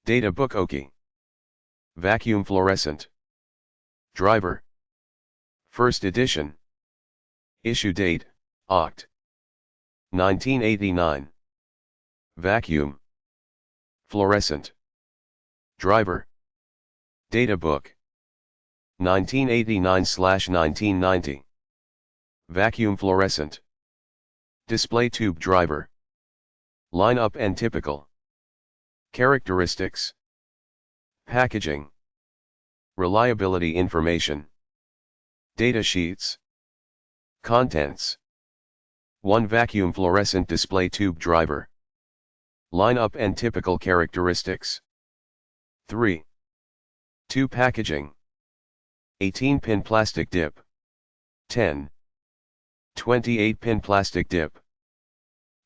Databook OKI. Vacuum Fluorescent. Driver. First edition. Issue date, Oct. 1989. Vacuum. Fluorescent. Driver. Databook. 1989/1990. Vacuum Fluorescent. Display tube driver. Lineup and typical. Characteristics. Packaging. Reliability information. Datasheets. Contents. 1 vacuum fluorescent display tube driver. Lineup and typical characteristics. 3. 2 packaging. 18-pin plastic dip. 10. 28-pin plastic dip.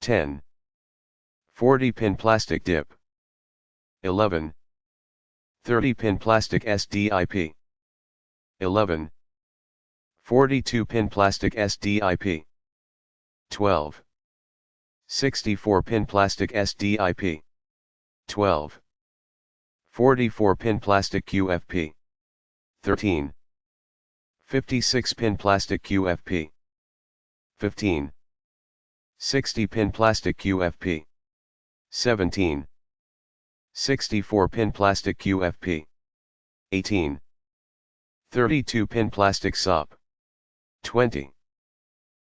10. 40-pin plastic dip. 11. 30-pin plastic SDIP. 11. 42-pin plastic SDIP. 12. 64-pin plastic SDIP. 12. 44-pin plastic QFP. 13. 56-pin plastic QFP. 15. 60-pin plastic QFP. 17. 64-pin plastic QFP. 18. 32-pin plastic SOP. 20.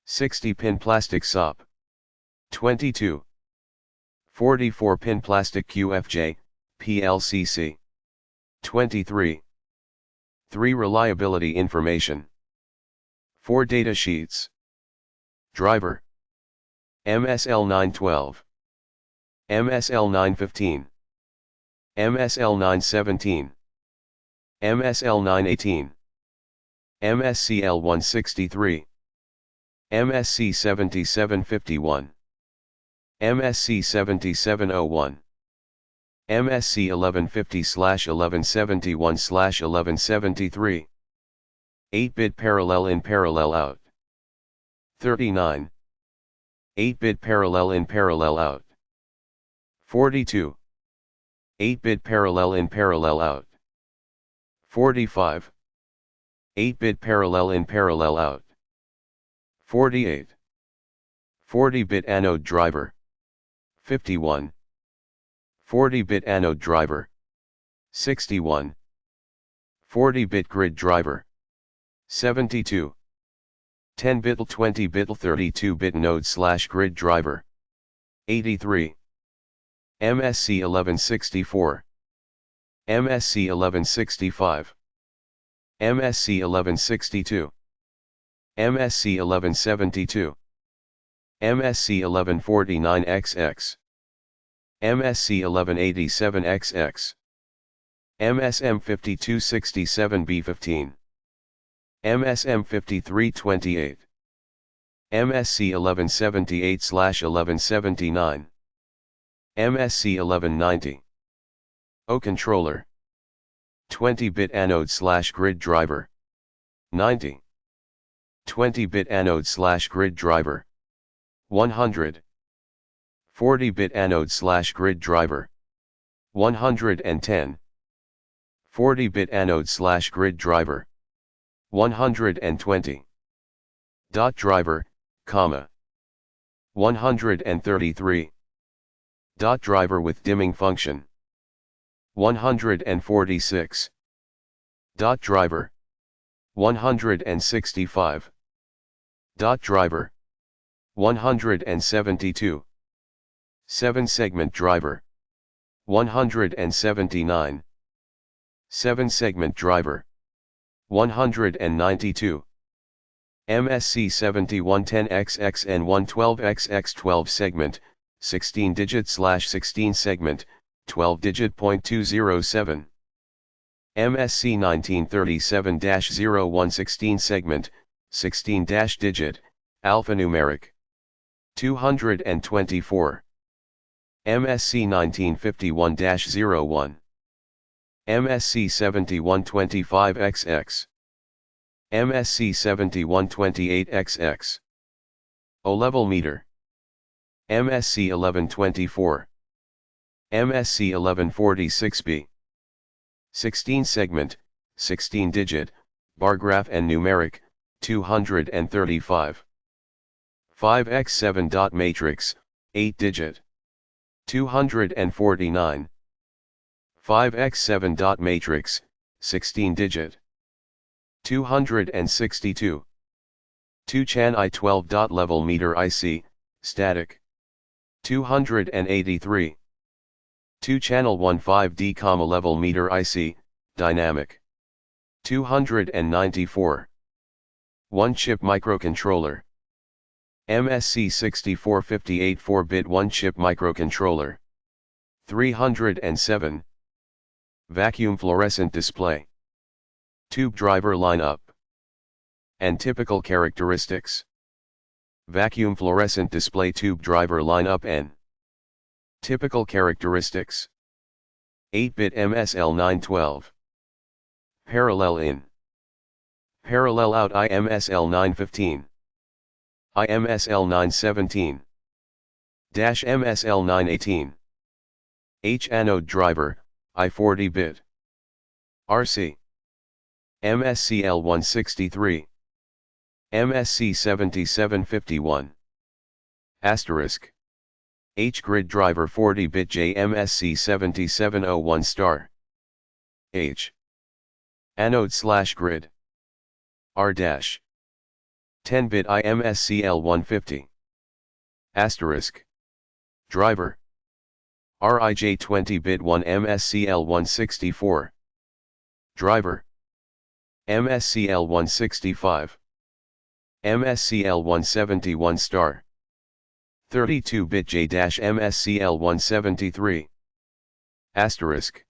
60-pin plastic SOP. 22. 44-pin plastic QFJ, PLCC. 23. 3 reliability information. 4 data sheets. Driver. MSL 912. MSL 915. MSL 917. MSL 918. MSCL 163. MSC 7751. MSC 7701. MSC 1150/1171/1173. 8-bit parallel in parallel out. 39. 8-bit parallel in parallel out. 42. 8-bit parallel in parallel out. 45. 8-bit parallel in parallel out. 48. 40-bit anode driver. 51. 40-bit anode driver. 61. 40-bit grid driver. 72. 10-bit 20-bit 32-bit node/grid driver. 83. MSC 1164. MSC 1165. MSC 1162. MSC 1172. MSC 1149XX. MSC 1187XX. MSM 5267B15. MSM 5328. MSC 1178/1179. MSC 1190. O controller. 20-bit anode/grid driver. 90. 20-bit anode/grid driver. 100. 40-bit anode/grid driver. 110. 40-bit anode/grid driver. 120. Dot driver, comma. 133. Dot driver with dimming function. 146. Dot driver. 165. Dot driver. 172. 7-segment driver. 179. 7-segment driver. 192. MSC 7110XX and 112XX 12-segment, 16-digit/16 segment, 12-digit .207. MSC 1937-01 16-segment, 16-digit, alphanumeric. 224. MSC 1951-01. MSC 7125XX. MSC 7128XX. O-level meter. MSC 1124. MSC 1146B. 16 segment, 16 digit, bar graph and numeric, 235. 5x7 dot matrix, 8 digit. 249. 5x7 dot matrix, 16 digit. 262. 2chan I12 dot level meter IC, static. 283. 2channel 15D, level meter IC, dynamic. 294. 1-chip microcontroller. MSC 6458 4-bit 1-chip microcontroller. 307. Vacuum fluorescent display. Tube driver lineup. And typical characteristics. Vacuum fluorescent display tube driver lineup and typical characteristics. 8-bit MSL 912. Parallel in. Parallel out IMSL 915. IMSL 917. -MSL 918. H anode driver, I40-bit. RC. MSCL 163. MSC 7751. Asterisk. H grid driver 40-bit JMSC 7701 star. H. Anode/grid. R-. 10-bit IMSCL 150. Asterisk. Driver. RIJ 20-bit 1 MSCL 164. Driver. MSCL 165. MSCL 171 star. 32-bit J-MSCL 173. Asterisk.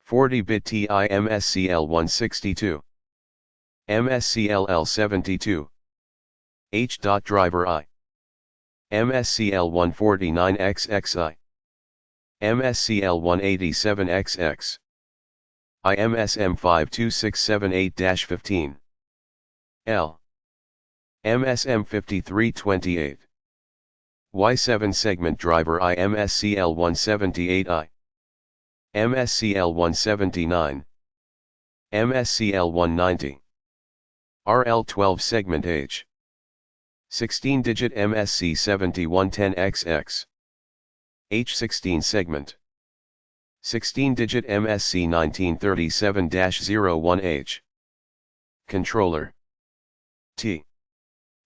40-bit TI-MSCL 162. MSCL L72. H. Driver I. MSCL 149XXI. MSCL 187XX. IMSM 52678-15. L. MSM 5328. Y7 segment driver IMSCL 178I. MSCL 179. MSCL 190. RL12 segment H. 16-digit MSC 7110XX. H16 segment. 16-digit MSC 1937-01H. Controller. T.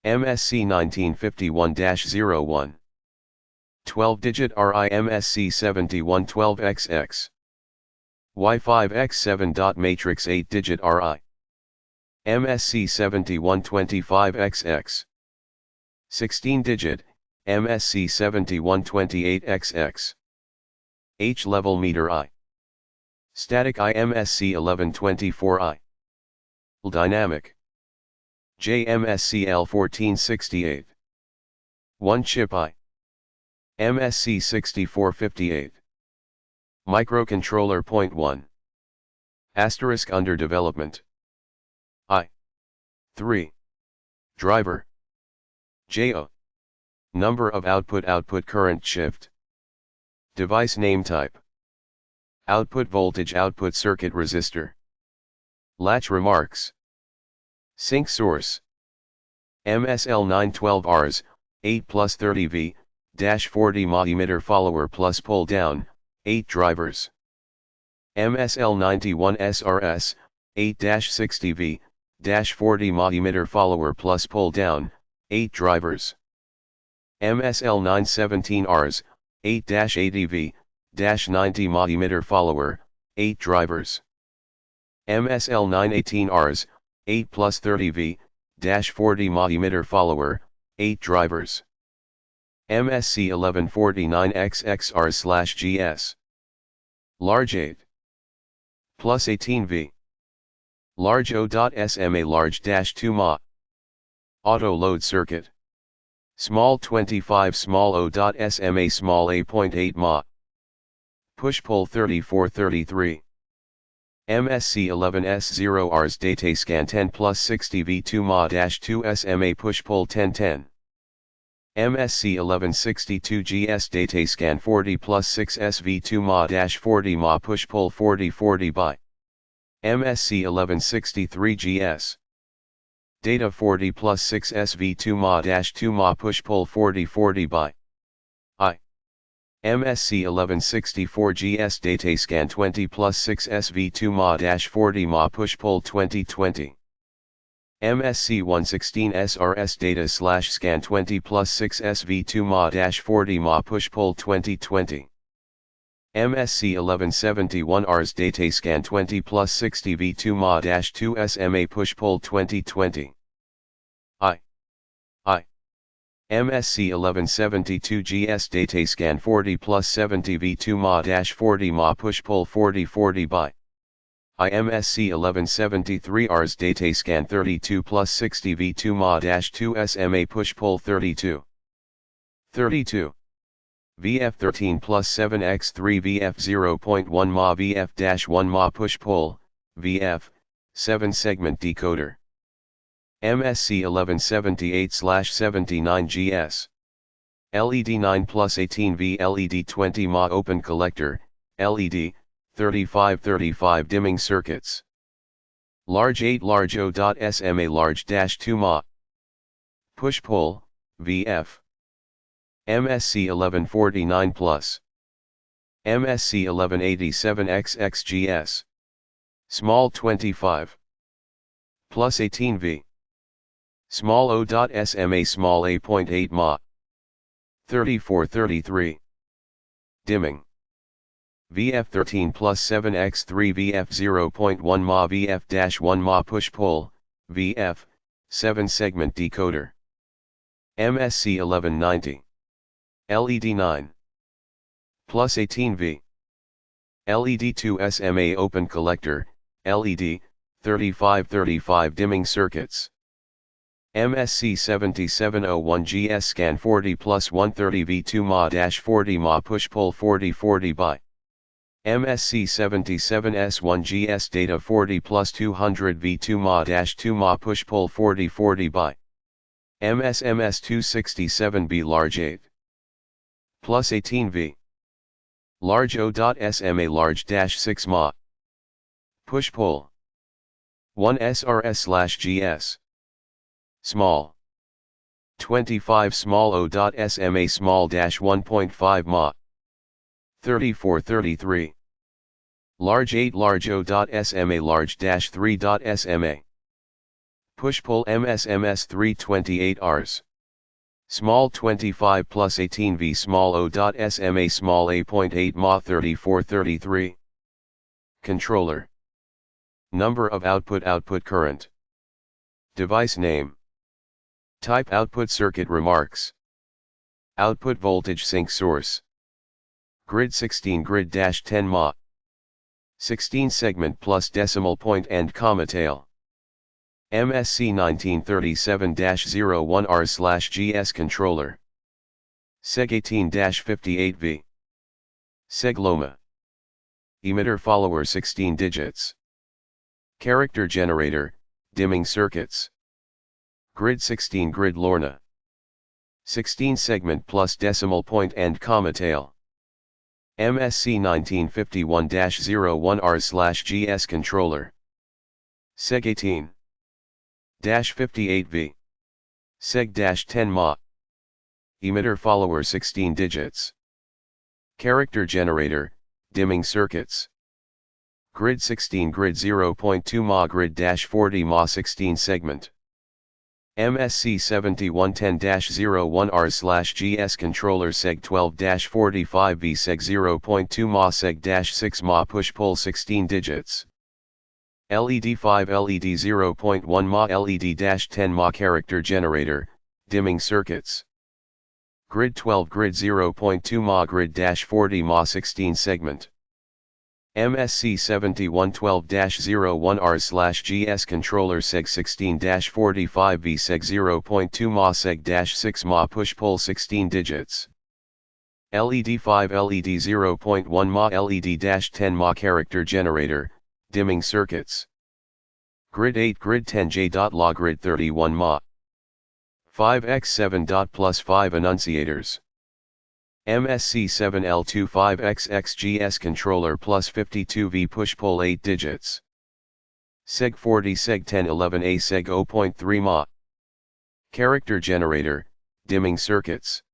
MSC 1951-01. 12-digit RIMSC 7112XX. Y5X7. Matrix 8-digit RI. MSC 7125XX. 16-digit, MSC 7128XX. H-level meter I. Static IMSC 1124I. Dynamic. JMSCL 1468. 1-chip I. MSC 6458. Microcontroller point 1. Asterisk under development. I. 3. Driver. JO. Number of output current shift. Device name type. Output voltage output circuit resistor. Latch remarks. Sync source. MSL 912 Rs, 8 plus 30V, -40 mA emitter follower plus pull down, 8 drivers. MSL 91 SRS, 8-60V, -40 mA emitter follower plus pull down, 8 drivers. MSL 917 Rs, 8-80V, -90 mA emitter follower, 8 drivers. MSL 918 Rs, 8 plus 30V, -40 mA emitter follower, 8 drivers. MSC 1149XXR/GS. Large 8. Plus 18V. Large O.SMA large -2 mA. Auto load circuit. Small 25 small O.SMA small A.8 mA. Push-pull 3433. MSC 11S0 Rs Datascan 10 plus 60V 2 mA -2 SMA push-pull 1010. MSC 1162 GS Datascan 40 plus 6 SV2 Ma-40 Ma push-pull 4040 by MSC 1163 GS Data 40 plus 6 SV2 Ma-2 Ma push-pull 4040 by MSC 1164 GS Datascan 20 plus 6 SV2 Ma-40 Ma push-pull 2020 MSC 116 SRS Data/Scan 20 plus 6 SV2 Ma-40 Ma push-pull 2020 MSC 1171 Rs Datascan 20 plus 60 V2 Ma-2 SMA push-pull 2020 MSC 1172 GS Datascan 40 plus 70 V2 Ma-40 Ma push-pull 4040 by IMSC 1173 Rs Datascan 32 plus 60 V2 Ma-2 SMA push-pull 32 VF13 plus 7x3 VF 0.1 Ma VF-1 Ma push-pull, VF, 7-segment decoder. MSC 1178/79 GS. LED 9 plus 18V LED 20 Ma open collector, LED, 3535 dimming circuits. Large 8 large O.SMA large-2 Ma. Push-pull, VF. MSC 1149 plus. MSC 1187XX GS. Small 25. Plus 18V. Small O.SMA small A.8 Ma. 3433. Dimming. VF13 plus 7x3 VF 0.1 Ma VF-1 Ma push-pull, VF, 7-segment decoder. MSC 1190. LED 9. Plus 18V. LED 2 SMA open collector, LED, 3535 dimming circuits. MSC 7701 GS scan 40 plus 130 V2 Ma-40 Ma push-pull 4040 by MSC 77S1 GS data 40 plus 200 V2 Ma-2 Ma push-pull 4040 by MSMS 267B large 8 plus 18V large O.SMA large-6 Ma push-pull 1 SRS/GS small 25 small O.SMA small-1.5 Ma 3433 large 8 large O.SMA large-3.SMA push-pull MSMS 328 Rs small 25 plus 18V small O.SMA small A.8 Ma 3433 controller number of output current device name type output circuit remarks output voltage sink source grid 16 grid-10 Ma 16 segment plus decimal point and comma tail MSC 1937-01 R/GS controller Seg 18-58V Seg Loma emitter follower 16 digits character generator dimming circuits grid 16 grid Lorna 16 segment plus decimal point and comma tail MSC 1951-01 R/GS controller Seg 18-58V Seg-10 Ma emitter follower 16 digits character generator dimming circuits grid 16 grid 0.2 Ma grid-40 Ma 16 segment MSC 7110-01 R/GS controller Seg 12-45V Seg 0.2 Ma Seg-6 Ma push-pull 16 digits LED 5 LED 0.1 Ma LED-10 Ma character generator dimming circuits grid 12 grid 0.2 Ma grid-40 Ma 16 segment MSC 7112-01 R/GS controller Seg 16-45V Seg 0.2 Ma Seg-6 Ma push-pull 16 digits LED 5 LED 0.1 Ma LED-10 Ma character generator dimming circuits grid 8 grid 10 J.Log grid 31 Ma 5x7. Plus 5 enunciators. MSC7L25XX controller plus 52V push-pull 8 digits. Seg40 Seg1011A Seg 0.3 Ma. Character generator, dimming circuits.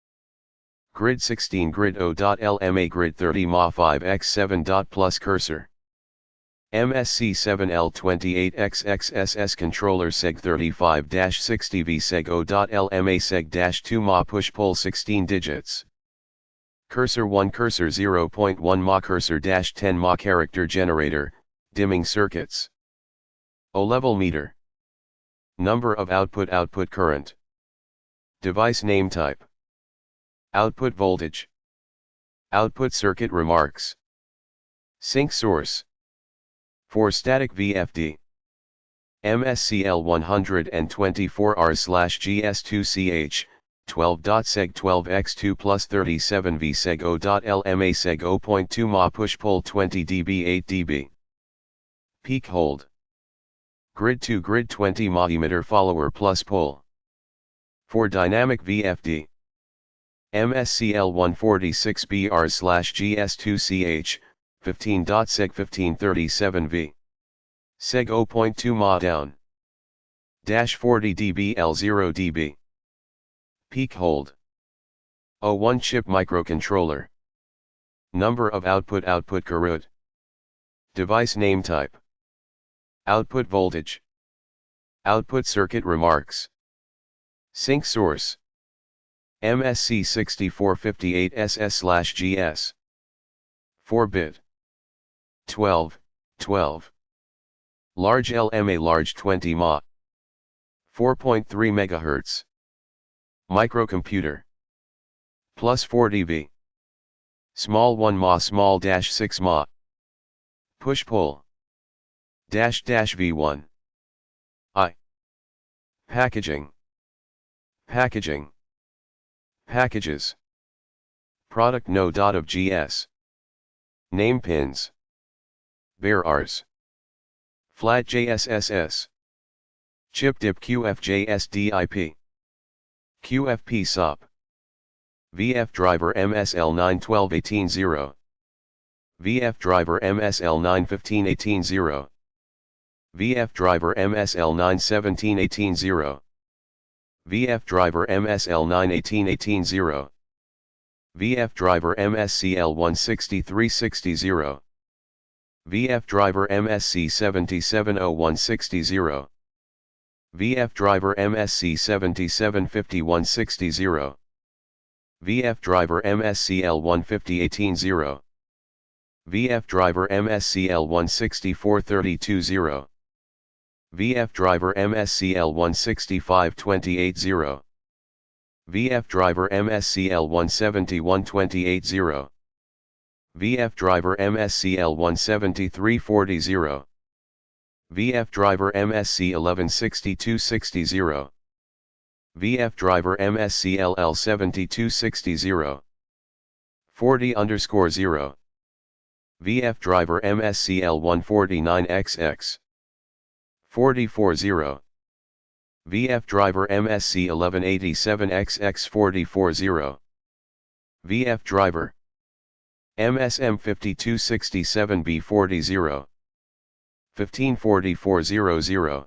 Grid 16 Grid O.LMA Grid 30 Ma 5x7. Plus cursor. MSC7L28XXSS controller Seg 35-60V Seg O.LMA Seg-2 Ma push-pull 16 digits. Cursor 1 Cursor 0.1 Ma Cursor -10 Ma Character generator, dimming circuits. O-level meter. Number of output current. Device name type. Output voltage. Output circuit remarks. Sync source. For static VFD. MSCL124R/GS2CH, 12.seg 12x2 plus 37V Seg O.LMA Seg 0.2 Ma push-pull 20 dB 8 dB. Peak hold. Grid 2 Grid 20 Ma emitter follower plus pull. For dynamic VFD. MSCL146BR/GS2CH, 15.seg 1537V. Seg 0.2 Ma down. -40 dB L0 dB. Peak hold. O1 chip microcontroller. Number of output current. Device name type. Output voltage. Output circuit remarks. Sync source. MSC6458SS/GS. 4-bit. 12. Large LMA large 20 Ma. 4.3 MHz. Microcomputer. Plus 4 dB. Small 1 Ma small -6 Ma. Push-pull. -V1. Packaging. Packages. Product node of GS. Name pins. Bearers. Flat JSSS. Chip dip QFJSDIP. QFP SOP. VF driver MSL91218.0. VF driver MSL91518.0. VF driver MSL91718.0. VF driver MSL91818.0. VF driver MSCL16360. VF driver MSC770160. VF driver MSC775160. VF driver MSCL15018.0. VF driver MSCL16432.0. VF driver MSCL16528.0. VF driver MSCL17128.0. VF driver MSCL17340. VF driver MSC116260. VF driver MSCLL7260. 40_0. VF driver MSCL149XX. 440. VF driver MSC1187XX 440. VF driver MSM5267B40. 154400.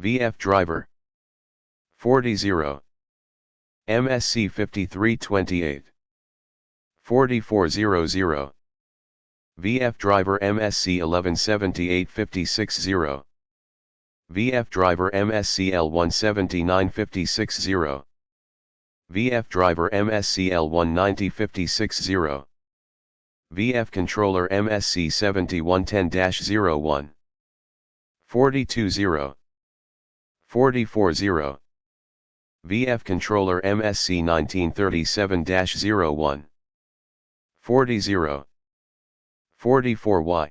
VF driver 40. MSC 5328. 4400. VF driver MSC 117856.0. VF driver MSCL 17956.0. VF driver MSCL 19056.0. VF controller MSC 7110-01. 420. 440. VF controller MSC 1937-01. 40. 44Y.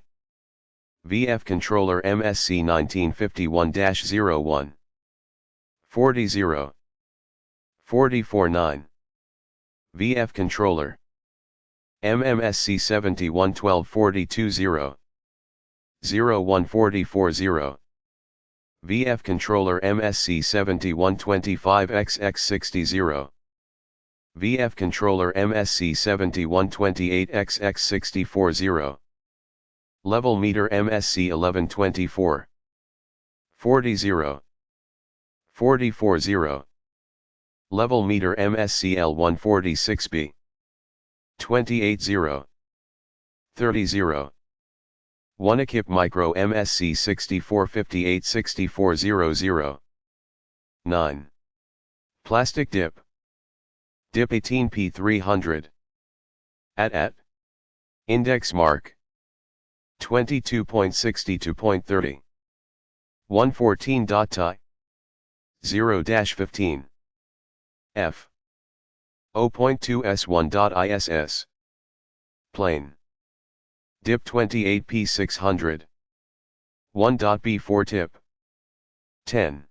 VF controller MSC 1951-01. 40. 449. VF controller MMSC 711242.0. 01440. VF controller MSC 7125XX60. VF controller MSC 7128XX640. Level meter MSC 1124. 40. 440. Level meter MSC L146B. 280. 30. 1 Equip Micro MSC 6458 6400. 9. Plastic Dip. Dip 18P300. At. Index mark. 22.62.30. 114.ti. 0-15. F. 0.2s1.iss. Plain. Dip 28P600. 1.b4 tip. 10.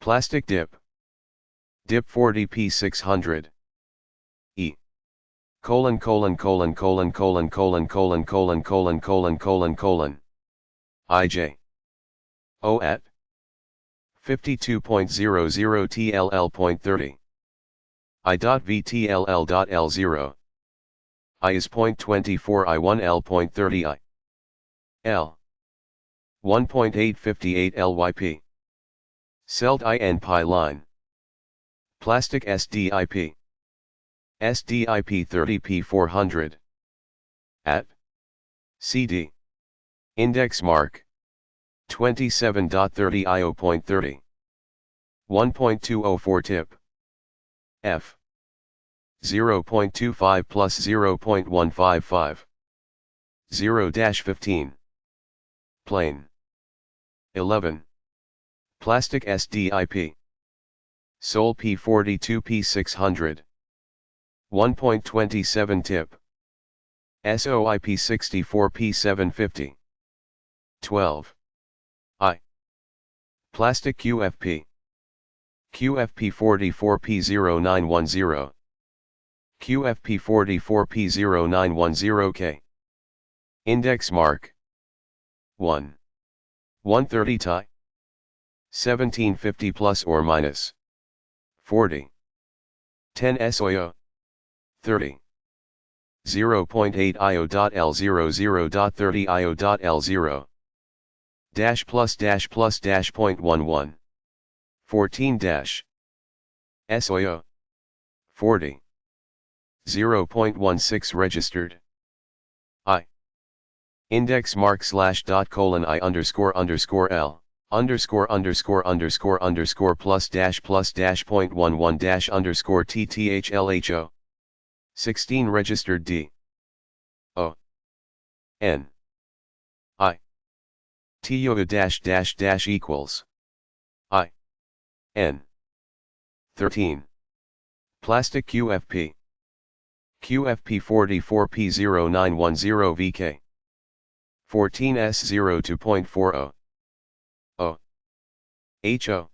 Plastic Dip. Dip 40P600. E. IJ. O at 52.00 TLL.30. I.VTLL.L0. I is 0.24 I1 L.30 I. L. 1.858 LYP. Celt IN pi line. Plastic SDIP. SDIP 30P400. At. CD. Index mark. 27.30 IO.30. 1.204 tip. F. 0.25 plus 0.155. 0-15. Plain. 11. Plastic SDIP. Sol P42P600. 1.27 tip. SOIP 64P750. 12. I. Plastic QFP. QFP 44P0910. QFP 44P0910K. Index mark. 1. 130 ti. 1750 plus or minus. 40. 10 SOIO. 30. 0.8 IO.L00.30 IO.L0. Dash plus 0.11. 14 dash. SOIO. 40. 0.16 registered. I. Index mark slash dot colon I underscore underscore L. Underscore underscore underscore underscore plus dash 0.11 dash underscore TTHLHO. 16 registered D. O. N. I. T yoga dash dash dash equals. I. N. 13. Plastic QFP. QFP 44P0910 VK. 14S0 2.40. O. HO.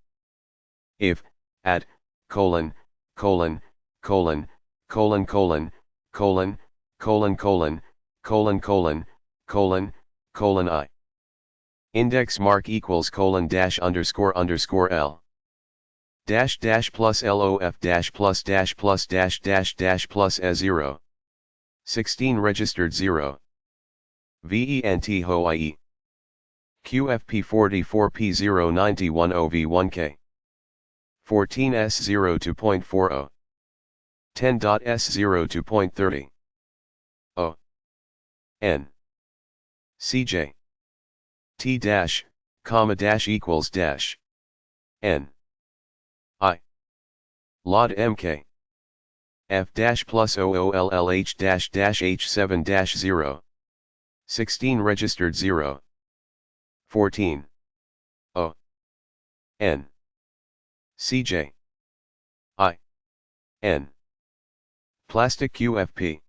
If, at, colon, colon, colon, colon colon, colon, colon colon, colon colon, colon, colon I. Index mark equals colon dash underscore underscore L. Dash dash plus LOF dash plus dash plus dash dash dash plus A0. 16 registered 0. VENT HO IE. QFP 44P0910 OV1K. 14S0 2.40. 10.S0 2.30. O. N. CJ. T dash, comma dash equals dash. N. I. Lod MK. F dash plus OOLLH dash dash H7 dash 0. 16 registered 0. 14. O. N. CJ. I. N. Plastic QFP.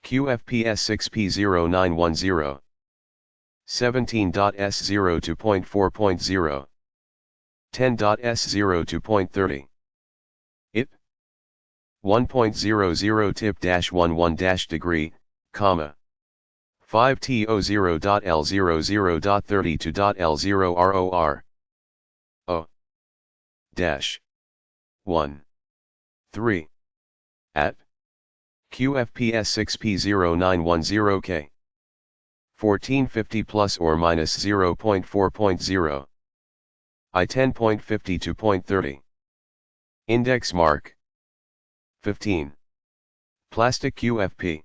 QFP S6P0910. 17.S0 2.4.0. 10.S0 2.30. IT. 1.00 tip dash 11 dash degree, comma. 5T00.L00.32.L0 ROR. dash 1 3 at QFPS 6P0910K 1450 plus or minus 0.4.0 I 10.52.30 Index mark 15 Plastic QFP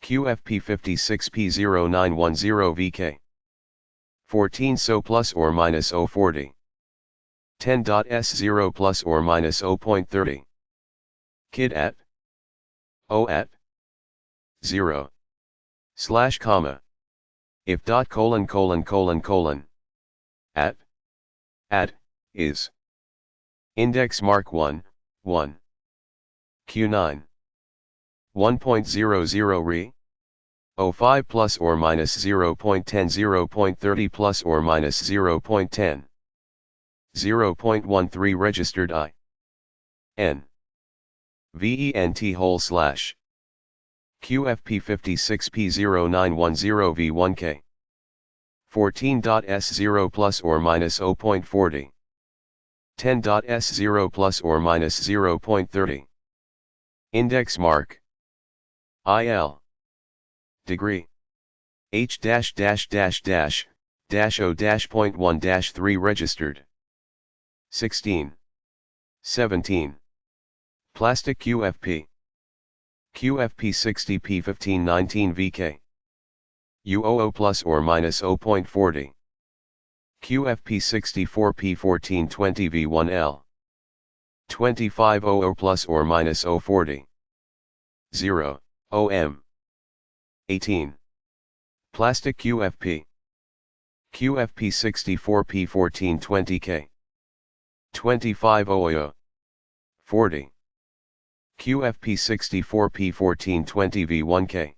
QFP 56P0910VK 14 so plus or minus 040 10.S0 plus or minus 0.30 Kid at O at 0 slash comma if dot colon at is index mark 1 1 Q9 1.00 re 05 plus or minus 0.10 0.30 plus or minus 0.10 0.13 registered I N VENT whole slash QFP 56P0910V1K 14.S0 plus or minus 0.40 10.S0 plus or minus 0.30 Index mark IL degree H dash dash dash dash dash O dash point 1 dash 3 registered 16 17 Plastic QFP QFP 60P1519 VK UOO plus or minus 0.40 QFP 64P1420 V1L 2500 plus or minus 040 0 OM 18 Plastic QFP QFP 64P1420K 2500 40 QFP 64P1420 V1K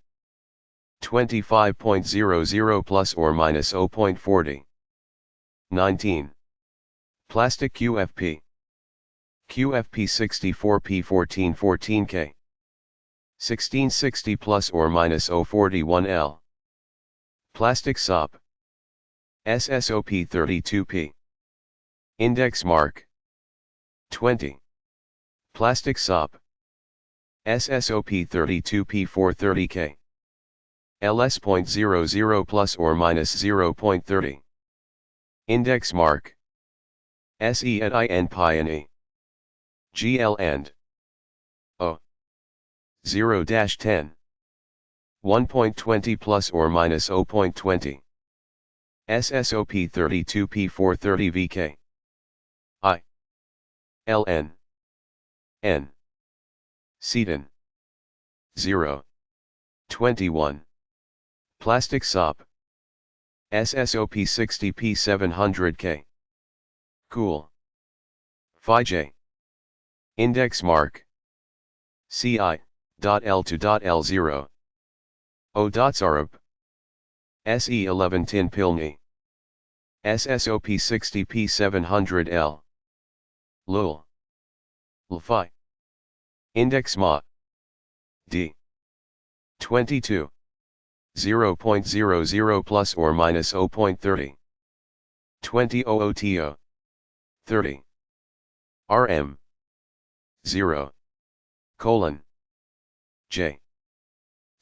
25.00 plus or minus 0.40 19 Plastic QFP QFP 64P1414K 1660 plus or minus 041L Plastic SOP SSOP 32P Index mark 20 Plastic SOP SSOP 32P430K LS.00 plus or minus 0.30 Index mark SE at IN Pi and E GL and O 0-10 1.20 plus or minus 0.20 SSOP 32P430 VK I LN N Seaton 0 21 Plastic SOP SSOP 60P700K Cool Phi Index mark CI.L2.L0 O.Zarab SE11 Tin Pilni SSOP 60P700L LUL LFI Index Ma D 22 0.00 plus or minus 0.30 20 OOTO 30 RM 0 colon J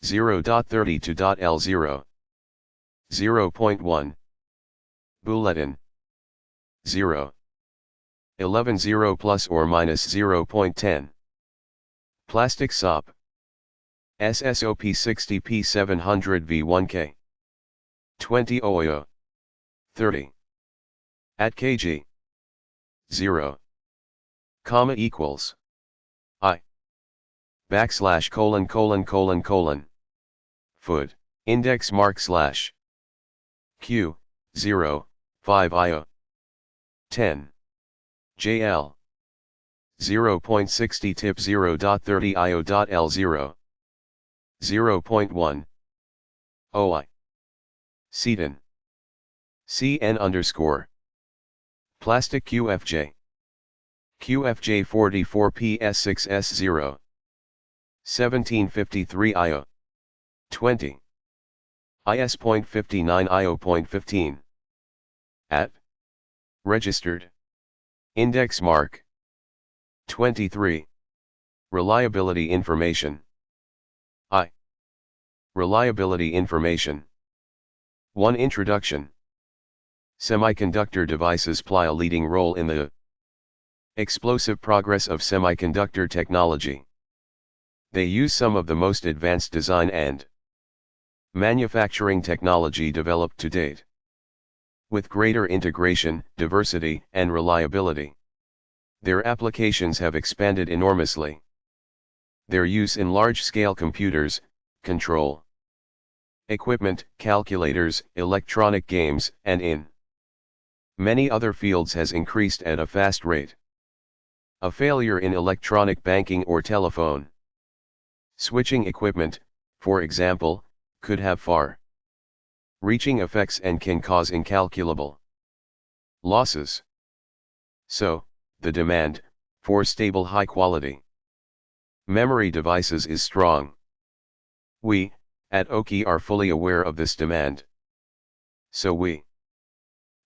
0.32.L0 0.1 Bulletin 0 11 0 plus or minus 0.10 Plastic SOP SSOP 60P700 V1K 20 OIO 30 at KG 0 comma equals I backslash colon foot index mark slash Q 0 5 IO 10 JL 0.60 tip 0.30 IO.L0 0.1 OI Seaton CN underscore Plastic QFJ QFJ 44PS6S0 1753 IO 20 IS.59 IO.15 at registered Index mark. 23. Reliability information. I. Reliability information. 1. Introduction. Semiconductor devices play a leading role in the explosive progress of semiconductor technology. They use some of the most advanced design and manufacturing technology developed to date. With greater integration, diversity, and reliability, their applications have expanded enormously. Their use in large-scale computers, control equipment, calculators, electronic games, and in many other fields has increased at a fast rate. A failure in electronic banking or telephone switching equipment, for example, could have far-reaching effects and can cause incalculable losses. So, the demand for stable high-quality memory devices is strong. We, at OKI, are fully aware of this demand. So we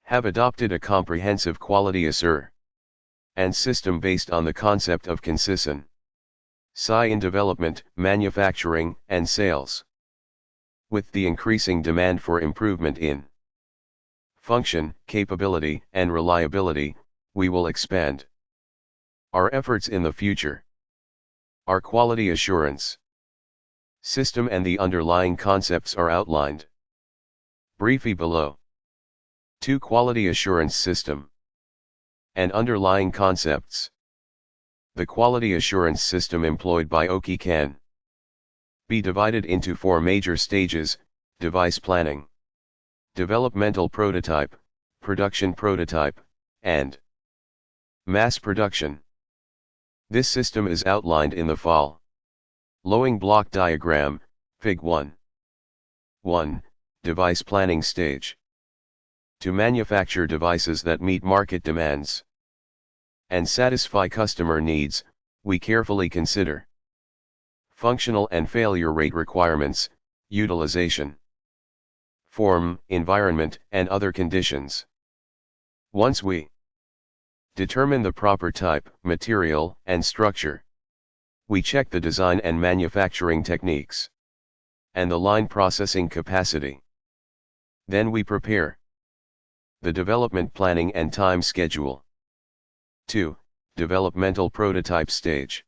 have adopted a comprehensive quality assurance and system based on the concept of consistent SI in development, manufacturing, and sales. With the increasing demand for improvement in function, capability, and reliability, we will expand our efforts in the future. Our quality assurance system and the underlying concepts are outlined briefly below. 2. Quality assurance system and underlying concepts. The quality assurance system employed by OKI can be divided into 4 major stages: device planning, developmental prototype, production prototype, and mass production. This system is outlined in the following block diagram, Fig. 1. 1. Device planning stage. To manufacture devices that meet market demands and satisfy customer needs, we carefully consider functional and failure rate requirements, utilization, form, environment, and other conditions. Once we determine the proper type, material, and structure, we check the design and manufacturing techniques and the line processing capacity. Then we prepare the development planning and time schedule. 2. Developmental prototype stage.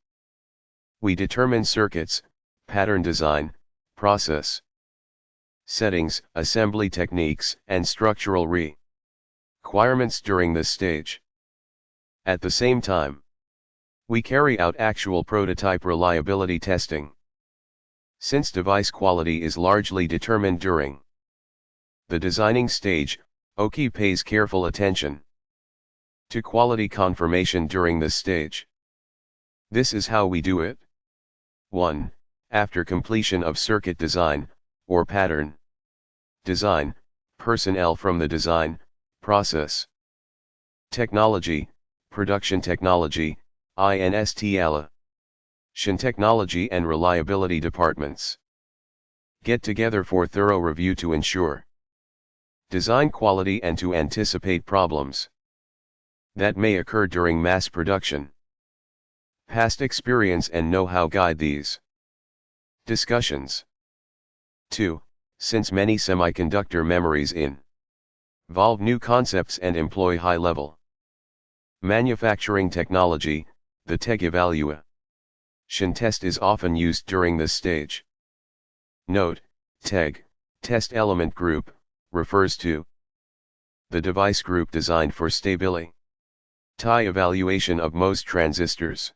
We determine circuits, pattern design, process settings, assembly techniques, and structural requirements during this stage. At the same time, we carry out actual prototype reliability testing. Since device quality is largely determined during the designing stage, OKI pays careful attention to quality confirmation during this stage. This is how we do it. 1. After completion of circuit design, or pattern design, personnel from the design, process technology, production technology, installation technology and reliability departments get together for thorough review to ensure design quality and to anticipate problems that may occur during mass production. Past experience and know-how guide these discussions. 2. Since many semiconductor memories involve new concepts and employ high-level manufacturing technology, the TEG evaluation test is often used during this stage. Note: TEG, test element group, refers to the device group designed for stability evaluation of most transistors,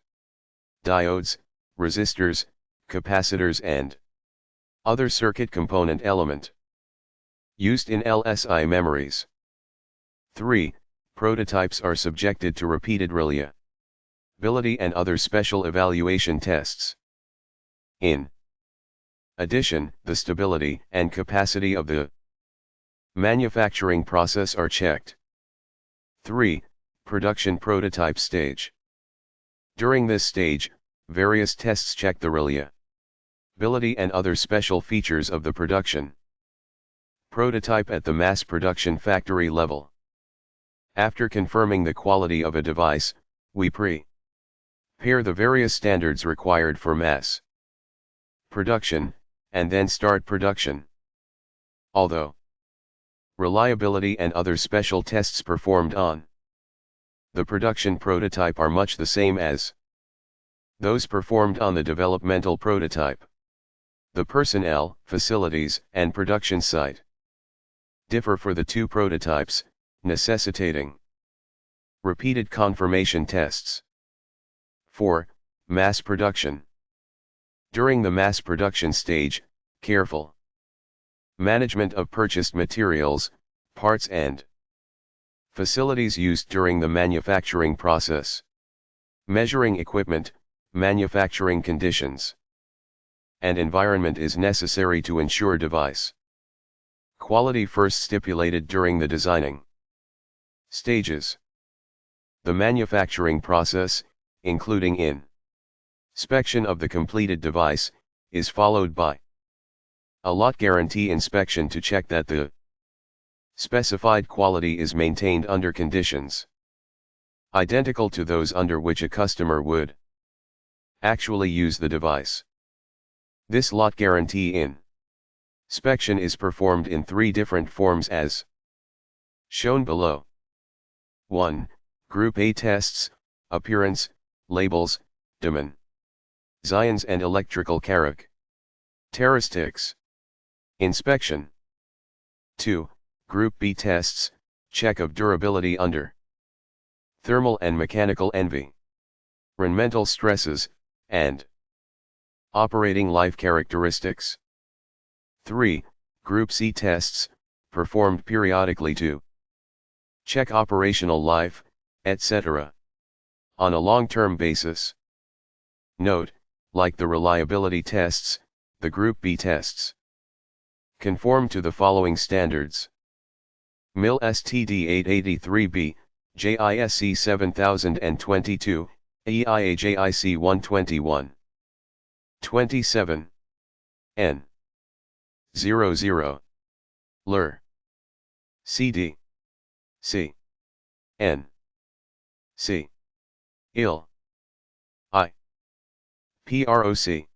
diodes, resistors, capacitors and other circuit component element used in LSI memories. 3. Prototypes are subjected to repeated reliability and other special evaluation tests. In addition, the stability and capacity of the manufacturing process are checked. 3. Production prototype stage. During this stage, various tests check the reliability and other special features of the production prototype at the mass production factory level. After confirming the quality of a device, we prepare the various standards required for mass production, and then start production. Although reliability and other special tests performed on the production prototype are much the same as those performed on the developmental prototype, the personnel, facilities, and production site differ for the two prototypes, necessitating repeated confirmation tests. 4. Mass production. During the mass production stage, careful management of purchased materials, parts and facilities used during the manufacturing process, measuring equipment, manufacturing conditions, and environment is necessary to ensure device quality first stipulated during the designing stages. The manufacturing process, including inspection of the completed device, is followed by a lot guarantee inspection to check that the specified quality is maintained under conditions identical to those under which a customer would actually use the device. This lot guarantee inspection is performed in 3 different forms as shown below. 1. Group A tests, appearance, labels, dimensions and electrical characteristics inspection. 2. Group B tests, check of durability under thermal and mechanical environmental stresses, and operating life characteristics. 3. Group C tests, performed periodically to check operational life, etc. on a long-term basis. Note, like the reliability tests, the Group B tests conform to the following standards: MIL STD 883B, JISC 7022, EIA JIC 121. 27. N. 00. LR. CD. C. N. C. IL. I. PROC.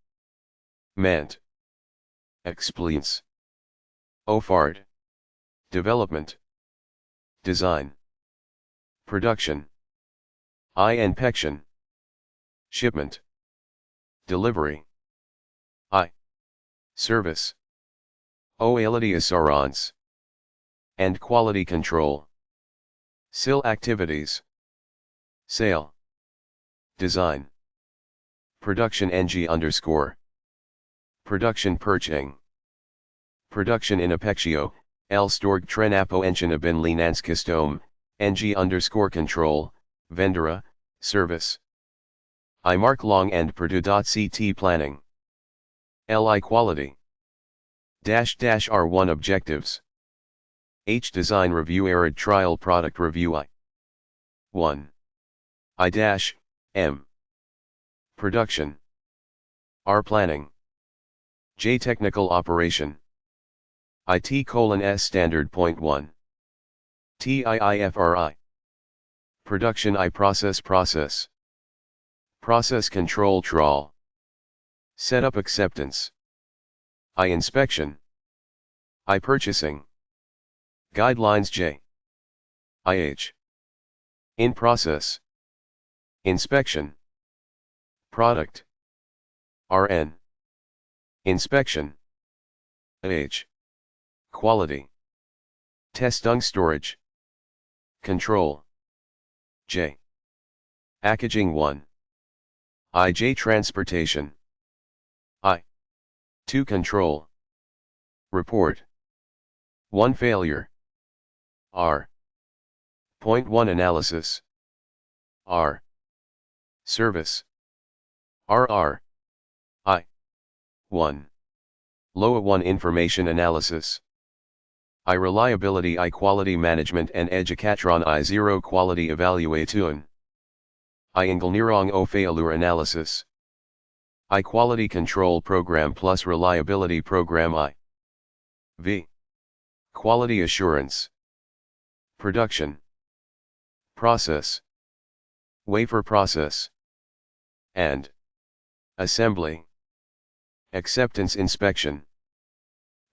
MENT. Explains. OFARD. Development. Design. Production. Inspection. Shipment. Delivery. Service. Quality assurance. And quality control. SIL activities. Sale. Design. Production ng_. Production purchasing. Production in Apexio, L Storg Trenapo Engine bin Linanskistom, ng_control, Vendora, Service. I mark long and Purdue.ct planning. LI quality. R1 objectives. H design review arid trial product review I. 1. I-M. Production. R planning. J technical operation. IT:(S standard point 1. TIIFRI. Production I process control TRAL. Setup acceptance. I inspection. I purchasing. Guidelines J. IH. In process. Inspection. Product. RN. Inspection. H. Quality. Testung storage. Control. J. Packaging 1. IJ transportation. I. 2 control. Report. 1 failure. R. Point 1 analysis. R. Service. RR. I. 1. LOA 1 information analysis. I reliability I quality management and educatron I0 quality evaluation. I Engelnierung o failure analysis. I quality control program plus reliability program I. V. Quality assurance. Production. process, wafer process, and assembly, acceptance inspection,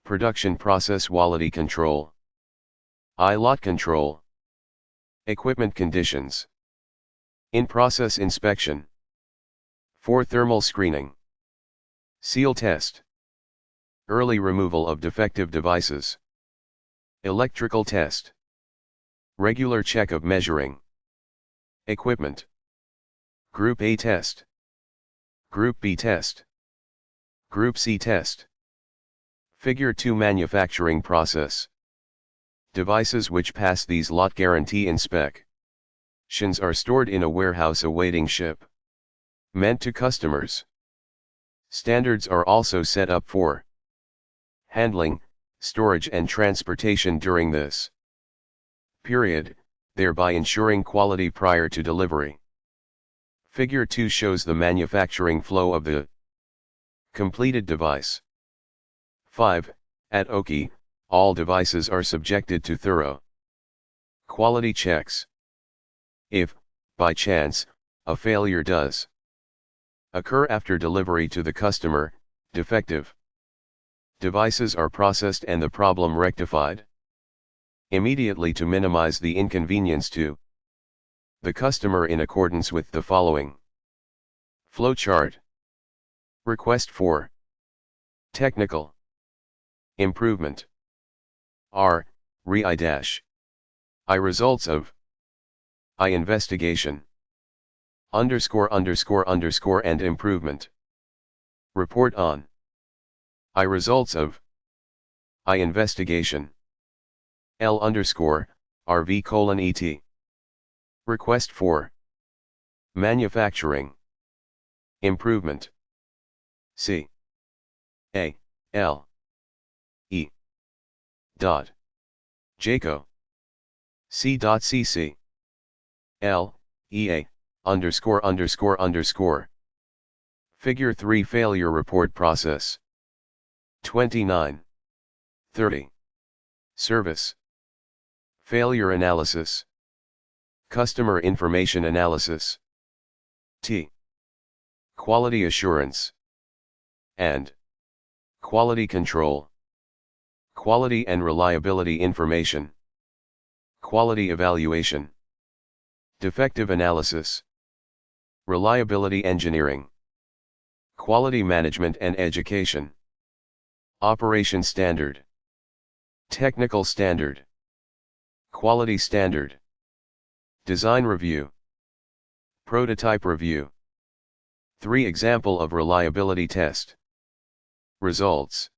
production process quality control, lot control, equipment conditions, in-process inspection, for thermal screening, seal test, early removal of defective devices, electrical test, regular check of measuring, equipment, Group A test, Group B test, Group C test, Figure 2 manufacturing process. Devices which pass these lot guarantee inspections are stored in a warehouse awaiting ship, meant to customers. Standards are also set up for handling, storage and transportation during this period, thereby ensuring quality prior to delivery. Figure 2 shows the manufacturing flow of the completed device. 5. At OKI, all devices are subjected to thorough quality checks. If, by chance, a failure does occur after delivery to the customer, defective devices are processed and the problem rectified immediately to minimize the inconvenience to the customer in accordance with the following flowchart. Request for technical improvement. I results of I investigation. ___ and improvement. Report on I results of I investigation. L_RV:_ET. Request for manufacturing improvement. C A L E dot Jaco C.cc L EA _____. Figure 3 failure report process. 29. 30. Service. Failure analysis. Customer information analysis. T. Quality assurance. And quality control. Quality and reliability information. Quality evaluation. Defective analysis. Reliability engineering. Quality management and education. Operation standard. Technical standard. Quality standard. Design review. Prototype review. 3 example of reliability test. Results.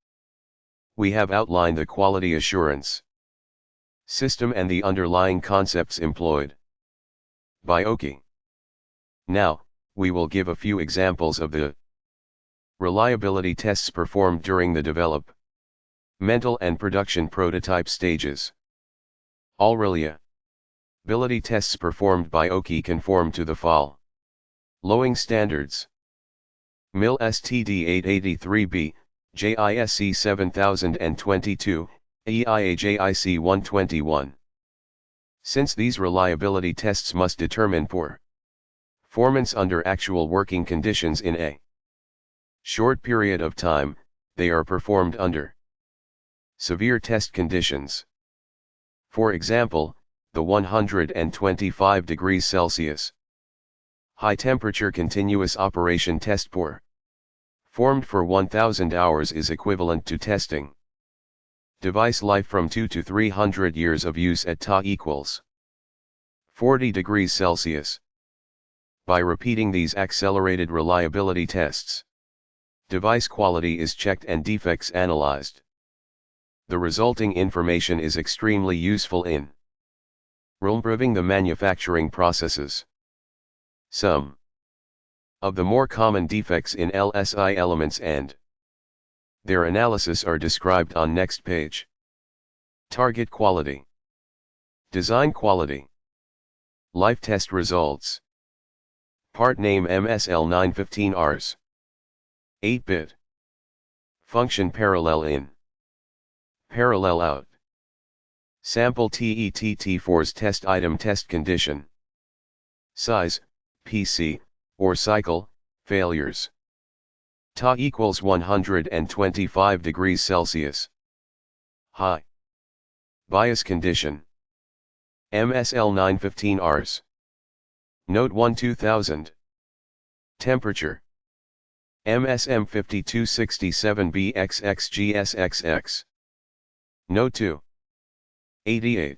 We have outlined the quality assurance system and the underlying concepts employed by OKI. Now, we will give a few examples of the reliability tests performed during the developmental and production prototype stages. All reliability tests performed by OKI conform to the following standards: MIL STD 883B, JISC 7022, EIA JIC 121. Since these reliability tests must determine performance under actual working conditions in a short period of time, they are performed under severe test conditions. For example, the 125 degrees Celsius high temperature continuous operation test performed for 1000 hours is equivalent to testing device life from 2 to 300 years of use at Ta equals 40 degrees Celsius. By repeating these accelerated reliability tests, device quality is checked and defects analyzed. The resulting information is extremely useful in improving the manufacturing processes. Some of the more common defects in LSI elements and their analysis are described on next page. Target quality. Design quality. Life test results. Part name MSL915Rs. 8-bit. Function parallel in. Parallel out. Sample TETT4's test item test condition. Size, PC, or cycle, failures. Ta equals 125 degrees Celsius. High. Bias condition. MSL 915 Rs. Note 1 2000. Temperature. MSM 5267 BXXGSXX. Note 2. 88.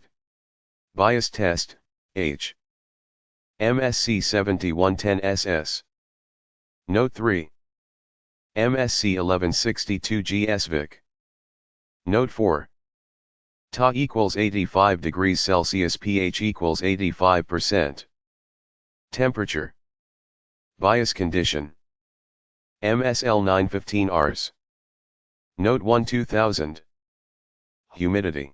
Bias test, H. MSC 7110 SS. Note 3. MSC 1162 GSVIC. Note 4. Ta equals 85 degrees Celsius, pH equals 85%. Temperature. Bias condition. MSL 915 Rs. Note 1 2000. Humidity.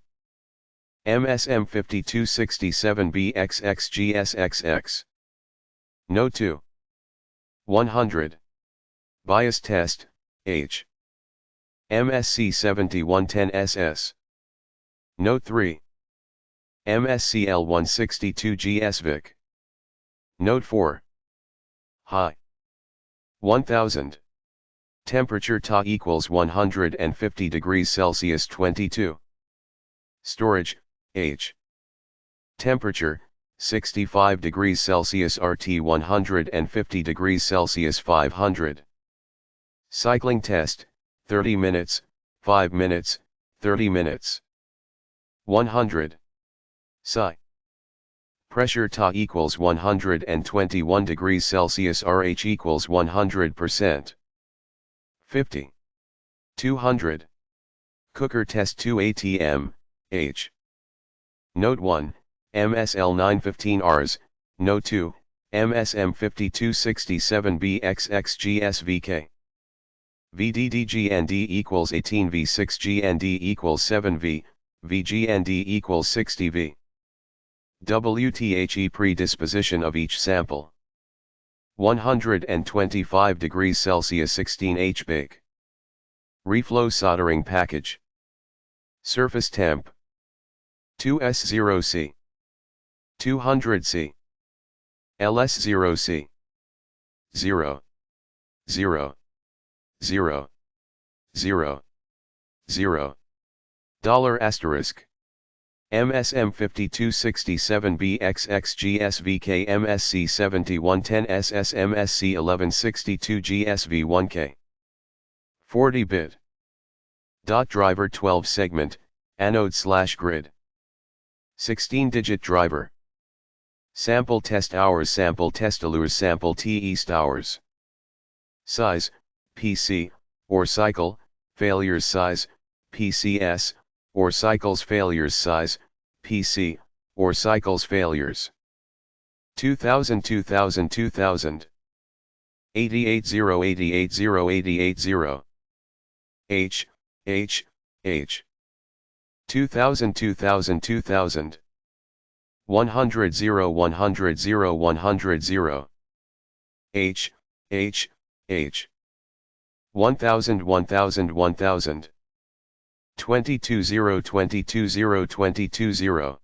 MSM 5267 BXXGSXX. Note 2. 100. Bias test, H. MSC 7110 SS. Note 3. MSC L162 GSVIC. Note 4. High. 1000. Temperature Ta equals 150 degrees Celsius 22. Storage, H. Temperature, 65 degrees Celsius RT 150 degrees Celsius 500. Cycling test, 30 minutes, 5 minutes, 30 minutes. 100. Psi. Pressure Ta equals 121 degrees Celsius RH equals 100%. 50. 200. Cooker test 2 ATM, H. Note 1, MSL 915 Rs, Note 2, MSM 5267 BXXGSVK. VDDGND equals 18V 6GND equals 7V, VGND equals 60V. WTHE predisposition of each sample. 125 degrees Celsius 16 HBAK. Reflow soldering package. Surface temp. 2S0C. 200C. LS0C. 0. 0. 0. 0. 0. $*. MSM 5267 BXXGSVK MSC 7110 SS MSC 1162 GSV1K. 40-bit. Driver 12 segment, anode/grid. 16-digit driver. Sample test hours, sample test allures, sample T east hours. Size, PC, or cycle, failures size, PCS, or cycles failures size, PC, or cycles failures. 2000 2000 2000. 880 880 880. H, H, H. 2000 2000 2000. 100 0 100 0 100 0. H, H, H. 1000 1000 1000. 22 0 22 0 22 0.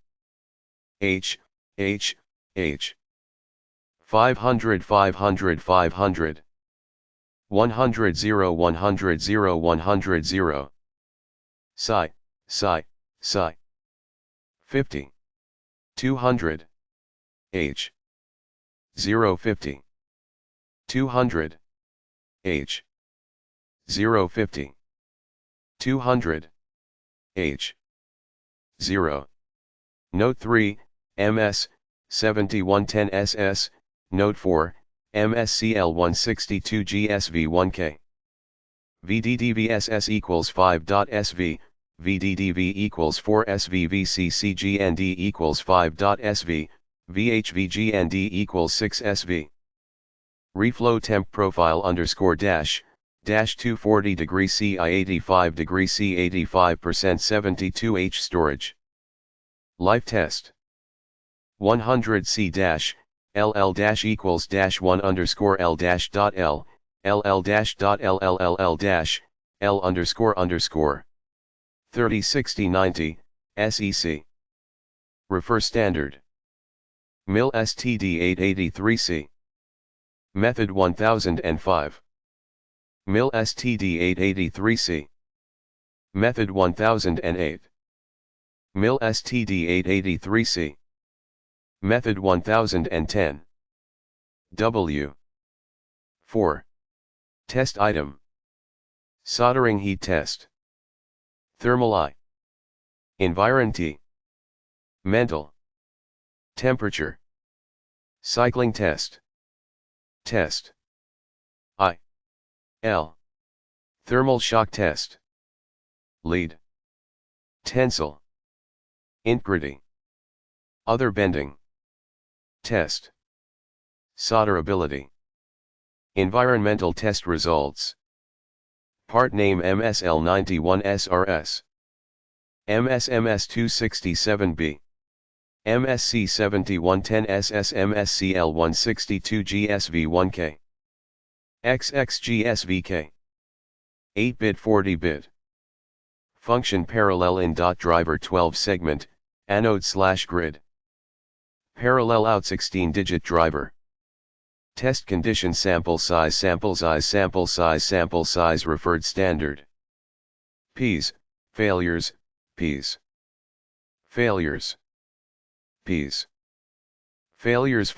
H, H, H. 500 500 500. 100 0 100 0 100 0. Psi, psi, psi. 50. 200. H. 050. 200. H. 050. 200. H. 0. Note 3, MS, 7110 SS, Note 4, MSCL 162 GSV1K. VDDVSS equals 5.SV, VDDV equals 4SV VCCGND equals 5.SV, VHVGND equals 6SV. Reflow temp profile underscore dash 240 degrees C I 85 degrees C 85% 72H storage. Life test. 100 C dash LL dash equals dash 1 underscore L dash dot L, LL dash dot LLLL dash, L underscore underscore. 306090, SEC. Refer standard. MIL STD883C. Method 1005. MIL STD883C. Method 1008. MIL STD883C. Method 1010. W. 4. Test item. Soldering heat test. Thermal I. Environ T. Mental. Temperature. Cycling test. Test. I. L. Thermal shock test. Lead. Tensile. Integrity. Other bending. Test. Solderability. Environmental test results. Part name MSL91SRS. MSMS267B. MSC7110SS MSCL162GSV1K. XXGSVK. 8-bit 40-bit. Function parallel in .driver 12 segment, anode/grid. Parallel out 16-digit driver. Test condition sample size referred standard. Ps, failures, Ps. Failures. Ps. Failures.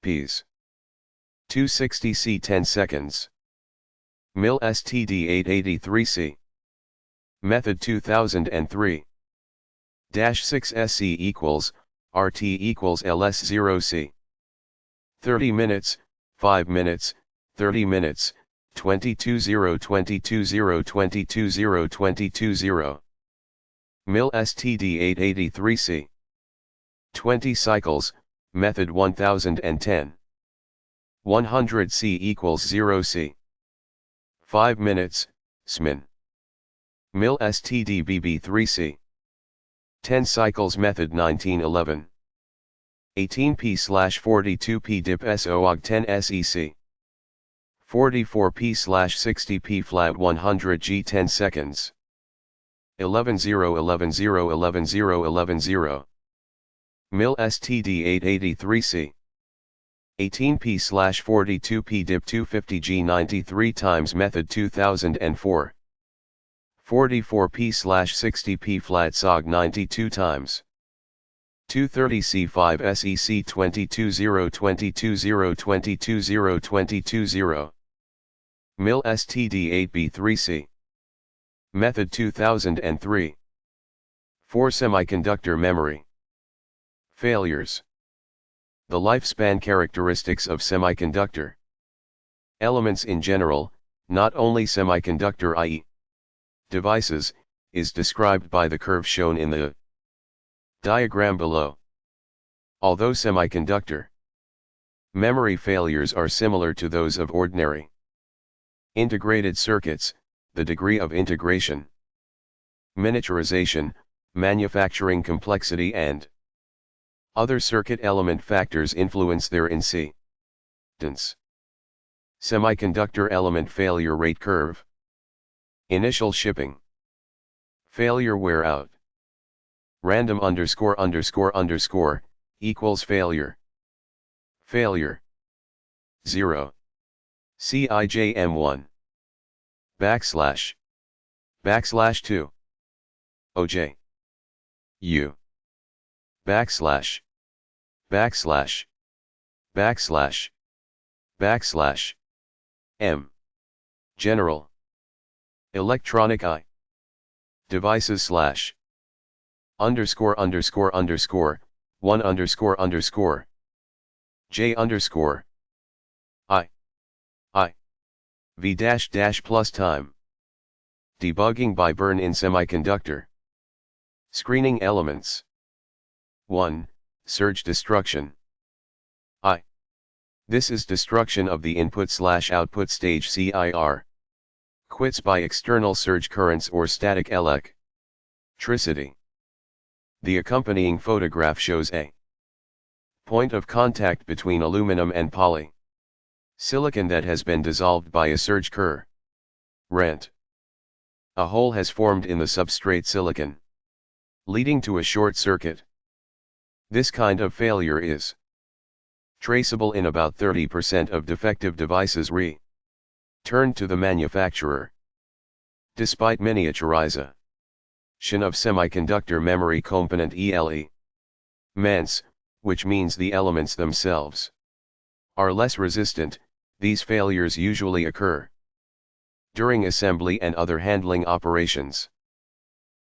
Ps. 260C 10 seconds. MIL STD883C. Method 2003. -6SC equals, RT equals LS0C. 30 minutes, 5 minutes, 30 minutes, 22:0. MIL STD883C. 20 cycles, method 1010. 100C equals 0C. 5 minutes, SMIN. MIL STD-BB3C. 10 cycles method 1911. 18p/42p dip SOOG 10 SEC. 44p/60p flat 100G 10 seconds. 11:0. MIL STD883C. 18p/42p dip 250G 93 times method 2004. 44p/60p flat SOG 92 times. 230C5 SEC 22:0. MIL STD8B3C. Method 2003. 4 semiconductor memory. Failures. The lifespan characteristics of semiconductor elements in general, not only semiconductor i.e. devices, is described by the curve shown in the diagram below. Although semiconductor memory failures are similar to those of ordinary integrated circuits, the degree of integration, miniaturization, manufacturing complexity and other circuit element factors influence their incidence. Semiconductor element failure rate curve. Initial shipping. Failure wear out. Random ___ equals failure. Failure. 0. CIJM1. /2. OJ. U. // M. General. Electronic I. Devices / ____, 1 _ J _ I V -- plus time. Debugging by burn in semiconductor. Screening elements. 1. Surge destruction. I. This is destruction of the input/output stage CIR. Quits by external surge currents or static electricity. The accompanying photograph shows a point of contact between aluminum and polysilicon that has been dissolved by a surge current. A hole has formed in the substrate silicon, leading to a short circuit. This kind of failure is traceable in about 30% of defective devices returned to the manufacturer. Despite miniaturization of semiconductor memory component elements, which means the elements themselves are less resistant, these failures usually occur during assembly and other handling operations.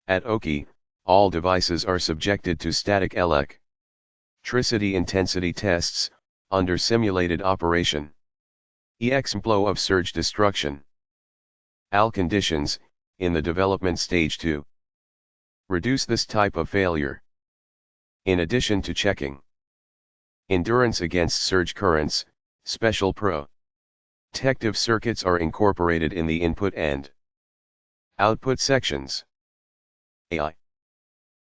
At OKI, all devices are subjected to static electricity intensity tests under simulated operation. Flow of surge destruction AL conditions in the development stage to reduce this type of failure. In addition to checking endurance against surge currents, special protective circuits are incorporated in the input and output sections. AI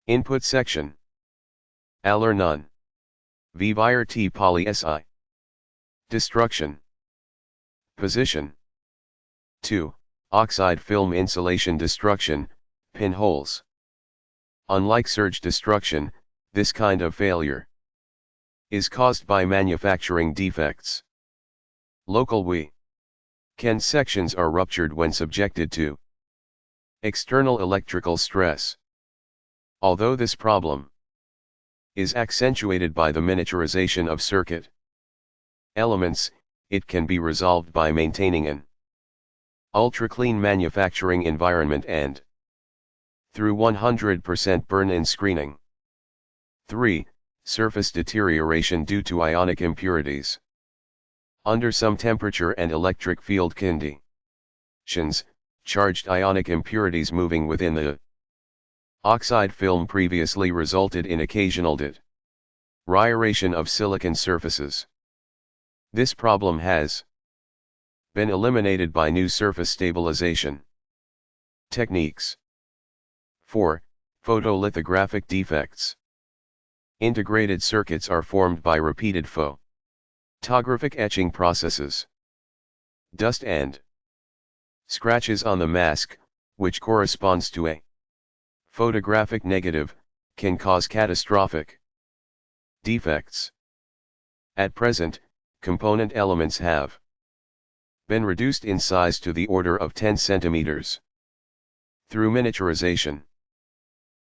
Input section AL or none. VMware T poly SI Destruction Position 2. Oxide film insulation destruction, pinholes. Unlike surge destruction, this kind of failure is caused by manufacturing defects. Local weekend sections are ruptured when subjected to external electrical stress. Although this problem is accentuated by the miniaturization of circuit elements, it can be resolved by maintaining an ultra-clean manufacturing environment and through 100% burn-in screening. 3. Surface deterioration due to ionic impurities. Under some temperature and electric field conditions, charged ionic impurities moving within the oxide film previously resulted in occasional deterioration of silicon surfaces. This problem has been eliminated by new surface stabilization techniques. 4. Photolithographic defects. Integrated circuits are formed by repeated photographic etching processes. Dust and scratches on the mask, which corresponds to a photographic negative, can cause catastrophic defects. At present, component elements have been reduced in size to the order of 10 centimeters through miniaturization.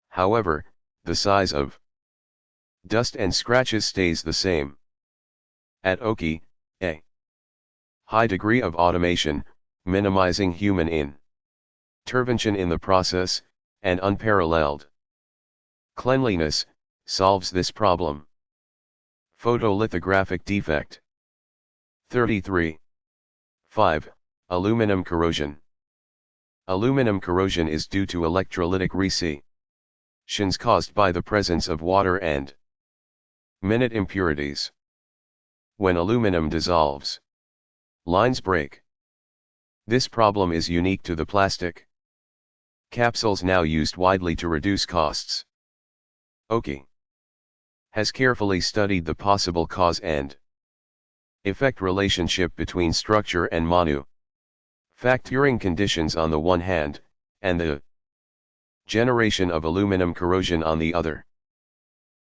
However, the size of dust and scratches stays the same. At OKI, a high degree of automation, minimizing human intervention in the process, and unparalleled cleanliness, solves this problem. Photolithographic defect 33. 5. Aluminum corrosion. Aluminum corrosion is due to electrolytic reactions caused by the presence of water and minute impurities. When aluminum dissolves, lines break. This problem is unique to the plastic capsules now used widely to reduce costs. OKI has carefully studied the possible cause and effect relationship between structure and manufacturing conditions on the one hand, and the generation of aluminum corrosion on the other.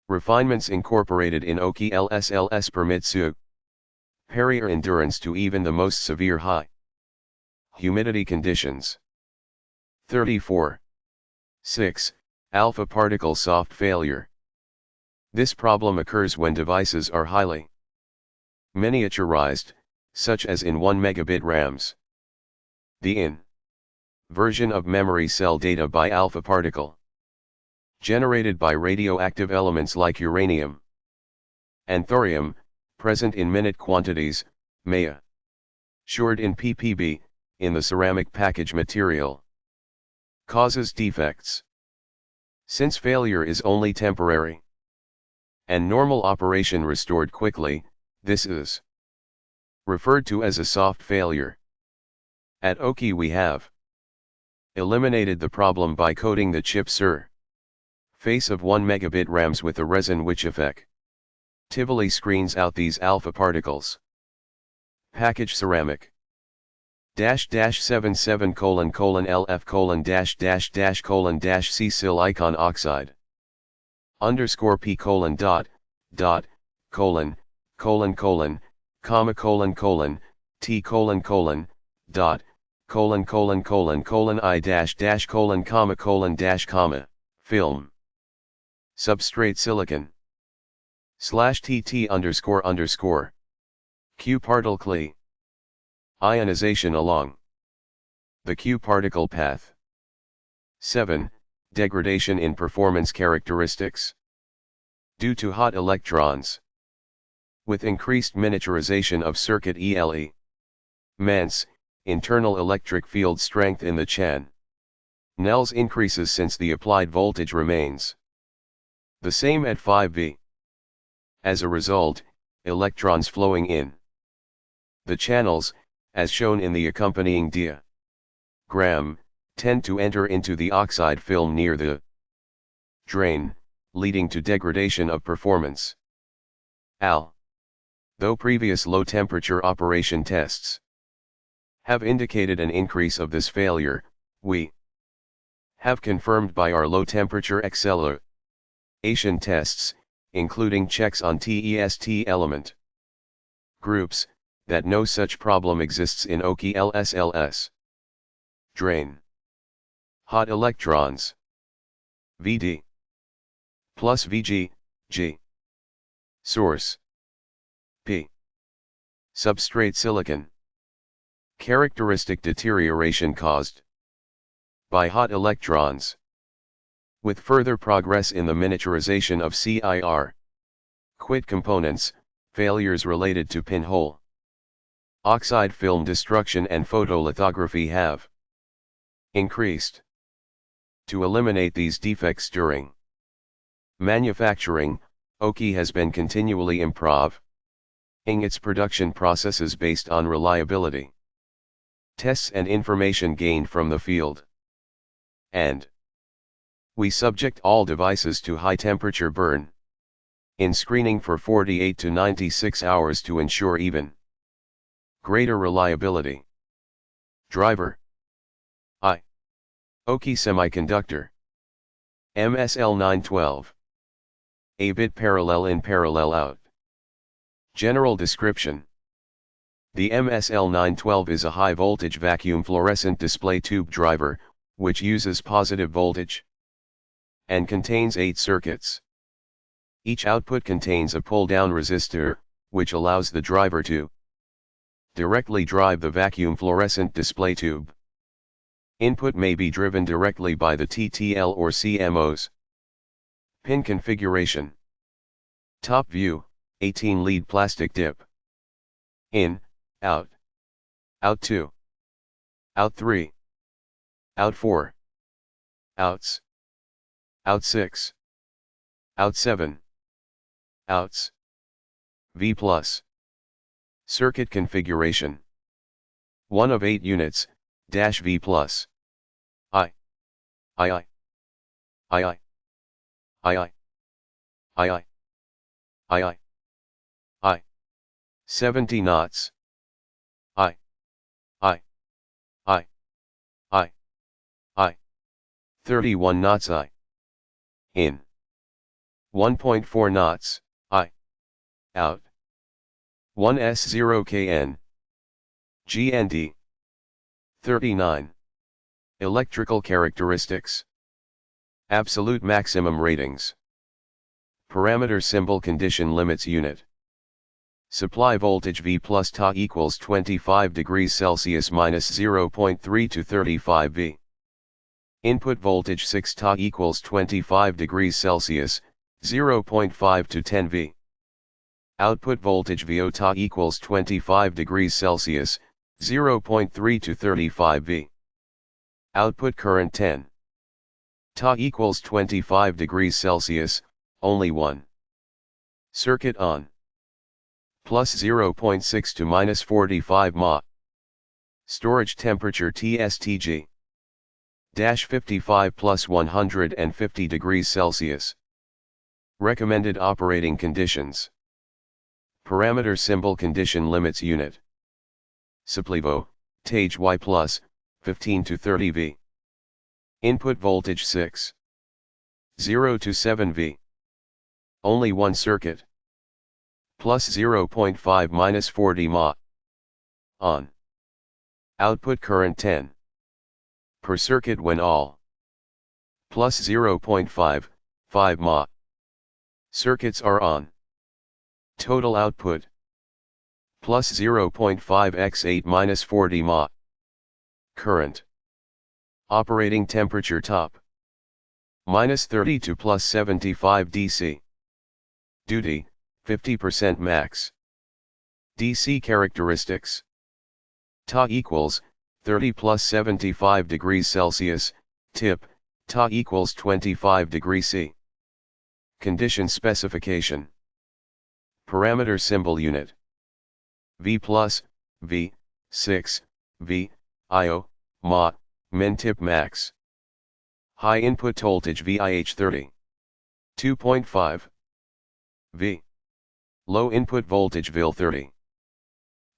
Refinements incorporated in OKI LSLS permit superior endurance to even the most severe high humidity conditions. 34. 6. Alpha particle soft failure. This problem occurs when devices are highly miniaturized, such as in 1 megabit RAMs. The inversion of memory cell data by alpha particle generated by radioactive elements like uranium and thorium, present in minute quantities, may stored in PPB, in the ceramic package material, causes defects. Since failure is only temporary and normal operation restored quickly, this is referred to as a soft failure. At OKI we have eliminated the problem by coating the chip surface of 1 megabit RAMs with a resin which effectively screens out these alpha particles. Package ceramic -77::LF:-:C silicon oxide _P:_. dot, colon, colon colon, comma colon colon, t colon colon, dot, colon colon colon colon I dash dash colon dash comma, film. Substrate silicon. Slash tt underscore underscore. Q particle Cli. Ionization along the Q particle path. 7. Degradation in performance characteristics. Due to hot electrons. With increased miniaturization of circuit ELE. MENS, internal electric field strength in the channels increases since the applied voltage remains the same at 5V. As a result, electrons flowing in the channels, as shown in the accompanying diagram, tend to enter into the oxide film near the drain, leading to degradation of performance. Though previous low-temperature operation tests have indicated an increase of this failure, we have confirmed by our low-temperature acceleration tests, including checks on TEST element groups, that no such problem exists in OKI LSLS. Drain. Hot electrons. VD. Plus VG, G. Source. P. Substrate silicon. Characteristic deterioration caused by hot electrons. With further progress in the miniaturization of CIR. Quit components, failures related to pinhole oxide film destruction and photolithography have increased. To eliminate these defects during manufacturing, OKI has been continually improving its production processes based on reliability tests and information gained from the field. And we subject all devices to high temperature burn in screening for 48 to 96 hours to ensure even greater reliability. Driver. OKI semiconductor. MSL912. A bit parallel in parallel out. General description. The MSL912 is a high voltage vacuum fluorescent display tube driver, which uses positive voltage and contains 8 circuits. Each output contains a pull-down resistor, which allows the driver to directly drive the vacuum fluorescent display tube. Input may be driven directly by the TTL or CMOS. Pin configuration. Top view, 18 lead plastic dip. In, out. Out 2. Out 3. Out 4. Outs. Out 6. Out 7. Outs. V+. Circuit configuration. 1 of 8 units, dash V+. I. 70 knots. 31 knots in. 1.4 knots, out. 1s0 kn. GND. 39. Electrical characteristics. Absolute maximum ratings. Parameter symbol condition limits unit. Supply voltage V plus Ta equals 25 degrees Celsius minus 0.3 to 35 V. Input voltage 6 Ta equals 25 degrees Celsius, 0.5 to 10 V. Output voltage VO Ta equals 25 degrees Celsius, 0.3 to 35 V. Output current 10 Ta equals 25 degrees Celsius, only 1. Circuit on. Plus 0.6 to minus 45 mA. Storage temperature TSTG. Dash 55 plus 150 degrees Celsius. Recommended operating conditions. Parameter symbol condition limits unit. Supplivo, Tage Y plus, 15 to 30 V. Input voltage 6. 0 to 7 V. Only one circuit. plus 0.5 minus 40 mA. On. Output current 10 per circuit when all. Plus 0.5, 5 mA. Circuits are on. Total output. Plus 0.5 x 8 minus 40 mA. Current. Operating temperature top. Minus 30 to plus 75 DC. Duty, 50% max. DC characteristics. Ta equals, 30 plus 75 degrees Celsius, tip, Ta equals 25 degrees C. Condition specification. Parameter symbol unit. V plus, V, 6, V, IO, mA, min tip max. High input voltage VIH 30. 2.5. V. Low input voltage VIL 30.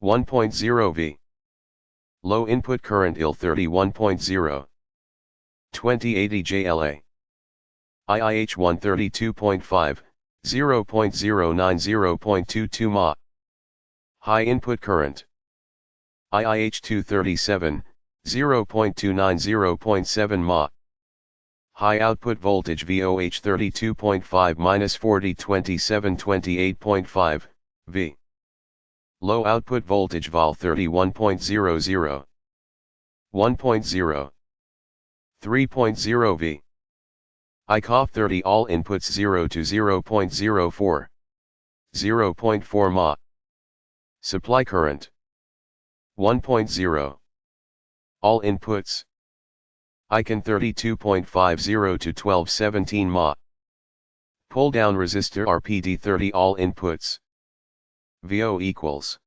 1.0 V. Low input current IL 31.0. 2080 JLA. IIH 132.5, 0.09 0.22 mA. High input current. IIH 237, 0.29 0.7 mA. High output voltage VOH 32.5 minus 40 27 28.5, V. Low output voltage VOL 31.00. 1.0. 3.0 V. ICOF 30 all inputs 0 to 0.04. 0.4 mA. Supply current. 1.0. All inputs. Icon 32.50 to 1217 mA. Pull down resistor RPD 30 all inputs. VO equals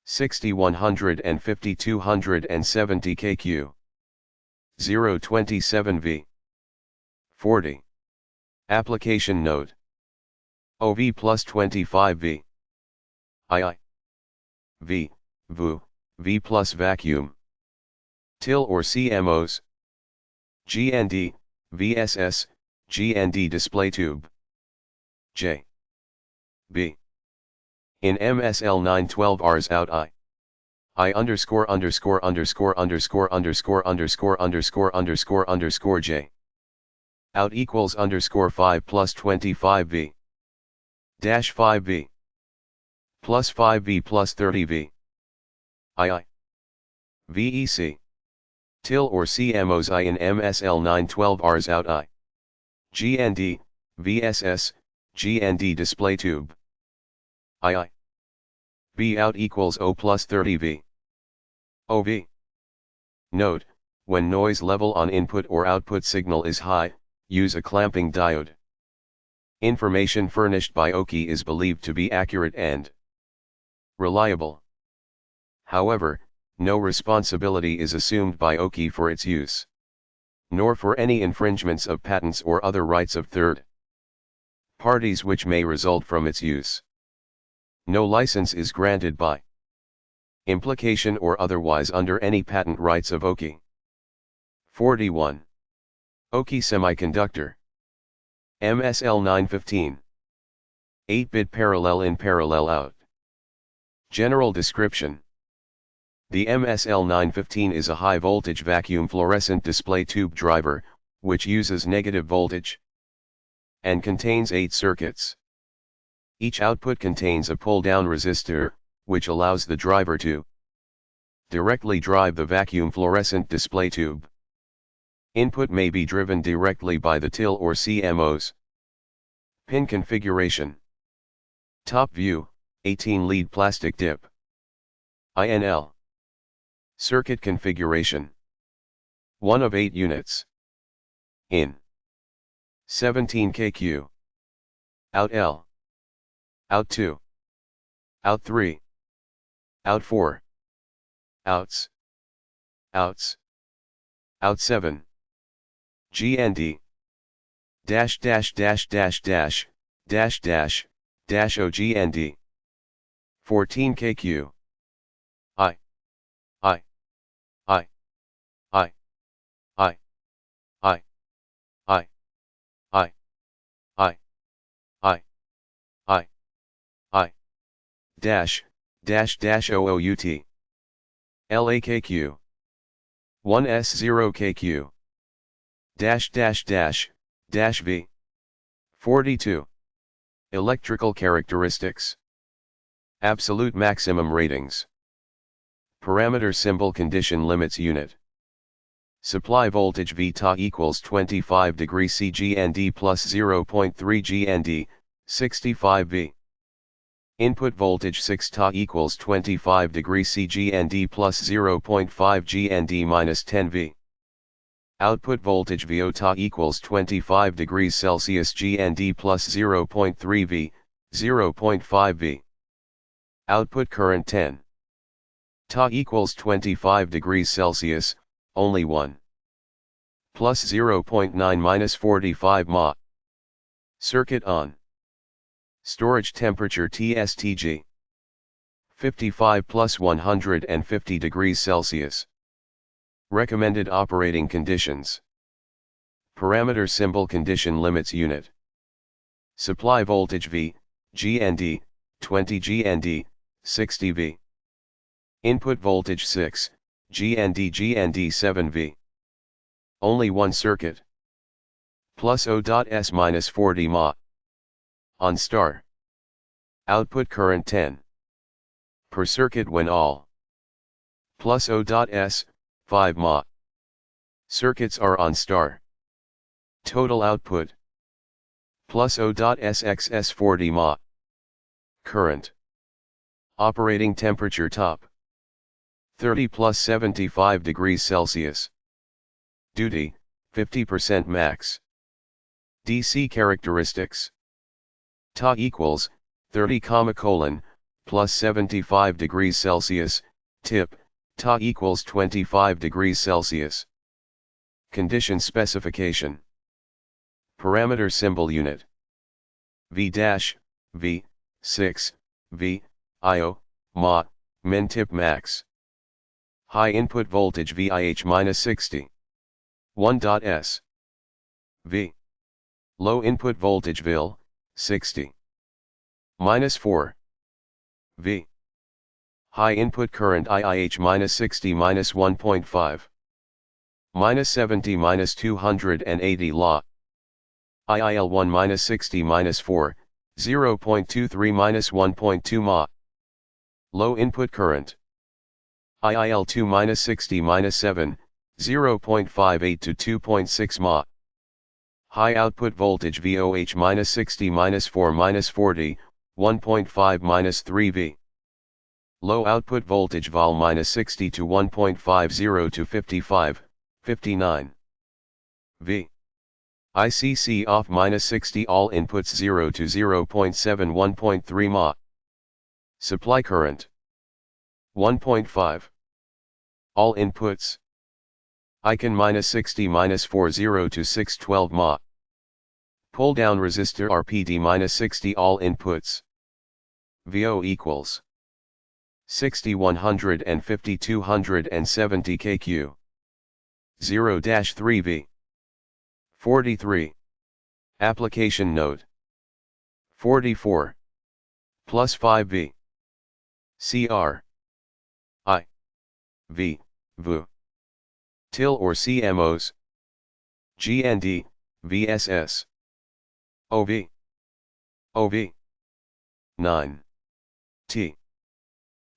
60 150 270 kQ. 0.27 V. 40. Application node. OV plus 25 V. II. V, VU, V plus vacuum. TIL or CMOS. GND, VSS, GND display tube. J. B. In MSL 912 Rs out I underscore underscore underscore underscore underscore underscore underscore underscore underscore J. Out equals underscore 5 plus 25 V. Dash 5 V. Plus 5 V plus 30 V. II. VEC. TIL or CMOS I in MSL 912 Rs out I. GND, VSS, GND display tube. II. V out equals O plus 30 V. OV. Note, when noise level on input or output signal is high, use a clamping diode. Information furnished by OKI is believed to be accurate and reliable. However, no responsibility is assumed by OKI for its use, nor for any infringements of patents or other rights of third parties which may result from its use. No license is granted by implication or otherwise under any patent rights of OKI. 41. OKI Semiconductor. MSL 915. 8-bit parallel in parallel out. General description. The MSL 915 is a high-voltage vacuum fluorescent display tube driver, which uses negative voltage and contains 8 circuits. Each output contains a pull-down resistor, which allows the driver to directly drive the vacuum fluorescent display tube. Input may be driven directly by the TIL or CMOS. Pin configuration. Top view, 18 lead plastic dip. INL. Circuit configuration. 1 of 8 units. In. 17 kQ. Out L. Out 2. Out 3. Out 4. Outs. Outs. Out 7. GND. Dash dash dash dash dash, dash dash, dash OGND. 14 kQ. I. I. I. I. I. I. I. I. I. I. I. I dash dash dash OOUT LAKQ 1S0KQ dash dash dash dash V 42 Electrical characteristics. Absolute maximum ratings. Parameter symbol condition limits unit. Supply voltage VTA equals 25 degree C GND plus 0.3 GND, 65 V. Input voltage 6 Ta equals 25 degree C GND plus 0.5 GND minus 10 V. Output voltage VO Ta equals 25 degrees Celsius GND plus 0.3 V, 0.5 V. Output current 10. Ta equals 25 degrees Celsius, only 1. Plus 0.9 minus 45 Ma. Circuit on. Storage temperature TSTG. 55 plus 150 degrees Celsius. Recommended operating conditions. Parameter symbol condition limits unit. Supply voltage V, GND, 20 GND, 60 V. Input voltage 6, GND 7 V. Only one circuit. Plus O.S minus 40 Ma. On star. Output current 10. Per circuit when all. Plus O.S, 5 Ma. Circuits are on star. Total output. Plus O.SXS 40 Ma. Current. Operating temperature top. 30 plus 75 degrees Celsius. Duty, 50% max. DC characteristics. Ta equals, 30, plus 75 degrees Celsius, tip, Ta equals 25 degrees Celsius. Condition specification. Parameter symbol unit. V dash, V, 6, V, IO, Ma, min tip max. High input voltage VIH minus 60. 1.S. V. Low input voltage VIL, 60. Minus 4. V. High input current IIH minus 60 minus 1.5. Minus 70 minus 280 La. IIL1 minus 60 minus 4, 0.23 minus 1.2 Ma. Low input current. IIL2 minus 60 minus 7, 0.58 to 2.6 Ma. High output voltage VOH minus 60 minus 4 minus 40, 1.5 minus 3 V. Low output voltage VOL minus 60 to 1.50 to 55, 59 V. ICC off minus 60 all inputs 0 to 0.7 1.3 Ma. Supply current 1.5. All inputs. Icon minus 60 minus 40 to 612 Ma. Pull down resistor RPD minus 60 all inputs. VO equals 60 150 270 kQ. 0-3 V. 43. Application note. 44. Plus 5 V. CR. I. V. V. TIL or CMOs. GND, VSS. OV. OV. 9. T.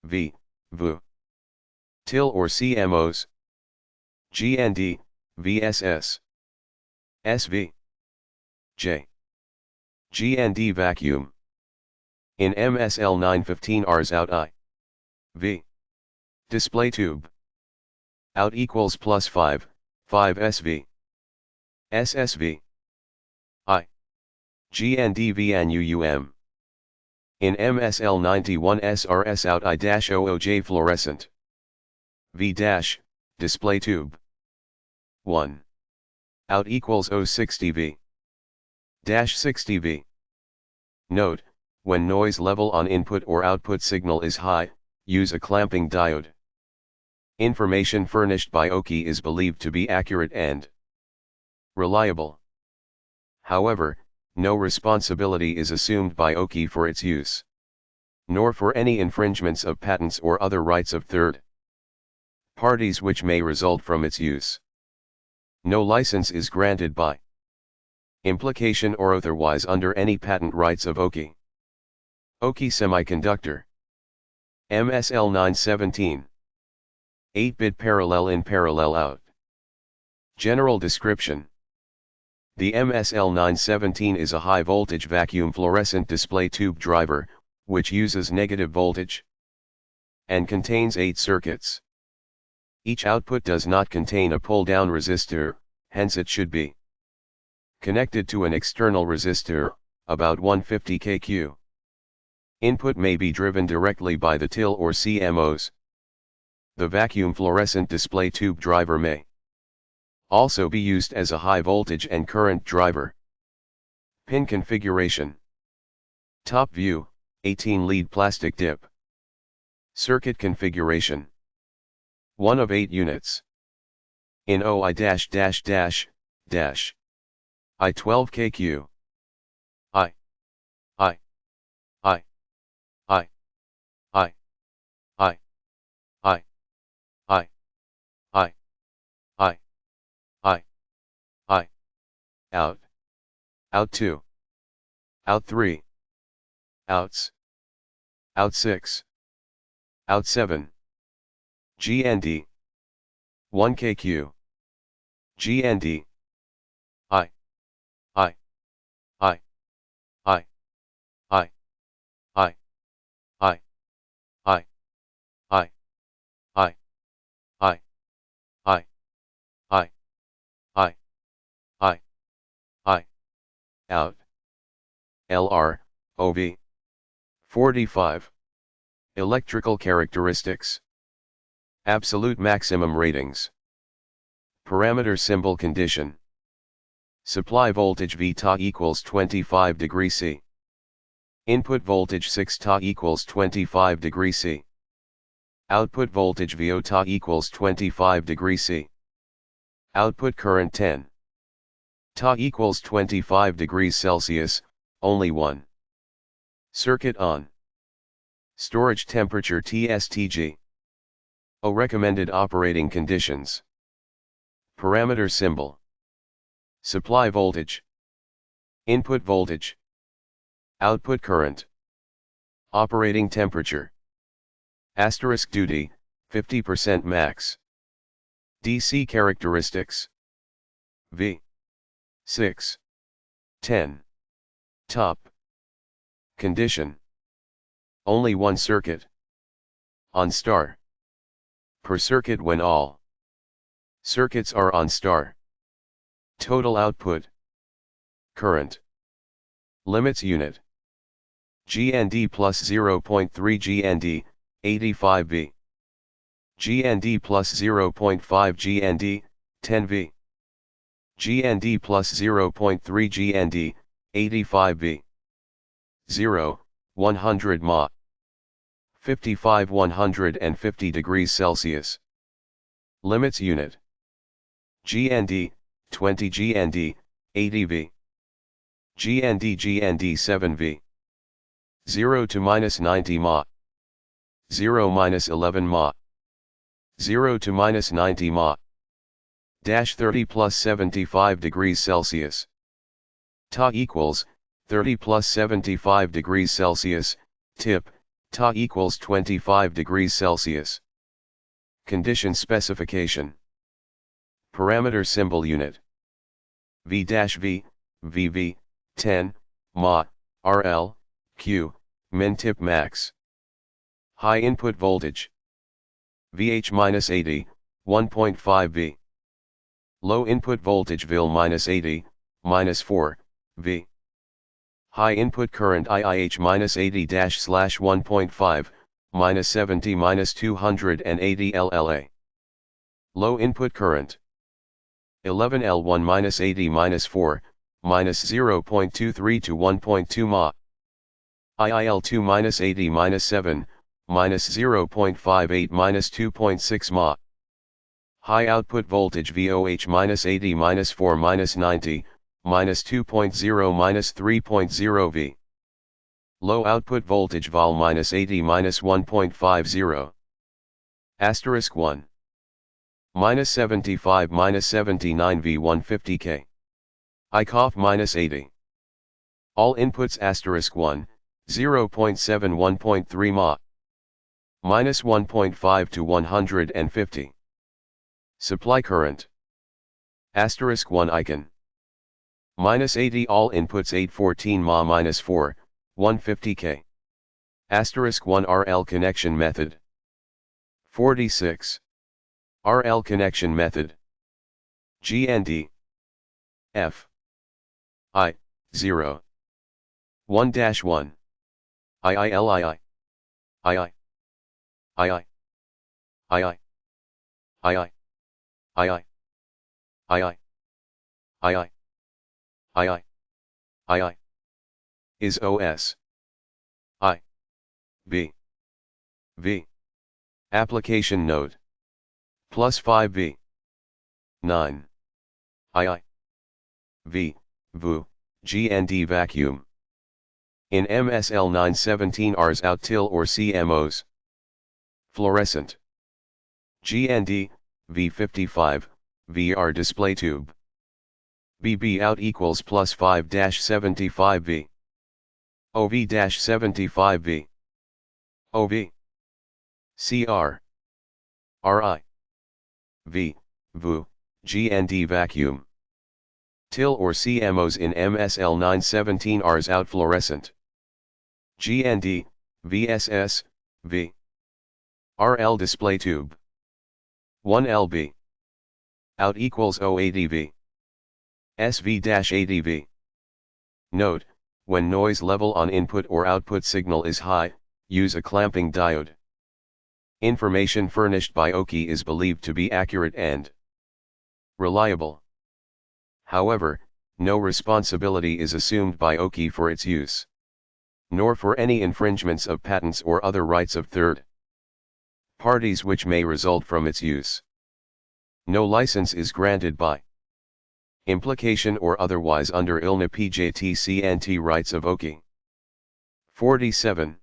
V. V. TIL or CMOs. GND, VSS. SV. J. GND vacuum. In MSL 915 Rs out I. V. Display tube. Out equals plus 5, 5 SV. SSV. I. GND VNUUM. In MSL 91 SRS out I-OOJ fluorescent. V dash, display tube. 1. Out equals O60V. Dash 60V. Note, when noise level on input or output signal is high, use a clamping diode. Information furnished by OKI is believed to be accurate and reliable. However, no responsibility is assumed by OKI for its use. nor for any infringements of patents or other rights of third parties which may result from its use. No license is granted by implication or otherwise under any patent rights of OKI. OKI Semiconductor MSL 917 8-bit parallel in parallel out. General description. The MSL 917 is a high-voltage vacuum fluorescent display tube driver, which uses negative voltage and contains 8 circuits. Each output does not contain a pull-down resistor, hence it should be connected to an external resistor, about 150 kQ. Input may be driven directly by the TIL or CMOS. The vacuum fluorescent display tube driver may also be used as a high voltage and current driver. Pin configuration. Top view, 18 lead plastic dip. Circuit configuration. 1 of 8 units. In OI-I 12 kQ. I. Out. Out 2. Out 3. Outs. Out 6. Out 7. GND. 1 kQ. GND. I. I. I. I. I. I. I. I. I. I. I. I. I. I. I. I. Out. LR, OV. 45. Electrical characteristics. Absolute maximum ratings. Parameter symbol condition. Supply voltage V Ta equals 25 degrees C. Input voltage 6 Ta equals 25 degrees C. Output voltage VO Ta equals 25 degrees C. Output current 10 Ta equals 25 degrees Celsius, only one. Circuit on. Storage temperature TSTG. O recommended operating conditions. Parameter symbol. Supply voltage. Input voltage. Output current. Operating temperature. Asterisk duty, 50% max. DC characteristics. V. 6. 10. Top. Condition. Only one circuit. On star. Per circuit when all circuits are on star. Total output. Current. Limits unit. GND plus 0.3 GND, 85 V. GND plus 0.5 GND, 10 V. GND plus 0.3 GND, 85 V. 0, 100 Ma. 55 150 degrees Celsius. Limits unit. GND, 20 GND, 80 V. GND 7 V. 0 to minus 90 Ma. 0 minus 11 Ma. 0 to minus 90 Ma. Dash 30 plus 75 degrees Celsius. Ta equals, 30 plus 75 degrees Celsius, tip, Ta equals 25 degrees Celsius. Condition specification. Parameter symbol unit. V-V, VV, 10, Ma, RL, Q, min tip max. High input voltage. VH-80, 1.5 V. Low input voltage VIL-80, -4, V. High input current IIH-80-1.5, -70 280 LLA. Low input current 11L1-80 -4, -0.23 to 1.2 Ma. IIL2-80 -7, -0.58 -2.6 Ma. High output voltage VOH-80 -4 -90, -2.0 -3.0 V. Low output voltage vol -80 -1.50. Asterisk 1. -75 -79 V 150K. ICOF -80. All inputs asterisk 1, 0.71.3 mA. -1.5 to 150. Supply current. Asterisk 1 icon. -80 all inputs 814 mA -4, 150K. Asterisk 1 RL connection method. 46. RL connection method. GND. F. I. 0. 1-1. IILII. II. II. II. II. II. II. II. II. II. Is OS. I. B. V. Application node. +5V. 9. II. V. VU. GND vacuum. In MSL 917 Rs out till or CMOs. Flourescent. GND, V55, VR display tube. BB out equals +5-75V. OV-75V. OV. CR. RI. V, VU, GND vacuum. Till or CMOs in MSL 917 Rs out fluorescent. GND, VSS, V. RL display tube. 1 LB. Out equals 080V. SV-80V. Note, when noise level on input or output signal is high, use a clamping diode. Information furnished by OKI is believed to be accurate and reliable. However, no responsibility is assumed by OKI for its use, nor for any infringements of patents or other rights of third parties which may result from its use. No license is granted by implication or otherwise under ILNA PJT-CNT rights of OKI. 47.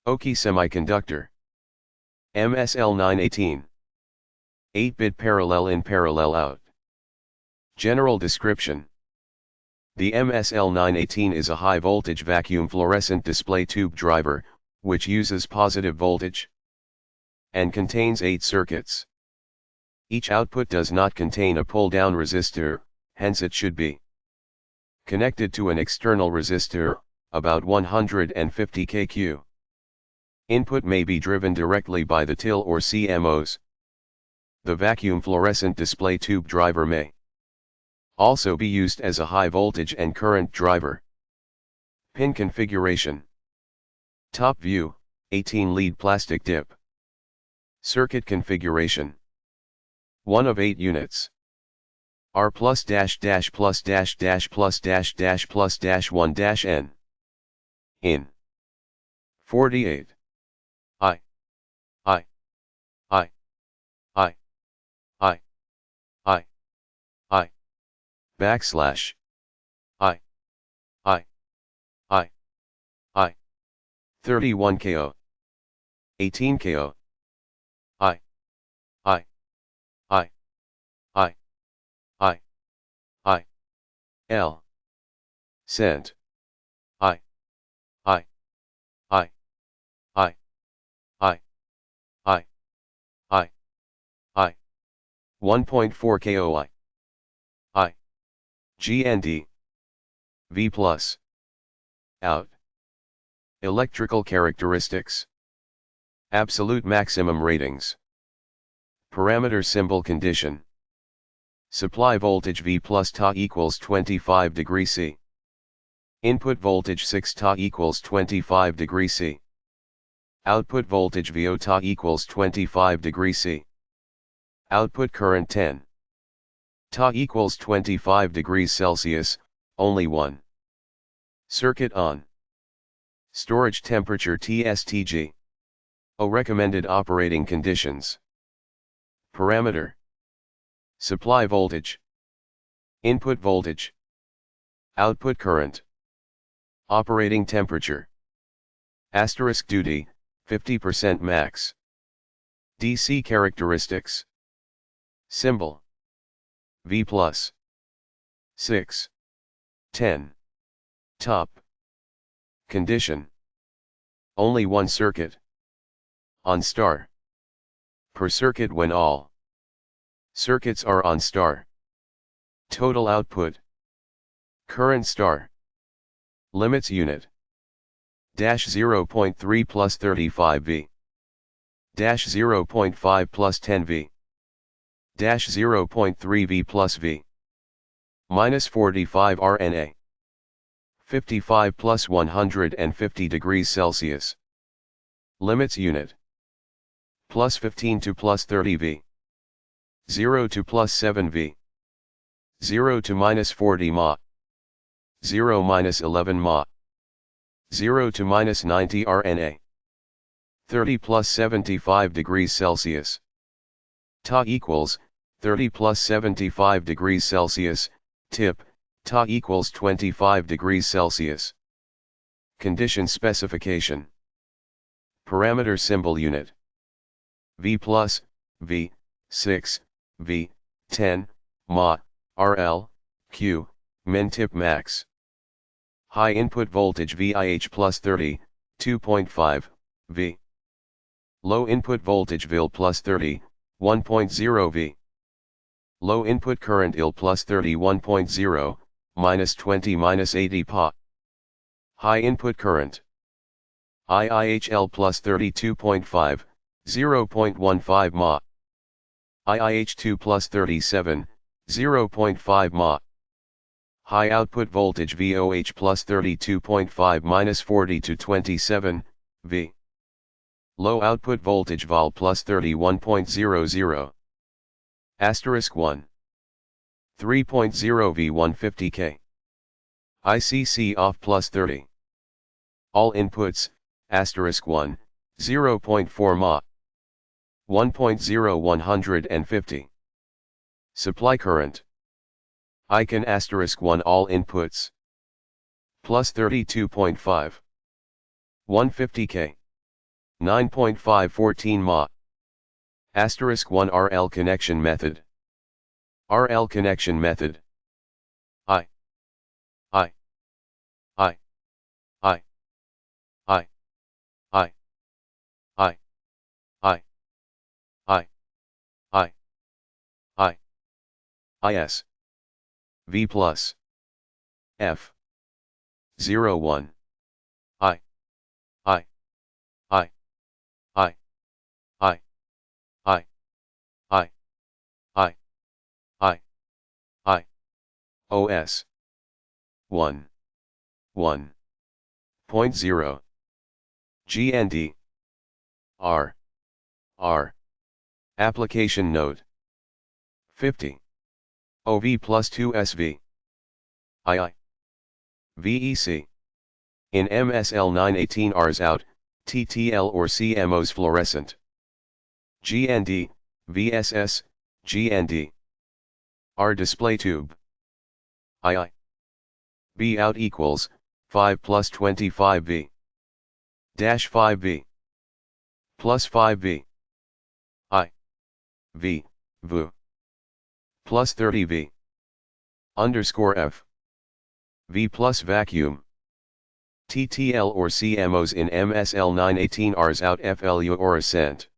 OKI Semiconductor. MSL 918. 8-bit parallel in parallel out. General description. The MSL 918 is a high-voltage vacuum fluorescent display tube driver, which uses positive voltage and contains 8 circuits. Each output does not contain a pull-down resistor, hence it should be connected to an external resistor, about 150 kQ. Input may be driven directly by the till or CMOs. The vacuum fluorescent display tube driver may also be used as a high voltage and current driver. Pin configuration. Top view, 18 lead plastic dip. Circuit configuration. 1 of 8 units. R plus dash dash plus dash dash plus dash dash plus dash 1 dash N. In. 48. I. I. I. I. I. I. I. Backslash. I. I. I. I. 31 KO. 18 KO. I. I. I. I. I. I. L. Cent. I. I. I. I. I. I. I. I. 1.4 KOI. I. GND. V plus. Out. Electrical characteristics. Absolute maximum ratings. Parameter symbol condition. Supply voltage V plus Ta equals 25 degrees C. Input voltage 6 Ta equals 25 degrees C. Output voltage VO Ta equals 25 degrees C. Output current 10 Ta equals 25 degrees Celsius, only 1. Circuit on. Storage temperature TSTG. O recommended operating conditions. Parameter. Supply voltage. Input voltage. Output current. Operating temperature. Asterisk duty, 50% max. DC characteristics. Symbol. V+. 6. 10. Top. Condition. Only one circuit. On star. Per circuit when all circuits are on star. Total output. Current star. Limits unit. -0.3 plus 35 V. -0.5 plus 10 V. -0.3 V plus V. -45 RNA. 55 plus 150 degrees Celsius. Limits unit. +15 to +30 V. 0 to +7 V. 0 to -40 Ma. 0 -11 Ma. 0 to -90 RNA. 30 plus 75 degrees Celsius. Ta equals 30 plus 75 degrees Celsius. Tip, Ta equals 25 degrees Celsius. Condition specification. Parameter symbol unit. V plus, V, 6, V, 10, Ma, RL, Q, min tip max. High input voltage VIH plus 30, 2.5, V. Low input voltage VIL plus 30, 1.0 V. Low input current IL plus 30, 1.0, -20 -80 Pa. High input current. IIHL plus 32.5, 0.15 Ma. IIH2 plus 37, 0.5 Ma. High output voltage VOH plus 32.5 -40 to 27, V. Low output voltage VOL plus 31.00. Asterisk 1. 3.0 V 150K. ICC off plus 30. All inputs, asterisk 1, 0.4 Ma. 1.0 150. Supply current. Icon asterisk 1 all inputs. Plus 32.5. 150K. 9.5 14 Ma. Asterisk 1 RL connection method. RL connection method. I. I. I. I. I. I. I. I. I. I. IS. V plus. F. 01. I. I. I. I. I. I. I. I. I. I. OS. 1. 1.0. GND. R. R. Application node. 50. OV plus 2 SV. II. VEC. In MSL 918 Rs out, TTL or CMOs Flourescent. GND, VSS, GND. R display tube. II. B out equals, 5 plus 25 V. Dash 5 V. Plus 5 V. I. V, VU. Plus 30 V. Underscore F. V plus vacuum. TTL or CMOs in MSL 918 Rs out FLU or ascent.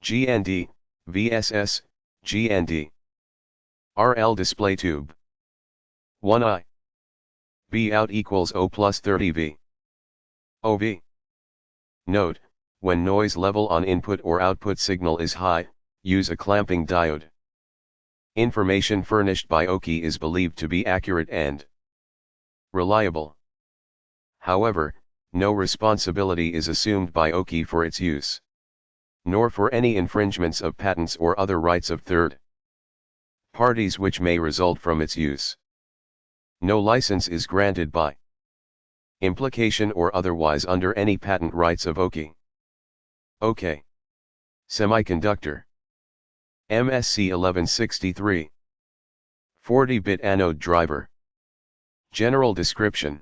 GND, VSS, GND. RL display tube. 1I. B out equals O plus 30 V. OV. Note, when noise level on input or output signal is high, use a clamping diode. Information furnished by OKI is believed to be accurate and reliable. However, no responsibility is assumed by OKI for its use, nor for any infringements of patents or other rights of third parties which may result from its use. No license is granted by implication or otherwise under any patent rights of OKI. OK. Semiconductor. MSC 1163. 40-bit anode driver. General description.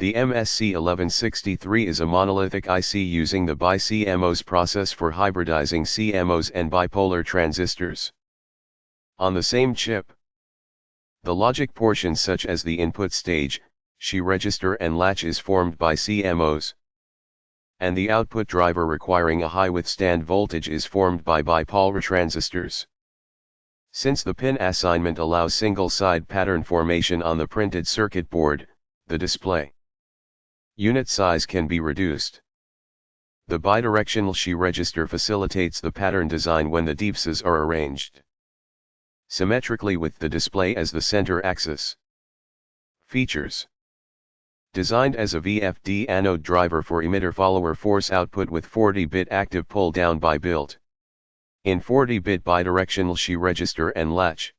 The MSC 1163 is a monolithic IC using the BiCMOS process for hybridizing CMOS and bipolar transistors. On the same chip, the logic portion such as the input stage, SHI register and latch is formed by CMOS. And the output driver requiring a high withstand voltage is formed by bipolar transistors. Since the pin assignment allows single-side pattern formation on the printed circuit board, the display unit size can be reduced. The bidirectional SHI register facilitates the pattern design when the DIPSs are arranged symmetrically with the display as the center axis. Features: designed as a VFD anode driver for emitter-follower force output with 40-bit active pull-down by built-in 40-bit bidirectional SHI register and latch.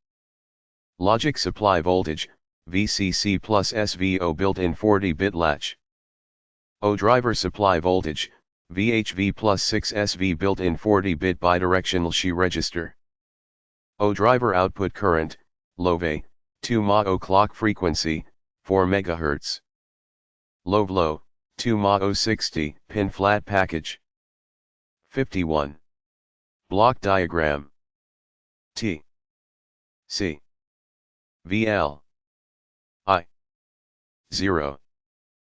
Logic supply voltage, VCC plus SVO built-in 40-bit latch. O driver supply voltage, VHV plus 6SV built-in 40-bit bidirectional SHI register. O driver output current, LOVE, 2 mA O clock frequency, 4 MHz. LOVE, 2 mA O 60, pin flat package. 51. Block diagram. T. C. VL. I. 0.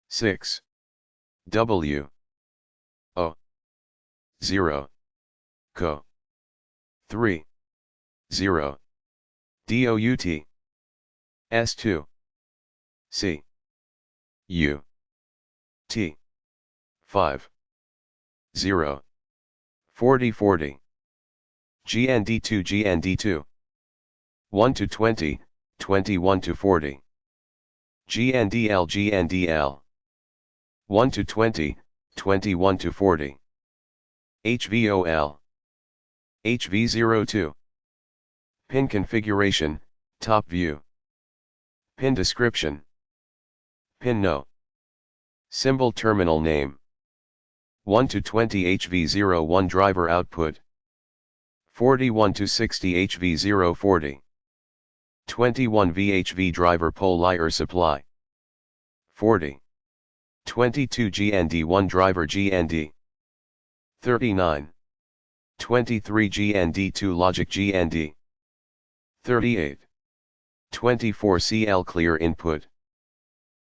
6. W. O. 0. Co. 3. 0. DOUT. S2. C. U. T. 5. 0. 40 40. GND2 GND2. 1 to 20, 21 to 40. GNDL GNDL. 1 to 20, 21 to 40. HVOL. HV02. Pin configuration, top view. Pin description. Pin no. Symbol terminal name. 1 to 20 HV01 driver output. 41 to 60 HV040. 21 VHV driver pole liar supply. 40. 22 GND1 driver GND. 39. 23 GND2 logic GND. 38. 24 CL clear input.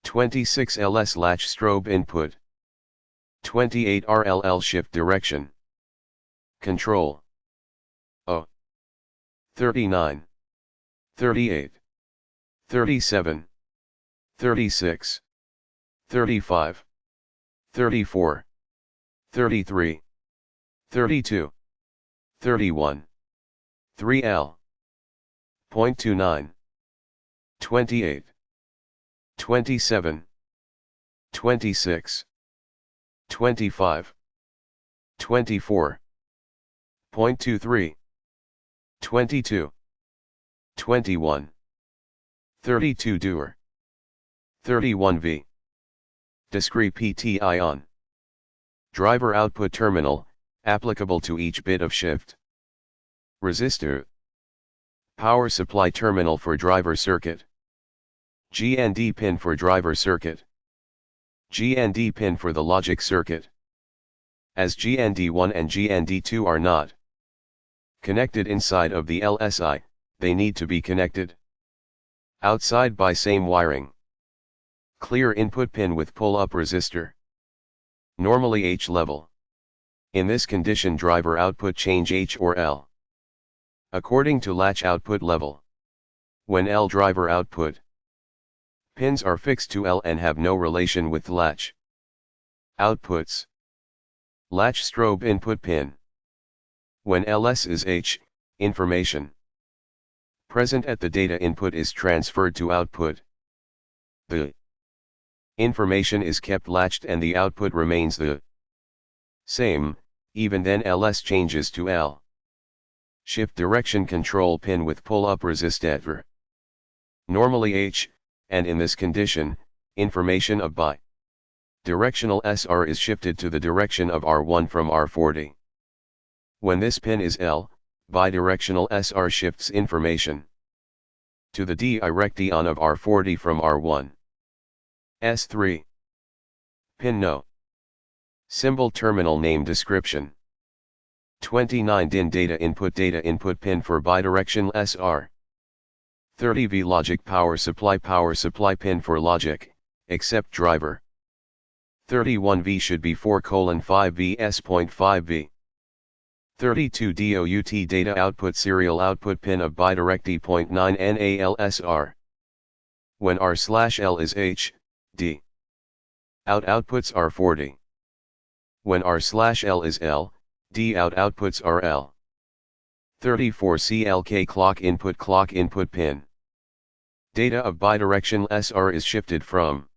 26 LS latch strobe input. 28 RLL shift direction. Control. O. 39. 38. 37. 36. 35. 34. 33. 32. 31. 3L. 0.29. 28. 27. 26. 25. 24. 0.23. 22. 21. 32 doer. 31V. Discrete PTI on. Driver output terminal, applicable to each bit of shift. Resistor. Power supply terminal for driver circuit. GND pin for driver circuit. GND pin for the logic circuit. As GND1 and GND2 are not connected inside of the LSI, they need to be connected outside by same wiring. Clear input pin with pull-up resistor. Normally H level. In this condition driver output change H or L. According to latch output level. When L driver output pins are fixed to L and have no relation with latch outputs. Latch strobe input pin. When LS is H, information present at the data input is transferred to output. The information is kept latched and the output remains the same, even then LS changes to L. Shift direction control pin with pull-up resistor. Normally H, and in this condition, information of bi-directional SR is shifted to the direction of R1 from R40. When this pin is L, bidirectional SR shifts information to the direction of R40 from R1. S3. Pin no. Symbol terminal name description. 29 DIN data input pin for bidirectional SR. 30 V logic power supply pin for logic, except driver. 31 V should be 4:5 VS.5 V. 32 DOUT data output serial output pin of bidirect E.9 NALSR. When R/L is H, D. Outputs are 40. When R/L is L, D outputs are L. 34 CLK clock input pin. Data of bidirectional SR is shifted from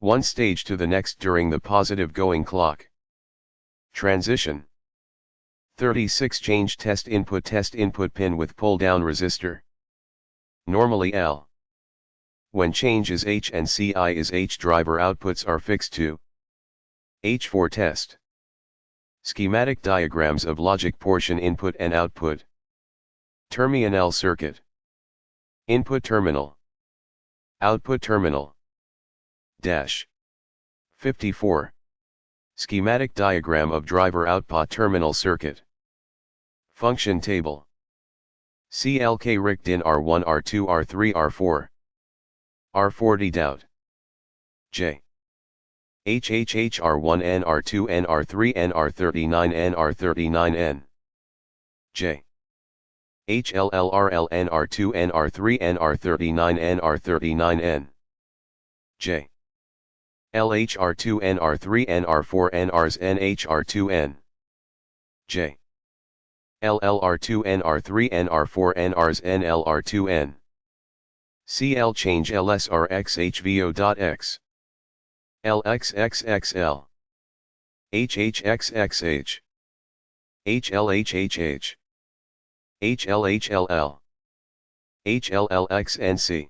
one stage to the next during the positive going clock. Transition. 36 change test input pin with pull down resistor. Normally L. When change is H and CI is H, driver outputs are fixed to H4 test. Schematic diagrams of logic portion input and output. Terminal circuit. Input terminal. Output terminal. Dash. 54. Schematic diagram of driver output terminal circuit. Function table. CLK RIC DIN R1 R2 R3 R4. R40 DOUT. J. HHH R1 N R2 N R3 N R39 N R39 N. J. HLLRL N R2 N R3 N R39 N R39 N. J. LHR2 N R3 N R4 N Rs NHR2 N. J. LLR2 N R3 N R4 N Rs NLR2 N. CL change LSRXHVO.X. LXXXL. HHXXH. HLHHH. HLHLL. HLLXNC.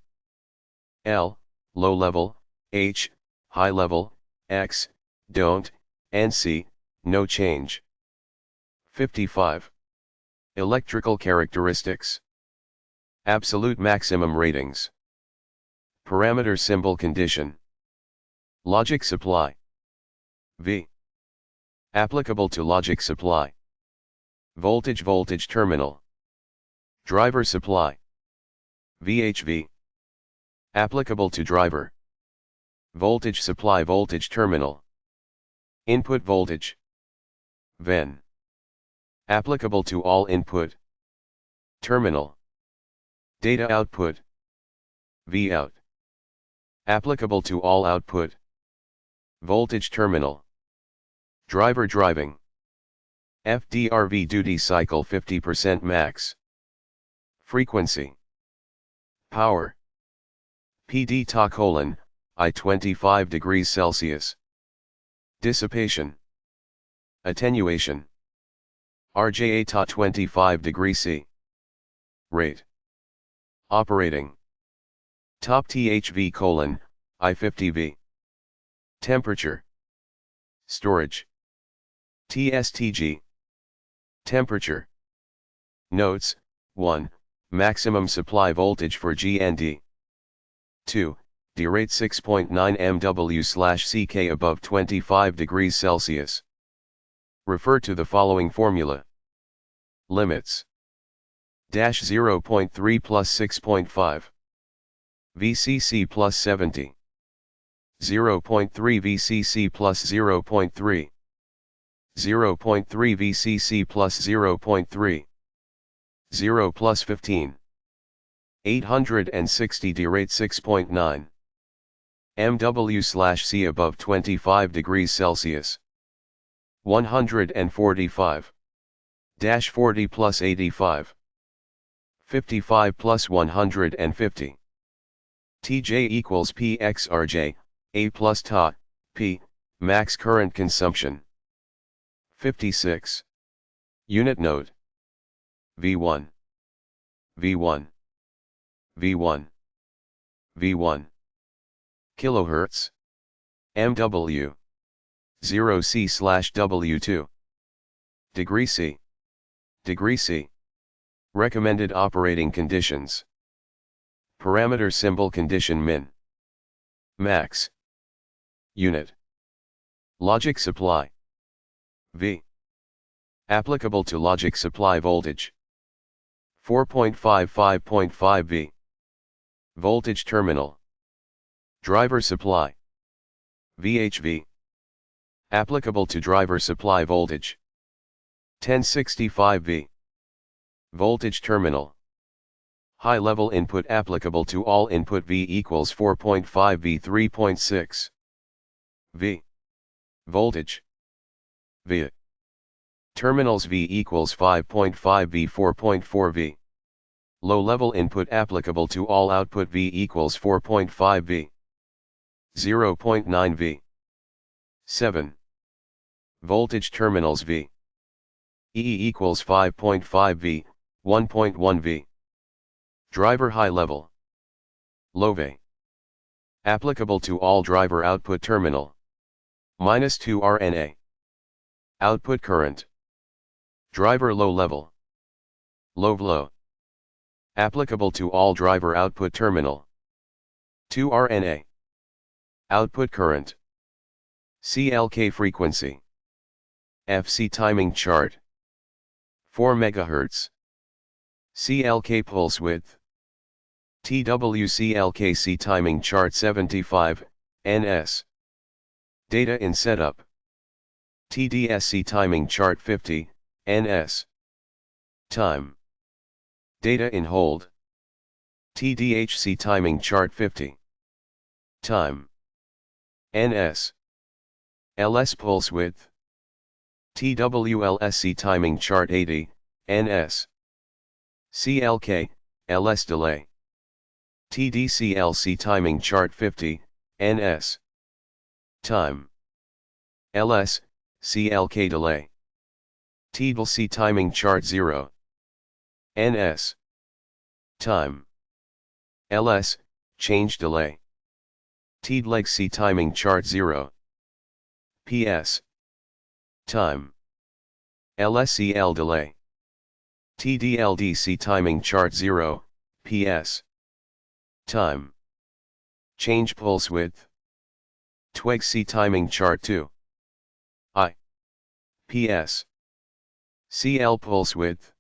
L, low level, H, high level, X, don't, NC, no change. 55. Electrical characteristics. Absolute maximum ratings. Parameter symbol condition. Logic supply. V. Applicable to logic supply. Voltage terminal. Driver supply. VHV. Applicable to driver. Voltage supply voltage terminal. Input voltage. VIN. Applicable to all input. Terminal. Data output. Vout. Applicable to all output. Voltage terminal. Driver driving. FDRV duty cycle 50% max. Frequency. Power. PD Ta: I 25 degrees Celsius. Dissipation. Attenuation. RJA Ta 25 degrees C. Rate. Operating. Top THV: I 50V. Temperature. Storage. TSTG. Temperature. Notes. 1. Maximum supply voltage for GND. 2. D-rate 6.9 MW/CK above 25 degrees Celsius. Refer to the following formula. Limits. Dash 0.3 plus 6.5. VCC plus 70. 0.3 VCC plus 0.3. 0.3 VCC plus 0.3. 0 plus 15. 860 D-rate 6.9. MW/C above 25 degrees Celsius. 145. Dash 40 plus 85. 55 plus 150. TJ equals PXRJ, A plus Ta, P, max current consumption. 56. Unit node. V1. V1. V1. V1. Kilohertz. MW. 0C/W2. Degree C. Degree C. Recommended operating conditions. Parameter symbol condition min. Max. Unit. Logic supply. V. Applicable to logic supply voltage. 4.55.5 V. Voltage terminal. Driver supply. VHV. Applicable to driver supply voltage. 1065 V. Voltage terminal. High level input applicable to all input V equals 4.5 V 3.6 V. Voltage. V. Terminals V equals 5.5 V 4.4 V. Low level input applicable to all output V equals 4.5 V. 0.9 V. 7. Voltage terminals V. E equals 5.5 V, 1.1 V. Driver high level. Low V. Applicable to all driver output terminal. -2 RNA. Output current. Driver low level. Low low. Applicable to all driver output terminal. 2 RNA. Output current. CLK frequency. FC timing chart. 4 MHz. CLK pulse width. TWCLKC timing chart 75, NS. Data in setup. TDSC timing chart 50, NS. Time. Data in hold. TDHC timing chart 50. Time. NS. LS pulse width. TWLSC timing chart 80, NS. CLK, LS delay. TDCLC timing chart 50, NS. Time. LS, CLK delay. TDLC timing chart 0. NS. Time. LS, change delay. TDLC timing chart 0. PS. Time. LSCL delay. TDLDC timing chart 0, PS. Time. Change pulse width. TWEGC timing chart 2. I. PS. CL pulse width.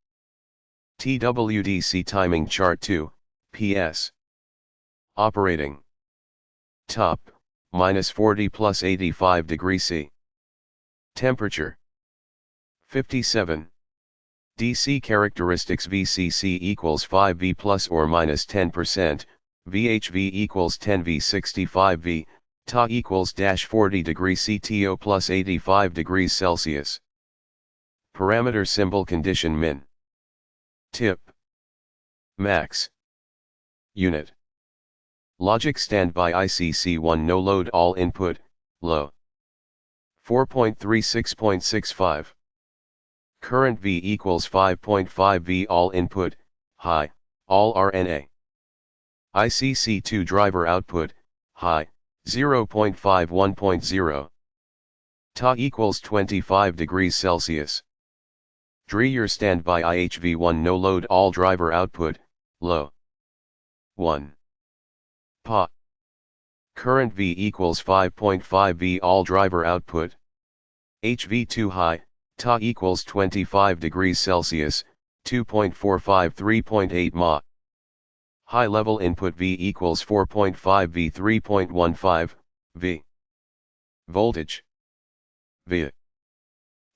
TWDC timing chart 2, PS. Operating. Top, -40 plus 85 degree C. Temperature. 57. DC characteristics VCC equals 5V plus or minus 10%, VHV equals 10V 65V, Ta equals -40 degree CTO plus 85 degrees Celsius. Parameter symbol condition min. Tip. Max. Unit. Logic standby ICC1 no load all input, low. 4.36.65. Current V equals 5.5 V all input, high, all RNA. ICC2 driver output, high, 0.51.0. Ta equals 25 degrees Celsius. Dreyer standby IHV1 no load all driver output, low. 1. Pa. Current V equals 5.5 V all driver output. HV2 high, Ta equals 25 degrees Celsius, 2.45 3.8 Ma. High level input V equals 4.5 V 3.15, V. Voltage. V.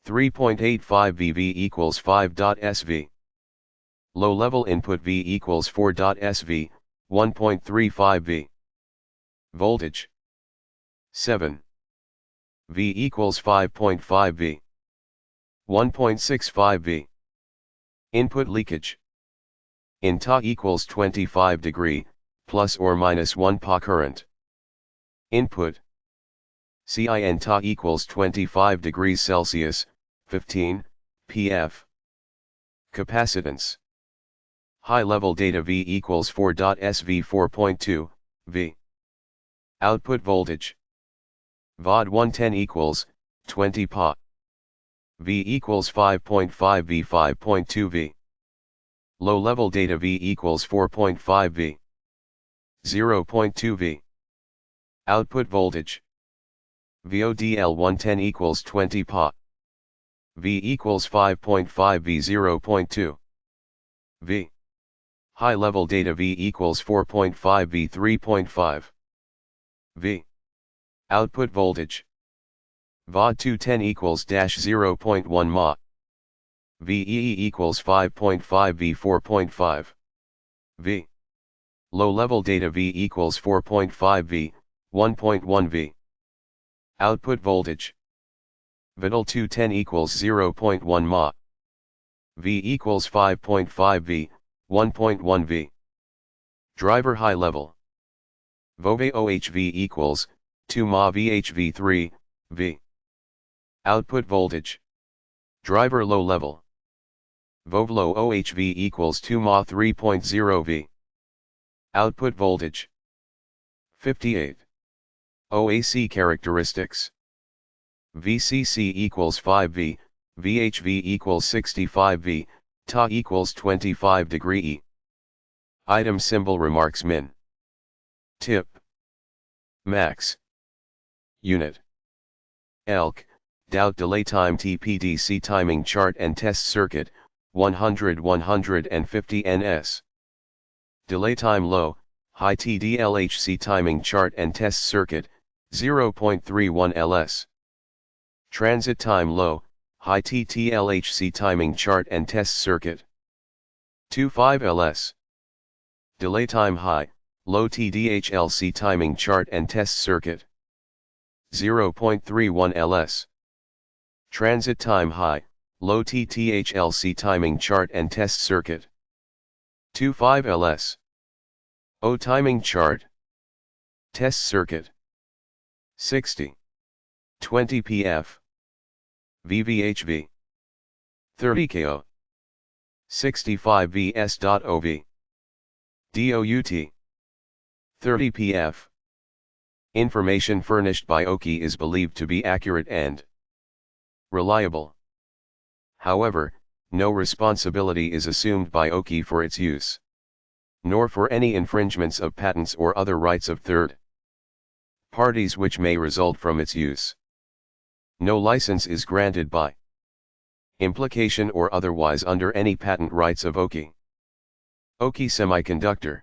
3.85 VV equals 5.SV. Low level input V equals 4.SV, 1.35 V. Voltage. 7. V equals 5.5 V. 1.65 V. Input leakage. In Ta equals 25 degree, plus or minus 1 Pa current. Input. CIN Ta equals 25 degrees Celsius, 15, pF. Capacitance. High level data V equals 4.SV 4.2, V. Output voltage. VOD 110 equals, 20 Pa. V equals 5.5 V 5.2 V. Low level data V equals 4.5 V. 0.2 V. Output voltage. VODL 110 equals 20 pa. V equals 5.5 V 0.2. V. High level data V equals 4.5 V 3.5. V. Output voltage. VOD 210 equals -0.1 mA. VEE equals 5.5 V 4.5. V. Low level data V equals 4.5 V, 1.1 V. Output voltage. VDL 210 equals 0.1 mA. V equals 5.5 V, 1.1 V. Driver high level. VOV OHV equals 2 mA VHV3, V. Output voltage. Driver low level. VOV low OHV equals 2 mA 3.0 V. Output voltage. 58. OAC characteristics. VCC equals 5 V, VHV equals 65 V, Ta equals 25 degree E. Item symbol remarks min. Tip. Max. Unit. ELK, DOUT delay time TPDC timing chart and test circuit, 100-150 ns. Delay time low, high TDLHC timing chart and test circuit, 0.31 ls. Transit time low, high TTLHC timing chart and test circuit, 25 ls. Delay time high, low TDHLC timing chart and test circuit, 0.31 ls. Transit time high, low TTHLC timing chart and test circuit, 25 ls. O timing chart. Test circuit. 60. 20 pf. VVHV. 30 ko. 65 vs.ov. DOUT. 30 pf. Information furnished by OKI is believed to be accurate and reliable. However, no responsibility is assumed by OKI for its use, nor for any infringements of patents or other rights of third parties which may result from its use. No license is granted by implication or otherwise under any patent rights of OKI. OKI Semiconductor.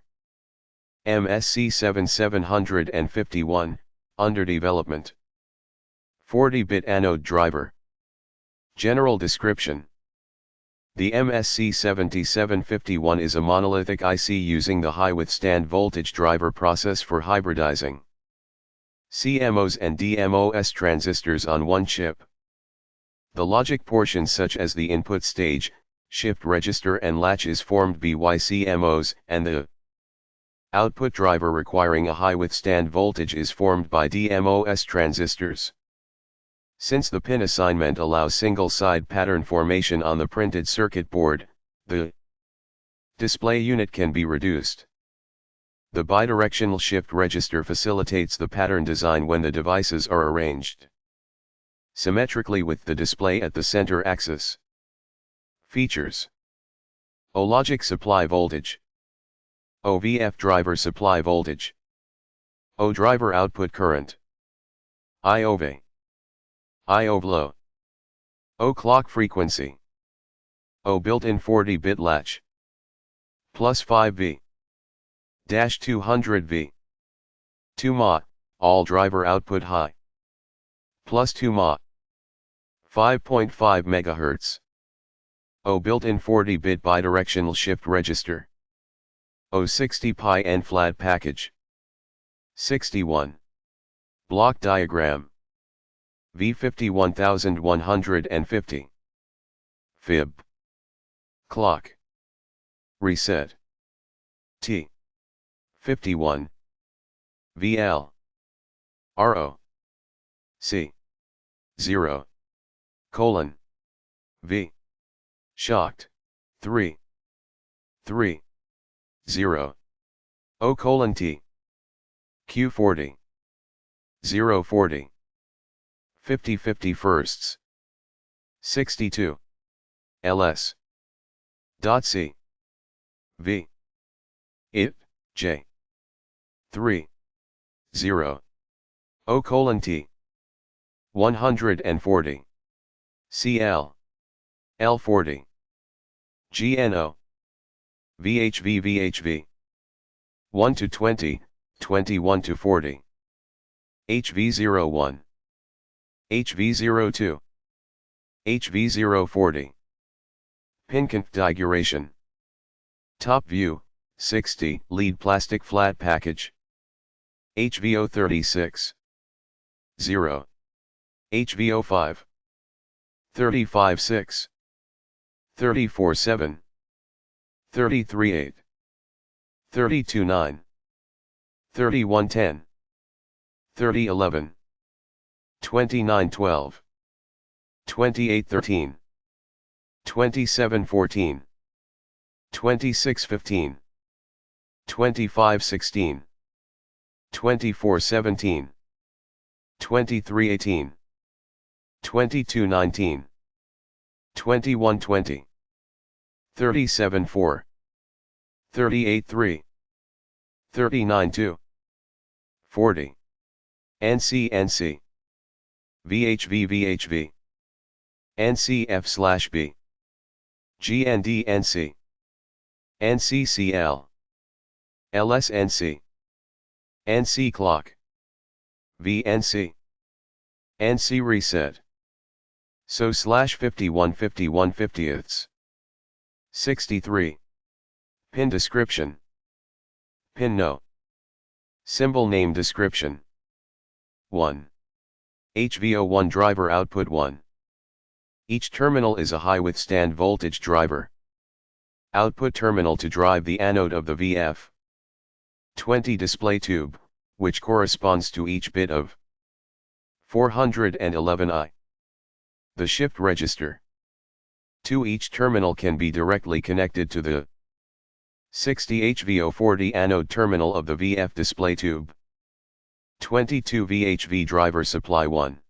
MSC 7751, under development. 40-bit anode driver. General description. The MSC 7751 is a monolithic IC using the high withstand voltage driver process for hybridizing CMOS and DMOS transistors on one chip. The logic portions such as the input stage, shift register and latch is formed by CMOS, and the output driver requiring a high withstand voltage is formed by DMOS transistors. Since the pin assignment allows single-side pattern formation on the printed circuit board, the display unit can be reduced. The bidirectional shift register facilitates the pattern design when the devices are arranged symmetrically with the display at the center axis. Features: O logic supply voltage, OVF driver supply voltage, O driver output current, IOV, IOV low, O clock frequency, O built-in 40-bit latch, plus 5V, dash 200V, 2 mA, all driver output high, plus 2 mA, 5.5 MHz, O built-in 40-bit bidirectional shift register, O 60 pi N flat package, 61. Block diagram, V51150. Fib. Clock. Reset. T. 51. VL. RO. C. 0. Colon. V. Shocked. 3. 3. 0. O colon T. Q40. 040. 50 firsts. 62. LS. Dot C. V. IT, J. 3. 0. O colon T. 140. CL. L40. GNO. VHV. 1 to 20, 21 to 40. HV01. HV02. HV040. Pin configuration. Top view, 60, lead plastic flat package. HV036. 0. HV05. 35.6. 34.7. 33.8. 32.9. 31.10. 30.11. 29.12. 28.13. 27.14. 26.15. 25.16. 24.17. 23.18. 22.19. 21.20. 37.4. 38.3. 39.2. 40. NC. VHV. NCF/B. GND. NCCL. LSNC. NC clock. VNC. NC reset. So/5151/50ths. 63. Pin description. Pin no. Symbol name description. 1. HV01 driver output 1. Each terminal is a high withstand voltage driver. Output terminal to drive the anode of the VF. 20 display tube, which corresponds to each bit of 411I. The shift register. 2. Each terminal can be directly connected to the 60 HV040 anode terminal of the VF display tube. 22 VHV driver supply 1.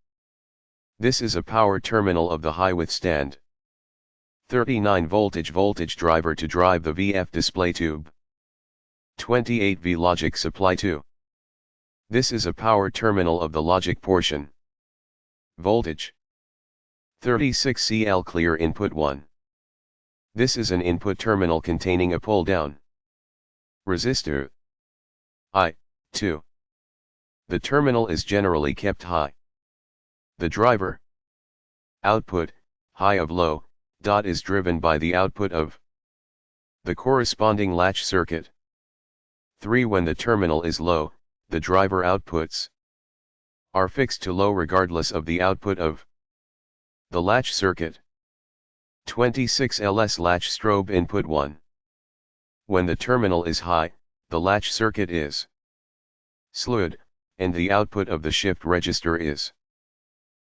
This is a power terminal of the high withstand 39 voltage driver to drive the VF display tube. 28 V logic supply 2. This is a power terminal of the logic portion. Voltage. 36 CL clear input 1. This is an input terminal containing a pull-down resistor. I2. The terminal is generally kept high. The driver output, high of low, dot is driven by the output of the corresponding latch circuit. 3. When the terminal is low, the driver outputs are fixed to low regardless of the output of the latch circuit. 26 LS latch strobe input 1. When the terminal is high, the latch circuit is slewed, and the output of the shift register is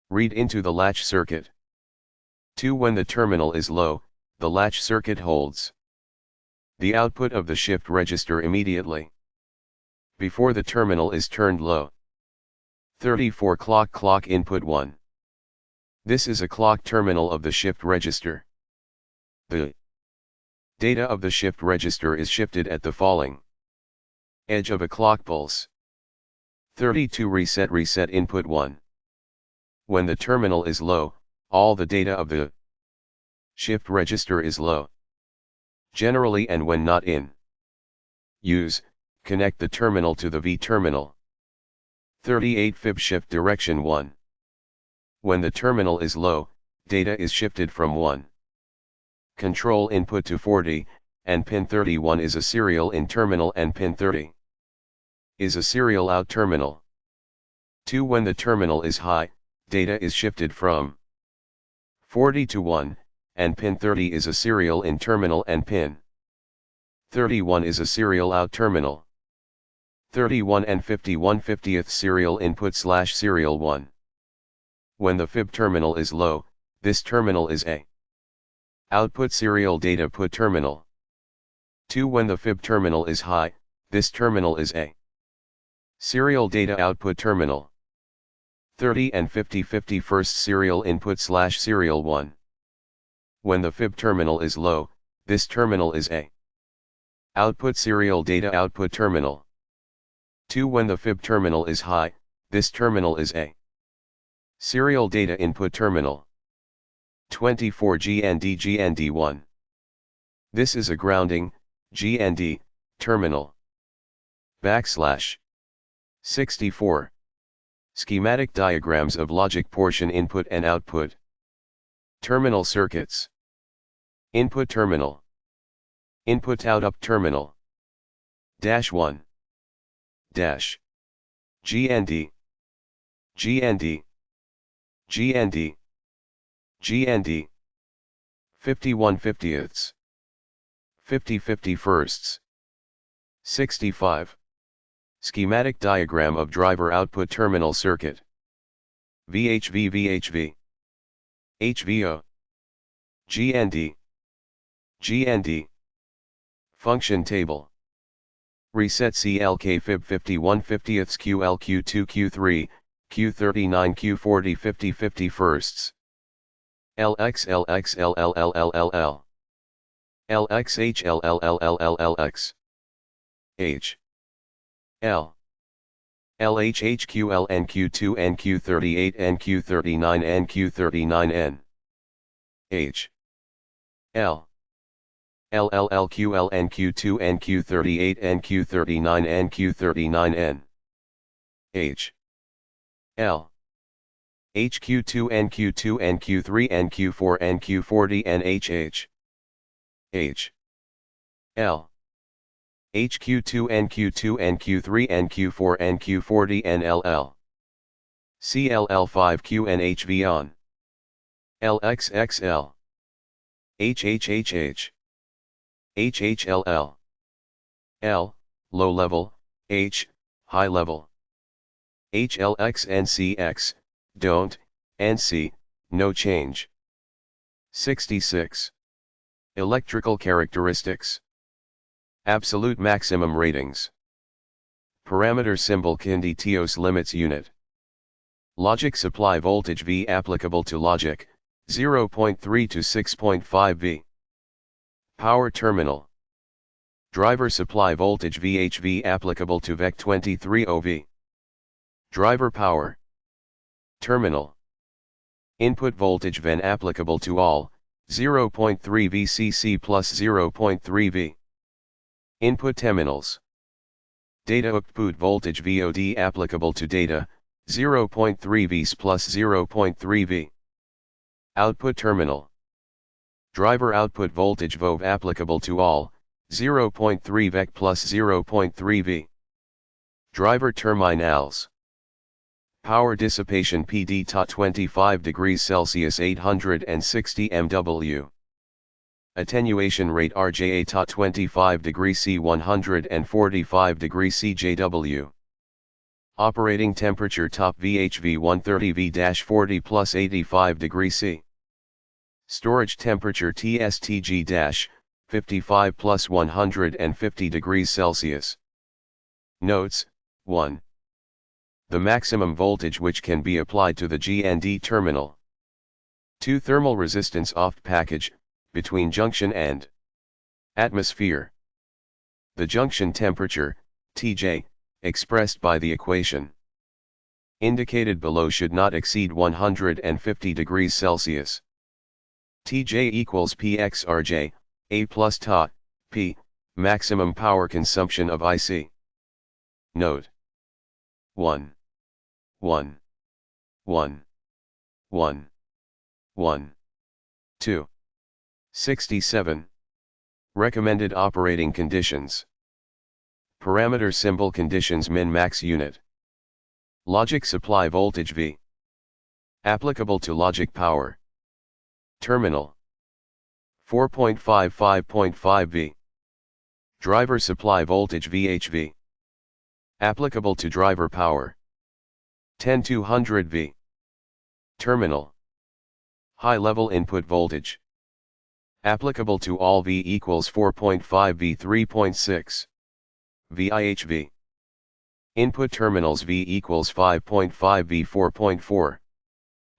read into the latch circuit. 2. When the terminal is low, the latch circuit holds the output of the shift register immediately before the terminal is turned low. 34 clock input 1. This is a clock terminal of the shift register. The data of the shift register is shifted at the falling edge of a clock pulse. 32 reset input 1. When the terminal is low, all the data of the shift register is low. Generally, and when not in use, connect the terminal to the V terminal. 38 fib shift direction 1. When the terminal is low, data is shifted from 1 control input to 40, and pin 31 is a serial in terminal and pin 30 is a serial out terminal. 2. When the terminal is high, data is shifted from 40 to 1, and pin 30 is a serial in terminal and pin 31 is a serial out terminal. 31 and 51/50th serial input/serial 1. When the fib terminal is low, this terminal is a output serial data put terminal. 2. When the fib terminal is high, this terminal is a serial data output terminal. 30 and 50/51st serial input/serial 1. When the fib terminal is low, this terminal is a output serial data output terminal. 2. When the fib terminal is high, this terminal is a Serial data input terminal. 24 GND GND1. This is a grounding, GND, terminal. \. 64. Schematic diagrams of logic portion input and output. Terminal circuits. Input terminal. Input out terminal. -1. Dash. GND. GND. GND. GND. 51/50ths. 50/51sts. 65. Schematic diagram of driver output terminal circuit. VHV VHV. HVO. GND. GND. Function table. Reset CLK fib 51/50ths QL Q2 Q3, Q39 Q40 50/51sts. LX LX LLLLLL. LXH LLLLLLX. H. L. LHHQL NQ2 NQ38 NQ39 NQ39N. H. L. LLLQL NQ2 NQ38 NQ39 NQ39N. H. L. HQ2 NQ2 NQ3 NQ4 NQ40 NHH. H. L. HQ2 NQ2 NQ3 NQ4 NQ40 NLL. CLL5Q NHV on. LXXL. HHHH. HHLL. L, low level, H, high level. HLXNCX, don't, NC, no change. 66. Electrical characteristics. Absolute maximum ratings. Parameter symbol Kindi Tios limits unit. Logic supply voltage V applicable to logic, 0.3 to 6.5 V. Power terminal. Driver supply voltage VHV applicable to VEC 23 OV. Driver power. Terminal. Input voltage VEN applicable to all, 0.3 VCC plus 0.3 V. Input terminals. Data output voltage VOD applicable to data, 0.3 Vs plus 0.3 V. Output terminal. Driver output voltage VOV applicable to all, 0.3 VEC plus 0.3 V. Driver terminals. Power dissipation PD tot 25 degrees Celsius 860 MW. Attenuation rate RJA tot 25 degrees C 145 degrees CJW. Operating temperature top VHV 130V-40 plus 85 degrees C. Storage temperature TSTG-55 plus 150 degrees Celsius. Notes, 1. The maximum voltage which can be applied to the GND terminal. 2. Thermal resistance off package, between junction and atmosphere. The junction temperature, Tj, expressed by the equation indicated below should not exceed 150 degrees Celsius. Tj equals Pxrj, A plus Ta, P, maximum power consumption of IC. Note 1. 1. 1. 1. 1. 2. 67. Recommended operating conditions. Parameter symbol conditions min-max unit. Logic supply voltage V. Applicable to logic power. Terminal. 4.5 5.5 V. Driver supply voltage VHV. Applicable to driver power. 10200 V. Terminal. High level input voltage. Applicable to all V equals 4.5 V 3.6. VIHV. Input terminals V equals 5.5 V 4.4.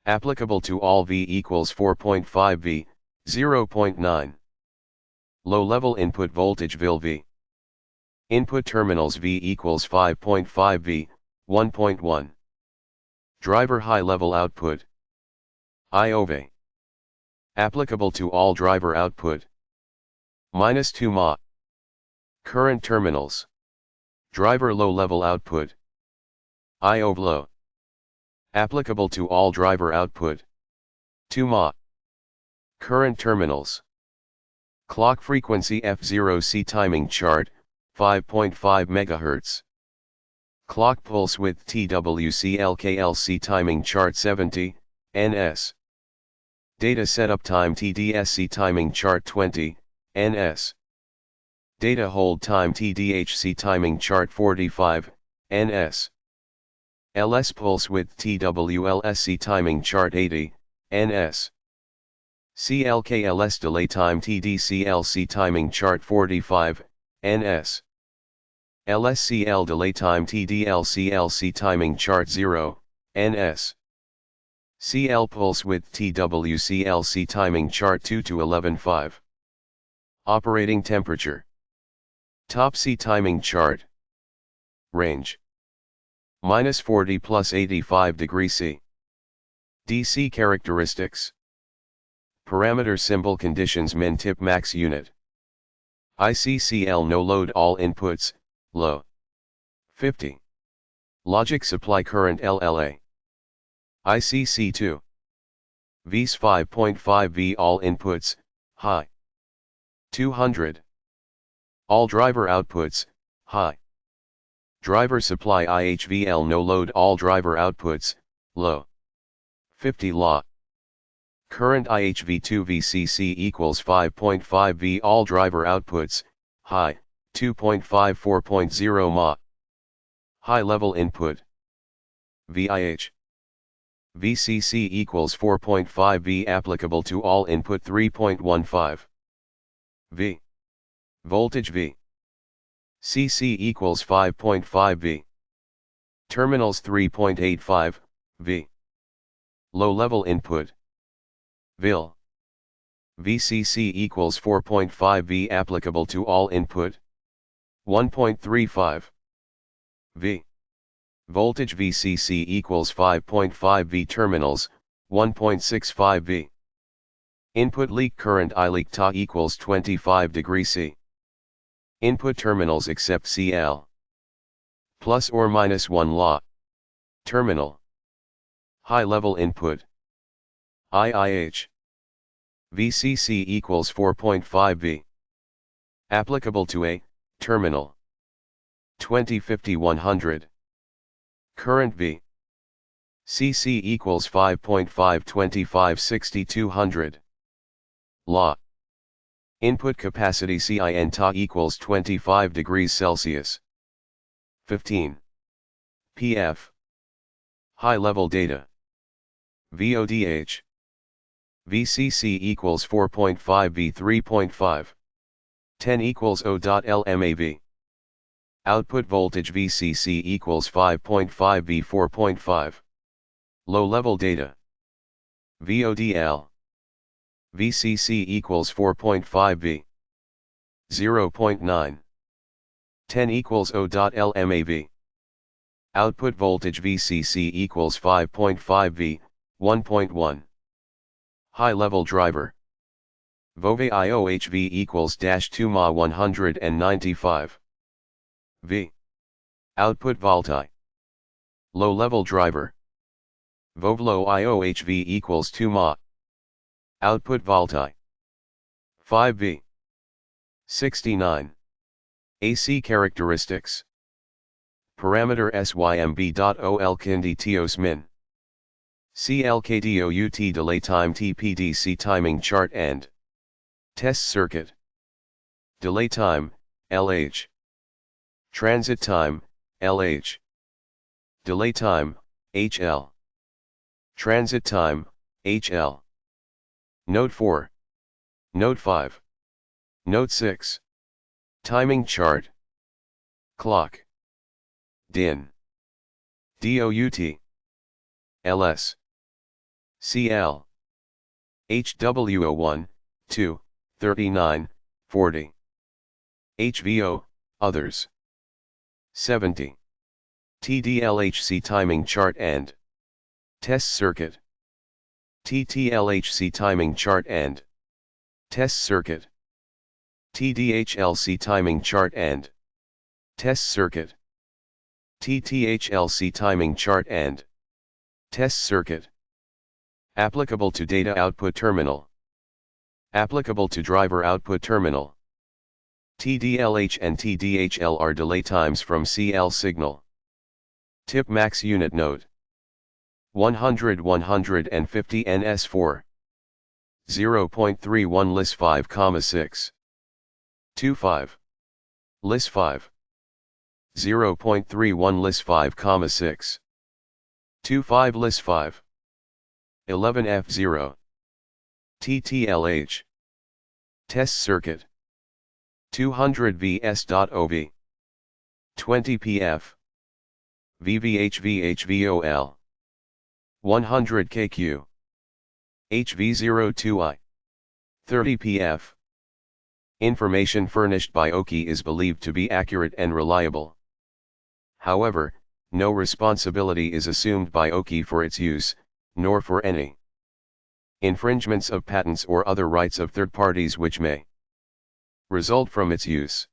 Applicable to all V equals 4.5 V, 0.9. Low level input voltage VIL V. Input terminals V equals 5.5 V, 1.1. Driver high-level output. IOV. Applicable to all driver output. -2 mA. Current terminals. Driver low-level output. IOV low. Applicable to all driver output. 2 mA. Current terminals. Clock frequency F0C timing chart, 5.5 MHz. Clock pulse width TWC-LKLC timing chart 70, ns. Data setup time TDSC timing chart 20, ns. Data hold time TDHC timing chart 45, ns. LS pulse width TWLSC timing chart 80, ns. CLKLS delay time TDCLC timing chart 45, ns. LSCL delay time TDLCLC timing chart 0, ns. CL pulse width TWCLC timing chart 2 to 11.5. Operating temperature. Top C timing chart. Range. -40 plus 85 degrees C. DC characteristics. Parameter symbol conditions min tip max unit. ICCL no load all inputs, low. 50. Logic supply current LLA. ICC2. Vs 5.5 V all inputs, high. 200. All driver outputs, high. Driver supply IHVL no load all driver outputs, low. 50 law. Current IHV2 VCC equals 5.5 V all driver outputs, high, 2.54.0 mA. High level input. VIH. VCC equals 4.5 V applicable to all input 3.15. V. Voltage V. CC equals 5.5 V. Terminals 3.85, V. Low level input. VIL. VCC equals 4.5 V applicable to all input. 1.35. V. Voltage VCC equals 5.5 V terminals, 1.65 V. Input leak current I leak Ta equals 25 degrees C. Input terminals except CL. Plus or minus 1 law. Terminal. High level input. IIH. VCC equals 4.5 V. Applicable to a terminal. 2050-100. Current V. CC equals 5.5 2560-200. Law. Input capacity CIN Ta equals 25 degrees Celsius. 15. PF. High level data. VODH. VCC equals 4.5 V 3.5. 10 equals O.LMAV. Output voltage VCC equals 5.5 V 4.5. Low level data. VODL. VCC equals 4.5 V. 0.9. 10 equals O.LMAV. Output voltage VCC equals 5.5 V, 1.1. High level driver. VOVE IOHV equals -2 mA 195. V. Output volti. Low level driver. VOVLOW IOHV equals 2 mA. Output volti. 5 V. 69. AC characteristics. Parameter SYMB.OL Kindy min. CLKDOUT delay time TPDC timing chart and test circuit. Delay time, LH. Transit time, LH. Delay time, HL. Transit time, HL. Node 4. Node 5. Node 6. Timing chart. Clock. DIN. DOUT. LS. CL. HWO1, 2, 39, 40. HVO, others. 70. TDLHC timing chart and Test circuit. TTLHC timing chart and test circuit. TDHLC timing chart and test circuit. TTHLC timing chart and test circuit. Applicable to data output terminal. Applicable to driver output terminal. TDLH and TDHL are delay times from CL signal. Tip max unit node. 100 150 NS4. 0.31 lis 5,6. 25. lis 5. 0.31 lis 5,6. 25 lis 5. 11 F0. TTLH. Test circuit. 200 VS.OV. 20 PF. VVHVHVOL. 100 KQ. HV02I. 30 PF. Information furnished by OKI is believed to be accurate and reliable. However, no responsibility is assumed by OKI for its use, nor for any infringements of patents or other rights of third parties which may result from its use.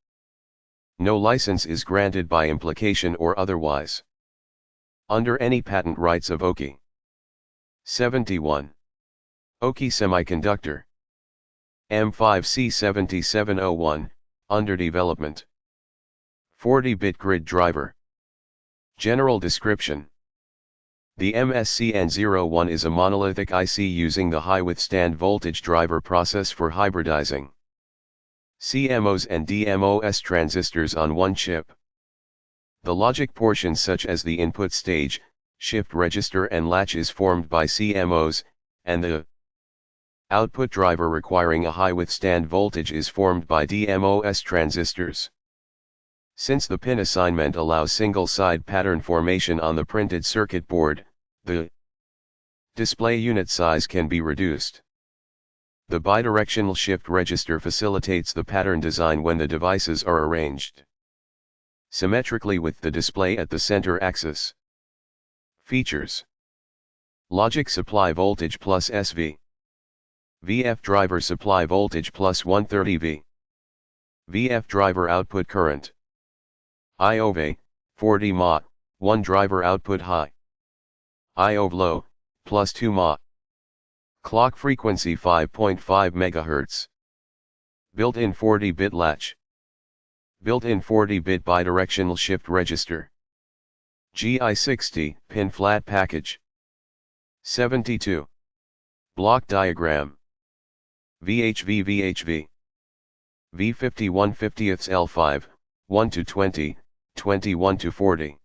No license is granted by implication or otherwise under any patent rights of OKI. 71. OKI Semiconductor. M5C7701, under development. 40-bit grid driver. General description. The MSCN01 is a monolithic IC using the high withstand voltage driver process for hybridizing CMOS and DMOS transistors on one chip. The logic portions such as the input stage, shift register and latch is formed by CMOS, and the output driver requiring a high withstand voltage is formed by DMOS transistors. Since the pin assignment allows single-side pattern formation on the printed circuit board, the display unit size can be reduced. The bidirectional shift register facilitates the pattern design when the devices are arranged symmetrically with the display at the center axis. Features: logic supply voltage plus SV. VF driver supply voltage plus 130 V. VF driver output current. IOV, 40 mA, 1 driver output high. IOV low, plus 2 mA. Clock frequency 5.5 MHz. Built-in 40-bit latch. Built-in 40-bit bidirectional shift register. GI60 pin flat package. 72. Block diagram. VHV V51 50ths L5, 1 to 20, 21 to 40.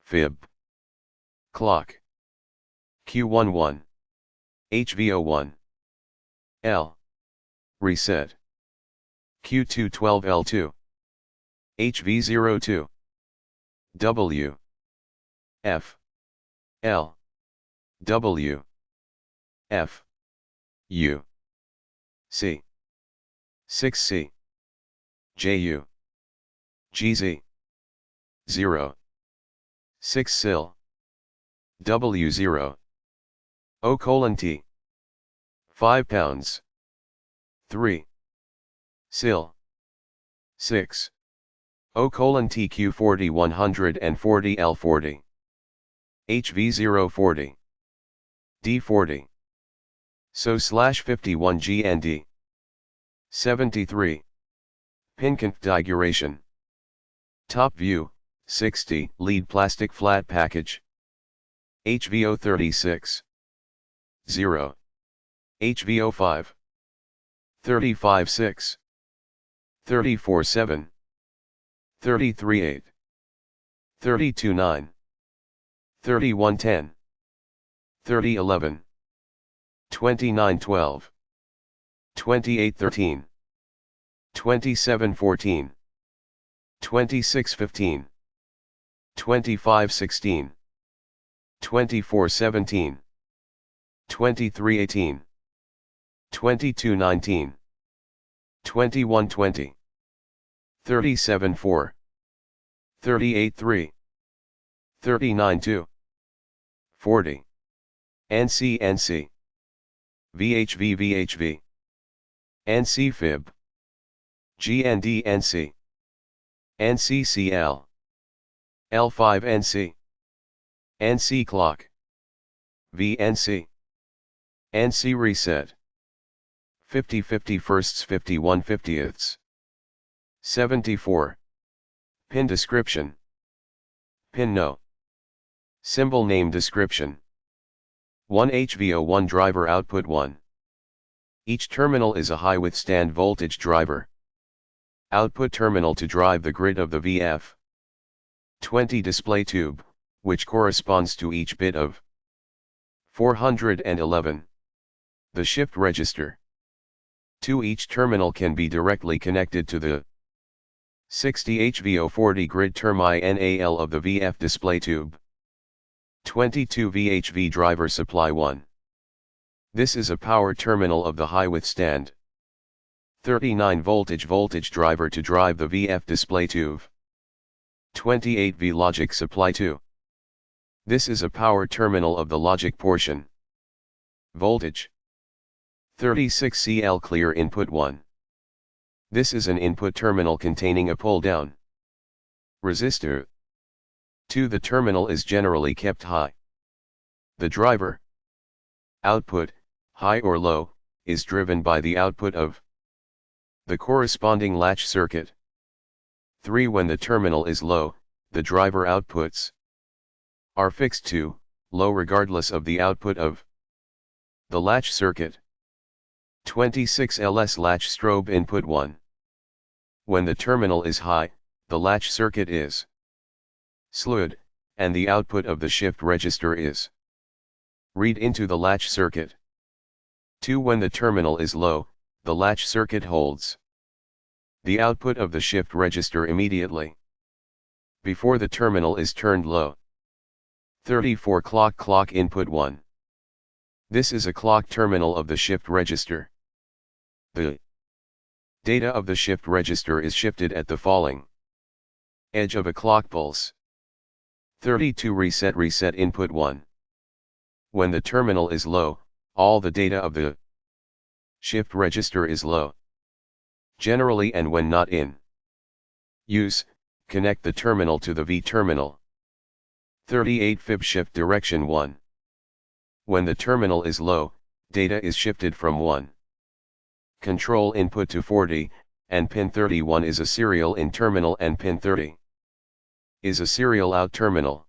Fib. Clock. Q11. HV01. L. Reset. Q212 L2. HV02. W. F. L. W. F. U. C. 6C. JU. GZ. 0. 6 SIL. W0. O:(T. 5 pounds. 3. SIL. 6. O:(T Q40 140 L40. HV040. D40. SO/51 GND. 73. Pin configuration. Top view, 60, lead plastic flat package. HV036. 0. HV05. 35.6. 34.7. 33.8. 32.9. 31.10. 30.11. 29.12. 28.13. 27.14. 26.15. 25.16. 24.17. 23.18. 22.19. 21.20. 37.4. 38.3. 39.2. 40. NC NC VHV VHV NC Fib GND NC NCCL L5 NC NC Clock VNC NC Reset 50 51sts 51 50ths 74 Pin Description Pin No Symbol Name Description 1 HVO1 Driver Output 1 Each terminal is a high withstand voltage driver. Output terminal to drive the grid of the VF. 20 Display tube, which corresponds to each bit of 411. The shift register. 2 Each terminal can be directly connected to the 60 HVO40 grid terminal of the VF display tube. 22 VHV driver supply 1. This is a power terminal of the high withstand. 39 voltage driver to drive the VF display tube. 28 V logic supply 2. This is a power terminal of the logic portion. Voltage. 36 CL clear input 1. This is an input terminal containing a pull-down resistor. 2 The terminal is generally kept high. The driver output, high or low, is driven by the output of the corresponding latch circuit. 3 When the terminal is low, the driver outputs are fixed to low regardless of the output of the latch circuit. 26 LS latch strobe input 1. When the terminal is high, the latch circuit is slewed, and the output of the shift register is read into the latch circuit. 2 When the terminal is low, the latch circuit holds the output of the shift register immediately before the terminal is turned low. 34 Clock input 1. This is a clock terminal of the shift register. The data of the shift register is shifted at the falling edge of a clock pulse. 32 Reset input 1. When the terminal is low, all the data of the shift register is low. Generally, and when not in use, connect the terminal to the V terminal. 38 Fib shift direction 1. When the terminal is low, data is shifted from 1 control input to 40, and pin 31 is a serial in terminal and pin 30 is a serial out terminal.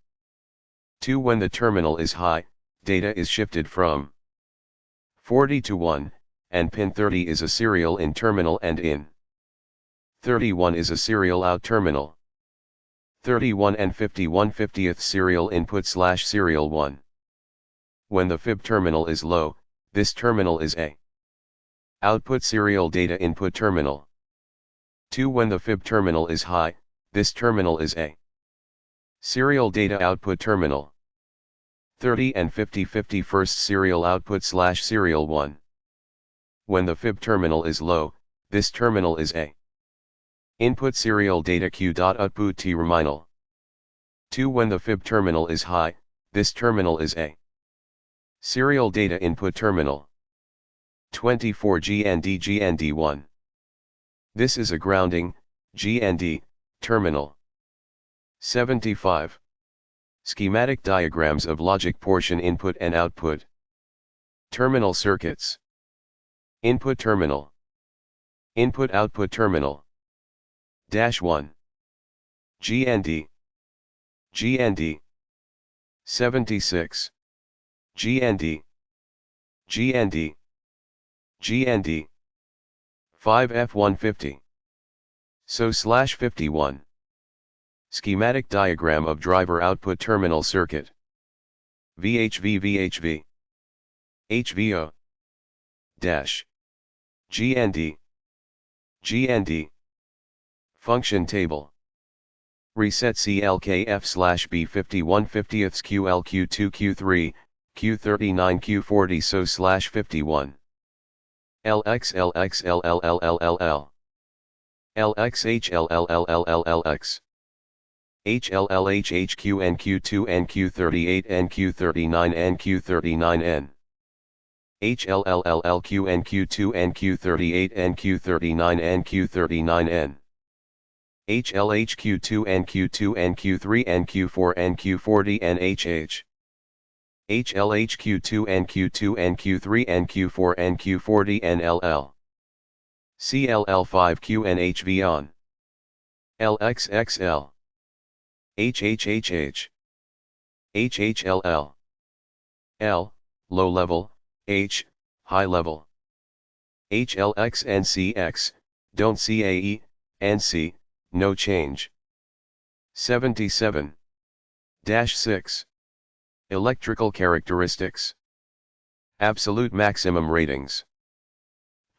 2 When the terminal is high, data is shifted from 40 to 1, and pin 30 is a serial in terminal and in 31 is a serial out terminal. 31 and 51 50th serial input / serial 1. When the fib terminal is low, this terminal is a output serial data input terminal. 2 When the fib terminal is high, this terminal is a serial data output terminal. 30 and 50 51st serial output / serial 1. When the fib terminal is low, this terminal is a input serial data q.output terminal. 2 When the fib terminal is high, this terminal is a serial data input terminal. 24 GND 1. This is a grounding GND terminal. 75. Schematic diagrams of logic portion input and output. Terminal circuits. Input terminal. Input output terminal. -1. GND. GND. 76. GND. GND. GND. 5F150. /51. Schematic diagram of driver output terminal circuit. VHV HVO. Dash. GND. GND. Function table. Reset CLKF/B 51 50ths QL Q2 Q3 Q39 Q40 /51. LX LX LLLLLL. LXH LLLLLLX. HLLHHQ NQ2 NQ38 NQ39 NQ39N HLLLLQ NQ2 NQ38 NQ39 NQ39N HLHQ2 NQ2 NQ3 NQ4 NQ40 NHH HLHQ2 NQ2 NQ3 NQ4 NQ40 NLL CLL5Q NHV on LXXL HHHH HHLL L low level H high level HLXNCX don't CAE NC no change 77-6 Electrical characteristics Absolute maximum ratings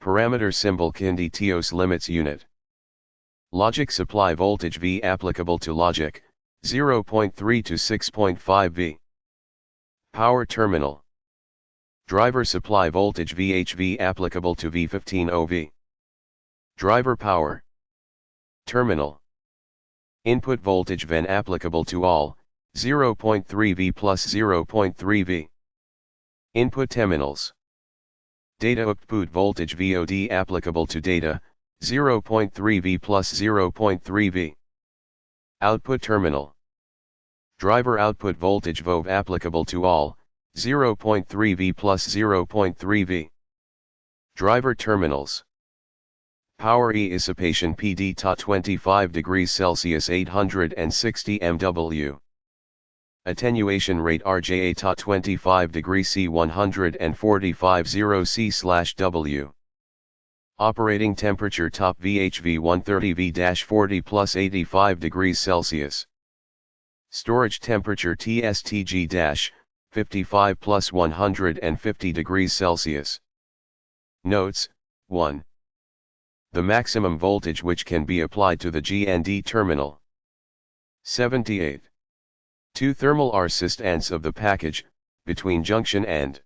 Parameter symbol Kindi Tios limits unit Logic supply voltage V applicable to logic 0.3 to 6.5 V Power terminal Driver supply voltage VHV applicable to V15 OV Driver power Terminal Input voltage VEN applicable to all 0.3 V plus 0.3 V Input terminals Data output voltage VOD applicable to data 0.3 V plus 0.3 V Output terminal Driver output voltage VOV applicable to all 0.3 V plus 0.3 V Driver terminals Power E dissipation PD Ta 25 degrees Celsius 860 MW Attenuation rate RJA Ta 25 degrees C 145 0 C/W Operating temperature top VHV 130 V-40 plus 85 degrees Celsius Storage temperature TSTG-55 plus 150 degrees Celsius Notes 1. The maximum voltage which can be applied to the GND terminal 78. 2 thermal resistance of the package, between junction and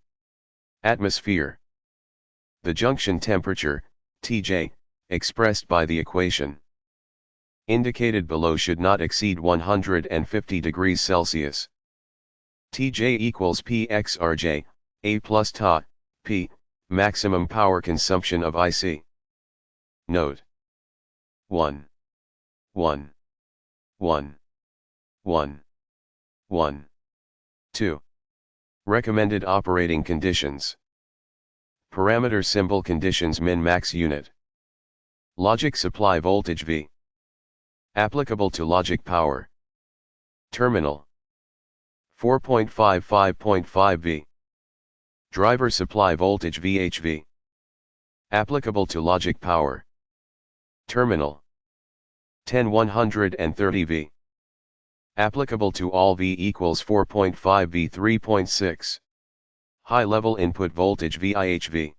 atmosphere. The junction temperature, Tj, expressed by the equation indicated below should not exceed 150 degrees Celsius. Tj equals Pxrj, A plus Ta, P, maximum power consumption of IC. Note 1. 1. 1. 1. 1. 2. Recommended operating conditions. Parameter symbol conditions min-max unit. Logic supply voltage V. Applicable to logic power. Terminal. 4.55.5 V. Driver supply voltage VHV. Applicable to logic power. Terminal. 10-130 V. Applicable to all V equals 4.5 V 3.6. High level input voltage VIHV.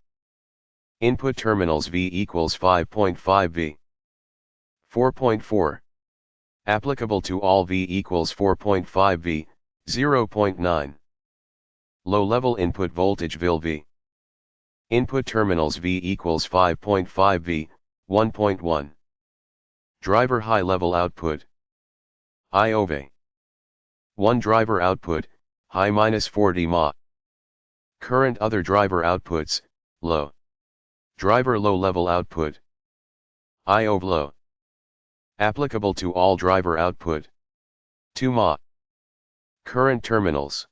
Input terminals V equals 5.5 V. 4.4. Applicable to all V equals 4.5 V, 0.9. Low level input voltage VIL V. Input terminals V equals 5.5 V, 1.1. Driver high level output. IOV. 1 driver output, high -40 mA. Current other driver outputs, low. Driver low level output. IOV low. Applicable to all driver output. 2 mA. Current terminals.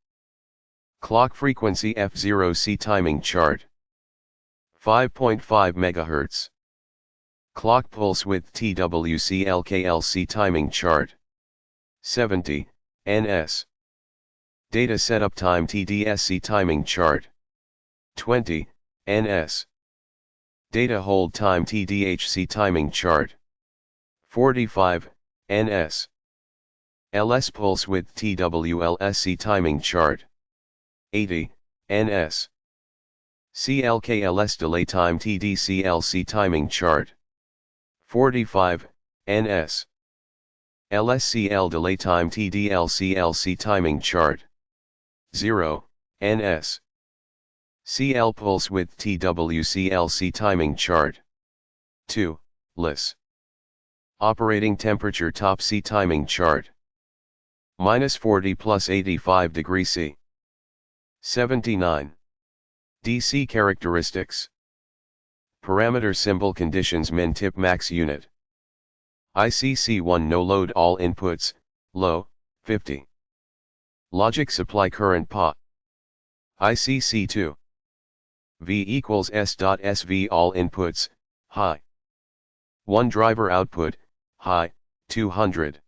Clock frequency F0C timing chart. 5.5 MHz. Clock pulse width TWC-LKLC timing chart. 70, ns. Data setup time TDSC timing chart. 20, ns. Data hold time TDHC timing chart. 45, ns. LS pulse width TWLSC timing chart. 80, ns. CLKLS delay time TDCLC timing chart. 45, ns. LSCL delay time TDLCLC timing chart. 0, ns. CL pulse width TWCLC timing chart. 2, LIS. Operating temperature top C timing chart. -40 plus 85 degree C. 79. DC characteristics. Parameter symbol conditions min tip max unit. ICC1 no load all inputs, low, 50. Logic supply current PA. ICC2. V equals S.SV all inputs, high. 1 driver output, high, 200.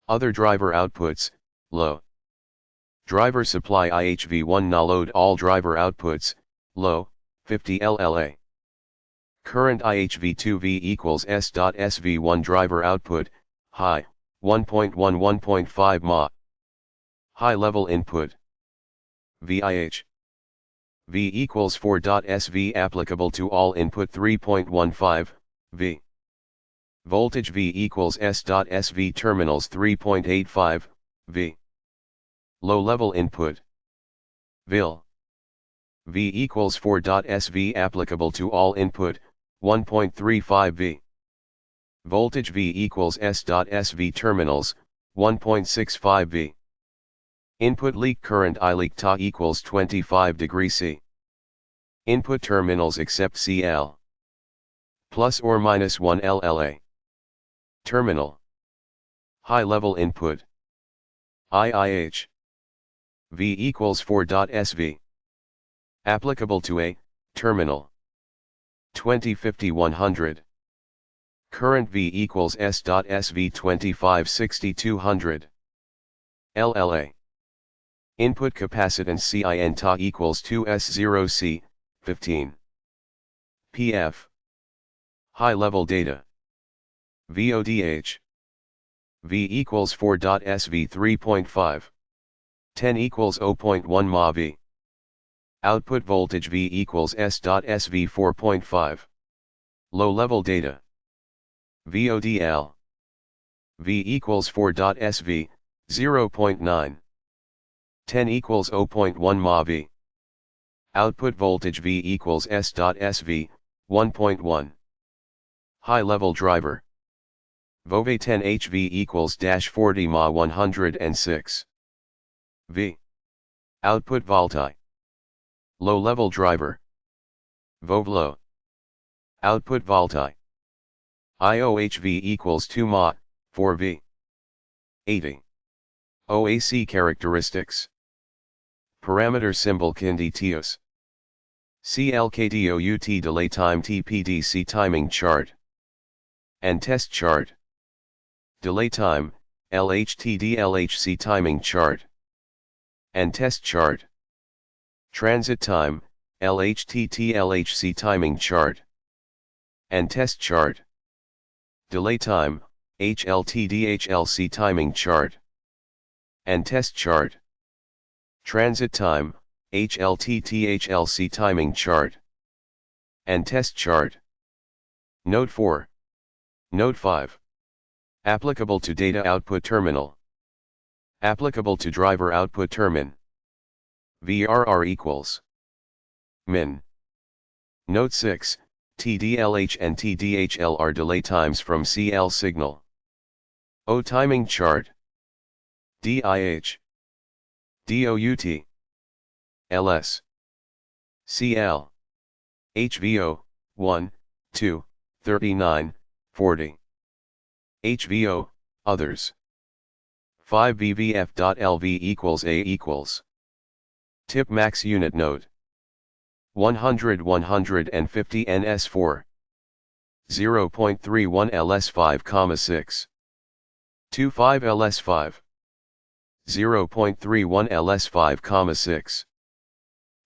Other driver outputs, low. Driver supply IHV1 no load all driver outputs, low, 50 LLA. Current IHV2 V equals S.SV1 driver output, high, 1.1 mA. High level input. VIH. V equals 4.SV applicable to all input 3.15, V. Voltage V equals S.SV terminals 3.85, V. Low level input. VIL. V equals 4.SV applicable to all input, 1.35 V. Voltage V equals S.SV terminals, 1.65 V. Input leak current I leak Ta equals 25 degree C. Input terminals except CL. Plus or minus 1 LLA. Terminal. High level input. IIH. V equals 4.SV. Applicable to a terminal. 2050-100. Current V equals S.SV 2560-200. LLA. Input capacitance CIN Ta equals 2S0C, 15. PF. High level data. VODH. V equals 4.SV 3.5. 10 equals 0.1 mA V. Output voltage V equals S.SV 4.5. Low level data. VODL. V equals 4.SV, 0.9. 10 equals 0.1 mA V. Output voltage V equals S.SV, 1.1. High level driver. VOVE 10 HV equals -40 mA 106. V. Output volti. Low level driver. VOV low. Output volti. IOHV equals 2 mA, 4 V. 80. OAC characteristics. Parameter symbol KNDTOS. CLKDOUT delay time TPDC timing chart. And test chart. Delay time, LHTDLHC timing chart. And test chart. Transit time, LHTTLHC timing chart. And test chart. Delay time, HLTDHLC timing chart. And test chart. Transit time, HLTTHLC timing chart. And test chart. Node 4. Node 5. Applicable to data output terminal. Applicable to driver output termin. VRR equals. Min. Node 6, TDLH and TDHL are delay times from CL signal. O timing chart. DIH. DOUT. LS. CL. HVO, 1, 2, 39, 40. HVO, others. 5 VVF.LV equals A equals. Tip max unit node. 100 150 NS4. 0.31 LS5, 6. 25 LS5. 0.31 LS5, 6.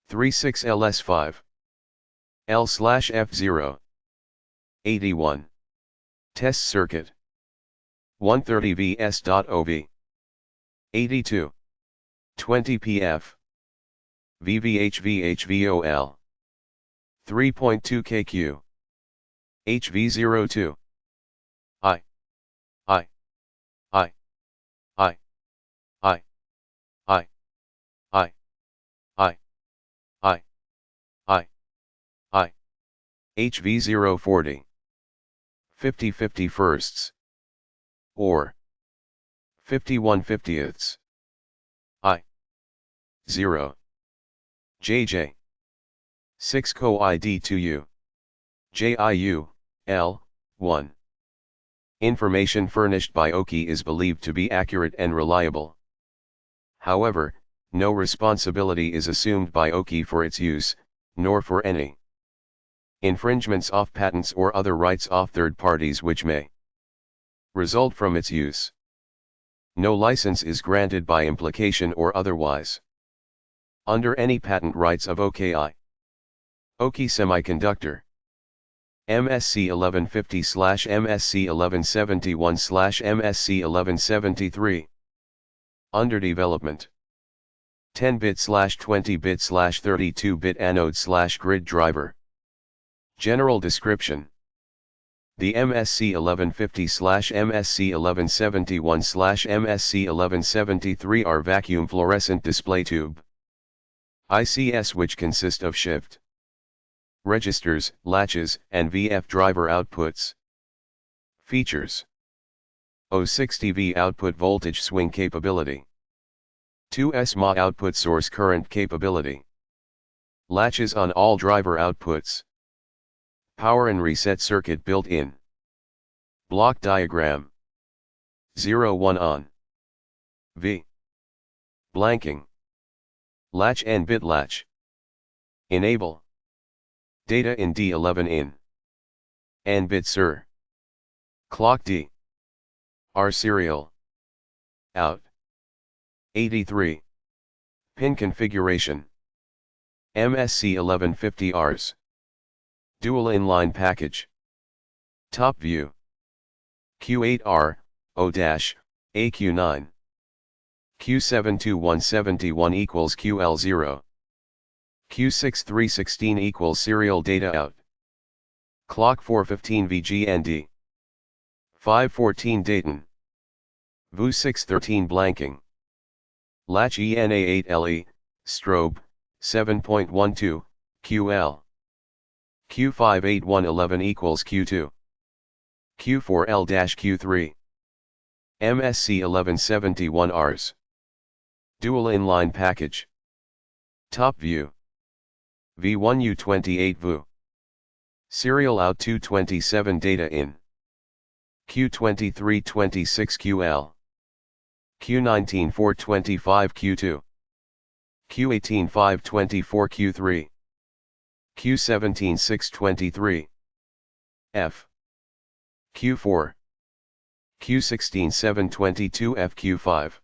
36 LS5. L/F0. 81. Test circuit. 130 VS.OV. 82. 20 PF. VVHVHVOL. 3.2 KQ. HV02. I. I. I. I. I. I. I. I. I. I. I. HV040. 50 50 firsts. Or. 51/50ths. I. 0. JJ. 6 co-ID 2U. JIU, L, 1. Information furnished by OKI is believed to be accurate and reliable. However, no responsibility is assumed by OKI for its use, nor for any infringements of patents or other rights of third parties which may result from its use. No license is granted by implication or otherwise under any patent rights of OKI. OKI Semiconductor. MSC 1150/MSC 1171/MSC 1173. Under development. 10-bit/20-bit/32-bit anode/grid driver. General description. The MSC 1150/MSC 1171/MSC 1173 are vacuum fluorescent display tube ICs which consist of shift registers, latches, and VF driver outputs. Features: 060V output voltage swing capability, 2S mA output source current capability, latches on all driver outputs, power and reset circuit built in. Block diagram: 0-1 on V. Blanking. Latch and bit latch. Enable. Data in D11 in. N bit SIR. Clock D. R serial. Out. 83. Pin configuration. MSC 1150Rs. Dual inline package. Top view. Q8R, O-AQ9. Q72171 equals QL0. Q6316 equals serial data out. Clock 415 VGND. 514 Dayton. VU 613 blanking. Latch ENA8LE, strobe, 7.12, QL. Q58111 equals Q2. Q4L-Q3. MSC 1171Rs. Dual inline package. Top view. V1U28 VU. Serial out 227 data in. Q2326 QL. Q19425 Q2. Q18524 Q3. Q17623. F. Q4. Q16722 FQ5.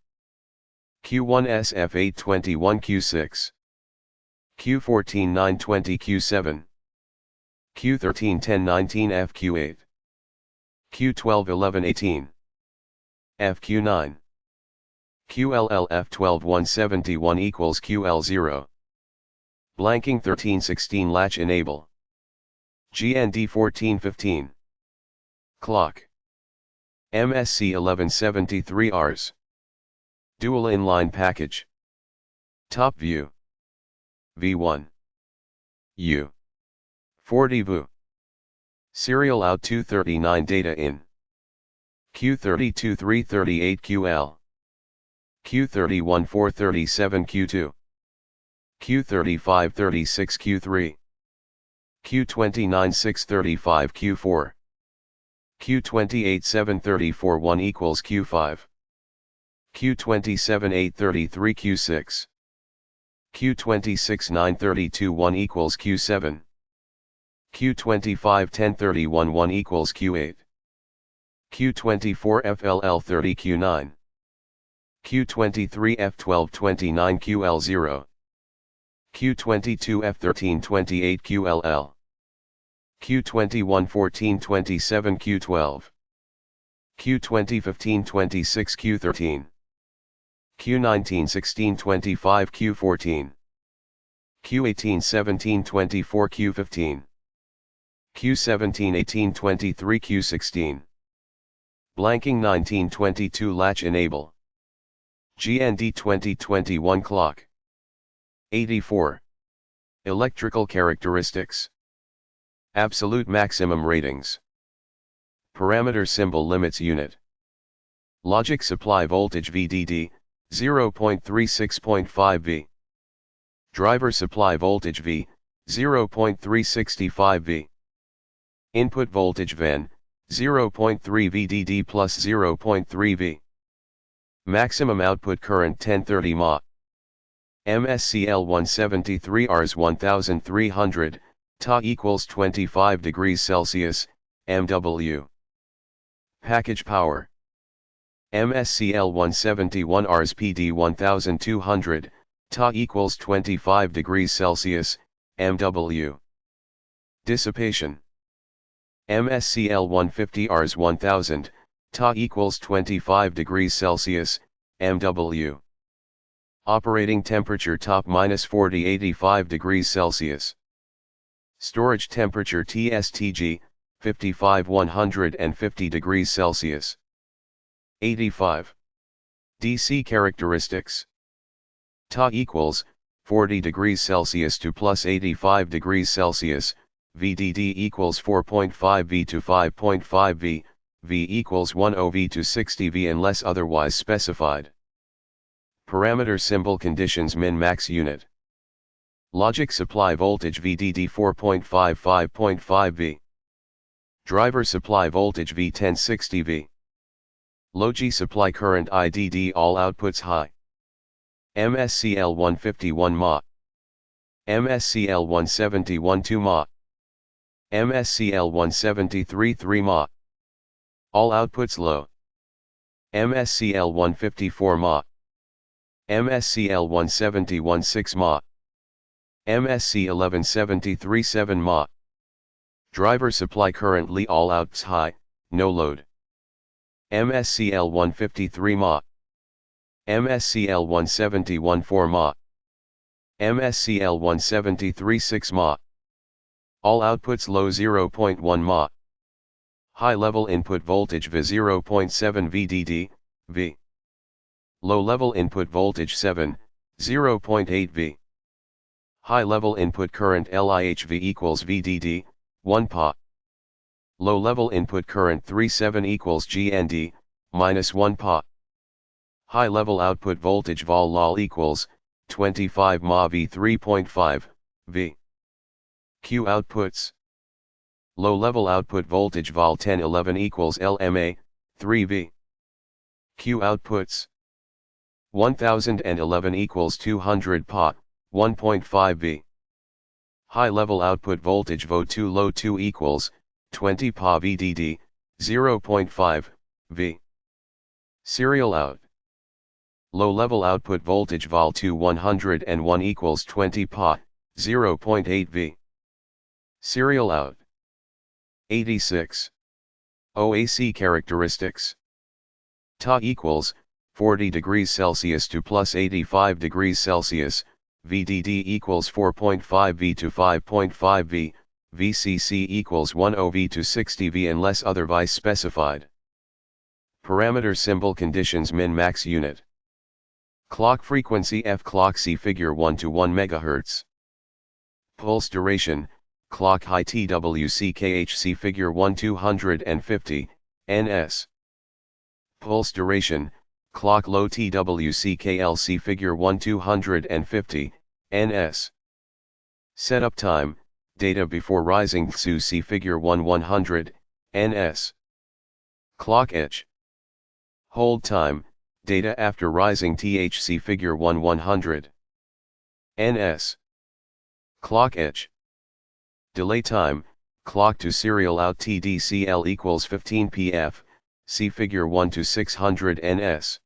Q1SF821 Q6. Q14920 Q7. Q131019 FQ8. Q121118. FQ9. QLLF12171 equals QL0. Blanking 1316 latch enable. GND 1415. Clock. MSC 1173Rs. Dual inline package. Top view. V1. U. 40 VU. Serial out 239 data in. Q32338 QL. Q31437 Q2. Q3536 Q3. Q29635 Q4. Q28734 1 equals Q5. Q27833 Q6. Q26932 1 equals Q7. Q251031 1 equals Q8. Q24FLL30 Q9. Q23F1229 QL0. Q22F1328 QLL. Q211427 Q12. Q201526 Q13. Q191625 Q14. Q181724 Q15. Q171823 Q16. Blanking 1922 latch enable. GND 2021 clock. 84. Electrical characteristics. Absolute maximum ratings. Parameter symbol limits unit. Logic supply voltage VDD, 0.36.5 V. Driver supply voltage V, 0.365 V. Input voltage VAN, 0.3 VDD plus 0.3 V. Maximum output current 1030 mA. MSCL 173 Rs 1300, Ta equals 25 degrees Celsius, MW. Package power. MSCL 171 Rs PD 1200, Ta equals 25 degrees Celsius, MW. Dissipation. MSCL 150 Rs 1000, Ta equals 25 degrees Celsius, MW. Operating temperature top -40 85 degrees Celsius. Storage temperature TSTG, 55 150 degrees Celsius. 85. DC characteristics. Ta equals, 40 degrees Celsius to plus 85 degrees Celsius, VDD equals 4.5 V to 5.5 V, V equals 10 V to 60 V unless otherwise specified. Parameter symbol conditions min-max unit. Logic supply voltage VDD 4.55.5 V. Driver supply voltage V 1060 V. Logi supply current IDD all outputs high. MSCL 151 mA. MSCL 171 2 mA. MSCL 173 3 mA. All outputs low. MSCL 154 mA. MSCL 171 6 mA. MSC 1173 7 mA. Driver supply currently all outs high, no load. MSCL 153 mA. MSCL 171 4 mA. MSCL 173 6 mA. All outputs low 0.1 mA. High level input voltage V 0.7 VDD, V. Low level input voltage 7, 0.8 V. High level input current LIHV equals VDD, 1 Pa. Low level input current 37 equals GND, minus 1 Pa. High level output voltage vol lol equals, 25 mA V 3.5, V. Q outputs. Low level output voltage vol 1011 equals LMA, 3 V. Q outputs. 1011 equals 200 Pa, 1.5 V. High level output voltage VO2 low 2 equals, 20 Pa VDD, 0.5, V. Serial out. Low level output voltage vol2 101 equals 20 Pa, 0.8 V. Serial out. 86. OAC characteristics. Ta equals, 40 degrees Celsius to plus 85 degrees Celsius, VDD equals 4.5 V to 5.5 V, VCC equals 10 V to 60 V unless otherwise specified. Parameter symbol conditions min-max unit. Clock frequency F clock C figure 1 to 1 MHz. Pulse duration, clock high TWCKHC figure 1 250, NS. Pulse duration, clock low TWCKLC figure 1 250, NS. Setup time, data before rising TSU figure 1 100, NS. Clock edge. Hold time, data after rising THC figure 1 100, NS. Clock edge. Delay time, clock to serial out TDCL equals 15 PF, see figure 1 to 600 NS.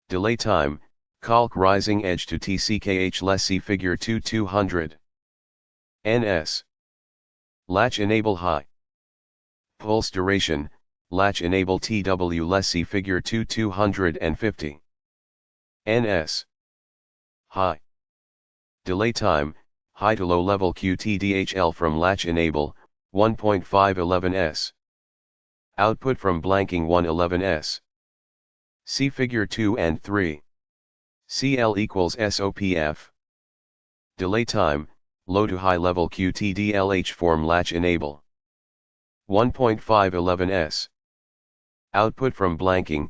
Delay time, calc rising edge to TCKH less see figure 2 200 NS. Latch enable high. Pulse duration, latch enable TW less see figure 2 250 NS. High. Delay time, high to low level QTDHL from latch enable, 1.511s. Output from blanking 111s. See figure 2 and 3. CL equals SOPF. Delay time, low to high level QTDLH form latch enable. 1.511s. Output from blanking,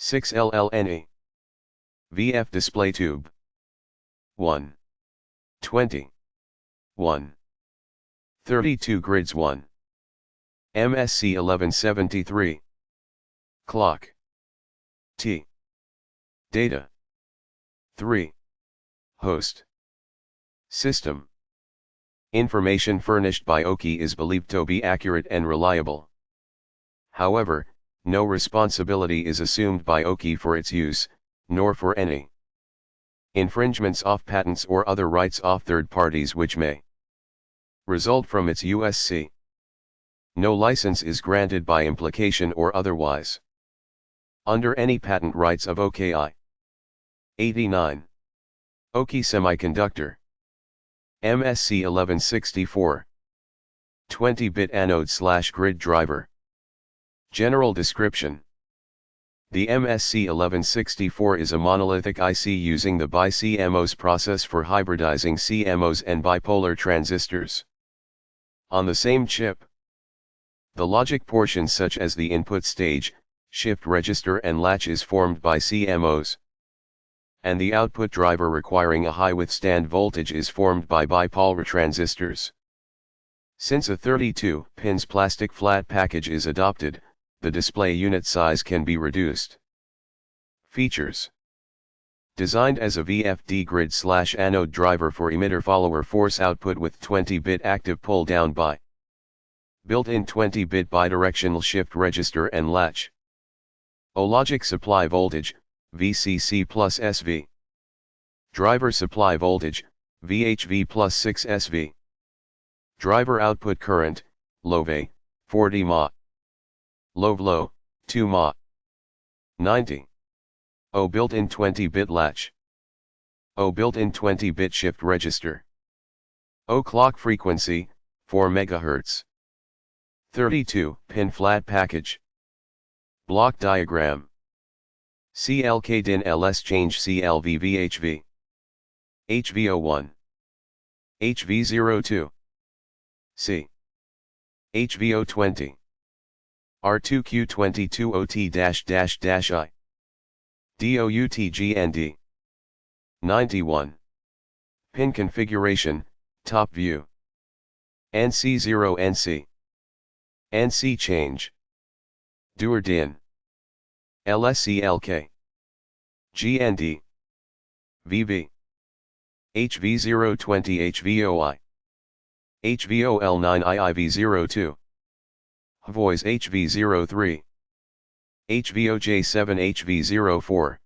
6 LLNA. VF display tube. 1. 20. 1. 32 grids 1. MSC 1173. Clock. T. Data. 3. Host. System. Information furnished by OKI is believed to be accurate and reliable. However, no responsibility is assumed by OKI for its use, nor for any infringements of patents or other rights of third parties which may result from its USC. No license is granted by implication or otherwise under any patent rights of OKI. 89. OKI Semiconductor. MSC 1164. 20-bit anode/grid driver. General description. The MSC 1164 is a monolithic IC using the BiCMOS process for hybridizing CMOS and bipolar transistors on the same chip. The logic portions such as the input stage, shift register and latch is formed by CMOS, and the output driver requiring a high withstand voltage is formed by bipolar transistors. Since a 32 pins plastic flat package is adopted, the display unit size can be reduced. Features. Designed as a VFD grid/anode driver for emitter-follower force output with 20-bit active pull-down by built-in 20-bit bidirectional shift register and latch. Logic supply voltage, VCC plus SV. Driver supply voltage, VHV plus 6 SV. Driver output current, LOV, 40 mA. LOV-LOW, 2 mA. 90. Built-in 20-bit latch. Built-in 20-bit shift register. Clock frequency, 4 MHz. 32-pin flat package. Block diagram. CLK DIN LS change CLV VHV. HV01. HV02. C. HV020. R2Q22OT-I. DOUTGND. 91. Pin configuration, top view. NC0 NC. NC change. Doer DIN. LSCLK. GND. VV. HV020 HVOI. HVOL9 IIV02. Voice HV03. HVOJ7 HV04.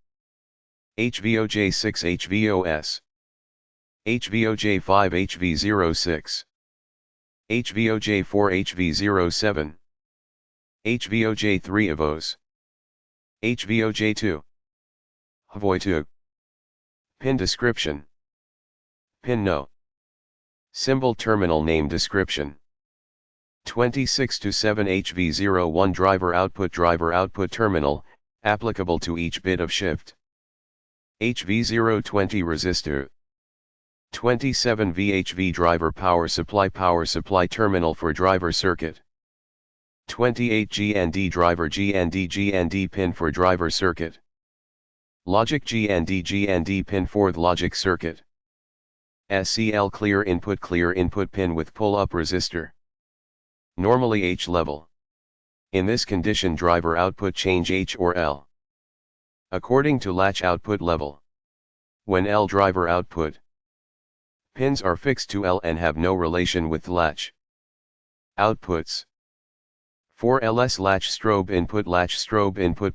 HVOJ6 HVOS. HVOJ5 HV06. HVOJ4 HV07. HVOJ3 AVOS. HVOJ2. HVOI2. Pin description. Pin no. Symbol terminal name description. 26 to 7 HV01 driver output terminal, applicable to each bit of shift. HV020 resistor. 27 VHV driver power supply terminal for driver circuit. 28 GND driver GND pin for driver circuit. Logic GND pin for the logic circuit. SCL clear input pin with pull-up resistor. Normally H level. In this condition driver output change H or L. According to latch output level. When L driver output pins are fixed to L and have no relation with latch outputs. For LS latch strobe input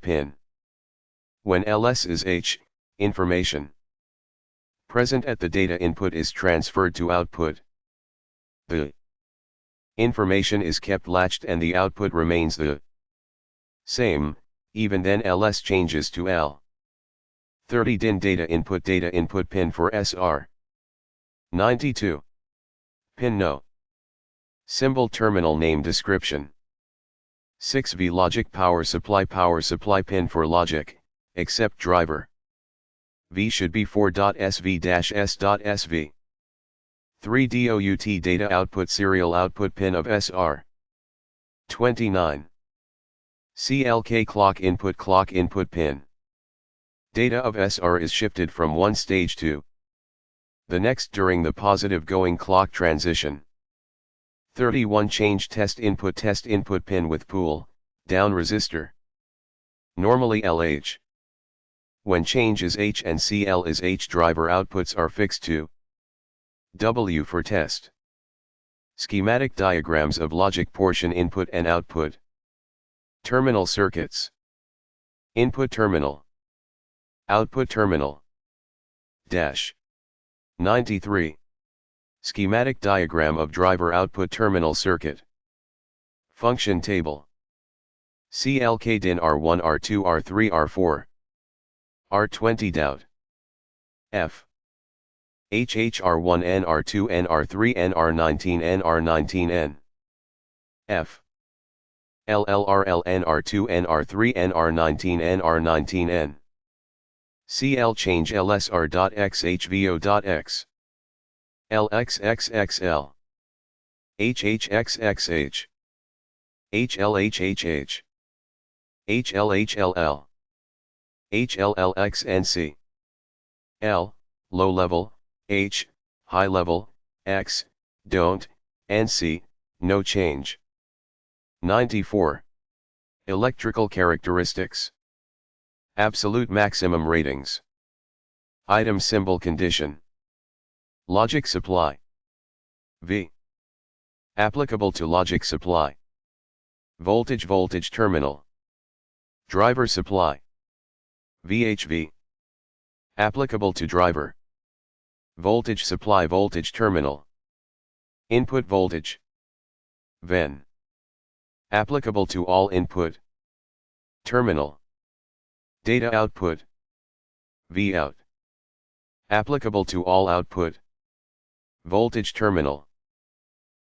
pin. When LS is H, information present at the data input is transferred to output. The information is kept latched and the output remains the same, even then LS changes to L. 30 DIN data input pin for SR. 92. Pin no. Symbol terminal name description. 6V logic power supply pin for logic, except driver. V should be 4.SV-S.SV. 3 DOUT data output serial output pin of SR. 29. CLK clock input pin. Data of SR is shifted from one stage to the next during the positive going clock transition. 31 Change test input pin with pull down resistor. Normally LH. When change is H and CL is H, driver outputs are fixed to W for test. Schematic diagrams of logic portion input and output. Terminal circuits. Input terminal. Output terminal. Dash. 93. Schematic diagram of driver output terminal circuit. Function table. CLK DIN R1 R2 R3 R4 R20 DOUT F HH R1 N R2 N R3 N R19 N R19 N F LLRL N R2 N R3 N R19 N R19 N CL change LSR.XHVO.X LXXXL HHXXH HLHHH HLHLL HLLXNC L, low level, H, high level, X, don't, NC, no change. 94. Electrical characteristics. Absolute maximum ratings. Item symbol condition. Logic supply. V. Applicable to logic supply. Voltage terminal. Driver supply. VHV. Applicable to driver. Voltage supply voltage terminal. Input voltage. VIN. Applicable to all input. Terminal. Data output. Vout. Applicable to all output. Voltage terminal.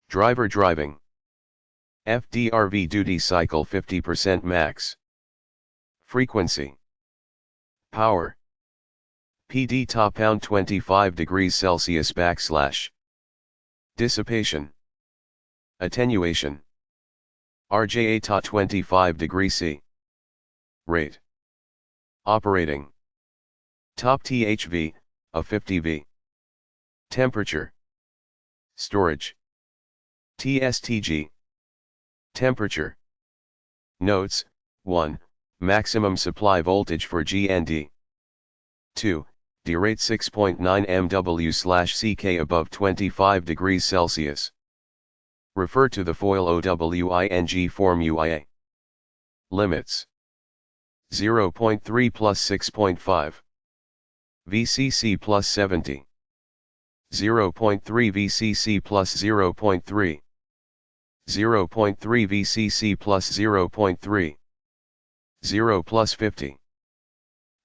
Driver driving. FDRV duty cycle 50% max. Frequency. Power. PD top pound 25 degrees Celsius /. Dissipation. Attenuation. RJA ta 25 degrees C. Rate. Operating. Top THV, a 50V. Temperature. Storage. TSTG. Temperature. Notes, 1. Maximum supply voltage for GND. 2. D rate 6.9 MW/CK above 25 degrees Celsius. Refer to the foil OWING form UIA. Limits. 0.3 plus 6.5. VCC plus 70. 0.3 VCC plus 0.3. 0.3 VCC plus 0.3. 0 plus 50.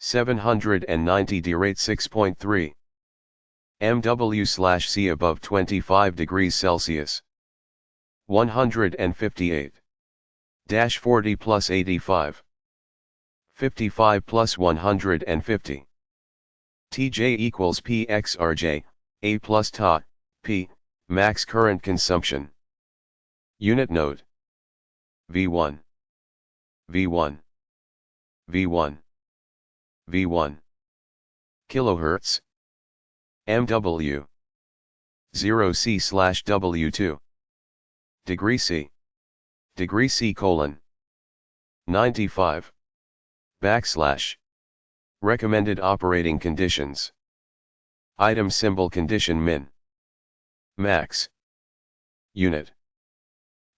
790 D rate 6.3 MW/C above 25 degrees Celsius. 158. 40 plus 85. 55 plus 150. TJ equals PXRJ, A plus Ta, P, max current consumption. Unit node. V1. V1. V1. V1. Kilohertz. MW. 0C/W2. Degree C. Degree C colon. 95. /. Recommended operating conditions. Item symbol condition min. Max. Unit.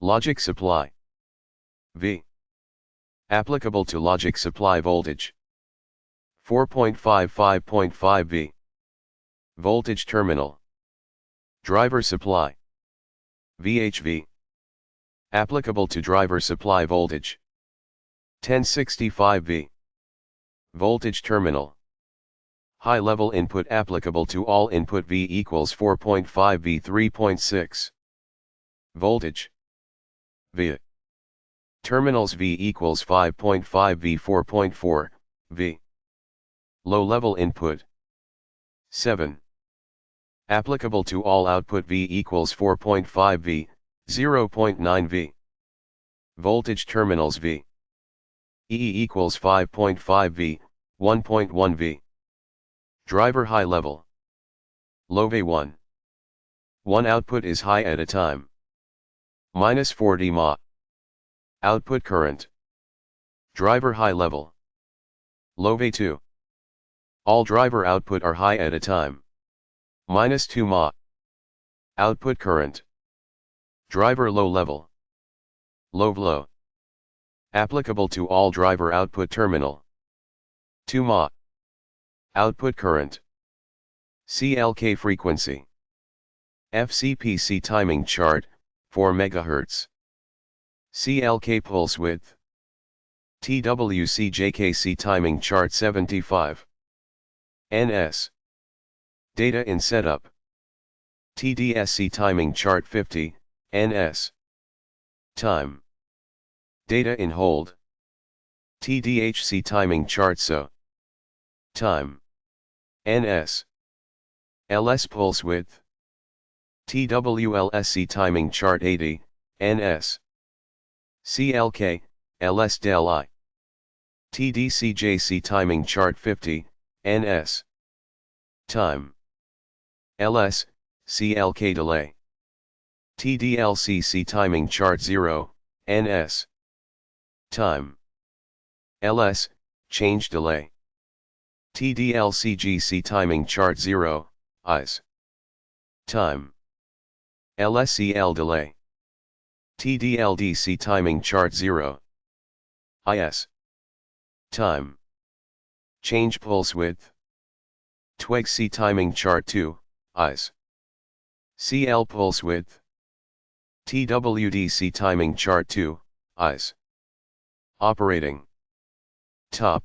Logic supply. V. Applicable to logic supply voltage. 4.5 V. Voltage terminal. Driver supply. VHV. Applicable to driver supply voltage. 1065 V. Voltage terminal. High level input applicable to all input V equals 4.5 V 3.6. Voltage. V. Terminals V equals 5.5 V 4.4, V. Low level input. 7. Applicable to all output V equals 4.5 V, 0.9 V. Voltage terminals V. E equals 5.5 V, 1.1 V. Driver high level. Low V1. One output is high at a time. -40 mA. Output current. Driver high level. Low V2. All driver output are high at a time. -2 mA. Output current. Driver low level. Low VLOW. Applicable to all driver output terminal. 2 mA. Output current. CLK frequency. FCPC timing chart, 4 MHz. CLK pulse width. TWCJKC timing chart 75. NS. Data in setup. TDSC timing chart 50, NS. Time. Data in hold. TDHC timing chart SO. Time. NS. LS pulse width. TWLSC timing chart 80, NS. CLK, LS del I. TDCJC timing chart 50, NS. Time. LS, CLK delay. TDLCC timing chart 0, NS. Time. LS, change delay. TDLCGC timing chart 0, IS. Time. LSCL delay. TDLDC timing chart 0. IS. Time. Change pulse width. TWEGC timing chart 2, IS. CL pulse width. TWDC timing chart 2, IS. Operating. Top,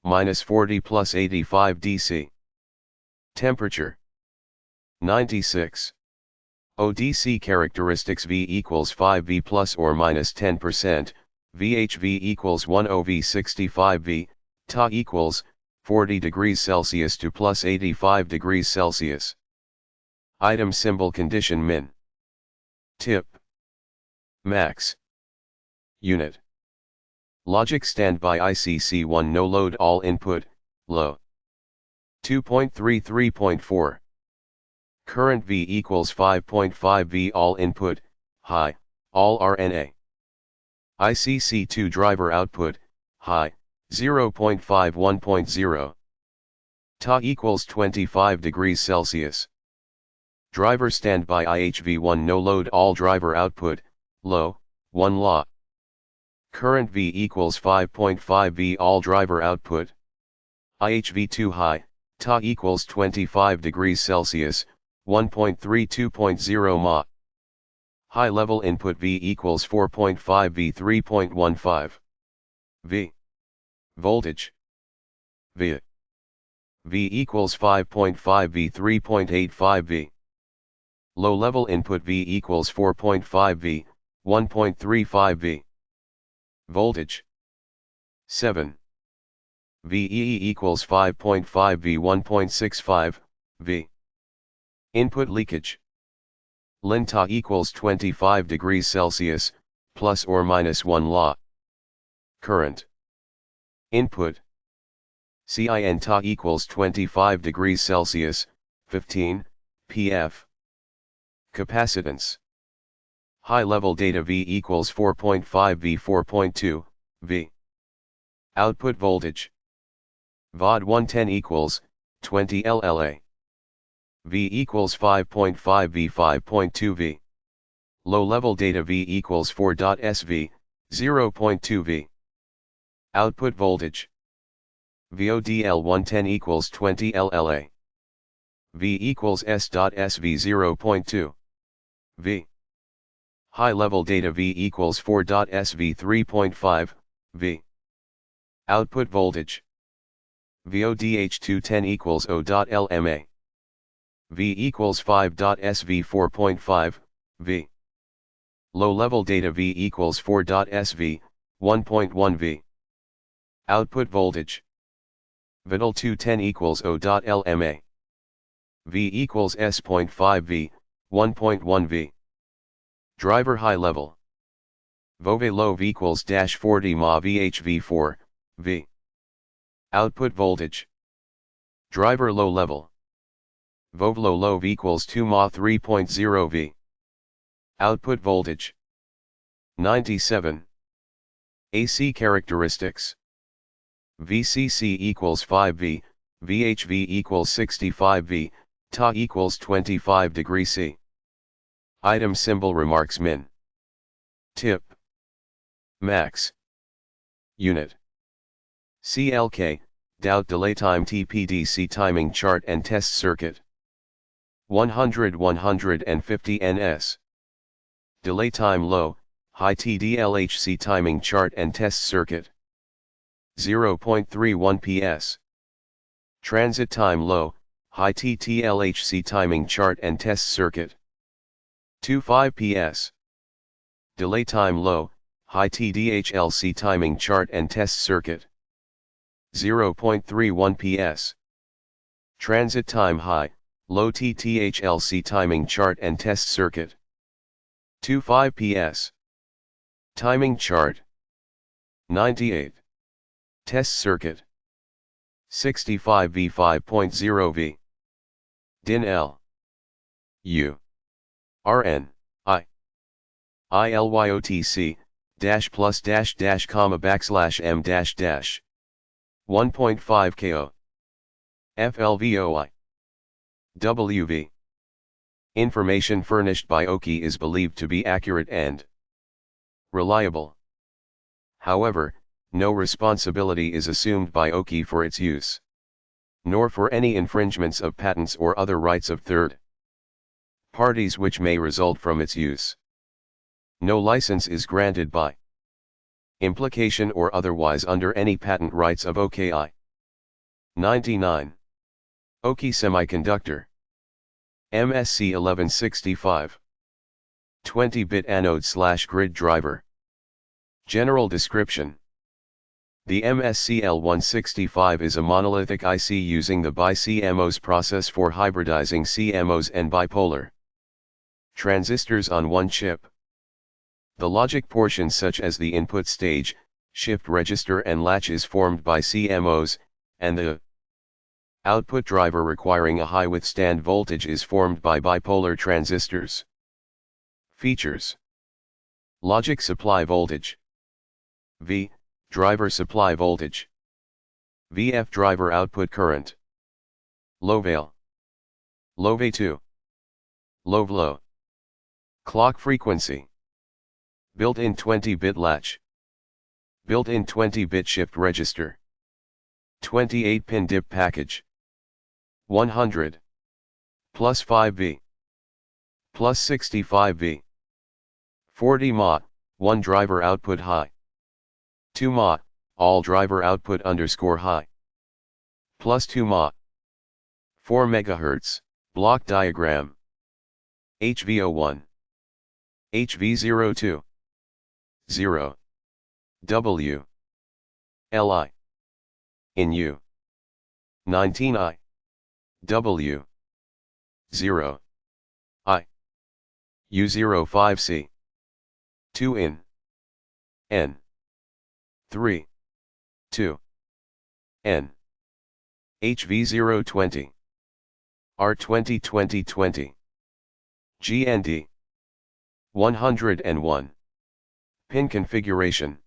-40 plus 85 DC. Temperature. 96. ODC characteristics V equals 5V plus or minus 10%, VHV equals 10V 65V, Ta equals 40 degrees Celsius to plus 85 degrees Celsius. Item symbol condition min. Tip. Max. Unit. Logic standby ICC1 no load all input, low. 2.33.4. Current V equals 5.5 V all input, high, all RNA. ICC2 driver output, high, 0.51.0. Ta equals 25 degrees Celsius. Driver standby IHV1 no load all driver output, low, 1 law. Current V equals 5.5 V all driver output. IHV2 high, Ta equals 25 degrees Celsius, 1.32.0 mA. High level input V equals 4.5 V 3.15. V. Voltage. V. V equals 5.5 V 3.85 V. Low level input V equals 4.5 V, 1.35 V. Voltage. 7. VEE equals 5.5 V 1.65, V. Input leakage. Ln Ta equals 25 degrees Celsius, plus or minus 1 law. Current. Input. Cin Ta equals 25 degrees Celsius, 15, pf. Capacitance. High level data V equals 4.5 V 4.2, V. Output voltage. VOD 110 equals 20 LLA. V equals 5.5 V 5.2 V. Low level data V equals 4.SV, 0.2 V. Output voltage. VODL 110 equals 20 LLA. V equals S.SV 0.2 V. High level data V equals 4.SV 3.5 V. Output voltage. VODH 210 equals O.LMA. V equals 5.SV 4.5 V. Low level data V equals 4.SV 1.1 V. Output voltage. VDL 210 equals O.LMA. V equals S.5 V 1.1 V. Driver high level. Vove low V equals -40 mA VHV4 V. Output voltage. Driver low level. VOV low equals 2 mA 3.0 V. Output voltage. 97. AC characteristics. VCC equals 5 V, VHV equals 65 V, Ta equals 25 degree C. Item symbol remarks min. Tip. Max. Unit. CLK, Doubt delay time TPDC timing chart and test circuit. 150 ns. Delay time low, high TDLHC timing chart and test circuit. 0.31 ps. Transit time low, high TTLHC timing chart and test circuit. 25 ps. Delay time low, high TDHLC timing chart and test circuit. 0.31 ps. Transit time high, low TTHLC timing chart and test circuit. 25 ps. Timing chart. 98. Test circuit. 65 V 5.0 V. DIN L. U. RN. I. ILYOTC, dash plus dash dash comma backslash M dash dash. 1.5 KO. FLVOI. WV. Information furnished by OKI is believed to be accurate and reliable. However, no responsibility is assumed by OKI for its use, nor for any infringements of patents or other rights of third parties which may result from its use. No license is granted by implication or otherwise under any patent rights of OKI. 99. OKI Semiconductor. MSC 1165. 20-bit anode/grid driver. General description. The MSC L165 is a monolithic IC using the BiCMOS process for hybridizing CMOS and bipolar transistors on one chip. The logic portion such as the input stage, shift register and latch is formed by CMOS, and the output driver requiring a high withstand voltage is formed by bipolar transistors. Features. Logic supply voltage. V. Driver supply voltage. VF driver output current. Low veil. Low V2. Low VLOW. Clock frequency. Built-in 20-bit latch. Built-in 20-bit shift register. 28-pin DIP package. 100. Plus 5V. Plus 65V. 40 mA, 1 driver output high. 2 mA, all driver output _ high. Plus 2 mA. 4 MHz, block diagram. HV01. HV02. 0. W. LI. In U. 19I. W. 0. I. U05C. 2 in. N. 3. 2. N. HV020. R20 2020. GND. 101. Pin configuration.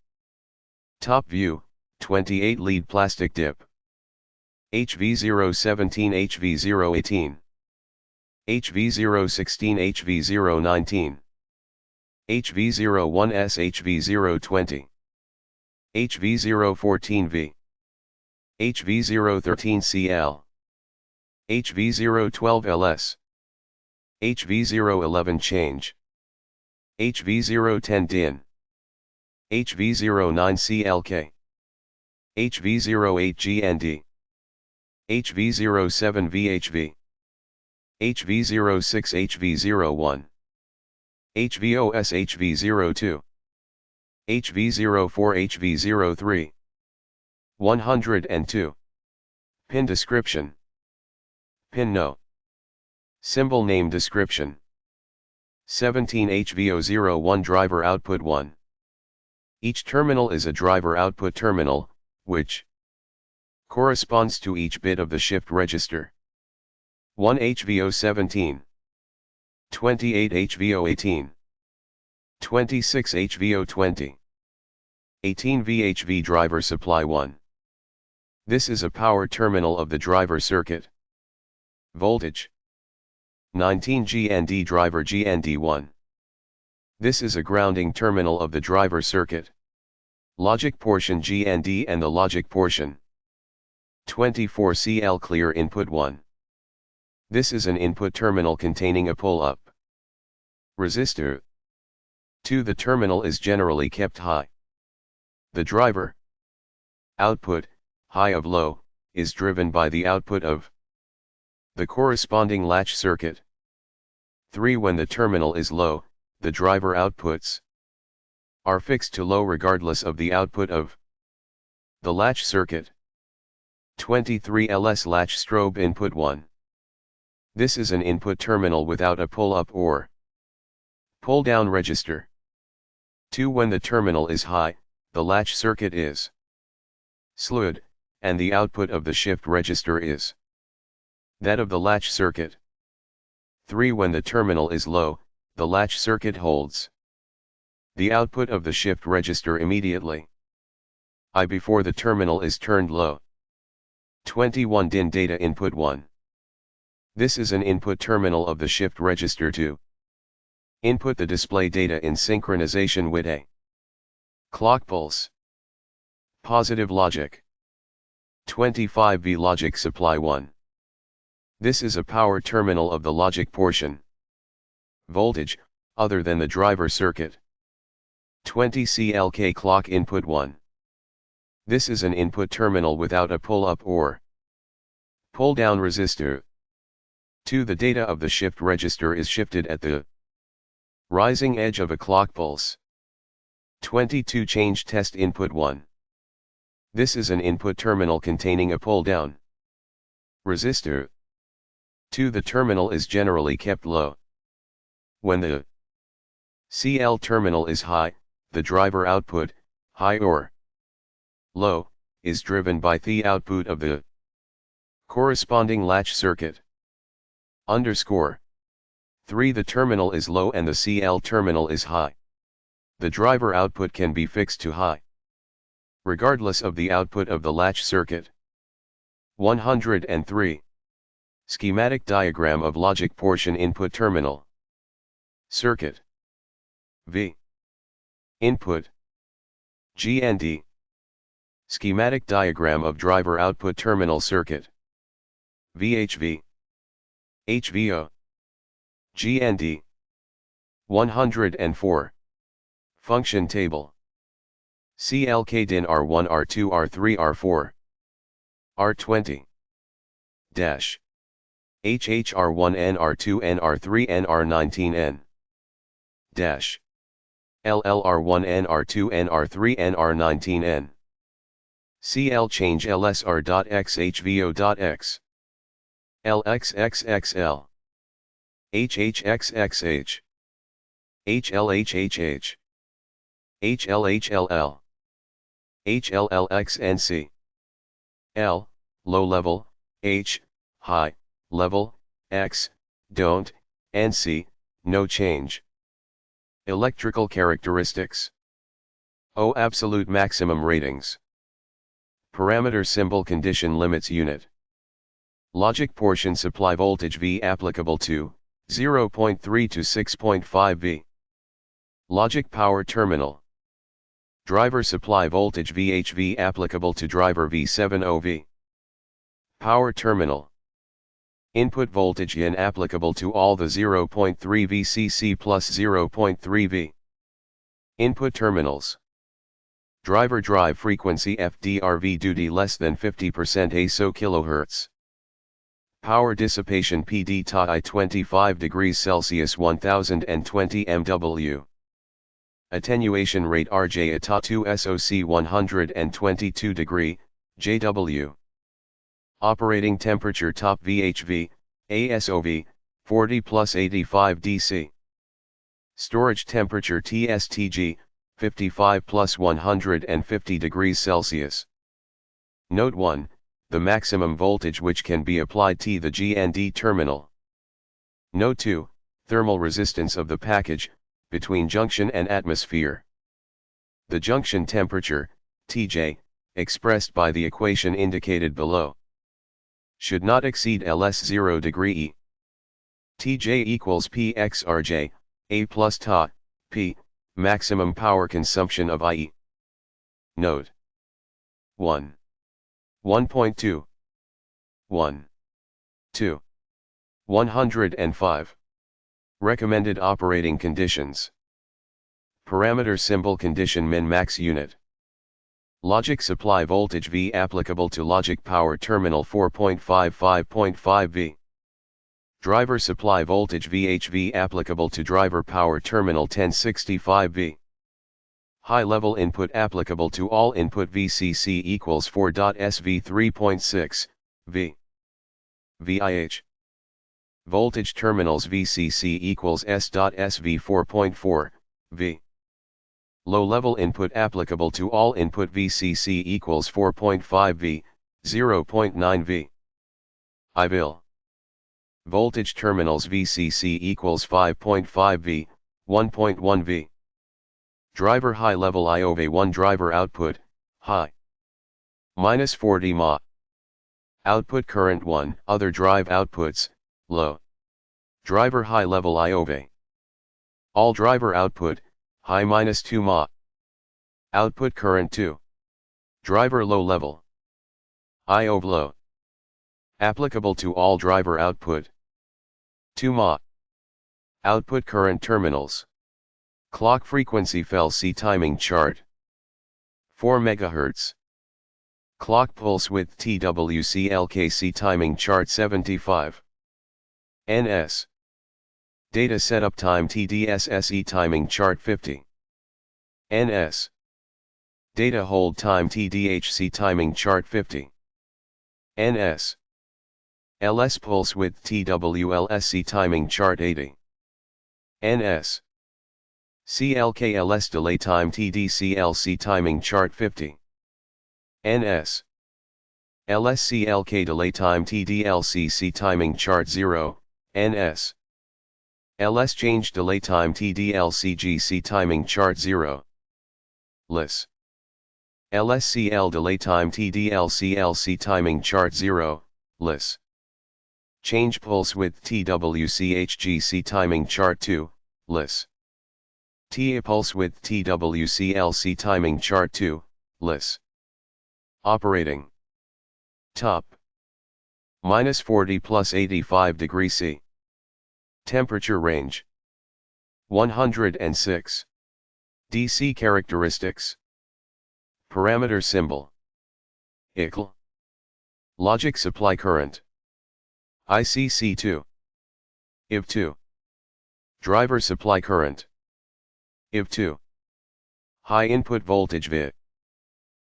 Top view, 28 lead plastic dip. HV017 HV018. HV016 HV019. HV01S HV020. HV014V. HV013CL. HV012LS. HV011 change. HV010 DIN. HV09CLK. HV08 GND. HV07 VHV. HV06 HV01. HVOS HV02. HV04 HV03. 102. Pin description. Pin no. Symbol name description. 17 HV001 driver output 1. Each terminal is a driver output terminal, which corresponds to each bit of the shift register. 1 HVO 17, 28 HVO 18, 26 HVO 20, 18 VHV driver supply 1. This is a power terminal of the driver circuit. Voltage 19 GND driver GND1. This is a grounding terminal of the driver circuit. Logic portion GND and the logic portion. 24 CL clear input 1. This is an input terminal containing a pull-up resistor. 2. The terminal is generally kept high. The driver output, high of low, is driven by the output of the corresponding latch circuit. 3. When the terminal is low, the driver outputs are fixed to low regardless of the output of the latch circuit. 23 LS latch strobe input 1. This is an input terminal without a pull-up or pull-down register. 2. When the terminal is high, the latch circuit is slewed, and the output of the shift register is that of the latch circuit. 3. When the terminal is low, the latch circuit holds the output of the shift register immediately, I before the terminal is turned low. 21 DIN data input 1. This is an input terminal of the shift register to input the display data in synchronization with a clock pulse. Positive logic. 25 V logic supply 1. This is a power terminal of the logic portion. Voltage, other than the driver circuit. 20 CLK clock input 1. This is an input terminal without a pull-up or pull-down resistor. 2. The data of the shift register is shifted at the rising edge of a clock pulse. 22 change test input 1. This is an input terminal containing a pull-down resistor. 2. The terminal is generally kept low. When the CL terminal is high, the driver output, high or low, is driven by the output of the corresponding latch circuit. Underscore 3. The terminal is low and the CL terminal is high. The driver output can be fixed to high, regardless of the output of the latch circuit. 103. Schematic diagram of logic portion input terminal. Circuit. V. Input. GND. Schematic diagram of driver output terminal circuit. VHV. HVO. GND. 104. Function table. CLK DIN R1 R2 R3 R4 R20 dash HHR1 NR2 NR3 NR19 dash LLR1 NR2 NR3 NR19 CL change LSR.X HVO.X LXXXL HHXXH HLHHH HLHLL HLLXNC L, low level, H, high, level, X, don't, NC, no change. Electrical characteristics. O absolute maximum ratings. Parameter symbol condition limits unit. Logic portion supply voltage V applicable to 0.3 to 6.5 V. Logic power terminal. Driver supply voltage VHV applicable to driver V70V. Power terminal. Input voltage IN applicable to all the 0.3 VCC plus 0.3 V. Input terminals. Driver drive frequency FDRV duty less than 50% ASO kHz. Power dissipation PD TI 25 degrees Celsius 1020 MW. Attenuation rate RJ ATA 2 SOC 122 degree, JW. Operating temperature top VHV, ASOV, 40 plus 85 DC. Storage temperature TSTG, 55 plus 150 degrees Celsius. Note 1, the maximum voltage which can be applied to the GND terminal. Note 2, thermal resistance of the package, between junction and atmosphere. The junction temperature, Tj, expressed by the equation indicated below, should not exceed ls 0° E. Tj equals Pxrj, A plus Ta, P, maximum power consumption of IE. Note 1. 1.2 1. 2. 105. Recommended operating conditions. Parameter symbol condition min-max unit. Logic supply voltage V applicable to logic power terminal 4.55.5 V. Driver supply voltage VHV applicable to driver power terminal 1065 V. High level input applicable to all input VCC equals 4.SV 3.6 V. VIH. Voltage terminals VCC equals S.SV 4.4 V. Low level input applicable to all input VCC equals 4.5 V, 0.9 V. IVIL. Voltage terminals VCC equals 5.5 V, 1.1 V. Driver high level IOV1 driver output, high. Minus 40 mA. Output current 1, other drive outputs, low. Driver high level IOV. All driver output, high minus 2 mA. Output current 2. Driver low level. IOV low. Applicable to all driver output. 2 mA. Output current terminals. Clock frequency FLC timing chart. 4 MHz. Clock pulse width TWC-LKC timing chart 75. NS. Data setup time TDSSE timing chart 50. NS. Data hold time TDHC timing chart 50. NS. LS pulse width TWLSC timing chart 80. NS. CLKLS delay time TDCLC timing chart 50. NS. LSCLK delay time TDLCC timing chart 0, NS. LS change delay time TDLCGC timing chart 0. LS. LSCL delay time TDLCLC timing chart 0, LS. Change pulse width TWCHGC timing chart 2, LS. TA pulse width TWCLC timing chart 2, LS. Operating. Top. Minus 40 plus 85 degrees C. Temperature range. 106. DC characteristics. Parameter symbol. ICL. Logic supply current. ICC2. IV2. Driver supply current. IV2. High input voltage VI.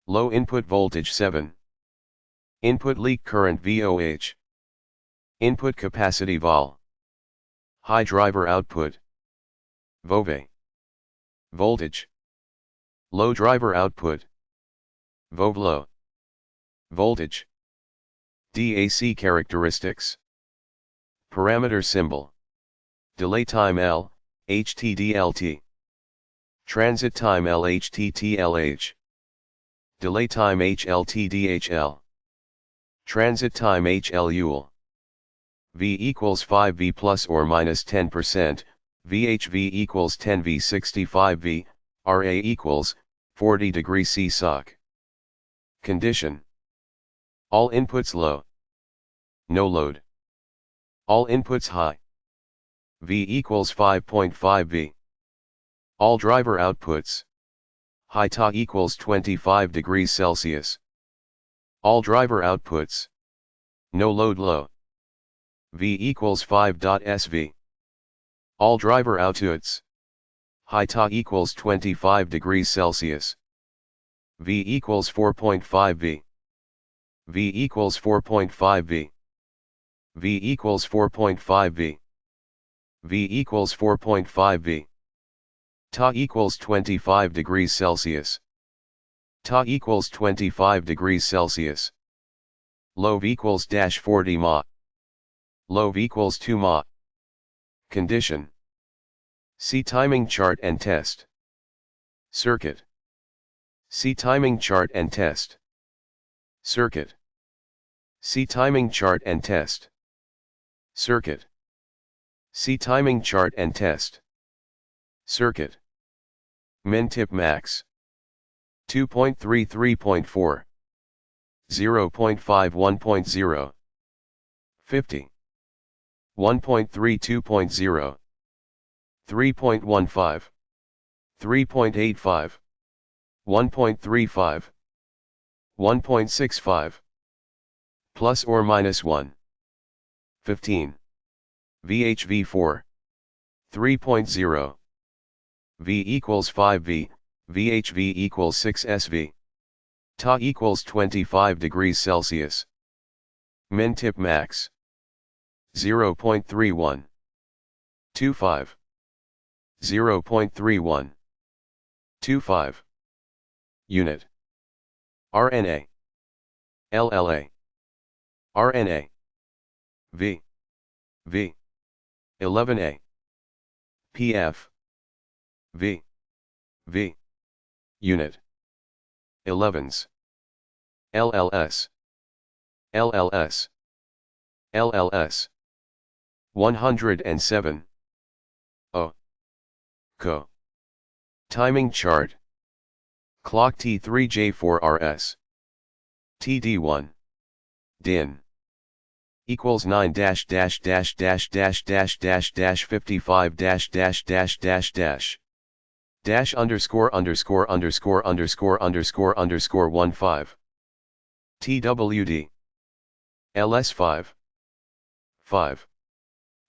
Low input voltage 7. Input leak current VOH. Input capacity vol. High driver output. VOV. Voltage. Low driver output. VOV low. Voltage. DAC characteristics. Parameter symbol. Delay time L, HTDLT. Transit time LHTTLH. Delay time HLTDHL. Transit time HLUL. V equals 5V plus or minus 10%, VHV equals 10V 65V, RA equals 40 degrees C SOC. Condition. All inputs low. No load. All inputs high. V equals 5.5 V. All driver outputs. High Ta equals 25 degrees Celsius. All driver outputs. No load low. V equals 5.SV. All driver outputs. High Ta equals 25 degrees Celsius. V equals 4.5 V. V equals 4.5 V. V equals 4.5 V. V equals 4.5 V. Ta equals 25 degrees Celsius. Ta equals 25 degrees Celsius. Love equals dash 40 ma. Love equals 2 ma. Condition. See timing chart and test. Circuit. See timing chart and test. Circuit. See timing chart and test. Circuit. See timing chart and test. Circuit. Min tip max. 2.33.4. 0.51.0. 50. 1.32.0. 3.15. 3.85. 1.35. 1.65. Plus or minus 1. 15. VHV4. 3.0. V equals 5V, VHV equals 6SV. Ta equals 25 degrees Celsius. Min tip max. 0.31. 25. 0.31. 25. Unit. RNA. LLA. RNA. V. V. 11A. PF. V. V. Unit. 11s. LLS. LLS. LLS. 107. O. Co. Timing chart. Clock T3J4RS. TD1. DIN. Equals 9 dash dash dash dash dash dash dash dash 55 dash dash dash dash dash. Dash underscore underscore underscore underscore underscore underscore 15. TWD. LS5. 5.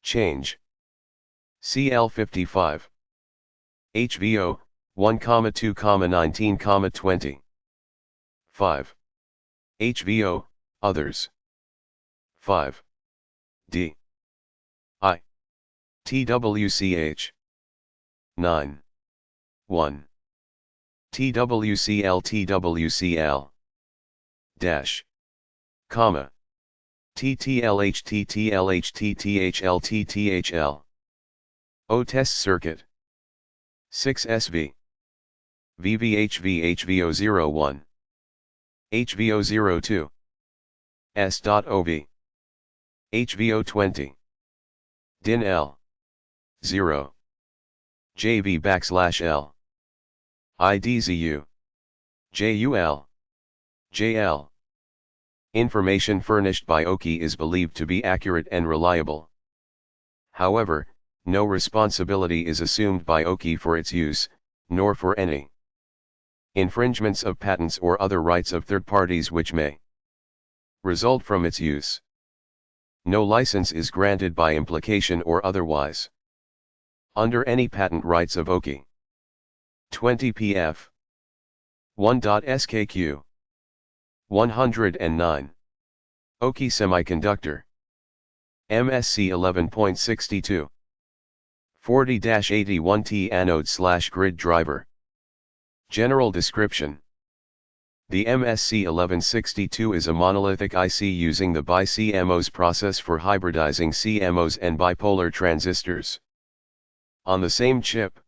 Change. CL55. HVO, 1, 2, 19, 20. 5. HVO, others. 5. D. I. TWCH. 9. 1. TWCL TWCL. Dash. Comma. TTLH TTLH TTHL TTHL. O test circuit. 6 SV. VVHV HVO01. HVO02. S.OV. HVO20. DIN L. 0. JV \L. IDZU. JUL. JL. Information furnished by OKI is believed to be accurate and reliable. However, no responsibility is assumed by OKI for its use, nor for any infringements of patents or other rights of third parties which may result from its use. No license is granted by implication or otherwise under any patent rights of OKI. 20 pf 1.skq 109. OKI Semiconductor. MSC 11.62. 40-81T anode/grid driver. General description. The MSC 1162 is a monolithic IC using the BiCMOS process for hybridizing CMOS and bipolar transistors. On the same chip,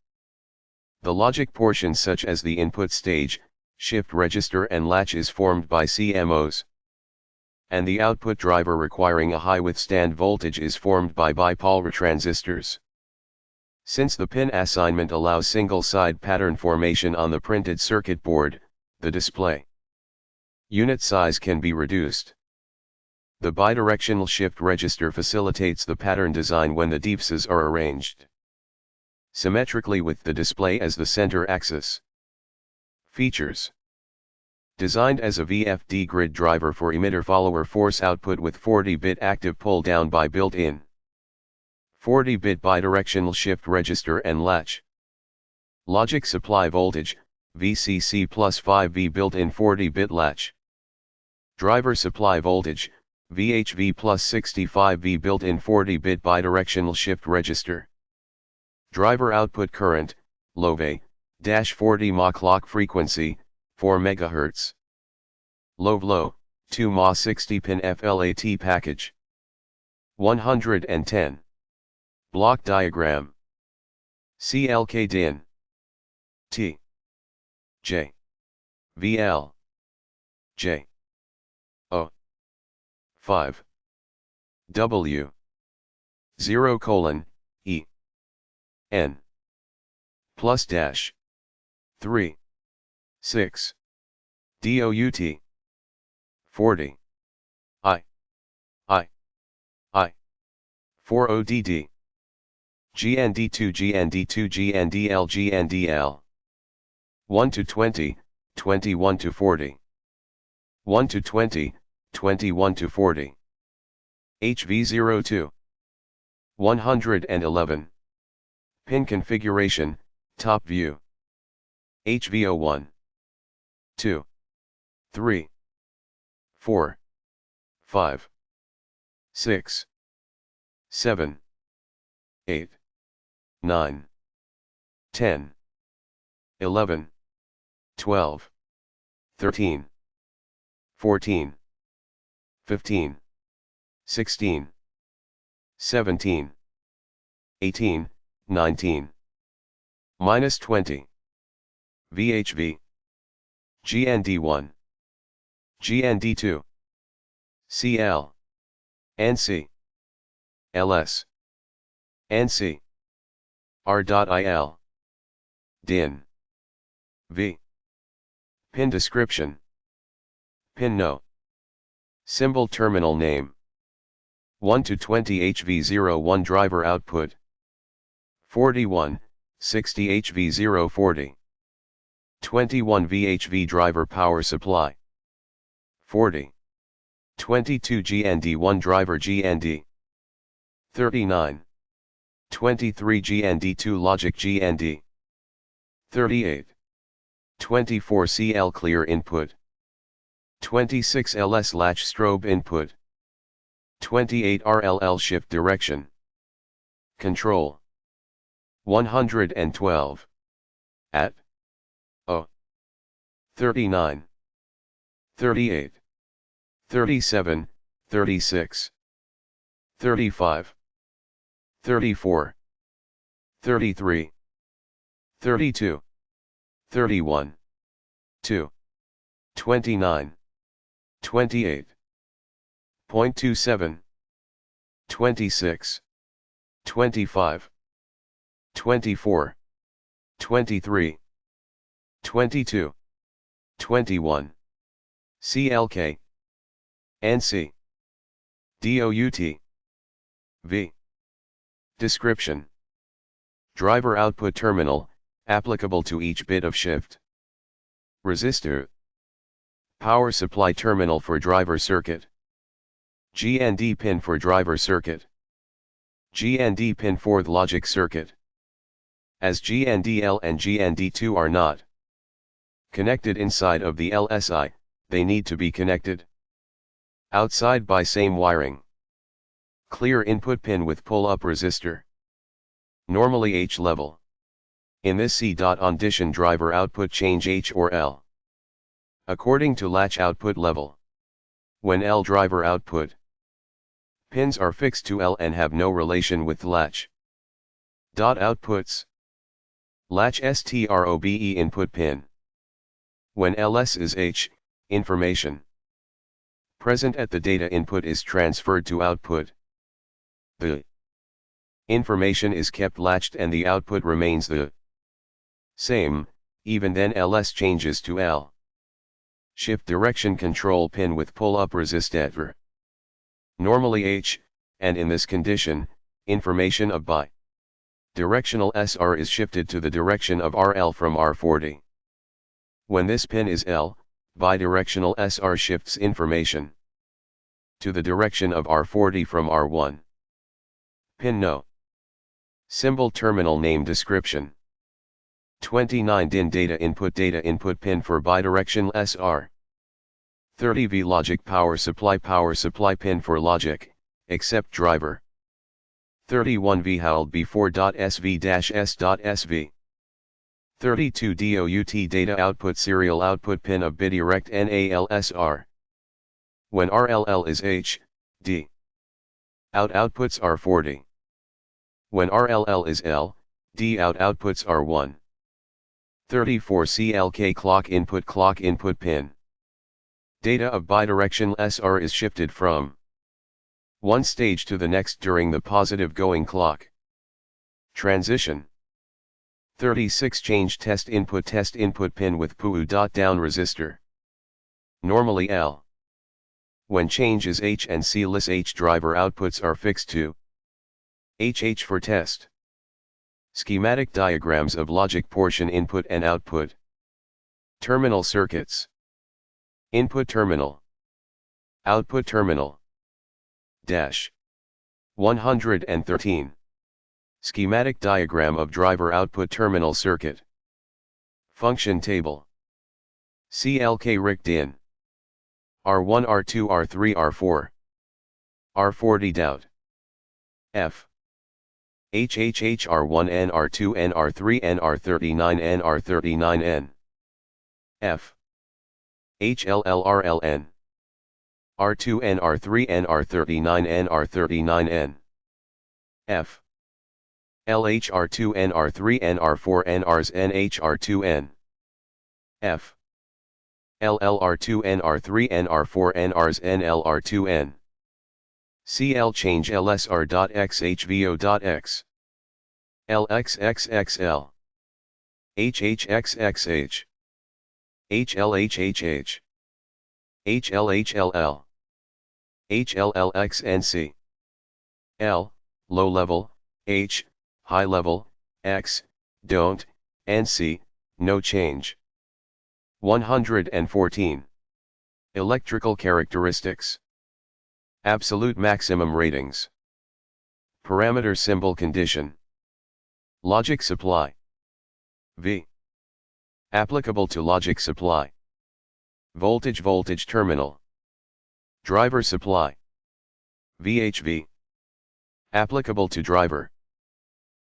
the logic portion such as the input stage, shift register and latch is formed by CMOS. And the output driver requiring a high withstand voltage is formed by bipolar transistors. Since the pin assignment allows single-side pattern formation on the printed circuit board, the display unit size can be reduced. The bidirectional shift register facilitates the pattern design when the DIFSs are arranged symmetrically with the display as the center axis. Features. Designed as a VFD grid driver for emitter-follower force output with 40-bit active pull-down by built-in 40-bit bidirectional shift register and latch. Logic supply voltage, VCC plus 5V built-in 40-bit latch. Driver supply voltage, VHV plus 65V built-in 40-bit bidirectional shift register. Driver output current, LOVE, -40 mA clock frequency, 4 MHz. LOVE low, 2 Ma 60 pin FLAT package. 110. Block diagram. CLK DIN. T. J. VL. J. O. 5. W. 0 E. N. Plus dash. 3. 6. DOUT. 40. I. 4 ODD. GND2 GND2 GNDL GNDL. 1 to 20, 21 to 40. 1 to 20, 21 to 40. HV02. 111. Pin configuration, top view. HV01. 2. 3. 4. 5. 6. 7. 8. 9. 10. 11. 12. 13. 14. 15. 16. 17. 18, 19. Minus 20. VHV. GND1. GND2. CL. NC. LS. NC. R.il. DIN. V. Pin description. Pin no. Symbol terminal name. 1 to 20 HV01 driver output. 41, 60 HV040. 21 VHV driver power supply. 40. 22 GND1 driver GND. 39. 23 GND2 logic GND. 38. 24 CL clear input. 26 LS latch strobe input. 28 RLL shift direction. Control. 112. At. O. 39. 38. 37, 36. 35. 34. 33. 32. 31. 2. 29. 28. 0.27. 26. 25. 24. 23. 22. 21. CLK. NC. DOUT. V. Description. Driver output terminal, applicable to each bit of shift. Resistor. Power supply terminal for driver circuit. GND pin for driver circuit. GND pin for the logic circuit. As GNDL and GND2 are not connected inside of the LSI, they need to be connected outside by same wiring. Clear input pin with pull-up resistor. Normally H level. In this C.on driver output change H or L. According to latch output level. When L driver output pins are fixed to L and have no relation with latch. Outputs. Latch STROBE input pin. When LS is H, information present at the data input is transferred to output. The information is kept latched and the output remains the same, even then LS changes to L. Shift direction control pin with pull-up resistor. Normally H, and in this condition, information of bi-directional SR is shifted to the direction of RL from R40. When this pin is L, bidirectional SR shifts information to the direction of R40 from R1. Pin no. Symbol terminal name description. 29 DIN data input pin for bidirectional SR. 30 V logic power supply pin for logic, except driver. 31 V held b4.sv-s.sv. 32 DOUT data output serial output pin of bidirect NALSR. When RLL is H, D. Out outputs are 40. When RLL is L, D out outputs are 1. 34 CLK clock input pin. Data of bidirectional SR is shifted from one stage to the next during the positive going clock. Transition. 36 change test input pin with PU.down resistor. Normally L. When change is H and C-less H driver outputs are fixed to HH for test. Schematic diagrams of logic portion input and output. Terminal circuits. Input terminal. Output terminal. Dash. 113. Schematic diagram of driver output terminal circuit. Function table. CLK rigged in R1 R2 R3 R4 R40 doubt. F HHH R1 N R2 N R3 N R39 N R39 N F HLLRLN R2 N R3 N R39 N R39 N F LHR2 N R3 N R4 N Rs NHR2 N F LLR2 N R3 N R4 N Rs NLR2 N CL change LSR.XHVO.X LXXXL HHXXH HLHHH HLHLL HLLXNC L, low level, H, high level, X, don't, NC, no change. 114. Electrical characteristics. Absolute maximum ratings. Parameter symbol condition. Logic supply. V. Applicable to logic supply. Voltage terminal. Driver supply. VHV. Applicable to driver.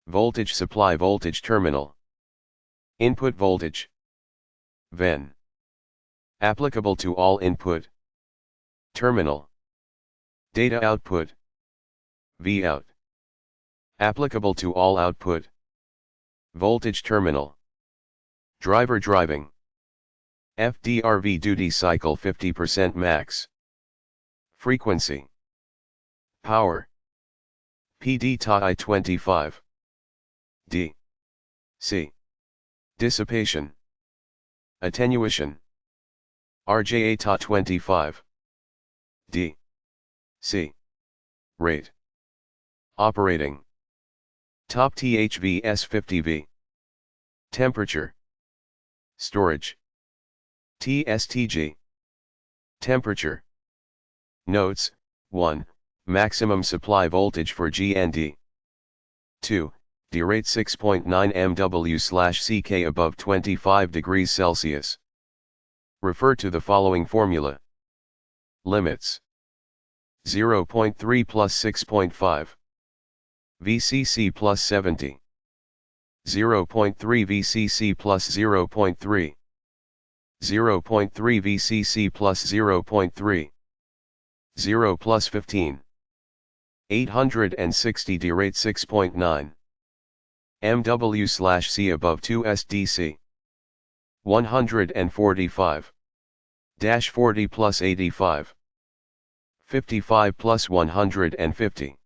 Voltage supply voltage terminal. Input voltage. VIN. Applicable to all input. Terminal. Data output. Vout. Applicable to all output. Voltage terminal. Driver driving. FDRV duty cycle 50% max. Frequency. Power. PD TI 25. D. C. Dissipation. Attenuation. RJA Ta 25. D. C. Rate. Operating. Top THVS 50V. Temperature. Storage. TSTG. Temperature. Notes. 1. Maximum supply voltage for GND. 2. D rate 6.9 MW/CK above 25 degrees Celsius. Refer to the following formula. Limits. 0.3 plus 6.5. VCC plus 70. 0.3 VCC plus 0.3. 0.3 VCC plus 0.3. 0 plus 15. 860 D rate 6.9. MW/C above 2 SDC. 145. 40 plus 85. 55 plus 150.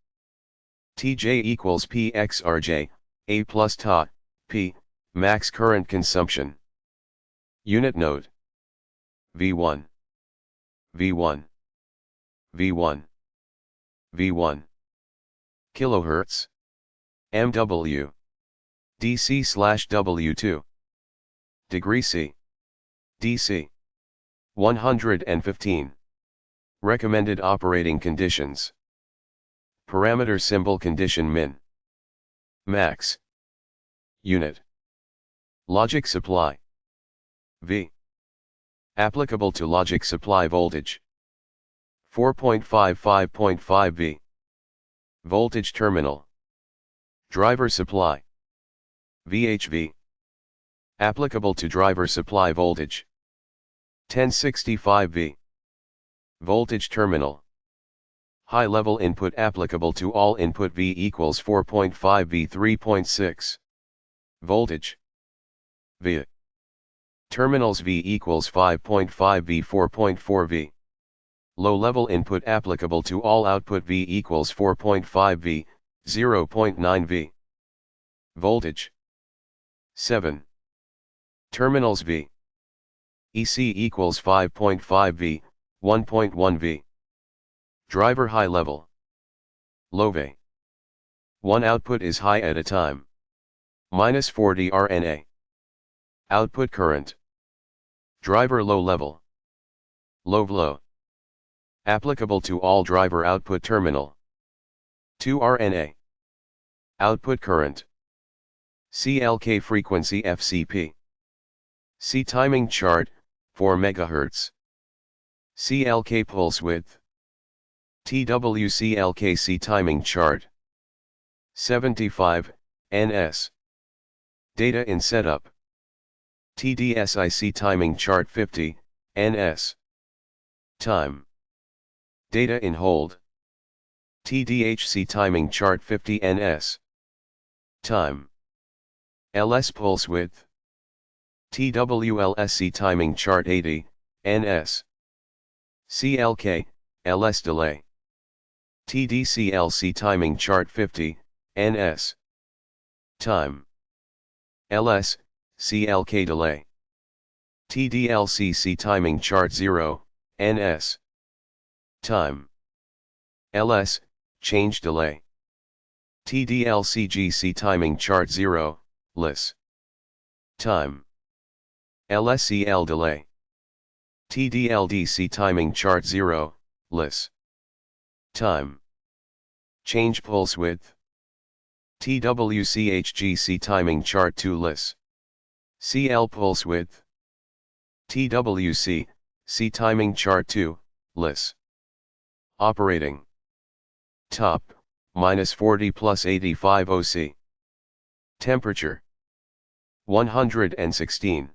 TJ equals PXRJ, A plus Ta, P, max current consumption. Unit node. V1. V1. V1. V1. Kilohertz. MW. DC/W2. Degree C. DC. 115. Recommended operating conditions. Parameter symbol condition min. Max. Unit. Logic supply. V. Applicable to logic supply voltage. 4.55.5 V. Voltage terminal. Driver supply. VHV. Applicable to driver supply voltage. 1065 V. Voltage terminal. High level input applicable to all input V equals 4.5 V 3.6. Voltage. V. Terminals V equals 5.5 V 4.4 V. Low level input applicable to all output V equals 4.5 V, 0.9 V. Voltage. 7. Terminals V. EC equals 5.5 V, 1.1 V. Driver high level. Low V. One output is high at a time. -40 RNA. Output current. Driver low level. Low low. Applicable to all driver output terminal. 2 RNA. Output current. CLK frequency FCP. C timing chart, 4 MHz. CLK pulse width. TWCLKC timing chart. 75, NS. Data in setup. TDSIC timing chart 50, NS. Time. Data in hold. TDHC timing chart 50 NS. Time. LS pulse width. TWLSC timing chart 80, NS. CLK, LS delay. TDCLC timing chart 50, NS. Time. LS, CLK delay. TDLCC timing chart 0, NS. Time. LS, change delay. TDLCGC timing chart 0, LS. Time. LSCL delay. TDLDC timing chart 0, LS. Time. Change pulse width. TWCHGC timing chart 2 LS. CL pulse width. TWC, C timing chart 2, LS. Operating. Top, -40 plus 85 OC. Temperature. 116.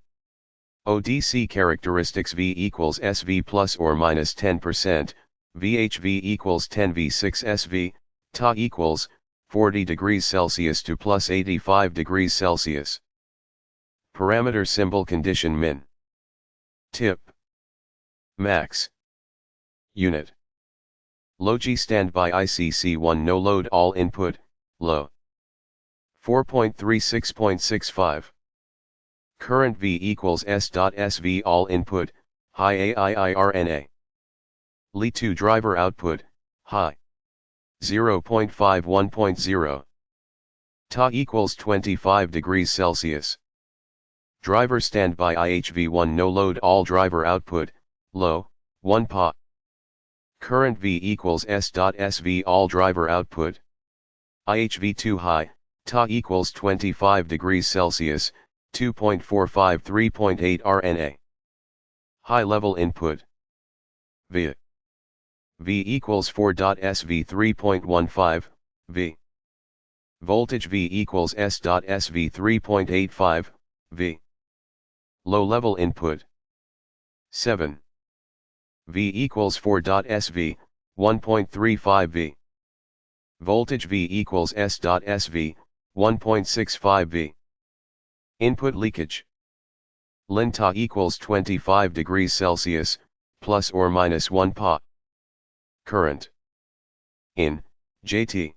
ODC characteristics V equals SV plus or minus 10%, VHV equals 10 V6 SV, Ta equals 40 degrees Celsius to plus 85 degrees Celsius. Parameter symbol condition min. Tip. Max. Unit. Logi standby ICC1 no load all input, low. 4.36.65. Current V equals S.SV all input, high AIIRNA. Li2 driver output, high. 0.51.0. Ta equals 25 degrees Celsius. Driver standby IHV1 no load all driver output, low, 1 Pa. Current V equals S.SV all driver output. IHV2 high, Ta equals 25 degrees Celsius, 2.453.8 RNA. High level input. V. V equals 4.SV 3.15, V. Voltage V equals S.SV 3.85, V. Low level input. 7. V equals 4.SV, 1.35 V. Voltage V equals S.SV, 1.65 V. Input leakage. Ln Ta equals 25 degrees Celsius, plus or minus 1 Pa. Current. In, JT.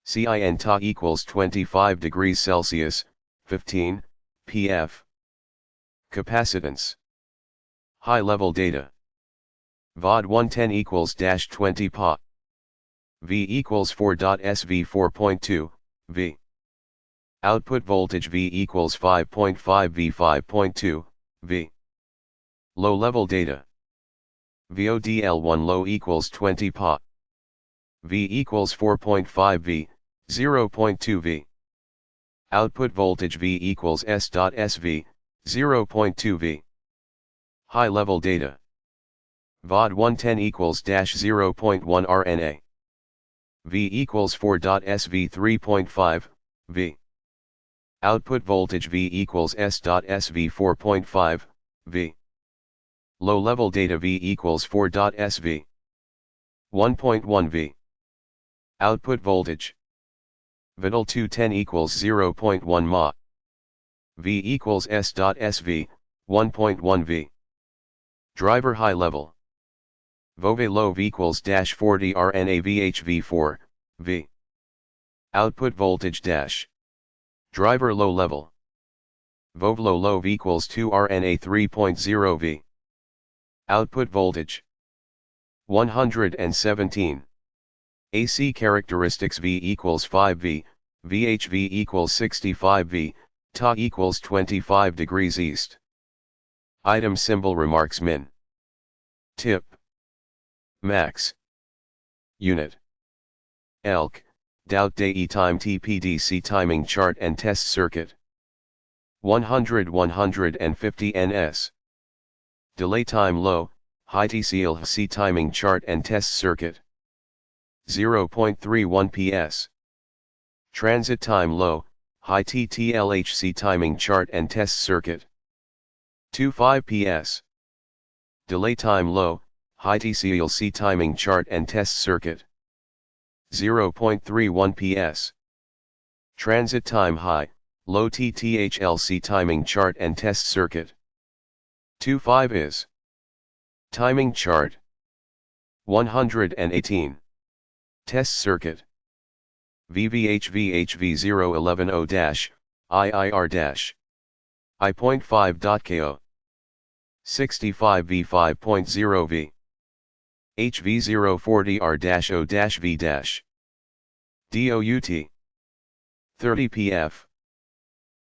Cin Ta equals 25 degrees Celsius, 15, pf. Capacitance. High level data. VOD 110 equals -20 Pa. V equals 4.SV 4.2, V. Output voltage V equals 5.5 V 5.2, V. Low level data. VODL1 low equals 20 Pa. V equals 4.5 V, 0.2 V. Output voltage V equals S.SV, 0.2 V. High level data. VOD 110 equals -0.1 RNA. V equals 4.SV 3.5, V. Output voltage V equals S.SV 4.5, V. Low-level data V equals 4.SV. 1.1 V. Output voltage. Vital 210 equals 0.1 mA. V equals S.SV, 1.1 V. Driver high level. Vove low equals -40 RNA VHV4, V. Output voltage dash. Driver low level. Vove low equals 2 RNA 3.0 V. Output voltage. 117. AC characteristics V equals 5 V, VHV equals 65 V, Ta equals 25 degrees east. Item symbol remarks min. Tip. Max. Unit. Elk, Dout Day time TPDC timing chart and test circuit. 150 ns. Delay time low, high TCLC timing chart and test circuit. 0.31 ps. Transit time low, high TTLHC timing chart and test circuit. 25 ps. Delay time low, high TCLC timing chart and test circuit. 0.31 ps. Transit time high, low TTHLC timing chart and test circuit. 25 is. Timing chart. 118. Test circuit. VVHV-0110-IIR-I.5.5.KO. 65 V5.0 V. HV040R-O-V-. DOUT. 30 PF.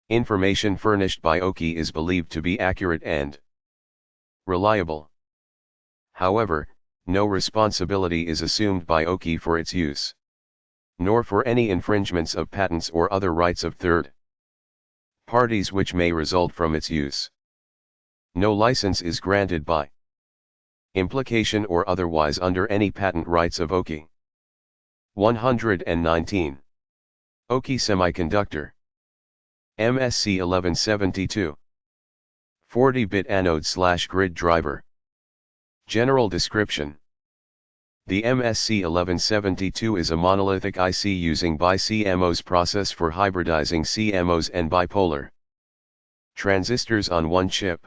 Information furnished by OKI is believed to be accurate and reliable. However, no responsibility is assumed by OKI for its use, nor for any infringements of patents or other rights of third parties which may result from its use. No license is granted by implication or otherwise under any patent rights of OKI. 119. OKI Semiconductor. MSC 1172. 40-bit anode/grid driver. General description. The MSC 1172 is a monolithic IC using BiCMOS process for hybridizing CMOS and bipolar transistors on one chip.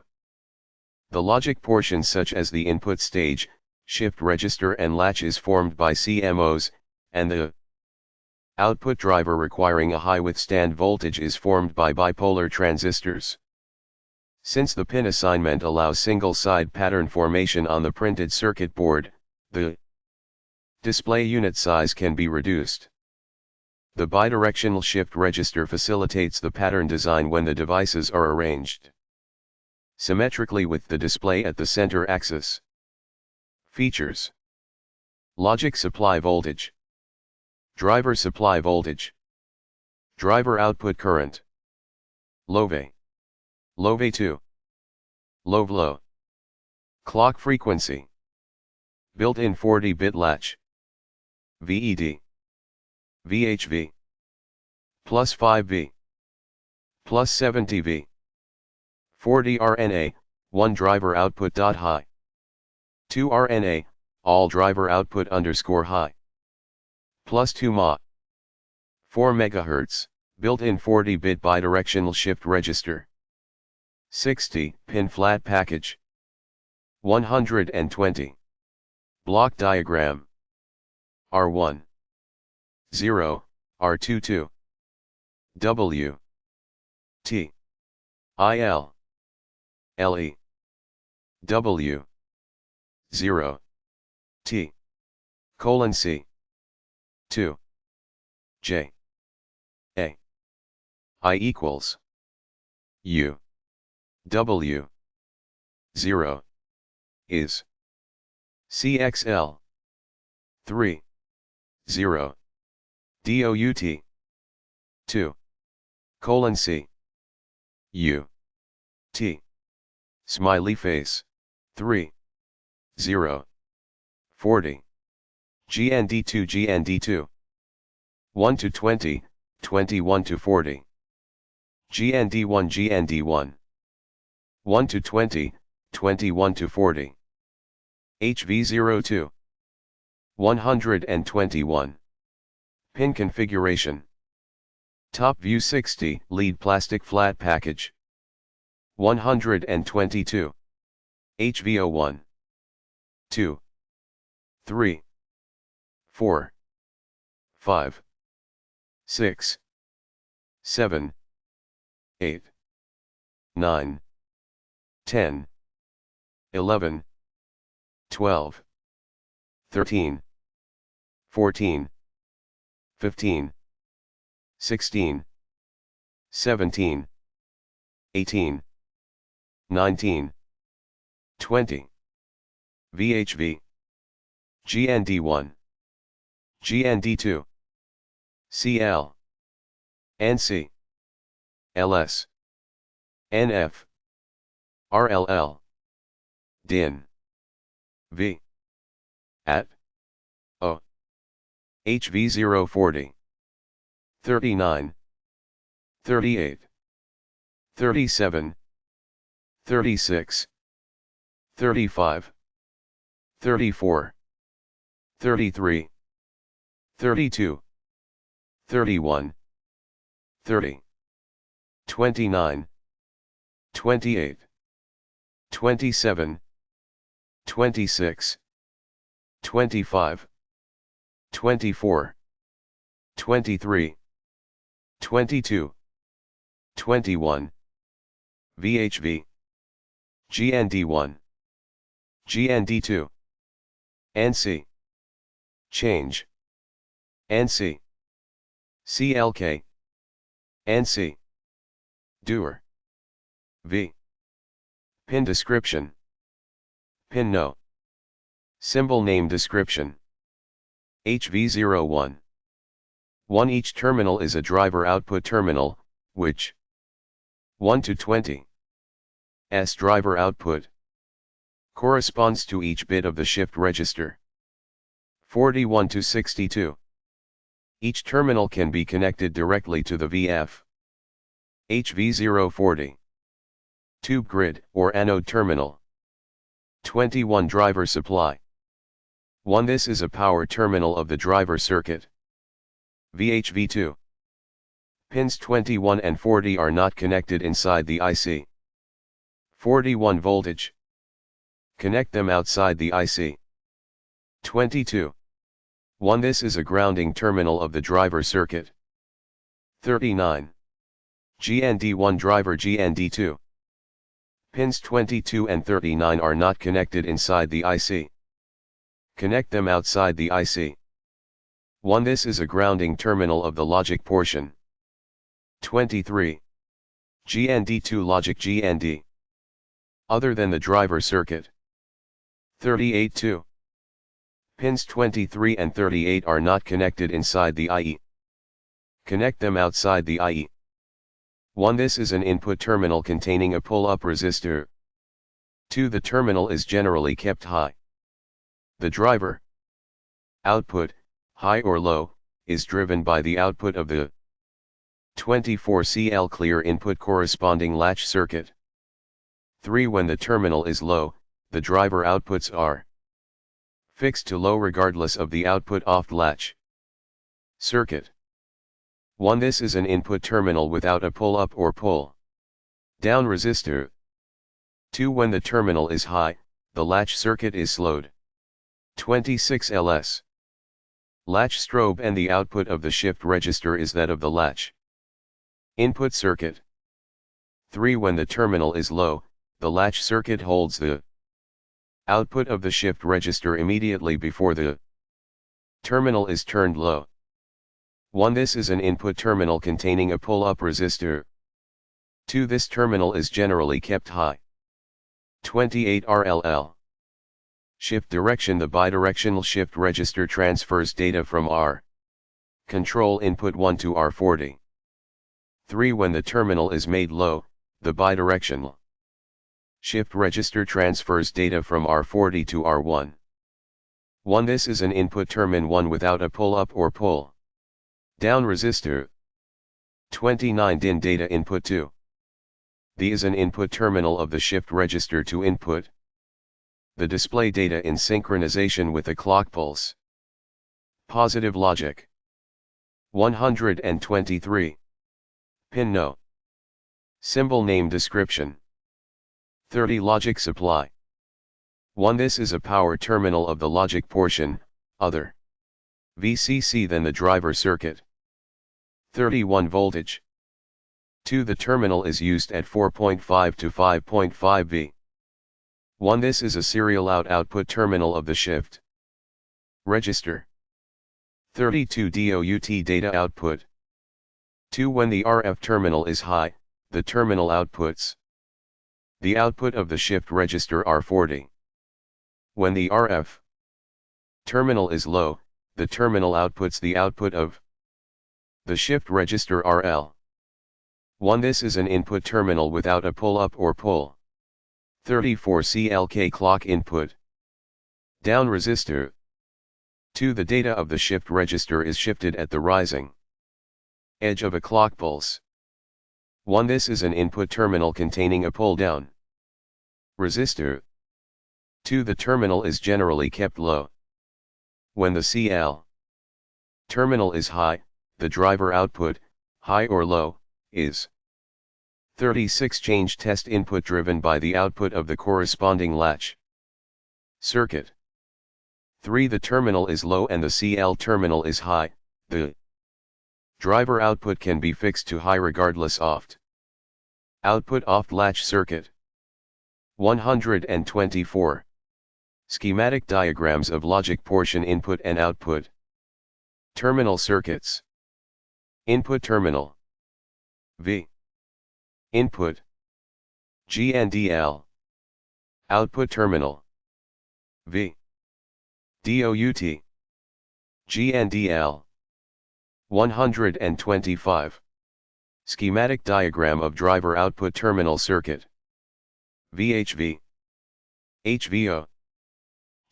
The logic portion such as the input stage, shift register and latch is formed by CMOS, and the output driver requiring a high withstand voltage is formed by bipolar transistors. Since the pin assignment allows single-side pattern formation on the printed circuit board, the display unit size can be reduced. The bidirectional shift register facilitates the pattern design when the devices are arranged symmetrically with the display at the center axis. Features. Logic supply voltage. Driver supply voltage. Driver output current. LOVE. LOVE 2. LOVE low. Clock frequency. Built-in 40-bit latch. VED. VHV. Plus 5V. Plus 70V. 40 RNA, 1 driver output dot high. 2 RNA, all driver output underscore high. Plus 2 mA. 4 MHz, built-in 40-bit bidirectional shift register. 60 pin flat package. 120. Block diagram. R1. 0, R22. W. T. IL. LE. W. 0. T. C. 2. J. A. I equals. U. W. 0. Is. CXL. 3. 0. DOUT. 2. C. U. T. Smiley face. 3. 0. 40. GND2 GND2. 1 to 20, 21 to 40. GND1 GND1. 1 to 20, 21 to 40. HV02. 121. Pin configuration. Top view 60, lead plastic flat package. 122. HV01. 2. 3. 4. 5. 6. 7. 8. 9. 10. 11. 12. 13. 14. 15. 16. 17. 18. 19. 20. VHV. GND1. GND2. CL. NC. LS. NF. RLL. DIN. V. AT. O. HV040. 39. 38. 37. 36. 35. 34. 33. 32. 31. 30. 29. 28. 27. 26. 25. 24. 23. 22. 21. VHV. GND1. GND2. NC. Change. NC. CLK. NC. Doer. V. Pin description. Pin no. Symbol name description. HV01. 1. Each terminal is a driver output terminal, which 1 to 20 S driver output corresponds to each bit of the shift register. 41 to 62. Each terminal can be connected directly to the VF. HV040. Tube grid or anode terminal. 21 driver supply. 1. This is a power terminal of the driver circuit. VHV2. Pins 21 and 40 are not connected inside the IC. 41 voltage. Connect them outside the IC. 22. 1. This is a grounding terminal of the driver circuit. 39. GND1 driver GND2. Pins 22 and 39 are not connected inside the IC. Connect them outside the IC. 1. This is a grounding terminal of the logic portion. 23. GND2 logic GND. Other than the driver circuit. 38. 2. Pins 23 and 38 are not connected inside the IE. Connect them outside the IE. 1. This is an input terminal containing a pull-up resistor. 2. The terminal is generally kept high. The driver output, high or low, is driven by the output of the 24CL clear input corresponding latch circuit. 3. When the terminal is low, the driver outputs are fixed to low regardless of the output off latch circuit. 1. This is an input terminal without a pull-up or pull-down resistor. 2. When the terminal is high, the latch circuit is slowed. 26 ls. Latch strobe and the output of the shift register is that of the latch input circuit. 3. When the terminal is low, the latch circuit holds the output of the shift register immediately before the terminal is turned low. 1. This is an input terminal containing a pull-up resistor. 2. This terminal is generally kept high. 28 RLL. Shift direction. The bidirectional shift register transfers data from R control input 1 to R40. 3. When the terminal is made low, the bidirectional shift register transfers data from R40 to R1. 1. This is an input termin 1 without a pull-up or pull-down resistor. 29. DIN data input 2. The is an input terminal of the shift register to input the display data in synchronization with a clock pulse. Positive logic. 123. Pin no. Symbol name description. 30 Logic supply. 1. This is a power terminal of the logic portion, other VCC than the driver circuit. 31 Voltage. 2. The terminal is used at 4.5 to 5.5 V. 1. This is a serial output terminal of the shift register. 32 DOUT data output. 2. When the RF terminal is high, the terminal outputs the output of the shift register R40. When the RF terminal is low, the terminal outputs the output of the shift register RL. 1. This is an input terminal without a pull-up or pull. 34 CLK clock input. Down resistor. 2. The data of the shift register is shifted at the rising edge of a clock pulse. 1. This is an input terminal containing a pull-down resistor. 2. The terminal is generally kept low. When the CL terminal is high, the driver output, high or low, is 36 change test input driven by the output of the corresponding latch circuit. 3. The terminal is low and the CL terminal is high, the driver output can be fixed to high regardless of output off latch circuit. 124. Schematic diagrams of logic portion input and output. Terminal circuits. Input terminal. V. Input. GNDL. Output terminal. V. DOUT. GNDL. 125. Schematic diagram of driver output terminal circuit. VHV. HVO.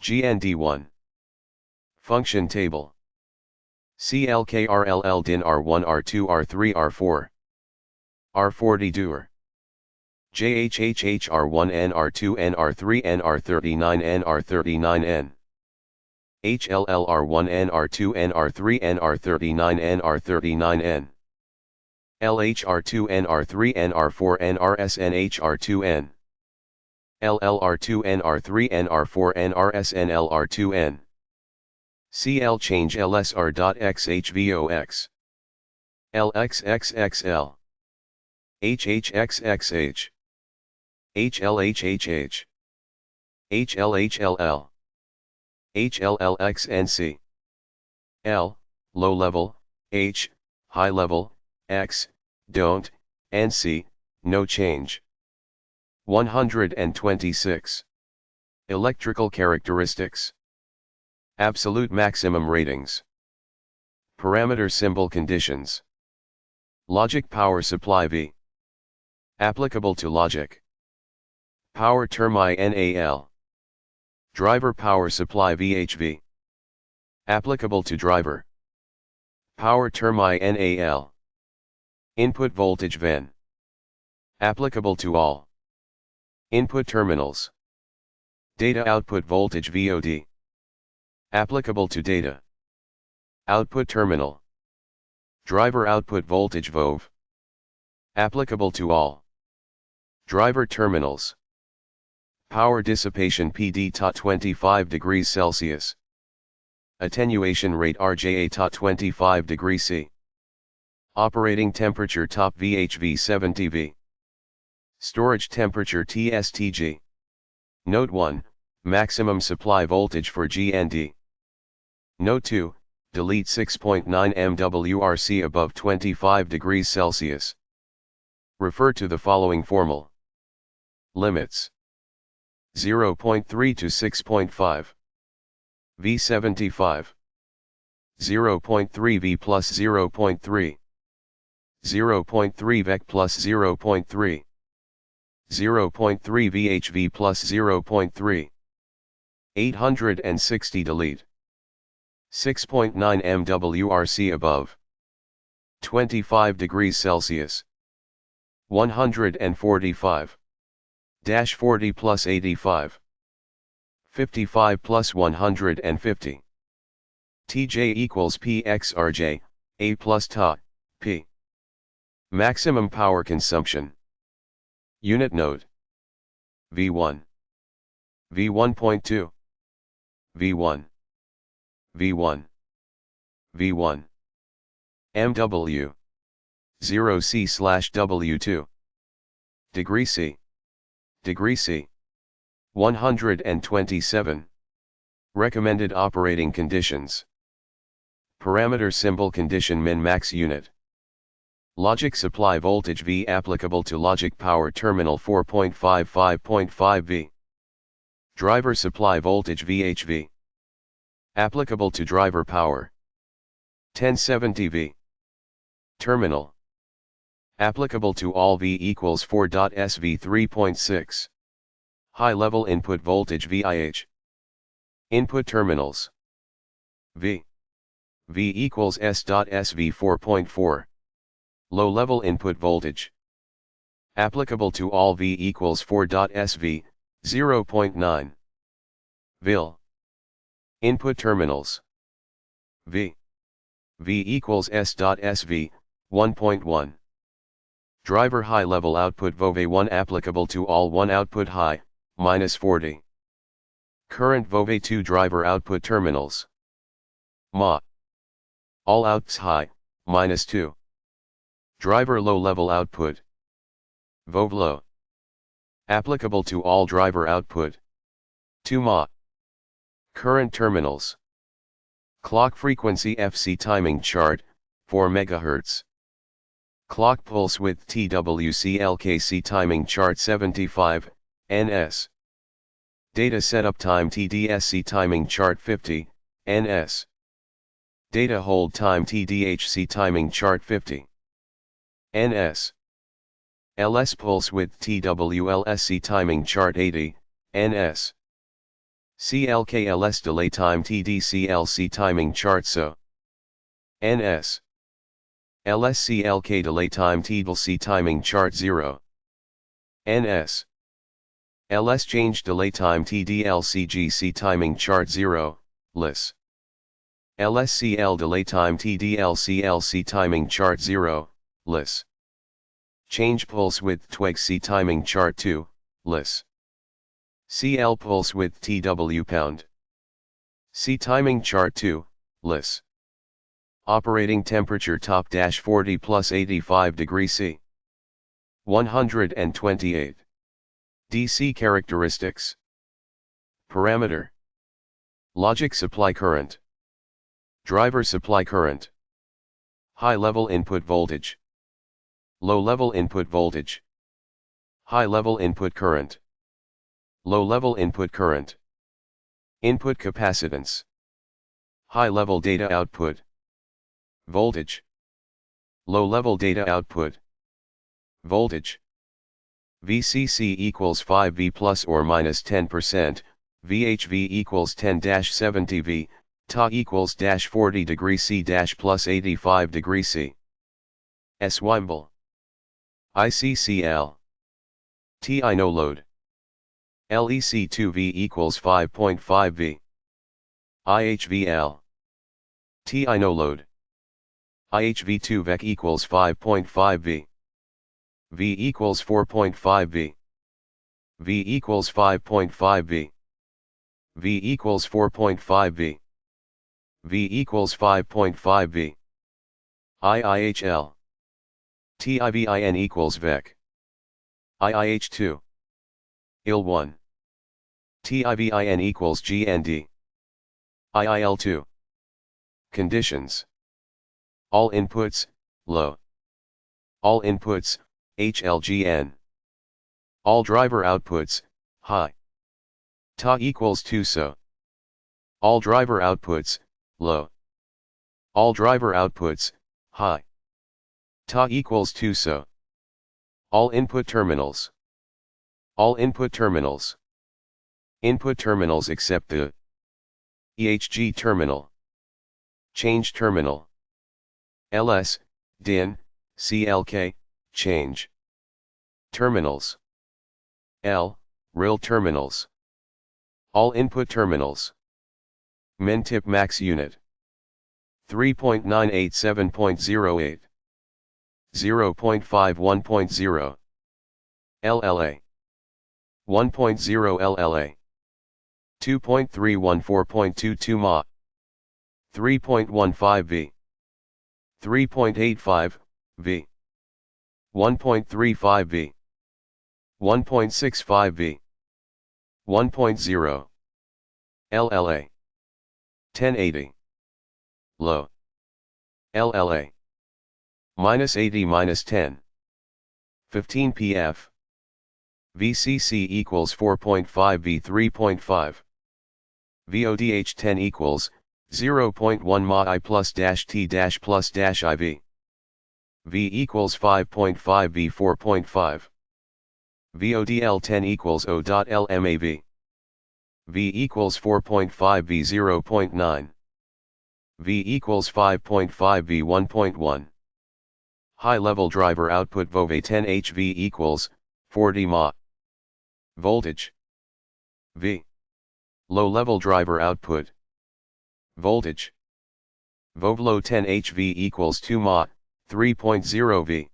GND1. Function table. CLKRLL DIN R1 R2 R3 R4 R40 DUR JHHH R1 N R2 N R3 N R39 N R39 N HLL R1 N R2 N R3 N R39 N R39 N LH R2 N R3 N R4 N RSNH R2 N LLR2 N R3 N R4 N RSNL R2 N CL change LSR.XHVOX LXXXL HHXXH HLHHH HLHLL HLLXNC L, low level, H, high level, X, don't, NC, no change. 126. Electrical characteristics. Absolute maximum ratings. Parameter symbol conditions. Logic power supply V. Applicable to logic. Power term INAL. Driver power supply VHV. Applicable to driver. Power term INAL. Input voltage VEN. Applicable to all input terminals. Data output voltage VOD. Applicable to data output terminal. Driver output voltage VOV. Applicable to all driver terminals. Power dissipation PD tot 25 degrees Celsius. Attenuation rate RJA tot 25 degrees C. Operating temperature top VHV 70 V. Storage temperature TSTG. Note 1, maximum supply voltage for GND. Note 2, delete 6.9 MWRC above 25 degrees Celsius. Refer to the following formal limits. 0.3 to 6.5. V75. 0.3 V plus 0.3. 0.3 VEC plus 0.3. 0.3 VHV plus 0.3. 860 delete. 6.9 MWRC above 25 degrees Celsius. 145. Dash 40 plus 85. 55 plus 150. Tj equals Pxrj, A plus Ta, P. Maximum power consumption. Unit node. V1. V1.2. V1. V1. V1. MW. 0C/W2. Degree C. Degree C. 127. Recommended operating conditions. Parameter symbol condition min-max unit. Logic supply voltage V applicable to logic power terminal 4.55.5 V. Driver supply voltage VHV. Applicable to driver power 1070 V. Terminal. Applicable to all V equals 4.SV 3.6. High-level input voltage VIH. Input terminals. V. V equals S.SV 4.4. Low-level input voltage. Applicable to all V equals 4.SV, 0.9. VIL. Input terminals. V. V equals S.SV, 1.1. Driver high-level output VOV1 applicable to all 1 output high, -40. Current VOV2 driver output terminals. MA. All outs high, -2. Driver low-level output. VOV low. Applicable to all driver output. 2 MA. Current terminals. Clock frequency FC timing chart, 4 MHz. Clock pulse width TWC/LKC timing chart 75, ns. Data setup time TDSC timing chart 50, ns. Data hold time TDHC timing chart 50, ns. LS pulse width TWLSC timing chart 80, ns. CLKLS delay time TDCLC timing chart so, ns. LSCLK delay time TDLC timing chart 0, ns. LS change delay time TDLCGC timing chart 0, lis. LSCL delay time TDLCLC timing chart 0, lis. Change pulse width TWEGC timing chart 2, lis. CL pulse width TW pound. C timing chart 2, lis. Operating temperature top dash 40 plus 85 degrees C. 128. DC characteristics. Parameter. Logic supply current. Driver supply current. High-level input voltage. Low-level input voltage. High-level input current. Low-level input current. Input capacitance. High-level data output. Voltage. Low-level data output. Voltage. VCC equals 5V plus or minus 10%, VHV equals 10-70 V, Ta equals -40 degrees C plus 85 degrees C. SWIMBLE. ICCL. TI no load. LEC2V equals 5.5 V. IHVL. TI no load. IHV2 VEC equals 5.5 V. V equals 4.5 V. V equals 5.5 V. V equals 4.5 V. V equals 5.5 V. IIHL. TIVIN equals VEC. IIH2. IL1. TIVIN equals GND. IIL2. Conditions. All inputs, low. All inputs, HLGN. All driver outputs, high. Ta equals 2 so. All driver outputs, low. All driver outputs, high. Ta equals 2 so. All input terminals. All input terminals. Input terminals except the EHG terminal. Change terminal. LS, DIN, CLK, change. Terminals. L. RIL terminals. All input terminals. Min tip max unit. 3.987.08. 0.51.0. LLA. 1.0 LLA. 2.314.22 MA. 3.15 V. 3.85 V. 1.35 V. 1.65 V. 1.0 LLA. 1080. Low. LLA. -80 -10. 15 PF. VCC equals 4.5 V 3.5. VODH 10 equals 0.1 MA I plus dash T dash plus dash IV. V equals 5.5 V 4.5. VODL 10 equals O.LMAV. V equals 4.5 V 0.9. V equals 5.5 V 1.1. High-level driver output VOV 10 HV equals 40 MA. Voltage. V. Low-level driver output. Voltage. VOV-low 10 HV equals 2 MA, 3.0 V.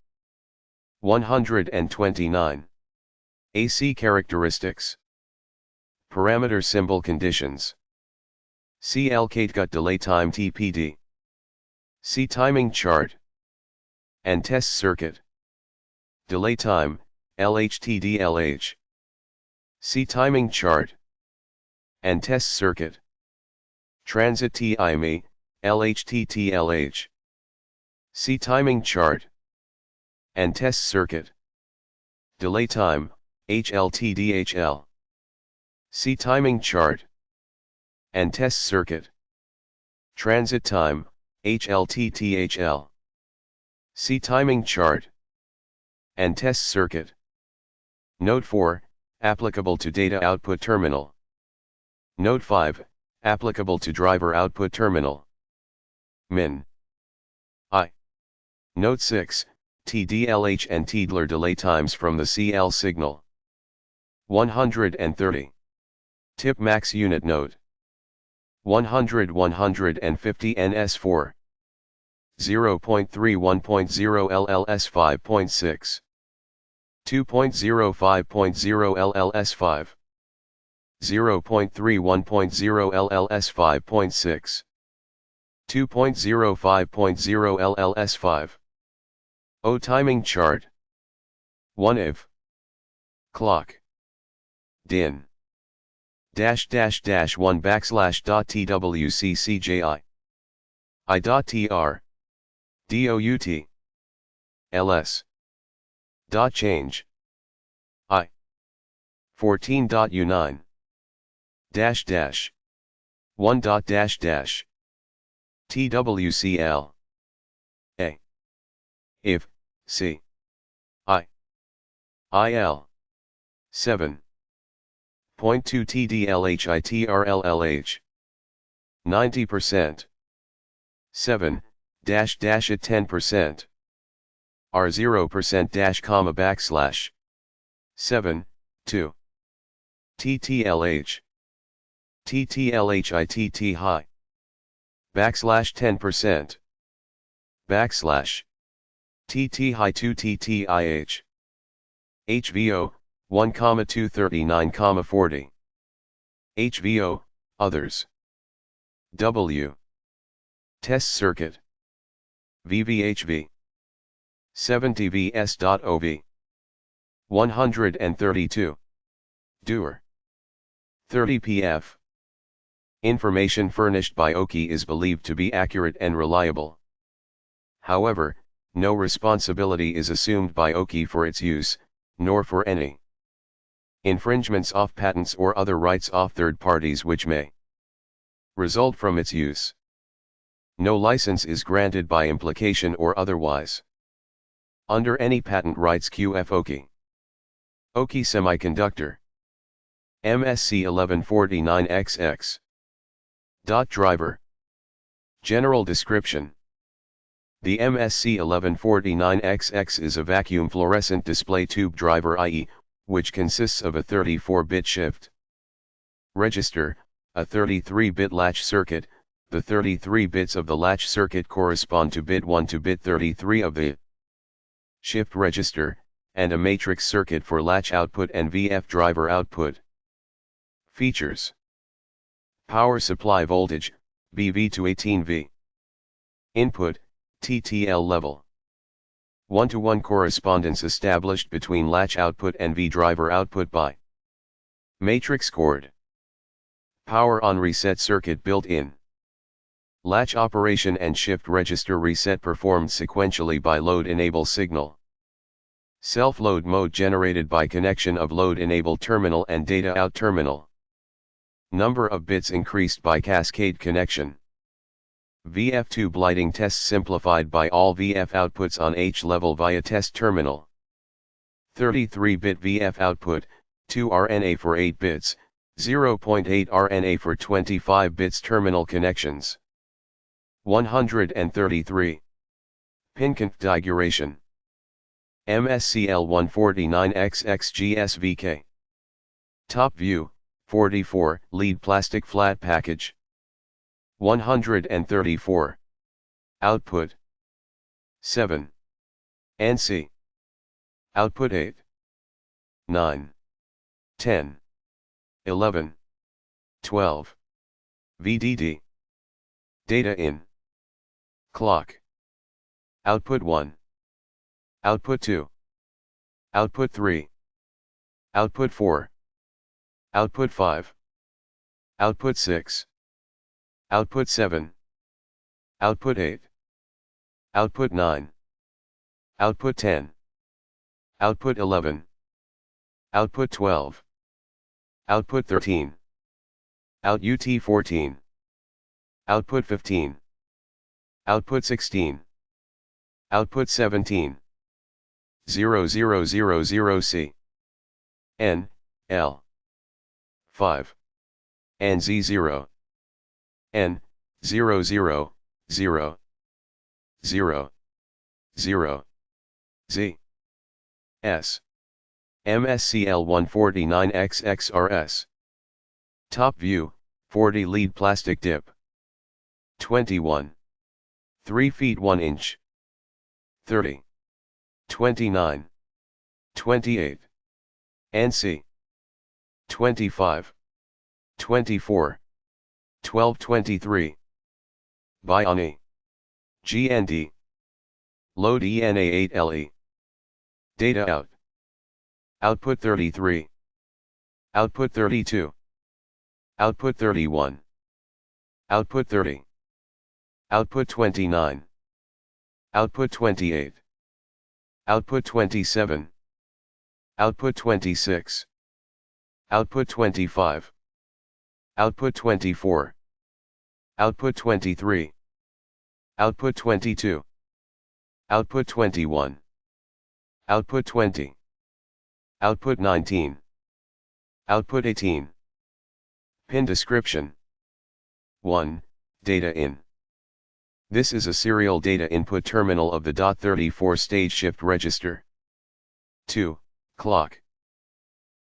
129. AC characteristics. Parameter symbol conditions. CL catgut delay time TPD. C timing chart. And test circuit. Delay time, LHTDLH. C timing chart. And test circuit. Transit TIME, LHTTLH. C timing chart. And test circuit. Delay time, HLTDHL. C timing chart. And test circuit. Transit time, HLTTHL. C timing chart. And test circuit. Note 4, applicable to data output terminal. Note 5, applicable to driver output terminal. Min. I. Note 6, TDLH and TDLR delay times from the CL signal. 130. Tip max unit node. 150 NS4. 0.31.0 LLS 5.6. 2.05.0 LLS 5. 0.31.0 LLS 5.6. 2.05.0 LLS 5. O timing chart. 1 if. Clock. Din. --1 /twccji. I.tr. DOUT. ls. Change. I. 14.u9. --1. TWCL. A. If, C. I. IL. 7. 0.2 TDLHITRLLH. 90%. 7, at 10%. R 0% dash comma backslash. 7, 2. TTLH. TTLHITT high. Backslash 10%. Backslash. TT high 2 TTIH. HVO, 1,239,40. HVO, others. W. Test circuit. VVHV. 70 VS.OV. 132. Doer. 30 PF. Information furnished by OKI is believed to be accurate and reliable. However, no responsibility is assumed by OKI for its use, nor for any infringements of patents or other rights of third parties which may result from its use. No license is granted by implication or otherwise under any patent rights QF OKI. OKI Semiconductor. MSC 1149XX. Driver. General description. The MSC1149XX is a vacuum fluorescent display tube driver IE, which consists of a 34-bit shift register, a 33-bit latch circuit. The 33 bits of the latch circuit correspond to bit 1 to bit 33 of the shift register, and a matrix circuit for latch output and VF driver output. Features: power supply voltage, BV to 18V. Input, TTL level. 1-to-1 correspondence established between latch output and V driver output by matrix cord. Power on reset circuit built in. Latch operation and shift register reset performed sequentially by load enable signal. Self-load mode generated by connection of load enable terminal and data out terminal. Number of bits increased by cascade connection. VF2 lighting test simplified by all VF outputs on H level via test terminal. 33-bit VF output, 2 RNA for 8 bits, 0.8 RNA for 25 bits terminal connections. 133. Pin configuration. MSCL149XX GSVK. Top view, 44, lead plastic flat package. 134. Output 7. NC. Output 8. 9. 10. 11. 12. VDD. Data in. Clock. Output 1. Output 2. Output 3. Output 4. Output 5. Output 6. Output 7. Output 8. Output 9. Output 10. Output 11. Output 12. Output 13. Out 14. Output 15. Output 16. Output 17. 0000C. N, L. 5. N Z0. N, 000, 0. 0. 0. Z. S. MSCL149XXRS. Top view, 40 lead plastic dip. 21. 3 feet 1 inch. 30. 29. 28. NC. 25. 24. 1223. Bioni. GND. Load ENA8LE. Data out. Output 33. Output 32. Output 31. Output 30. Output 29. Output 28. Output 27. Output 26. Output 25. Output 24. Output 23. Output 22. Output 21. Output 20. Output 19. Output 18. Pin description. 1. Data in. This is a serial data input terminal of the .34 stage shift register. 2. Clock.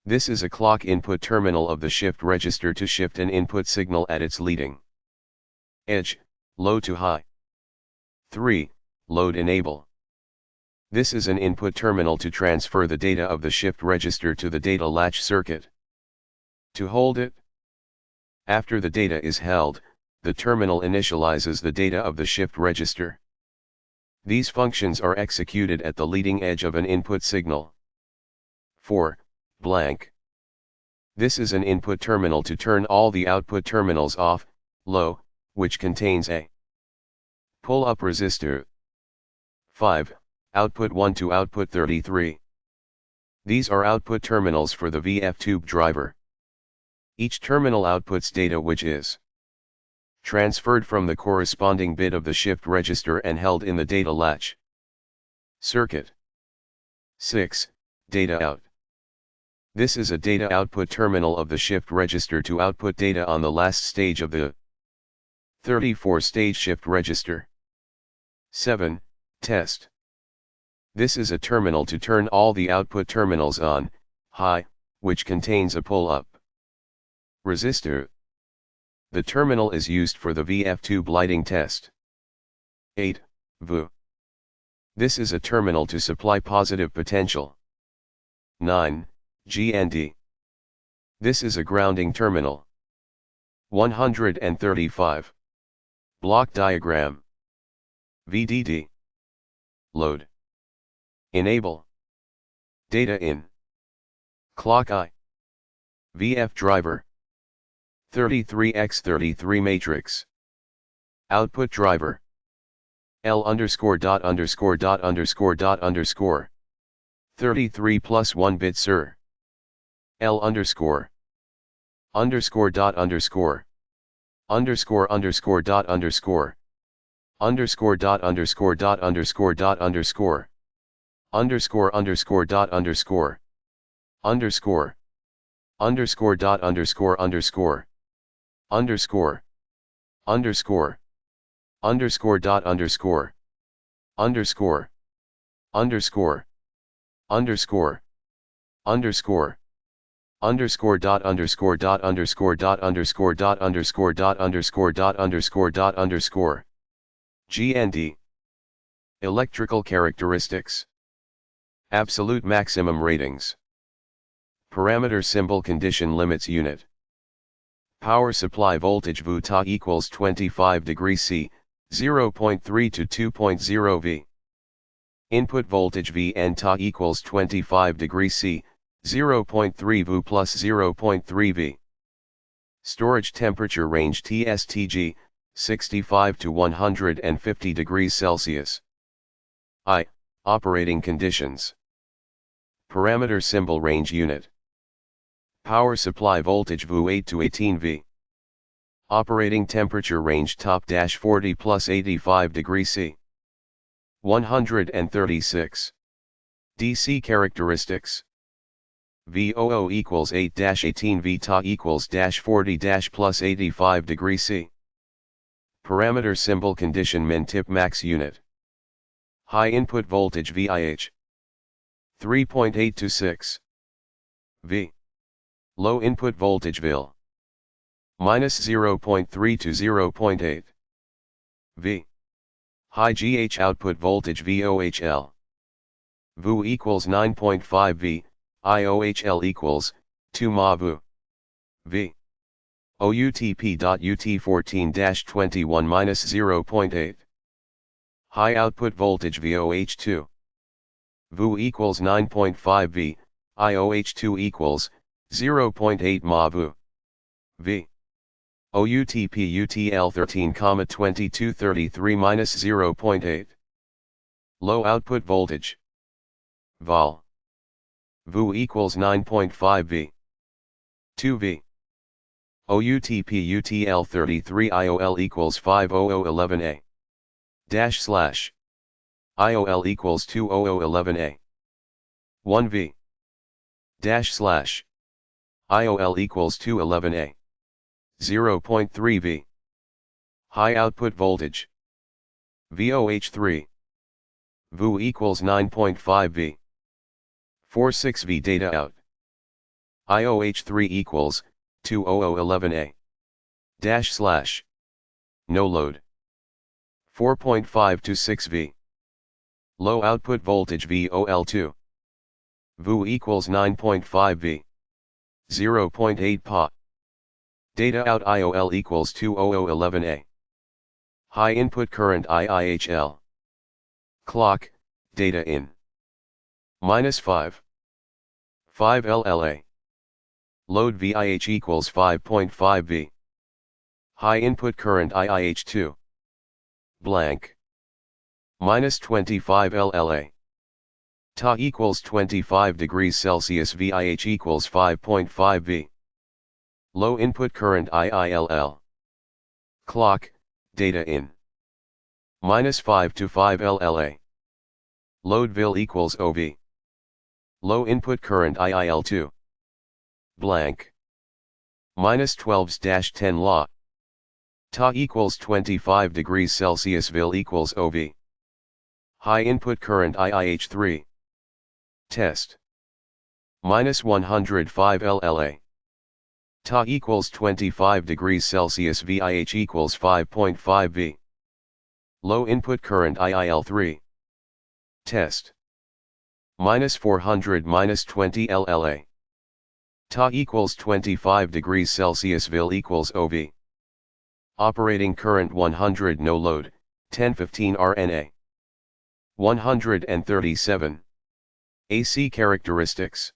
This is a clock input terminal of the shift register to shift an input signal at its leading edge, low to high. 3. Load enable. This is an input terminal to transfer the data of the shift register to the data latch circuit. To hold it. After the data is held, the terminal initializes the data of the shift register. These functions are executed at the leading edge of an input signal. 4. Blank. This is an input terminal to turn all the output terminals off, low, which contains a pull-up resistor. 5. Output 1 to output 33. These are output terminals for the VF tube driver. Each terminal outputs data which is transferred from the corresponding bit of the shift register and held in the data latch circuit. 6. Data out. This is a data output terminal of the shift register to output data on the last stage of the 34-stage shift register. 7. Test. This is a terminal to turn all the output terminals on, high, which contains a pull-up resistor. The terminal is used for the VF2 lighting test. 8. VU. This is a terminal to supply positive potential. 9. GND. This is a grounding terminal. 135. Block diagram. VDD. Load. Enable. Data in. Clock I. VF driver. 33x33 matrix. Output driver. L underscore dot underscore dot underscore dot underscore. 33 plus 1 bit sir. L underscore. Underscore dot underscore. Underscore underscore dot underscore. Underscore dot underscore dot underscore dot underscore. Underscore underscore dot underscore. Underscore. Underscore dot underscore underscore. Underscore. Underscore. Underscore dot underscore. Underscore. Underscore. Underscore. Underscore. Underscore dot underscore dot underscore dot underscore dot underscore dot underscore dot underscore dot underscore. GND. Electrical characteristics. Absolute maximum ratings. Parameter symbol condition limits unit. Power supply voltage VU Ta equals 25 degrees C, 0.3 to 2.0 V. Input voltage VN Ta equals 25 degrees C, 0.3 VU plus 0.3 V. Storage temperature range TSTG, 65 to 150 degrees Celsius. I. Operating conditions. Parameter symbol range unit. Power supply voltage VU 8 to 18 V. Operating temperature range top-40 plus 85 degrees C. 136. DC characteristics. VOO equals 8-18 V Ta equals -40 plus 85 degrees C. Parameter symbol condition min tip max unit. High input voltage VIH. 3.8 to 6 V. Low input voltage VIL. -0.3 to 0.8 V. High GH output voltage VOHL. VU equals 9.5 V, IOHL equals 2 Ma VU. V. OUTP.UT14-21 High output voltage VOH2. VU equals 9.5 V, IOH2 equals 0.8 Ma VU. V. OUTP UTL 13,2233-0.8. Low output voltage. Vol. VU equals 9.5 V. 2 V. OUTP UTL 33 IOL equals 50011A. Dash slash. IOL equals 20011A. 1 V. Dash slash. IOL equals 211A. 0.3 V. High output voltage. VOH3. VU equals 9.5 V. 46 V data out. IOH3 equals 20011A. Dash slash. No load. 4.5 to 6 V. Low output voltage VOL2. VU equals 9.5 V. 0.8 Pa. Data out IOL equals 20011A. High input current IIHL. Clock, data in. -5. 5 LLA. Load VIH equals 5.5 V. High input current IIH2. Blank. -25 LLA. Ta equals 25 degrees Celsius VIH equals 5.5 V. Low input current IILL. Clock, data in. -5 to 5 LLA. Load VIL equals OV. Low input current IIL2. Blank. -12-10 La. Ta equals 25 degrees Celsius VIL equals OV. High input current IIH3. Test. -105 LLA. Ta equals 25 degrees Celsius VIH equals 5.5 V. Low input current IIL3. Test. -400 -20 LLA. Ta equals 25 degrees Celsius VIL equals OV. Operating current 100 no load, 1015 RNA. 137. AC characteristics.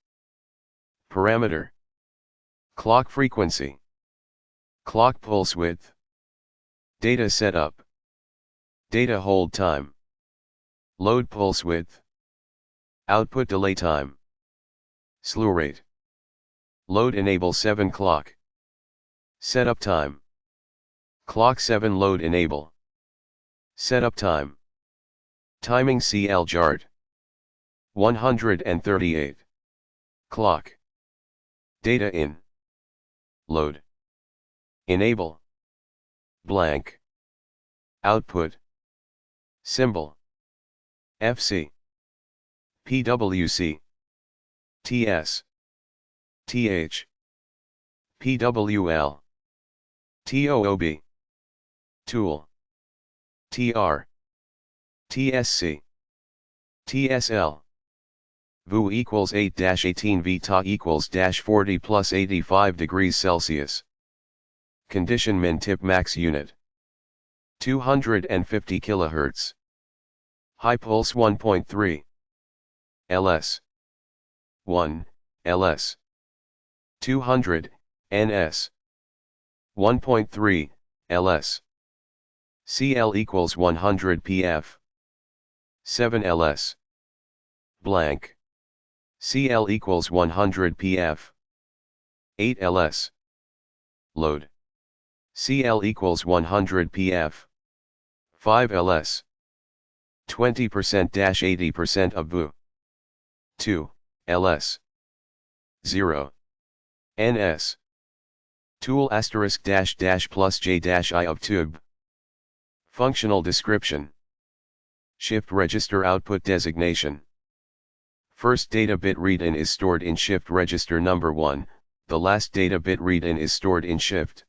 Parameter. Clock frequency. Clock pulse width. Data setup. Data hold time. Load pulse width. Output delay time. Slew rate. Load enable 7 clock. Setup time. Clock 7 load enable. Setup time. Timing CL JART. 138. Clock. Data in. Load. Enable. Blank. Output. Symbol. FC. PWC. TS. TH. PWL. TOOB. Tool. TR. TSC. TSL. VU equals 8-18 V Ta equals -40 plus 85 degrees Celsius. Condition min tip max unit. 250 kHz. High pulse 1.3. LS. 1, LS. 200, NS. 1.3, LS. CL equals 100 PF. 7 LS. Blank. CL equals 100 PF. 8 LS. Load. CL equals 100 PF. 5 LS. 20%-80% of VU. 2 LS. 0 NS. Tool *-- plus J-I of tube. Functional description. Shift register output designation. First data bit read-in is stored in shift register number 1, the last data bit read-in is stored in shift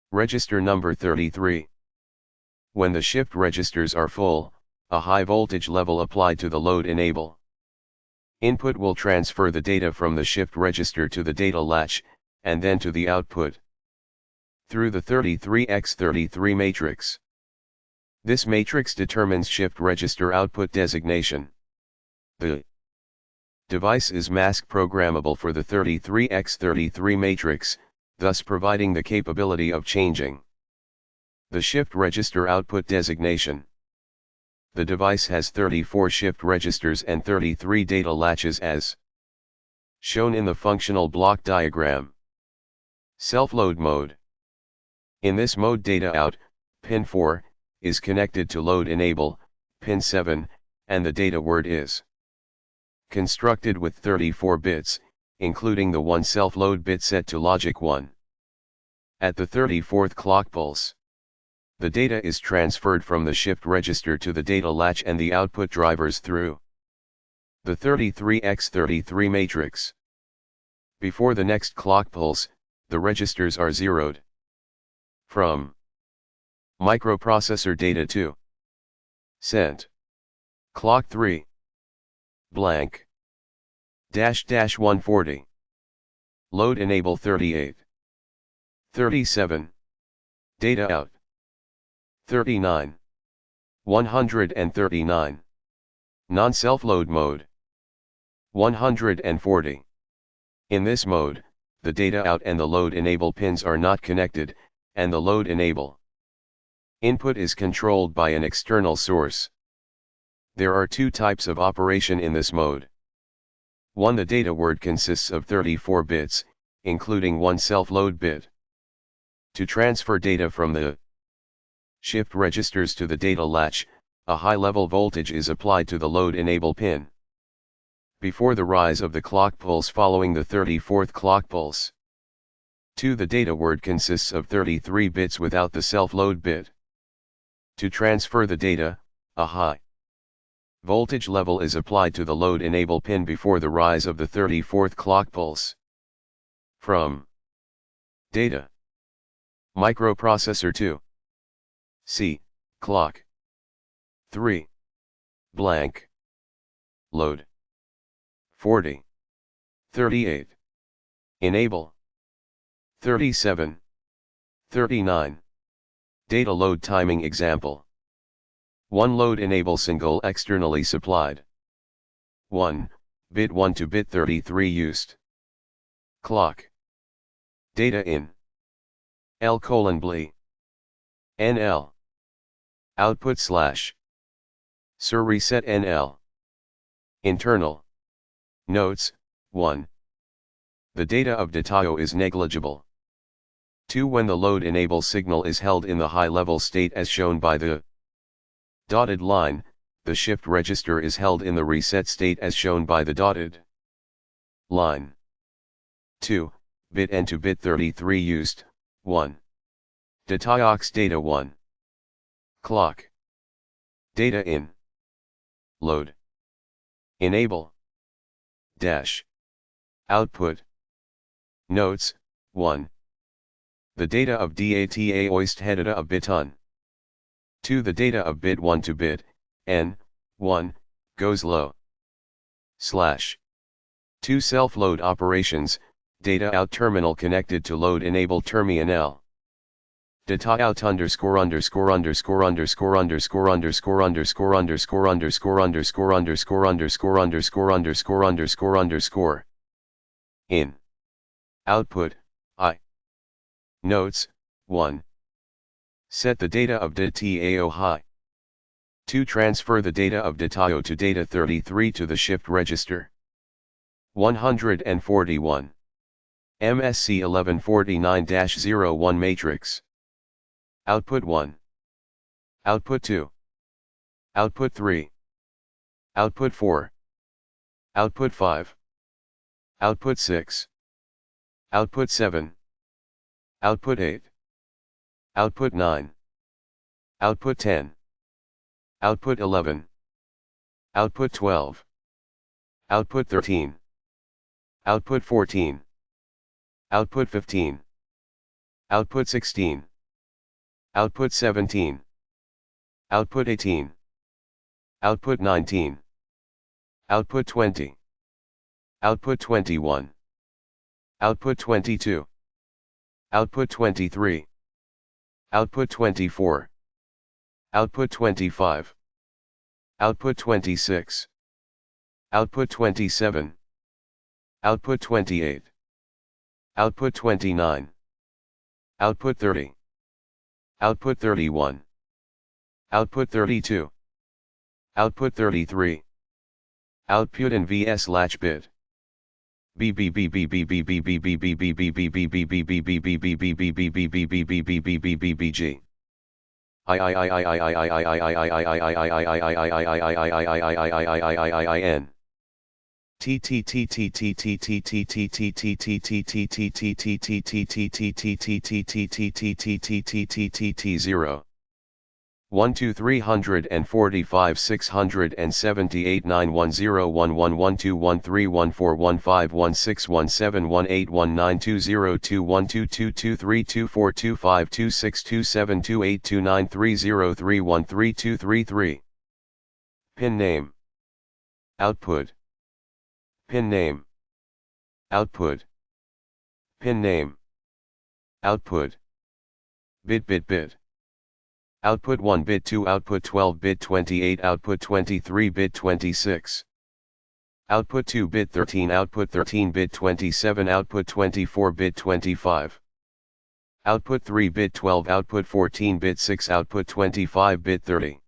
register number 33. When the shift registers are full, a high voltage level applied to the load enable input will transfer the data from the shift register to the data latch, and then to the output through the 33x33 matrix. This matrix determines shift register output designation. The device is mask programmable for the 33x33 matrix, thus providing the capability of changing the shift register output designation. The device has 34 shift registers and 33 data latches as shown in the functional block diagram. Self-load mode. In this mode, data out, pin 4, is connected to load enable, pin 7, and the data word is constructed with 34 bits, including the one self-load bit set to logic 1. At the 34th clock pulse, the data is transferred from the shift register to the data latch and the output drivers through the 33x33 matrix. Before the next clock pulse, the registers are zeroed. From microprocessor data to sent. Clock 3. Blank. -- 140. Load enable 38. 37. Data out. 39. 139. Non-self-load mode. 140. In this mode, the data out and the load enable pins are not connected, and the load enable input is controlled by an external source. There are two types of operation in this mode. 1. The data word consists of 34 bits, including one self-load bit. To transfer data from the shift registers to the data latch, a high-level voltage is applied to the load enable pin before the rise of the clock pulse following the 34th clock pulse. 2. The data word consists of 33 bits without the self-load bit. To transfer the data, a high Voltage level is applied to the load enable pin before the rise of the 34th clock pulse. From data microprocessor to C clock 3 blank load 40 38 enable 37 39 data load timing example. 1 load enable single externally supplied 1 bit 1 to bit 33 used clock data in L:/BLE NL output slash sur reset NL internal notes 1 the data of detail is negligible. 2 when the load enable signal is held in the high level state as shown by the dotted line, the shift register is held in the reset state as shown by the dotted line. 2 bit n to bit 33 used 1 detaiox data 1 clock data in load enable dash output notes 1 the data of data oist headed of bit on 2 the data of bit 1 to bit n 1 goes low slash 2 self load operations data out terminal connected to load enable terminal data out underscore underscore underscore underscore underscore underscore underscore underscore underscore underscore underscore underscore underscore underscore underscore underscore in output I notes 1 set the data of data high 2 transfer the data of data to data 33 to the shift register 141 MSC 1149-01 matrix output 1 output 2 output 3 output 4 output 5 output 6 output 7 output 8 output 9 output 10 output 11 output 12 output 13 output 14 output 15 output 16 output 17 output 18 output 19 output 20 output 21 output 22 output 23 output 24 output 25 output 26 output 27 output 28 output 29 output 30 output 31 output 32 output 33 output in vs latch bit BBG N 1 2 345 678 910 11 12 13 14 15 16 17 18 19 20 21 22 23 24 25 26 27 28 29 30 31 32 33 Pin name output pin name output pin name output bit output 1 bit 2 output 12 bit 28 output 23 bit 26 output 2 bit 13 output 13 bit 27 output 24 bit 25 output 3 bit 12 output 14 bit 6 output 25 bit 30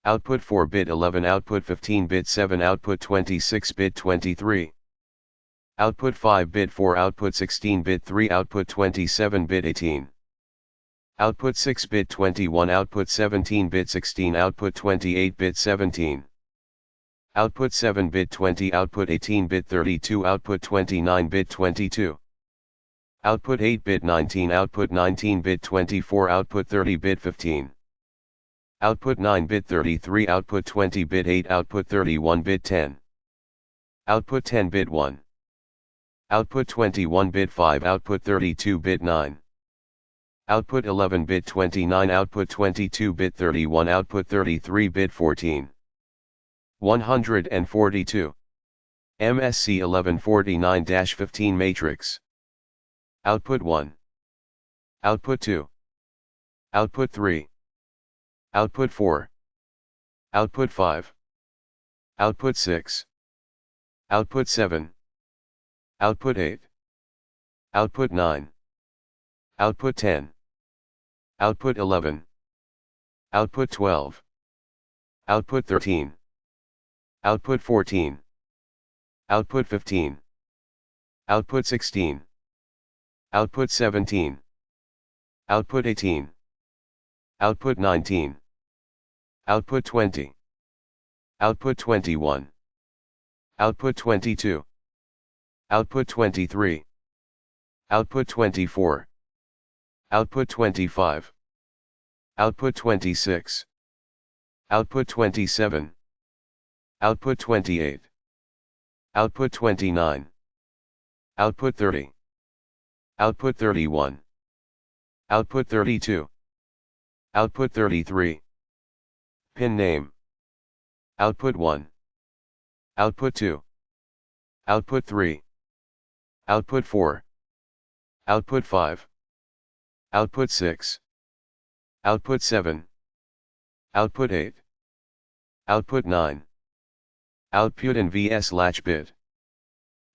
output 4 bit 11 output 15 bit 7 output 26 bit 23 output 5 bit 4 output 16 bit 3 output 27 bit 18 output 6 bit 21 output 17 bit 16 output 28 bit 17 output 7 bit 20 output 18 bit 32 output 29 bit 22 output 8 bit 19 output 19 bit 24 output 30 bit 15 Output 9-bit 33, output 20-bit 8, output 31-bit 10. Output 10-bit 1. Output 21-bit 5, output 32-bit 9. Output 11-bit 29, output 22-bit 31, output 33-bit 14. 142. MSC 1149-15 matrix. Output 1. Output 2. Output 3. Output 4. Output 5. Output 6. Output 7. Output 8. Output 9. Output 10. Output 11. Output 12. Output 13. Output 14. Output 15. Output 16. Output 17. Output 18. Output 19. Output 20. Output 21. Output 22. Output 23. Output 24. Output 25. Output 26. Output 27. Output 28. Output 29. Output 30. Output 31. Output 32. Output 33. Pin name. Output 1. Output 2. Output 3. Output 4. Output 5. Output 6. Output 7. Output 8. Output 9. Output in vs latch bit.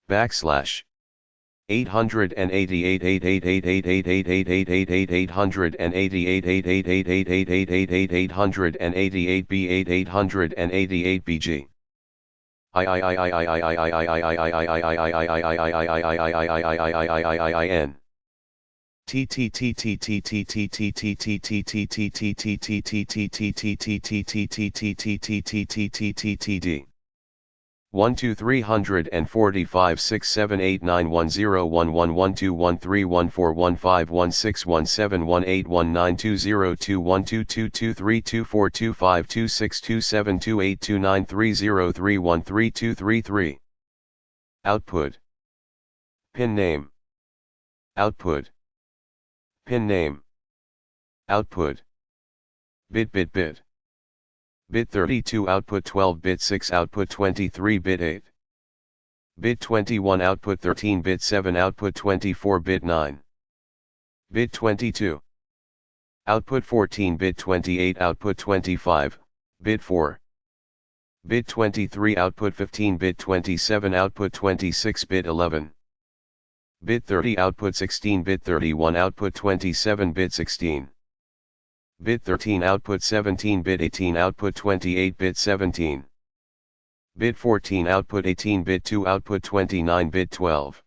Backslash. 888 B8 888 BG. IN. One two 345 6 7 8 9 1 0 1 1 1 2 1 3 1 4 1 5 1 6 1 7 1 8 1 9 2 0 2 1 2 2 2 3 2 4 2 5 2 6 2 7 2 8 2 9 3 0 3 1 3 2 3 3. Output. Pin name. Output. Pin name. Output. Bit bit bit. Bit 32 output 12 bit 6 output 23 bit 8. Bit 21 output 13 bit 7 output 24 bit 9. Bit 22. Output 14 bit 28 output 25, bit 4. Bit 23 output 15 bit 27 output 26 bit 11. Bit 30 output 16 bit 31 output 27 bit 16. Bit 13 output 17 bit 18 output 28 bit 17. Bit 14 output 18 bit 2 output 29 bit 12.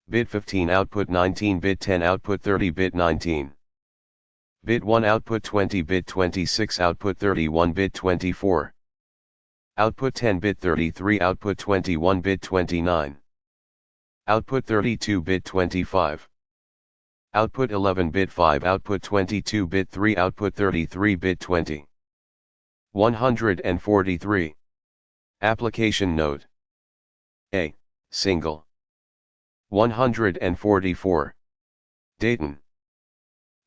Bit 15 output 19 bit 10 output 30 bit 19. Bit 1 output 20 bit 26 output 31 bit 24. Output 10 bit 33 output 21 bit 29. Output 32 bit 25. Output 11 bit 5 output 22 bit 3 output 33 bit 20. 143. Application note. A. Single. 144. Dayton.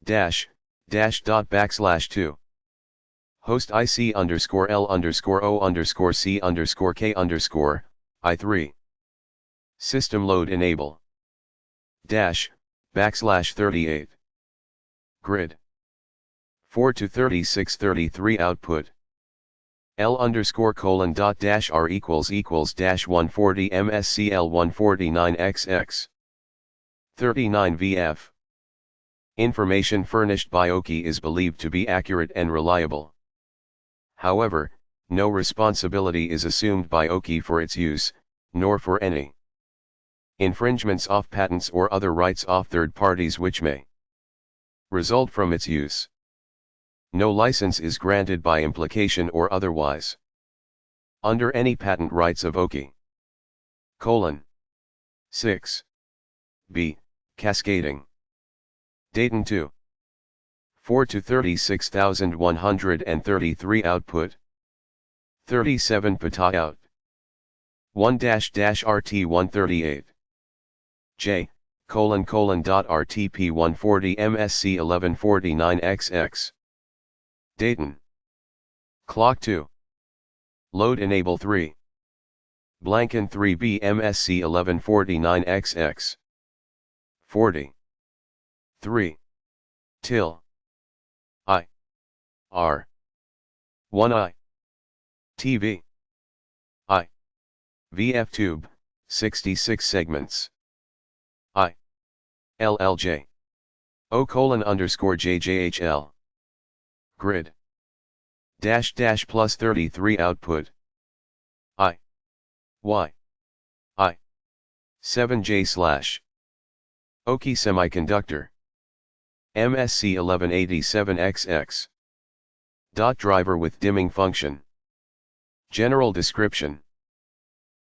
Dash dot backslash 2. Host IC underscore L underscore O underscore C underscore K underscore I3. System load enable. Dash backslash 38. Grid. 4 to 36 33 output. L underscore colon dot dash R equals dash 140 MSCL 149 XX. 39 VF. Information furnished by OKI is believed to be accurate and reliable. However, no responsibility is assumed by OKI for its use, nor for any infringements of patents or other rights of third parties which may result from its use. No license is granted by implication or otherwise under any patent rights of OKI. 6. B. Cascading. Dayton 2. 4 to 36,133 output. 37 PTA out. 1-RT138. J, ::.RTP140 MSC 1149XX. Dayton. Clock 2. Load enable 3. Blanken 3B MSC 1149XX. 40. 3. Till. I. R. 1I. TV. I. VF tube, 66 segments. I. LLJ. O:_JJHL. Grid. -- +33 output. I. Y. I. 7J/. OKI semiconductor. MSC 1187XX. Driver with dimming function. General description.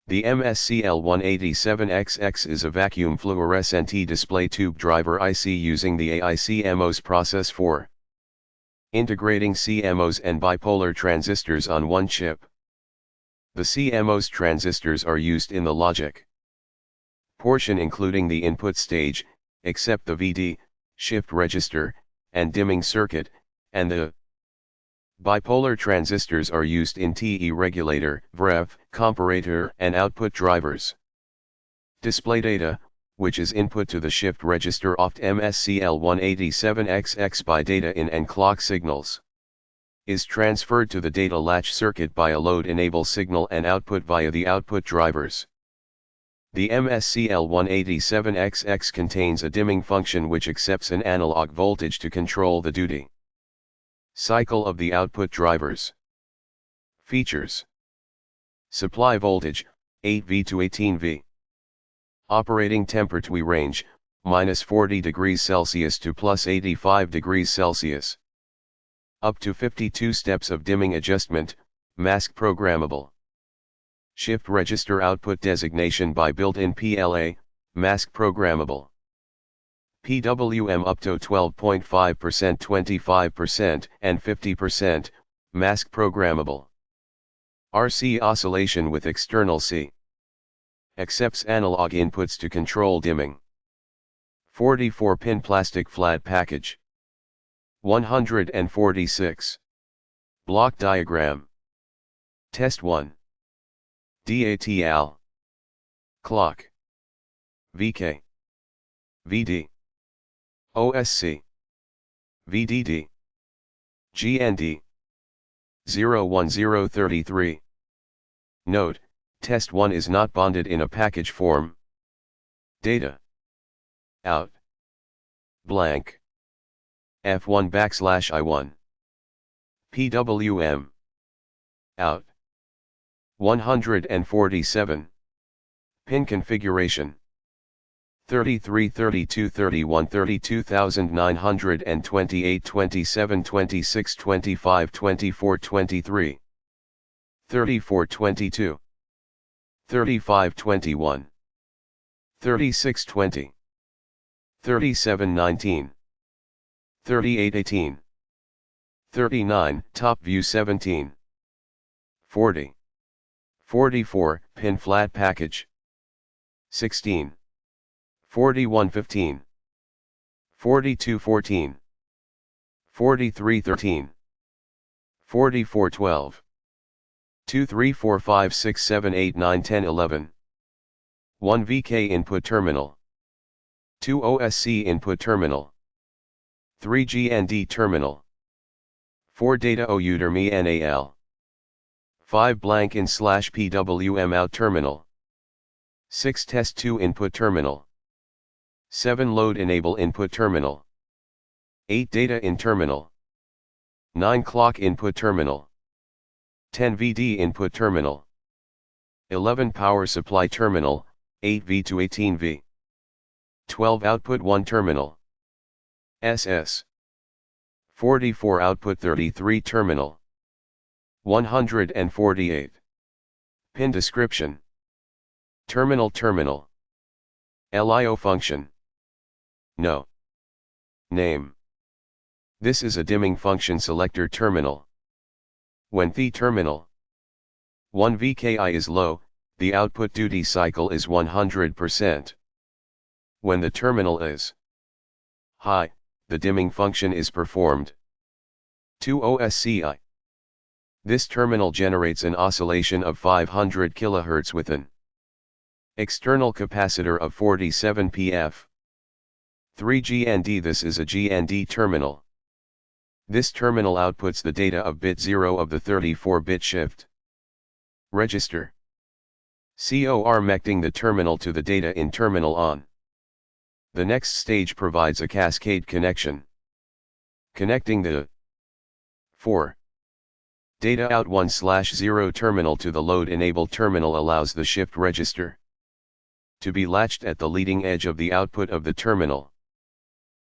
The MSC L187XX is a vacuum fluorescent display tube driver IC using the AICMOS process for integrating CMOS and bipolar transistors on one chip. The CMOS transistors are used in the logic portion including the input stage, except the VD, shift register, and dimming circuit, and the bipolar transistors are used in TE regulator, VREV, comparator, and output drivers. Display data, which is input to the shift register oft MSC L187XX by data in and clock signals, is transferred to the data latch circuit by a load enable signal and output via the output drivers. The MSC L187XX contains a dimming function which accepts an analog voltage to control the duty cycle of the output drivers. Features: supply voltage, 8V to 18V. Operating temperature range, -40 degrees Celsius to +85 degrees Celsius. Up to 52 steps of dimming adjustment, mask programmable. Shift register output designation by built-in PLA, mask programmable. PWM up to 12.5%, 25%, and 50%, mask programmable. RC oscillation with external C. Accepts analog inputs to control dimming. 44-pin plastic flat package. 146. Block diagram. Test 1. DATL. Clock. VK. VD. OSC. VDD. GND. 01033. Note, test 1 is not bonded in a package form. Data. Out. Blank. F1/I1. PWM. Out. 147. Pin configuration. 33, 32, 31, 32,928, 27, 26, 25, 24, 23. 34, 22. 35, 21. 36, 20. 37, 19. 38, 18. 39, top view 17. 40. 44, pin flat package. 16. 41, 15. 42, 14. 43, 13. 44, 12. 2, 3, 4, 5, 6, 7, 8, 9, 10, 11. 1 VK input terminal. 2 OSC input terminal. 3 GND terminal. 4 data OUDERME NAL. 5 blank in/PWM out terminal. 6 test 2 input terminal. 7 load enable input terminal. 8 data in terminal. 9 clock input terminal. 10 VD input terminal. 11 power supply terminal, 8V to 18V. 12 output 1 terminal. SS. 44 output 33 terminal. 148. Pin description. Terminal. LIO function. No. Name. This is a dimming function selector terminal. When the terminal 1 VKI is low, the output duty cycle is 100%. When the terminal is high, the dimming function is performed. 2 OSCI. This terminal generates an oscillation of 500 kHz with an external capacitor of 47 pF. 3 GND. This is a GND terminal. This terminal outputs the data of bit 0 of the 34-bit shift register. Connecting the terminal to the data in terminal on. The next stage provides a cascade connection. Connecting the 4 data out 1/0 terminal to the load enable terminal allows the shift register to be latched at the leading edge of the output of the terminal.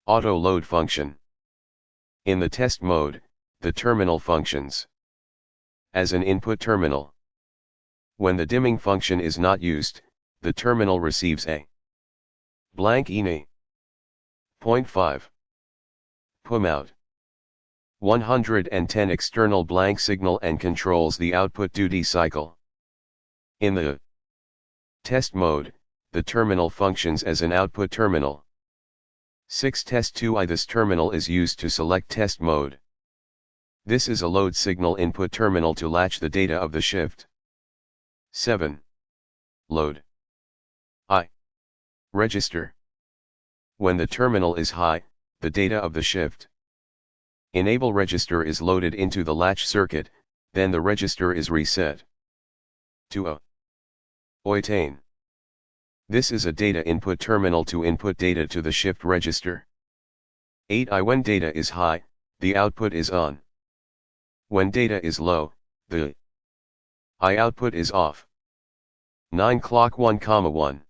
Auto load function. In the test mode, the terminal functions as an input terminal. When the dimming function is not used, the terminal receives a blank INI. 0.5 PUMOUT 110 external blank signal and controls the output duty cycle. In the test mode, the terminal functions as an output terminal. 6 Test 2I. This terminal is used to select test mode. This is a load signal input terminal to latch the data of the shift 7 load I register. When the terminal is high, the data of the shift enable register is loaded into the latch circuit, then the register is reset to OKI. This is a data input terminal to input data to the shift register. 8I. When data is high, the output is on. When data is low, the I output is off. 9 Clock 1,1.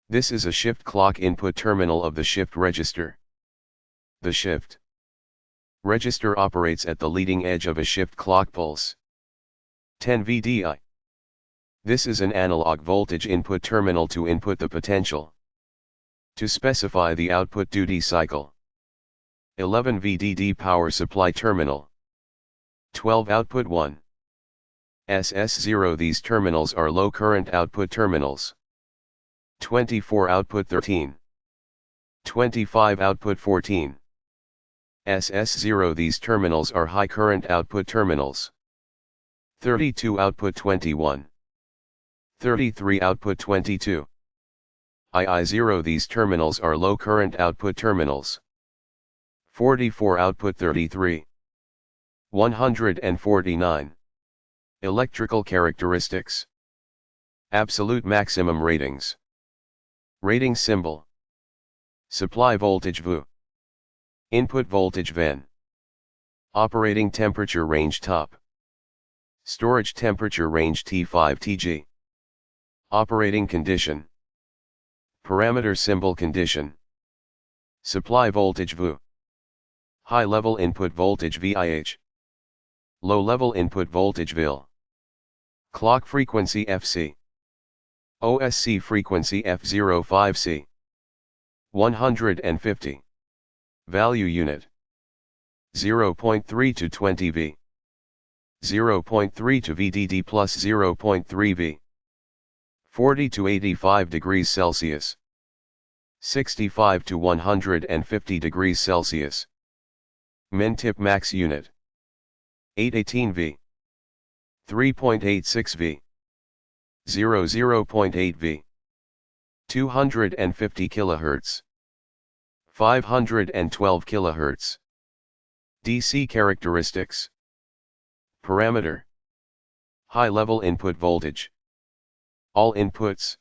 This is a shift clock input terminal of the shift register. The shift register operates at the leading edge of a shift clock pulse. 10 VDI. This is an analog voltage input terminal to input the potential to specify the output duty cycle. 11 VDD power supply terminal. 12 output 1 SS0. These terminals are low current output terminals. 24 output 13. 25 output 14. SS0. These terminals are high current output terminals. 32 output 21. 33 output 22. II0. These terminals are low current output terminals. 44 output 33. 149. Electrical characteristics. Absolute maximum ratings. Rating symbol. Supply voltage VU. Input voltage VEN. Operating temperature range top. Storage temperature range T5 TG. Operating condition. Parameter symbol condition. Supply voltage VU. High level input voltage VIH. Low level input voltage VIL. Clock frequency FC. OSC frequency F05C. 150. Value unit. 0.3 to 20 V. 0.3 to VDD plus 0.3 V. 40 to 85 degrees Celsius. 65 to 150 degrees Celsius. Min tip max unit. 818 V. 3.86 V. 0.8 V. 250 kHz. 512 kHz. DC characteristics. Parameter. High level input voltage. All inputs.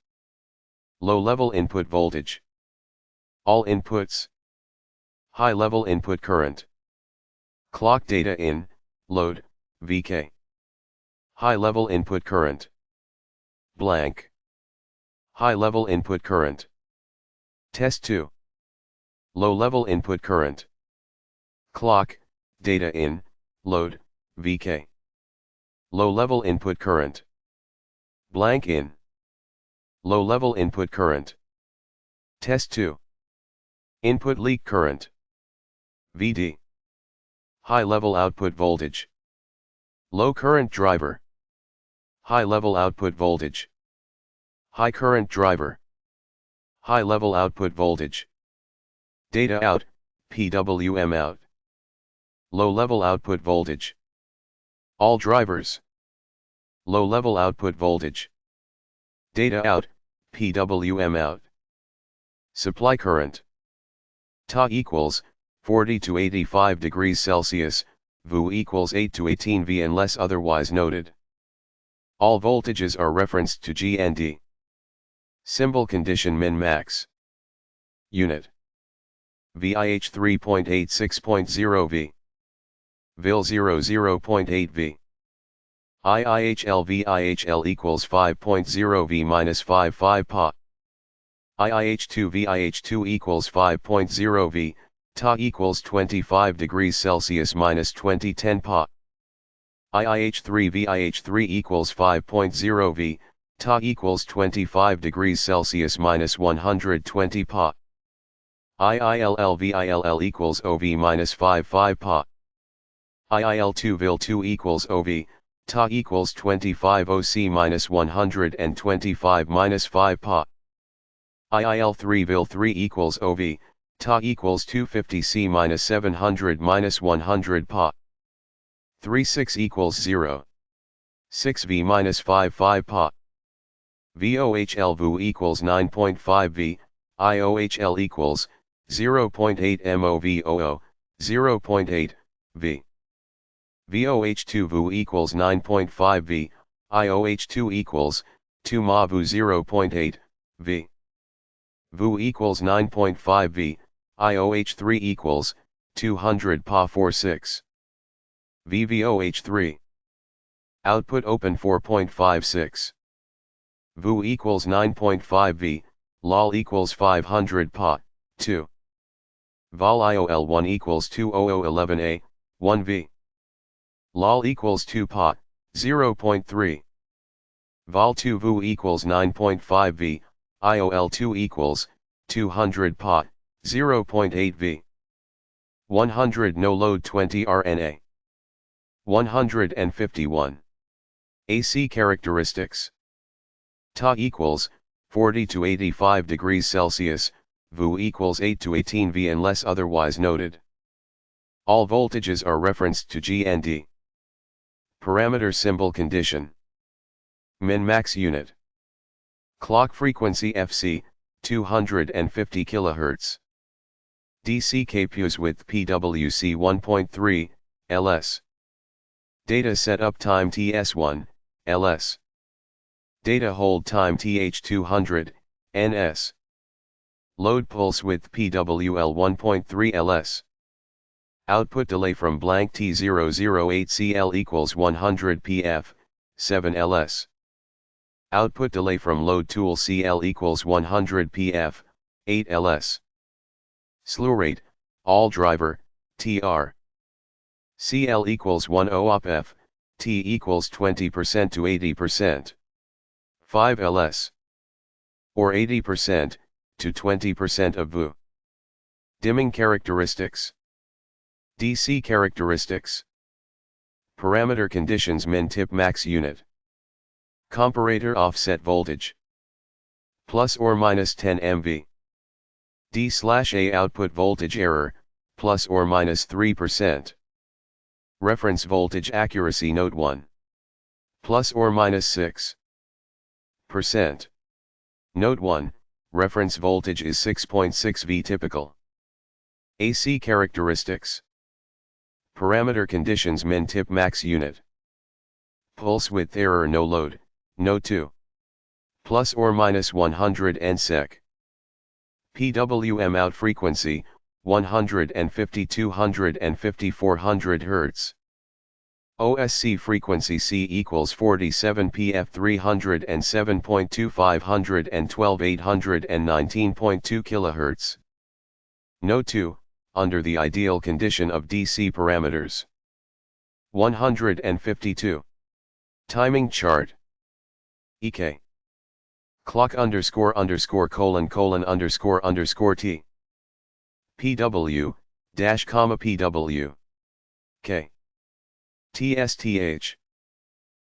Low level input voltage. All inputs. High level input current. Clock data in, load, VK. High level input current. Blank. High level input current. Test 2. Low level input current. Clock, data in, load, VK. Low level input current. Blank in. Low level input current. Test 2. Input leak current. VD. High level output voltage. Low current driver. High level output voltage. High current driver. High level output voltage. Data out, PWM out. Low level output voltage. All drivers. Low level output voltage. Data out, PWM out. Supply current. Ta equals 40 to 85 degrees Celsius, VU equals 8 to 18 V unless otherwise noted. All voltages are referenced to GND. Symbol condition min-max. Unit. VIH 3.86.0 V. VIL 0.8 V. IIHL equals 5.0 V minus 55 Pa. IIH2 VIH2 equals 5.0 V, Ta equals 25 degrees Celsius minus 2010 Pa. IIH3 VIH3 equals 5.0 V, Ta equals 25 degrees Celsius minus 120 Pa. IILL VILL equals OV minus 55 Pa. IIL2 VIL2 equals OV, Ta equals 25 OC minus 125 minus 5 Pa. IIL3 VIL3 equals OV, Ta equals 250 C minus 700 minus 100 Pa. 36 equals 0. 6 V minus 55 Pa. VOHL VU equals 9.5 V, IOHL equals 0.8 MOVOO, 0.8 V. VOH2 VU equals 9.5 V, IOH2 equals 2 MAVU 0.8 V. VU equals 9.5 V, IOH3 equals 200 Pa 46. VVOH3. Output open 4.56. VU equals 9.5 V, LOL equals 500 Pa, 2. Vol IOL1 equals 20011A, 1 V. LOL equals 2 Pa, 0.3. Vol 2 VU equals 9.5 V, IOL2 equals 200 Pa, 0.8 V. 100 no load 20 RNA. 151. AC characteristics. Ta equals 40 to 85 degrees Celsius, VU equals 8 to 18 V unless otherwise noted. All voltages are referenced to GND. Parameter symbol condition. Min-max unit. Clock frequency FC, 250 kHz. DC KPUs with PWC 1.3, ls. Data setup time TS1, ls. Data hold time TH200, ns. Load pulse with PWL 1.3 ls. Output delay from blank T008CL equals 100 pf, 7 ls. Output delay from load tool CL equals 100 pf, 8 ls. Slew rate, all driver, TR. CL equals 10 op f, T equals 20% to 80%. 5 ls. Or 80%, to 20% of VU. Dimming characteristics. DC characteristics. Parameter conditions min tip max unit. Comparator offset voltage. Plus or minus 10 MV. D/A output voltage error, plus or minus 3%. Reference voltage accuracy note 1. Plus or minus 6%. Note 1, reference voltage is 6.6 V typical. AC characteristics. Parameter conditions min tip max unit. Pulse width error no load, no 2. Plus or minus 100 nsec. PWM out frequency, 150 250 400 Hz. OSC frequency C equals 47 pf 307.2 512 819.2 kHz. Note 2, under the ideal condition of DC parameters. 152. Timing chart. EK. Clock ___::T. PW, dash comma PW. K. TSTH.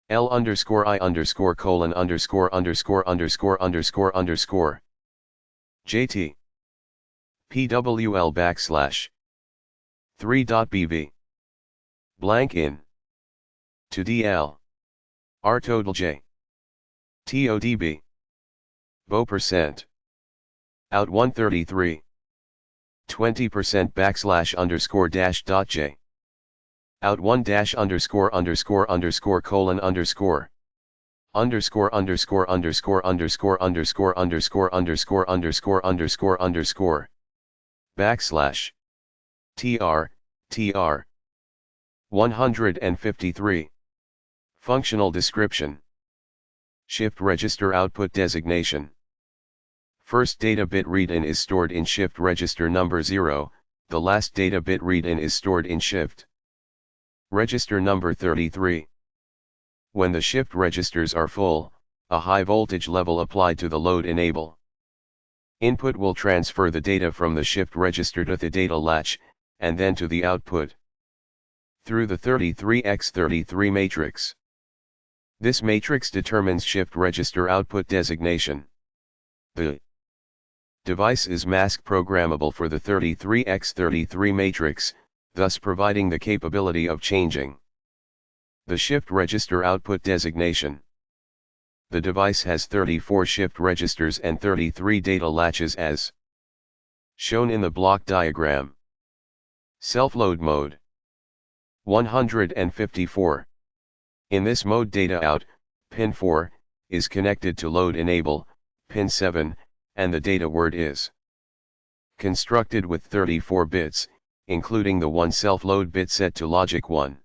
L underscore I underscore colon underscore underscore underscore underscore underscore. JT. PWL backslash. 3.BV. Blank in. To DL. R total J. TODB. Bo%. Out 133. 20% backslash underscore dash dot J. Out 1 dash underscore underscore underscore colon underscore. Underscore underscore underscore underscore underscore underscore underscore underscore underscore underscore. Backslash. TR. 153. Functional description. Shift register output designation. First data bit read-in is stored in shift register number 0, the last data bit read-in is stored in shift register number 33. When the shift registers are full, a high voltage level applied to the load enable input will transfer the data from the shift register to the data latch, and then to the output through the 33x33 matrix. This matrix determines shift register output designation. The device is mask programmable for the 33x33 matrix, thus providing the capability of changing the shift register output designation. The device has 34 shift registers and 33 data latches as shown in the block diagram. Self-load mode. 154. In this mode, data out, pin 4, is connected to load enable, pin 7, and the data word is constructed with 34 bits, including the one self-load bit set to logic 1.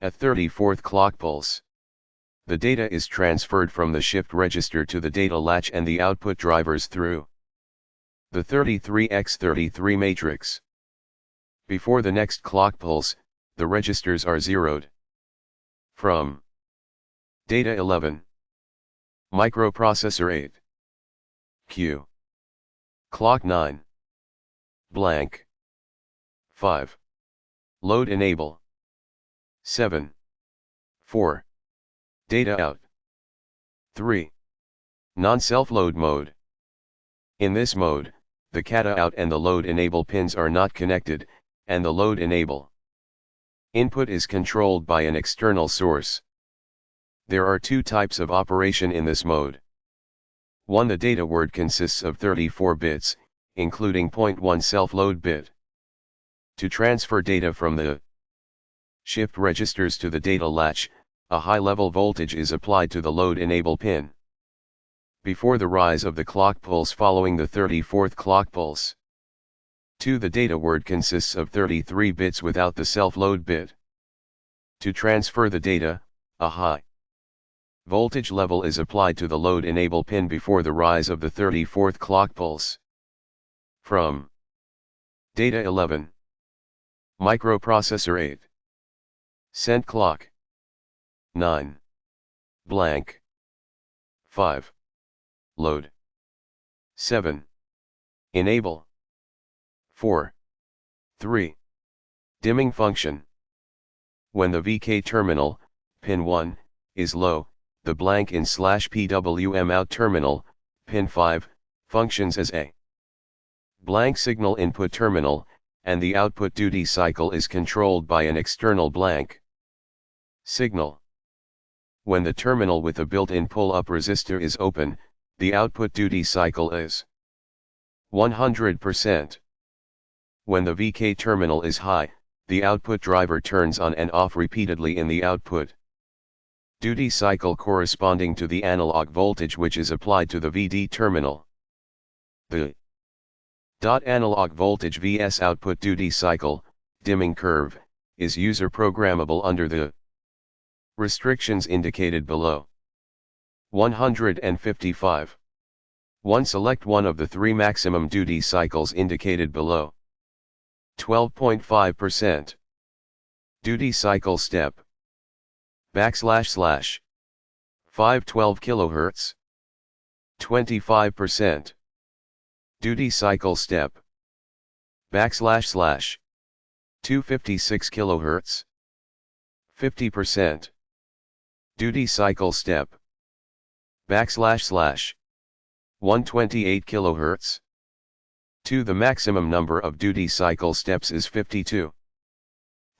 At 34th clock pulse, the data is transferred from the shift register to the data latch and the output drivers through the 33x33 matrix. Before the next clock pulse, the registers are zeroed. From data 11, microprocessor 8, Q, clock 9, blank, 5, load enable, 7, 4, data out, 3, non-self-load mode. In this mode, the data out and the load enable pins are not connected, and the load enable input is controlled by an external source. There are two types of operation in this mode. 1. The data word consists of 34 bits, including 0.1 self-load bit. To transfer data from the shift registers to the data latch, a high-level voltage is applied to the load enable pin before the rise of the clock pulse following the 34th clock pulse. 2. The data word consists of 33 bits without the self-load bit. To transfer the data, a high voltage level is applied to the load enable pin before the rise of the 34th clock pulse. From data 11, microprocessor 8, cent clock, 9, blank, 5, load, 7, enable, 4, 3, dimming function. When the VK terminal, pin 1, is low, the blank in /PWM out terminal, pin 5, functions as a blank signal input terminal, and the output duty cycle is controlled by an external blank signal. When the terminal with a built-in pull-up resistor is open, the output duty cycle is 100%. When the VK terminal is high, the output driver turns on and off repeatedly in the output duty cycle corresponding to the analog voltage which is applied to the VD terminal. The analog voltage vs output duty cycle, dimming curve, is user programmable under the restrictions indicated below. 155. 1. Select one of the three maximum duty cycles indicated below. 12.5%. Duty cycle step. / 512 kHz. 25%. Duty cycle step. / 256 kHz. 50%. Duty cycle step. / 128 kHz. 2. The maximum number of duty cycle steps is 52.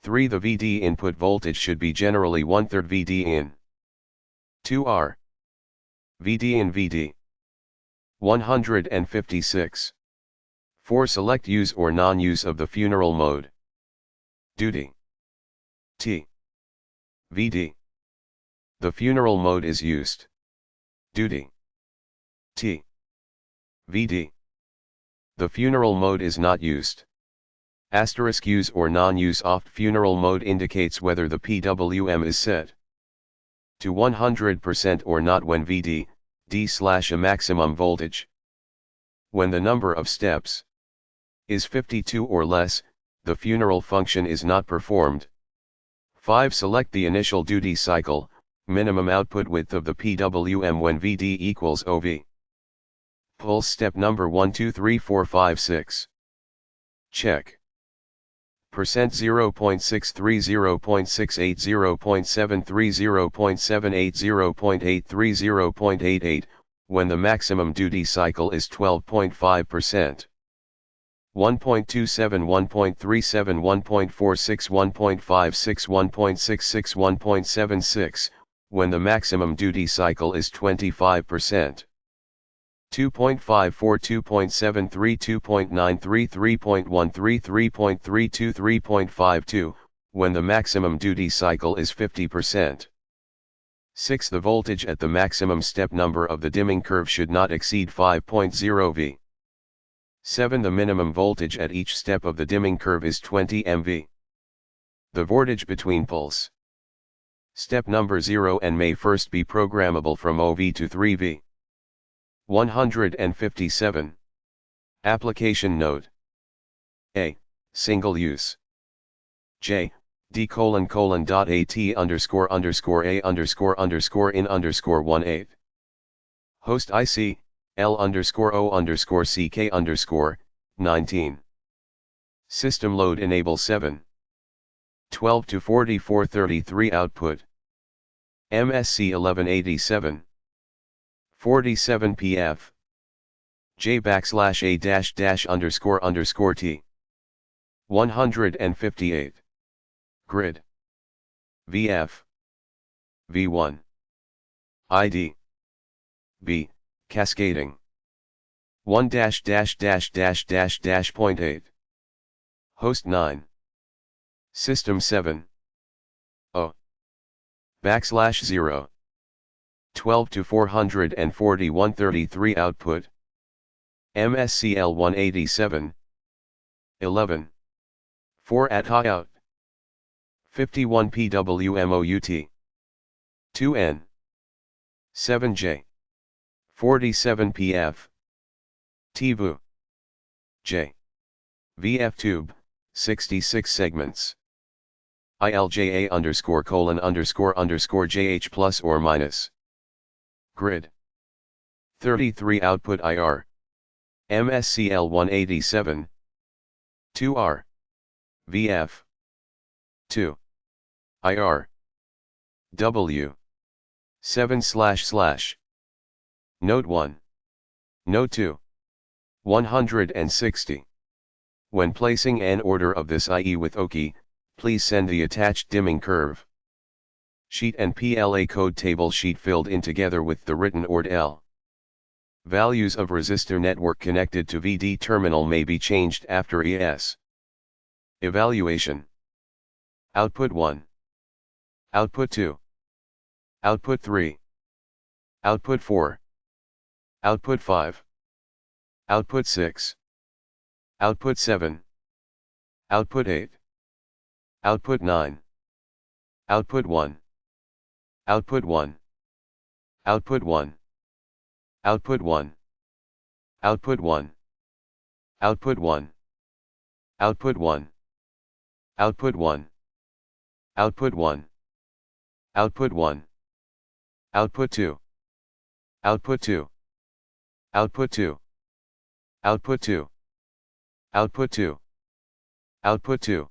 3. The VD input voltage should be generally 1/3 VD in. 2R. VD in VD. 156. 4. Select use or non-use of the funeral mode. Duty. T. VD. The funeral mode is used. Duty. T. VD. The funeral mode is not used. Asterisk use or non-use off funeral mode indicates whether the PWM is set to 100% or not when VD, D/a maximum voltage. When the number of steps is 52 or less, the funeral function is not performed. 5. Select the initial duty cycle, minimum output width of the PWM when VD equals OV. Pulse step number 1 2 3 4 5 6. Check. Percent 0.63 0.68 0.73 0.78 0.83 0.88, when the maximum duty cycle is 12.5%. 1.27 1.37 1.46 1.56 1.66 1.76, when the maximum duty cycle is 25%. 2.54 2.73 2.93 3.13 3.32 3.52, when the maximum duty cycle is 50%. 6. The voltage at the maximum step number of the dimming curve should not exceed 5.0 V. 7. The minimum voltage at each step of the dimming curve is 20 mV. The voltage between pulse step number 0 and may first be programmable from OV to 3V. 157. Application note. A. Single use. J. d::.at__a_in_18. Host IC, L_O_CK_19. System load enable 7. 12 to 4433 output. MSC 1187. 47 PF. J_A__T. 158. Grid. VF. V1. ID. B. Cascading. 1-. Host 9. System 7. O. \0. 12 to 44133 output. MSCL 187. 11. 4 at high out. 51 PWMOUT. 2N. 7J. 47 PF. TVU. J. VF tube, 66 segments. ILJA_:__JH plus or minus. Grid. 33 output IR. MSCL 187. 2R. VF. 2. IR. W. 7//. Note 1. Note 2. 160. When placing an order of this IE with OKI, please send the attached dimming curve sheet and PLA code table sheet filled in together with the written ORD-L. Values of resistor network connected to VD terminal may be changed after ES. Evaluation. Output 1. Output 2. Output 3. Output 4. Output 5. Output 6. Output 7. Output 8. Output 9. Output 1. Output 1. Output 1. Output 1. Output 1. Output 1. Output 1. Output 1. Output 1. Output 1. Output 2. Output 2. Output 2. Output 2. Output 2. Output 2.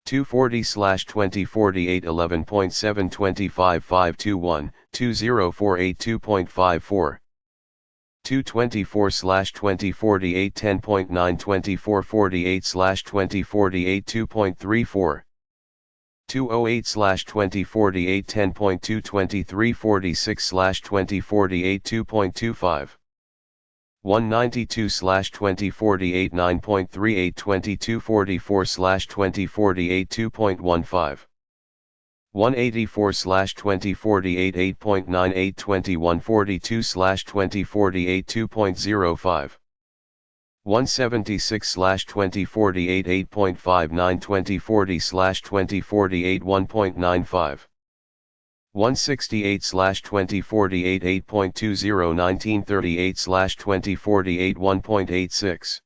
240/2048 11.725.521 20482.54 224/2048 10.92448/2048 2.34 208/2048 10.22346/2048 2.25 192/2048 9.38 2244/2048 2.15 184/2048 8.98 2142/2048 2.05 176/2048 8.59 2040/2048 1.95 168/2048 8.20 1938/2048 1.86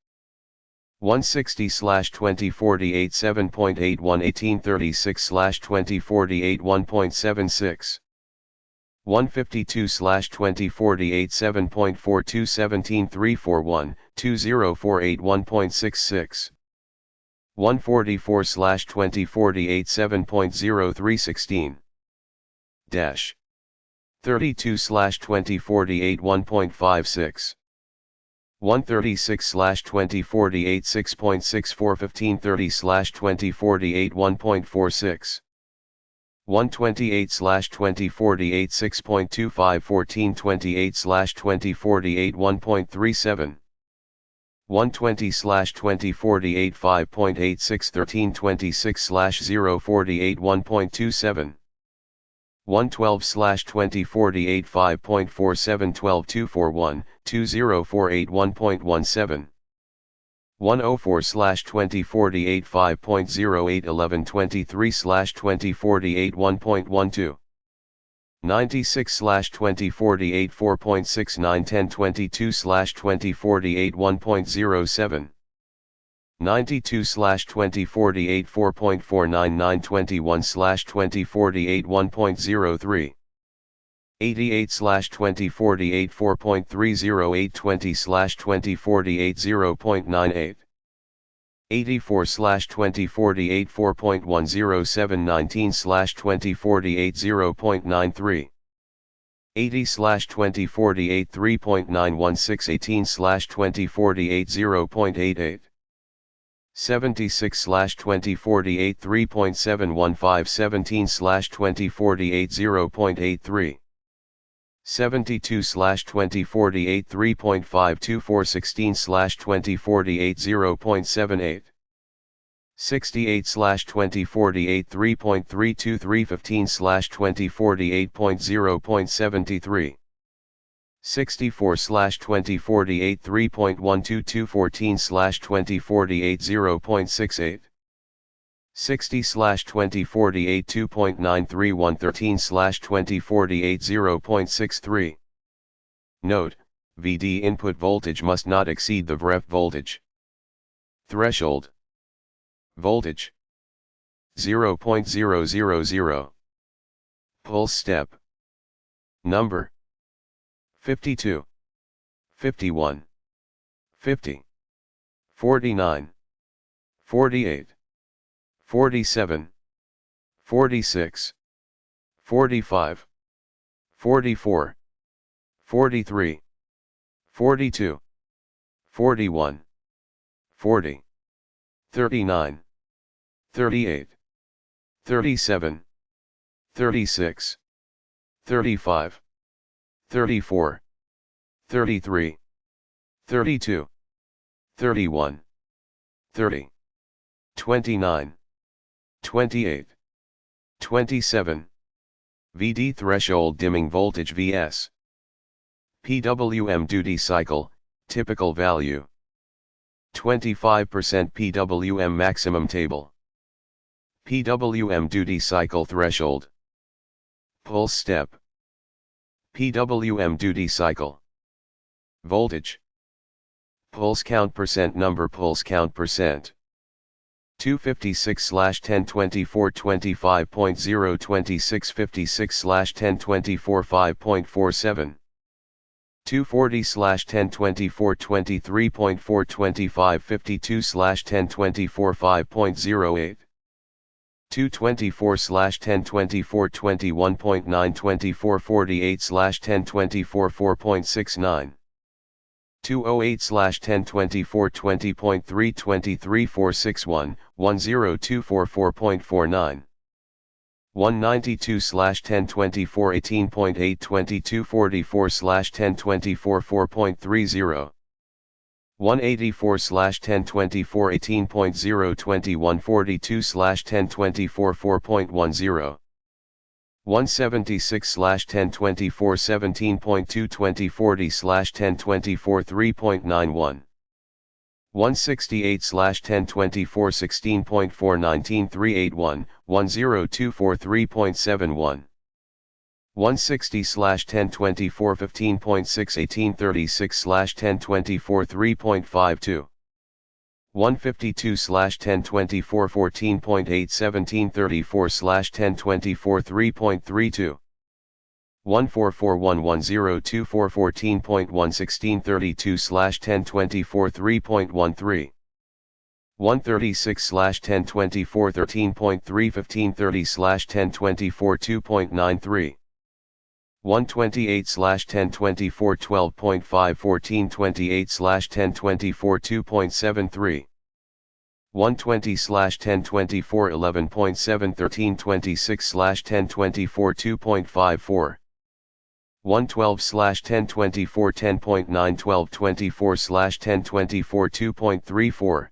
160/2048 7.81 1836/2048 1.76 152/2048 7.42 17341 2048 1.66 144/2048 7.03 16 dash 32/2048 1.56 136/2048 6.64 1530/2048 1.46 128/2048 6.25 1428/2048 1.37 120/2048 5.86 1326/048 1.27 112/2048 5.47 12241 2048 1.17 104/2048 5.08 1123/2048 1.12 96/2048 4.69 1022/2048 1.07 92/2048 4.499 21/2048 1.03 88/2048 4.308 20/2048 0.98 84/2048 4.107 19/2048 0.93 80/2048 3.916 18/2048 0.88 76/2048 3.715 17/2048 0.83 72/2048 3.524 16/2048 0.78 68/2048 3.323 15/2048 0.73 64/2048 3.122 14/2048 0.68 60/2048 2.931 13/2048 0.63 Note: VD input voltage must not exceed the VREF voltage threshold. Voltage 0.000. Pulse step number 52, 51, 50, 49, 48, 47, 46, 45, 44, 43, 42, 41, 40, 39, 38, 37, 36, 35, 34, 33, 32, 31, 30, 29, 28, 27. VD threshold dimming voltage Vs. PWM duty cycle, typical value. 25% PWM maximum table. PWM duty cycle threshold. Pulse step. PWM duty cycle. Voltage. Pulse count percent number pulse count percent. 256/1024 25.0 2656/1024 5.47 240/1024 23.4 25 52/1024 5.08 224/1024/21.92448/1024 208/1024/20.3234611 10244.49 192/1024/18.82244/1024 184/1024/18.02142/1024 4.10 176/1024/17.22040/1024 3.91 168/1024/16.419 381 1024 160/1024 15.6 1836/1024 3.52 152/1024 14.8 1734/1024 3.32 1441102 14.1 1632/1024 3.13 136/1024 13.3 1530/1024 2.93 128/1024 12.5 1428/1024 2.73 120/1024 11.7 1326/1024 2.54 112/1024 10.9 1224/1024 2.34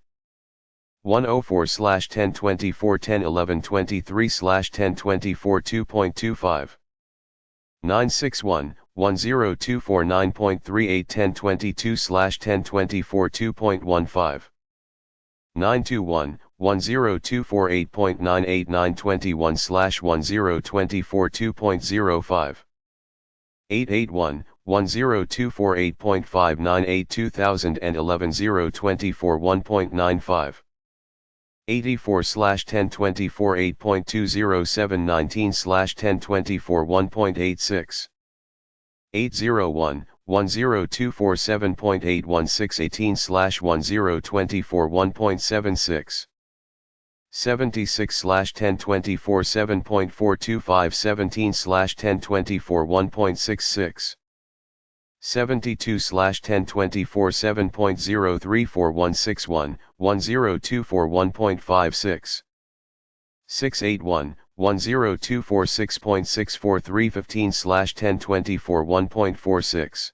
104/1024 1011 23/1024 2.25 961 1024 9.38 1022/1024 2.15 921 1024 8.98 921/1024 2.05 881 1024 8.598 2011 024 1.95 84/1024 8.207 19/1024 1.86 801 1024 7.816 18/1024 1.76 76/1024 7.425 17/1024 1.66 72/1024 7.034 161 1024 1.56 681 1024 6.643 15/1024 1.46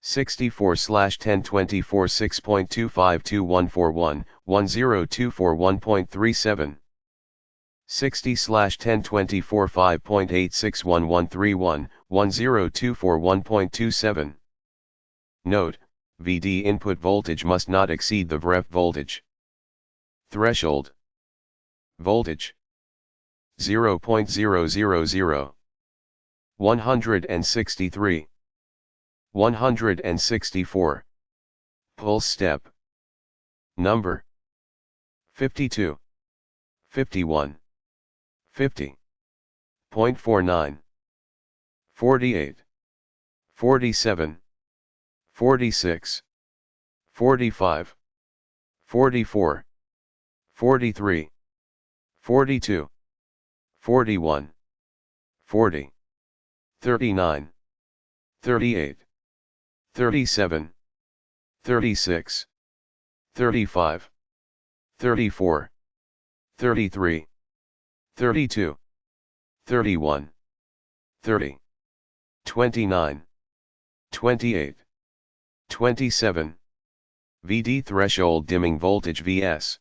64/1024 6.252 141 1024 1.37 60/1024 5.861 131 1024 1.27 Note: VD input voltage must not exceed the VREF voltage threshold. Voltage 0.000 163 164 Pulse step number 52 51 50.49 48 47 46 45 44 43 42 41 40 39 38 37 36 35 34 33 32 31 30 29 28 27 VD threshold dimming voltage vs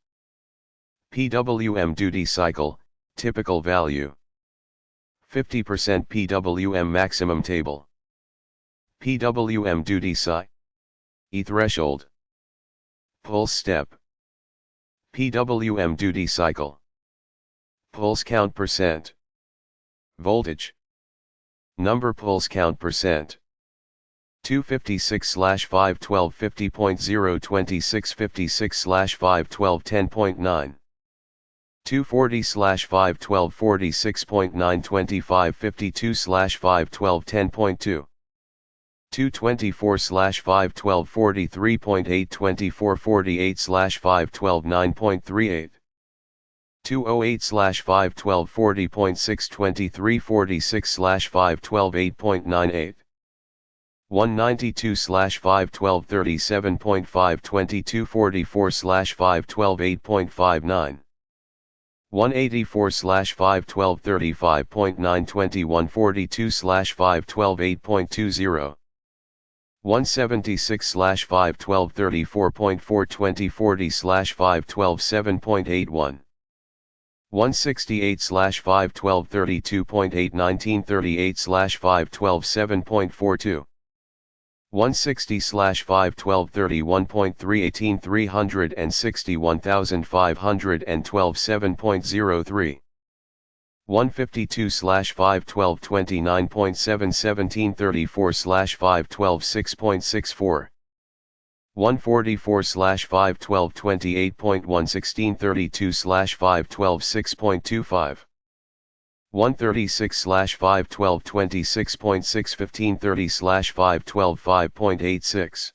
PWM duty cycle typical value 50% PWM maximum table PWM duty E threshold pulse step PWM duty cycle pulse count percent voltage number pulse count percent 256/512 50.026 56/512 10.9 240/512 46.9 25 52/512 10.2 224/512 43.8 24 48/512 9.38 208/51240.62346/512 192/51237.52244/512 184/51235.92142/512 176/51234.420/512 168/51232.81938/512 160/51231.318,361,512 152/51229.71734/512 144/51228.11632/512 6.25 136/51226.61530/512 5.86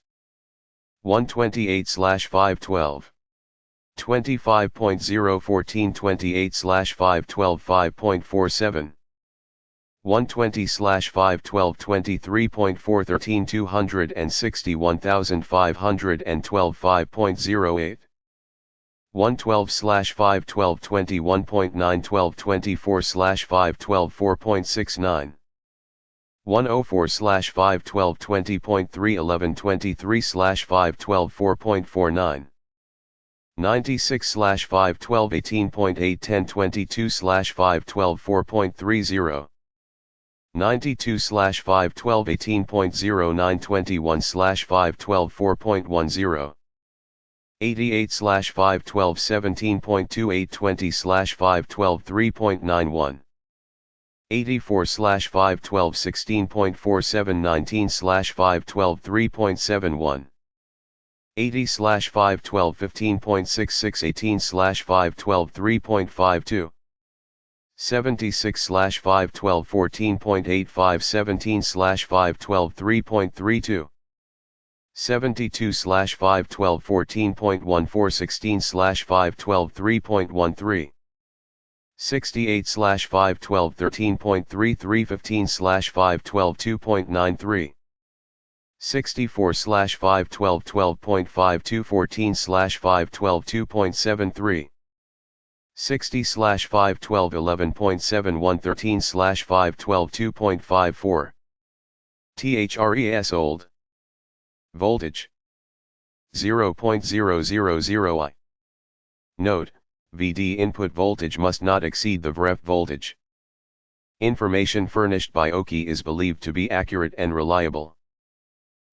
128/512 25.01428/512 5.47 120/512 23.413 261,512 5.08 112/512 21.912 24/512 4.69 104/512 20.311 23/512 4.49 96/512 18.8 10 22/512 4.30 92/512 18.09 21/512 4.10 88/512 17.28 20/512 3.91 84/512 16.47 19/512 3.71 80/512 15.66 18/512 3.52 76/512 14.85 17/512 3.32 72/512 14.14 16/512 3.13 68/512 13.33 15/512 2.93 64/512 12.52 14/512 2.73 60/512 11.71 13/512 2.54 THRES voltage 0.000 I. Note, VD input voltage must not exceed the VREF voltage. Information furnished by OKI is believed to be accurate and reliable.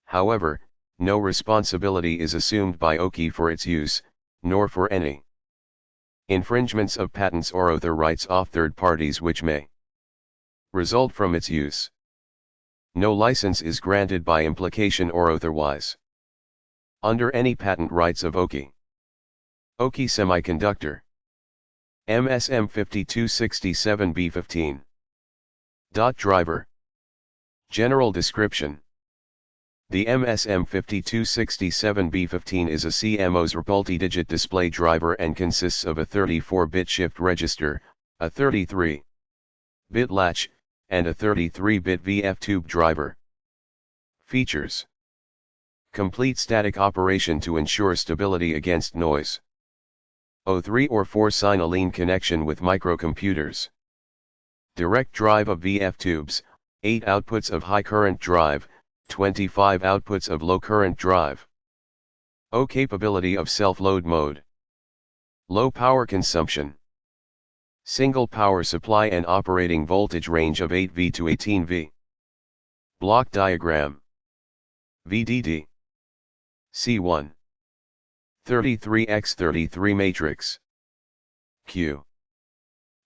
However, no responsibility is assumed by OKI for its use, nor for any infringements of patents or other rights of third parties which may result from its use. No license is granted by implication or otherwise under any patent rights of OKI. OKI Semiconductor MSM 5267B15 Driver General description. The MSM 5267B15 is a CMOS multi-digit display driver and consists of a 34-bit shift register, a 33-bit latch, and a 33-bit VF tube driver. Features: complete static operation to ensure stability against noise. 03 or 4 signaline connection with microcomputers. Direct drive of VF tubes, 8 outputs of high current drive, 25 outputs of low current drive. O capability of self-load mode. Low power consumption. Single power supply and operating voltage range of 8V to 18V. Block diagram. VDD. C1. 33x33 matrix. Q.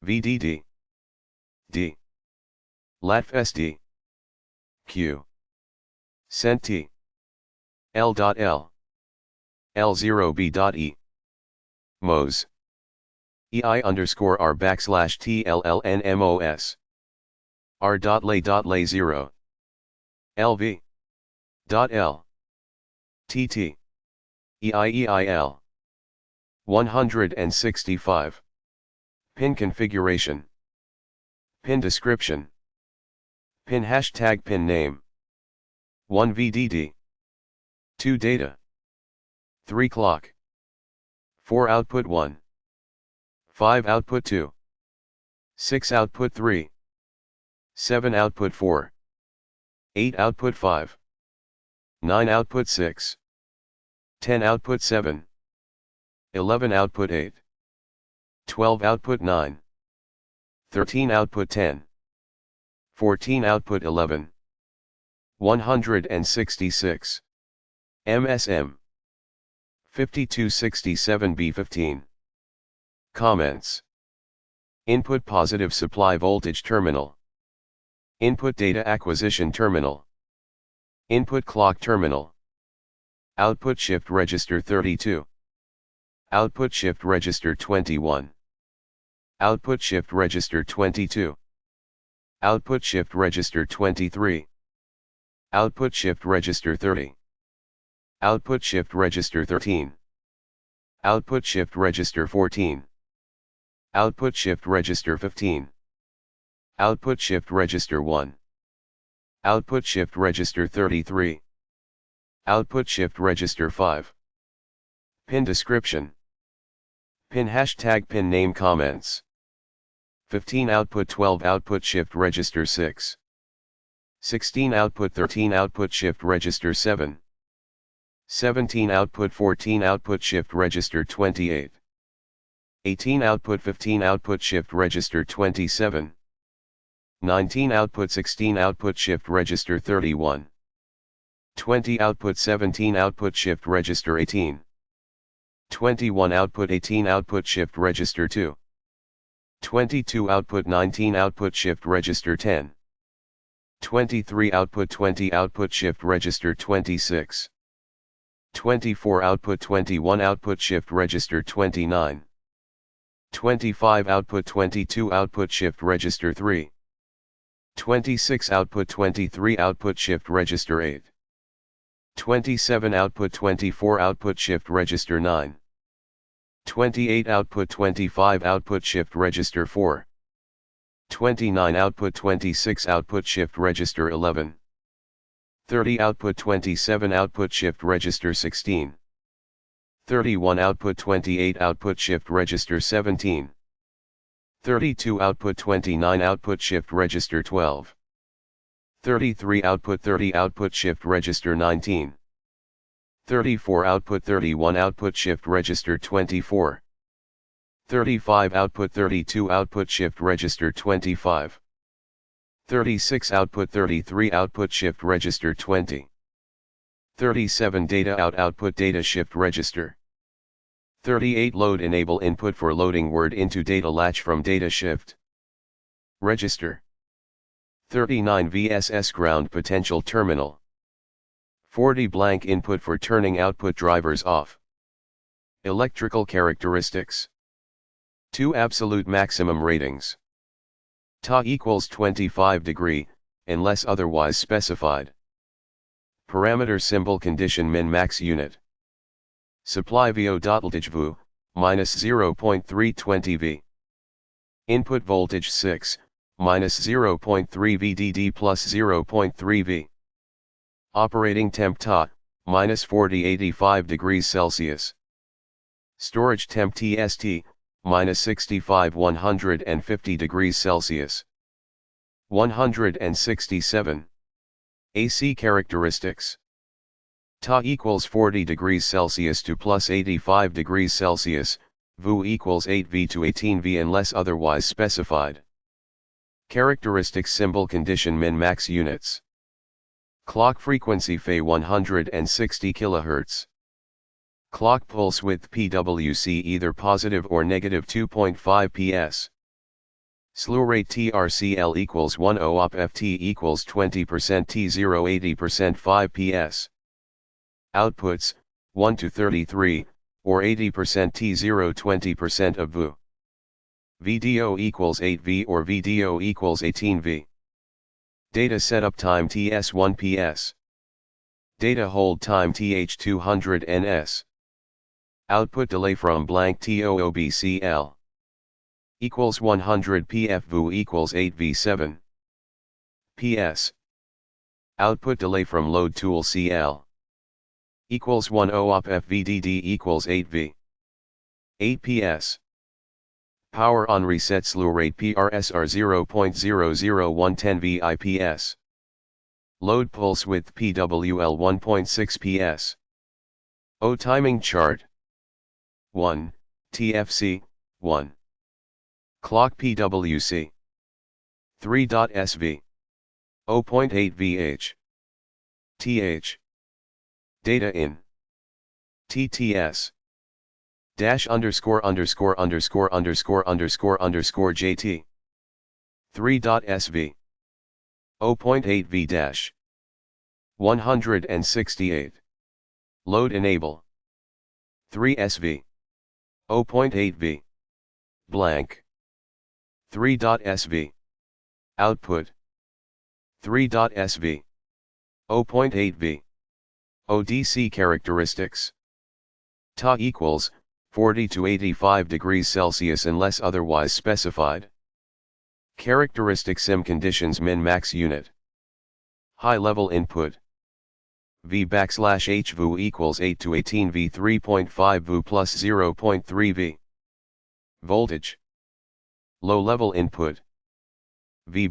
VDD. D. LATFSD. Q. CENT. L.L. L0B.E. MOS. EI_R_TLLNMOS. R.lay 0. LV. L. TT. EIEIL. 165. Pin configuration. Pin description. Pin hashtag pin name. 1 VDD. 2 data. 3 clock. 4 output 1. 5 output 2. 6 output 3. 7 output 4. 8 output 5. 9 output 6. 10 output 7. 11 output 8. 12 output 9. 13 output 10. 14 output 11. 166. MSM. 5267B15. Comments. Input positive supply voltage terminal. Input data acquisition terminal. Input clock terminal. Output shift register 32. Output shift register 21. Output shift register 22. Output shift register 23. Output shift register 30. Output shift register 13. Output shift register 14. Output shift register 15. Output shift register 1. Output shift register 33. Output shift register 5. Pin description. Pin hashtag pin name comments. 15 output 12 output shift register 6. 16 output 13 output shift register 7. 17 output 14 output shift register 28. 18 output 15 output shift register 27. 19 output 16 output shift register 31. 20 output 17 output shift register 18. 21 output 18 output shift register 2. 22 output 19 output shift register 10. 23 output 20 output shift register 26. 24 output 21 output shift register 29. 25 output 22 output shift register 3. 26 output 23 output shift register 8. 27 output 24 output shift register 9. 28 output 25 output shift register 4. 29 output 26 output shift register 11. 30 output 27 output shift register 16. 31 output 28 output shift register 17. 32 output 29 output shift register 12. 33 output 30 output shift register 19. 34 output 31 output shift register 24. 35 output 32 output shift register 25. 36 output 33 output shift register 20. 37 data out output data shift register. 38 load enable input for loading word into data latch from data shift register. 39 VSS ground potential terminal. 40 blank input for turning output drivers off. Electrical characteristics. 2 absolute maximum ratings. Ta equals 25 degree, unless otherwise specified. Parameter symbol condition min max unit. Supply voltage VU, minus 0.320 V. Input voltage 6, minus 0.3 VDD plus 0.3 V. Operating temp Ta, minus 40-85 degrees Celsius. Storage temp TST, minus 65 150 degrees Celsius. 167. AC characteristics. Ta equals 40 degrees Celsius to plus 85 degrees Celsius, VU equals 8V to 18V unless otherwise specified. Characteristics symbol condition min max units. Clock frequency Fe 160 kHz. Clock pulse width PWC either positive or negative 2.5 ps. Slew rate TRCL equals 10 op FT equals 20% T0 80% 5 ps. Outputs, 1 to 33, or 80% T0 20% of VU. VDO equals 8V or VDO equals 18V. Data setup time TS1 ps. Data hold time TH200 ns. Output delay from blank TOOBCL equals 100 pf VU equals 8 v7. ps. Output delay from load tool CL equals 10 op f vdd equals 8 v. 8 ps. Power on reset slew rate PRSR 0.00110 VIPS. Load pulse width PWL 1.6 ps. O timing chart 1, TFC 1. Clock PWC 3.SV 0.8 VH. TH. Data in TTS dash underscore underscore underscore underscore underscore underscore JT 3.SV 0.8 V dash 168. Load enable 3SV 0.8 V blank 3.SV. Output 3.SV 0.8 V. ODC characteristics. Ta equals 40 to 85 degrees Celsius unless otherwise specified. Characteristic sim conditions min-max unit. High level input. V \h VU equals 8 to 18 V 3.5 VU plus 0.3 V. Voltage. Low level input. V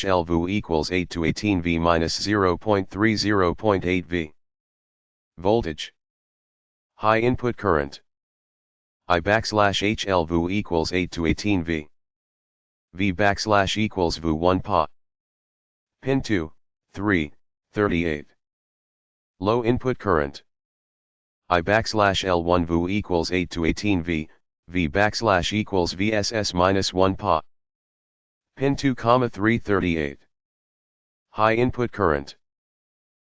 \L VU equals 8 to 18 V minus 0.3 0.8 V. Voltage. High input current. I \HL VU equals 8 to 18 V. V equals VU 1 pa. Pin 2, 3, 38. Low input current. I \L1 VU equals 8 to 18 V, V equals VSS minus 1 pa. Pin 2, 338. High input current.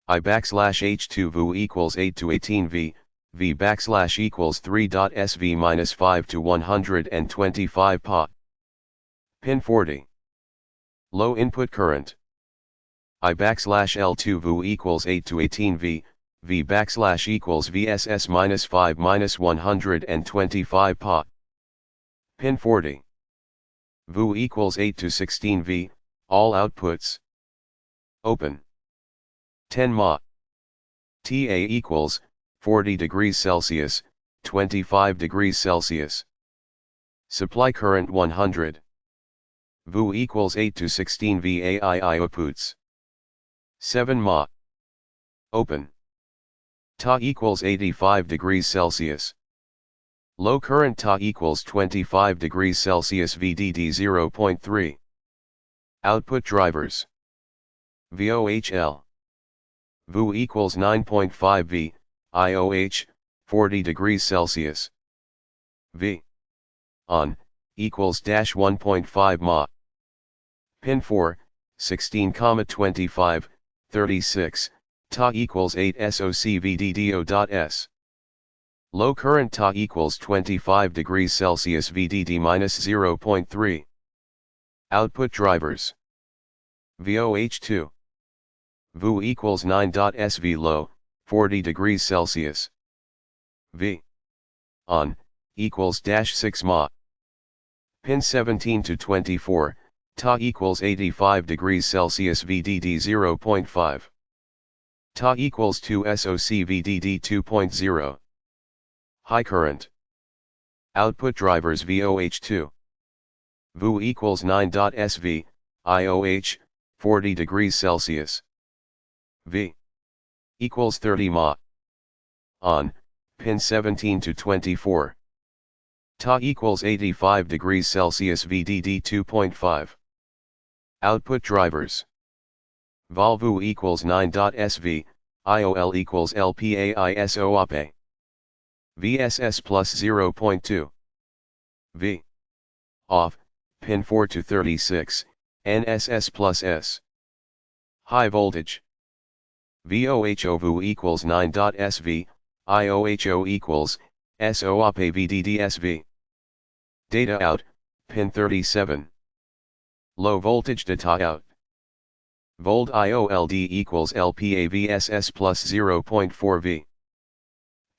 I \H2 VU equals 8 to 18 V, V equals 3.SV minus 5 to 125 pa. Pin 40. Low input current. I \L2 VU equals 8 to 18 V, V equals VSS minus 5 minus 125 pa. Pin 40. VU equals 8 to 16 V, all outputs. Open. 10 Ma. TA equals 40 degrees Celsius, 25 degrees Celsius. Supply current 100. VU equals 8 to 16 VAI outputs. 7 Ma. Open. Ta equals 85 degrees Celsius. Low current Ta equals 25 degrees Celsius VDD 0.3. Output drivers. VOHL. VU equals 9.5 V, IOH, 40 degrees Celsius. V. On, equals dash 1.5 Ma. Pin 4, 16,25, 36, Ta equals 8 SOC VDDO.S. Low current Ta equals 25 degrees Celsius VDD minus 0.3. Output drivers. VOH2. VU equals 9.SV low, 40 degrees Celsius. V. On, equals dash 6 Ma. Pin 17 to 24, Ta equals 85 degrees Celsius VDD 0.5. Ta equals 2 SOC VDD 2.0. High current. Output drivers VOH2. VU equals 9.SV, IOH, 40 degrees Celsius. V. Equals 30 Ma. On, pin 17 to 24. Ta equals 85 degrees Celsius VDD 2.5. Output drivers. Vol VU equals 9.SV, IOL equals LPAISO OPA. VSS plus 0.2. V. Off, pin 4 to 36, NSS plus S. High voltage. VOHO VU equals 9.SV, IOHO equals, SO OPA VDDSV. Data out, pin 37. Low voltage data out. Volt IOLD equals LPA VSS plus 0.4 V.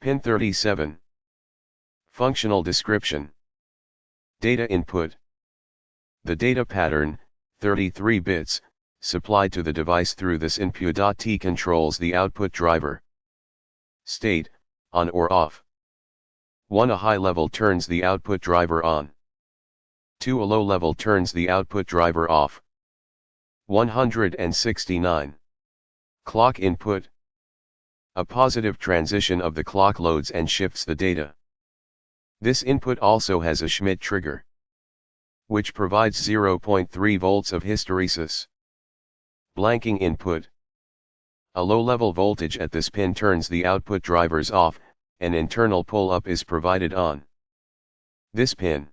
Pin 37. Functional description. Data input, The data pattern, 33 bits, supplied to the device through this input.t controls the output driver. State, on or off. 1. A high level turns the output driver on. 2. A low level turns the output driver off. 169. Clock input. A positive transition of the clock loads and shifts the data. This input also has a Schmidt trigger, which provides 0.3 volts of hysteresis. Blanking input. A low-level voltage at this pin turns the output drivers off, an internal pull-up is provided on this pin.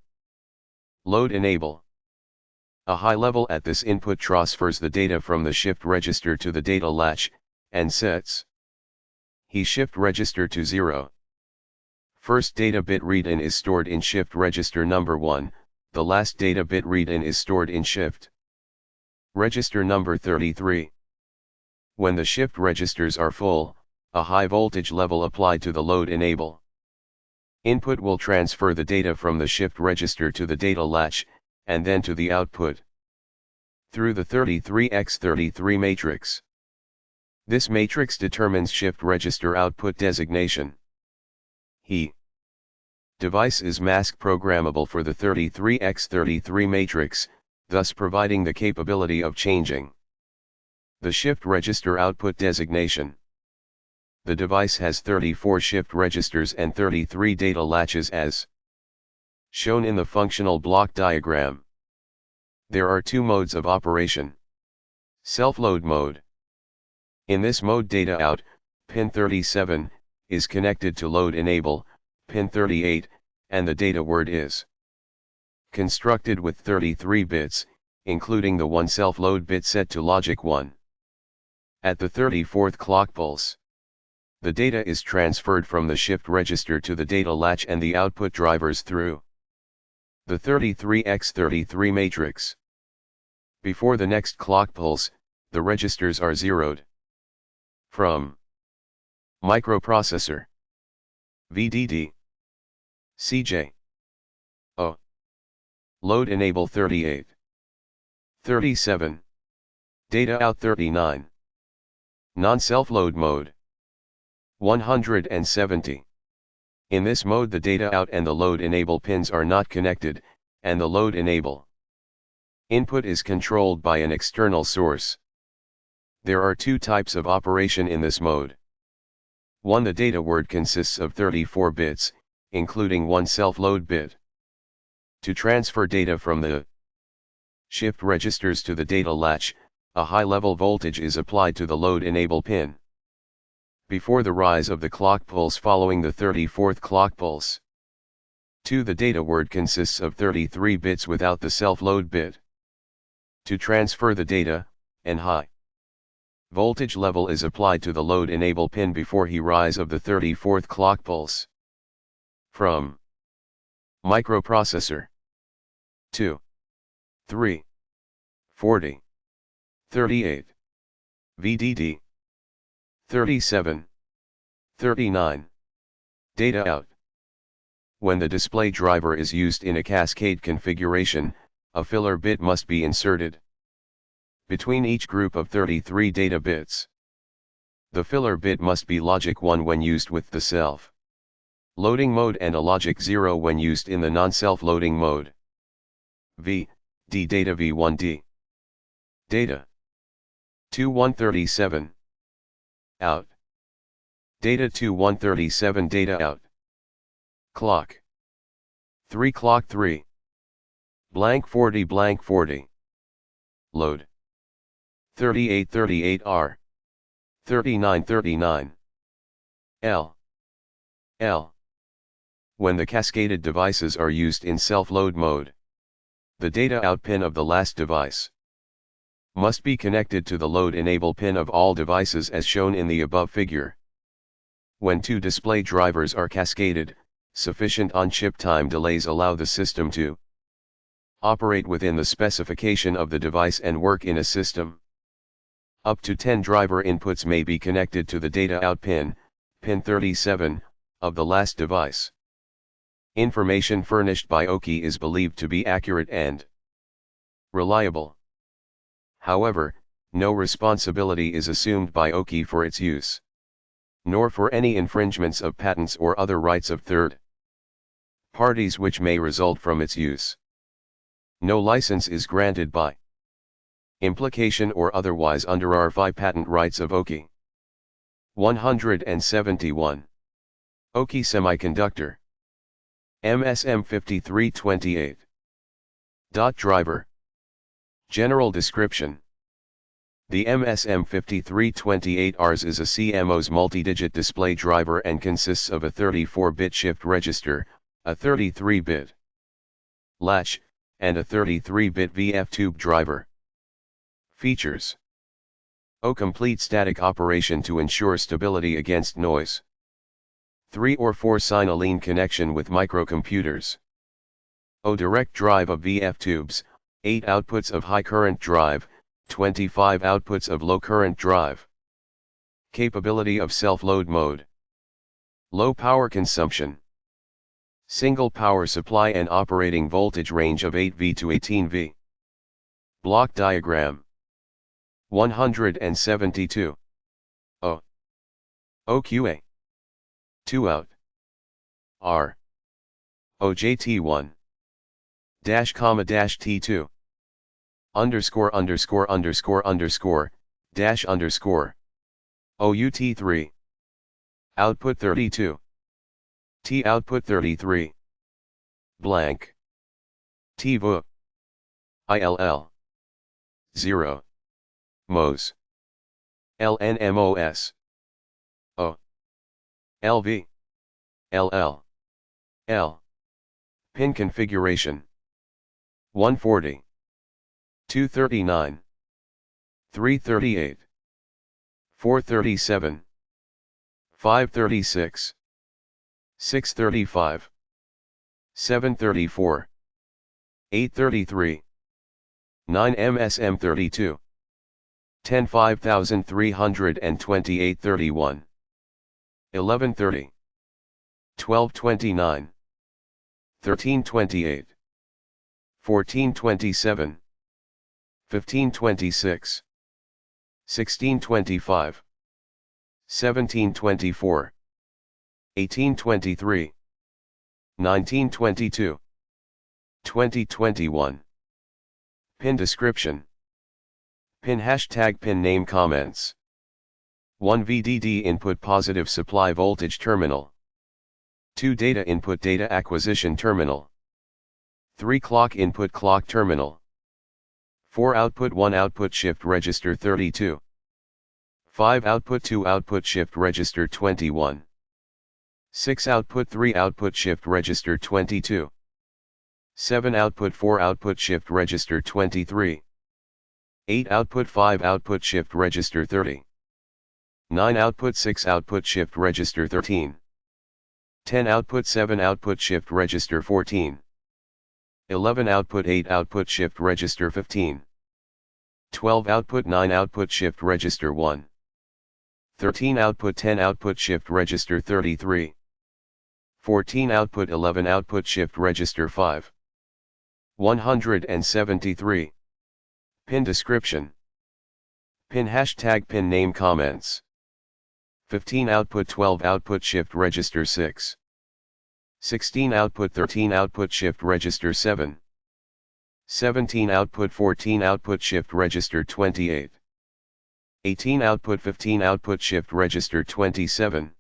Load enable. A high level at this input transfers the data from the shift register to the data latch, and sets the shift register to 0. First data bit read-in is stored in shift register number 1, the last data bit read-in is stored in shift register number 33. When the shift registers are full, a high voltage level applied to the load enable input will transfer the data from the shift register to the data latch, and then to the output through the 33x33 matrix. This matrix determines shift register output designation. The device is mask programmable for the 33x33 matrix, thus providing the capability of changing the shift register output designation. The device has 34 shift registers and 33 data latches as shown in the functional block diagram. There are 2 modes of operation. Self-load mode. In this mode, data out, pin 37, is connected to load enable, pin 38, and the data word is constructed with 33 bits, including the 1 self-load bit set to logic 1. At the 34th clock pulse, the data is transferred from the shift register to the data latch and the output drivers through the 33x33 matrix. Before the next clock pulse, the registers are zeroed. From microprocessor, VDD, CJ, O, load enable 38, 37, data out 39, non-self-load mode, 170. In this mode, the data out and the load enable pins are not connected, and the load enable input is controlled by an external source. There are 2 types of operation in this mode. 1. The data word consists of 34 bits, including 1 self-load bit. To transfer data from the shift registers to the data latch, a high-level voltage is applied to the load enable pin before the rise of the clock pulse following the 34th clock pulse. 2. The data word consists of 33 bits without the self-load bit. To transfer the data, an high voltage level is applied to the load enable pin before the rise of the 34th clock pulse. From microprocessor, 2, 3, 40, 38, VDD, 37, 39, data out. When the display driver is used in a cascade configuration, a filler bit must be inserted between each group of 33 data bits. The filler bit must be logic 1 when used with the self-loading mode and a logic 0 when used in the non-self-loading mode. D data V1D. Data 2137. Out. Data 2137 data out. Clock 3 clock 3. Blank 40 blank 40. Load 3838R 3939 L. When the cascaded devices are used in self-load mode, the data out pin of the last device must be connected to the load enable pin of all devices as shown in the above figure. When 2 display drivers are cascaded, sufficient on-chip time delays allow the system to operate within the specification of the device and work in a system. Up to 10 driver inputs may be connected to the data out pin, pin 37, of the last device. Information furnished by OKI is believed to be accurate and Reliable. However, no responsibility is assumed by OKI for its use, nor for any infringements of patents or other rights of third parties which may result from its use. No license is granted by implication or otherwise under RFI patent rights of OKI. 171. OKI Semiconductor. MSM 5328. Driver. General description. The MSM 5328RS is a CMOS multi-digit display driver and consists of a 34-bit shift register, a 33-bit latch, and a 33-bit VF tube driver. Features: O complete static operation to ensure stability against noise. 3 or 4 signaline connection with microcomputers. O direct drive of VF tubes, 8 outputs of high current drive, 25 outputs of low current drive. Capability of self-load mode. Low power consumption. Single power supply and operating voltage range of 8V to 18V. Block diagram. 172. O. OQA. 2 out. R. OJT1. Dash comma dash T2. Underscore underscore underscore underscore, dash underscore. OUT3. Output 32. T output 33. Blank. TVU. ILL. 0. MOS. LNMOS. O. LV. LL. L. Pin configuration. 140. 239. 338. 437. 536. 635. 734. 833. 9 MSM 32. 10 5328 31. 1130. 1229. 1328. 1427. 1526. 1625. 1724. 1823. 1922. 2021. Pin description. Pin hashtag pin name comments. 1 VDD input positive supply voltage terminal. 2 data input data acquisition terminal. 3 clock input clock terminal. 4 output 1 output shift register 32. 5 output 2 output shift register 21. 6 output 3 output shift register 22. 7 output 4 output shift register 23. 8 output 5 output shift register 30. 9 output 6 output shift register 13. 10 output 7 output shift register 14. 11 output 8 output shift register 15. 12 output 9 output shift register 1. 13 output 10 output shift register 33. 14 output 11 output shift register 5. 173. Pin description. Pin hashtag pin name comments. 15 output 12 output shift register 6. 16 output 13 output shift register 7. 17 output 14 output shift register 28. 18 output 15 output shift register 27.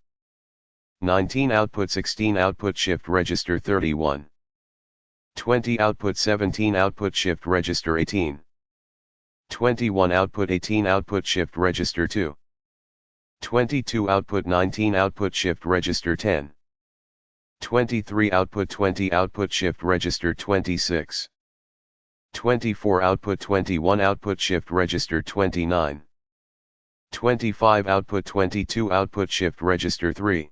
19 output 16 output shift register 31. 20 output 17 output shift register 18. 21 output 18 output shift register 2. 22 output 19 output shift register 10. 23 output 20 output shift register 26. 24 output 21 output shift register 29. 25 output 22 output shift register 3.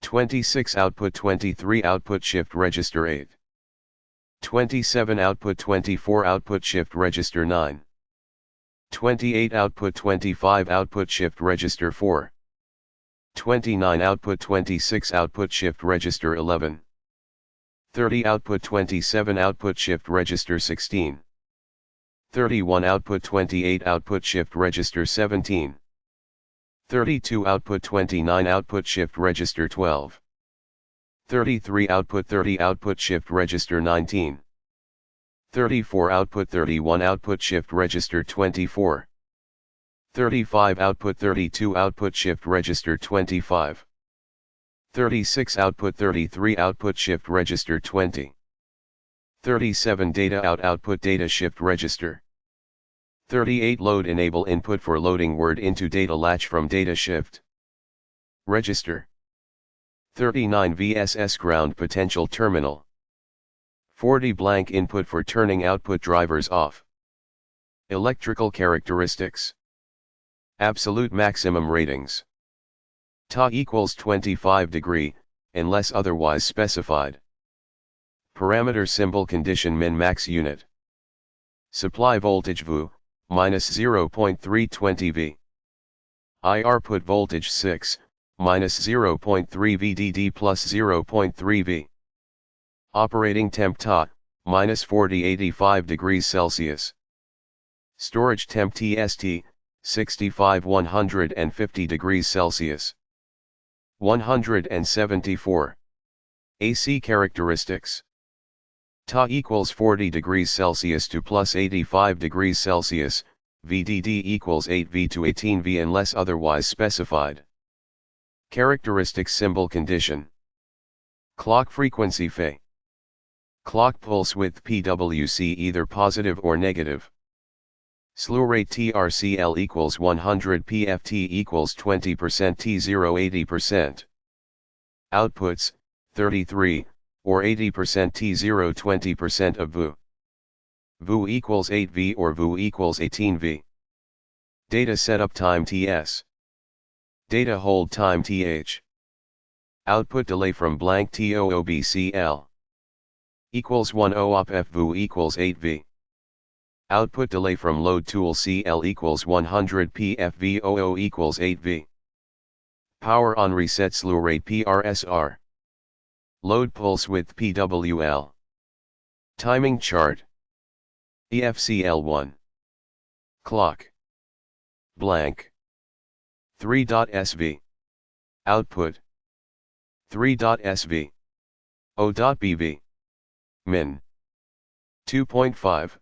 26 output 23 output shift register 8. 27 output 24 output shift register 9. 28 output 25 output shift register 4. 29 output 26 output shift register 11. 30 output 27 output shift register 16. 31 output 28 output shift register 17. 32 output 29 output shift register 12. 33 output 30 output shift register 19. 34 output 31 output shift register 24. 35 output 32 output shift register 25. 36 output 33 output shift register 20. 37 data out output data shift register. 38 load enable input for loading word into data latch from data shift register. 39 VSS ground potential terminal. 40 blank input for turning output drivers off. Electrical characteristics. Absolute maximum ratings. Ta equals 25 degree, unless otherwise specified. Parameter symbol condition min max unit. Supply voltage VU, minus 0.320 V. IR put voltage 6, minus 0.3 VDD plus 0.3 V. Operating temp Ta, minus 4085 degrees Celsius. Storage temp TST, 65 150 degrees Celsius. 174. AC characteristics. Ta equals 40 degrees Celsius to plus 85 degrees Celsius, VDD equals 8V to 18V unless otherwise specified. Characteristics symbol condition. Clock frequency Phi. Clock pulse width PWC either positive or negative. Slew rate TRCL equals 100 PFT equals 20% T0 80%. Outputs, 33, or 80% T0 20% of VU. VU equals 8V or VU equals 18V. Data setup time TS. Data hold time TH. Output delay from blank TOOBCL. Equals 10 op F VU equals 8V. Output delay from load tool CL equals 100 PFVOO equals 8V. Power on reset slew rate PRSR. Load pulse width PWL. Timing chart. EFCL1. Clock. Blank. 3.SV. Output. 3.SV. O.BV. Min. 2.5.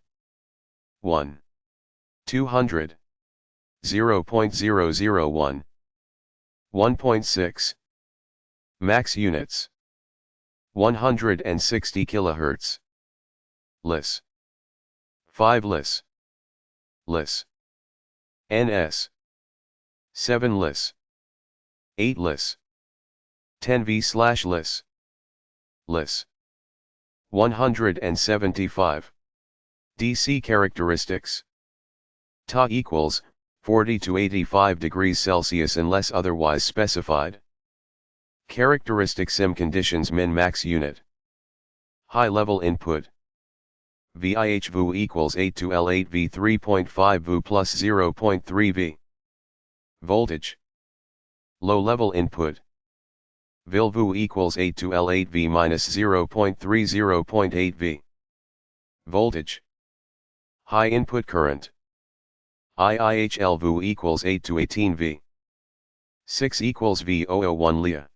1. 200. 0.001. 1.6. Max units. 160 kHz. LIS. 5 LIS. LIS. NS. 7 LIS. 8 LIS. 10V/LIS. LIS. 175. DC characteristics. Ta equals 40 to 85 degrees Celsius unless otherwise specified. Characteristic sim conditions min max unit. High level input. VIH VU equals 8 to L8 V 3.5 VU plus 0.3 V. Voltage. Low level input. VIL VU equals 8 to L8 V minus 0.3 0.8 V. Voltage. High input current. IIHL VU equals 8 to 18 V. 6 equals V001 LIA.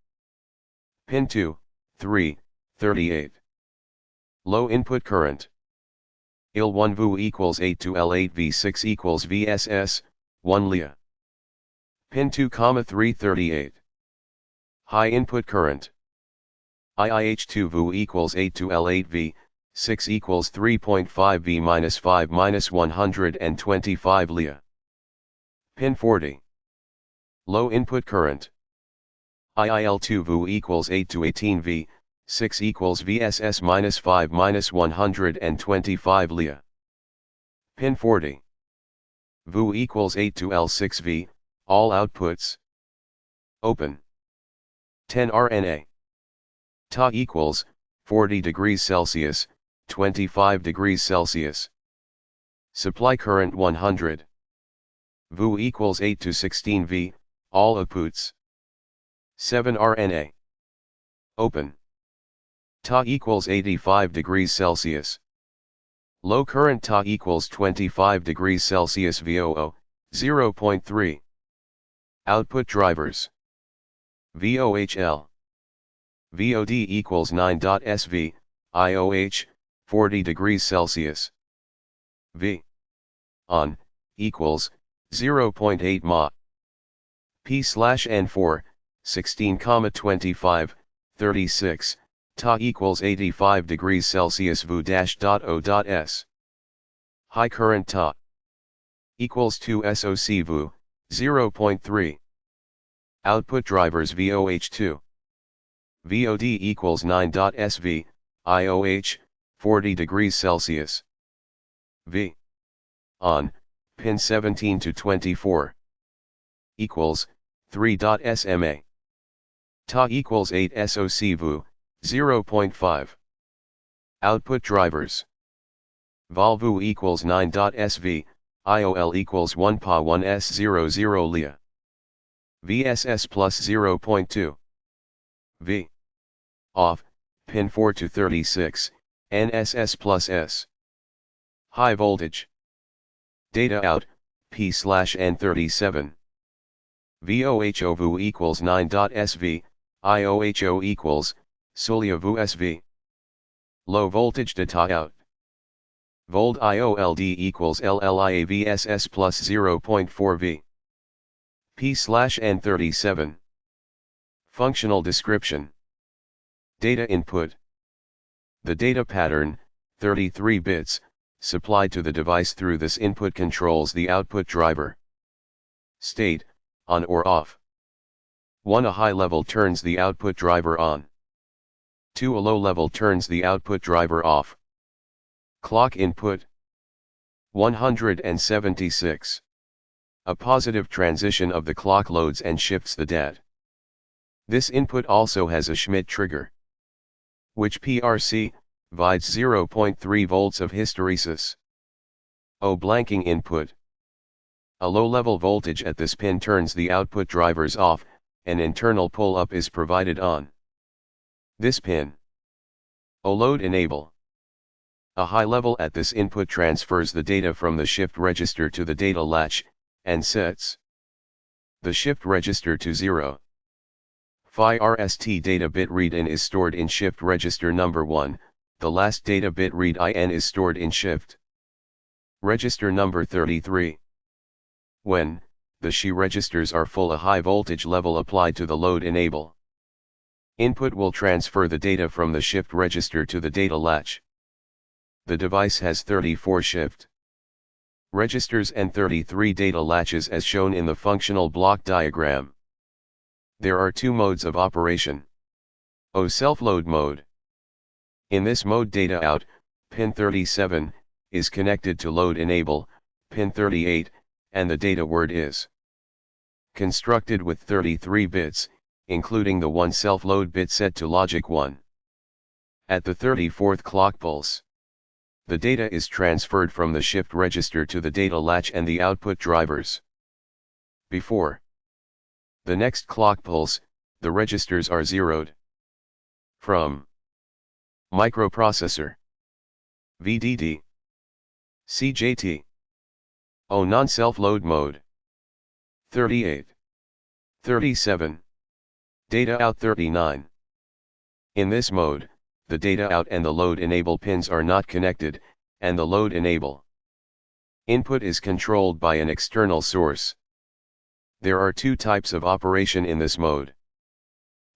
Pin 2, 3, 38. Low input current. IL1 VU equals 8 to L8 V6 equals VSS, 1 LIA. Pin 2, 3, 38. High input current. IIH2 VU equals 8 to L8 V, 6 equals 3.5 V minus 5 minus 125 LIA. Pin 40. Low input current. IIL2 VU equals 8 to 18 V, 6 equals VSS minus 5 minus 125 LIA. Pin 40. VU equals 8 to L6 V, all outputs. Open. 10 RNA. Ta equals 40 degrees Celsius, 25 degrees Celsius. Supply current 100. VU equals 8 to 16 V, all outputs. 7 RNA. Open. Ta equals 85 degrees Celsius. Low current Ta equals 25 degrees Celsius VOO, 0.3. Output drivers. VOHL. VOD equals 9.SV, IOH, 40 degrees Celsius. V. On, equals, 0.8 Ma. P/N4, 16,25, 36, Ta equals 85 degrees Celsius VU-O.S. High current Ta equals 2 SOC VU, 0.3. Output drivers VOH2. VOD equals 9.SV, IOH, 40 degrees Celsius. V. On, pin 17 to 24. Equals, 3.SMA. Ta equals 8 SOC VU, 0.5. Output drivers. Vol VU equals 9.SV, IOL equals 1 Pa 1 S00 Lia. VSS plus 0.2. V. Off, pin 4 to 36, NSS plus S. High voltage. Data out, P/N37. VOHO VU equals 9.SV, IOHO equals, Sulia VU SV. Low voltage data out. Volt IOLD equals LLIA VSS plus 0.4 V. P/N37. Functional description. Data input. The data pattern, 33 bits, supplied to the device through this input controls the output driver. State, on or off. 1. A high level turns the output driver on. 2. A low level turns the output driver off. Clock input. 176. A positive transition of the clock loads and shifts the DAT. This input also has a Schmidt trigger, which PRC, provides 0.3 volts of hysteresis. O blanking input. A low-level voltage at this pin turns the output drivers off, an internal pull-up is provided on this pin. O load enable. A high level at this input transfers the data from the shift register to the data latch, and sets the shift register to 0. Phi RST data bit read-in is stored in shift register number 1, the last data bit read-in is stored in shift register number 33. When the SHI registers are full, a high voltage level applied to the load enable input will transfer the data from the shift register to the data latch. The device has 34 shift registers and 33 data latches as shown in the functional block diagram. There are two modes of operation. O self-load mode. In this mode, data out, pin 37, is connected to load enable, pin 38, and the data word is constructed with 33 bits, including the one self-load bit set to logic 1. At the 34th clock pulse, the data is transferred from the shift register to the data latch and the output drivers. Before the next clock pulse, the registers are zeroed. From microprocessor, VDD, CJT, O non-self-load mode, 38, 37, data out 39. In this mode, the data out and the load enable pins are not connected, and the load enable input is controlled by an external source. There are two types of operation in this mode.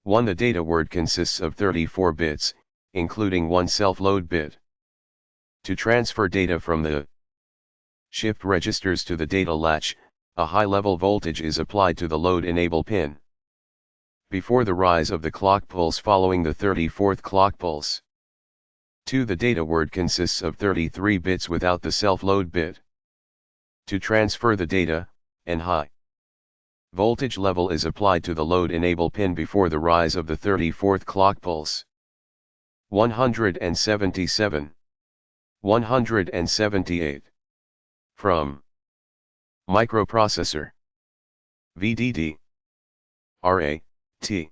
1. The data word consists of 34 bits, including one self-load bit. To transfer data from the shift registers to the data latch, a high-level voltage is applied to the load enable pin. Before the rise of the clock pulse following the 34th clock pulse. 2. The data word consists of 33 bits without the self-load bit. To transfer the data, an high voltage level is applied to the load enable pin before the rise of the 34th clock pulse. 177. 178. From microprocessor, VDD, RA/T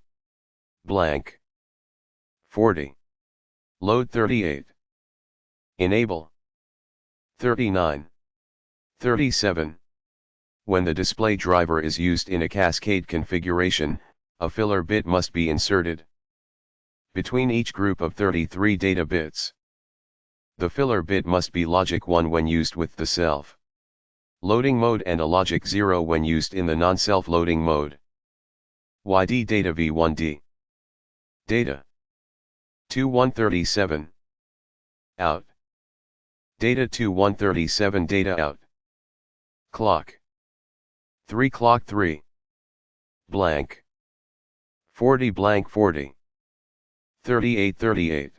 blank 40. Load 38. Enable 39. 37. When the display driver is used in a cascade configuration, a filler bit must be inserted between each group of 33 data bits. The filler bit must be logic 1 when used with the self-loading mode and a logic 0 when used in the non-self-loading mode. YD data v1d. Data. 2137. Out. Data 2137 data out. Clock. 3 clock 3. Blank. 40 blank 40. 38 38.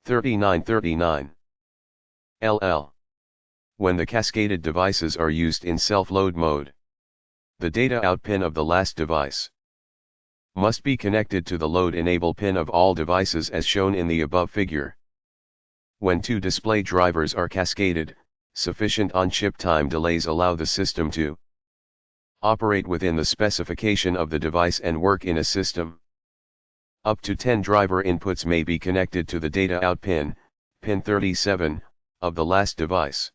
39 39. LL. When the cascaded devices are used in self-load mode, the data out pin of the last device must be connected to the load enable pin of all devices as shown in the above figure. When two display drivers are cascaded, sufficient on-chip time delays allow the system to operate within the specification of the device and work in a system. Up to 10 driver inputs may be connected to the data out pin, pin 37, of the last device.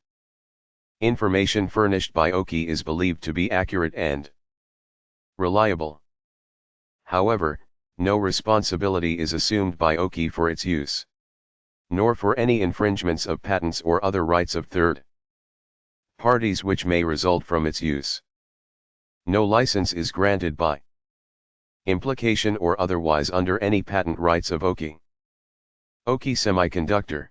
Information furnished by OKI is believed to be accurate and reliable. However, no responsibility is assumed by OKI for its use, nor for any infringements of patents or other rights of third parties which may result from its use. No license is granted by implication or otherwise under any patent rights of OKI. OKI Semiconductor.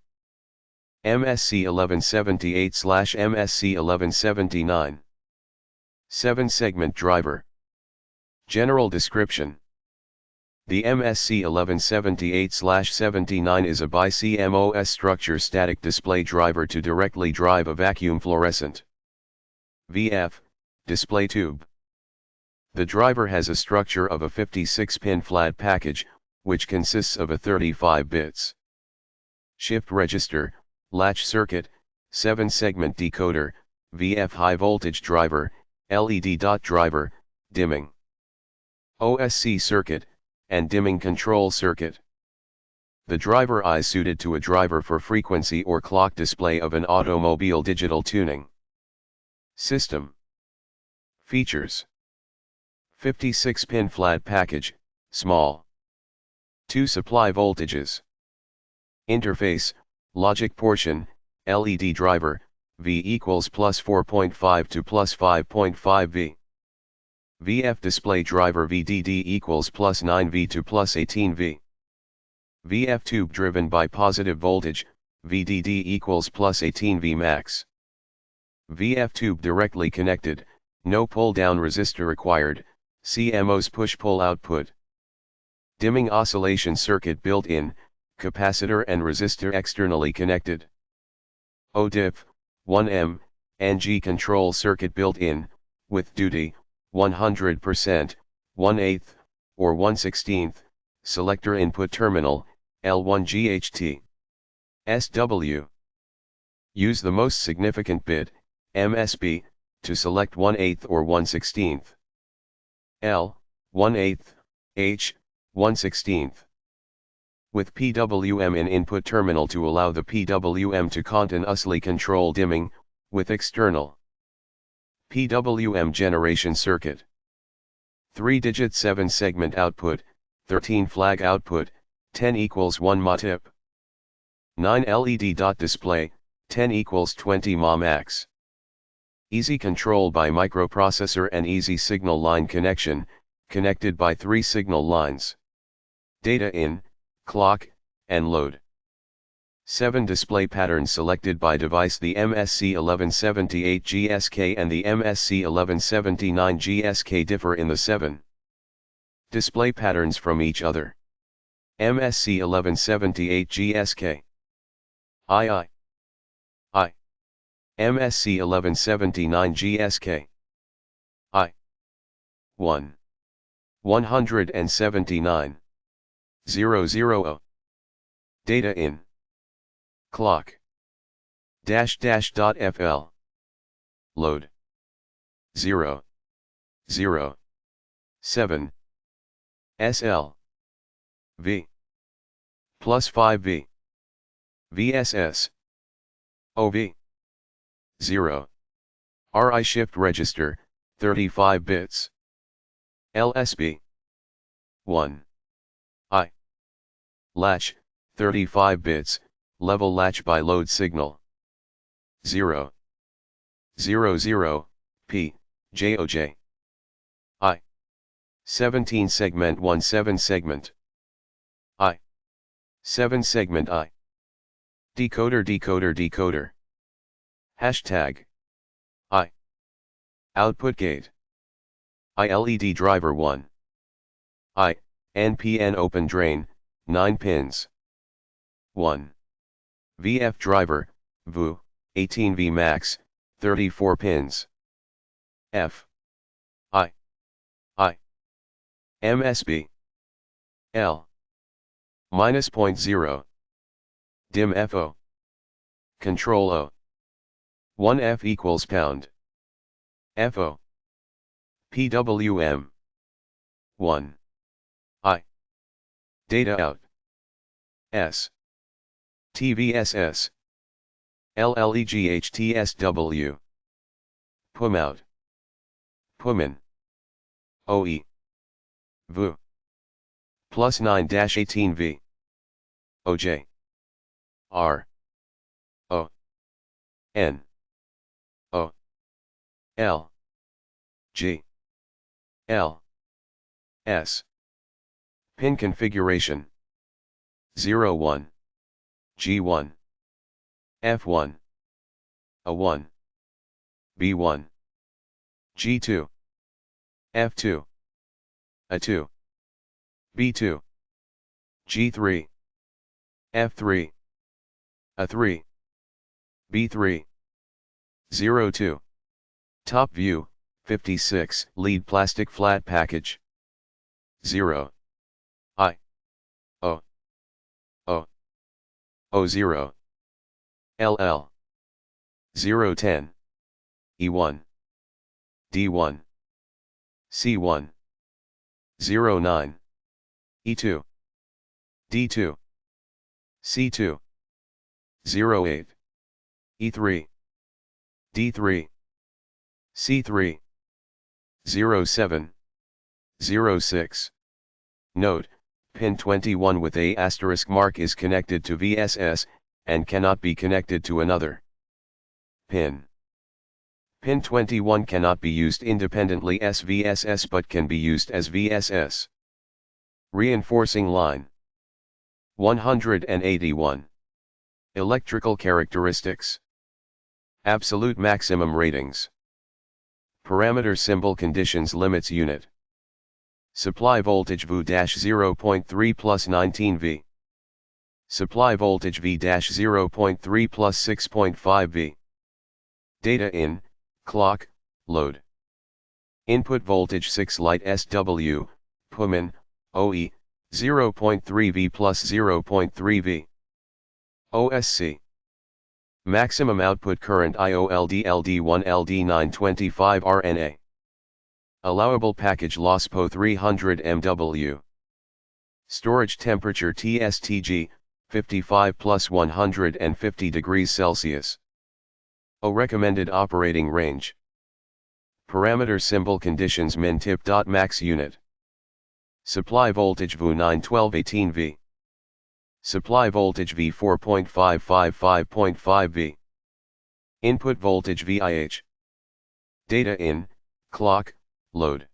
MSC 1178/MSC 1179. 7-segment driver. General description. The MSC 1178/79 is a BiCMOS structure static display driver to directly drive a vacuum fluorescent VF display tube. The driver has a structure of a 56-pin flat package, which consists of a 35 bits shift register, latch circuit, 7-segment decoder, VF high voltage driver, LED dot driver, dimming OSC circuit, and dimming control circuit. The driver is suited to a driver for frequency or clock display of an automobile digital tuning system. Features: 56-pin flat package, small. 2 supply voltages. Interface, logic portion, LED driver, V equals plus 4.5 to plus 5.5 V. VF display driver VDD equals plus 9 V to plus 18 V. VF tube driven by positive voltage, VDD equals plus 18 V max. VF tube directly connected, no pull-down resistor required, CMOS push-pull output. Dimming oscillation circuit built in, capacitor and resistor externally connected. ODIP, 1M, NG control circuit built in, with duty, 100%, 1/8, or 1/16, selector input terminal, L1 GHT. SW. Use the most significant bit, MSB, to select 1/8 or 1/16. L, 1/8, H, 1/16. With PWM in input terminal to allow the PWM to continuously control dimming, with external PWM generation circuit. 3-digit 7-segment output, 13 flag output, 10 equals 1 mA tip. 9 LED dot display, 10 equals 20 mA max. Easy control by microprocessor and easy signal line connection, connected by 3 signal lines. Data in, clock, and load. 7 display patterns selected by device. The MSC 1178 GSK and the MSC 1179 GSK differ in the 7 display patterns from each other. MSC 1178 GSK II MSC 1179 GSK I 179 000. Data in clock --.fl load 0 0 7 SL V plus 5V VSS OV 0. RI shift register, 35 bits. LSB. 1. I. Latch, 35 bits, level latch by load signal. 0. 00, P, JOJ. I. 17 segment 1 7 segment. I. 7 segment I. Decoder decoder decoder. Hashtag. I. Output gate. I LED driver 1. I, NPN open drain, 9 pins. 1. VF driver, VU, 18V max, 34 pins. F. I. MSB. L. Minus .0. Dim FO. Control O. 1F equals pound. FO. PWM. 1. I. Data out. S. TVSS. LLEGHTSW. PUM out. PUMIN. OE. VU. Plus 9-18V. OJ. R. O. N. O. L. G. L. S. Pin configuration. 01. G1. F1. A1. B1. G2. F2. A2. B2. G3. F3. A3. B3. 02. Top view, 56, lead plastic flat package. 0. I. O. O. O0. LL. 010. E1. D1. C1. 09. E2. D2. C2. 08. E3. D3. C3. 07. 06. Note, pin 21 with a asterisk mark is connected to VSS, and cannot be connected to another pin. Pin 21 cannot be used independently as VSS but can be used as VSS. Reinforcing line. 181. Electrical characteristics. Absolute maximum ratings. Parameter symbol conditions limits unit. Supply voltage V-0.3 plus 19V. Supply voltage V-0.3 plus 6.5V. Data in, clock, load. Input voltage 6 light SW, PUMIN, OE, 0.3V plus 0.3V. OSC. Maximum output current IOLD LD1 LD925 RNA. Allowable package loss PO 300 MW. Storage temperature TSTG, 55 plus 150 degrees Celsius. O recommended operating range. Parameter symbol conditions min tip. Max unit. Supply voltage VU 91218V. Supply voltage V 4.555.5V. Input voltage VIH. Data in, clock, load.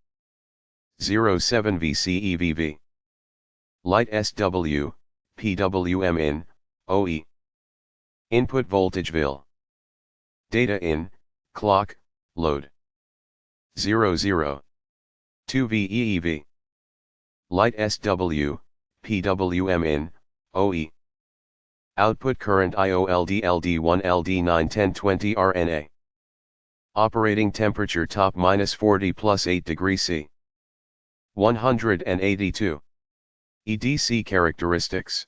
07 VCEVV. Light SW, PWM in, OE. Input voltage VIL. Data in, clock, load. 00. 2 VEEV. Light SW, PWM in, OE. Output current IOLD LD1 LD91020 RNA. Operating temperature top minus 40 plus 8 degrees C. 182. EDC characteristics.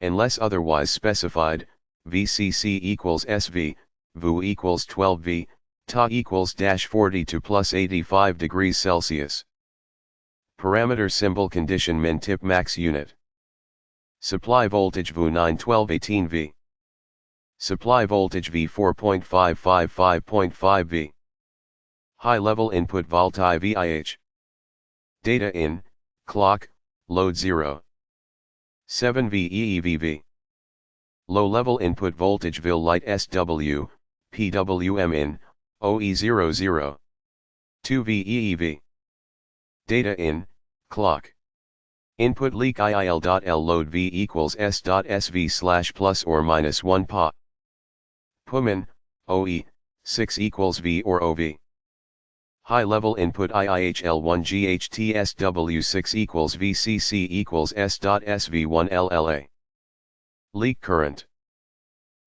Unless otherwise specified, VCC equals SV, VU equals 12V, Ta equals -42 plus 85 degrees Celsius. Parameter symbol condition min tip max unit. Supply voltage VU 91218V. Supply voltage V 4.555.5 V. High level input volt VIH. Data in, clock, load 0. 7 VEEVV. Low level input voltage VIL light SW, PWM in, OE00. 2 VEEV. Data in, clock. Input leak IIL.L load V equals S.SV slash plus or minus 1 PA. PUMIN, OE, 6 equals V or OV. High level input IIHL1 GHTSW6 equals VCC equals S.SV1 LLA. Leak current.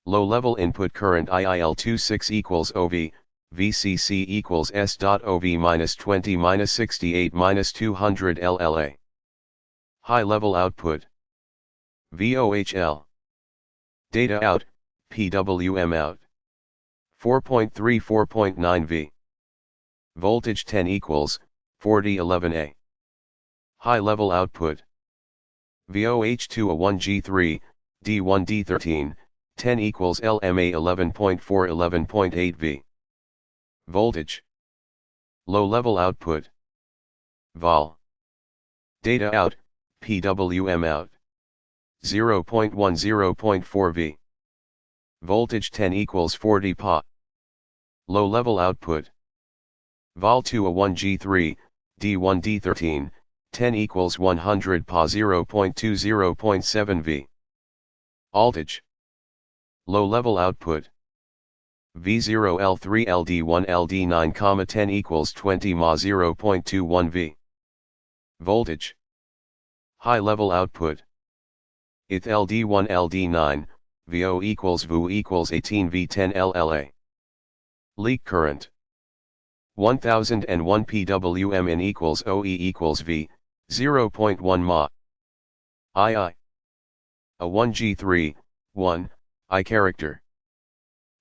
Low level input current IIL2 6 equals OV, VCC equals S.OV minus 20 minus 68 minus 200 LLA. High level output. VOHL. Data out, PWM out. 4.3 4.9 V. Voltage 10 equals, 4011A. High level output. VOH2 A1 G3, D1 D13, 10 equals LMA 11.4 11.8 V. Voltage. Low level output. Vol. Data out, PWM out. 0.1 0.4 V. Voltage 10 equals 40 PA. Low level output. Vol2 A1 G3, D1 D13, 10 equals 100 PA 0.2 0.7 V. Voltage. Low level output. V0 L3 LD1 LD9, 10 equals 20 Ma 0.21 V. Voltage. High level output. If LD1 LD9, VO equals VU equals 18 V10 LLA. Leak current. 1001 PWM in equals OE equals V, 0.1 Ma. II. A1 G3, 1, I character.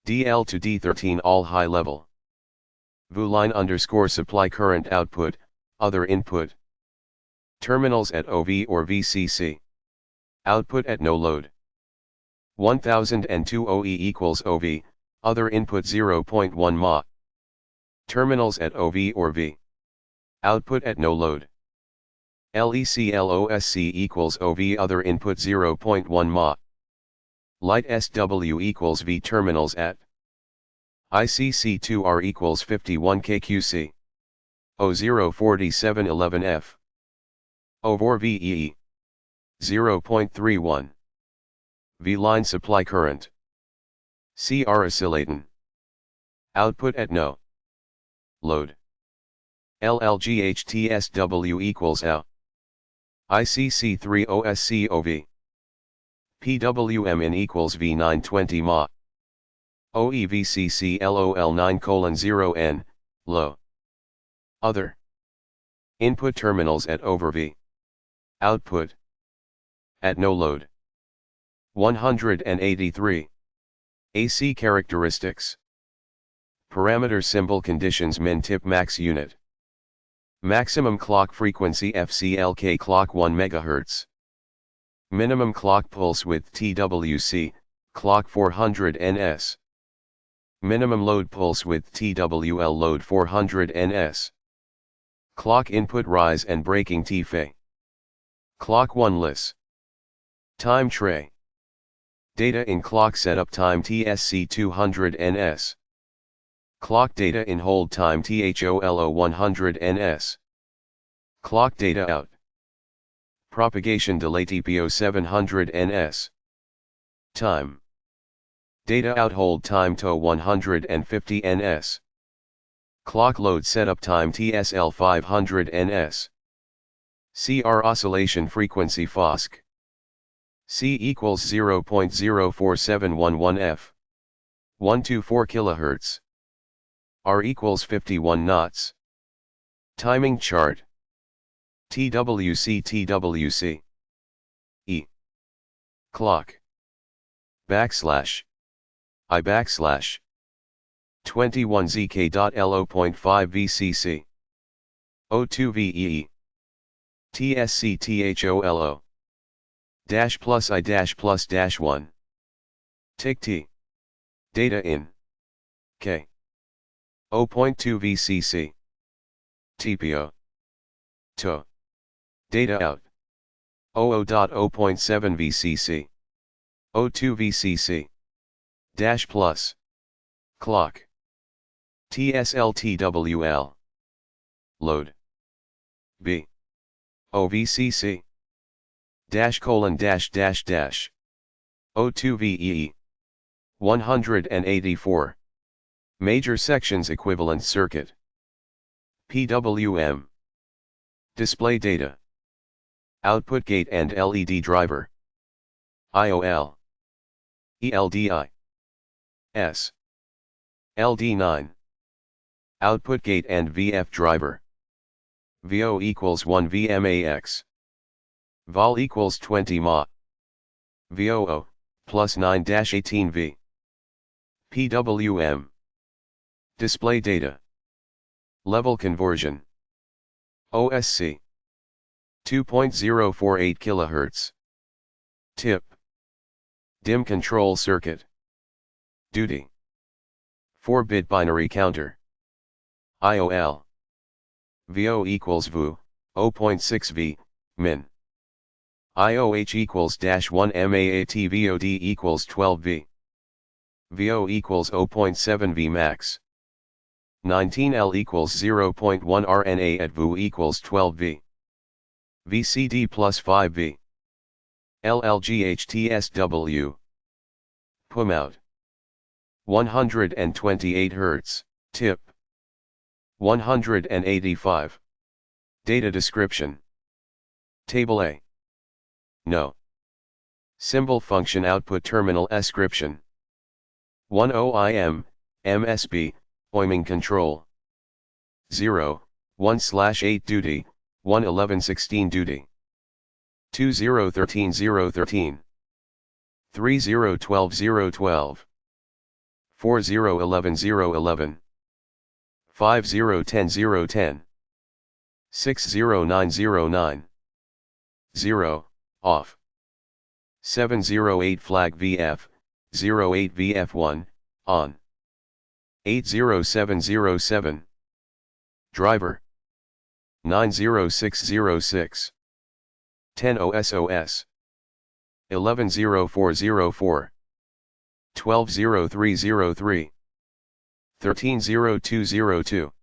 DL to D13 all high level. VU line underscore supply current output, other input. Terminals at OV or VCC. Output at no load. 1002 OE equals OV, other input 0.1 Ma. Terminals at OV or V. Output at no load. LECLOSC equals OV, other input 0.1 Ma. Light SW equals V, terminals at ICC2R equals 51 KQC. O04711F. OVOR VEE. 0.31. V-line supply current. CR oscillating. Output at no load. LLGHTSW equals OW. ICC3 OSCOV. PWM in equals V920 Ma. OEVCC LOL9:0N, low. Other. Input terminals at over V. Output. At no load. 183. AC characteristics. Parameter symbol conditions min tip max unit. Maximum clock frequency FCLK clock 1 MHz. Minimum clock pulse width TWC, clock 400 ns. Minimum load pulse width TWL load 400 ns. Clock input rise and breaking T-Fa. Clock 1 lis. Time tray. Data in clock setup time TSC 200 ns. Clock data in hold time THOLO 100 ns. Clock data out. Propagation delay TPO 700 ns. Time. Data out hold time TO 150 ns. Clock load setup time TSL 500 ns. CR oscillation frequency FOSC. C equals 0.04711 f. 124 kHz. R equals 51 knots. Timing chart. TWC E. Clock. Backslash. I backslash. 21zk.lo.5 VCC. O2 VEE. TSC THOLO. Dash plus I dash plus dash 1. Tick T. Data in K 0.2 VCC TPO to data out 00.0.7 VCC 02 VCC dash plus clock TSLTWL load B OVCC dash colon dash dash dash 02 VEE 184 major sections equivalent circuit PWM display data output gate and LED driver IOL ELDI S LD9 output gate and VF driver VO equals 1 VMAX vol equals 20 MA VOO plus 9-18 V PWM display data level conversion OSC 2.048 kHz tip DIMM control circuit duty 4-bit binary counter IOL VO equals VU 0.6 V min IOH equals -1 MAAT VOD equals 12 V VO equals 0.7 V max 19L equals 0.1 RNA at VU equals 12 V VCD plus 5 V LLGHTSW PUM out 128 Hz tip 185 data description table A no symbol function output terminal ascription 1 OIM MSB OIMing control 0 1/8 duty 1 11/16 duty 20 13 013 30 12 012 40 11 011 50 10 010 60 9 09 0 off 708 flag VF 08 VF1 on 80707 driver 90606 10 OSOS 110404 120303 130202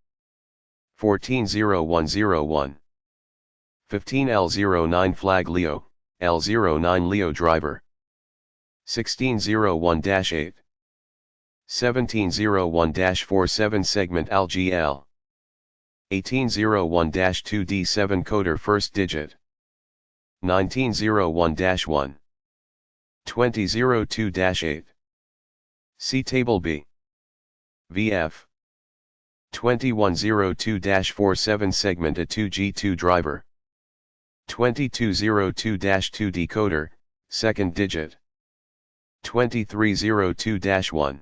140101 15L09 flag Leo L09 Leo driver 1601-8 1701-47 segment ALGL 1801-2 D7 coder first digit 1901-1 2002-8 see table B VF 2102-47 segment A2G2 driver 2202-2 decoder second digit 2302-1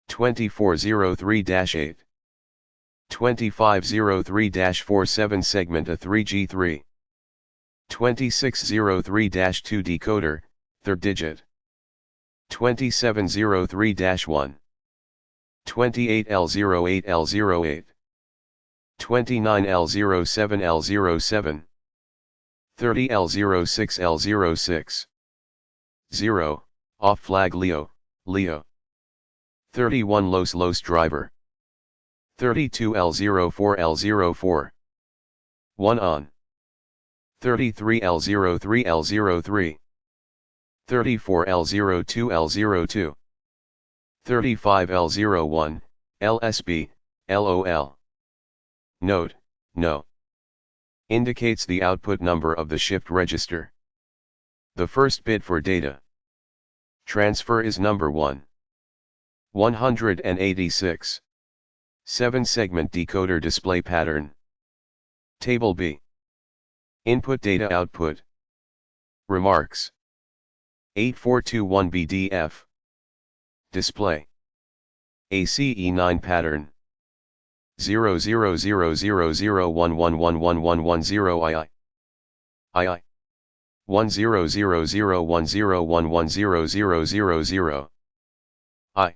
2403-8 2503-47 segment A3G3 2603-2 decoder third digit 2703-1 28L08L08 29L07L07 30L06L06 0 off flag Leo Leo 31 Los driver 32L04L04 1 on 33L03L03 34L02L02 35L01 LSB LOL note no indicates the output number of the shift register. The first bit for data transfer is number 1. 186. 7-segment decoder display pattern. Table B. Input data output. Remarks. 8421 BDF. Display. ACE9 pattern. 000001111110 II. 100010110000 I.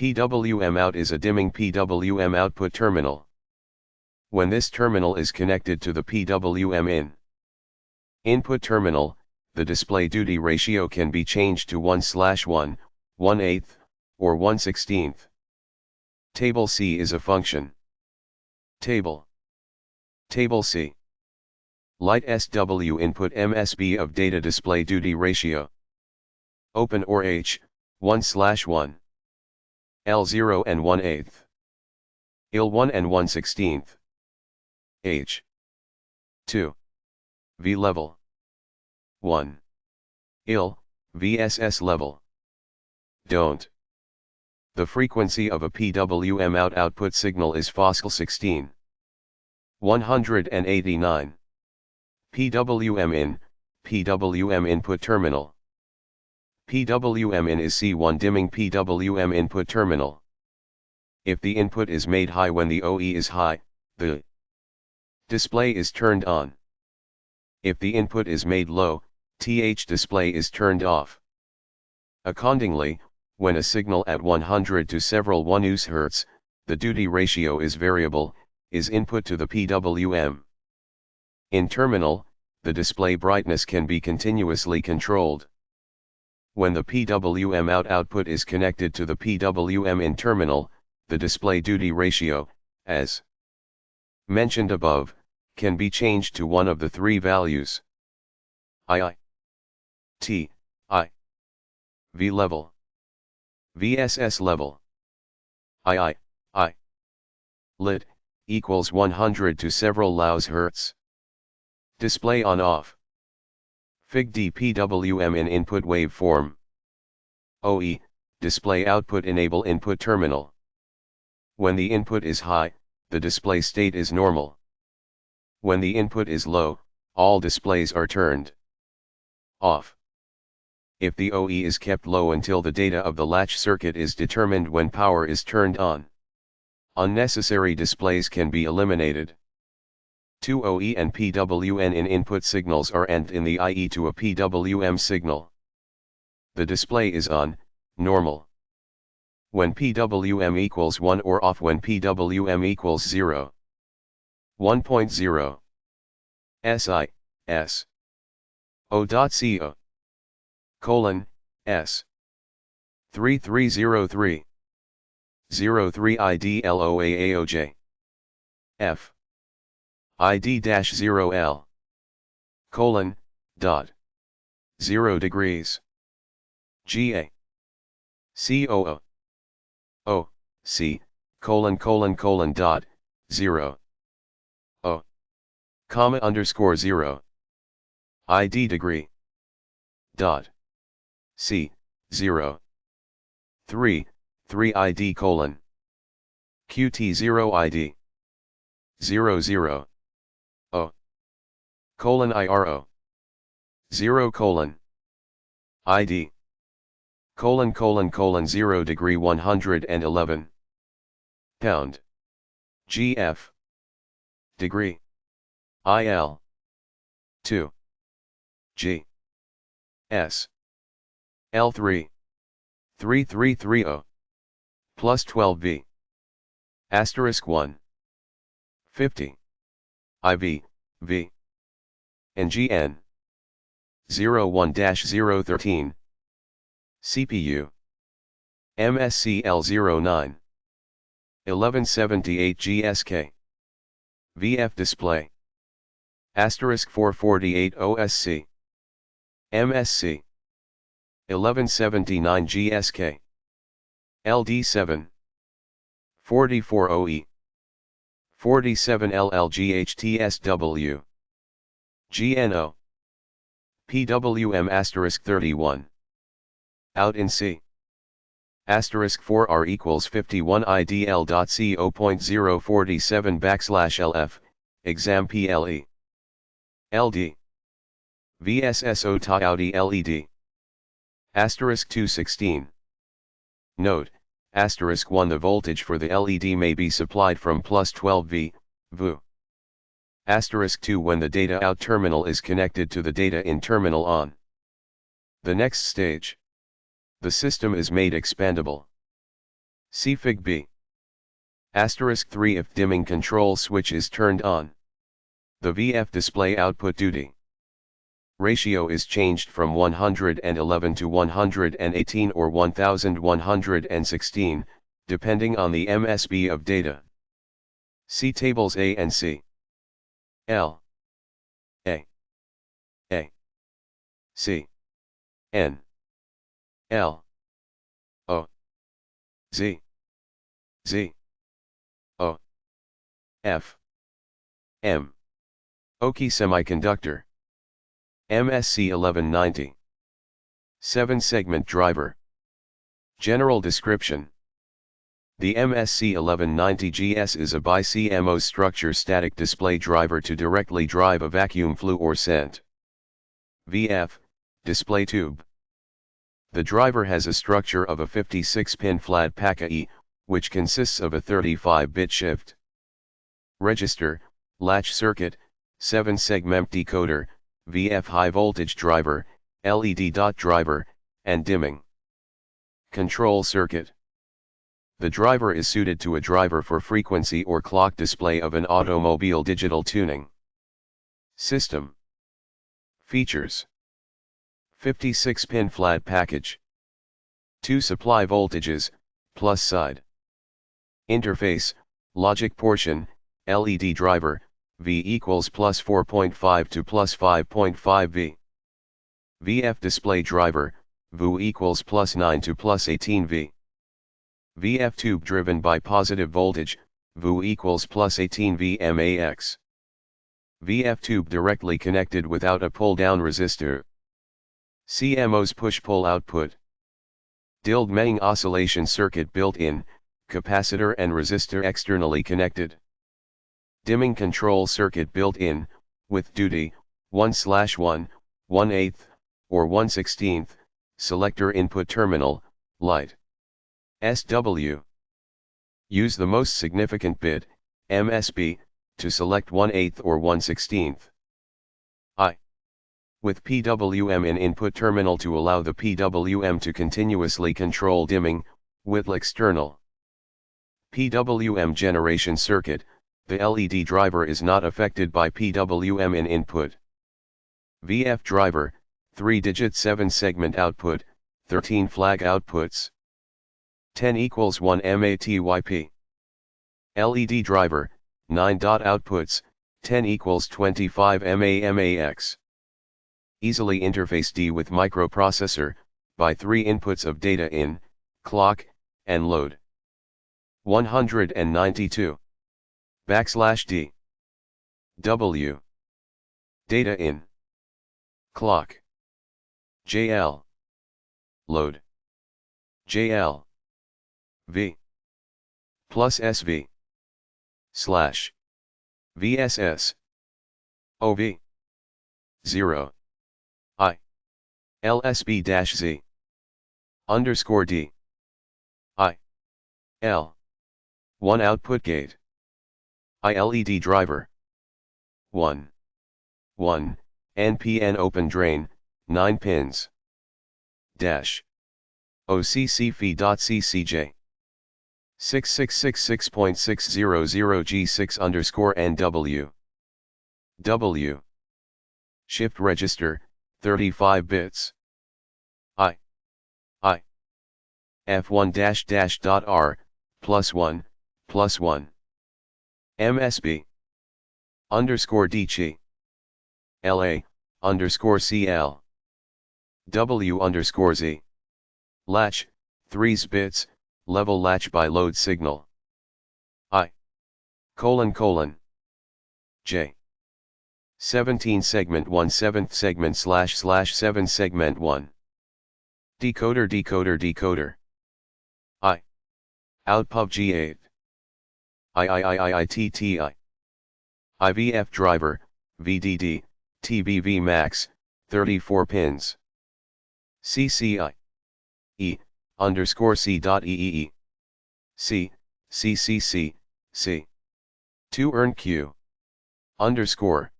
PWM out is a dimming PWM output terminal. When this terminal is connected to the PWM input terminal, the display duty ratio can be changed to 1/1, 1/8, or 1/16. Table C is a function. Table C. Light SW input MSB of data display duty ratio. Open or H, 1/1. L0 and 1/8. IL1 and 1/16. H. 2. V level. 1. IL, VSS level. Don't. The frequency of a PWM out output signal is Fossil 16. 189. PWM in, PWM input terminal. PWM in is C1 dimming PWM input terminal. If the input is made high when the OE is high, the display is turned on. If the input is made low, TH display is turned off. Accordingly, when a signal at 100 to several 1 Hz, the duty ratio is variable, is input to the PWM. In terminal, the display brightness can be continuously controlled. When the PWM out output is connected to the PWM in terminal, the display duty ratio, as mentioned above, can be changed to one of the three values: II, T, I, V level, VSS level. II, lit, equals 100 to several laus Hz. Display on off. Fig D PWM in input waveform. OE, display output enable input terminal. When the input is high, the display state is normal. When the input is low, all displays are turned off. If the OE is kept low until the data of the latch circuit is determined when power is turned on, unnecessary displays can be eliminated. Two OE and PWM in input signals are AND in the IE to a PWM signal. The display is on, normal, when PWM equals 1 or off when PWM equals 0. 1.0 SI, S. O.CO. Colon, S. 3303. 03 ID LOAAOJ. F. ID-0L. Colon, dot. 0 degrees. GA. COO. O, C, colon dot, 0. O. Comma underscore 0. ID degree. Dot. C, 0. 3 ID colon. QT0 ID. 00. O. Colon IRO. 0 colon. ID. Colon 0 degree 111. Pound. GF. Degree. IL. 2. G. S. L3. 3330. Plus 12V. Asterisk 1. 50. IV, V. And GN. 01-013. CPU. MSCL09. 1178 GSK. VF display. Asterisk 448 OSC. MSC. 1179 GSK. LD7. 44 OE. 47 LLGHTSW. GNO. PWM asterisk 31. Out in C. Asterisk 4R equals 51 IDL.CO.047 \LF, exam PLE. LD. VSSO TIAUDI LED. Asterisk 216. Note, asterisk 1 the voltage for the LED may be supplied from plus 12V, VU. Asterisk 2 when the data out terminal is connected to the data in terminal on. The next stage. The system is made expandable. Cfig B. *3 if dimming control switch is turned on. The VF display output duty ratio is changed from 111 to 118 or 1116, depending on the MSB of data. See tables A and C. L A C N L O Z O F M OKI semiconductor MSC 1190 7-segment driver. General description. The MSC 1190GS is a BiCMOS structure static display driver to directly drive a vacuum Flourescent VF display tube. The driver has a structure of a 56-pin flat PoKI, which consists of a 35-bit shift register, latch circuit, 7-segment decoder, VF high voltage driver, LED dot driver, and dimming control circuit. The driver is suited to a driver for frequency or clock display of an automobile digital tuning system. Features: 56-pin flat package, 2 supply voltages, plus side. Interface, logic portion, LED driver, V equals plus 4.5 to plus 5.5 V. VF display driver, VU equals plus 9 to plus 18 V. VF tube driven by positive voltage, VU equals plus 18 VMAX. VF tube directly connected without a pull-down resistor. CMOS push-pull output. Dild-Meng oscillation circuit built-in, capacitor and resistor externally connected. Dimming control circuit built-in, with duty, 1/1, 1/8, or 1/16, selector input terminal, light. SW. Use the most significant bit, MSB, to select 1/8 or 1/16. I. With PWM in input terminal to allow the PWM to continuously control dimming, with external. PWM generation circuit. The LED driver is not affected by PWM in input. VF driver, 3-digit 7-segment output, 13 flag outputs. 10 equals 1 MATYP. LED driver, 9 dot outputs, 10 equals 25 MAMAX. Easily interface D with microprocessor, by 3 inputs of data in, clock, and load. 192. \D. W. Data in. Clock. JL. Load. JL. V. Plus SV. Slash. VSS. OV. 0. I. LSB-Z. Underscore D. I. L. 1 output gate. ILED driver. 1. 1, NPN open drain, 9 pins. Dash. OCCV.CCJ. 6666.600G6_NW. W. Shift register, 35 bits. I. F1-R, +1, +1. MSB. Underscore DCH. LA, underscore CL. W underscore Z. Latch, 3 bits, level latch by load signal. I. J. 17 segment 1 7th segment / 7 segment 1. Decoder. I. Outpub G8. IIIITTI. IVF driver, VDD, TBV max, 34 pins. CCI. E, underscore C.EEE. C, CCC, C. 2 earn Q. Underscore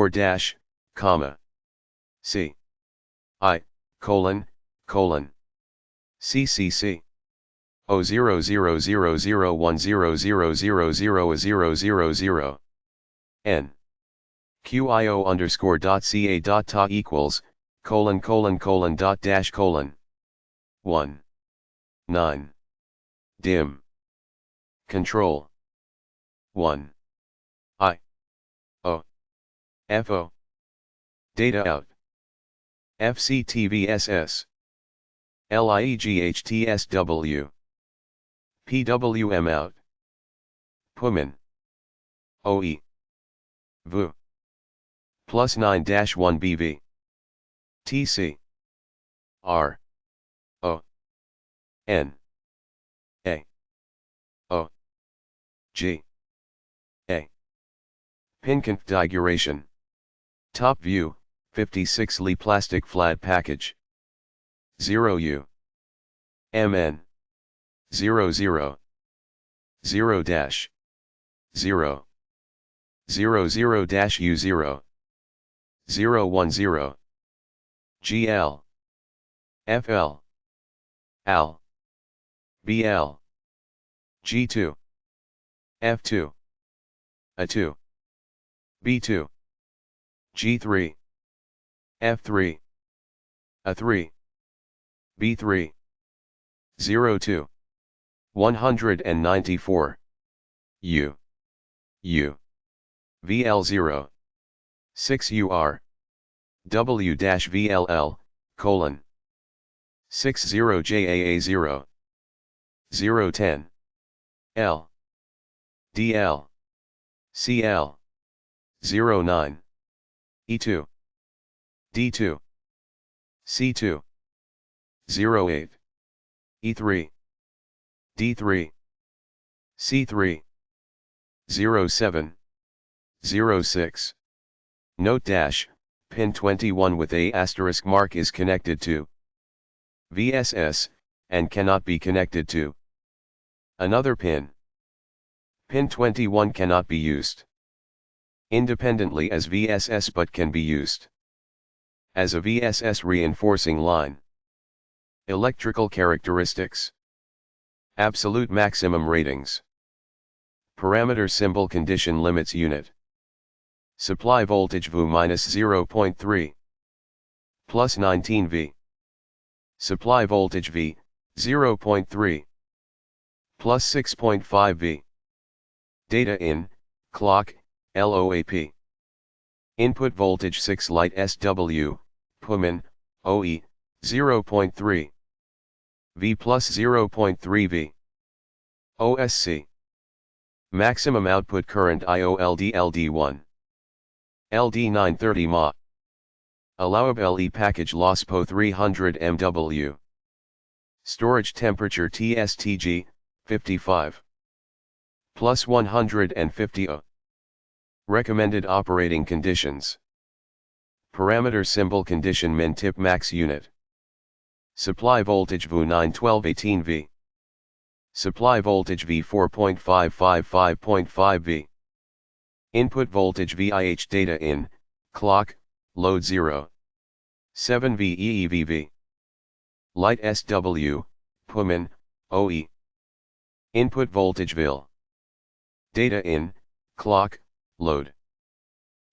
dash, comma. C. I, CCC. 00001000000 N. QIO underscore dot CA dot ta equals, dot dash colon. 1. 9. Dim. Control. 1. I. O. FO. Data out. FCTVSS. LIEGHTSW. PWM out. Pumin. OE. VU. Plus 9-1 BV. TC. R. O. N. A. O. G. A. Pin configuration. Top view, 56 Li plastic flat package. 0U. MN. 00. 0 dash. 0. 00 dash U0. 010. GL. FL. AL. BL. G2. F2. A2. B2. G3. F3. A3. B3. 02. 194. U. U. VL0. 6UR. W-VLL, colon. 60JAA0. 010. L. DL. CL. 09. E2. D2. C2. 08. E3. D3. C3. 07. 06. Note dash, pin 21 with a asterisk mark is connected to VSS, and cannot be connected to another pin. Pin 21 cannot be used independently as VSS but can be used as a VSS reinforcing line. Electrical characteristics. Absolute maximum ratings. Parameter symbol condition limits unit. Supply voltage VU minus 0.3. Plus 19 V. Supply voltage V, 0.3. Plus 6.5 V. Data in, clock, LOAP. Input voltage 6 light SW, Pumin, OE, 0.3. V plus 0.3 V. OSC. Maximum output current IOLD LD1. LD930 mA. Allowable E package loss PO 300 MW. Storage temperature TSTG, 55. Plus 150 O. Recommended operating conditions. Parameter symbol condition min tip max unit. Supply voltage VU 91218 V. Supply voltage V 4.555.5 V. Input voltage VIH data in, clock, load 0. 7 VEEVV. Light SW, Pumin, OE. Input voltage VIL. Data in, clock, load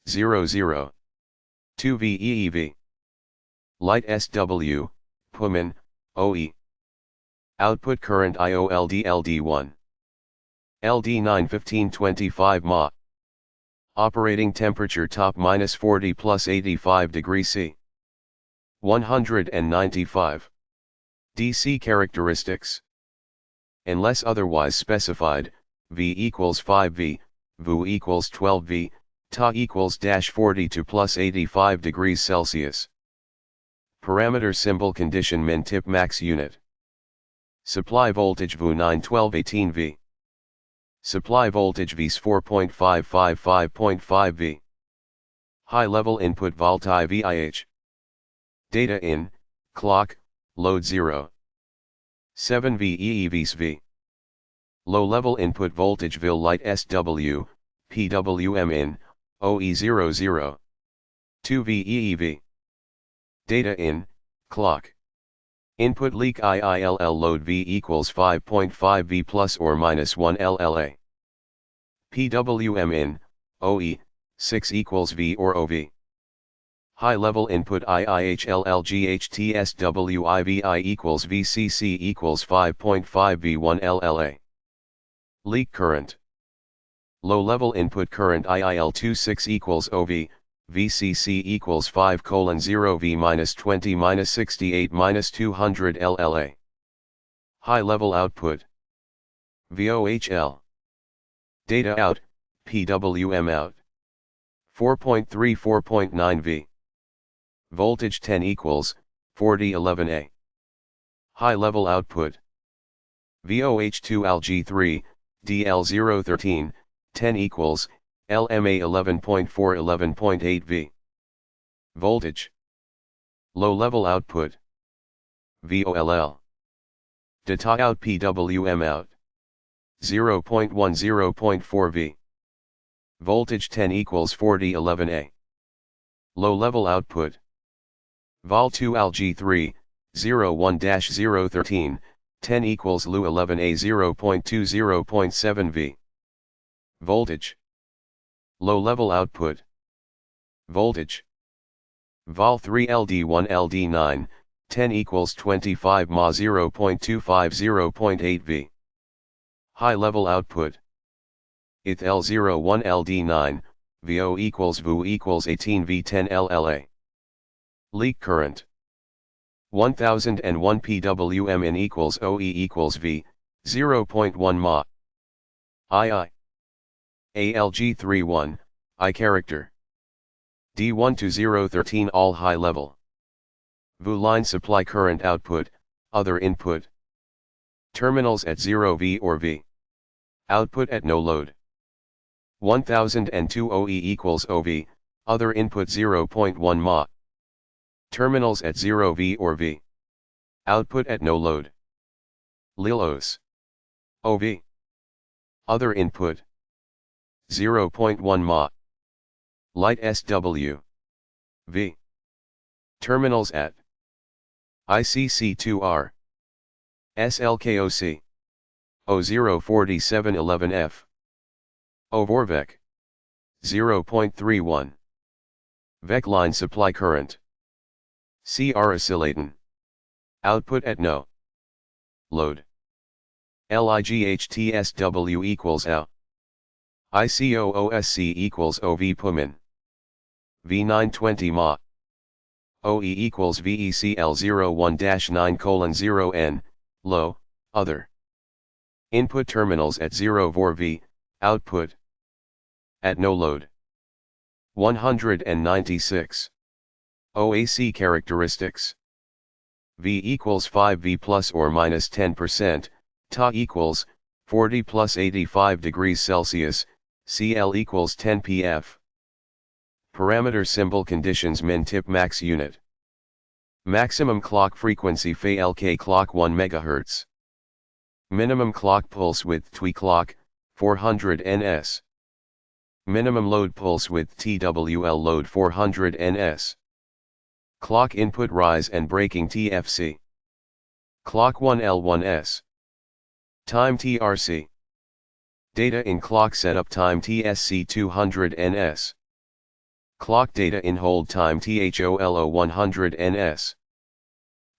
00. 2 VEEV. Light SW, Pumin, OE. Output current IOLD LD1. LD9 1525 mA. Operating temperature top minus 40 plus 85 degrees C. 195. DC characteristics. Unless otherwise specified, V equals 5V, VU equals 12V, Ta equals -42 plus 85 degrees Celsius. Parameter symbol condition min tip max unit. Supply voltage VU 91218 V. Supply voltage Vs 4.555.5 V. High level input voltage VIH. Data in, clock, load 0. 7 VEEVs V. Low level input voltage VIL light SW, PWM in, OE00. 2 VEEV. Data in, clock. Input leak IILL load V equals 5.5 V plus or minus 1 LLA. PWM in, OE, 6 equals V or OV. High level input IIHLLGHTSWIVI equals VCC equals 5.5 V1 LLA. Leak current. Low level input current IIL26 equals OV, VCC equals 5:0 V minus 20 minus 68 minus 200 LLA. High level output. VOHL. Data out, PWM out. 4.3 4.9 V. Voltage 10 equals, 4011A. High level output. VOH2 LG3, DL013, 10 equals, LMA 11.4 11.8 V. Voltage. Low level output. VOLL. Data out PWM out. 0.1 0.4 V. Voltage 10 equals 4011A. Low level output. Vol2 LG3, 01-013, 10 equals LU11A 0.2 0.7 V. Voltage. Low level output. Voltage. Vol3 LD1 LD9, 10 equals 25 Ma 0.25 0.8 V. High level output. ITH L01 LD9, VO equals VU equals 18 V10 LLA. Leak current. 1001 PWM in equals OE equals V, 0.1 Ma. II. ALG31, I character. D1 to 013 all high level. VU line supply current output, other input. Terminals at 0 V or V. Output at no load. 1002 OE equals OV, other input 0.1 Ma. Terminals at 0 V or V. Output at no load. LILOS. OV. Other input. 0.1 Ma. Light SW. V. Terminals at ICC2R. SLKOC. O04711F. OVORVEC. 0.31. VEC line supply current. CR oscillaton. Output at no load. LIGHTSW equals OW. ICOOSC equals OV PUMIN. V920 Ma. OE equals VECL01-9:0N, low, other. Input terminals at 0 VOR V, output. At no load. 196. OAC characteristics. V equals 5V plus or minus 10%, Ta equals, 40 plus 85 degrees Celsius, CL equals 10 PF. Parameter symbol conditions min tip max unit. Maximum clock frequency FLK clock 1 MHz. Minimum clock pulse width TWI clock, 400 ns. Minimum load pulse width TWL load 400 ns. Clock input rise and breaking TFC. Clock 1L1S. Time TRC. Data in clock setup time TSC 200 ns. Clock data in hold time THOLO 100 ns.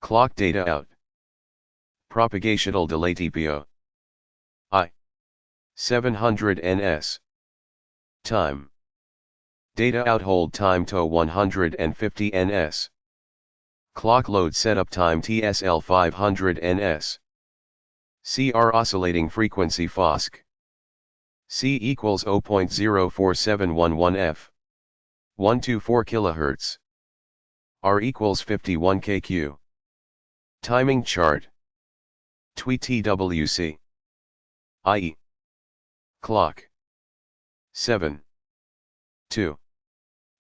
Clock data out. Propagational delay TPO. I. 700 ns. Time. Data out hold time TO 150 ns. Clock load setup time TSL 500 ns. CR oscillating frequency FOSC. C equals 0.04711 f. 124 kHz. R equals 51 kQ. Timing chart. TWI TWC. IE. Clock. 7. 2.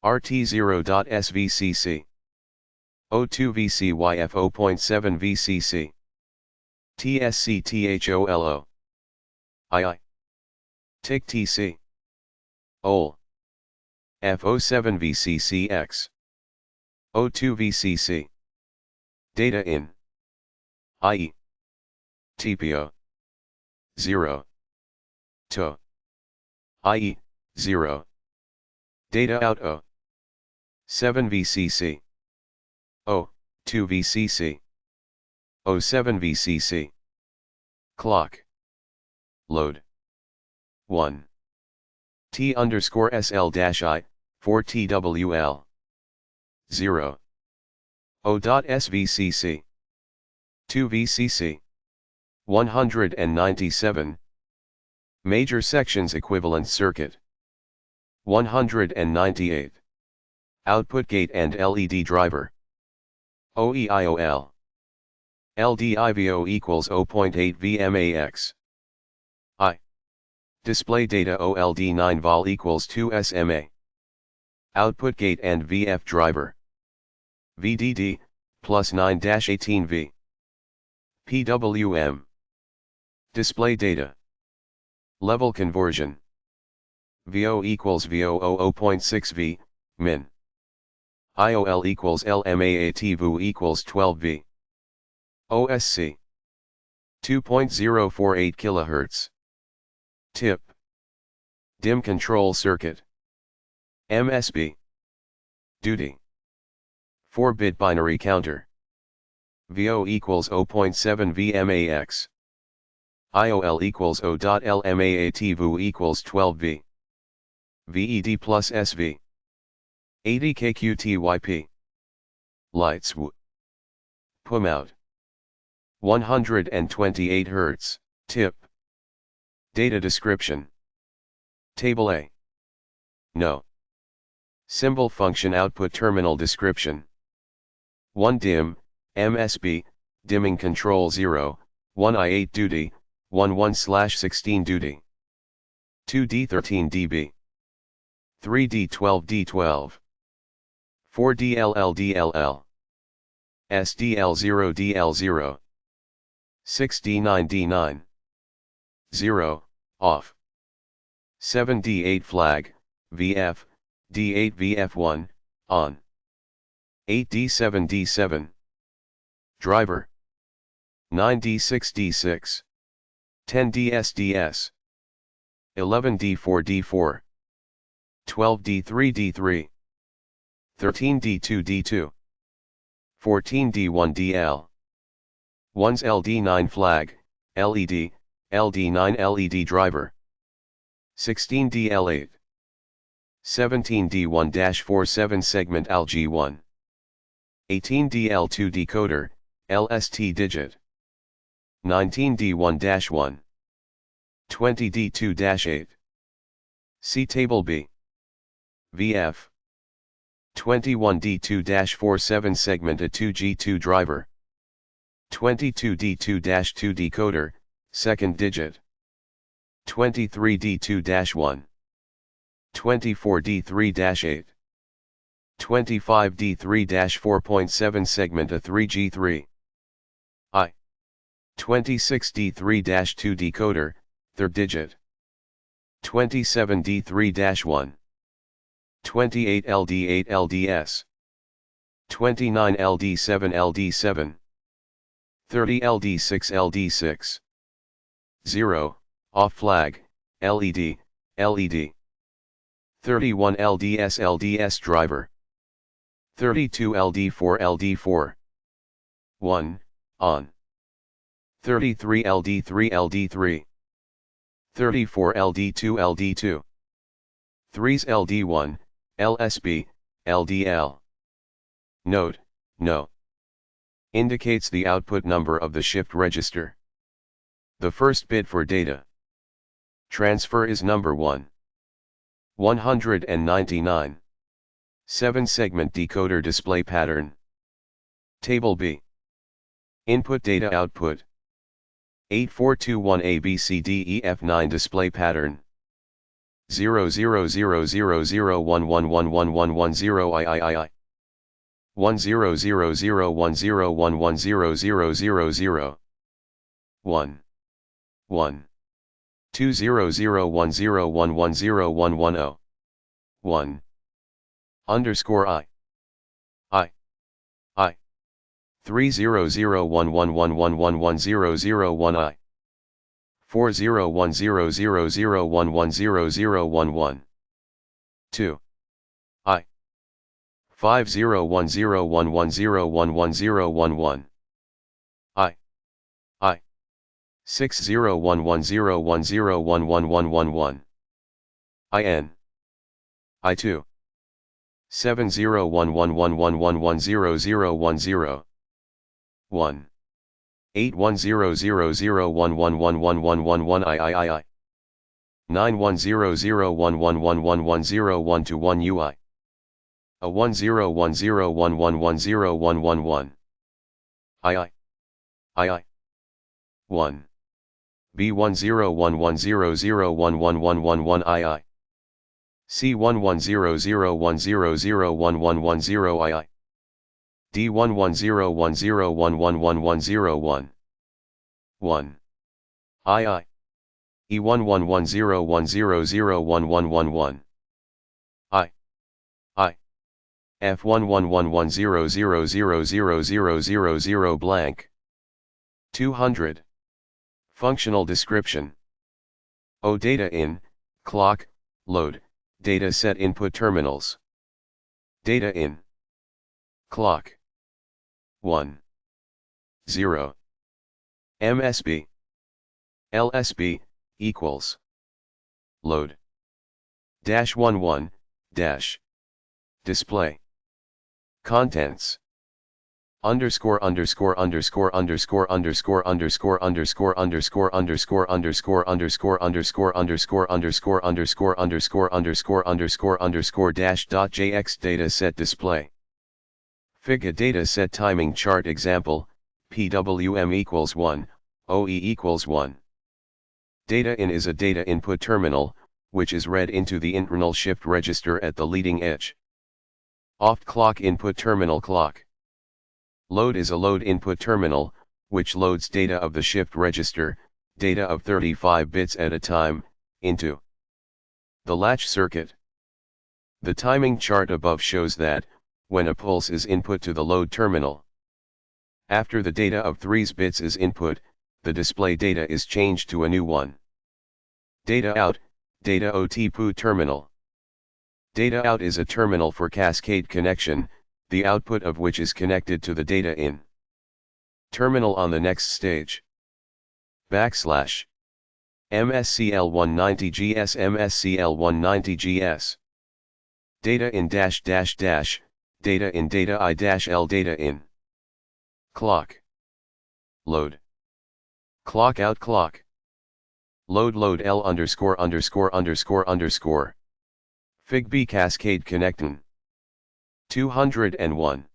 RT0.SVCC. O2 VCYF 0.7 VCC. TSC THOLO. II. TIC TC. OL. F07 VCCX. O2 VCC. Data in. i.e. TPO 0 to i.e. 0 data out O 7 VCC O 2 VCC O 7 VCC clock load 1 T underscore SL dash I 4 TWL 0 O dot SVCC 2 VCC 197 Major sections equivalent circuit 198 Output gate and LED driver OEIOL LDIVO equals 0.8 VMAX I Display data OLD9 vol equals 2 SMA Output gate and VF driver VDD plus 9-18V PWM Display data Level conversion VO equals VO 0.6V min IOL equals LMAAT VU equals 12V OSC 2.048 kHz Tip DIM control circuit MSB Duty 4-bit binary counter VO equals 0.7 VMAX IOL equals O.LMAAT VU equals 12V VED plus SV 80 KQTYP Lights W PUM out 128 Hz Tip Data description Table A No Symbol function output terminal description 1 DIM MSB dimming control 0 1 I8 duty 1 1/16 duty 2 D13 dB 3 D12 D12 4 DLL DLL SDL0 DL0 6 D9 D9 0 off 7 D8 flag VF D8 VF1 on 8 D7 D7 driver 9 D6 D6 10 DS DS 11 D4 D4 12 D3 D3 13 D2 D2 14 D1 DL 1's LD9 flag LED LD9 LED driver 16 DL8 17 D1-4 7 segment ALG1 18 DL2 decoder LST digit 19 D1-1 20 D2-8 See table B VF 21 D2-4 7 segment A2G2 driver 22 D2-2 decoder second digit 23 D2-1 24 D3-8 25 D3-4.7 segment A3G3 I 26 D3-2 decoder third digit 27 D3-1 28 LD8 LDS 29 LD7 LD7 30 LD6 LD6 0 off flag LED LED 31 LDS LDS driver 32 LD4 LD4 1 on 33 LD3 LD3 34 LD2 LD2 3's LD1 LSB LDL Note, no indicates the output number of the shift register. The first bit for data transfer is number 1. 199. 7 segment decoder display pattern. Table B. Input data output. 8421 ABCDEF9 display pattern. 000011111110 100010110000 1 1 20010110110 1 underscore I 3001111111001I 401000110011 2 I 501011011011 I 601101011111 IN I2 701111111010 1 810001111111 I 910011111101 UI A 1010111111 II 1 B101100111111 II C110010011110 II D110101111101 1 II E1110101111 I F111110000000 blank 200 Functional description O data in, clock, load, data set input terminals. Data in clock 1 0 MSB LSB equals load dash 11 dash display contents underscore underscore underscore underscore underscore underscore underscore underscore underscore underscore underscore underscore underscore underscore underscore underscore underscore underscore underscore dash dot jx data set display. Figure data set timing chart example, PWM equals 1, OE equals 1. Data in is a data input terminal, which is read into the internal shift register at the leading edge. Oft clock input terminal clock. Load is a load input terminal, which loads data of the shift register, data of 35 bits at a time, into the latch circuit. The timing chart above shows that, when a pulse is input to the load terminal, after the data of 3 bits is input, the display data is changed to a new one. Data out, data OT terminal. Data out is a terminal for cascade connection, the output of which is connected to the data in terminal on the next stage. Backslash MSCL190GS MSCL190GS Data in dash dash dash, data in data I dash L data in clock load clock out clock load load L underscore underscore underscore underscore Fig B cascade connectin 201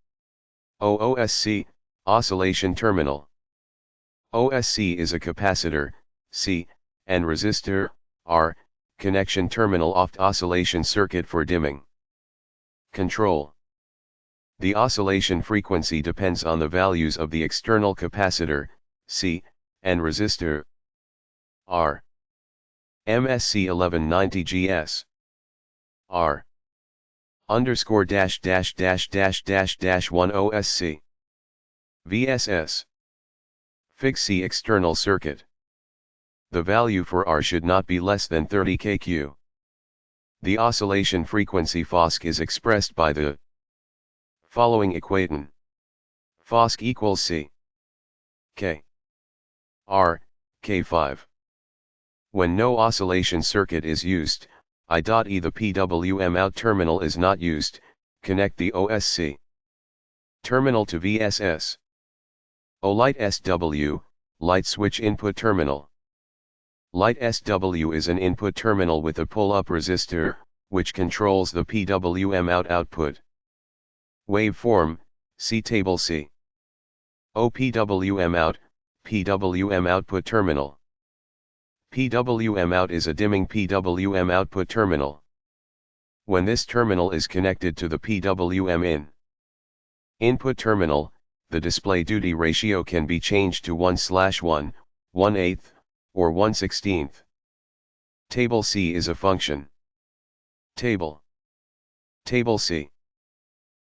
OOSC oscillation terminal. OSC is a capacitor C and resistor R connection terminal oft oscillation circuit for dimming control. The oscillation frequency depends on the values of the external capacitor C and resistor R. MSC 1190GS R underscore dash dash dash dash dash dash 1 OSC VSS Fig C external circuit. The value for R should not be less than 30 kQ. The oscillation frequency FOSC is expressed by the following equation. FOSC equals C K R K5. When no oscillation circuit is used, I.E the PWM out terminal is not used, connect the OSC terminal to VSS. OLight SW, light switch input terminal. Light SW is an input terminal with a pull-up resistor, which controls the PWM out output. Waveform, see Table C. OPWM out, PWM output terminal. PWM out is a dimming PWM output terminal. When this terminal is connected to the PWM in input terminal, the display duty ratio can be changed to 1/1, 1/8, or 1/16. Table C is a function. Table C.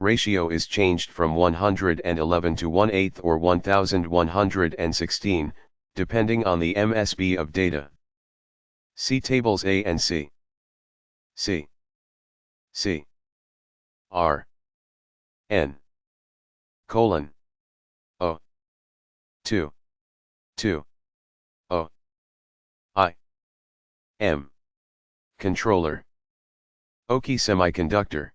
ratio is changed from 111 to 1/8 or 1116, depending on the MSB of data. See tables A and C. C. C. R. N. Colon. O. 2. 2. O. I. M. Controller. OKI semiconductor.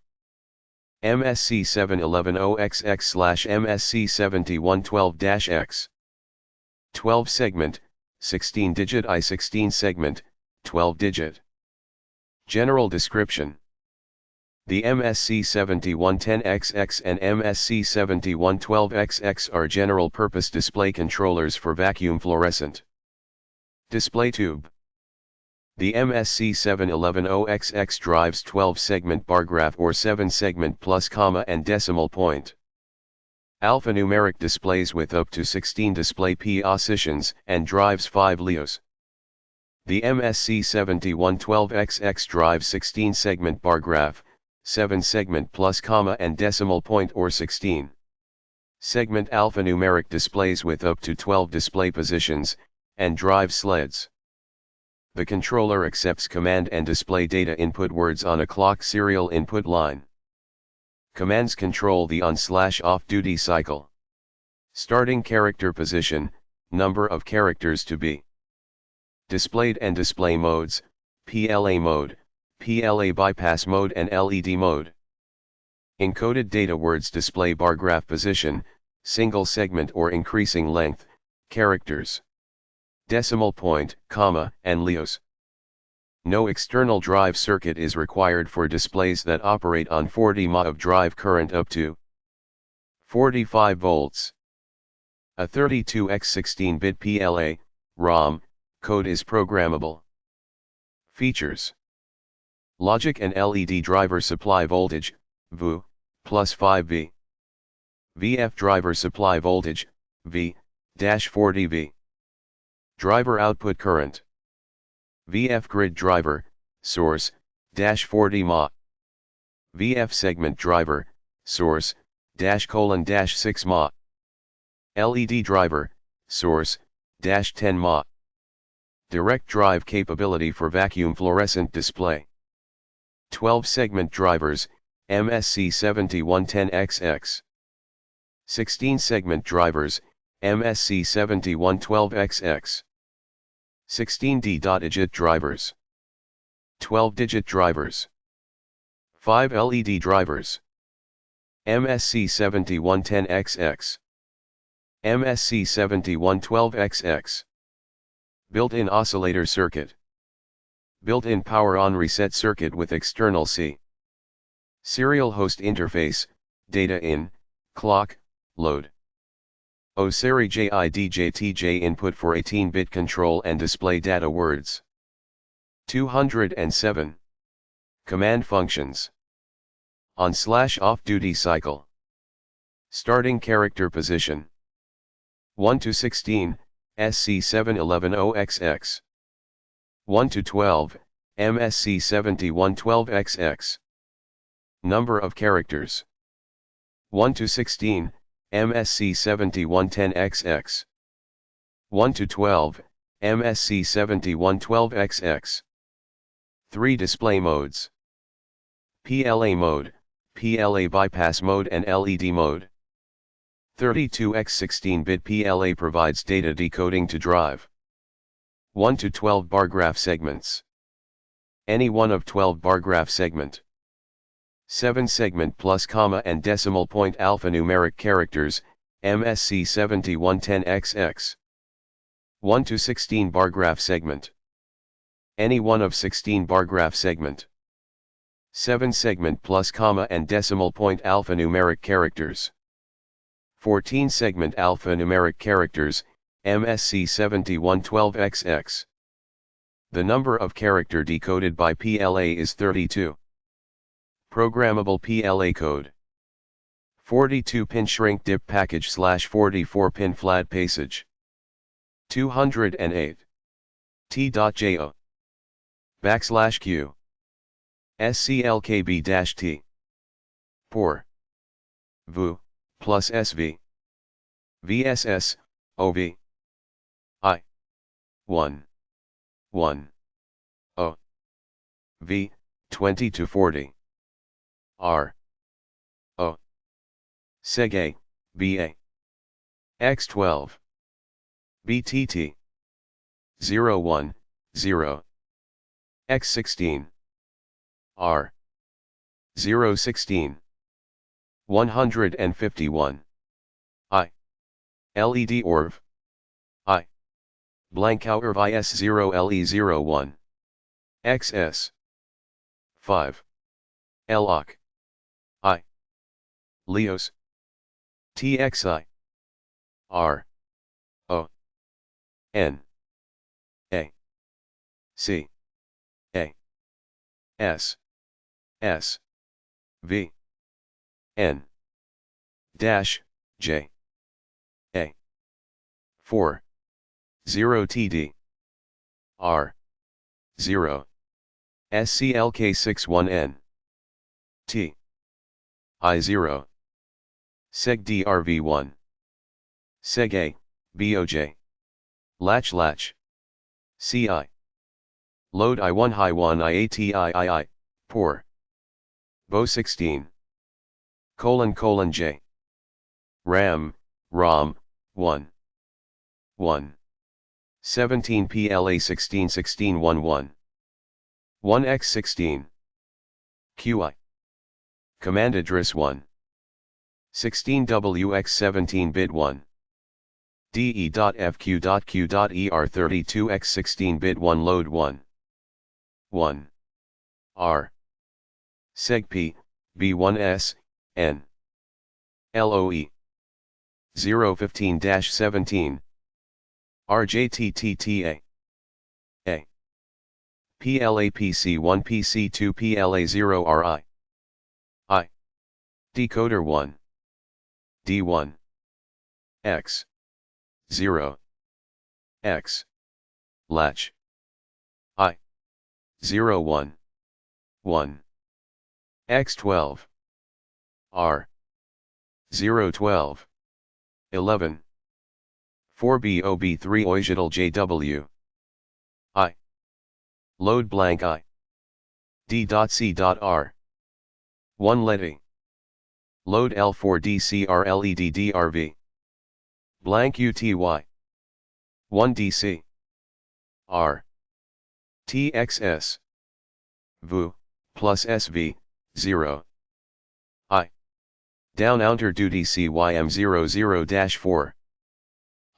MSC 7110XX/MSC 7112-X. 12 segment, 16 digit I 16 segment, 12 digit. General description. The MSC 7110XX and MSC 7112XX are general-purpose display controllers for vacuum fluorescent display tube. The MSC 7110XX drives 12-segment bar graph or 7-segment plus comma and decimal point. Alphanumeric displays with up to 16 display positions and drives 5 LEOs. The MSC 7112XX drives 16-segment bar graph, 7-segment plus comma and decimal point or 16-segment alphanumeric displays with up to 12 display positions, and drives sleds. The controller accepts command and display data input words on a clock serial input line. Commands control the on/off duty cycle. Starting character position, number of characters to be displayed and display modes, PLA mode, PLA bypass mode and LED mode. Encoded data words display bar graph position, single segment or increasing length, characters. Decimal point, comma, and LEOs. No external drive circuit is required for displays that operate on 40 mA of drive current up to 45 volts. A 32x16-bit PLA, ROM, code is programmable. Features. Logic and LED driver supply voltage, VU, plus 5V. VF driver supply voltage, V-40V. Driver output current. VF grid driver, source, -40 mA. VF segment driver, source, -6 mA. LED driver, source, -10 mA. Direct drive capability for vacuum fluorescent display. 12-segment drivers, MSC 7110XX. 16-segment drivers, MSC 7112XX. 16D-digit drivers. 12-digit drivers. 5 LED drivers. MSC 7110XX. MSC 7112XX. Built-in oscillator circuit. Built-in power-on reset circuit with external C. Serial host interface, data in, clock, load. OSERI JIDJTJ input for 18-bit control and display data words. 207. Command functions. On/off duty cycle. Starting character position. 1 to 16, SC 7110XX. 1 to 12, MSC 7112XX. Number of characters. 1 to 16, MSC 7110XX. 1 to 12, MSC 7112XX. 3 display modes. PLA mode, PLA bypass mode and LED mode. 32x16-bit PLA provides data decoding to drive 1 to 12 bar graph segments. Any one of 12 bar graph segment. 7 segment plus comma and decimal point alphanumeric characters, MSC 7110XX. 1 to 16 bar graph segment. Any one of 16 bar graph segment. 7 segment plus comma and decimal point alphanumeric characters. 14 segment alphanumeric characters, MSC 7112XX. The number of character decoded by PLA is 32. Programmable PLA code. 42-pin shrink dip package / 44-pin flat passage. 208. T.jo. \Q. SCLKB-T. 4. VU, plus SV. VSS, OV. I. 1. 1. O. V, 20 to 40. R. O. Seg A, BA. X12. BTT. 01, 0. X16. R. 016. 151. I. LED ORV. I. Blank ORV IS0 LE01. XS. 5. LOC. I. Leos. TXI. R. O. N. A. C. A. S. S. V. N. Dash, J. A. 4. 0 TD. R. 0. SCLK61N. T. I0. Seg DRV1. Seg A, BOJ. Latch. CI. Load I1 Hi1 IATIII, poor. Bo 16. J. RAM, ROM, 1. 1. 17 PLA 16 16 11. 1x16. QI. Command address 1. 16WX 17 bit 1. DE.FQ.Q.ER 32x 16 bit 1 load 1. 1. R. Seg P, B1S, N. LOE. 015-17. RJTTTA. A. PLA-PC1 PC2 PLA0 RI. I. Decoder 1. D1. X. 0. X. Latch. I. 0 1. 1. X12. R. 0 12. 11. 4BOB3 Oigital JW. I. Load blank I. D.C.R. 1 Letty. Load L4DCR LED DRV. Blank UTY. 1 DC. R. TXS. VU, plus SV, 0. I. Down outer duty CYM00-4.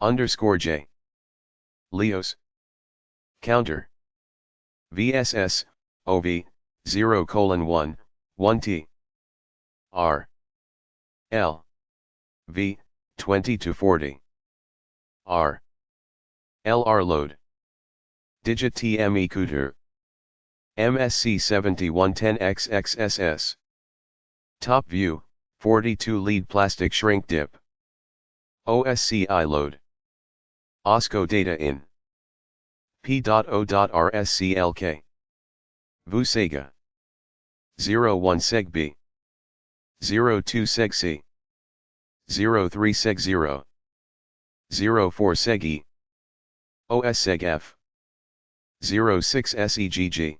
Underscore J. Leos. Counter. VSS, OV, 0:1, 1T. R. L. V, 20 to 40. R. LR load. Digit TME Cooter. MSC 7110XXSS. Top view, 42 lead plastic shrink dip. OSCI load. OSCO data in. P.O.RSCLK. VUSEGA. 01 seg B. 02 seg C. 03 seg 0. 04 seg E. OS seg F. 06 SEGG.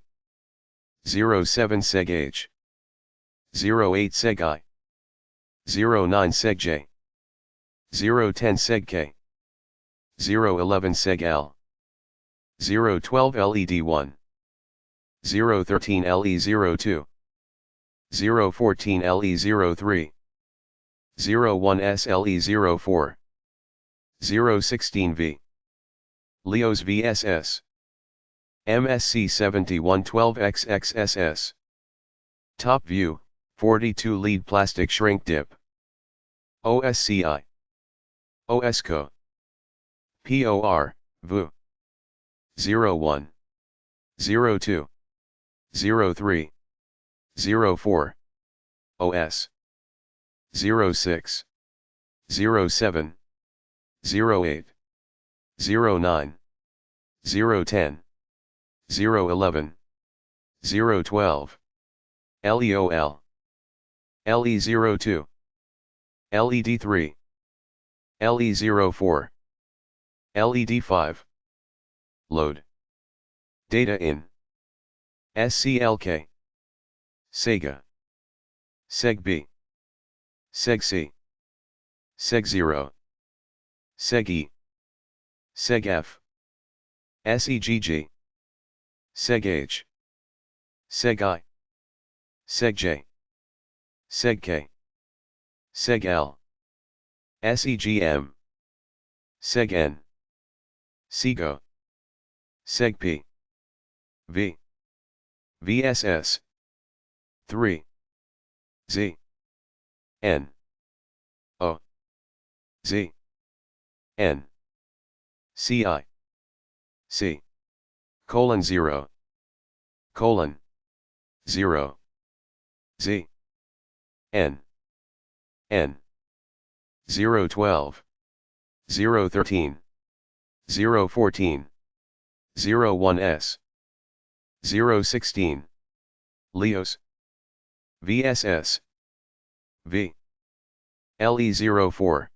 07 seg H. 08 seg I. 09 seg J. 010 seg K. 011 seg L. 012 LED1. 013 LE02. 014 LE03. 01 SLE04. 016 V. Leos VSS. MSC 7112XXSS. Top view, 42 lead plastic shrink dip. OSCI. OSCO. POR, VU. 01. 02. 03. 04. OS. 06. 07. 08. 09. 010. 011. 012. LEOL. LE02. LED3, LE04, LED5. Load. Data in SCLK, Sega, SegB, SegC, Seg0, SegE, SegF, SEGG, SegH, SegI, SegJ, SegK, SegL, SEGM, SegN, SEGO, SegP, V, VSS, 3, Z, N, O, Z, N, CI, C, colon 0, colon, 0, Z, N, N, 012, 013, 014, 01S, 016, Leos, VSS, V, LE04,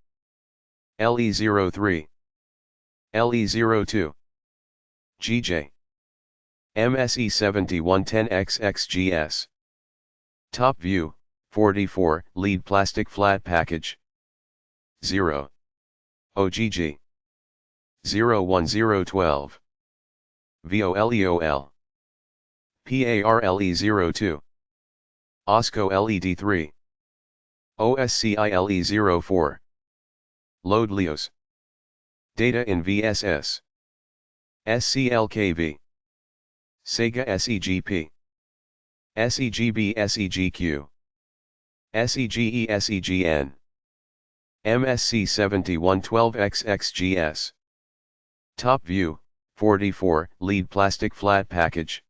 LE03, LE02, GJ, MSE 7110XXGS. Top view, 44, lead plastic flat package. 0. OGG. 01012. VOLEOL. PARLE02. OSCO LED3. OSCILE04. Load Leos. Data in VSS. SCLKV. Sega SEGP. SEGB SEGQ. SEGE SEGN. MSC 7112XXGS. Top view, 44, lead plastic flat package.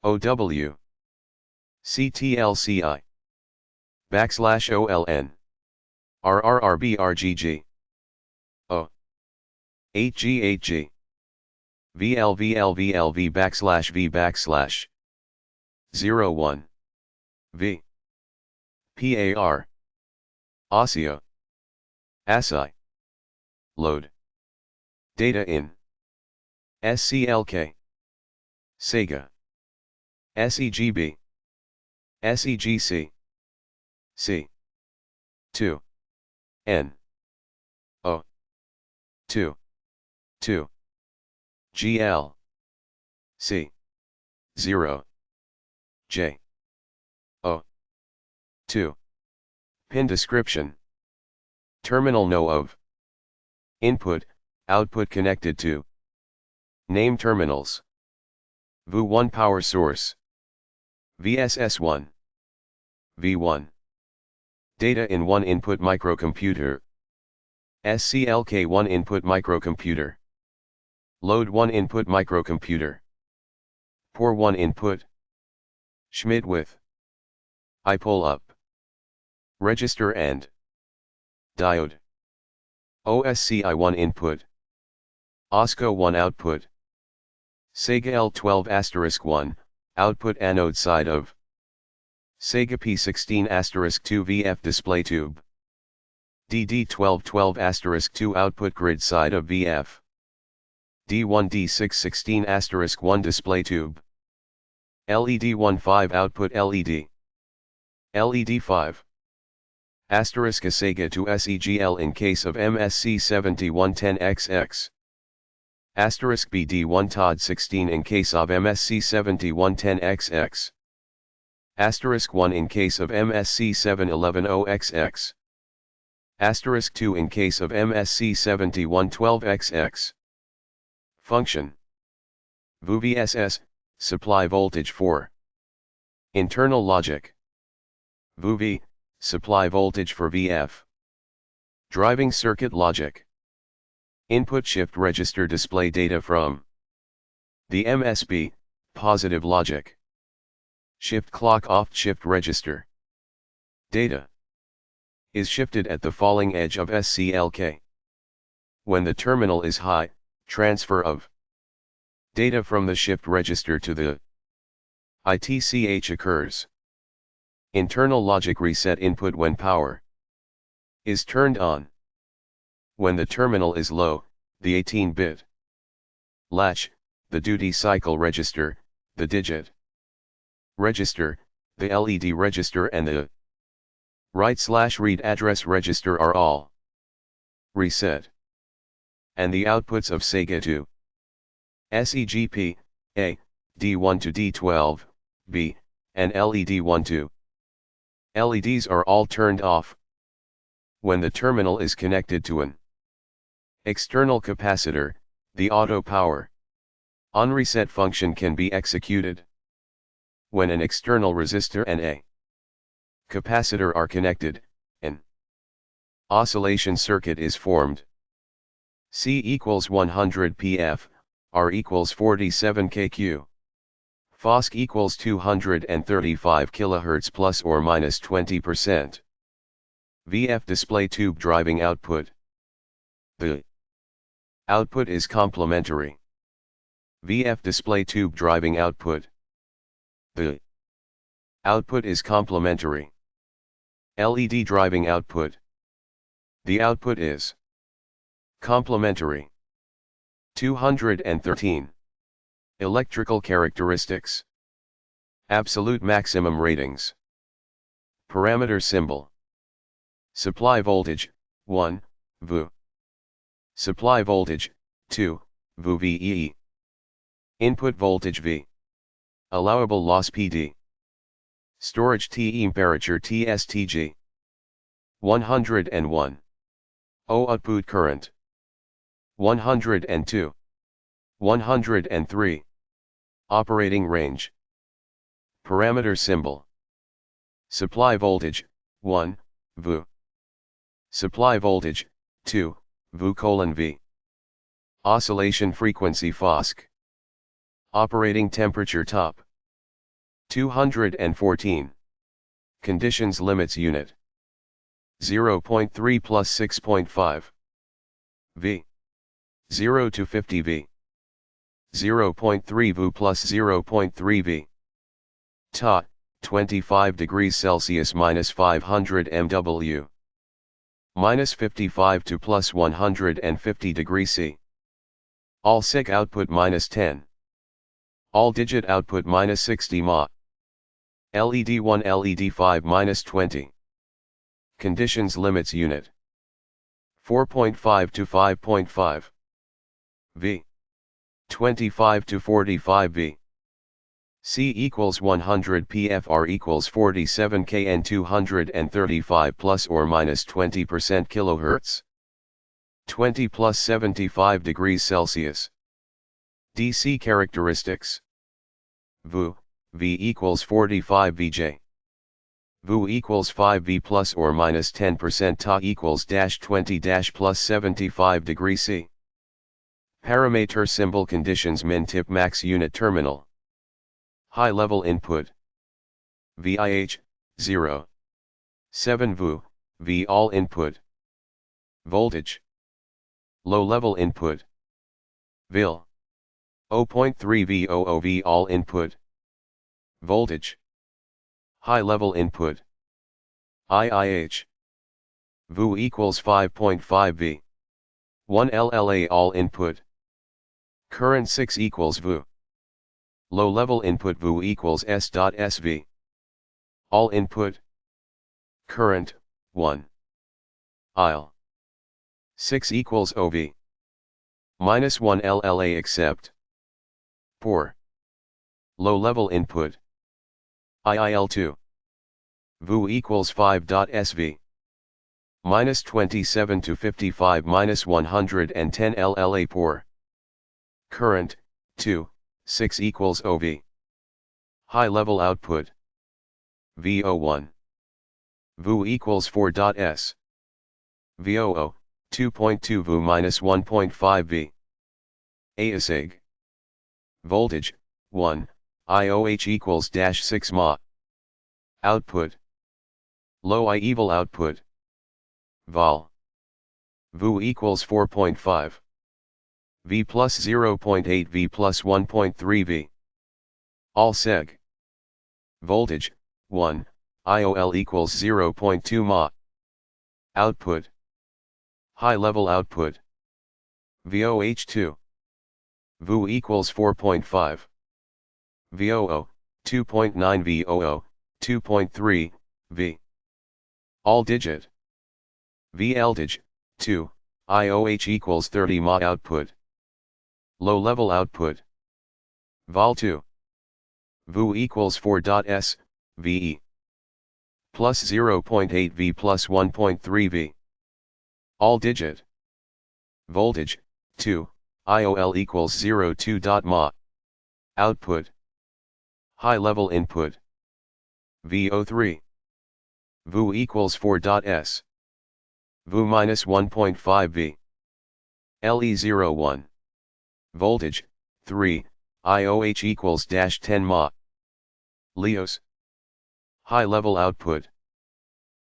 OW. CTLCI. \OLN. RRRBRGG. O. 8G8G. VLVLVLV \V 01. V. PAR. ASIO. ASI. Load. Data in SCLK. Sega. SEGB. SEGC. C. 2. N. O. 2. 2. GL. C. 0. J. O. 2. Pin description. Terminal know of. Input, output connected to. Name terminals. VU1 power source. VSS1. V1. Data in 1 input microcomputer. SCLK1 input microcomputer. Load 1 input microcomputer. Pour 1 input. Schmidt with. I pull up. Register and. Diode. OSCI1 input. OSCO1 output. Sega L12*1, output anode side of. Sega P16*2 VF display tube. DD1212*2 output grid side of VF. D1D616*1 display tube. LED15 output LED. LED5. Asterisk a Sega to SEGL in case of MSC 7110XX. Asterisk BD1 TOD 16 in case of MSC 7110XX. Asterisk 1 in case of MSC 7110XX. Asterisk 2 in case of MSC 7112XX. Function. VUVSS, supply voltage for. Internal logic. VUV, supply voltage for VF. Driving circuit logic. Input shift register display data from. The MSB, positive logic. Shift clock off shift register. Data. Is shifted at the falling edge of SCLK. When the terminal is high, transfer of. Data from the shift register to the ITCH occurs. Internal logic reset input when power is turned on. When the terminal is low, the 18-bit latch, the duty cycle register, the digit register, the LED register and the write/read address register are all reset. And the outputs of Sega to SEGP, A, D1 to D12, B, and LED1 to LEDs are all turned off. When the terminal is connected to an external capacitor, the auto power on reset function can be executed. When an external resistor and a capacitor are connected, an oscillation circuit is formed. C equals 100 pf, R equals 47 kq. Fosk equals 235 kHz plus or minus 20%. VF display tube driving output. The output is complementary. VF display tube driving output. The output is complementary. LED driving output. The output is complementary. 213. Electrical characteristics. Absolute maximum ratings. Parameter symbol. Supply voltage, 1, V. Supply voltage, 2, VEE. Input voltage V. Allowable loss PD. Storage temperature TSTG. 101. O output current. 102. 103. Operating range. Parameter symbol. Supply voltage, 1, V. Supply voltage, 2, V:V. Oscillation frequency Fosk. Operating temperature top. 214. Conditions limits unit. 0.3 plus 6.5. V. 0 to 50 V. 0.3 V plus 0.3 V. Ta, 25 degrees Celsius minus 500 MW. Minus 55 to plus 150 degrees C. All SIG output minus 10. All digit output minus 60 Ma. LED1 LED5 minus 20. Conditions limits unit. 4.5 to 5.5. V. 25 to 45 V. C equals 100 PFR equals 47 kN 235 plus or minus 20% kHz. 20 plus 75 degrees Celsius. DC characteristics. V equals 45 VJ. V equals 5 V plus or minus 10% Ta equals -20 plus 75 degrees C. Parameter symbol conditions min tip max unit terminal. High level input. VIH, 0. 7 V, V all input. Voltage. Low level input. VIL. 0.3 VOO V all input. Voltage. High level input. IIH. V equals 5.5 V. 1 LLA all input. Current 6 equals V. Low level input V equals S.SV. All input. Current, 1. IL. 6 equals OV. Minus 1 LLA except. Poor. Low level input. IIL2. V equals 5.SV. Minus 27 to 55 minus 110 LLA poor. Current, 2, 6 equals OV. High level output. VO1. V equals 4.S. VOO, 2.2 V minus 1.5 V. ASIG. Voltage, 1, IOH equals -6 Ma. Output. Low I evil output. Vol. V equals 4.5. V plus 0.8 V plus 1.3 V. All seg. Voltage, 1, IOL equals 0.2 Ma. Output. High-level output. VOH2. VO equals 4.5. VOO, 2.9 VOO, 2.3, V. All digit. VLDIG, 2, IOH equals 30 Ma output. Low-level output. Vol2. VO equals 4.S, VE. Plus 0.8 V plus 1.3 V. All digit. Voltage, 2, IOL equals 0.2 Ma. Output. High-level input. VO3. VO equals 4.S. VO minus 1.5 V. LE01. Voltage, 3, IOH equals -10 Ma. LEOS. High-level output.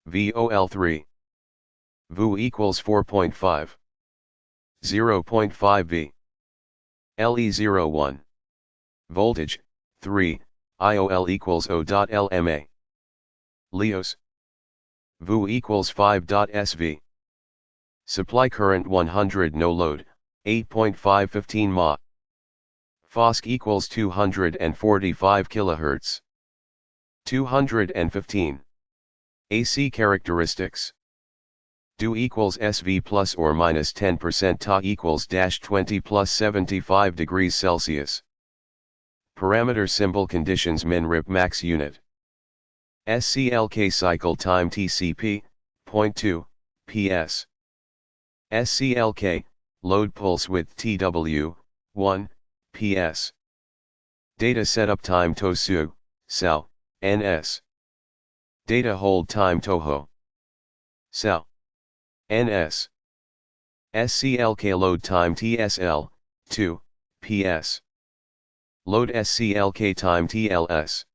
VOL3. VO equals 4.5. 0.5 V. LE01. Voltage, 3, IOL equals O.LMA. LEOS. VO equals 5.SV. Supply current 100 no load, 8.515 Ma. FOSC equals 245 kHz. 215. AC characteristics. Do equals SV plus or minus 10% Ta equals -20 plus 75 degrees Celsius. Parameter symbol conditions min rip max unit. SCLK cycle time TCP, 0.2, PS. SCLK, load pulse width TW, 1, PS. Data setup time TOSU, SAO, NS. Data hold time TOHO, SAO, NS. SCLK load time TSL, 2, PS. Load SCLK time TLS,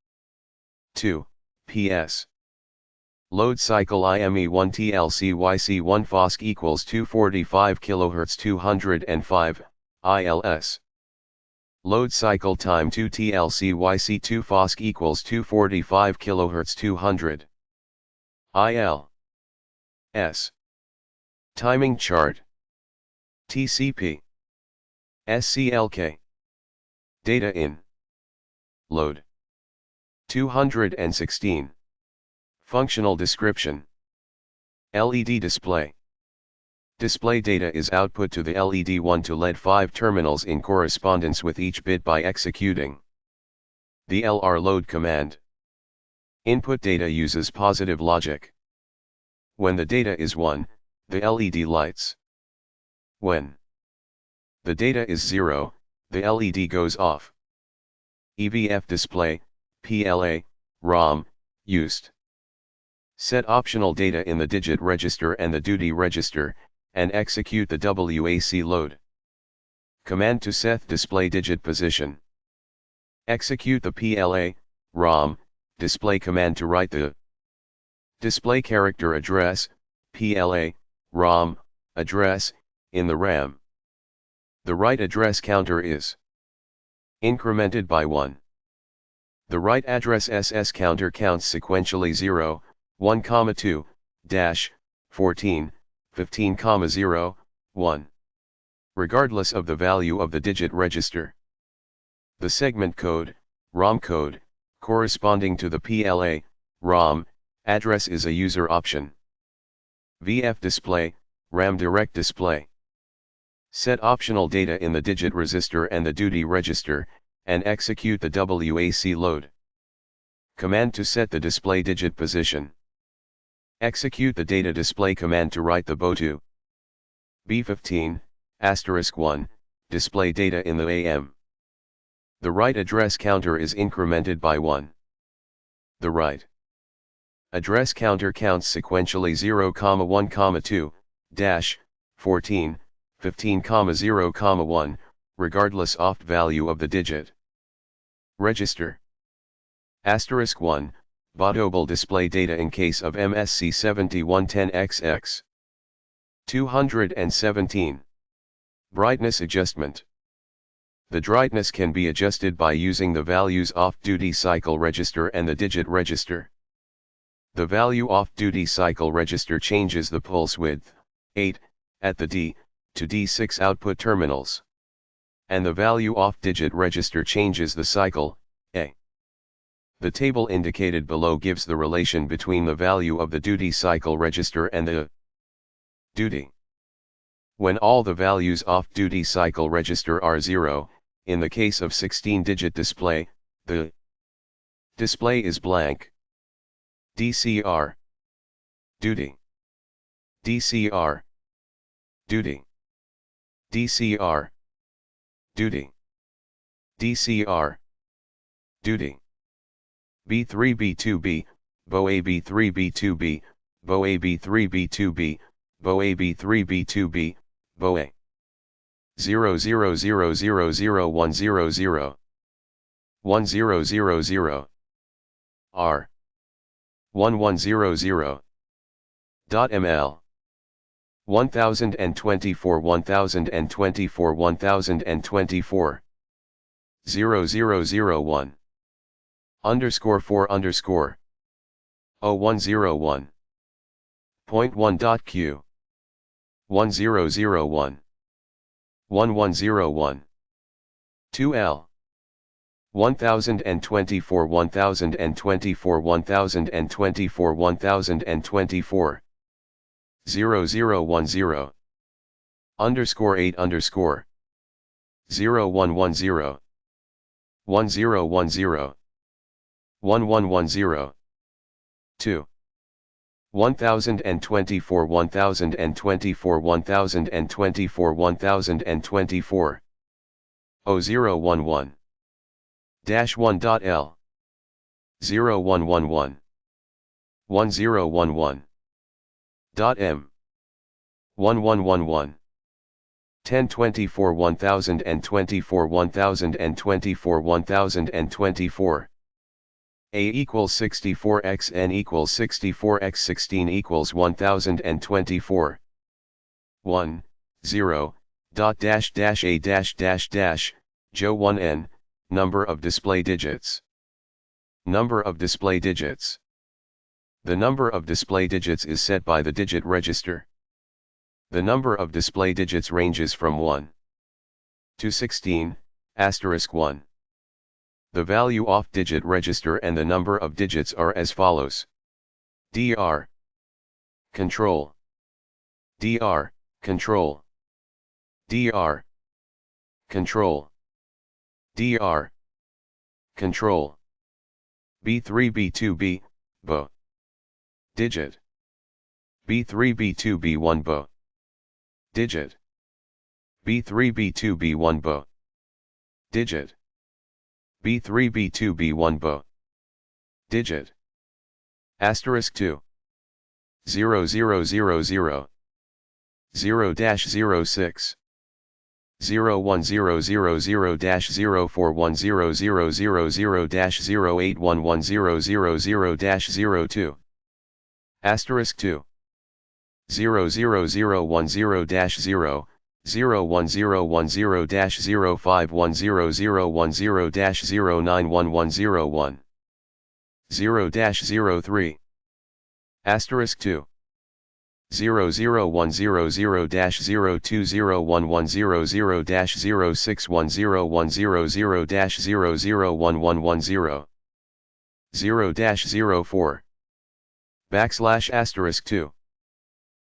2, PS. Load cycle IME1 TLCYC1 FOSC equals 245 kHz 205, ILS. Load cycle time 2 TLCYC2 FOSC equals 245 kHz 200, IL. S. Timing chart. TCP. SCLK. Data in. Load. 216. Functional description. LED display. Display data is output to the LED1 to LED5 terminals in correspondence with each bit by executing the LR load command. Input data uses positive logic. When the data is 1, the LED lights. When the data is 0, the LED goes off. EVF display, PLA, ROM, used. Set optional data in the digit register and the duty register, and execute the WAC load. Command to set display digit position. Execute the PLA, ROM, display command to write the display character address, PLA, ROM, address, in the RAM. The write address counter is incremented by 1. The write address SS counter counts sequentially 0, 1, 2, 14, 15, 0, 1. Regardless of the value of the digit register. The segment code, ROM code, corresponding to the PLA, ROM, address is a user option. VF display, RAM direct display. Set optional data in the digit register and the duty register, and execute the WAC load. Command to set the display digit position. Execute the data display command to write the BO2. B15, *1, display data in the AM. The write address counter is incremented by 1. The write address counter counts sequentially 0, 1, 2, 14, 15, 0, 1, regardless of value of the digit register. *1, bootable display data in case of MSC 7110XX. 217. Brightness adjustment. The brightness can be adjusted by using the values of duty cycle register and the digit register. The value off-duty cycle register changes the pulse width, 8, at the D to D6 output terminals. And the value off-digit register changes the cycle, A. The table indicated below gives the relation between the value of the duty cycle register and the duty. When all the values off-duty cycle register are 0, in the case of 16-digit display, the display is blank. DCR duty DCR duty DCR duty DCR duty B3 B2B BOA B3 B2B BOA B3 B2B BOA B3 B2B BOA 000001000 1000 R 1100.ml 1024 1024 1024 0001 underscore 4 underscore 0101 .1.q 1001 1101 2L 1024 1024 1024 1024 0010 underscore 8 underscore 0110 1010 1110 2 1024 1024 1024 1024 0011 -1.l 0111 1011 .m 1111 1024 1024 1024 1024 A equals 64x n equals 64x 16 equals 1024 1 0 dot dash dash a dash dash dash Jo 1n number of display digits. Number of display digits. The number of display digits is set by the digit register. The number of display digits ranges from 1 to 16, *1. The value off digit register and the number of digits are as follows. dr control dr control dr control dr control B3 B2B bo digit B3 B2B1 bo digit B3 B2B1 bo digit B3 B2B1 bo digit *2 0000 0-06 0100000-0811000-02 *2 00010-0 01010-051000-0911101 0-03 *2 00100-0201100-0610100-00110 0-04 \2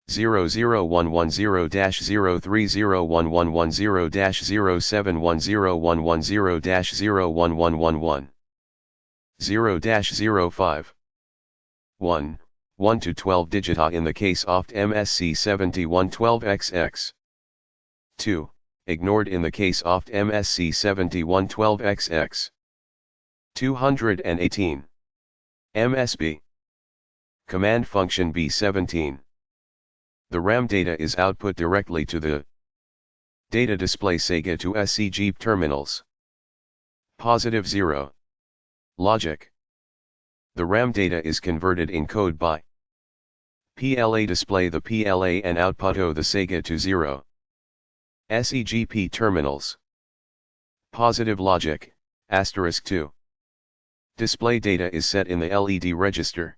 00110-0301110-0710110-01111 0-05 1 1 to 12 digita in the case oft MSC 7112XX 2 ignored in the case oft MSC 7112XX 218 MSB command function B17. The RAM data is output directly to the data display Sega to SCG terminals. +0 logic. The RAM data is converted in code by PLA display the PLA and output the Sega to 0. SEGP terminals. Positive logic, *2. Display data is set in the LED register.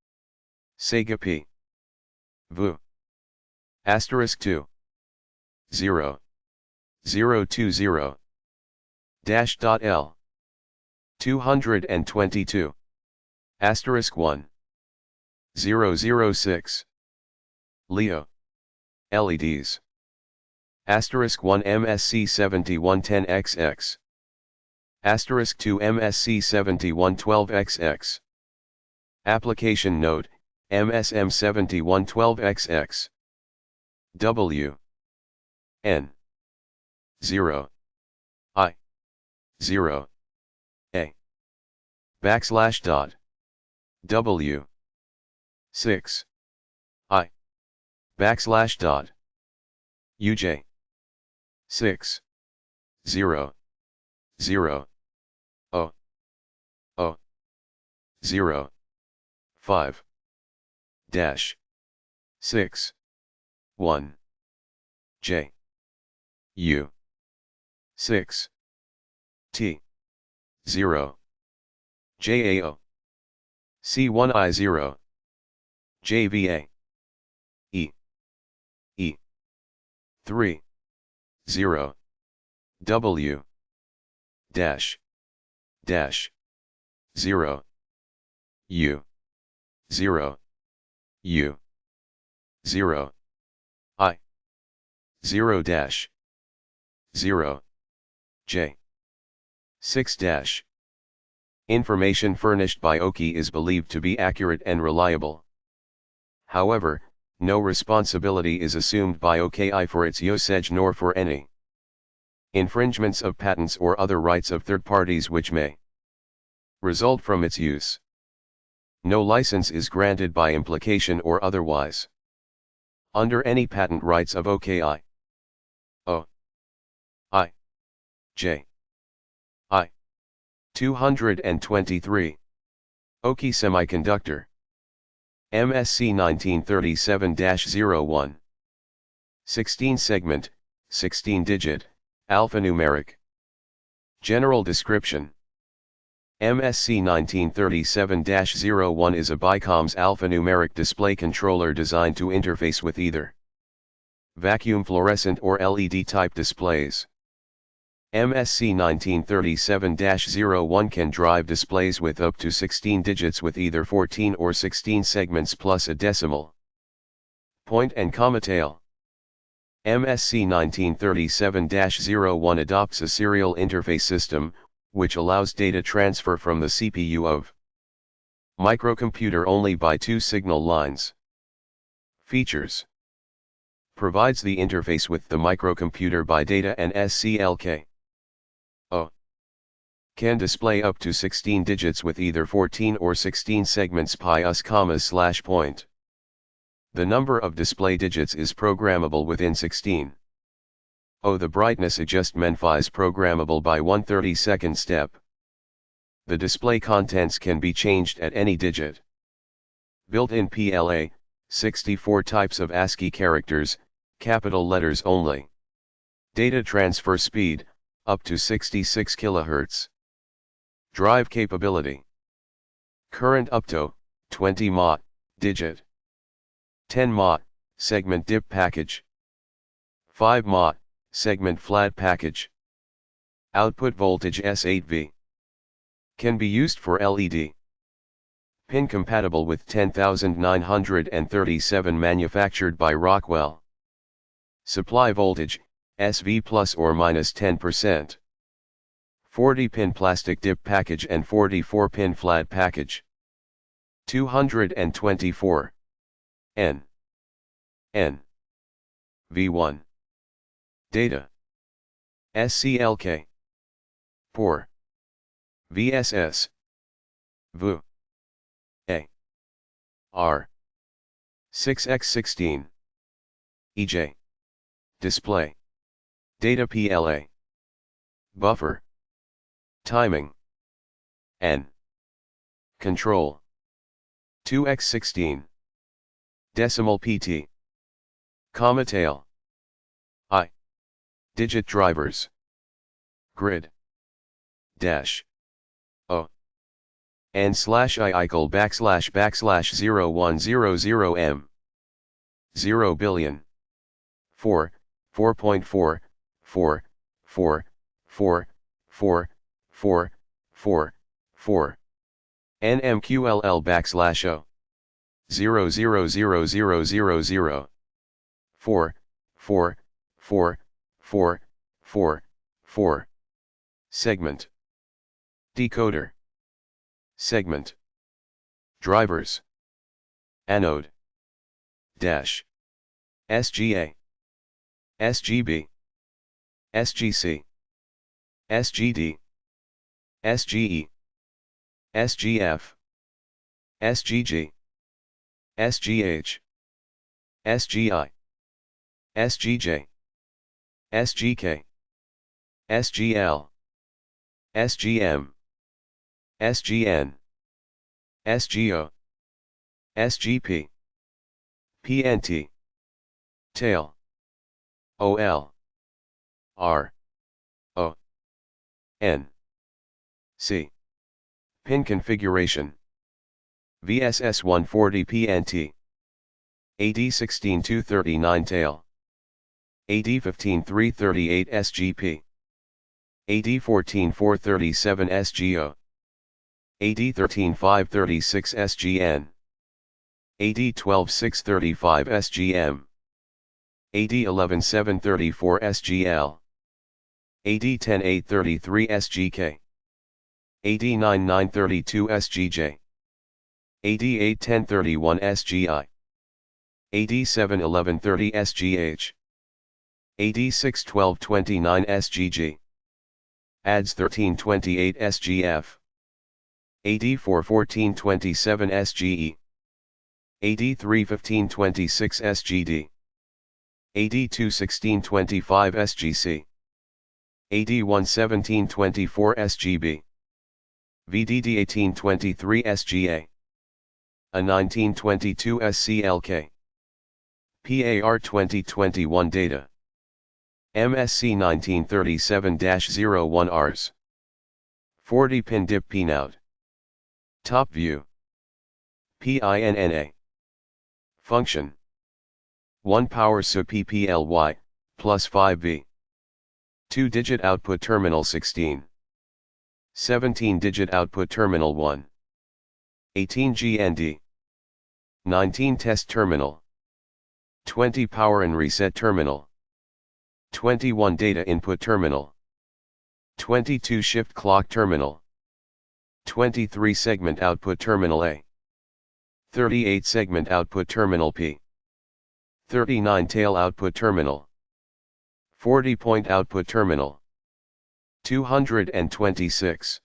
Sega P. VU. Asterisk 2. 0. 020. Dash dot L. 222. Asterisk 1. 006. Leo. LEDs. Asterisk 1 MSC 7110XX. Asterisk 2 MSC 7112XX. Application Note, MSM 7112XX. W. N. 0. I. 0. A. Backslash dot. W. 6. I. Backslash dot. UJ. 6. 0. 0. O. O. 0. 5. Dash. 6. 1. J. U. 6. T. 0. JAO. C1I0. JVA. E. E. 3. 0. W. Dash. Dash. 0. U. 0. U. 0. I. 0 dash. 0. J. 6 dash. Information furnished by OKI is believed to be accurate and reliable. However, no responsibility is assumed by OKI for its usage nor for any infringements of patents or other rights of third parties which may result from its use. No license is granted by implication or otherwise under any patent rights of OKI. O. I. J. I. 223. OKI Semiconductor. MSC 1937-01. 16 segment, 16 digit, alphanumeric. General description. MSC 1937-01 is a BICOM's alphanumeric display controller designed to interface with either vacuum fluorescent or LED type displays. MSC 1937-01 can drive displays with up to 16 digits with either 14 or 16 segments plus a decimal point and comma tail. MSC 1937-01 adopts a serial interface system, which allows data transfer from the CPU of microcomputer only by two signal lines. Features: provides the interface with the microcomputer by data and SCLK. O. Can display up to 16 digits with either 14 or 16 segments pi commas / point. The number of display digits is programmable within 16. O. The brightness adjustment is programmable by 1/32 step. The display contents can be changed at any digit. Built-in PLA, 64 types of ASCII characters, capital letters only. Data transfer speed, up to 66 kHz. Drive capability. Current up to 20 mA, digit. 10 mA, segment dip package. 5 mA, segment flat package. Output voltage S8V. Can be used for LED. Pin compatible with 10937 manufactured by Rockwell. Supply voltage, SV plus or minus 10%. 40-pin plastic dip package and 44-pin flat package. 224. N. N. V1. Data. SCLK. POR. VSS. VU. A. R. 6x16. EJ. Display. Data PLA. Buffer. Timing. N. Control. 2x16. Decimal PT. Comma tail. I. Digit drivers. Grid. Dash. O. and /i equal / 0100 m 0 billion 4 4.4 4 4 4 4 4 4 4 nmqll /o 0 4 4 4 4 4 4 segment decoder segment drivers anode dash SGA SGB SGC SGD SGE SGF SGG SGH SGI SGJ SGK SGL SGM SGN SGO SGP PNT tail OL R O N C pin configuration VSS 140 PNT AD 16239 tail AD 15338 SGP AD 14437 SGO AD 13536 SGN AD 12635 SGM AD 11734 SGL AD 10833 SGK AD 9932 SGJ AD 81031 SGI AD 71130 SGH AD 61229 SGG ADS 1328 SGF AD 41427 SGE AD 31526 SGD AD 21625 SGC AD 11724 SGB VDD 1823 SGA A 1922 SCLK PAR 2021 data MSC 1937-01 Rs 40 pin dip pinout top view PINNA function 1 power so PPLY plus 5V 2-digit output terminal 16 17-digit output terminal 1 18 GND 19 test terminal 20 power and reset terminal 21 data input terminal 22 shift clock terminal 23 segment output terminal A 38 segment output terminal P 39 tail output terminal 40 point output terminal 226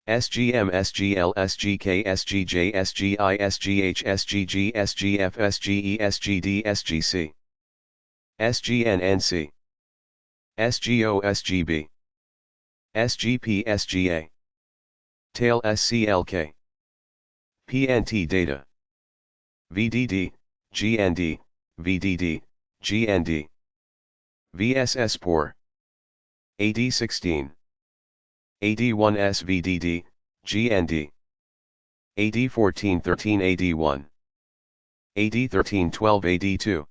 SGM SGL SGK SGJ SGI SGH SGG SGF SGE SGD SGC SGN NC SGO SGB SGP SGA tail SCLK PNT data VDD GND VDD GND VSS POR AD16 AD1 SVDD GND AD1413 AD1 AD1312 AD2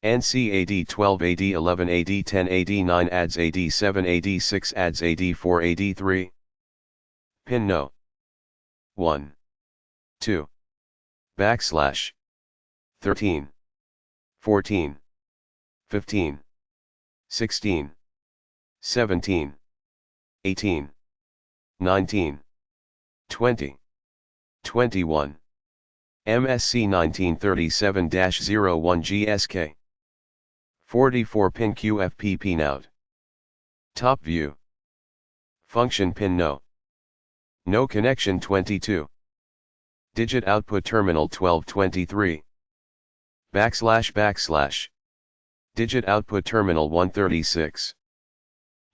NC AD12 AD11 AD10 AD9 ADS AD7 AD6 ADS AD4 AD3 Pin no 1 2 backslash 13 14 15 16 17 18 19 20 21 MSC 1937-01 GSK 44 pin QFP pinout top view function pin no connection 22 digit output terminal 1223 backslash digit output terminal 136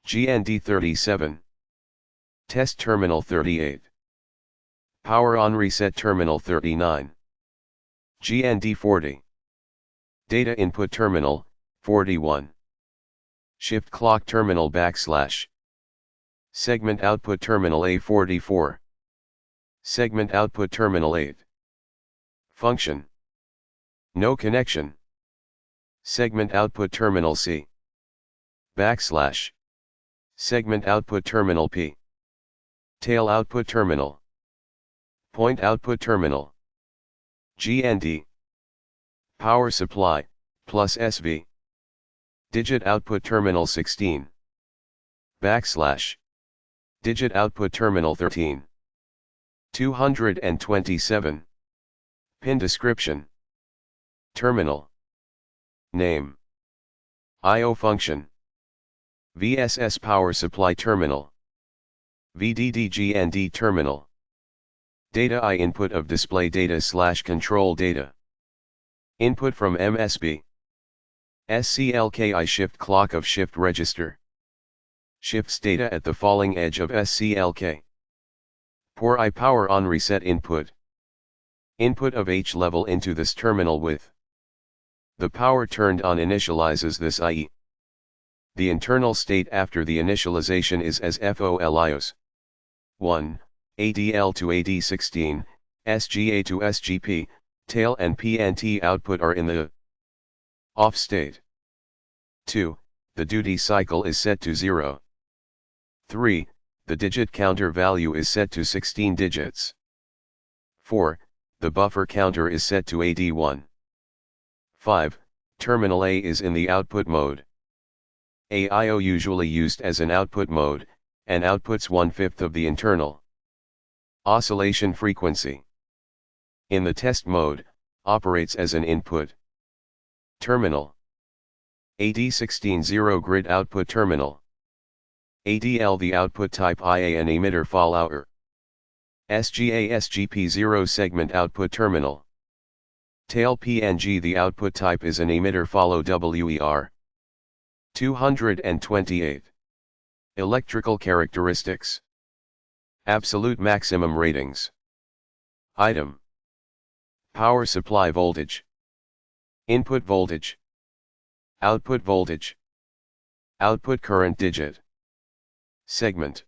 GND 37 test terminal 38 power on reset terminal 39 GND 40 data input terminal 41 shift clock terminal backslash segment output terminal A44 Segment output terminal 8. Function. No connection. Segment output terminal C. Backslash. Segment output terminal P. Tail output terminal. Point output terminal. GND. Power supply, plus SV. Digit output terminal 16. Backslash. Digit output terminal 13. 227. Pin description. Terminal. Name. I/O function. VSS power supply terminal. VDDGND terminal. Data I input of display data / control data. Input from MSB. SCLKI shift clock of shift register. Shifts data at the falling edge of SCLK. Pour I power on reset input. Input of H level into this terminal with the power turned on initializes this IE. The internal state after the initialization is as FOLIOS. 1. ADL to AD16, SGA to SGP, tail and PNT output are in the off state. 2. The duty cycle is set to 0. 3. The digit counter value is set to 16 digits. 4. The buffer counter is set to AD1. 5. Terminal A is in the output mode. AIO usually used as an output mode, and outputs 1/5 of the internal oscillation frequency. In the test mode, operates as an input. Terminal. AD16 0 grid output terminal. ADL the output type IA and emitter follower. SGA SGP 0 segment output terminal. Tail PNG the output type is an emitter follow WER. 228. Electrical characteristics. Absolute maximum ratings. Item. Power supply voltage. Input voltage. Output voltage. Output current digit. Segment.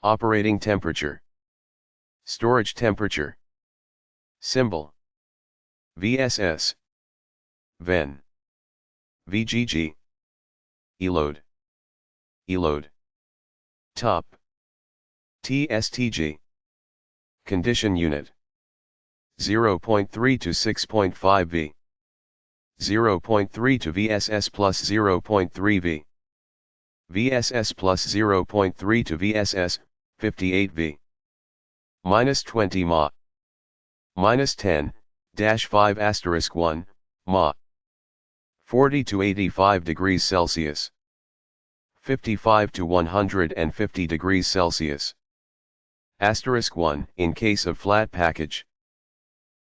Operating temperature. Storage temperature. Symbol. VSS. VEN. VGG. ELOAD. ELOAD. Top. TSTG. Condition unit. 0.3 to 6.5 V. 0.3 to VSS plus 0.3 V. VSS plus 0.3 to VSS, 58 V. Minus 20 Ma. Minus 10, dash 5 asterisk 1, Ma. 40 to 85 degrees Celsius. 55 to 150 degrees Celsius. Asterisk 1, in case of flat package.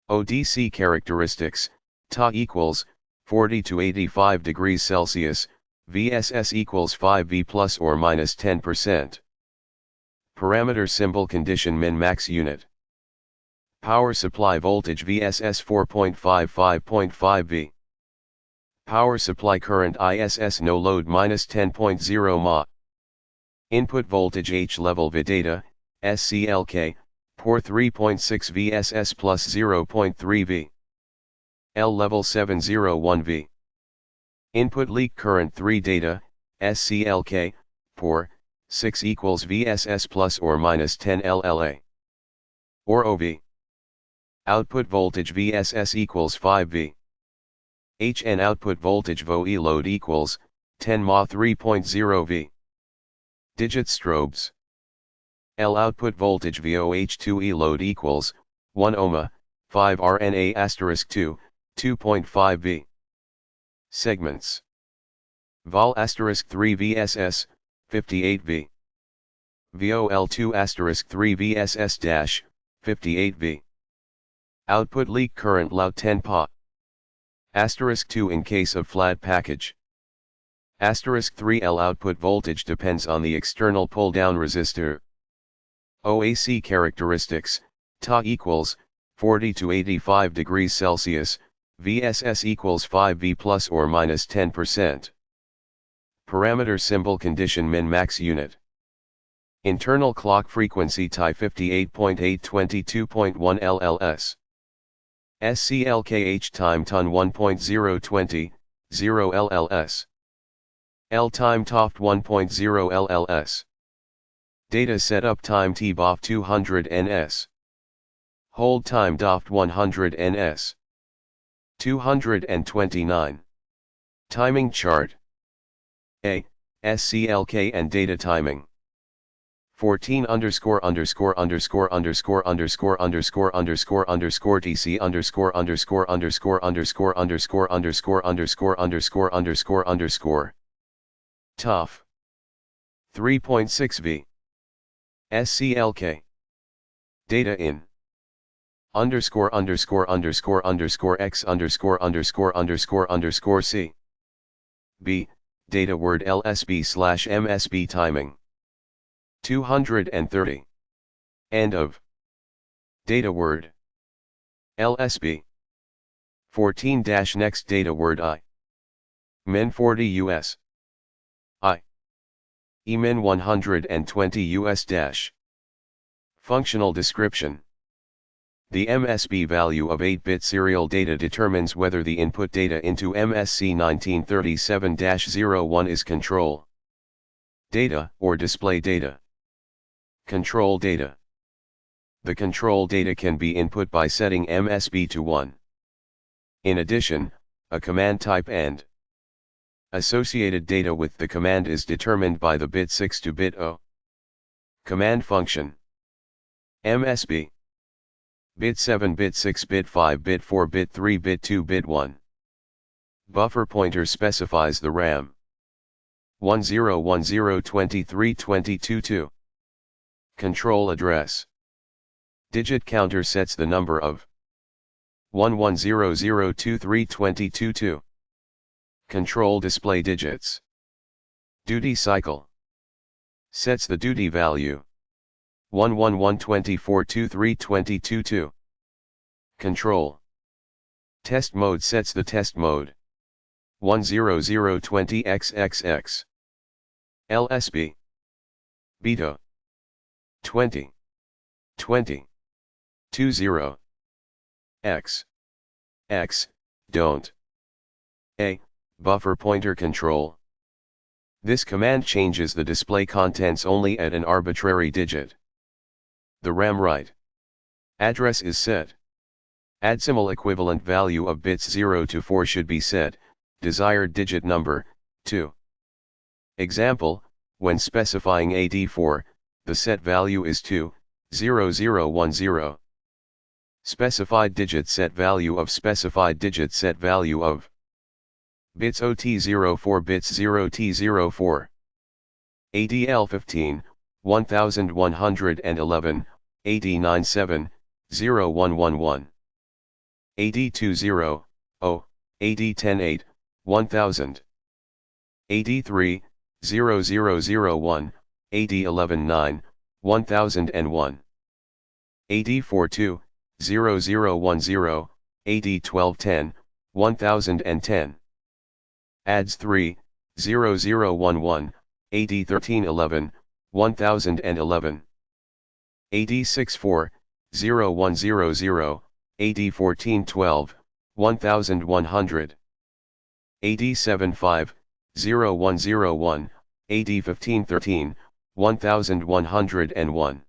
ODC characteristics, Ta equals, 40 to 85 degrees Celsius, VSS equals 5V plus or minus 10%. Parameter symbol condition min max unit. Power supply voltage VSS 4.55.5 V. Power supply current ISS no load minus 10.0 mA. Input voltage H level V data, SCLK, pour 3.6 VSS plus 0.3 V. L level 701 V. Input leak current 3 data, SCLK, pour 6 equals VSS plus or minus 10 LLA. Or OV. Output voltage VSS equals 5 V. HN output voltage VOE load equals 10 mA 3.0 V. Digit strobes. L output voltage VOH2E load equals 1 ohma 5 RNA asterisk 2 2.5 V. Segments. Vol asterisk 3 VSS 58 V. VOL2 asterisk 3 VSS dash 58 V. Output leak current loud 10 Pa. Asterisk 2 in case of flat package. Asterisk 3 L output voltage depends on the external pull-down resistor. OAC characteristics, Ta equals, 40 to 85 degrees Celsius, VSS equals 5V plus or minus 10%. Parameter symbol condition min max unit. Internal clock frequency TI 58.822.1 LLS. SCLKH time TON 1.020, 0 LLS. L time TOFT 1.0 LLS. Data setup time TBOF 200 ns. Hold time DOFT 100 ns. 229. Timing chart. A. SCLK and data timing. 14 underscore underscore underscore underscore underscore underscore underscore underscore TC underscore underscore underscore underscore underscore underscore underscore underscore underscore underscore TOF 3.6V SCLK data in underscore underscore underscore underscore X underscore underscore underscore underscore C B data word LSB slash MSB timing 230 end of data word LSB 14 dash next data word I min 40 US I min 120 US dash functional description. The MSB value of 8-bit serial data determines whether the input data into MSC 1937-01 is control data or display data. Control data. The control data can be input by setting MSB to 1. In addition, a command type and associated data with the command is determined by the bit 6 to bit 0. Command function. MSB. Bit 7, bit 6, bit 5, bit 4, bit 3, bit 2, bit 1. Buffer pointer specifies the RAM. 10102322. Control address. Digit counter sets the number of 11002322. Control display digits. Duty cycle. Sets the duty value. 1112423222. Control. Test mode sets the test mode. 10020xxx. LSB. Beta. 20. 20. 20. X. X, don't. A. Buffer pointer control. This command changes the display contents only at an arbitrary digit. The RAM write address is set. Adsimal equivalent value of bits 0 to 4 should be set, desired digit number, 2. Example, when specifying AD4, the set value is 2, 0010. Specified digit set value of specified digit set value of bits OT04 bits 0T04. ADL15, 1111, AD97, 0111. AD20, 0, AD108, 1000. AD3, 0001, AD119, 1001. AD42, 0010, AD1210, 1010. ADS3, 0011, AD1311, 1011. AD64, 0100, AD1412, 1100. AD75, 0101, AD1513, 1101.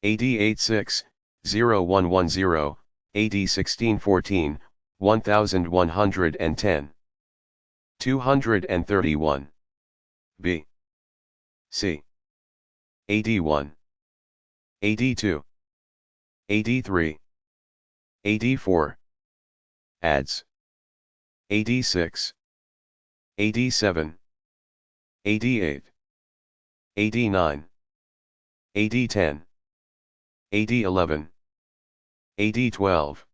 AD86, 0110, AD1614, 1110. 231. B. C. AD1. AD2. AD3. AD4. ADS. AD6. AD7. AD8. AD9. AD10. AD11. AD12.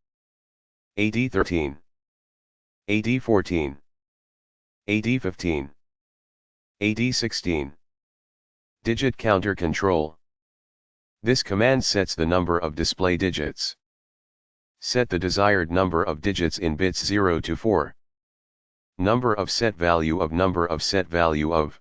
AD13. AD14. AD15. AD16. Digit counter control. This command sets the number of display digits. Set the desired number of digits in bits 0 to 4. Number of set value of number of set value of.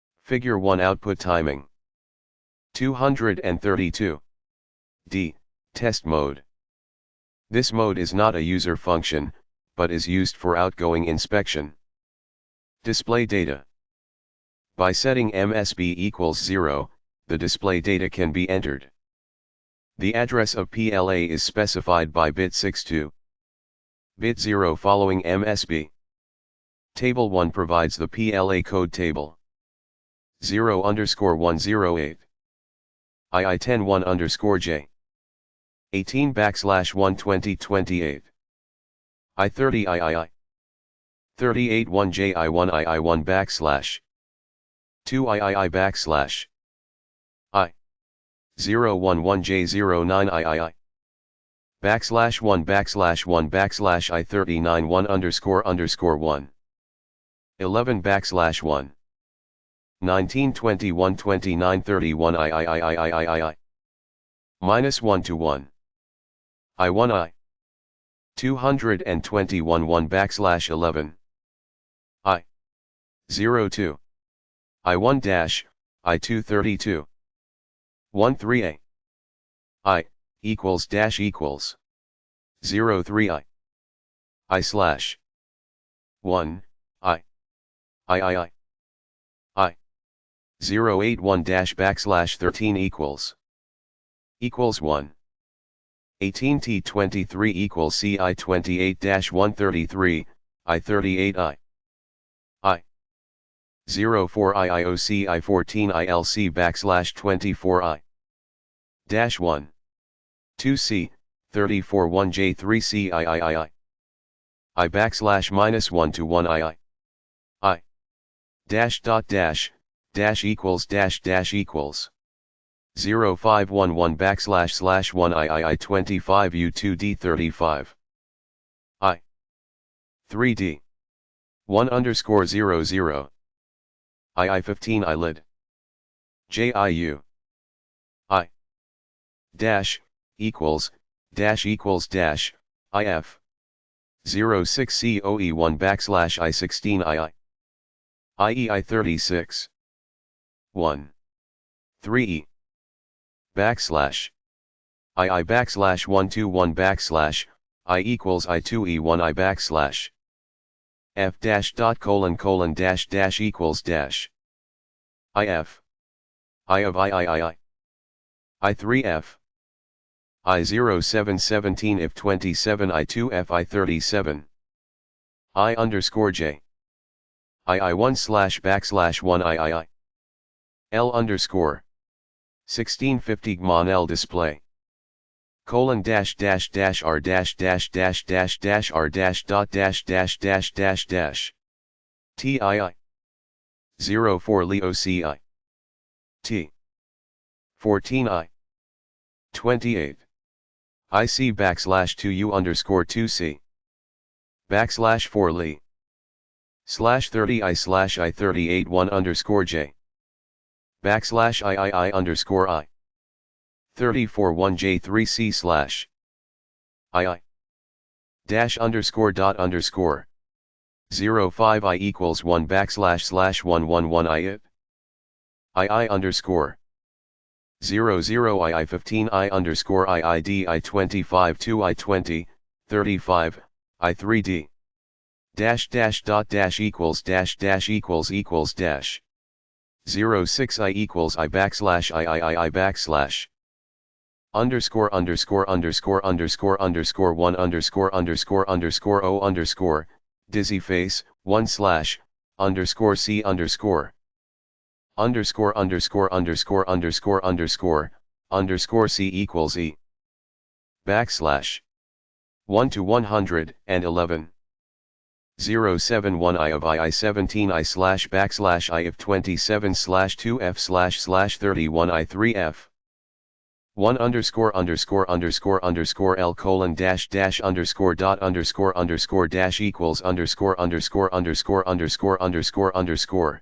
Figure 1 output timing. 232. D. Test mode. This mode is not a user function, but is used for outgoing inspection. Display data. By setting MSB equals 0, the display data can be entered. The address of PLA is specified by bit 62. Bit 0 following MSB. Table 1 provides the PLA code table. 0_108. II10 1_J. 18 \1 2028. I30 III. 38 1J I1 II1 2 III I 011 J09 III \1 I39 1_1 11 \1 19 21 29 31 I -1 to 1 I1 I 221 1 \11 I 02 I1 I2 32 13 I equals 03 I 1 I 081 \13 equals 1 18 T23 equals CI 28-133 I38 I 04 IIOC I14 ILC \24 I-1 2C 34 1J3 C I \-1 to 1 I equals 0511 \/1 II25 U2D35 I 3D 1_00 II15 ILID JIU I equals IF 06 COE1 \I16 IEI 36 1 3E II121 I equals I2E1 I F _::_ equals IF I of I I3F I0717 if 27 I2F I37 I_J II1 /1 L_ 1650 Gmon L display ::r r tii 04 Leo ci t 14 I 28 IC \2u_2c \4 Li /30 I 38 1_J \I 34 1J3C II __. 05 I equals 1 \/111 IIT II_. 00 II15 I_IID I25 2 I20 35 I3D --. 06 I equals I \I ______________________ ________________________________ dizzy face 1 / __________________________________________________ C equals E \1 to 111 071 I of I17 I // I of 27 /2F /31 I3F 1 ___________ L : _________ dot equals ________________________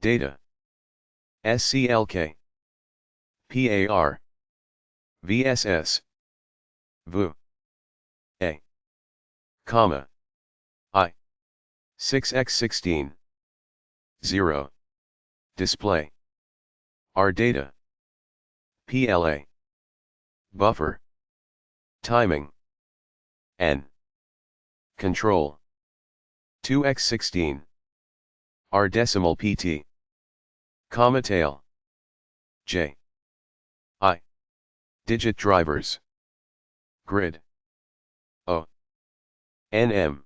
Data. SCLK. PAR. VSS. VU. A. Comma. I. 6x16. 0. Display. R data. PLA. Buffer. Timing. N. Control. 2x16. R decimal PT. Comma tail. J. I. Digit drivers. Grid. O. NM.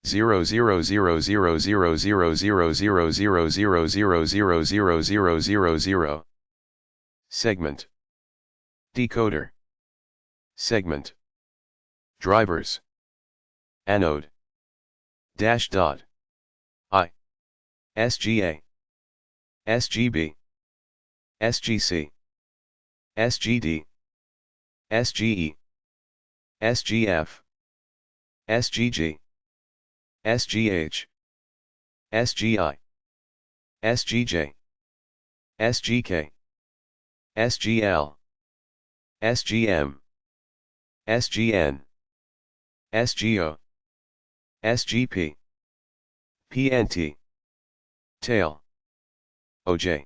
0000000000000000000. Segment. Decoder. Segment. Drivers. Anode. Dash dot. I. SGA. SGB. SGC. SGD. SGE. SGF. SGG. SGH. SGI. SGJ. SGK. SGL. SGM. SGN. SGO. SGP. PNT. Tail. OJ.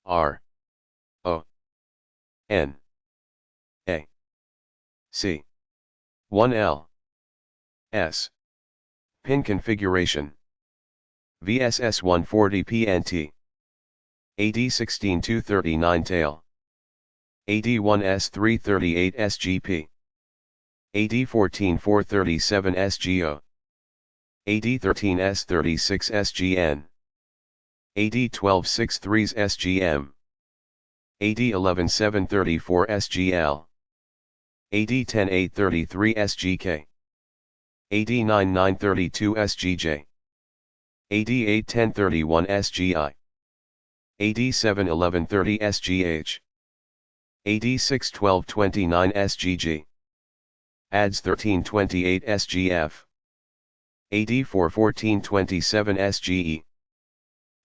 R. O. N. A. C. 1L. S. Pin configuration. VSS 140 PNT. AD16 239 tail. AD1S 338 SGP. AD14 437 SGO. AD13 S36 SGN. AD12 63s SGM. AD11 734 SGL. AD10 833 SGK. AD9 932 SGJ. AD8 1031 SGI. AD7 1130 SGH. AD6 1229 SGG. ADS 1328 SGF. AD4 1427 SGE.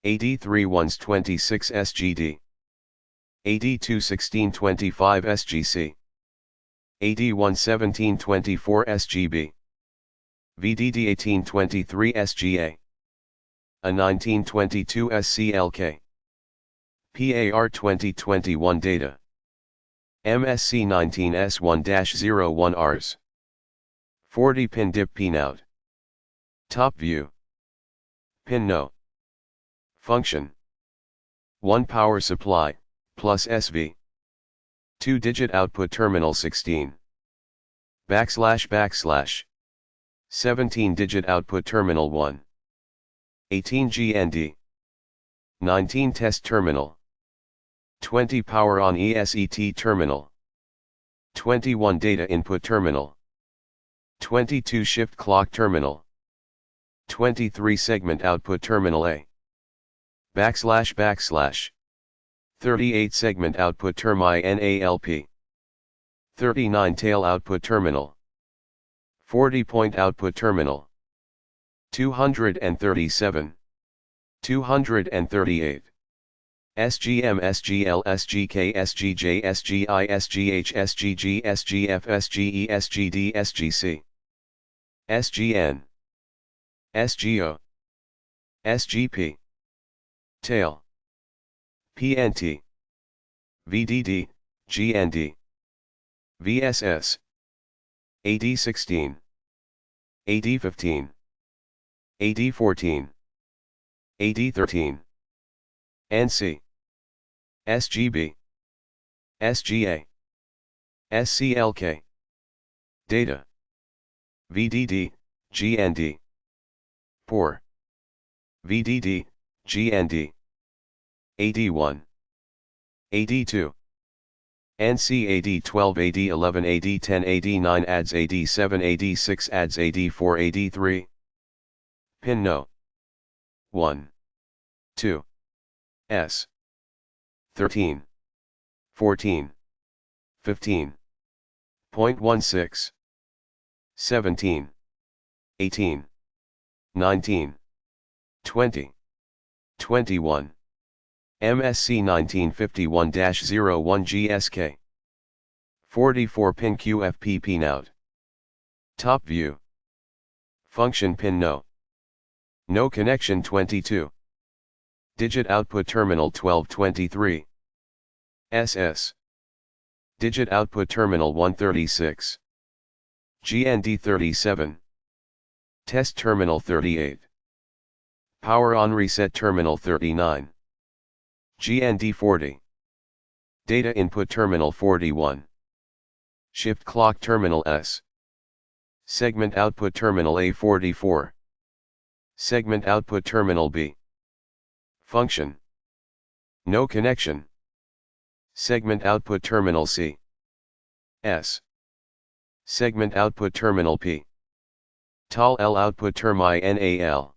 AD3 126 SGD. AD2 1625 SGC. AD1 1724 SGB. VDD 1823 SGA. A 1922 SCLK. PAR 2021 data. MSC 19S1-01 Rs. 40 pin dip pinout. Top view. Pin no. Function. 1 power supply, plus SV. 2-digit output terminal 16. \\\. 17-digit output terminal 1. 18 GND. 19 test terminal. 20 power on ESET terminal. 21 data input terminal. 22 shift clock terminal. 23 segment output terminal A. \\\. 38 segment output termi NALP. 39 tail output terminal. 40 point output terminal. 237. 238. SGM SGL SGK SGJ SGI SGH SGG SGF SGE SGD SGC. SGN. SGO. SGP. Tail. PNT. VDD, GND. VSS. AD16. AD15. AD14. AD13. NC. SGB. SGA. SCLK. Data. VDD, GND. POR. VDD, GND. AD1. AD2. NC AD12 AD11 AD10 AD9 ADS AD7 AD6 ADS AD4 AD3. Pin no. 1. 2. S. 13. 14. 15.16. 17. 18. 19. 20. 21. MSC 1951-01 GSK. 44 pin QFP pinout. Top view. Function pin no. No connection 22. Digit output terminal 1223. SS. Digit output terminal 136. GND 37. Test terminal 38. Power on reset terminal 39. GND 40. Data input terminal 41. Shift clock terminal S. Segment output terminal A44. Segment output terminal B. Function. No connection. Segment output terminal C. S. Segment output terminal P. Tall L output termi NAL.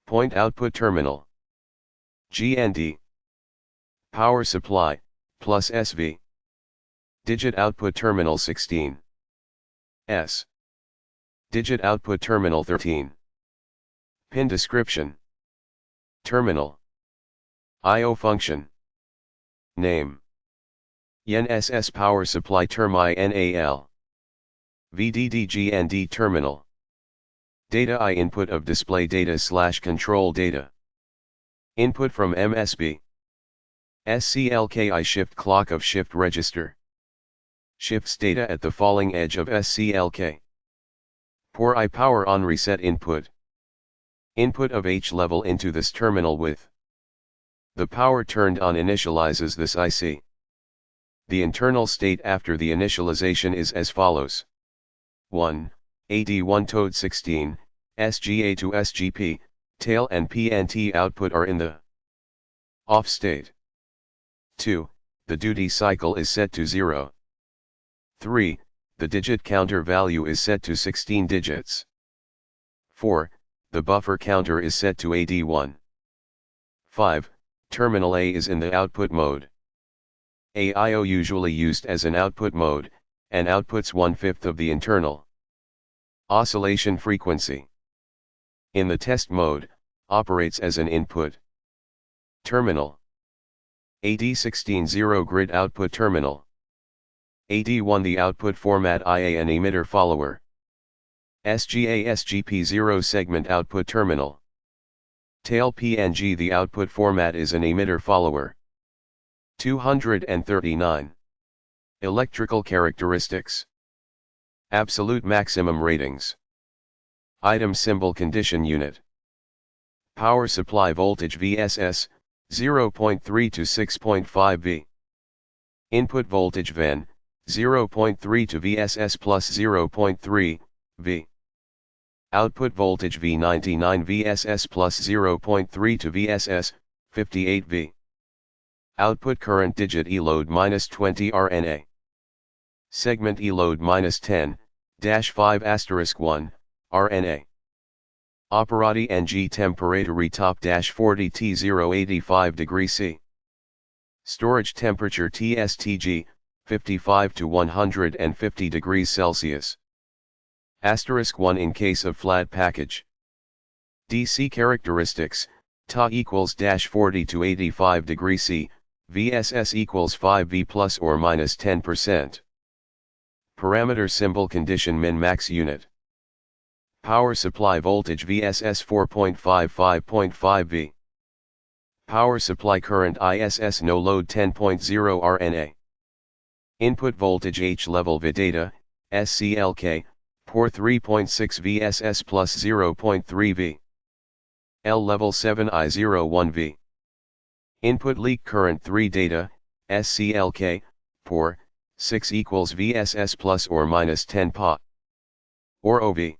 Point output terminal. GND. Power supply, plus SV. Digit output terminal 16. S. Digit output terminal 13. Pin description. Terminal. I/O function. Name. YNSS power supply termi NAL. VDD/GND terminal. Data I input of display data / control data. Input from MSB. SCLKI shift clock of shift register. Shifts data at the falling edge of SCLK. Pour I power on reset input. Input of H level into this terminal with the power turned on initializes this IC. The internal state after the initialization is as follows. 1. AD1 toad 16, SGA to SGP, tail and PNT output are in the off state. 2. The duty cycle is set to 0. 3. The digit counter value is set to 16 digits. 4. The buffer counter is set to AD1. 5. Terminal A is in the output mode. AIO usually used as an output mode, and outputs 1/5 of the internal oscillation frequency. In the test mode, operates as an input terminal. AD16 0 grid output terminal. AD1 the output format IA and emitter follower. SGA SGP 0 segment output terminal. Tail PNG the output format is an emitter follower. 239. Electrical characteristics. Absolute maximum ratings. Item symbol condition unit. Power supply voltage VSS, 0.3 to 6.5 V. Input voltage VEN, 0.3 to VSS plus 0.3 V. Output voltage V99 VSS plus 0.3 to VSS, 58 V. Output current digit E load minus 20 RNA. Segment E load minus 10, -5 asterisk 1, RNA. Operati NG temperature top -40 T0 85 degree C. Storage temperature TSTG, 55 to 150 degrees Celsius. Asterisk 1 in case of flat package. DC characteristics, Ta equals -40 to 85 degree C, VSS equals 5 V plus or minus 10%. Parameter symbol condition min-max unit. Power supply voltage VSS 4.55.5 V. Power supply current ISS no load 10.0 RNA. Input voltage H level VData, SCLK, pour 3.6 VSS plus 0.3 V. L level 7 I01 V. Input leak current 3 data, SCLK, pour 6 equals VSS plus or minus 10 Pa. Or OV.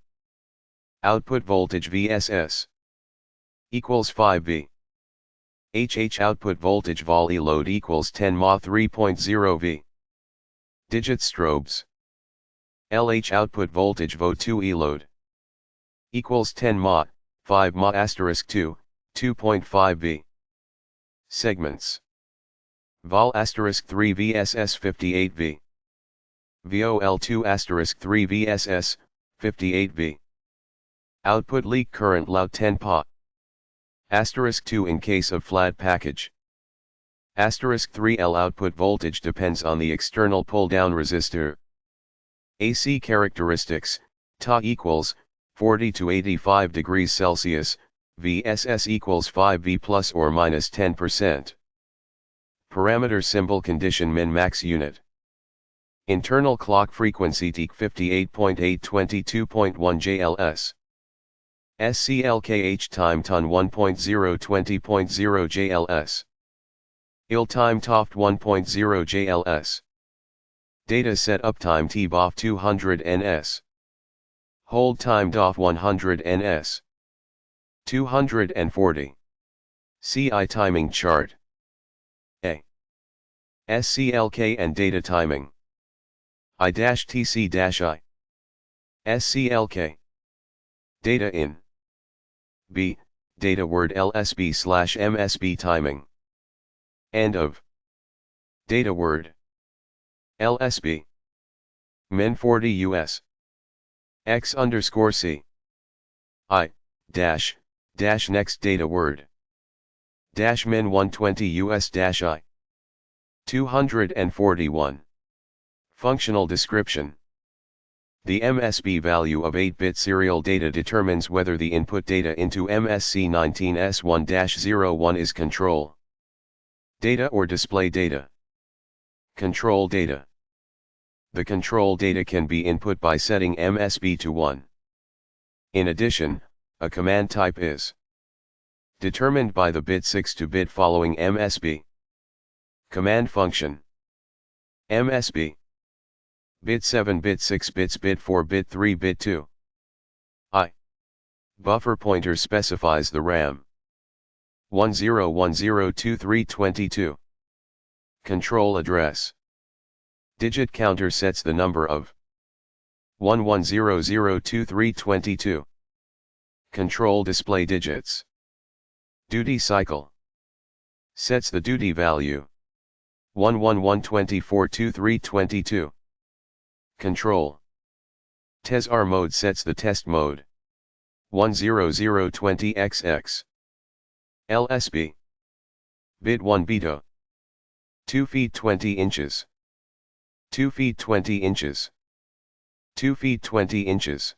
Output voltage VSS equals 5 V. HH output voltage vol E load equals 10 Ma 3.0 V. Digit strobes. LH output voltage VO2 E load equals 10 Ma, 5 Ma asterisk 2, 2.5 V. Segments. Vol asterisk 3 VSS 58 V. VOL2 asterisk 3 VSS, 58 V. Output leak current loud 10 Pa. *2 in case of flat package. *3 L output voltage depends on the external pull-down resistor. AC characteristics, Ta equals 40 to 85 degrees Celsius, VSS equals 5V plus or minus 10%. Parameter symbol condition min-max unit. Internal clock frequency TEC 58.8 22.1 JLS. SCLKH time ton 1.0 20.0 JLS. IL time TOFT 1.0 JLS. Data set uptime TBOF 200 ns. Hold time DOF 100 ns. 240. CI timing chart. A. SCLK and data timing. I-TC-I. SCLK. Data in. B. Data word LSB/MSB timing. End of. Data word. LSB. Min 40 US. X underscore C. I, dash, next data word. Dash min 120 US dash I. 241. Functional description. The MSB value of 8-bit serial data determines whether the input data into MSC 19S1-01 is control data or display data. Control data. The control data can be input by setting MSB to 1. In addition, a command type is determined by the bit 6 to bit following MSB. Command function. MSB. Bit 7, bit 6 bits, bit 4, bit 3, bit 2. I. Buffer pointer specifies the RAM. 10102322. Control address. Digit counter sets the number of 11002322. Control display digits. Duty cycle. Sets the duty value. 111242322. Control. TESR mode sets the test mode. 10020XX. LSB. Bit 1 beta. 2 feet 20 inches. 2 feet 20 inches. 2 feet 20 inches.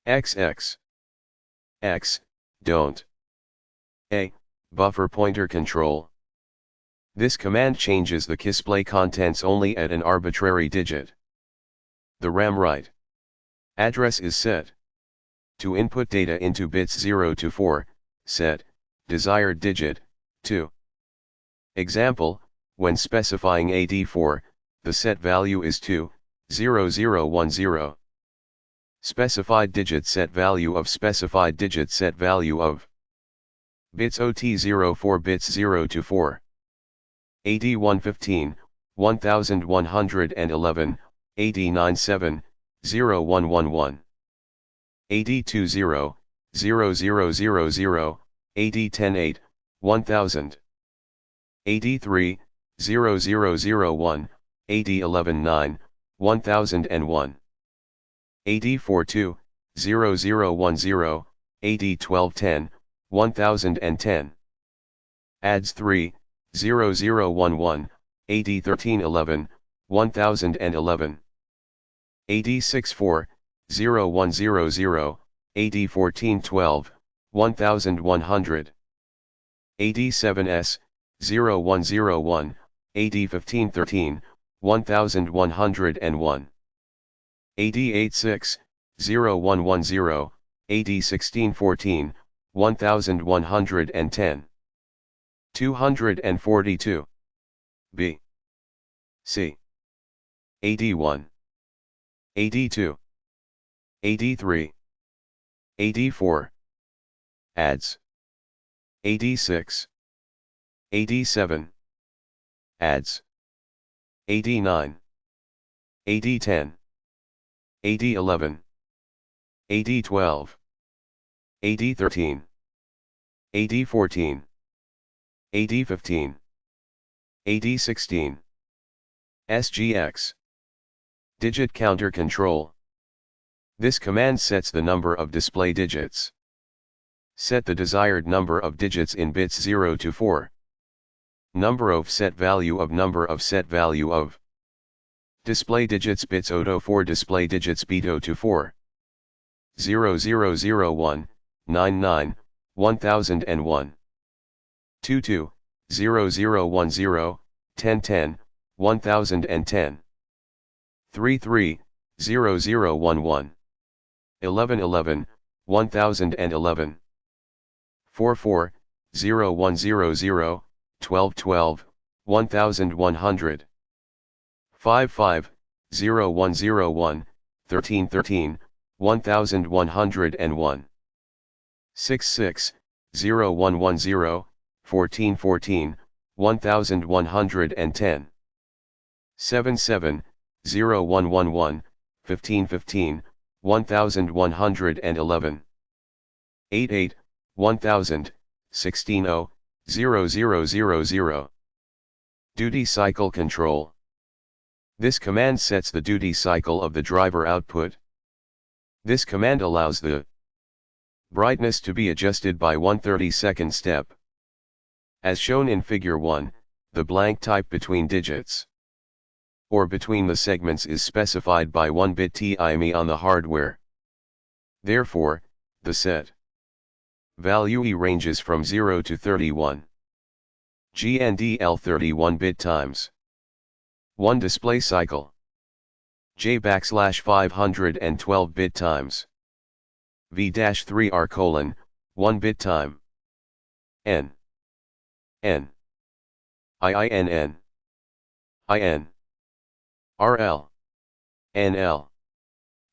XX. X, don't. A, buffer pointer control. This command changes the display contents only at an arbitrary digit. The RAM write address is set. To input data into bits 0 to 4, set desired digit 2. Example, when specifying AD4, the set value is 20010. Specified digit set value of specified digit set value of bits OT04 bits 0 to 4. AD115, 1111, AD97, 0111. AD20, 0000, AD108, 1000. AD3, 0001, AD119, 1001. AD42, 0010, AD1210, 1010. ADS3, 0011, AD1311, 1011. AD64, 0100, AD1412, 1100. AD7S, 0101, AD1513, 1101. AD86, 0110, AD1614, 1110. 242. B. C. AD1. AD2. AD3. AD4. ADS. AD6. AD7. ADS. AD9. AD10. AD11. AD12. AD13. AD14. AD15. AD16. SGX. Digit counter control. This command sets the number of display digits. Set the desired number of digits in bits 0 to 4. Number of set value of. Display digits bits 0 to 4. Display digits bit 0 to 4. 0001, 99, 1001. 22, 0010, 1010, 1010. 33, 0011. 1111, 1011. 44, 0100, 1212, 1100. 55, 0101, 1313, 1101. 66, 0110, 1414, 1110. 77, 0111, 1515, 1111. 88, 1000, 160, 0000. Duty cycle control. This command sets the duty cycle of the driver output. This command allows the brightness to be adjusted by 1/32 step. As shown in figure 1, the blank type between digits or between the segments is specified by 1-bit time on the hardware. Therefore, the set value E ranges from 0 to 31. GNDL 31-bit times 1 display cycle. J/512-bit times V-3R: 1-bit time. N N IINN IN RL NL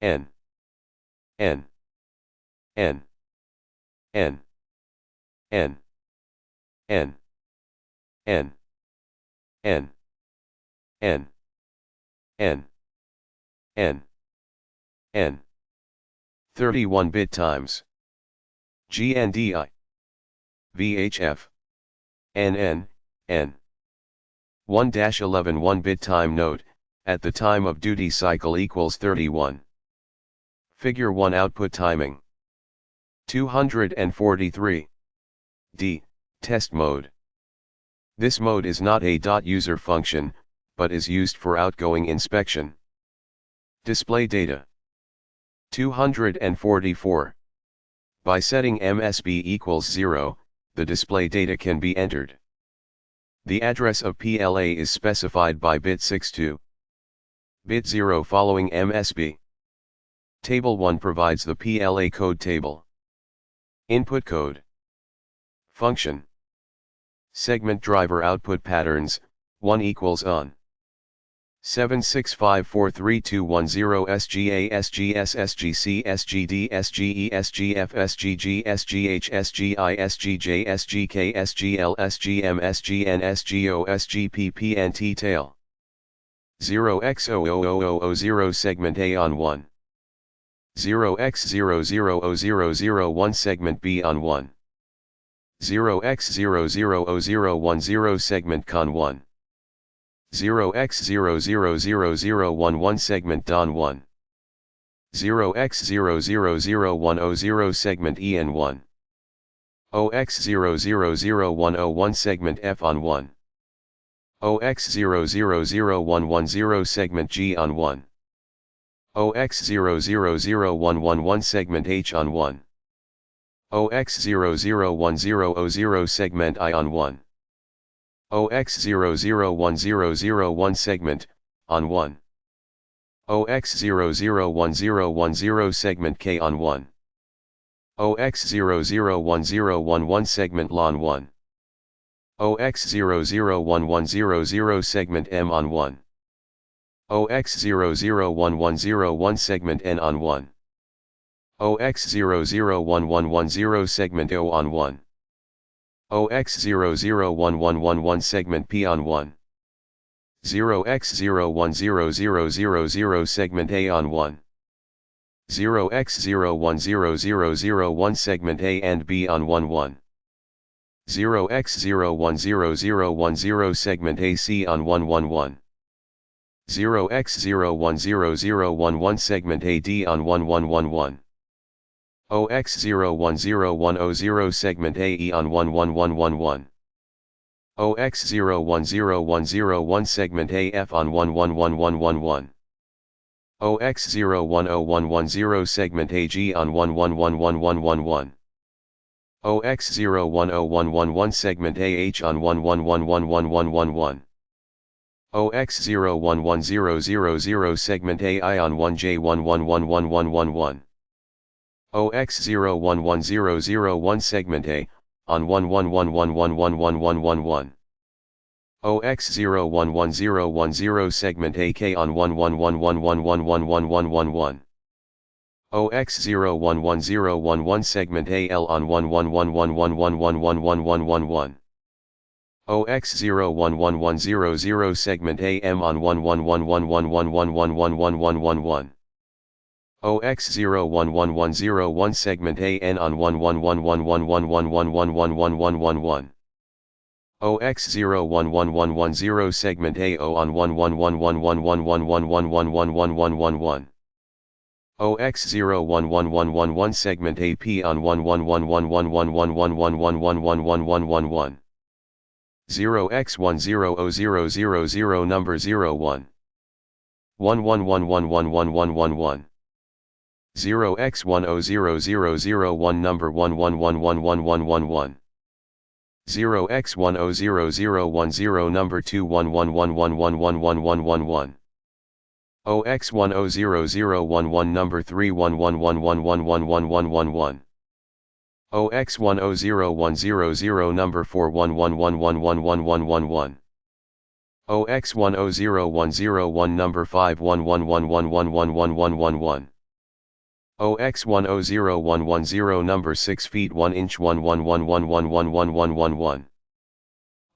N N N N N N N N N N N N 31-bit times GNDI VHF NN N 1-11 1-bit time. Note, at the time of duty cycle equals 31. Figure 1 output timing. 243. D. Test mode. This mode is not a .user function, but is used for outgoing inspection. Display data. 244. By setting MSB equals 0, the display data can be entered. The address of PLA is specified by bit 62. Bit 0 following MSB. Table 1 provides the PLA code table. Input code. Function. Segment driver output patterns, 1 equals on. 765432110 SGA SGS SGC SGD SGE SGF SGG SGH SGI SGJ SGK SGL SGM SGN SGO SGPP and T-tail. 0x00000 segment A on 1. 0x000001 segment B on 1. 0x000010 segment con 1. 0x000011 segment don 1. 0x000010 segment en 1. 0x000101 segment f on 1. 0x000110 segment g on 1. 0x000111 segment h on 1. 0x001000 segment I on 1. 0x001001 segment, on 1. 0x001010 segment k on 1. 0x001011 segment lon 1. 0x001100 segment m on 1. 0x001101 segment n on 1. 0x001110 segment o on 1. 0x001111 segment p on 1. 0x010000 segment a on 1. 0x010001 segment a and b on 1. 0x010010 segment ac on 1. 0x010011 segment ad on 1. OX010100 segment AE on 11111. OX010101 segment AF on 111111. OX010110 segment AG on 111111. OX010111 segment AH on 11111111. OX011000 segment AI on 1J11111111. OX011001 segment A on 1111111111. OX011010 segment AK on 1111111111. OX011011 segment AL on 111111111111. OX011100 segment AM on 111111111111. OX011101 segment AN on 111111111111. OX011110 segment AO on 11111111111111. OX011111 segment AP on 11111111111111. 0x100000 number 01. 1111111111. 0x100001 number 1111111111. 0x100010 number 211111111111. OX100011 number 311111111111. OX100100 number 4111111111. OX100101 number 511111111111. OX100110 number 6 feet 1 inch 111111111111.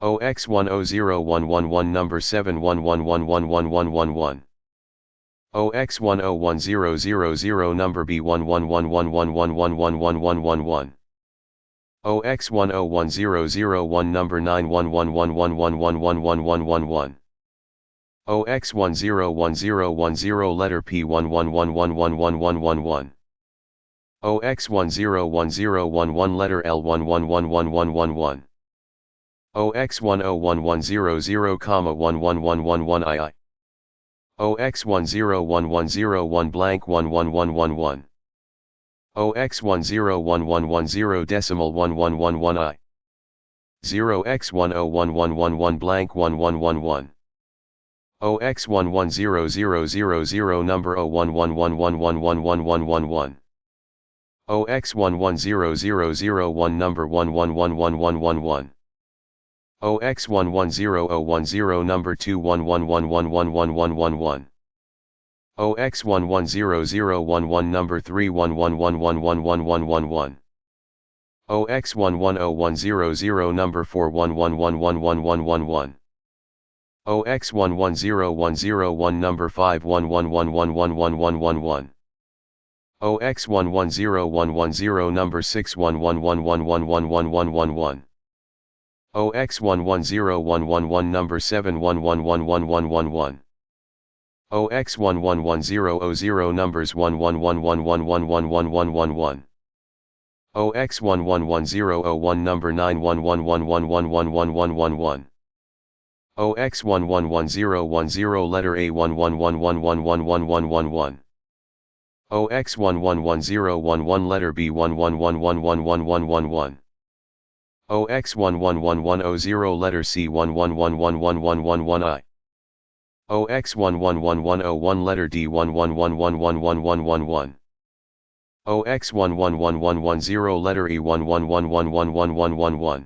OX100111 number 7111111111. OX101000 number B111111111111. OX101001 number 911111111111. OX101010 letter P1111111111. OX101011 letter L11111111. OX101100, 111111 II. OX101101 blank 111111. OX101110 decimal 1111 I. 0x101111 blank 1111. OX110000 number 011111111111. OX110001 number 11111111. OX110010 number 2111111111. OX110011 number 311111111111. OX110100 number 4111111111. OX110101 number 5111111111. OX110110 number 611111111111. OX110111 number 7111111111. OX111000 numbers 111111111111. OX111001 number 911111111111. OX111010 letter A111111111111. OX111011 letter B1111111111. OX111110 letter C1111111111 I. OX111101 letter D1111111111. OX111110 letter E1111111111.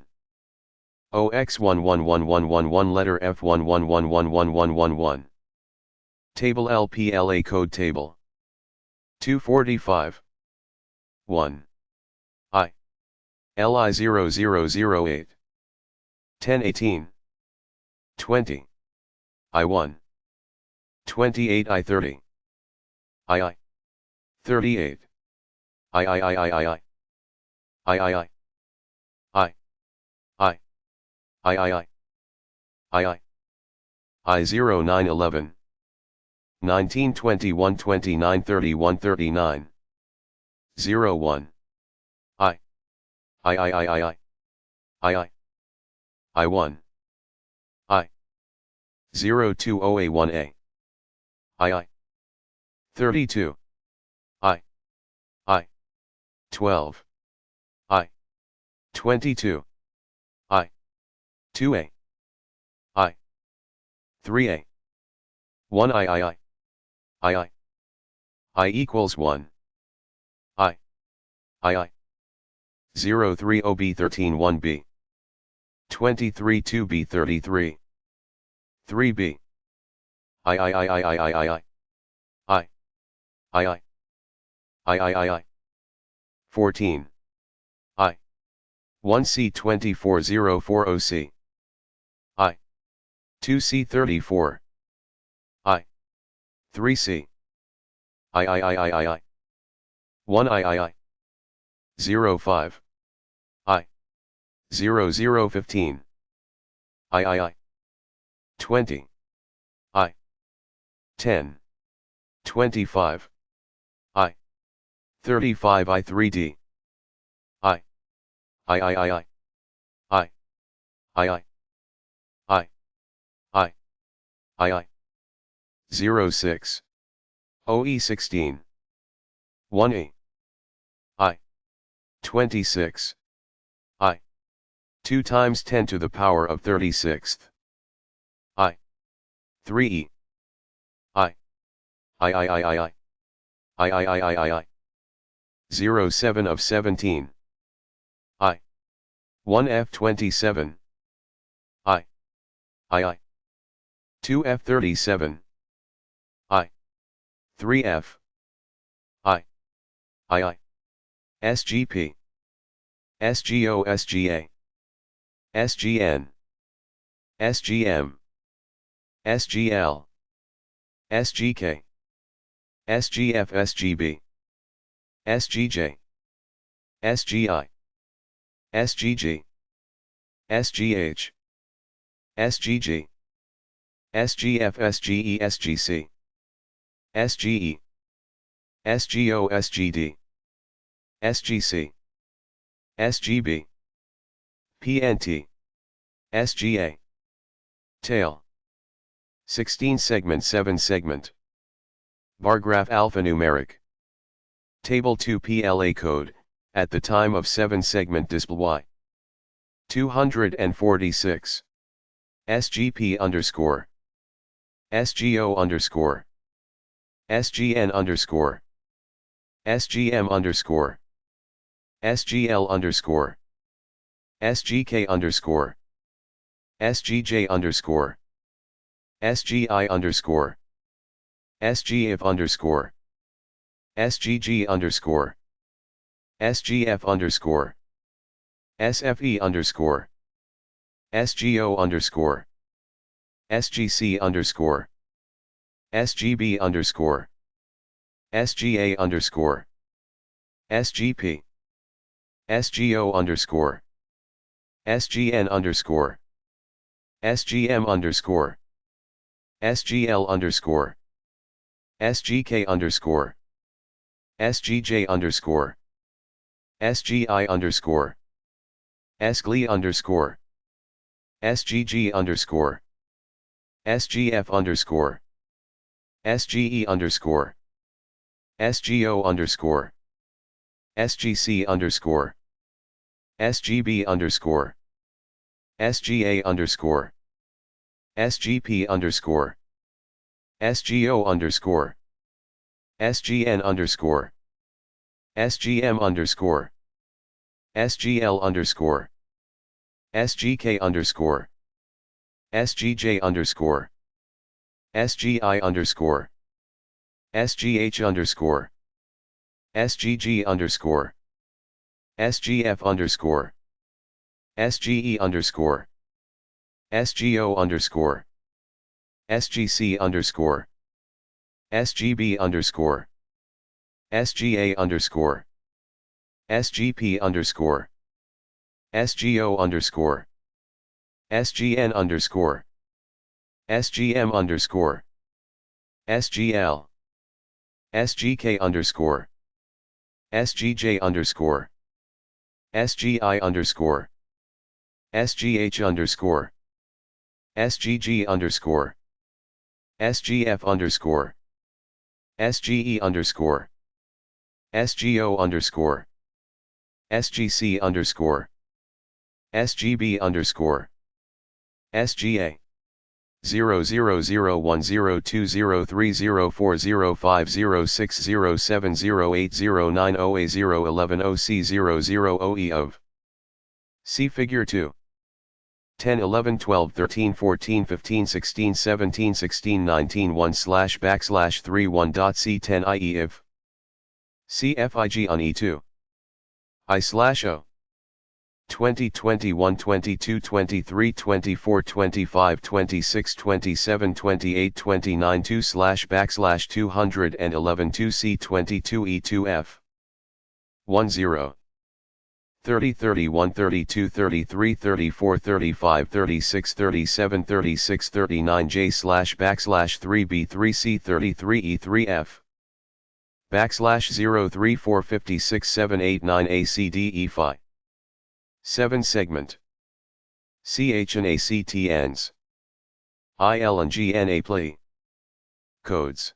OX111111 letter F1111111111. Table LPLA code table. 245. 1. I. LI 0008. 1018. 20. I1. 28 I30. II. 38. I. I0911. 1921 29 31 39. 01. I1 I020A1A I32 I12 I22 I2A I3A 1 I equals 1 I 03 OB13 1B 23 2B33 3B I 14 I 1C 24040C I 2C34 I 3C I 1 I 05 I 0015 I 20 I 10 25 I 35 I3D I 06 OE16 1E I 26 I 2 times 10 to the power of 36th I 3E I 07 of 17 I 1F27 I 2F37 I 3F I SGP SGO SGA SGN SGM SGL SGK SGF SGB SGJ SGI SGG SGH SGG SGF SGE SGC SGE SGO SGD SGC SGB PNT SGA Tail 16 segment 7 segment bar graph alphanumeric table 2 PLA code at the time of 7 segment display 246 SGP underscore SGO underscore SGN underscore SGM underscore SGL underscore SGK underscore SGJ underscore SGI underscore SGIF underscore SGG underscore SGF underscore SFE underscore SGO underscore SGC underscore SGB underscore SGA underscore SGP SGO underscore SGN underscore SGM underscore SGL underscore SGK underscore SGJ underscore SGI underscore SGLI underscore SGG underscore SGF underscore SGE underscore SGO underscore SGC underscore SGB underscore SGA underscore SGP underscore SGO underscore SGN underscore SGM underscore SGL underscore SGK underscore SGJ underscore SGI underscore SGH underscore SGG underscore SGF underscore SGE underscore SGO underscore SGC underscore SGB underscore SGA underscore SGP underscore SGO underscore SGN underscore SGM underscore SGL SGK underscore SGJ underscore SGI underscore SGH underscore SGG underscore SGF underscore SGE underscore SGO underscore SGC underscore SGB underscore SGA 0001030304050708090A011OC00OE of See Figure 2 10 11 12 13 14 15 16 17 16 19 1/31.c10 ie if CFIG on E2 I/O 20 21 22 23 24 25 26 27 28 29 2/211 2c22 e2f 10 30 31 32 33 34 35 36 37 36 39 j/3b3c 33 e3f /034 56 7 8 9 acd e5 7 segment ch and act ends il and gna play codes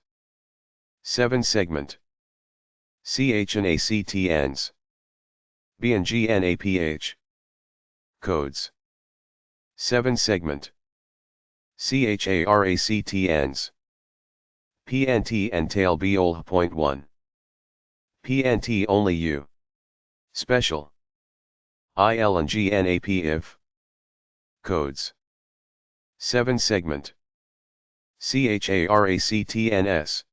7 segment ch and act ends b and gna ph codes 7 segment charACT ends pnt and tail b0.1 pnt only u special il and gnap if codes 7 segment charactns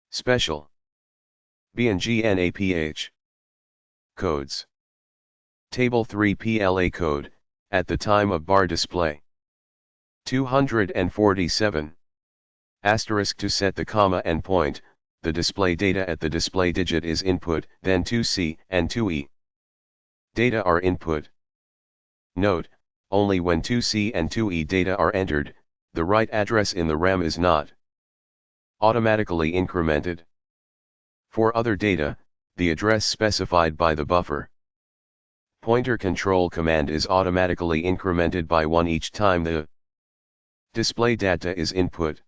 special b and gnaph codes table 3 PLA code at the time of bar display 247 asterisk to set the comma and point. The display data at the display digit is input, then 2C and 2E data are input. Note, only when 2C and 2E data are entered, the right address in the RAM is not automatically incremented. For other data, the address specified by the buffer pointer control command is automatically incremented by 1 each time the display data is input.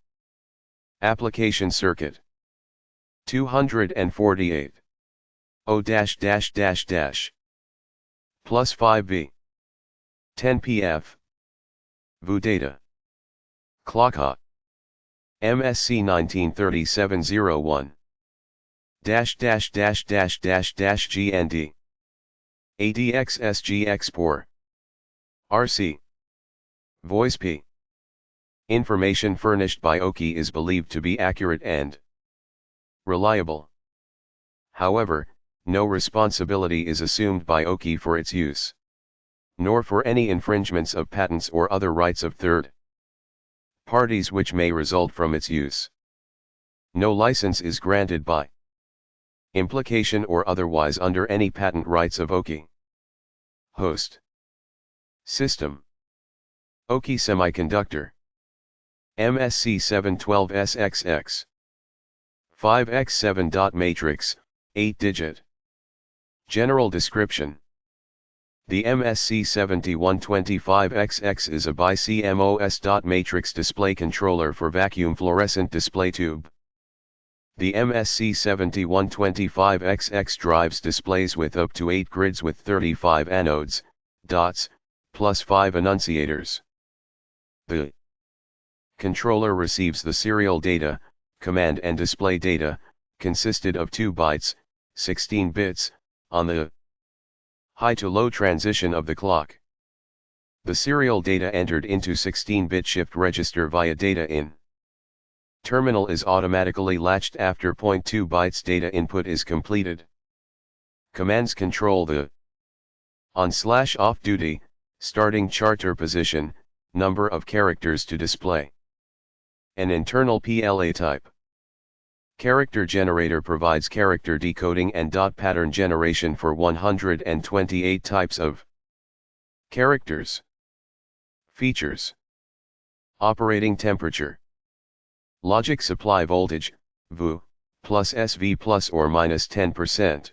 Application circuit 248 O plus 5V 10 PF VU data clock MSC 193701 GND ADX SG export RC Voice P. Information furnished by OKI is believed to be accurate and reliable. However, no responsibility is assumed by OKI for its use, nor for any infringements of patents or other rights of third parties which may result from its use. No license is granted by implication or otherwise under any patent rights of OKI. Host System OKI Semiconductor MSC 712SXX 5x7. Matrix 8-digit General description. The MSC 7125XX is a BiCMOS. Matrix display controller for vacuum fluorescent display tube. The MSC 7125XX drives displays with up to 8 grids with 35 anodes, dots, plus 5 annunciators. The controller receives the serial data, command and display data, consisted of 2 bytes, 16 bits, on the high to low transition of the clock. The serial data entered into 16-bit shift register via data in terminal is automatically latched after 0.2 bytes data input is completed. Commands control the on/off duty, starting charter position, number of characters to display. An internal PLA type. Character generator provides character decoding and dot pattern generation for 128 types of characters. Features. Operating temperature. Logic supply voltage, VU, plus SV plus or minus 10%.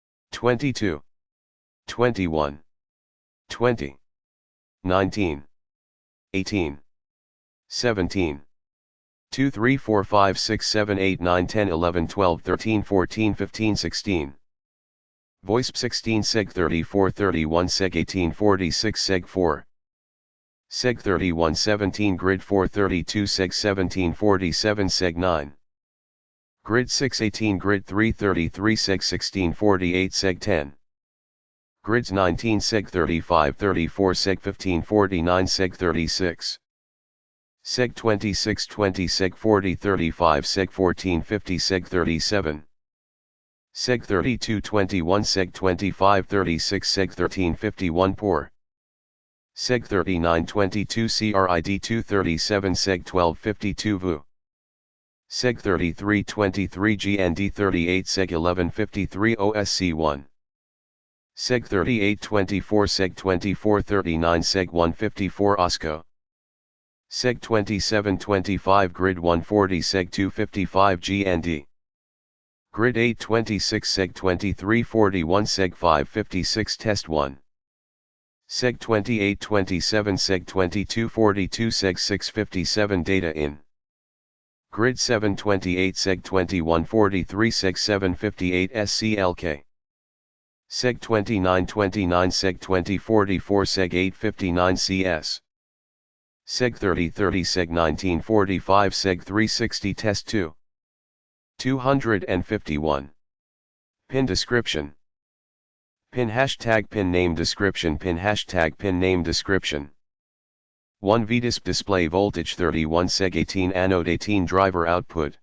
22, 21, 20, 19, 18, 17, 2, 3, 4, 5, 6, 7, 8, 9, 10, 11, 12, 13, 14, 15, 16. VoIP 16 Seg 34 31 Seg 18 46 Seg 4. Seg 31 17 Grid 4 32 Seg 17 47 Seg 9. Grid 6 18 Grid 3 33 Seg 16 48 Seg 10. Grids 19 Seg 35 34 Seg 15 49 Seg 36. Seg 26 20 Seg 40 35 Seg 14 50 Seg 37. Seg 32 21 Seg 25 36 Seg 13 51 Por. Seg 39 22 CRID 237 Seg 12 52 VU. Seg 33 23 GND 38 Seg 11 53 OSC1. Seg 38 24 Seg 24 39 Seg 154 OSCO. Seg 27 25 Grid 140 Seg 255 GND. Grid 8 26 Seg 23 41 Seg 556 Test 1. Seg 28 27 Seg 22 42 Seg 657 Data in. Grid 7 28 Seg 21 43 Seg 758 SCLK. Seg 29 29 Seg 20 44 Seg 859 CS. Seg 30 30 Seg 19 45 Seg 360 Test 2. 251. Pin description. Pin hashtag pin name description pin hashtag pin name description. 1 VDISP display voltage 31 Seg 18 anode 18 driver output.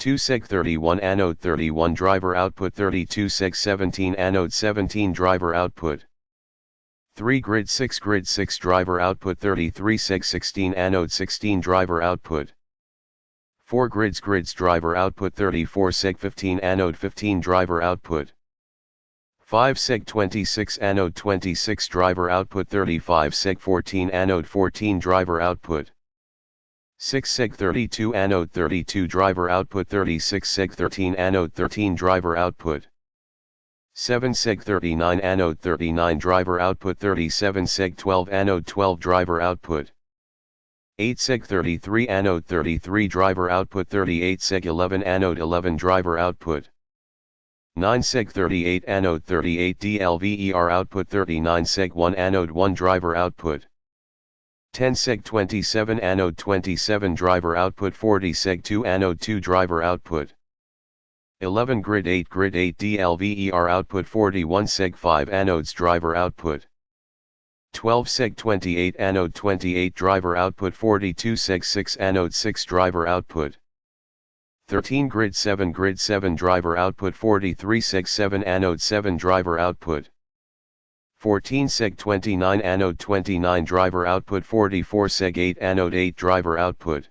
2 Seg 31 anode 31 driver output 32 Seg 17 anode 17 driver output. 3 Grid 6 driver output 33 Seg 16 anode 16 driver output. 4 Grids driver output 34 Seg 15 anode 15 driver output. 5 Seg 26 anode 26 driver output 35 Seg 14 anode 14 driver output. 6 Seg 32 anode 32 driver output 36 Seg 13 anode 13 driver output. 7 Seg 39 anode 39 driver output 37 Seg 12 anode 12 driver output. 8 Seg 33 anode 33 driver output 38 Seg 11 anode 11 driver output. 9 Seg 38 anode 38 DLVER output 39 Seg 1 anode 1 driver output. 10 Seg 27 anode 27 driver output 40 Seg 2 anode 2 driver output. 11 Grid 8 DLVER output 41 Seg 5 anodes driver output. 12 Seg 28 anode 28 driver output 42 Seg 6 anode 6 driver output. 13 Grid 7 driver output 43 Seg 7 anode 7 driver output. 14 Seg 29 anode 29 driver output 44 Seg 8 anode 8 driver output.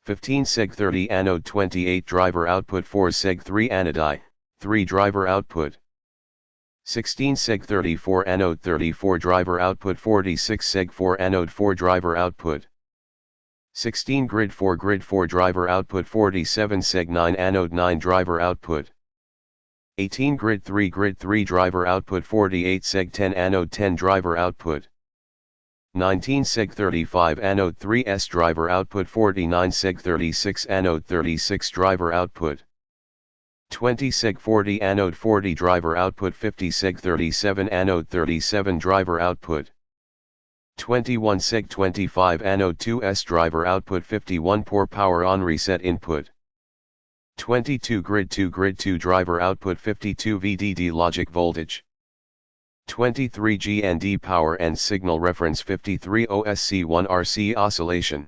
15 Seg 30 anode 28 driver output 4 Seg 3 anodi 3 driver output. 16 Seg 34 anode 34 driver output 46 Seg 4 anode 4 driver output. 16 Grid 4 driver output 47 Seg 9 anode 9 driver output. 18 Grid 3 driver output 48 Seg 10 anode 10 driver output. 19 Seg 35 anode 3s driver output 49 Seg 36 anode 36 driver output. 20 Seg 40 anode 40 driver output 50 Seg 37 anode 37 driver output. 21 Seg 25 anode 2s driver output 51 Poor power on reset input. 22 Grid 2 driver output 52 VDD logic voltage. 23 GND power and signal reference 53 OSC1 RC oscillation.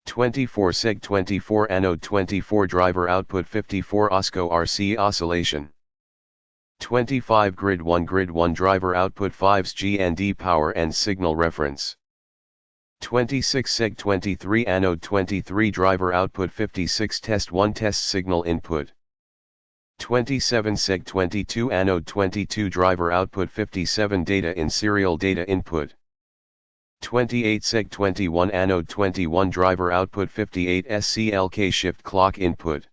24 Seg 24 anode 24 driver output 54 OSCO RC oscillation. 25 Grid 1 driver output 5s GND power and signal reference. 26 Seg 23 anode 23 driver output 56 test 1 test signal input. 27 Seg 22 anode 22 driver output 57 data in serial data input. 28 Seg 21 anode 21 driver output 58 SCLK shift clock input.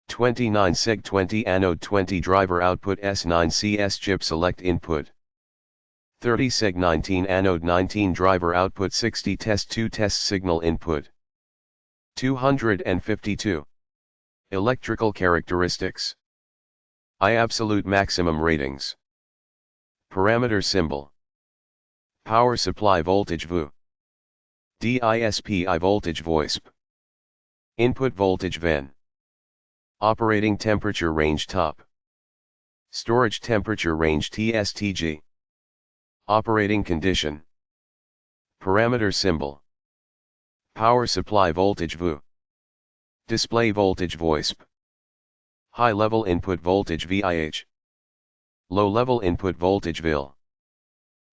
29 seg 20 anode 20 driver output S9 CS chip select input. 30 seg 19 anode 19 driver output 60 test 2 test signal input. 252. Electrical characteristics. I absolute maximum ratings. Parameter symbol. Power supply voltage VU. DISP-I voltage VoISP. Input voltage VEN. Operating temperature range top. Storage temperature range TSTG. Operating condition. Parameter symbol. Power supply voltage VU. Display voltage VoISP. High level input voltage VIH. Low level input voltage VIL.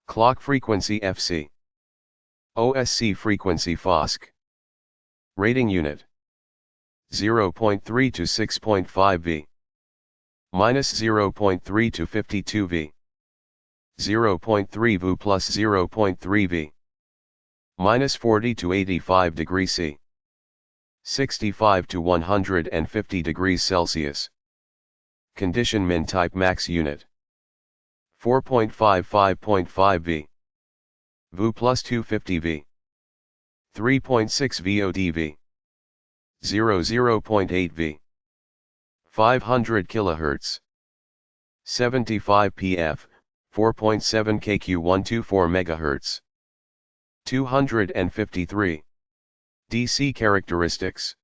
Clock frequency FC. OSC frequency FOSC. Rating unit. 0.3 to 6.5 V. Minus 0.3 to 52 V. 0.3 VU plus 0.3 V. Minus 40 to 85 degrees C. 65 to 150 degrees Celsius. Condition min type max unit. 4.55.5 V. VU plus 250 V. 3.6 VODV. 0.8 V. 500 kHz. 75 PF, 4.7 KQ124 MHz. 253. DC characteristics.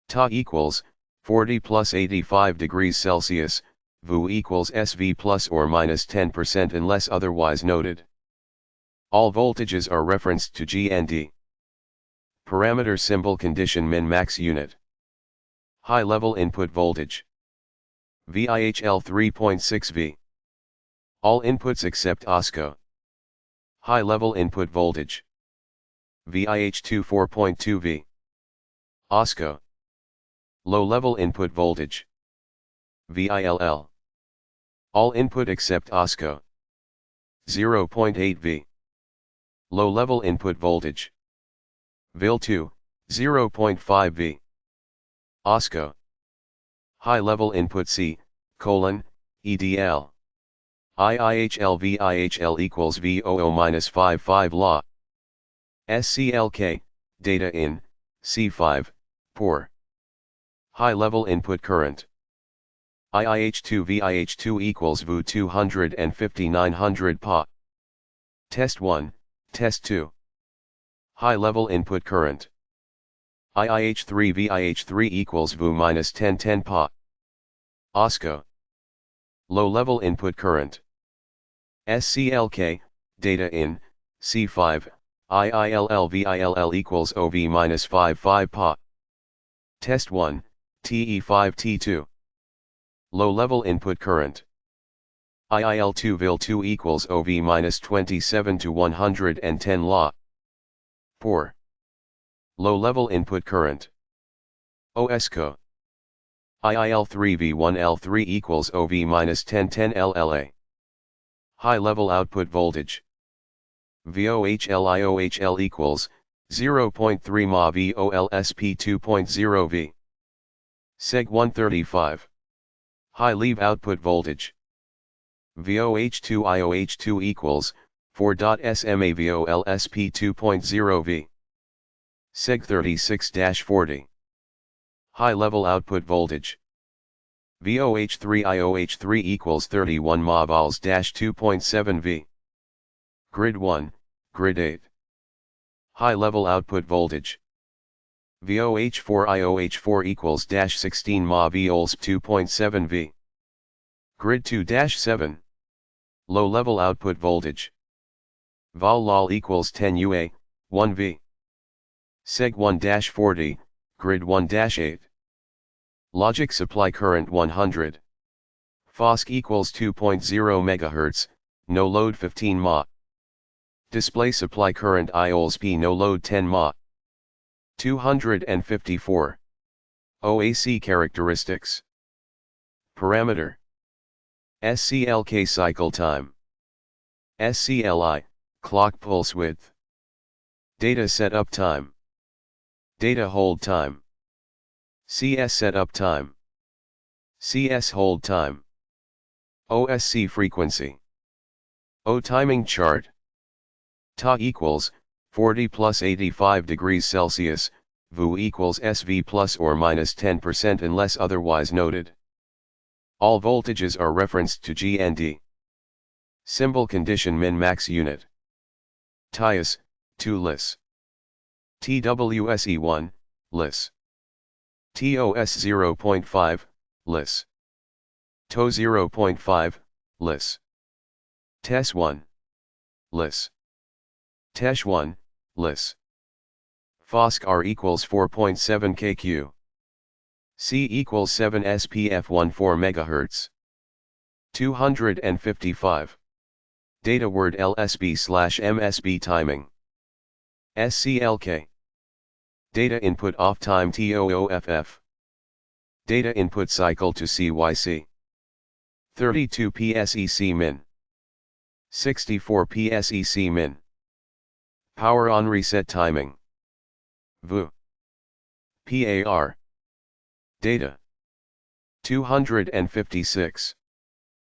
Ta equals 40 plus 85 degrees Celsius, VU equals SV plus or minus 10% unless otherwise noted. All voltages are referenced to GND. Parameter symbol condition min max unit. High level input voltage. VIHL 3.6 V. All inputs except OSCO. High level input voltage. VIH2 4.2 V. OSCO. Low level input voltage. VILL. All input except OSCO. 0.8 V. Low level input voltage. VIL2, 0.5 V. OSCO. High level input C, EDL. IIHL VIHL equals VOO minus 55 law. SCLK, data in, C5, poor. High level input current. IIH2 VIH2 equals VU 250 900 Pa. Test 1, Test 2. High level input current. IIH3 VIH3 equals VU minus 1010 Pa. OSCO. Low level input current. SCLK, data in, C5, IILL VILL equals OV minus 55 Pa. Test 1, TE5 T2. Low level input current. IIL2 VIL2 equals OV minus 27 to 110 La. 4. Low level input current. OSCO. IIL3 V1L3 equals OV minus 1010 LLA. High level output voltage. VOHL IOHL equals 0.3 Ma VOLSP 2.0 V. Seg 135. High leave output voltage. VOH2 IOH2 equals 4.SMA VOLSP 2.0 V. Seg 36-40. High level output voltage. VOH3 IOH3 equals 31 Ma vols-2.7 V. Grid 1, Grid 8. High level output voltage. VOH4 IOH4 equals -16 Ma vols 2.7 V. Grid 2-7. Low level output voltage. Vol lol equals 10 UA, 1 V. Seg 1-40, Grid 1-8. Logic supply current 100. FOSC equals 2.0 MHz, no load 15 Ma. Display supply current IOLSP no load 10 Ma. 254. OAC characteristics. Parameter. SCLK cycle time. SCLI, clock pulse width. Data setup time. Data hold time. CS setup time. CS hold time. OSC frequency. O timing chart. Ta equals 40 plus 85 degrees Celsius, VU equals SV plus or minus 10% unless otherwise noted. All voltages are referenced to GND. Symbol condition min-max unit. TIUS, 2 lis. TWSE1, lis. TOS 0.5, lis. TO 0.5, lis. TES 1, lis. TESH 1, lis. FOSC R equals 4.7 kQ. C equals 7 SPF 14 MHz. 255. Data word LSB/MSB timing. SCLK. Data input off time TOOFF. Data input cycle to CYC. 32 PSEC min. 64 PSEC min. Power on reset timing. VU. PAR. Data. 256.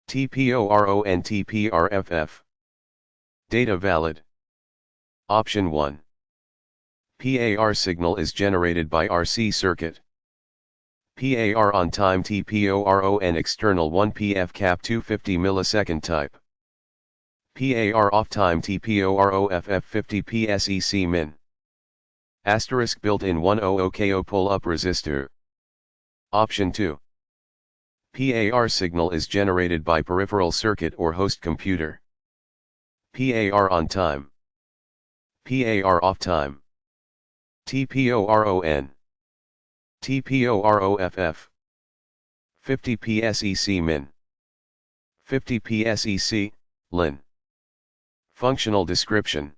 TPORON TPRFF. Data valid. Option 1. PAR signal is generated by RC circuit. PAR on time TPORON external 1 PF cap 250 millisecond type. PAR off time TPOROFF 50 PSEC min. Asterisk built-in 10 OKI pull-up resistor. Option 2. PAR signal is generated by peripheral circuit or host computer. PAR on time. PAR off time. TPORON. TPOROFF. 50 PSEC min. 50 PSEC, lin. Functional description.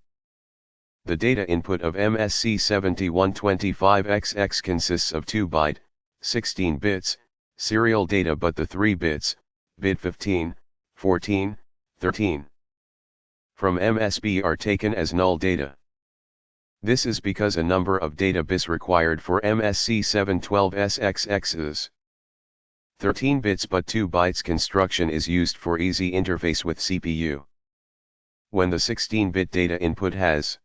The data input of MSC 7125XX consists of 2 byte, 16 bits, serial data, but the 3 bits, bit 15, 14, 13, from MSB are taken as null data. This is because a number of data bits required for MSC 712SXX is 13 bits, but 2 bytes construction is used for easy interface with CPU. When the 16-bit data input has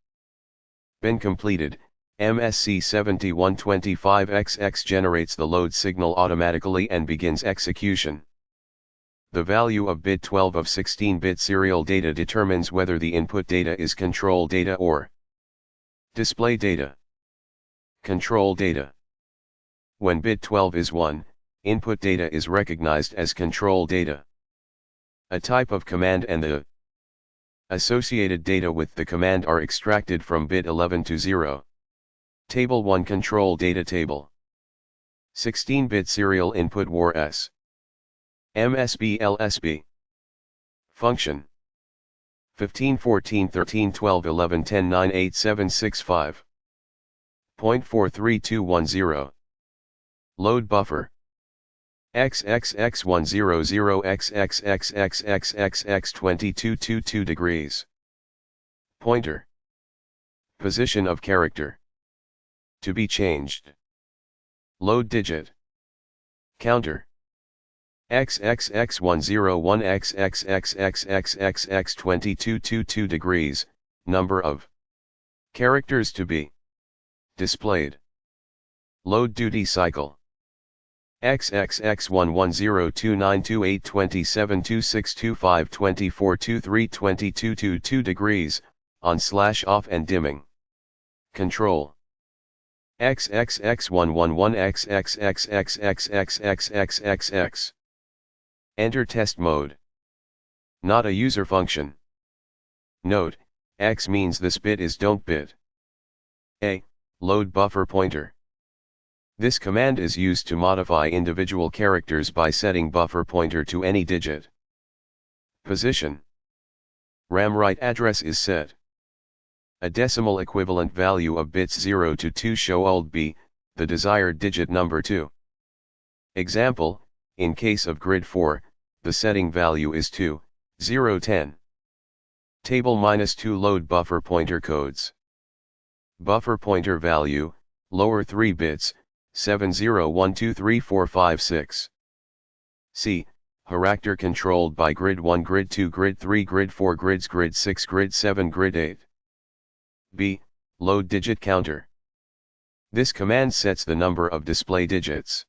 been completed, MSC 7125XX generates the load signal automatically and begins execution. The value of bit 12 of 16-bit serial data determines whether the input data is control data or display data. Control data. When bit 12 is 1, input data is recognized as control data. A type of command and the associated data with the command are extracted from bit 11 to 0. Table 1 Control data table. 16-bit serial input war S. MSB LSB. Function. 15 14 13 12 11 10 9 8 7 6 5. 0.43210. Load buffer. XXX100XXXXXXX2222 degrees. Pointer. Position of character. To be changed. Load digit. Counter. XXX101XXXXXXX2222 degrees, number of characters to be displayed. Load duty cycle. XXX1102928272625224232222 degrees, on/off and dimming. Control. XXX111XXXXXXXXXXX. Enter test mode. Not a user function. Note, X means this bit is don't bit. A. Load buffer pointer. This command is used to modify individual characters by setting buffer pointer to any digit. Position. RAM write address is set. A decimal equivalent value of bits 0 to 2 show old B, the desired digit number 2. Example, in case of grid 4, the setting value is 2, 0, 10. Table -2 load buffer pointer codes. Buffer pointer value, lower 3 bits, 7 0 1 2 3 4 5 6. C. Character controlled by grid 1, grid 2, grid 3, grid 4, grids, grid 6, grid 7, grid 8. B. Load digit counter. This command sets the number of display digits.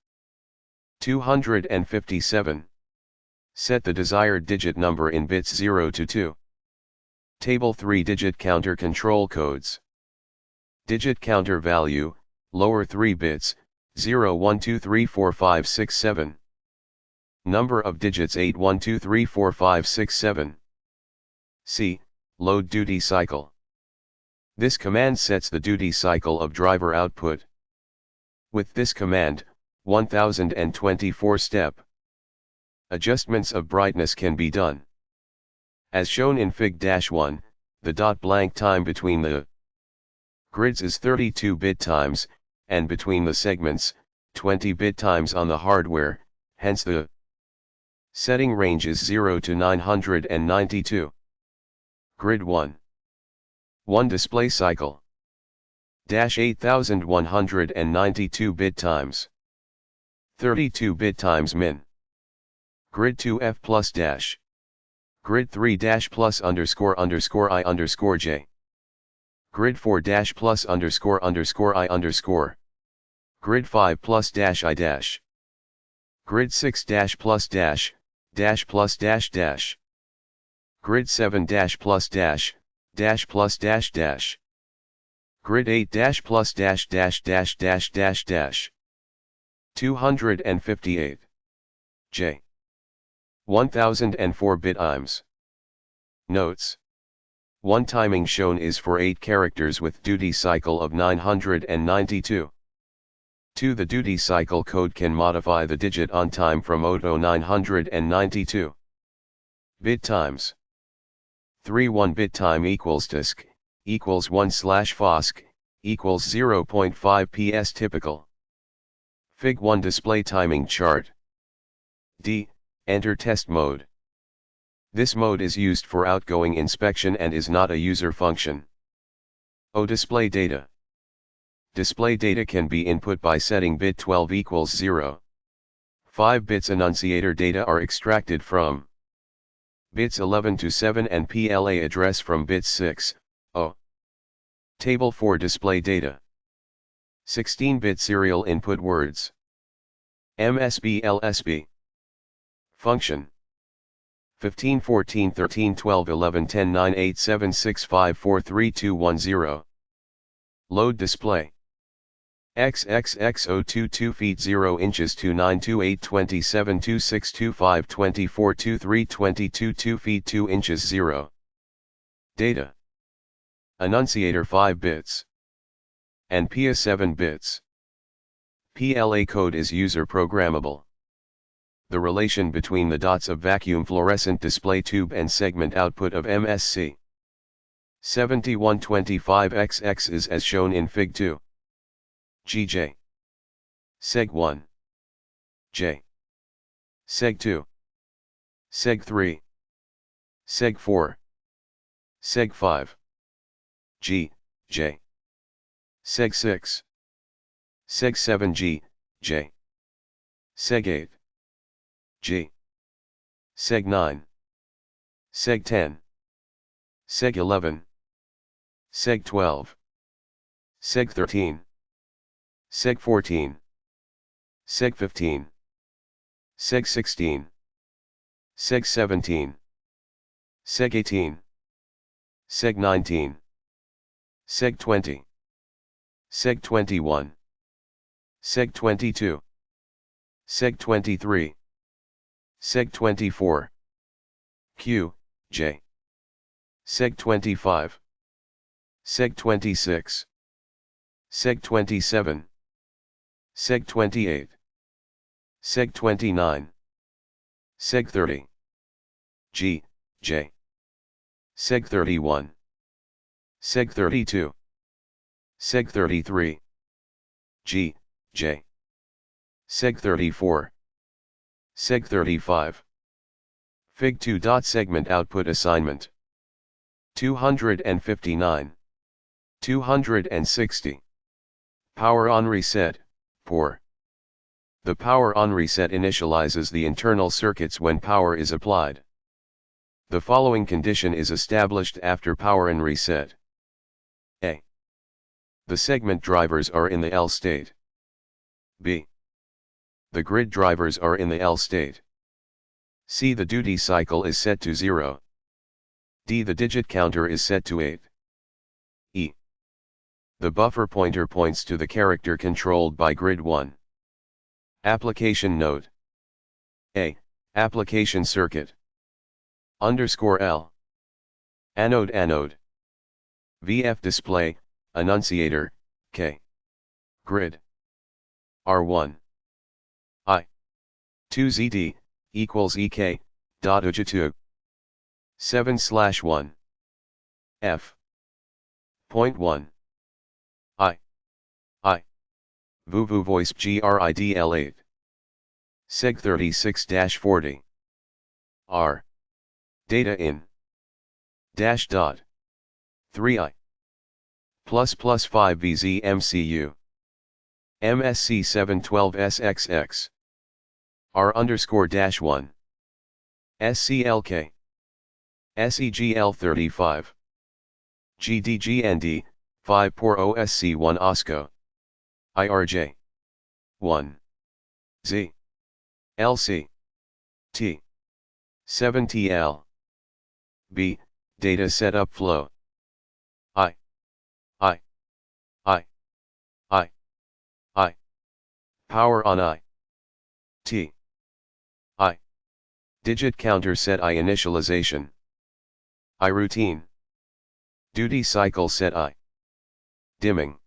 257. Set the desired digit number in bits 0 to 2. Table 3 digit counter control codes. Digit counter value, lower 3 bits, 0 1 2 3 4 5 6 7. Number of digits 8 1 2 3 4 5 6 7. C. Load duty cycle. This command sets the duty cycle of driver output. With this command, 1024 step adjustments of brightness can be done. As shown in Fig-1, the dot blank time between the grids is 32-bit times, and between the segments, 20-bit times on the hardware, hence the setting range is 0 to 992. Grid 1. 1 display cycle. 8192-bit times. 32-bit times min. Grid 2 F plus dash. Grid 3 dash plus underscore underscore I underscore J. Grid 4 dash plus underscore underscore I underscore. Grid 5 plus dash I dash. Grid 6 dash plus dash, dash plus dash dash. Grid 7 dash plus dash, dash plus dash dash. Grid 8 dash plus dash dash dash dash dash dash. 258. J. 1004-bit IMS. Notes. One timing shown is for 8 characters with duty cycle of 992. 2. The duty cycle code can modify the digit on time from auto 992 bit times. 3. 1 bit time equals disk, equals 1/FOSC, equals 0.5 ps typical. Fig 1 display timing chart. D. Enter test mode. This mode is used for outgoing inspection and is not a user function. O. Display data. Display data can be input by setting bit 12 equals 0. 5 bits annunciator data are extracted from bits 11 to 7 and PLA address from bits 6, O. Table 4 display data. 16-bit serial input words. MSB LSB. Function. 15 14 13 12 11 10 9 8 7 6 5 4 3 2 1 0. Load display. XXX 2 feet 0 inches 2 9 2 8 27 2 6 2 5 24 2 3 22 2 feet 2 inches 0. Data. Annunciator 5 bits. And PIA 7 bits. PLA code is user programmable. The relation between the dots of vacuum fluorescent display tube and segment output of MSC 7125XX is as shown in Fig 2. GJ. Seg 1. J. Seg 2. Seg 3. Seg 4. Seg 5. G, J. Seg 6. Seg 7 G, J. Seg 8. G. Seg 9. Seg 10. Seg 11. Seg 12. Seg 13. Seg 14. Seg 15. Seg 16. Seg 17. Seg 18. Seg 19. Seg 20. Seg 21. Seg 22. Seg 23. Seg 24. Q, J. Seg 25. Seg 26. Seg 27. Seg 28. Seg 29. Seg 30. G, J. Seg 31. Seg 32. Seg 33. G, J. Seg 34. Seg 35. Fig 2. Segment output assignment. 259. 260. Power on reset, POR. The power on reset initializes the internal circuits when power is applied. The following condition is established after power on reset. A. The segment drivers are in the L state. B. The grid drivers are in the L state. C. The duty cycle is set to 0. D. The digit counter is set to 8. E. The buffer pointer points to the character controlled by grid 1. Application note. A. Application circuit. _L. Anode. VF display, annunciator, K. Grid. R1. I. 2ZD, equals EK, dot UJ2. 7/1. F. Point 1. I. VUVU voice GRIDL8. Seg 36-40. R. Data in. Dash dot. 3i. ++ 5 VZ MCU. MSC 712 SXX. R_-1. SCLK. SEGL 35. GDGND, 5 por OSC1 OSCO. IRJ. 1. Z. LC. T. 7TL. B. Data setup flow. I. Power on I. T. I. Digit counter set I initialization. I routine. Duty cycle set I. Dimming.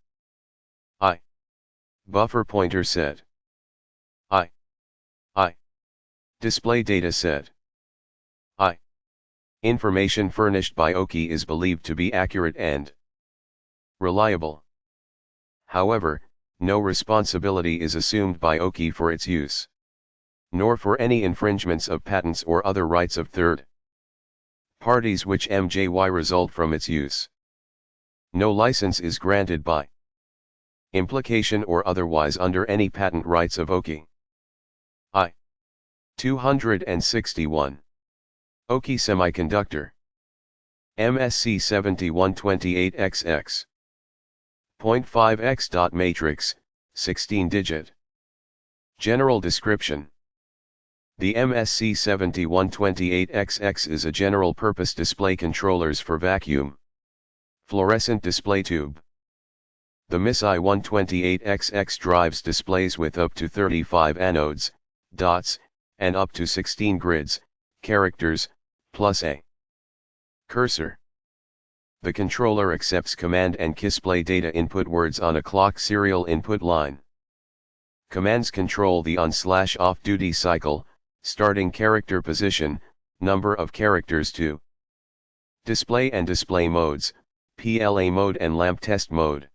I. Buffer pointer set. I. Display data set. I. Information furnished by OKI is believed to be accurate and reliable. However, no responsibility is assumed by OKI for its use, nor for any infringements of patents or other rights of third parties which MJY result from its use. No license is granted by implication or otherwise under any patent rights of OKI. I. 261. OKI Semiconductor. MSC 7128XX. 0.5x. Matrix, 16 digit. General description. The MSC 7128XX is a general-purpose display controllers for vacuum fluorescent display tube. The MSI 128XX drives displays with up to 35 anodes, dots, and up to 16 grids, characters, plus a cursor. The controller accepts command and display data input words on a clock serial input line. Commands control the on/off duty cycle, starting character position, number of characters to display and display modes, PLA mode and lamp test mode.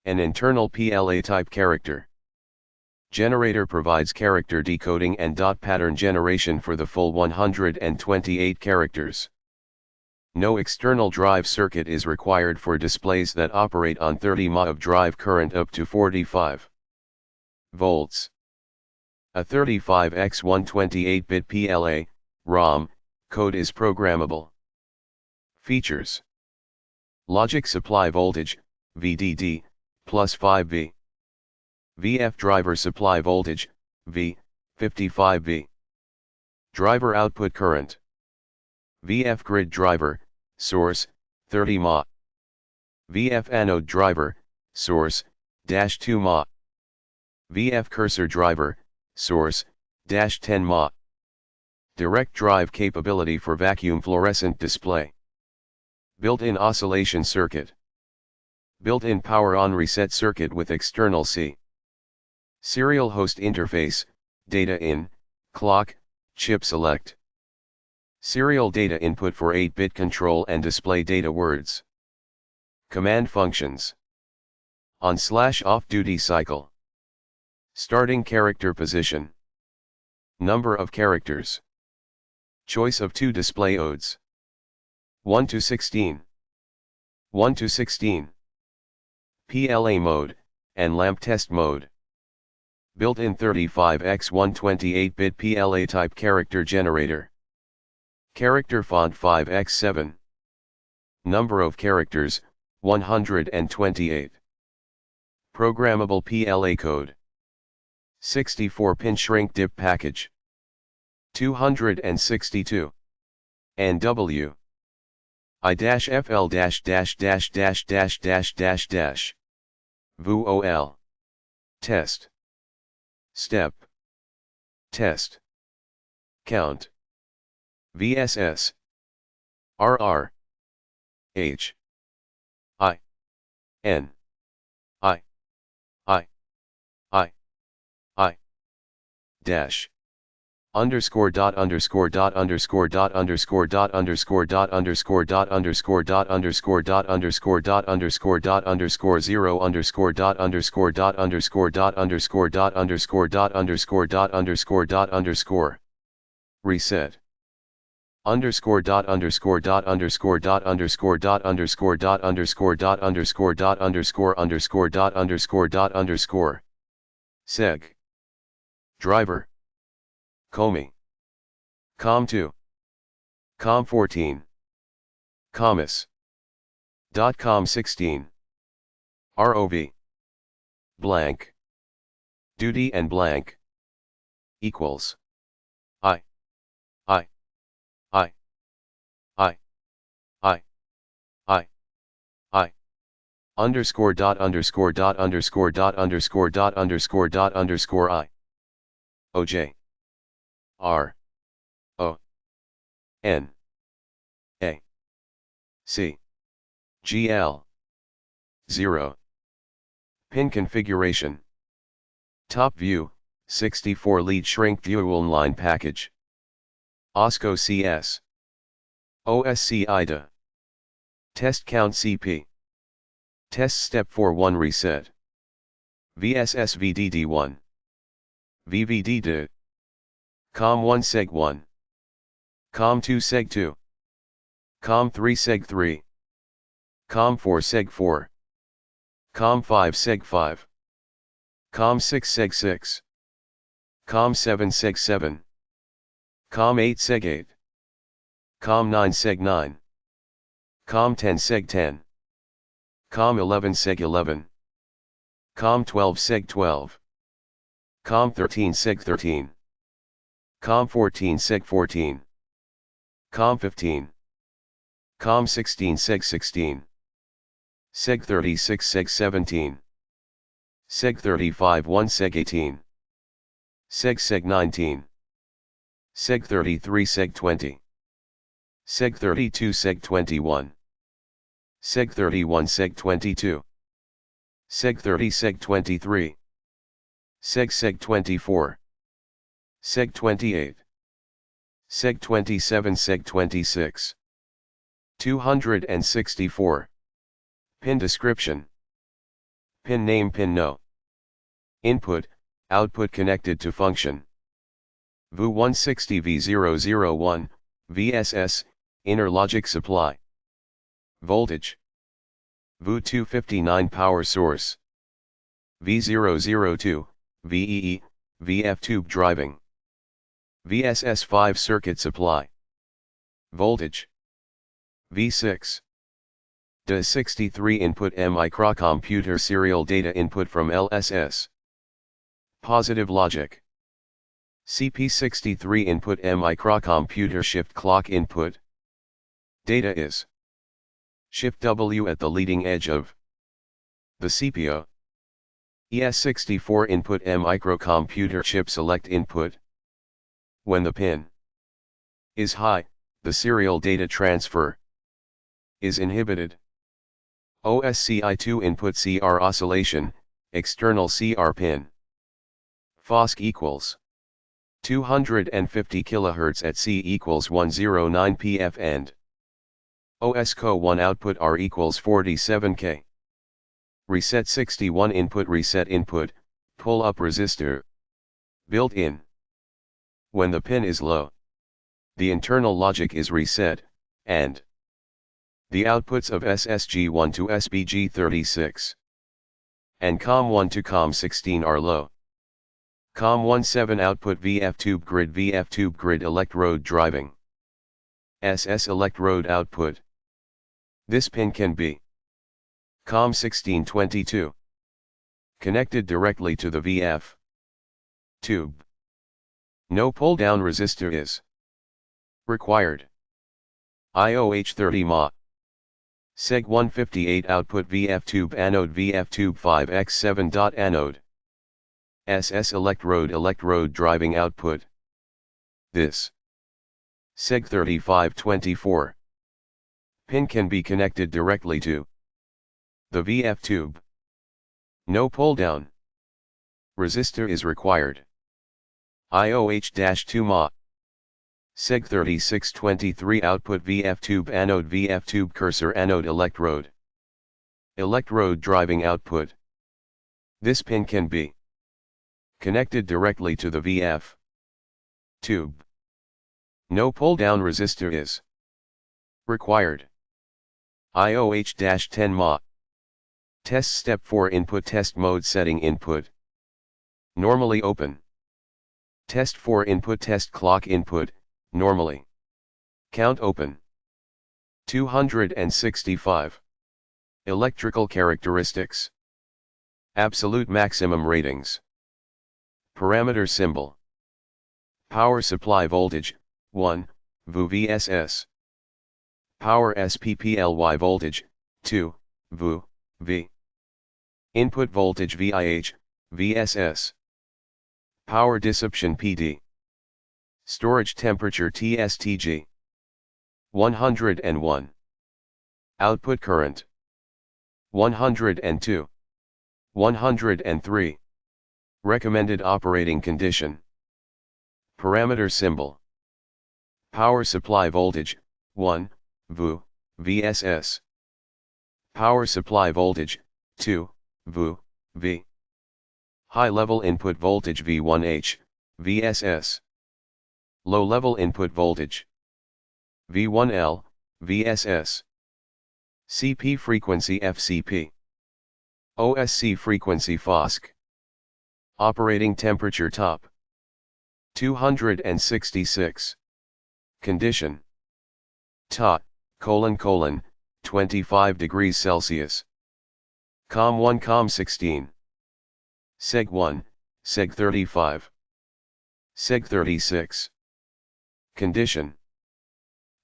An internal PLA type character generator provides character decoding and dot pattern generation for the full 128 characters. No external drive circuit is required for displays that operate on 30 mA of drive current up to 45 volts. A 35x 128-bit PLA, ROM, code is programmable. Features: logic supply voltage, VDD, plus 5V. VF driver supply voltage, V, 55V. Driver output current. VF grid driver, source, 30 mA. VF anode driver, source, -2 mA. VF cursor driver, source, -10 mA. Direct drive capability for vacuum fluorescent display. Built-in oscillation circuit. Built-in power on reset circuit with external C. Serial host interface, data in, clock, chip select. Serial data input for 8-bit control and display data words. Command functions. On/off duty cycle. Starting character position. Number of characters. Choice of 2 display odes. 1 to 16. 1 to 16. PLA mode, and lamp test mode. Built-in 35x 128-bit PLA type character generator. Character font 5x7. Number of characters, 128. Programmable PLA code. 64-pin shrink dip package. 262. NW. I-FL VUOL. Test. Step. Test. Count. VSS. RR. H. I. N. I. Dash. Underscore dot underscore dot underscore dot underscore dot underscore dot underscore dot underscore dot underscore dot underscore dot underscore dot underscore 0 underscore dot underscore dot underscore dot underscore dot underscore dot underscore dot underscore dot underscore reset underscore dot underscore dot underscore dot underscore dot underscore dot underscore dot underscore dot underscore underscore dot underscore dot underscore seg driver Comey. Com2. Com14. Comis. .com16. ROV. Blank. Duty and blank. Equals. I. Underscore dot underscore dot underscore dot underscore dot underscore dot underscore I. OJ. R O N A C G L 0. Pin configuration. Top view, 64 lead shrink dual line package. OSCO CS. OSC IDA. Test count CP. Test step 41 reset. VSS VDD1. VVDD. Com1 seg1. Com2 seg2. Com3 seg3. Com4 seg4. Com5 seg5. Com6 seg6. Com7 seg7. Com8 seg8. Com9 seg9. Com10 seg10. Com11 seg11. Com12 seg12. Com13 seg13. Com14 seg14. Com15. Com16 seg16. Seg36 seg17. Seg35 1 seg18. Seg19. Seg33 seg20. Seg32 seg21. Seg31 seg22. Seg30 seg23. Seg24. Seg28. Seg27 Seg26. 264. Pin description. Pin name pin no. Input, output connected to function. VU160 V001, VSS, inner logic supply. Voltage. VU259 power source. V002, VEE, VF tube driving. VSS5 circuit supply. Voltage. V6. DA63 input microcomputer serial data input from LSS. Positive logic. CP63 input microcomputer shift clock input. Data is shift W at the leading edge of the CPU. ES64 input microcomputer chip select input. When the pin is high, the serial data transfer is inhibited. OSCI2 input CR oscillation, external CR pin. FOSC equals 250 kHz at C equals 109 pf end. OSCO1 output R equals 47K. Reset 61 input reset input, pull up resistor. Built in. When the pin is low, the internal logic is reset, and the outputs of SSG1 to SBG36 and COM1 to COM16 are low. COM17 output VF tube grid electrode driving. SS electrode output. This pin can be COM1622. Connected directly to the VF tube. No pull-down resistor is required. IOH30 mA. Seg 158 output VF tube anode VF tube 5x7. Anode. SS electrode driving output. This Seg 3524 pin can be connected directly to the VF tube. No pull-down resistor is required. IOH-2 mA. Seg 3623 output VF tube anode VF tube cursor anode electrode driving output. This pin can be connected directly to the VF tube. No pull-down resistor is required. IOH-10 mA. Test step 4 input test mode setting input. Normally open. Test 4 input test clock input, normally. Count open. 265. Electrical characteristics. Absolute maximum ratings. Parameter symbol. Power supply voltage, 1, VU VSS. Power SPPLY voltage, 2, VU, V. Input voltage VIH, VSS. Power dissipation PD. Storage temperature TSTG. 101. Output current. 102. 103. Recommended operating condition. Parameter symbol. Power supply voltage, 1, VU, VSS. Power supply voltage, 2, VU, V. High level input voltage V1H, VSS. Low level input voltage V1L, VSS. CP frequency FCP. OSC frequency FOSC. Operating temperature top 266. Condition Ta, 25 degrees Celsius. COM1 COM16. Seg 1, Seg 35. Seg 36. Condition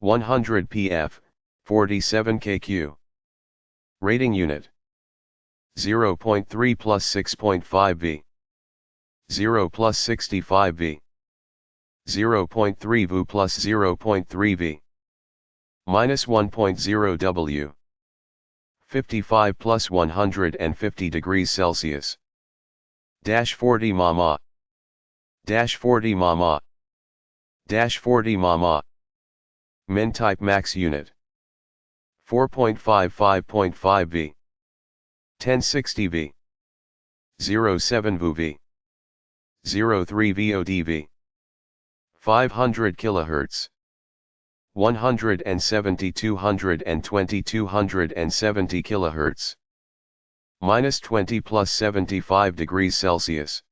100 pF, 47 kQ. Rating unit 0.3 plus 6.5 V. 0 plus 65 V. 0.3 VU plus 0.3 V. Minus 1.0 W. 55 plus 150 degrees Celsius. Dash 40 mama. Dash 40 mama. Dash 40 mama. Min type max unit. 4.55.5 V. 1060 V. 07 VU V. 03 VODV. 500 kHz. 170 220 270 kHz. Minus 20 plus 75 degrees Celsius.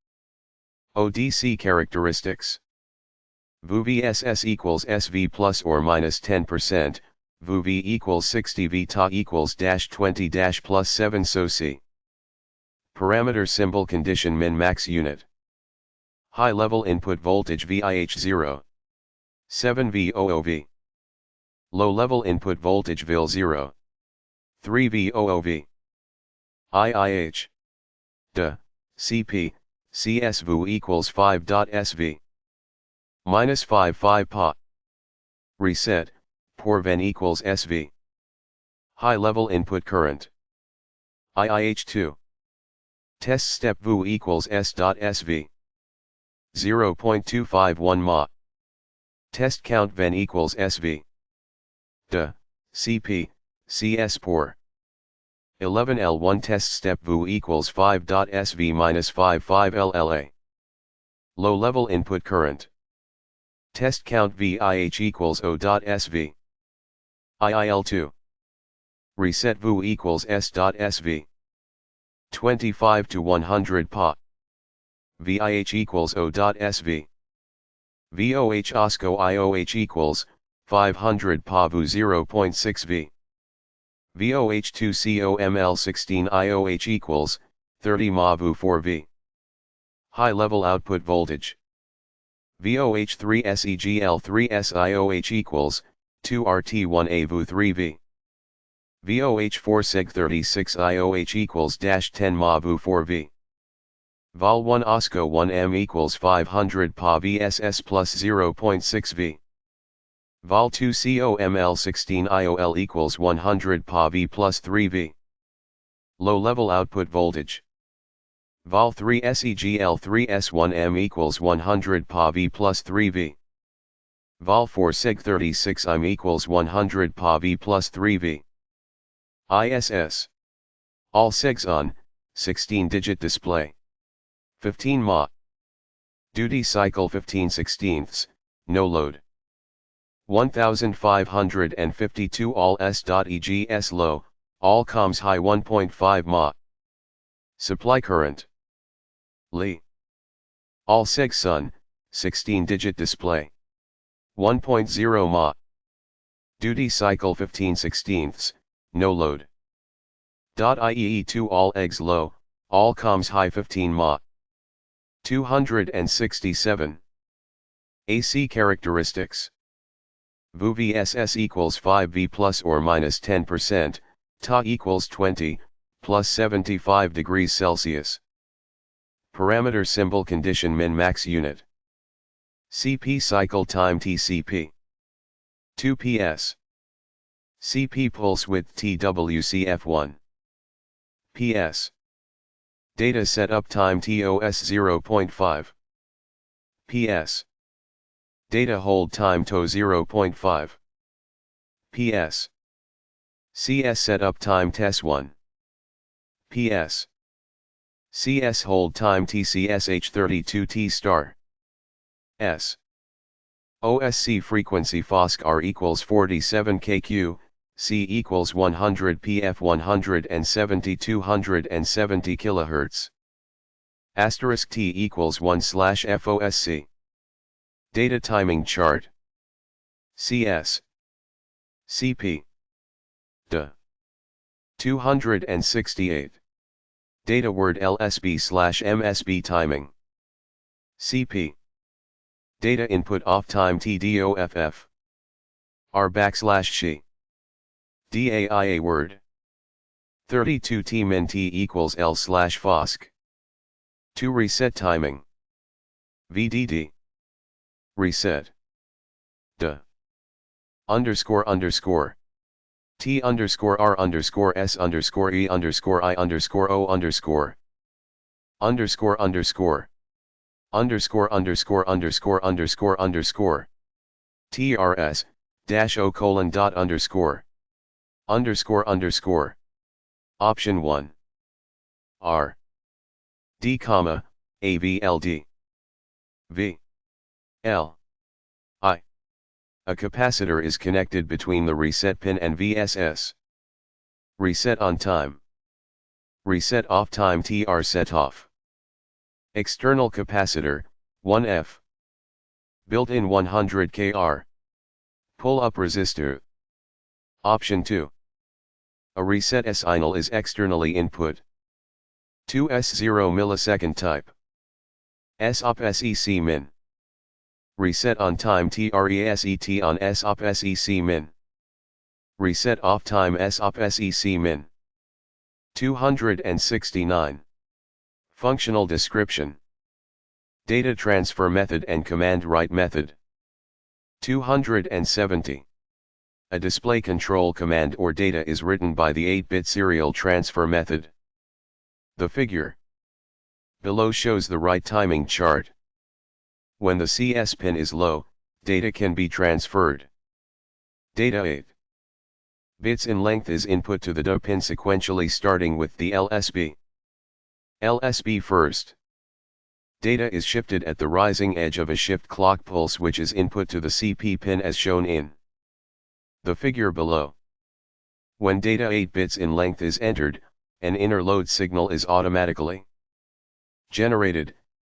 ODC characteristics. VU VSS equals SV plus or minus 10%, VU V equals 60 V Ta equals dash 20 dash plus 7 so C. Parameter symbol condition min max unit. High level input voltage VIH 0. 7 VOOV. Low level input voltage VIL 0. 3 VOOV. IIH. De, CP, CSVU equals 5.SV. Minus 55 Pa. Reset, POR-VEN equals SV. High level input current. IIH2. Test step VU equals S.SV. 0.251 Ma. Test count VEN equals SV. De, CP, CS POR. 11L1 test step VU equals 5.SV minus 55 LLA. Low level input current. Test count VIH equals O.SV. IIL2. Reset VU equals S.SV. 25 to 100 Pa. VIH equals O.SV. VOH OSCO IOH equals 500 PAVU 0.6 V. VOH2COML16 IOH equals 30 MAVU 4 V. High level output voltage. VOH3SEGL3S IOH equals 2 RT1 AVU 3 V. VOH4SEG36 IOH equals -10 MAVU 4 V. Vol1 OSCO 1M equals 500 PA VSS plus 0.6 V. Vol2 COML16 IOL equals 100 PA V plus 3 V. Low level output voltage. Vol3 SEGL3 S1M equals 100 PA V plus 3 V. Vol4 SEG36 IM equals 100 PA V plus 3 V. ISS. All segs on, 16-digit display. 15 mA. Duty cycle 15/16, no load. 1552 all s.egs low, all comms high 1.5 mA. Supply current. Li. All segs sun, 16-digit display. 1.0 mA. Duty cycle 15/16, no load. IEE2 all eggs low, all comms high 15 mA. 267. AC characteristics. VU VSS equals 5V plus or minus 10%, Ta equals 20, plus 75 degrees Celsius. Parameter symbol condition min-max unit. CP cycle time TCP. 2 PS. CP pulse width TWCF1. PS. Data setup time TOS 0.5. PS. Data hold time TO 0.5. PS. CS setup time TES1. PS. CS hold time TCSH32T star. S. OSC frequency FOSC-R equals 47 kQ, C equals 100 PF 170 270 kHz. Asterisk T equals 1/FOSC. Data timing chart. CS. CP. DA. 268. Data word LSB/MSB timing. CP. Data input off time TDOFF. R/she. DAIA word. 32 T min T equals L/FOSC. 2 reset timing. VDD. Reset. D. ___ T _R _S _E _I _O ___________ TRS -O:_______ Option 1 R D, AVLD V L I. A capacitor is connected between the reset pin and VSS. Reset on time. Reset off time TR set off. External capacitor, 1F. Built-in 100 kR. Pull-up resistor. Option 2. A reset signal is externally input. 2S0 millisecond type. SOP SEC min. Reset on time TRESET on SOP SEC min. Reset off time SOP SEC min. 269. Functional description. Data transfer method and command write method. 270. A display control command or data is written by the 8-bit serial transfer method. The figure below shows the write timing chart. When the CS pin is low, data can be transferred. Data 8 bits in length is input to the DA pin sequentially starting with the LSB. LSB first. Data is shifted at the rising edge of a shift clock pulse which is input to the CP pin as shown in the figure below. When data 8 bits in length is entered, an inner load signal is automatically generated,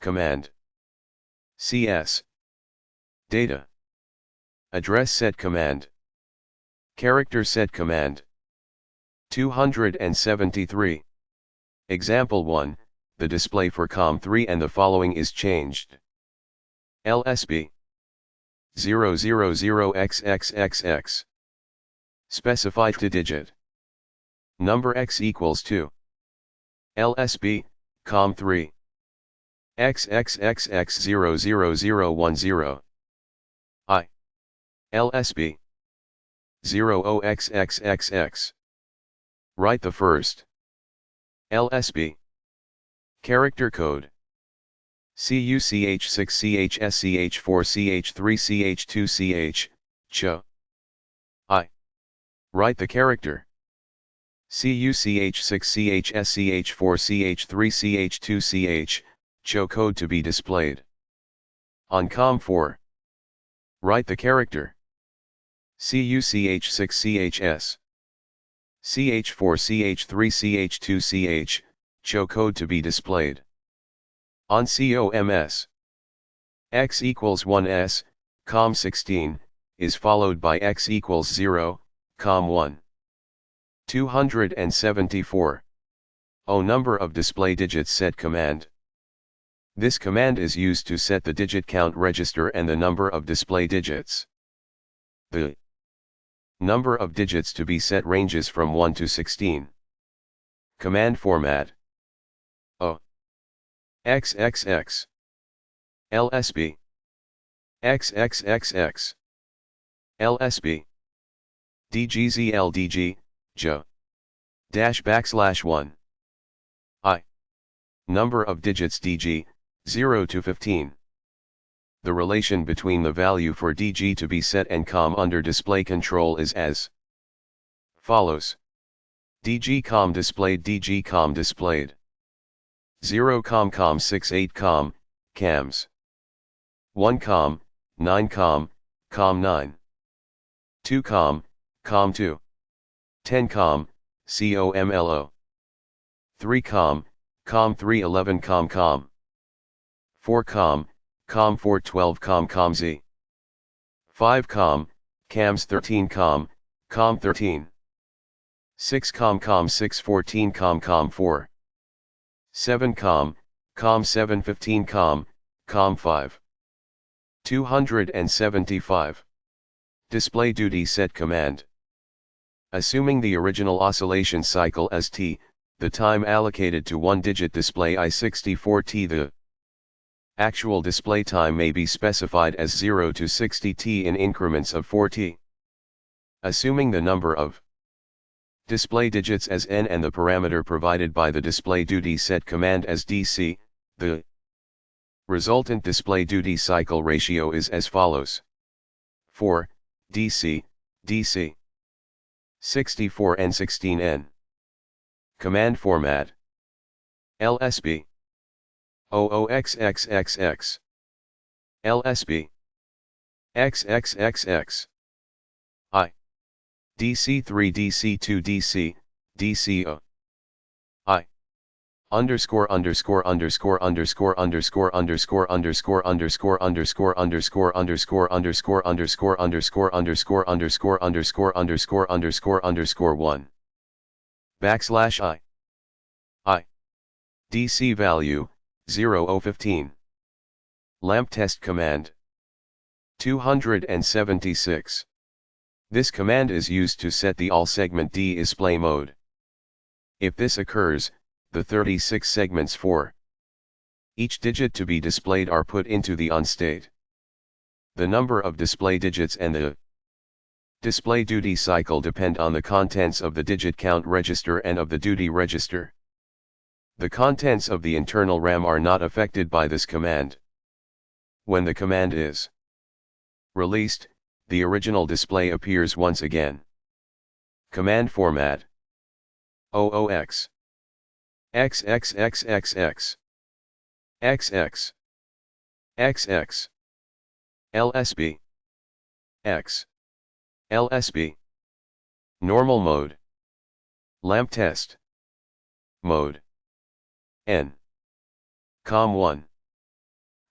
command. CS. Data. Address set command. Character set command. 273. Example 1, the display for COM3 and the following is changed. LSB 000XXXX. Specify to digit. Number X equals 2. LSB, COM3. XXXX00010. I. LSB 0xxxx. Write the first. LSB. Character code. CUCH6CHSCH4CH3CH2CH, CHO. I. Write the character. CUCH6CHSCH4CH3CH2CH, CHO code to be displayed. On COM4. Write the character. CUCH6CHS. CH4CH3CH2CH, CHO code to be displayed. On COMS. X equals 1S, COM16, is followed by X equals 0, COM1. 274. O number of display digits set command. This command is used to set the digit count register and the number of display digits. The number of digits to be set ranges from 1 to 16. Command format. O. XXX. LSB. XXXX. LSB. DGZLDG, JO. --1. I. Number of digits DG, 0 to 15. The relation between the value for DG to be set and COM under display control is as follows. DG COM displayed, DG COM displayed. 0 COM COM 6 8 COM, CAMs. 1 COM, 9 COM, COM 9. 2 COM, COM 2. 10 COM, COMLO. 3 COM, COM 3 11 COM COM. 4 COM, COM 4 12 COM COM Z. 5 COM, CAMS 13 COM, COM 13. 6 COM COM 6 14 COM COM 4. 7 COM, COM 7 15 COM, COM 5. 275. Display duty set command. Assuming the original oscillation cycle as T, the time allocated to one-digit display I64T, the actual display time may be specified as 0 to 60T in increments of 4T. Assuming the number of display digits as N and the parameter provided by the display duty set command as DC, the resultant display duty cycle ratio is as follows. 4, DC, DC. 64 and 16N. Command format. LSB. OOXXXX. LSB. XXXX. I. DC3 DC2 DC, DCO. I. Underscore underscore underscore underscore underscore underscore underscore underscore underscore underscore underscore underscore underscore underscore underscore underscore underscore underscore underscore underscore 1. Backslash I. I. DC value, 0015. Lamp test command. 276. This command is used to set the all segment display mode. If this occurs, the 36 segments for each digit to be displayed are put into the on state. The number of display digits and the display duty cycle depend on the contents of the digit count register and of the duty register. The contents of the internal RAM are not affected by this command. When the command is released, the original display appears once again. Command format. OOX. XXXXX. XX. XX. LSB. X. LSB. Normal mode. Lamp test. Mode. N. COM1.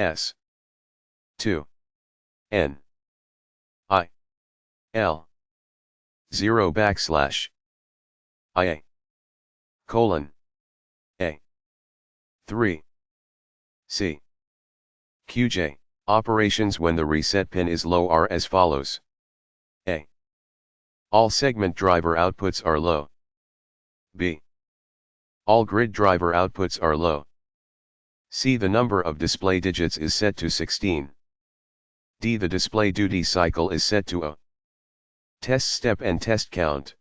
S 2 N I L 0 backslash IA colon A 3 C QJ. Operations when the reset pin is low are as follows. A. All segment driver outputs are low. B. All grid driver outputs are low. C. The number of display digits is set to 16. D. The display duty cycle is set to a test step and test count.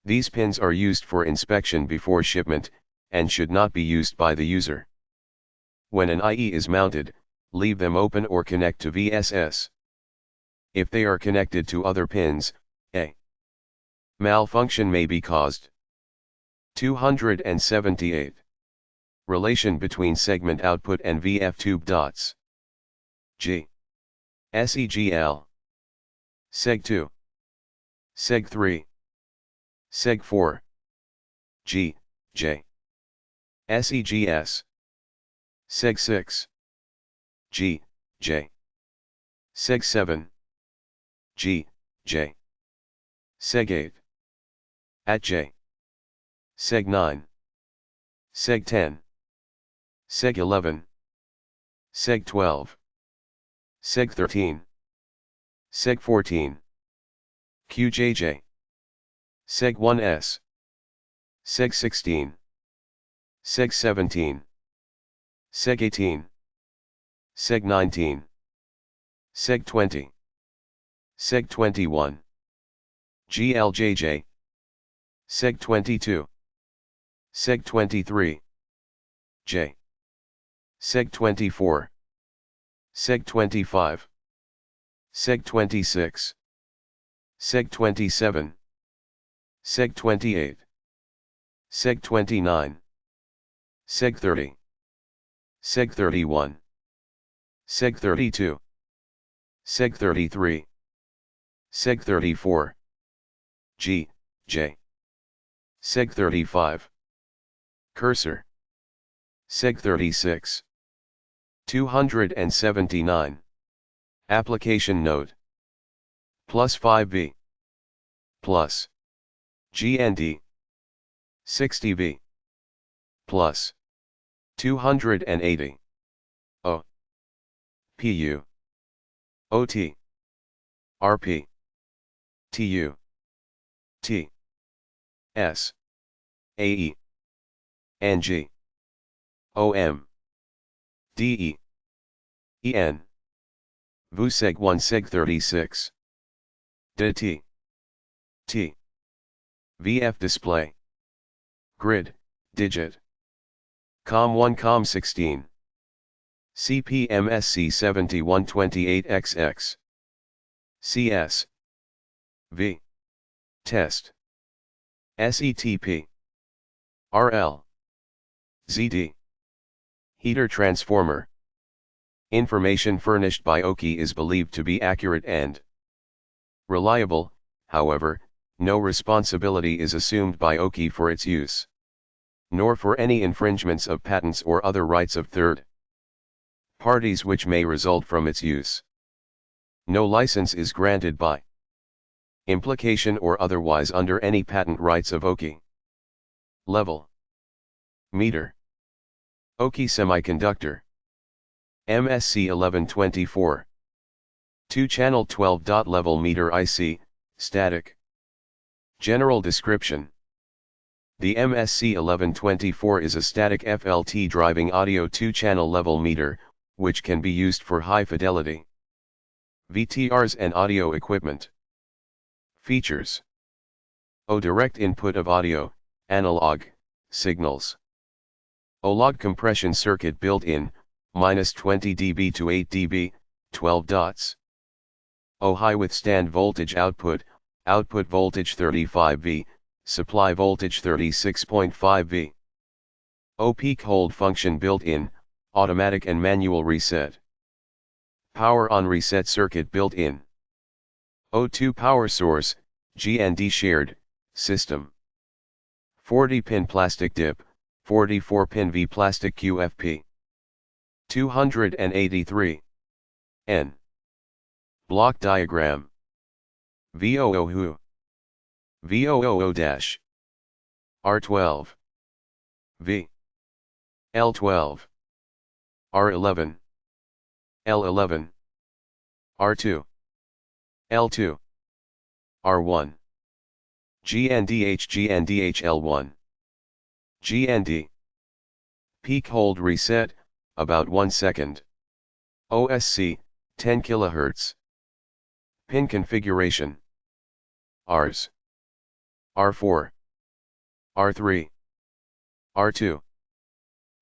These pins are used for inspection before shipment, and should not be used by the user. When an IE is mounted, leave them open or connect to VSS. If they are connected to other pins, a malfunction may be caused. 278. Relation between segment output and VF tube dots. G. SEGL. Seg2. Seg3. Seg4. G, J. SEGS. Seg6. G, J. Seg7. G, J. Seg8. At J. Seg9. Seg10. Seg11. Seg12. Seg13. Seg14. QJJ. Seg1S. Seg16. Seg17. Seg18. Seg19. Seg20. Seg21. GLJJ. Seg22. Seg23. J. Seg24. Seg25. Seg26. Seg27. Seg28. Seg29. Seg30. Seg31. Seg32. Seg33. Seg34. G, J. Seg35. Cursor. Seg36. 279. Application note. Plus 5V. Plus. GND. 60V. Plus. 280. O. PU. OT. RP. TU. T. S. AE. NG. OM. DE. EN. VUSEG 1 Seg 36. DT. T. VF display. Grid, digit. COM1 COM16. CPMSC 7128XX. CS. V. Test. SETP. RL. ZD. Heater transformer. Information furnished by OKI is believed to be accurate and reliable, however, no responsibility is assumed by OKI for its use, nor for any infringements of patents or other rights of third parties which may result from its use. No license is granted by implication or otherwise under any patent rights of OKI. Level. Meter. OKI semiconductor. MSC 1124. 2-channel 12-dot level meter IC, static. General description. The MSC 1124 is a static FLT driving audio 2-channel level meter, which can be used for high fidelity VTRs and audio equipment. Features. O direct input of audio, analog, signals. O log compression circuit built in, -20 dB to 8 dB, 12 dots. O high withstand voltage output, output voltage 35 V, supply voltage 36.5 V. O peak hold function built in, automatic and manual reset. Power on reset circuit built in. O2 power source, GND shared, system. 40-pin plastic dip, 44-pin V plastic QFP. 283. N. Block diagram. VOO who. VOO dash. R12. V. L12. R11. L11. R2. L2. R1. GNDH GNDH L1. GND. Peak hold reset, about 1 second. OSC, 10 kHz. Pin configuration. Rs. R4. R3. R2.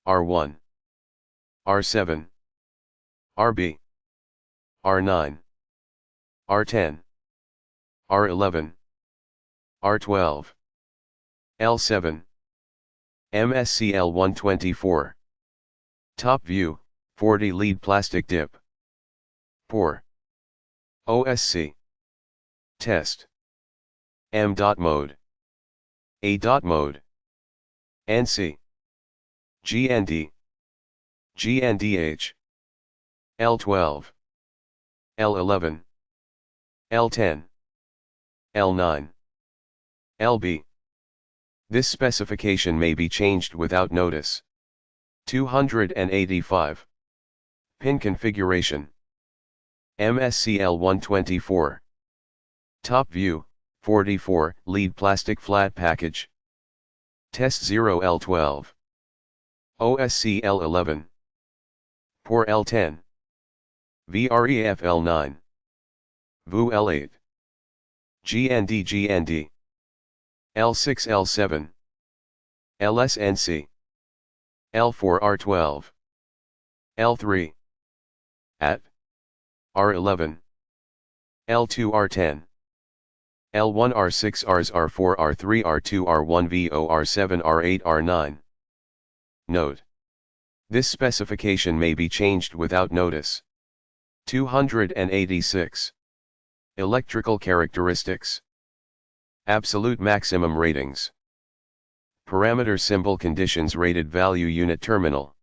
R1. R7. RB. R9. R10. R11. R12. L7. MSC L124. Top view, 40 lead plastic dip. Pour. OSC. Test. M. Mode. A. Mode. NC. GND. GNDH. L12. L11. L10. L9. LB. This specification may be changed without notice. 285. Pin configuration. MSC L124. Top view, 44, lead plastic flat package. Test 0 L12. OSC L11. Pour L10. VREF L9. VU L8. GND GND. L6 L7. LSNC. L4 R12. L3. AT. R11. L2 R10. L1 R6 Rs R4 R3 R2 R1 VO R7 R8 R9. Note. This specification may be changed without notice. 286. Electrical characteristics. Absolute maximum ratings. Parameter symbol conditions rated value unit terminal.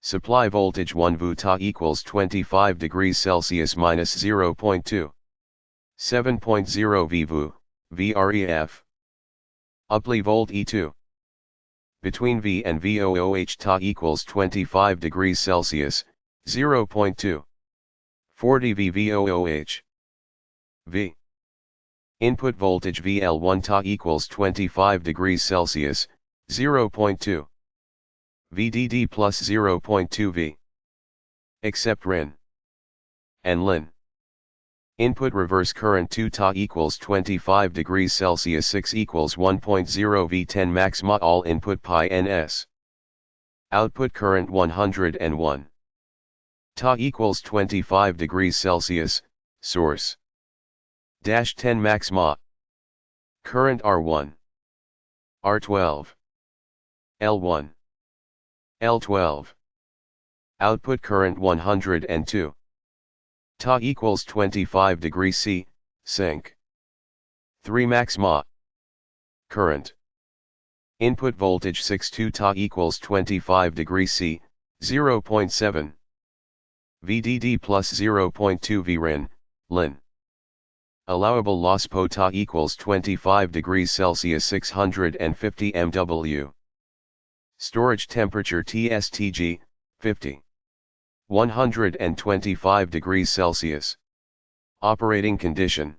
Supply voltage 1 VU Ta equals 25 degrees Celsius minus 0.2. 7.0 VVU, VREF. Upply volt E2. Between V and VOOH Ta equals 25 degrees Celsius, 0.2. 40 V VOOH. V. Input voltage VL1 Ta equals 25 degrees Celsius, 0.2. VDD plus 0.2 V. Except RIN. And LIN. Input reverse current 2 Ta equals 25 degrees Celsius 6 equals 1.0 V10 max ma all input pi ns. Output current 101. Ta equals 25 degrees Celsius, source. Dash 10 max ma. Current R1. R12. L1. L12. Output current 102. Ta equals 25 degrees C, sink. 3 max ma. Current. Input voltage 62 Ta equals 25 degrees C, 0.7. VDD plus 0.2 VRIN, LIN. Allowable loss Po Ta equals 25 degrees Celsius 650 MW. Storage temperature TSTG, 50. 125 degrees Celsius. Operating condition.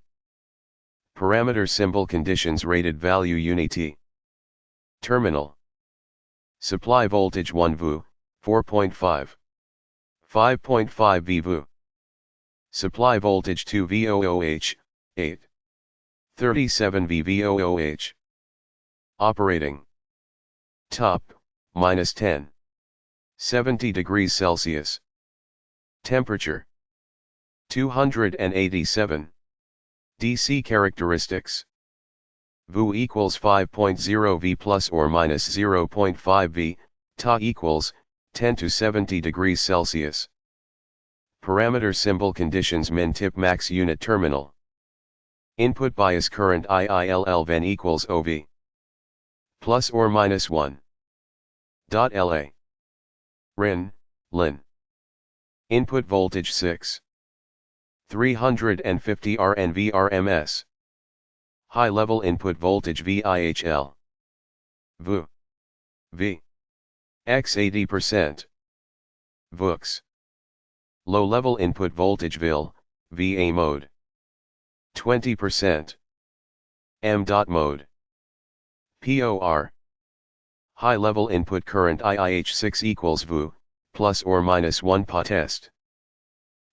Parameter symbol conditions rated value unity. Terminal. Supply voltage 1 VU, 4.5. 5.5 VVU. Supply voltage 2 VOOH, 8. 37 VVOOH. Operating. Top, minus 10. 70 degrees Celsius. Temperature. 287. DC characteristics. VU equals 5.0 V plus or minus 0.5 V, Ta equals 10 to 70 degrees Celsius. Parameter symbol conditions min tip max unit terminal. Input bias current IILL VEN equals OV. Plus or minus 1. LA. RIN, LIN. Input voltage 6. 350 RNV RMS. High level input voltage VIHL. VU. V. X 80%. VUX. Low level input voltage VIL, VA mode. 20%. M. Mode. POR. High level input current IIH6 equals VU, plus or minus 1 Pa test.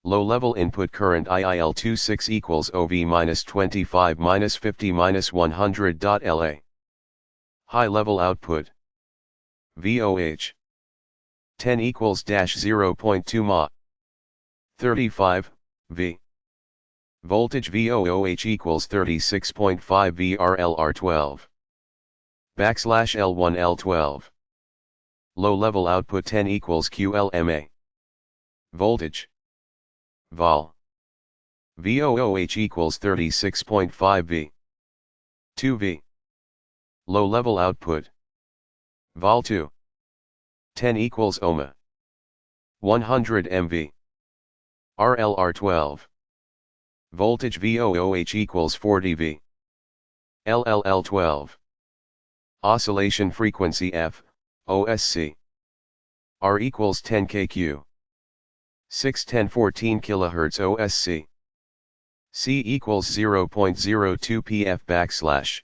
Low level input current IIL26 equals OV minus 25 minus 50 minus 100. LA. High level output. VOH. 10 equals dash 0.2 Ma. 35, V. Voltage VOOH equals 36.5 VRLR12. Backslash L1 L12. Low level output 10 equals QLMA. Voltage. Vol. VOOH equals 36.5 V. 2 V. Low level output. Vol 2. 10 equals ohma. 100 MV. RLR12. Voltage VOOH equals 40 V. LLL12. Oscillation frequency F, OSC. R equals 10 kQ. 61014 kHz OSC. C equals 0.02 pF backslash.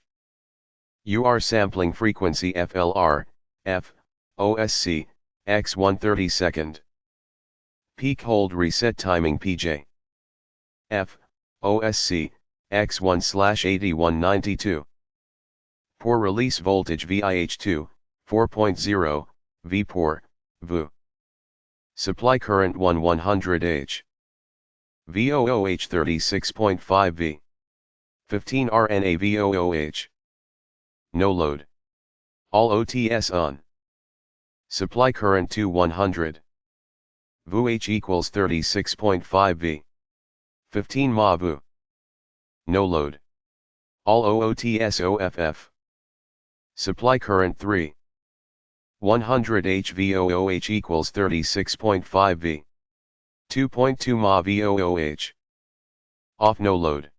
UR sampling frequency FLR, F, OSC, x 1/32 second. Peak hold reset timing PJ. F, OSC, x 1/8192. Pour release voltage VIH2, 4.0, VPOR, VU. Supply current 100H. VOOH 36.5 V. 15 RNA VOOH. No load. All OTS on. Supply current to 100. VOOH equals 36.5 V. 15 Ma VU. No load. All OOTS OFF. Supply current 3. 100 H VOOH equals 36.5 V. 2.2 Ma VOOH. Off no load.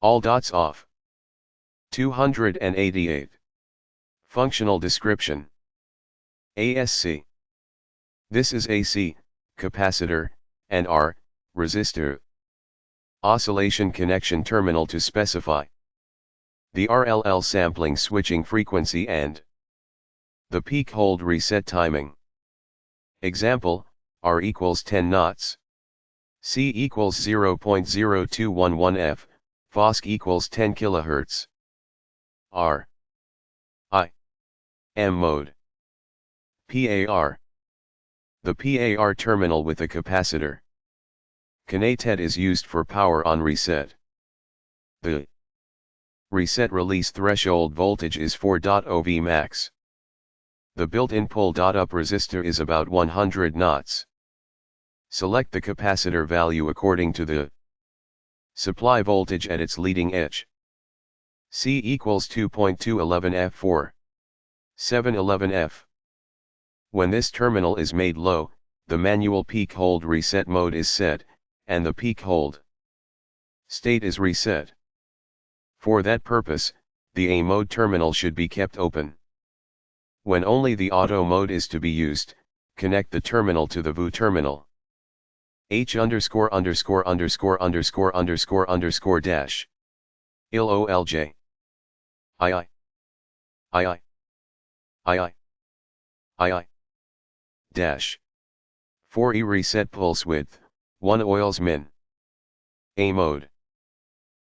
All dots off. 288. Functional description. ASC. This is AC, capacitor, and R, resistor. Oscillation connection terminal to specify the RLL sampling switching frequency and the peak hold reset timing. Example, R equals 10 knots. C equals 0.0211 F, FOSC equals 10 kHz. R. I. M mode. PAR. The PAR terminal with a capacitor. Connected is used for power on reset. The reset release threshold voltage is 4.0 max. The built-in pull.up resistor is about 100 knots. Select the capacitor value according to the supply voltage at its leading edge. C equals 2.211 F4. 711 F. When this terminal is made low, the manual peak hold reset mode is set, and the peak hold state is reset. For that purpose, the A mode terminal should be kept open. When only the auto mode is to be used, connect the terminal to the VU terminal. H underscore underscore underscore underscore underscore underscore dash. ILOLJ. II. II. Dash. 4E reset pulse width, 1 oils min. A mode.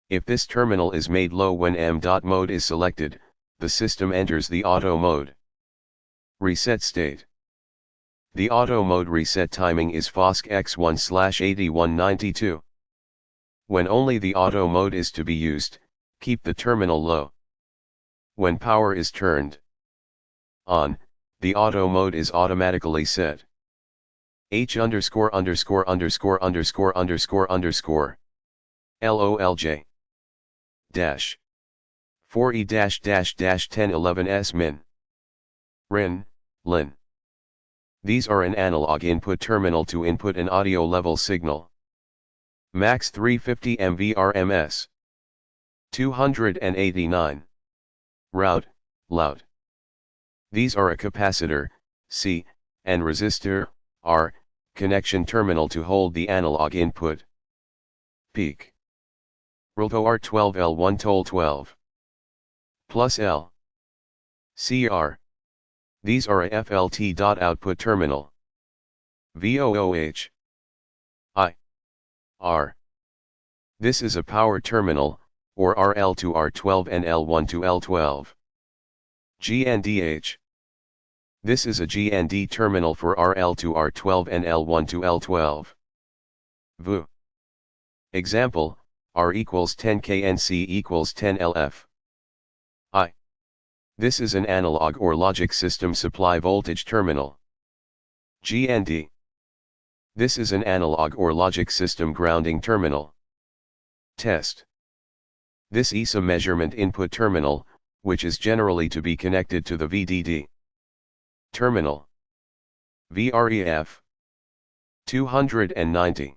If this terminal is made low when M. Mode is selected, the system enters the auto mode. Reset state. The auto mode reset timing is FOSC X1/8192. When only the auto mode is to be used, keep the terminal low. When power is turned on, the auto mode is automatically set. H underscore underscore underscore underscore underscore underscore. LOLJ. Dash. 4E dash dash dash 1011 S min. RIN, LIN. These are an analog input terminal to input an audio level signal. Max 350 MV RMS. 289. Route, loud. These are a capacitor, C, and resistor, R, connection terminal to hold the analog input. Peak. RLTO R12 L1 toll 12. Plus L. CR. These are a FLT dot output terminal. VOOH. I. R. This is a power terminal, or RL to R12 and L1 to L12. GNDH. This is a GND terminal for RL to R12 and L1 to L12. VU. Example, R equals 10K and C equals 10 LF. I. This is an analog or logic system supply voltage terminal. GND. This is an analog or logic system grounding terminal. Test. This is a measurement input terminal, which is generally to be connected to the VDD terminal. VREF. 290.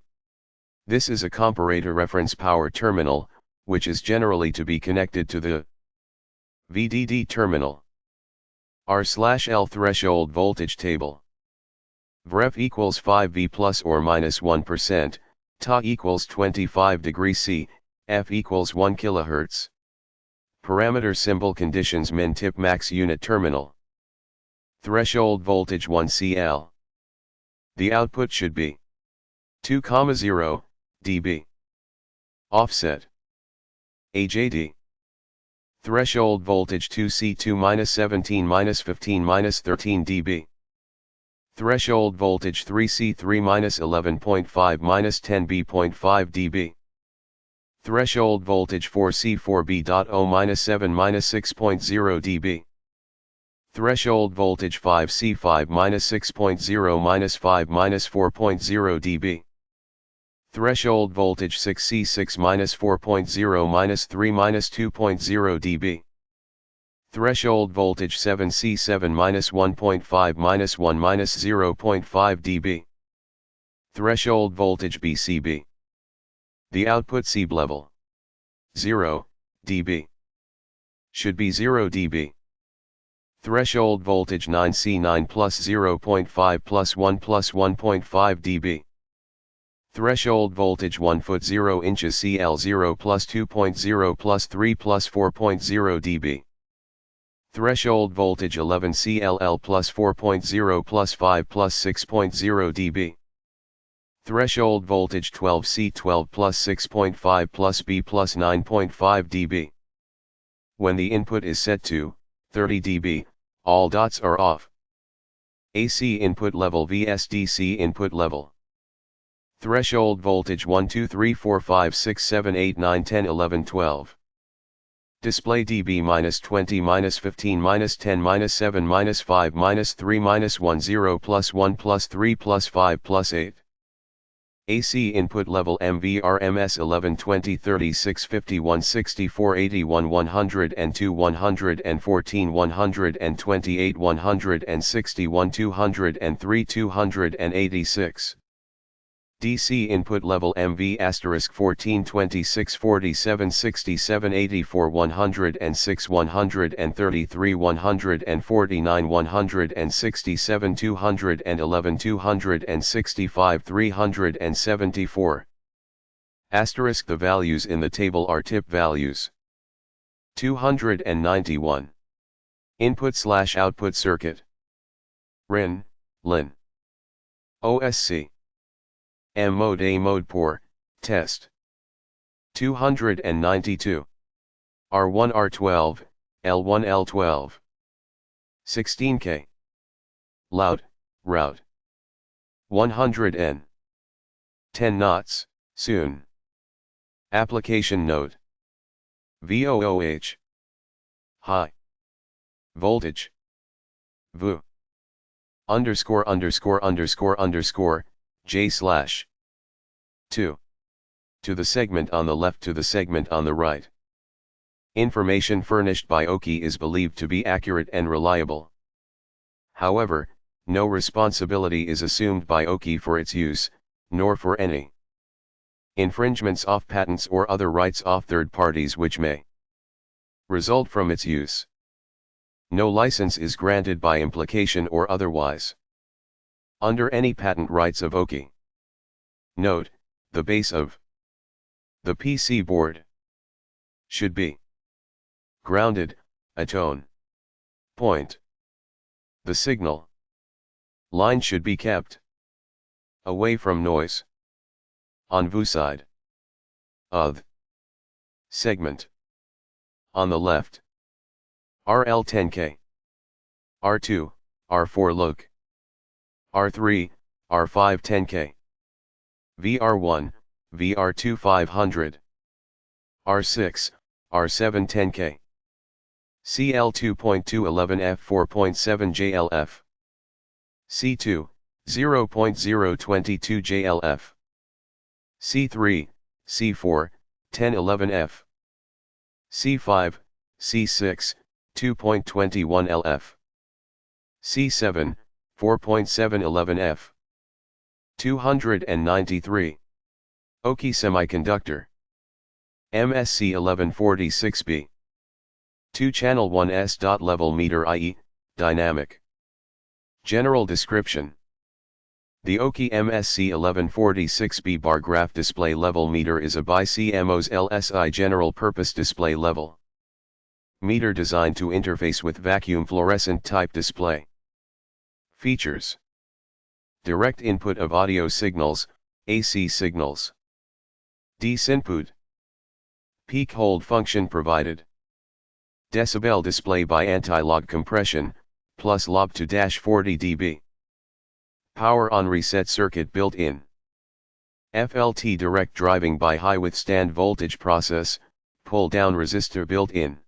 This is a comparator reference power terminal, which is generally to be connected to the VDD terminal. R/L threshold voltage table. VREF equals 5V plus or minus 1%, Ta equals 25 degrees C, F equals 1 kHz. Parameter symbol conditions min tip max unit terminal. Threshold voltage 1 CL. The output should be 2,0 dB. Offset. AJD. Threshold voltage 2C2-17-15-13 dB. Threshold voltage 3C3-11.5-10B.5 dB. Threshold voltage 4C4B.0-7-6.0 dB. Threshold voltage 5C5-6.0-5-4.0 dB. Threshold voltage 6C6-4.0-3-2.0 dB. Threshold voltage 7C7-1.5-1-0.5 dB. Threshold voltage BCB. The output C level 0 dB should be 0 dB. Threshold voltage 9C9 plus 0.5 plus 1 plus 1.5 dB. Threshold voltage 1 foot 0 inches CL0 plus 2.0 plus 3 plus 4.0 dB. Threshold voltage 11 CLL plus 4.0 plus 5 plus 6.0 dB. Threshold voltage 12 C12 plus 6.5 plus B plus 9.5 dB. When the input is set to 30 dB, all dots are off. AC input level vs DC input level. Threshold voltage 1 2 3 4 5 6 7 8 9 10 11 12. Display dB -20 -15 -10 -7 -5 -3 -1 0 plus 1 plus 3 plus 5 plus 8. AC input level MV RMS 11 20 36 51 64 81 102 114 128 161 203 286. DC input level MV * 14 26 47 67 84 106 133 149 167 211 265 374. * The values in the table are tip values. 291. Input/output circuit. RIN, LIN. OSC. M mode A mode POR, test. 292. R1 R12, L1 L12. 16K. Loud, route. 100 N. 10 knots, soon. Application note. VOOH. High. Voltage. VU. ______, J/. 2. To the segment on the left to the segment on the right. Information furnished by OKI is believed to be accurate and reliable. However, no responsibility is assumed by OKI for its use, nor for any infringements of patents or other rights of third parties which may result from its use. No license is granted by implication or otherwise under any patent rights of OKI. Note, the base of the PC board should be grounded, a tone point. The signal line should be kept away from noise. On VU side of segment. On the left, RL10K, R2, R4 look, R3, R5 10K, VR1, VR2 500, R6, R7 10K, CL 2.211F 4.7 JLF, C2, 0.022 JLF, C3, C4, 1011F, C5, C6, 2.21 LF, C7, 4.711F, 293, OKI Semiconductor, MSC 1146B, 2-channel 1S. Level meter i.e., dynamic. General description. The OKI MSC 1146B bar graph display level meter is a BiCMOS LSI general purpose display level meter designed to interface with vacuum fluorescent type display. Features: direct input of audio signals, AC signals. Desinput. Peak hold function provided. Decibel display by anti-log compression, plus lob to -40 dB. Power on reset circuit built in. FLT direct driving by high withstand voltage process, pull down resistor built in.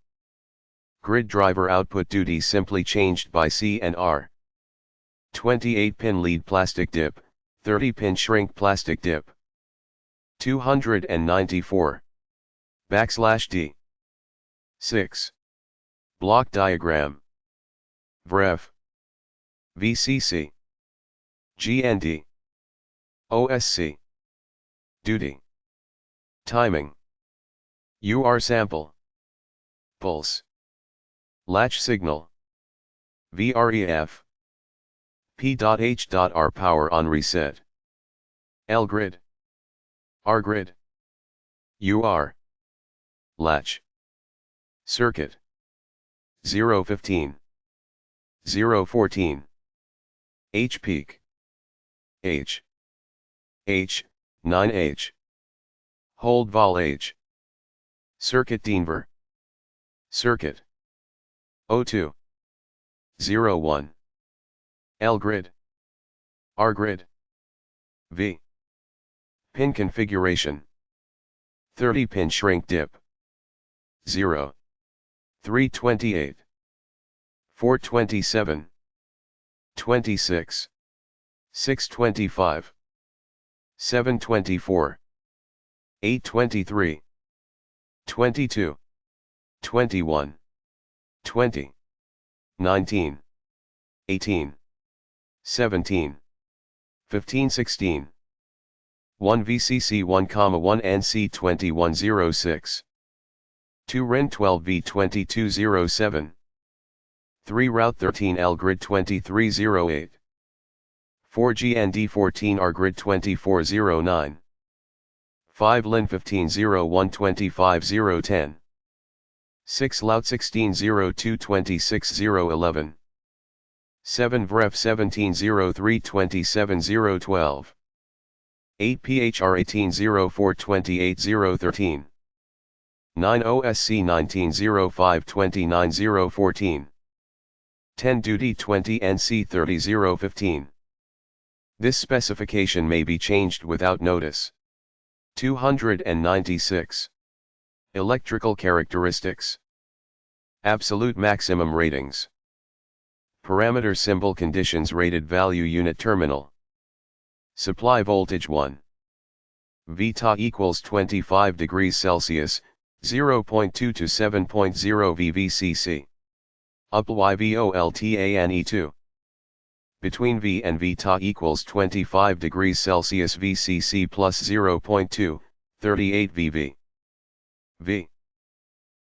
Grid driver output duty simply changed by C and R. 28-pin lead plastic dip, 30-pin shrink plastic dip. 294. \D. 6. Block diagram. VREF. VCC. GND. OSC. Duty. Timing. UR sample. Pulse. Latch signal. VREF. P.H.R power on reset. L grid. R grid. UR. Latch. Circuit. 015. 014. H peak. H. 9H. Hold vol H. Circuit Denver. Circuit. O2. 01. L grid. R grid. V. Pin configuration. 30-pin shrink dip. 0. 328. 427. 26. 625. 724. 823. 22. 21. 20. 19. 18. 17. 15 16. 1 VCC 1,1 NC 2106. 2 RIN 12 V 2207. 3 Route 13 L Grid 2308. 4 GND 14 R Grid 2409. 5 LIN 1501 25010. 6 LOUT 1602 26011. 7 VREF 1703 27012. 8 PHR 1804 28013. 9 OSC 1905 29014. 10 Duty 20 NC 30015. This specification may be changed without notice. 296. Electrical characteristics. Absolute maximum ratings. Parameter symbol conditions rated value unit terminal. Supply voltage 1. Vta equals 25 degrees Celsius, 0.2 to 7.0 VVCC. Up YVOLTANE2. between V and V Ta equals 25 degrees Celsius VCC plus 0.2, 38 VV. V.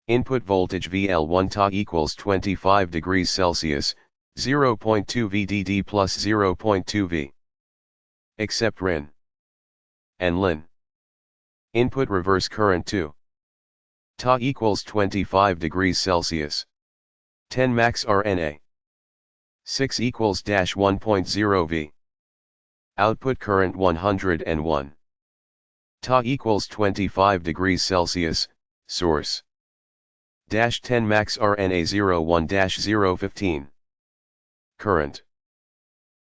Input voltage VL1 Ta equals 25 degrees Celsius, 0.2 VDD plus 0.2 V. Except RIN and LIN. Input reverse current 2. Ta equals 25 degrees Celsius. 10 max RNA. 6 equals dash 1.0 V. Output current 101. Ta equals 25 degrees Celsius, source. Dash 10 max RNA 01 dash 015. Current.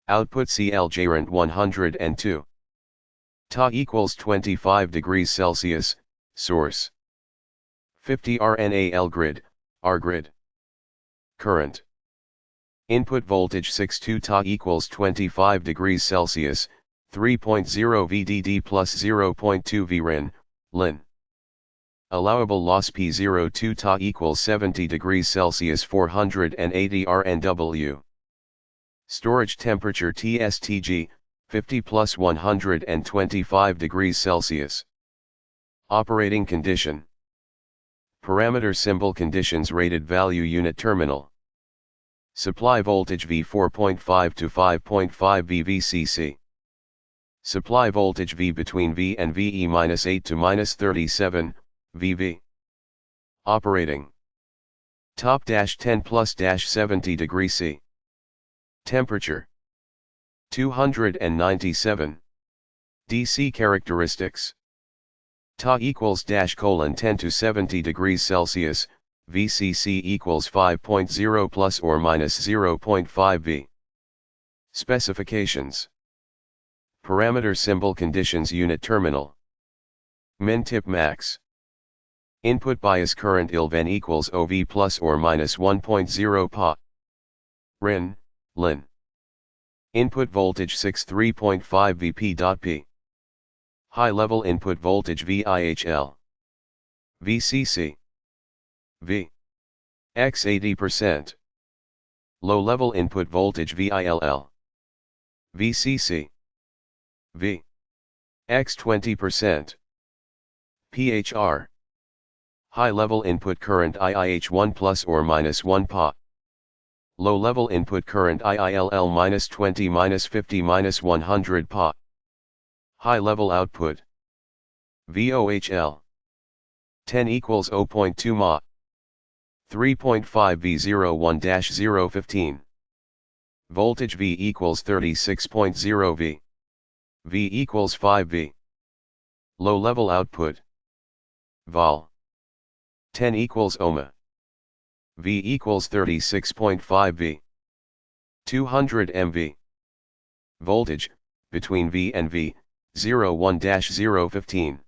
Output CLJ rent 102. Ta equals 25 degrees Celsius, source. 50 RNA L grid, R grid. Current. Input voltage 62 Ta equals 25 degrees Celsius, 3.0 VDD plus 0.2 VRIN, LIN. Allowable loss P02 Ta equals 70 degrees Celsius 480 RNW. Storage temperature TSTG, 50 plus 125 degrees Celsius. Operating condition. Parameter symbol conditions rated value unit terminal. Supply voltage V 4.5 to 5.5 V VCC. Supply voltage V between V and VE-8 to -37, VV. Operating. Top -10 plus -70 degree C. Temperature. 297. DC characteristics. Ta equals -10 to 70 degrees Celsius, VCC equals 5.0 plus or minus 0.5 V. Specifications. Parameter symbol conditions unit terminal. Min tip max. Input bias current ILVN equals OV plus or minus 1.0 Pa. RIN, LIN. Input voltage 63.5 VP.P. High level input voltage VIHL. VCC. V. X 80%. Low level input voltage VILL. VCC. V. X 20%. PHR. High level input current IIH1 plus or minus 1 Pa. Low level input current IILL minus 20 minus 50 minus 100 Pa. High level output. VOHL. 10 equals 0.2 Ma. 3.5 V01-015. Voltage V equals 36.0 V. V equals 5 V. Low level output. Vol. 10 equals ohma. V equals 36.5 V. 200 MV. Voltage, between V and V, 01-015.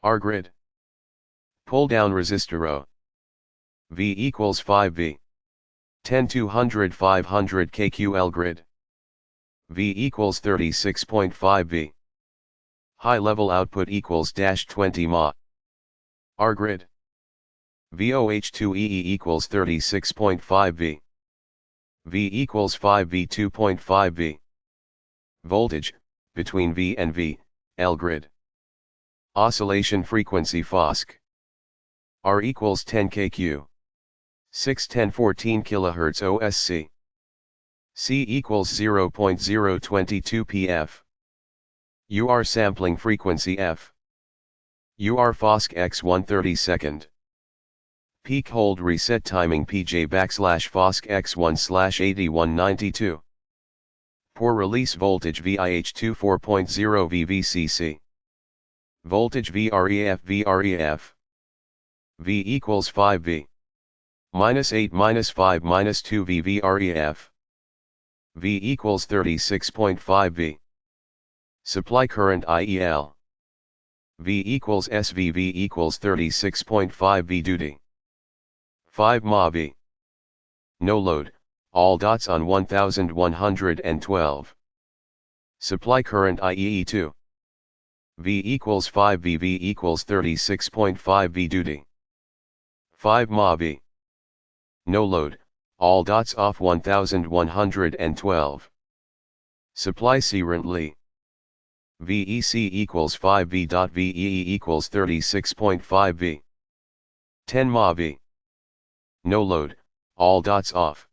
R grid. Pull down resistor row. V equals 5 V. 10 200 500 kQL grid. V equals 36.5 V. High level output equals -20 Ma. R grid. VOH2EE equals 36.5 V. V equals 5 V 2.5 V. Voltage, between V and V, L grid. Oscillation frequency FOSC. R equals 10 kQ. 61014 kHz OSC. C equals 0.022 pf. UR sampling frequency F. UR FOSC x 1/32 second. Peak hold reset timing PJ \FOSC x1/8192. Pour release voltage VIH2 4.0 VVCC. Voltage VREF. V equals 5 V. -8 -5 -2 V VREF. V equals 36.5 V. Supply current IEL. V equals SVV equals 36.5 V duty. 5 Ma V. No load, all dots on 1112. Supply current IEE2. V equals 5 V. V equals 36.5 V duty. 5 Ma V. No load, all dots off 1112. Supply currently. VEC equals 5V. VEE equals 36.5V. 10 MAV. No load, all dots off.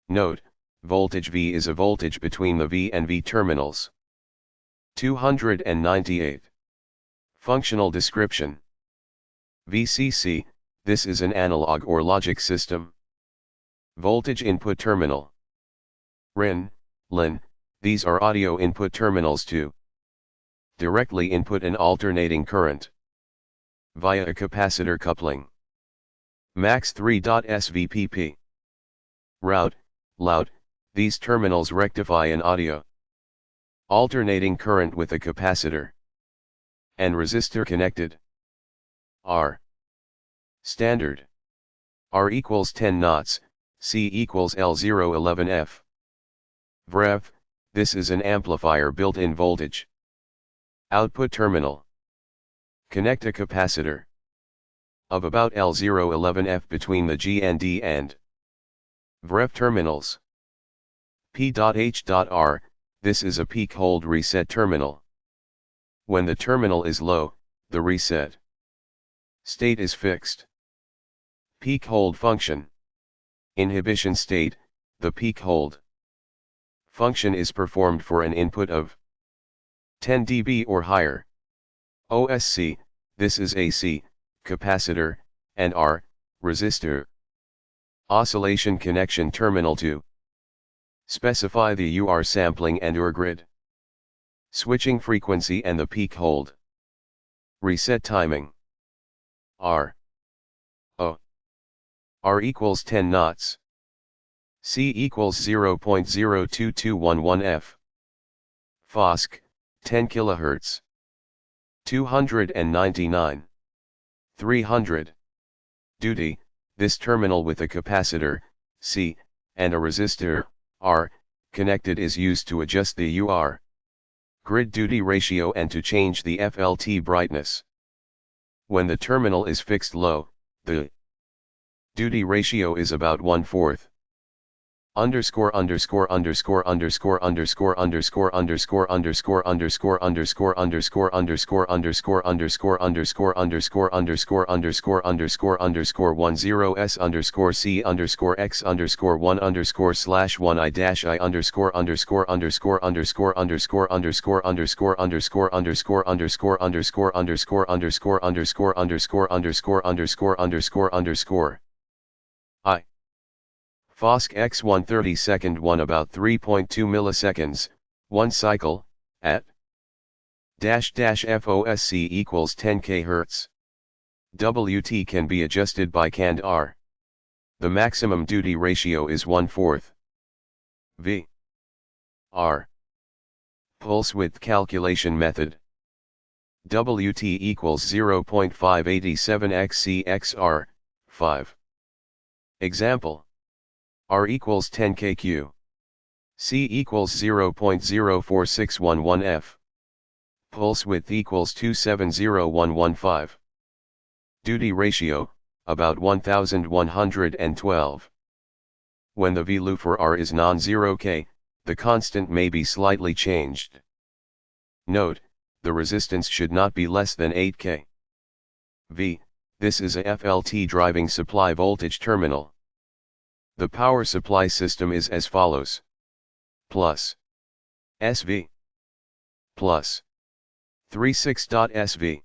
Note, voltage V is a voltage between the V and V terminals. 298. Functional description. VCC, this is an analog or logic system. Voltage input terminal. RIN, LIN, these are audio input terminals to directly input an alternating current via a capacitor coupling. Max 3.svpp. Route, loud, these terminals rectify an audio alternating current with a capacitor and resistor connected. R. Standard. R equals 10 knots, C equals L011F. VREV, this is an amplifier built-in voltage. Output terminal. Connect a capacitor of about L011F between the G and D and VREV terminals. P.H.R, this is a peak hold reset terminal. When the terminal is low, the reset state is fixed. Peak hold function. Inhibition state, the peak hold function is performed for an input of 10 dB or higher. OSC, this is AC, capacitor, and R, resistor. Oscillation connection terminal to specify the UR sampling and UR grid. Switching frequency and the peak hold. Reset timing. R. O. R equals 10 knots. C equals 0.02211 F. Fosk, 10 kHz. 299. 300. Duty, this terminal with a capacitor, C, and a resistor, R, connected is used to adjust the UR grid duty ratio and to change the FLT brightness. When the terminal is fixed low, the duty ratio is about 1/4. Underscore underscore underscore underscore underscore underscore underscore underscore underscore underscore underscore underscore underscore underscore underscore underscore underscore underscore underscore underscore 10s underscore C underscore X underscore 1 underscore slash 1 I dash I underscore underscore underscore underscore underscore underscore underscore underscore underscore underscore underscore underscore underscore underscore underscore underscore underscore underscore underscore I. Fosk x 1/32 1 about 3.2 milliseconds, 1 cycle, at --FOSC equals 10 kHz. WT can be adjusted by cand R. The maximum duty ratio is 1/4. V. R. Pulse width calculation method. WT equals 0.587 XC XR, 5. Example. R equals 10 kQ. C equals 0.04611 F. Pulse width equals 270115. Duty ratio, about 1112. When the value for R is non-zero K, the constant may be slightly changed. Note, the resistance should not be less than 8 K. V, this is a FLT driving supply voltage terminal. The power supply system is as follows. Plus SV plus 36.SV.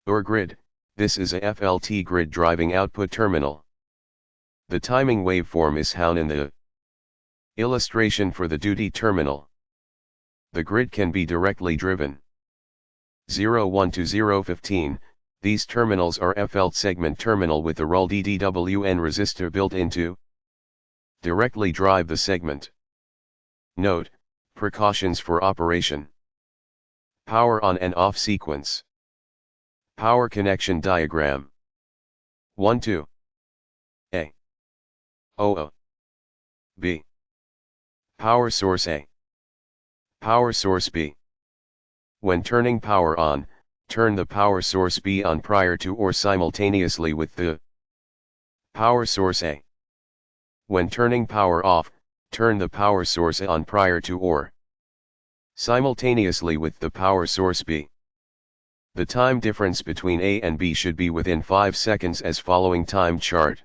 UR grid, this is a FLT grid driving output terminal. The timing waveform is shown in the illustration for the duty terminal. The grid can be directly driven. 01 to 015, these terminals are FLT segment terminal with the RUL DDWN resistor built into. Directly drive the segment. Note, precautions for operation. Power on and off sequence. Power connection diagram. 1 2. A. O. B. Power source A. Power source B. When turning power on, turn the power source B on prior to or simultaneously with the power source A. When turning power off, turn the power source on prior to or simultaneously with the power source B. The time difference between A and B should be within 5 seconds as following time chart.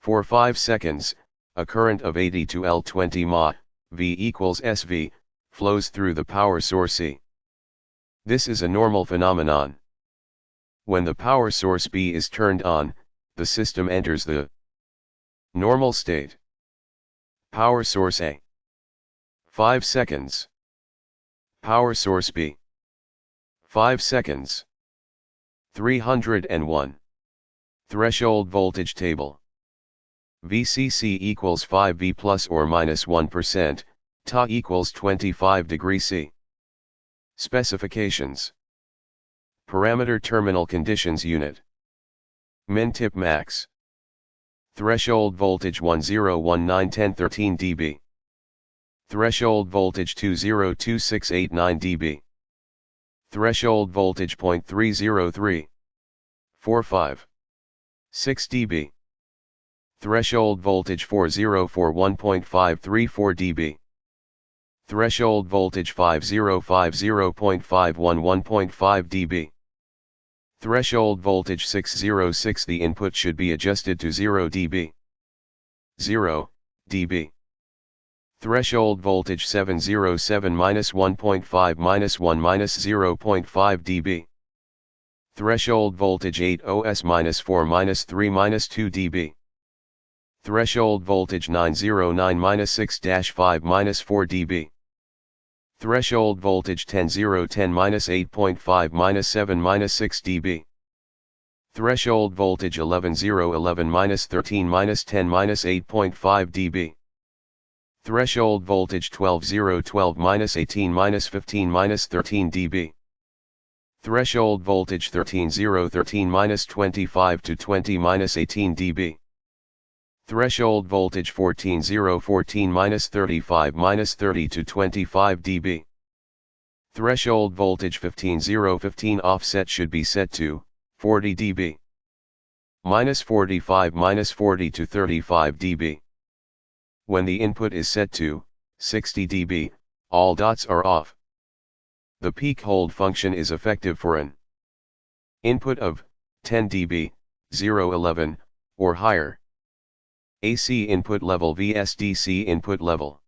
For 5 seconds, a current of 80 to L20 mA, V equals SV, flows through the power source C. This is a normal phenomenon. When the power source B is turned on, the system enters the normal state. Power source A. 5 seconds. Power source B. 5 seconds. 301. Threshold voltage table. VCC equals 5V plus or minus 1%, Ta equals 25 degrees C. Specifications. Parameter terminal conditions unit. Min tip max. Threshold voltage 10191013 dB. Threshold voltage 202689 dB. Threshold voltage 0.30345. 6 dB. Threshold voltage 4041.534 dB. Threshold voltage 5050.511.5 dB. Threshold voltage 606. The input should be adjusted to 0 dB. 0 dB. Threshold voltage 707-1.5-1-0.5 dB. Threshold voltage 80s-4-3-2 dB. Threshold voltage 909-6-5-4 dB. Threshold voltage 10010-8.5-7-6 dB. Threshold voltage 11011-13-10-8.5 dB. Threshold voltage 12012-18-15-13 dB. Threshold voltage 13013-25 to 20-18 dB. Threshold voltage 14014-35-30 to 25 dB. Threshold voltage 15015 offset should be set to 40 dB. -45-40 to 35 dB. When the input is set to 60 dB, all dots are off. The peak hold function is effective for an input of 10 dB, 011, or higher. AC input level vs DC input level.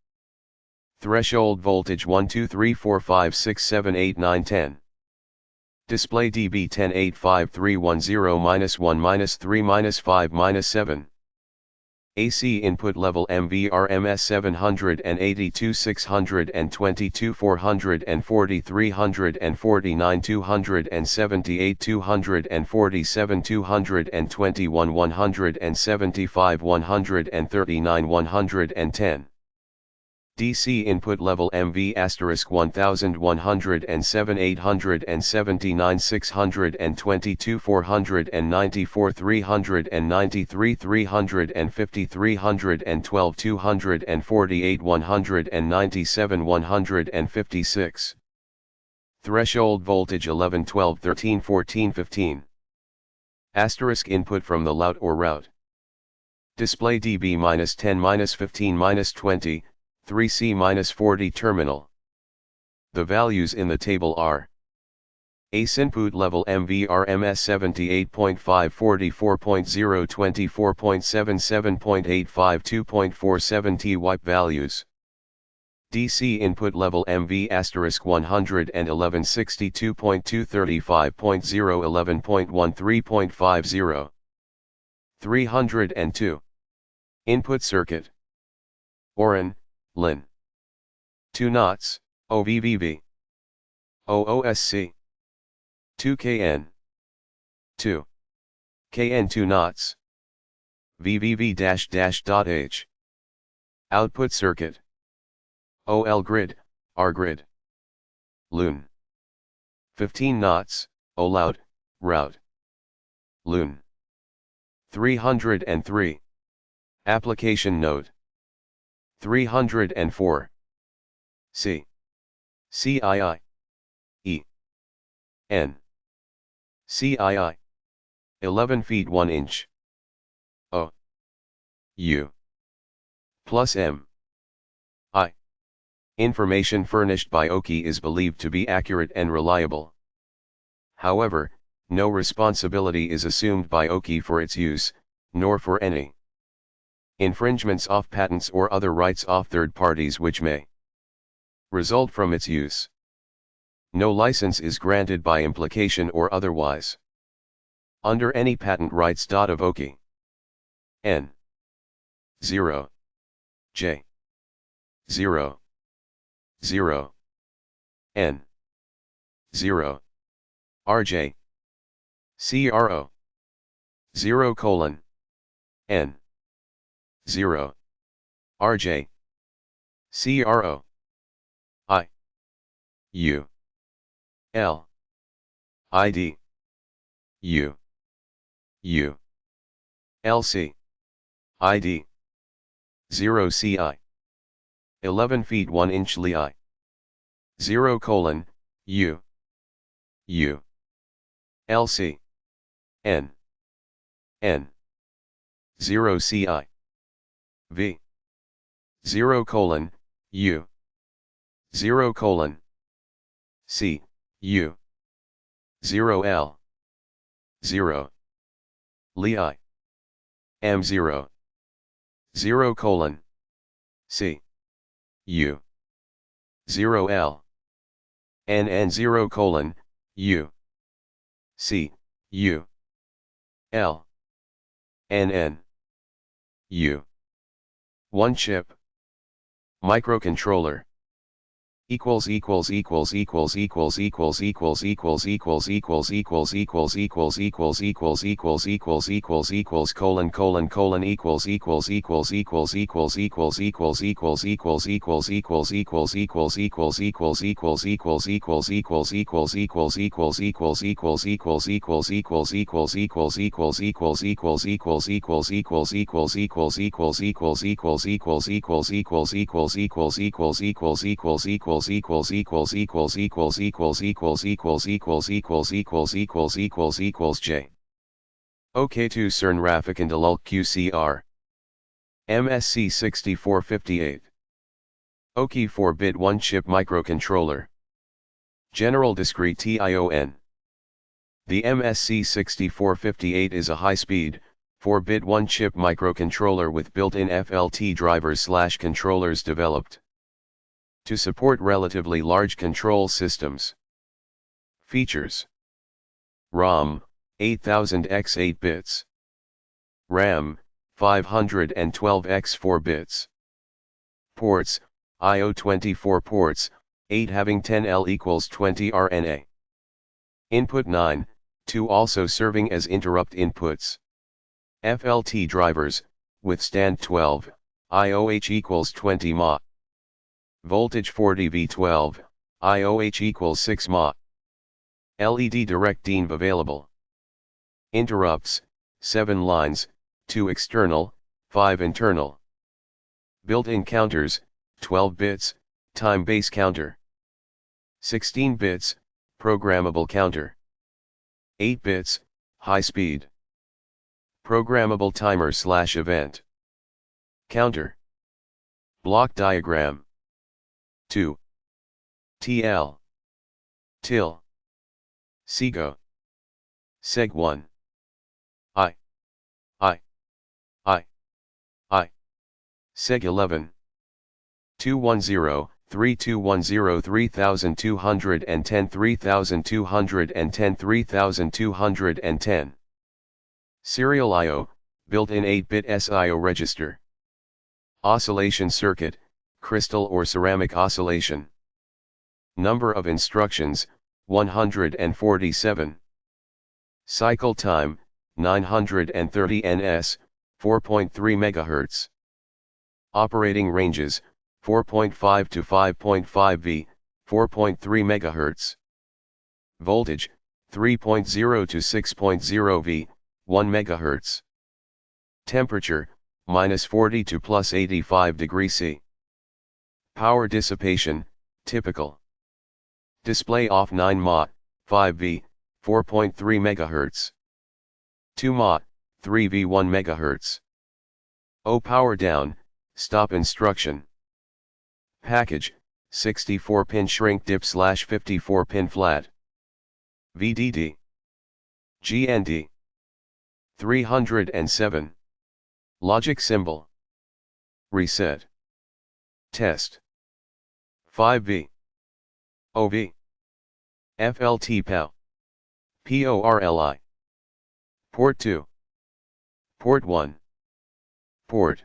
Threshold voltage 1 2 3 4 5 6 7 8 9 10. Display dB 10 8 5 3 1 0 -1 -3 -5 -7. AC input level MVRMS 782 622 440 349 278 247 221 175 139 110. DC input level MV * 1107 879 622 494 393 350 312 248 197 156. Threshold voltage 11 12 13 14 15. Asterisk input from the LOUT or route. Display dB -10 -15 -20. 3C-40 terminal. The values in the table are: ACE input level MVRMS 78.5 44.0 24.77.85 2.47 wipe values. DC input level MV * 111 62.2 35.0 11.13.50. 302. Input circuit. Oren, Lin. 2 knots, OVVV. OOSC. 2 KN. 2. KN 2 knots. VVV-H. Output circuit. OL grid, R grid. Loon. 15 knots, OLOUT, route. Loon. 303. Application note. 304. C. CII. E. N. CII. 11 feet 1 inch. O. U. Plus M. Information furnished by OKI is believed to be accurate and reliable. However, no responsibility is assumed by OKI for its use, nor for any infringements of patents or other rights of third parties which may result from its use. No license is granted by implication or otherwise under any patent rights. Of OKI. N 0 J 0 0 N 0 RJ CRO 0 N 0 RJ CRO I U L ID U U LC ID 0 CI 11 feet 1 inch LI 0 U U LC N 0 CI V 0 U 0 C U 0 L 0 LI M 0 C U 0 L NN 0 U C U L NN U 1 chip microcontroller equals J. OK2 CERN Rafikand Alult QCR. MSC 6458. OKI 4-bit 1-chip microcontroller. General Discrete TION. The MSC 6458 is a high-speed, 4-bit 1-chip microcontroller with built-in FLT drivers/controllers developed to support relatively large control systems. Features: ROM, 8000 x 8 bits. RAM, 512 x 4 bits. Ports, I/O 24 ports, 8 having 10L equals 20 RNA. Input 9, 2 also serving as interrupt inputs. FLT drivers, withstand 12, IOH equals 20 mA. Voltage 40 V12, IOH equals 6 mA. LED direct DINV available. Interrupts, 7 lines, 2 external, 5 internal. Built-in counters, 12 bits, time-based counter. 16 bits, programmable counter. 8 bits, high speed. Programmable timer/event. Counter. Block diagram. 2. TL. Till. SEGO. Seg1. I. Seg11. 210, 3210 3210 3210 3210. Serial I/O, built-in 8-bit SIO register. Oscillation circuit, crystal or ceramic oscillation. Number of instructions, 147. Cycle time, 930 ns, 4.3 MHz. Operating ranges, 4.5 to 5.5 V, 4.3 MHz. Voltage, 3.0 to 6.0 V, 1 MHz. Temperature, -40 to +85 degrees C. Power dissipation, typical. Display off 9 mA, 5 V, 4.3 MHz. 2 mA, 3 V 1 MHz. O power down, stop instruction. Package, 64 pin shrink dip / 54 pin flat. VDD. GND. 307. Logic symbol. Reset. Test. 5V. OV. FLT POW. PORLI. Port 2. Port 1. Port.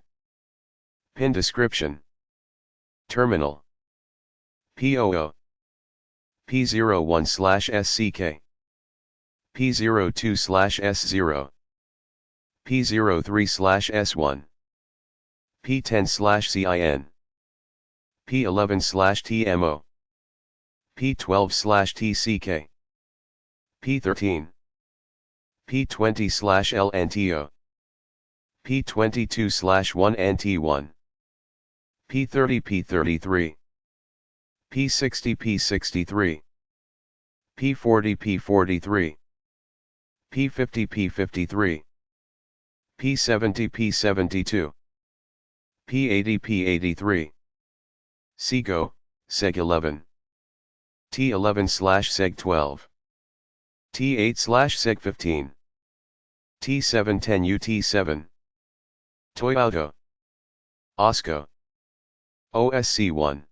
Pin description. Terminal. POO. P01/SCK. P02/S0. P03/S1. P10/CIN. P11/TMO. P12/TCK. P13. P20/LNTO. P22/1NT1. P30 P33. P60 P63. P40 P43. P50 P53. P70 P72. P80 P83. SEGO, SEG11. T11/SEG12. T8/SEG15. T710 UT7. Toyauto. OSCO. OSC1.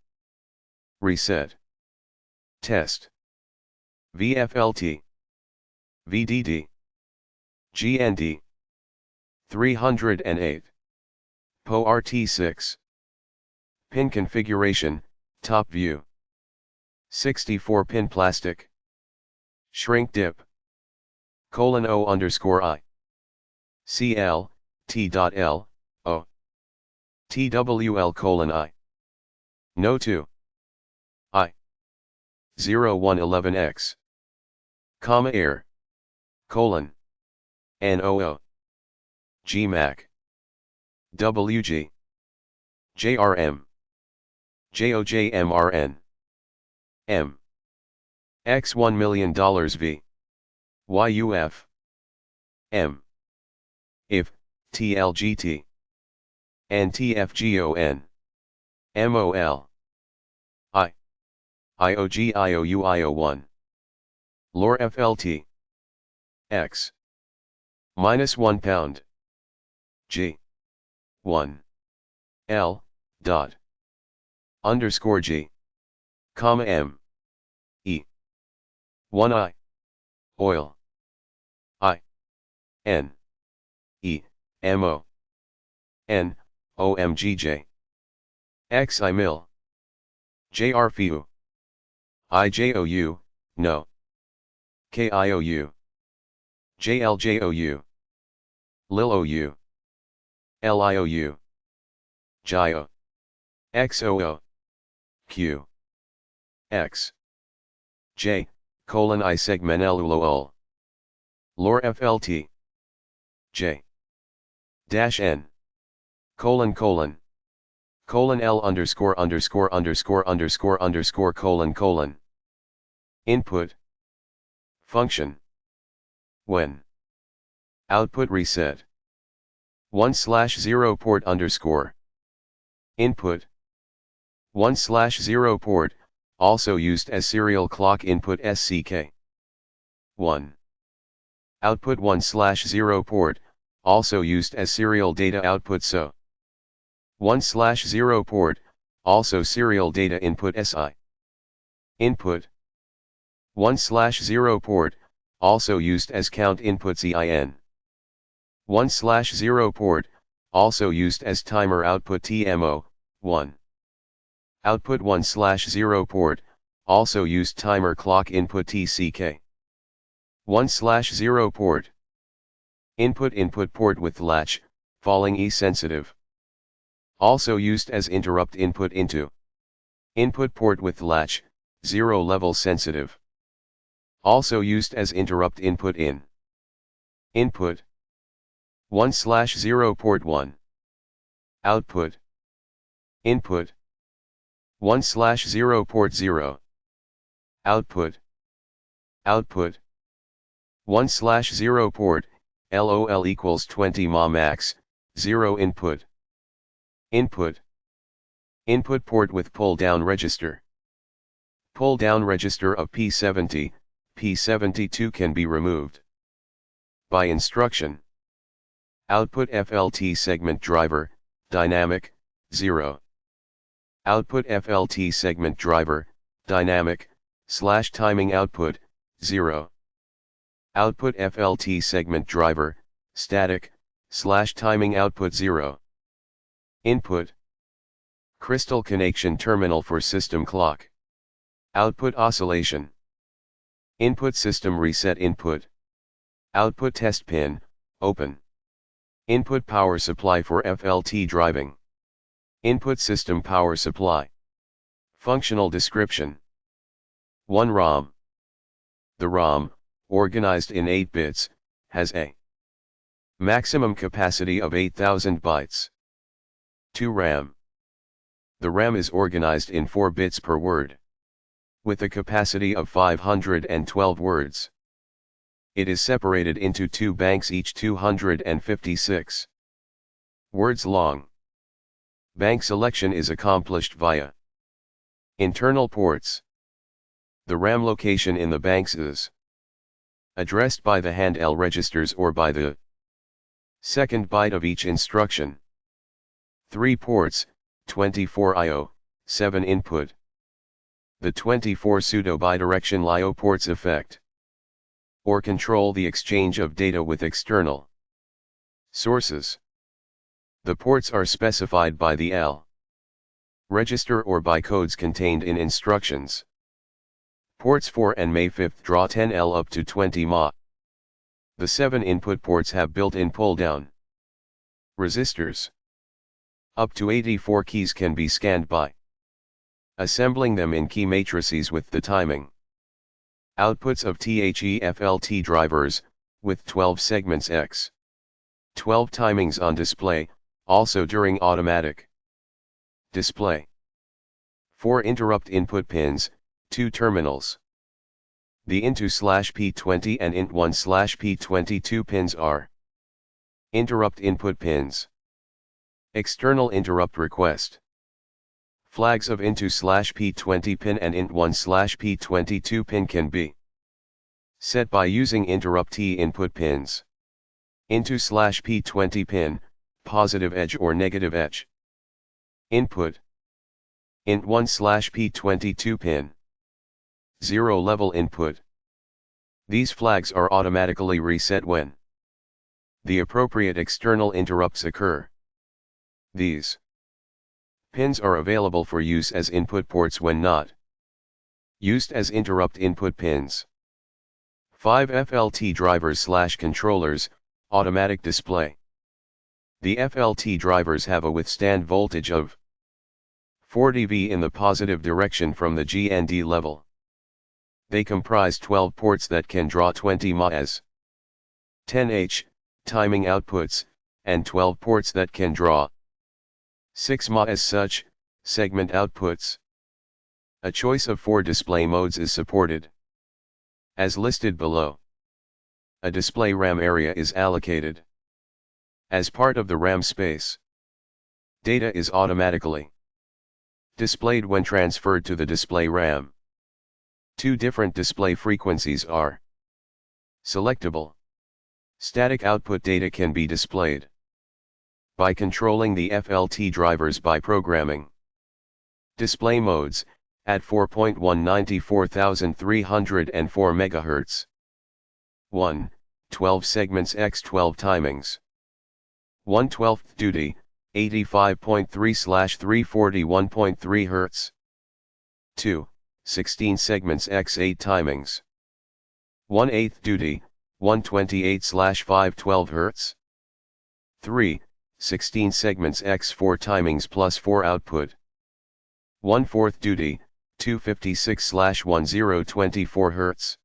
Reset. Test. VFLT. VDD. GND. 308. PORT6. Pin configuration, top view. 64 pin plastic. Shrink dip. :O_I. CL, T.L, O. TWL:I. No 2. I. 0111X. Air. NOO. GMAC. WG. JRM. JOJMRN. M. X $1 million V. YUF. M. If, TLGT. NTFGON. MOL. I. IOGIOUIO1. LORE FLT. X. -1 pound. G. 1. L. Dot. Underscore G. Comma M. E. 1 I. Oil. I. N. E. MO. N. OMGJ. XI mil. JRFU. IJOU, no. KIOU. JLJOU. LILOU. LIOU. JIO. XOO. Q. X. J, I segmenelulol. LORE FLT. J. Dash N. L _________. Input. Function. When. Output reset. 1/0 port _. Input. 1/0 port, also used as serial clock input SCK. 1. Output 1/0 port, also used as serial data output SO. 1/0 port, also serial data input SI. Input. 1/0 port, also used as count input ZIN. 1/0 port, also used as timer output TMO, 1. Output 1/0 port, also used timer clock input TCK. 1/0 port. Input port with latch, falling E sensitive. Also used as interrupt input into. Input port with latch, 0 level sensitive. Also used as interrupt input in. Input. 1/0 port 1. Output. Input. 1/0 port 0. Output. Output. 1/0 port, LOL equals 20 ma max, 0 input. Input. Input port with pull down register. Pull down register of P70, P72 can be removed. By instruction. Output FLT segment driver, dynamic, 0. Output FLT segment driver, dynamic, / timing output, 0. Output FLT segment driver, static, / timing output 0. Input. Crystal connection terminal for system clock. Output oscillation. Input system reset input. Output test pin, open. Input power supply for FLT driving. Input system power supply. Functional description. 1 ROM. The ROM, organized in 8 bits, has a maximum capacity of 8,000 bytes. 2 RAM. The RAM is organized in 4 bits per word, with a capacity of 512 words. It is separated into 2 banks, each 256 words long. Bank selection is accomplished via internal ports. The RAM location in the banks is addressed by the handle registers or by the second byte of each instruction. 3 ports, 24 I/O, 7 input. The 24 pseudo-bidirectional I/O ports affect or control the exchange of data with external sources. The ports are specified by the L register or by codes contained in instructions. Ports 4 and May5 draw 10L up to 20 mA. The 7 input ports have built-in pull-down resistors. Up to 84 keys can be scanned by assembling them in key matrices with the timing. Outputs of THE-FLT drivers, with 12 segments x. 12 timings on display, also during automatic display. 4 interrupt input pins, 2 terminals. The int2/P20 and int1/P22 pins are interrupt input pins. External interrupt request. Flags of int2/P20 pin and int1/P22 pin can be set by using interrupt-T input pins. int2/P20 pin, positive edge or negative edge. Input. int1/P22 pin. 0 level input. These flags are automatically reset when the appropriate external interrupts occur. These pins are available for use as input ports when not used as interrupt input pins. 5 FLT drivers/controllers, automatic display. The FLT drivers have a withstand voltage of 40 V in the positive direction from the GND level. They comprise 12 ports that can draw 20 mA as 10H, timing outputs, and 12 ports that can draw 6 mA as such, segment outputs. A choice of 4 display modes is supported, as listed below. A display RAM area is allocated. As part of the RAM space, data is automatically displayed when transferred to the display RAM. 2 different display frequencies are selectable. Static output data can be displayed by controlling the FLT drivers by programming display modes at 4.194304 MHz. 1. 12 segments x 12 timings. 1/12 duty, 85.3/341.3 Hz. 2. 16 segments x 8 timings. 1/8 duty, 128/512 Hz. 3. 16 segments x 4 timings plus 4 output. 1/4 duty, 256/1024 Hz.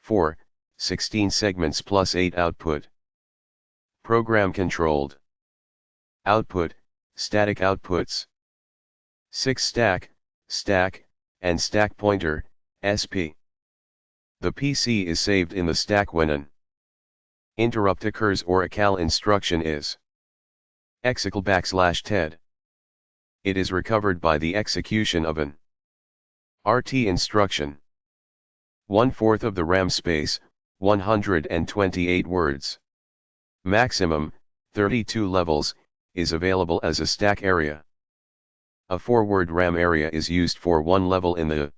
4. 16 segments plus 8 output. Program controlled output, static outputs. 6 stack, and stack pointer, SP. The PC is saved in the stack when an interrupt occurs or a cal instruction is executable /TED. It is recovered by the execution of an RT instruction. 1/4 of the RAM space, 128 words. Maximum, 32 levels, is available as a stack area. A 4-word RAM area is used for 1 level in the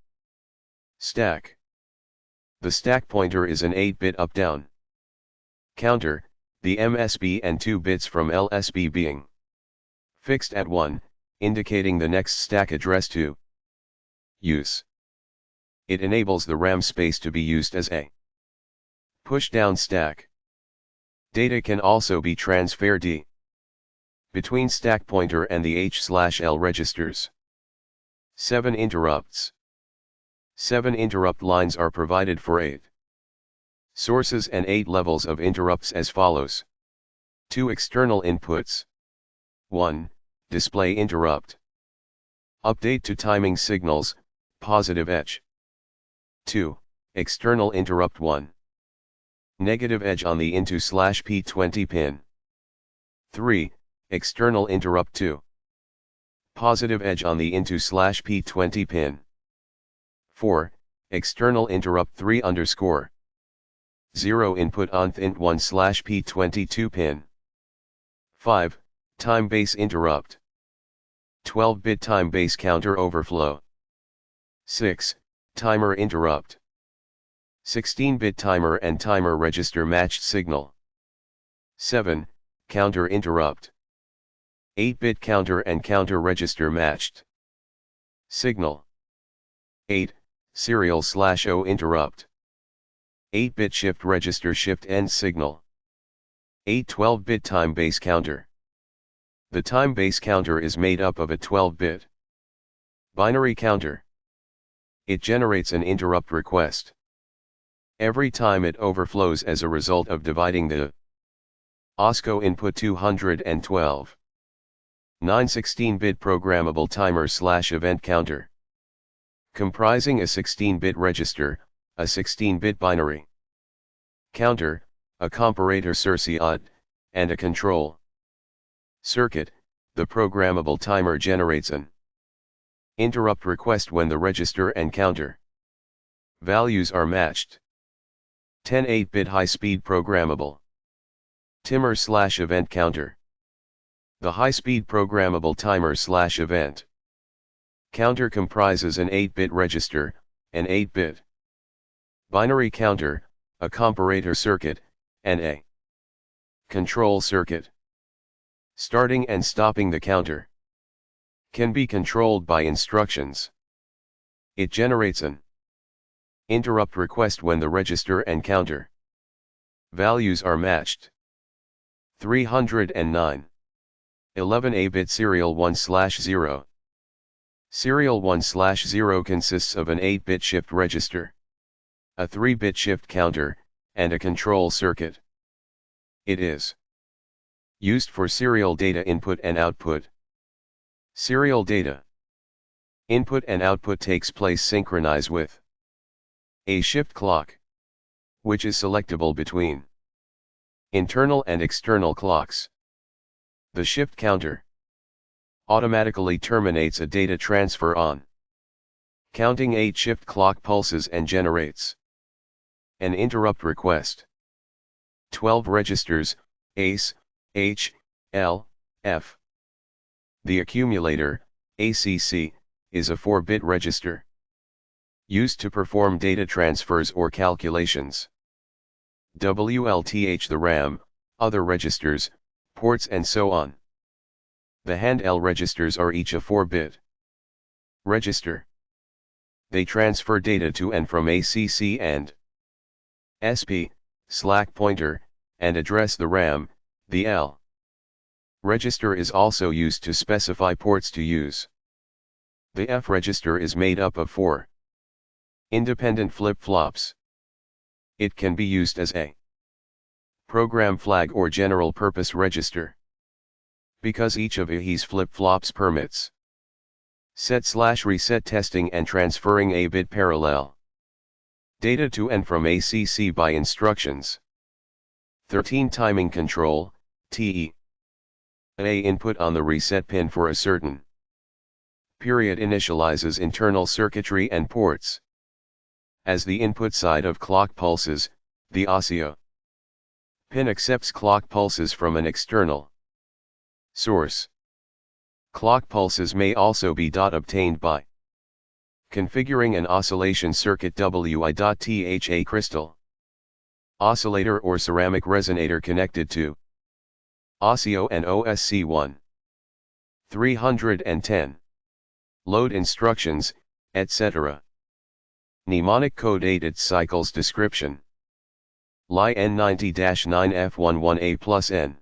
stack. The stack pointer is an 8-bit up-down counter, the MSB and 2 bits from LSB being fixed at 1, indicating the next stack address to use. It enables the RAM space to be used as a push-down stack. Data can also be transferred between stack pointer and the H/L registers. 7 interrupts. 7 interrupt lines are provided for 8 sources and 8 levels of interrupts as follows. 2 external inputs. 1. Display interrupt. Update to timing signals, positive edge. 2. External interrupt 1. Negative edge on the into/P20 pin. 3. External interrupt 2. Positive edge on the into/P20 pin. 4. External interrupt 3 _ 0 input on int 1/P22 pin. 5. Time base interrupt. 12-bit time base counter overflow. 6. Timer interrupt. 16-bit timer and timer register matched signal. 7. Counter interrupt. 8-bit counter and counter register matched signal. 8. Serial/O interrupt. 8-bit shift register shift end signal. 8 12-bit time base counter. The time base counter is made up of a 12-bit binary counter. It generates an interrupt request every time it overflows as a result of dividing the OSCO input 212. 9 16-bit programmable timer/event counter. Comprising a 16-bit register, a 16-bit binary counter, a comparator circuit, and a control circuit. The programmable timer generates an interrupt request when the register and counter values are matched. 10 8-bit high-speed programmable timer/event counter. The high-speed programmable timer/event counter comprises an 8-bit register, an 8-bit binary counter, a comparator circuit, and a control circuit. Starting and stopping the counter can be controlled by instructions. It generates an interrupt request when the register and counter values are matched. 309. 11 8-bit serial 1/0. Serial 1/0 consists of an 8-bit shift register, a 3-bit shift counter, and a control circuit. It is used for serial data input and output. Serial data input and output takes place synchronized with a shift clock, which is selectable between internal and external clocks. The shift counter automatically terminates a data transfer on counting 8 shift clock pulses and generates an interrupt request. 12 registers, ACE, H, L, F. The accumulator, ACC, is a 4-bit register used to perform data transfers or calculations. WLTH the RAM, other registers, ports and so on. The hand L registers are each a 4-bit register. They transfer data to and from ACC and SP, slack pointer, and address the RAM. The L register is also used to specify ports to use. The F register is made up of 4 independent flip-flops. It can be used as a program flag or general purpose register, because each of these flip-flops permits set/reset testing and transferring a bit parallel data to and from ACC by instructions. 13 timing control, TE. A input on the reset pin for a certain Period initializes internal circuitry and ports. As the input side of clock pulses, the ASIO pin accepts clock pulses from an external source. Clock pulses may also be obtained by configuring an oscillation circuit WI.THA crystal oscillator or ceramic resonator connected to ASIO and OSC1. 310. Load instructions, etc. Mnemonic code AutoIt cycles description. LIN 90-9F11A plus N.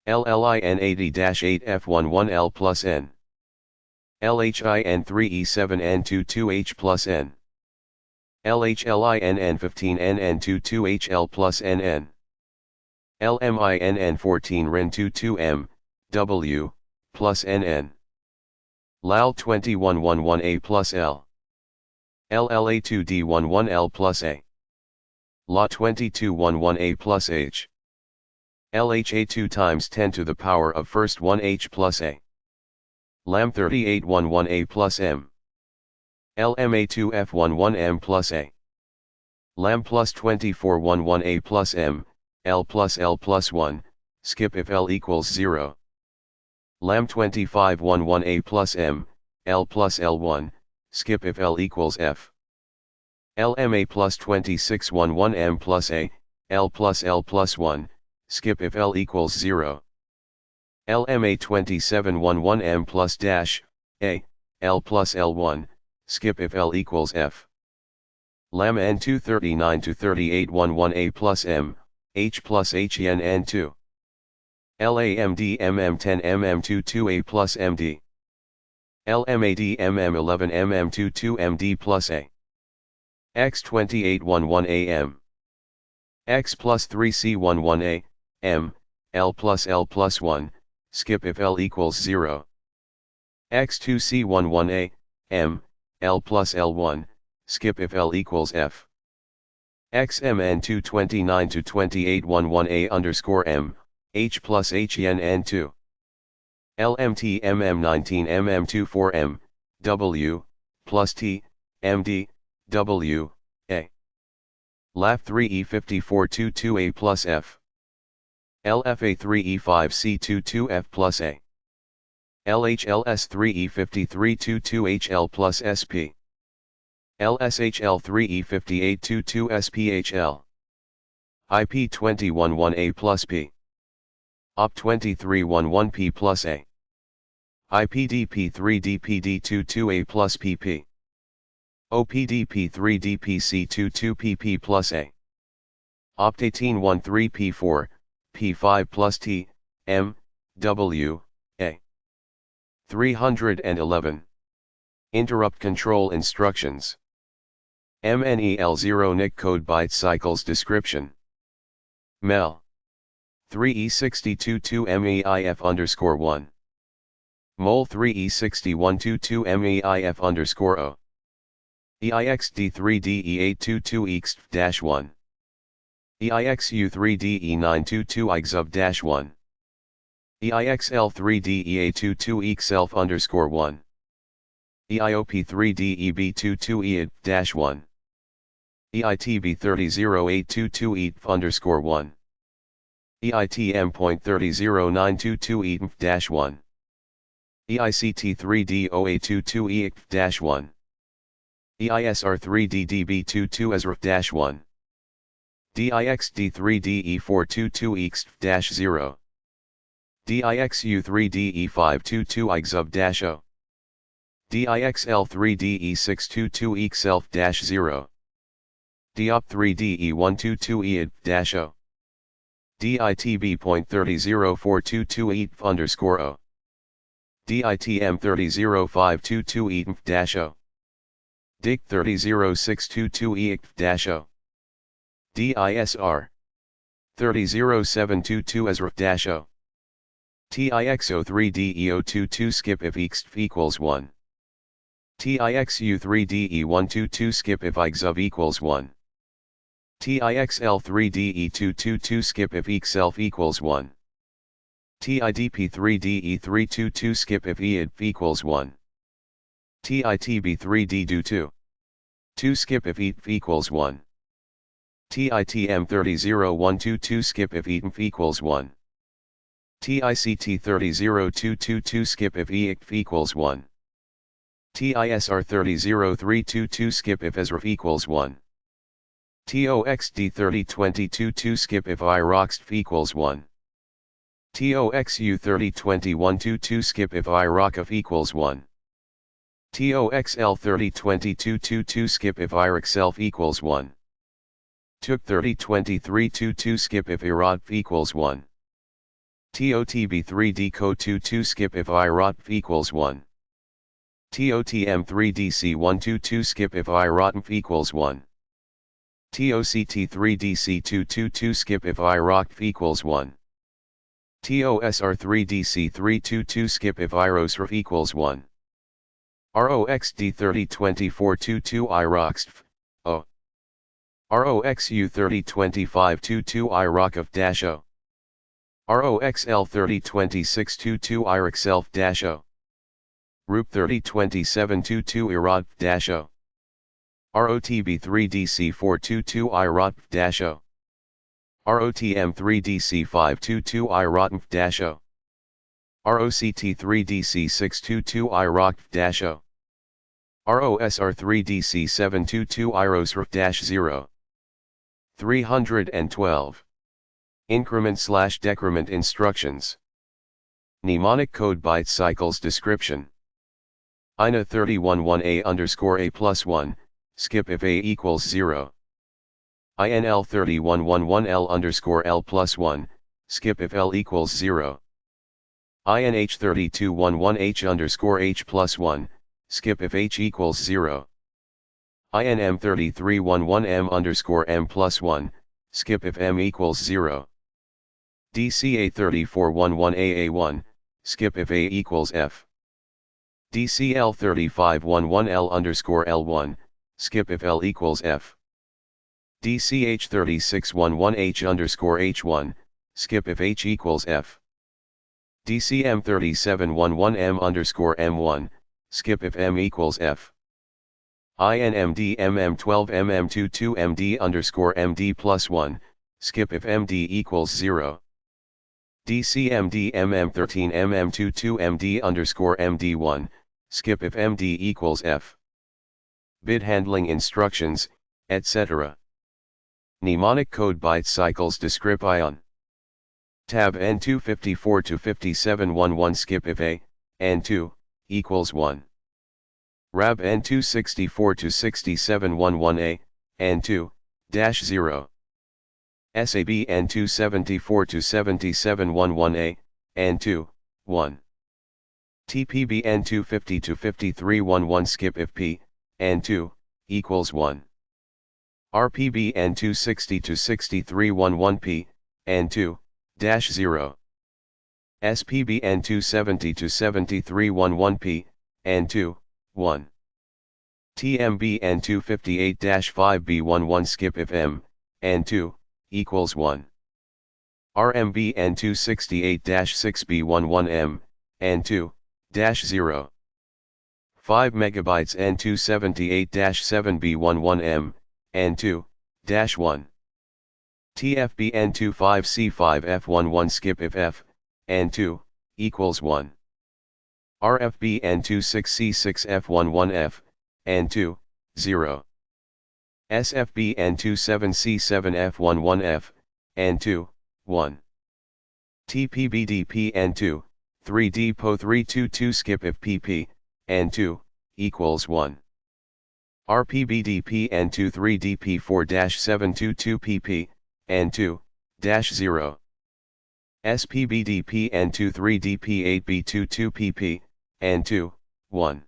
LLIN 80-8F11L plus N. LHIN 3E7N22H plus N. LHLIN N15NN22HL plus NN. LMINN 14RIN22M, W, plus NN. LAL 2111A plus L. LLA2D11L plus A. LA 2211A plus H. LHA2 times 10 to the power of first 1H plus A. LAM 3811A plus M. LMA2F11M plus A. LAM plus 2411A plus M, L plus 1, skip if L equals 0. LAM 2511A plus M, L plus L1, skip if L equals F. LMA plus 2611M plus A, L plus 1, skip if L equals 0. LMA 2711M plus dash, A, L plus L1, skip if L equals F. LAM N239 to 3811A plus M, H plus HEN N2. LAMD MM10 MM22A plus MD. LMAD MM11 MM22 MD plus A. X2811AM. X plus 3C11A, M, L plus 1, skip if L equals 0. X2C11A, M, L plus 1, skip if L equals F. XMN229 to 2811A underscore M, H plus HEN N2. LMT MM19 MM24M, W, plus T, MD, W, A. LAF 3E5422A plus F. LFA 3E5C22F plus A. LHLS 3E5322HL plus SP. LSHL 3E5822 SPHL. IP211A plus P. OP2311P plus A. IPDP3DPD22A plus PP. OPDP3DPC22PP plus A. Opt1813P4, P5 plus T, M, W, A. 311. Interrupt control instructions. MNEL0 NIC code byte cycles description. MEL 3E6222 MEIF underscore 1. MOL 3E6122 MEIF underscore O. EIXD3DE822EXF-1. EIXU3DE922IXUV-1. EIXL3DEA22EXELF underscore 1. EIOP3DEB22EID-1. EITB308222EIDF underscore 1. EITM.300922EIDF-1. EICT3DOA22EIDF-1. EISR3DDB22ESRF-1. DIXD3DE422EXF-0. DIXU3DE522IXUV-0. DIXL3DE622EXELF-0. DIOP3DE122EID-0. DITB.300422EIDF underscore O. DITM300522EIDF-0. DIC30622EIDF-0. DISR 300722 ESRF-0. TIXO3DE022 skip if EXF equals 1. TIXU3DE122 skip if IXUV equals 1. TIXL3DE222 skip if EXELF equals 1. TIDP3DE322 skip if EIDF equals 1. TITB3D do 2. 2 skip if ETF equals 1. TITM30012 skip if ETF equals 1. TICT30222 skip if EICF equals 1. TISR30322 skip if ESRF equals 1. TOXD3022 skip if IROXF equals 1. TOXU302122 skip if IROCF equals 1. TOXL302222 skip if IROXELF equals 1. TOOC302322 skip if IROTF equals 1. TOTB3D CO22 skip if IROTF equals 1. TOTM3DC122 skip if IROTF equals 1. TOCT3DC222 skip if IROCF equals 1. TOSR3DC322 skip if IROSRF equals 1. ROXD302422 IROXF, O. ROXU302522 IROCF-O. ROXL302622 IROXELF-O. ROOP302722 IROTF-O. ROTB3DC422 IROTF-O. ROTM3DC522 IROTF-O. ROCT3DC622 IROCF-O. ROSR3DC722 IROSRF-0. 312. Increment/decrement instructions. Mnemonic code byte cycles description. INA 311A _ A plus 1, skip if A equals 0. INL 3111L _ L plus 1, skip if L equals 0. INH 3211H _ H plus 1, skip if H equals 0. INM 3311M _ M plus 1, skip if M equals 0. DCA 3411AA1, skip if A equals F. DCL 3511L _ L1, skip if L equals F. DCH 3611H _ H1, skip if H equals F. DCM 3711M _ M1, skip if M equals F. INMD MM12MM22 MD _ MD plus 1, skip if MD equals 0. DCMD MM13 MM22 MD _ MD1, skip if MD equals F. Bit handling instructions, etc. Mnemonic code byte cycles description. Tab N2 54 to 57 11 skip if A, N2, equals 1. Rab N2 64 to 67 11 A, N2, dash 0. SAB N2 74 to 77 11 A, N2, 1. TPB N2 50 to 53 11 skip if P, N2, equals 1. RPB N2 60 to 63 11 P, N2, dash 0. SPB N2 70 to 73 11 P, N2, 1. TMB N2 58-5B 11 skip if M, N2, equals 1. RMB N2 68-6B 11 M, N2, dash 0. 5 megabytes N2 78-7B 11 M, N2, dash 1. TFB N2 5C5 F11 skip if F, N2, equals 1. RFB N2 6C6 F11 F, N2, 0. SFB N2 7C7 F11 F, N2, 1. TPBDP N2, 3DPO 322 skip if PP, N2, equals 1. RPBDP N2 3DP4-722 PP, N2, dash 0. SPBDP N2 3DP8B22 PP, N2, 1.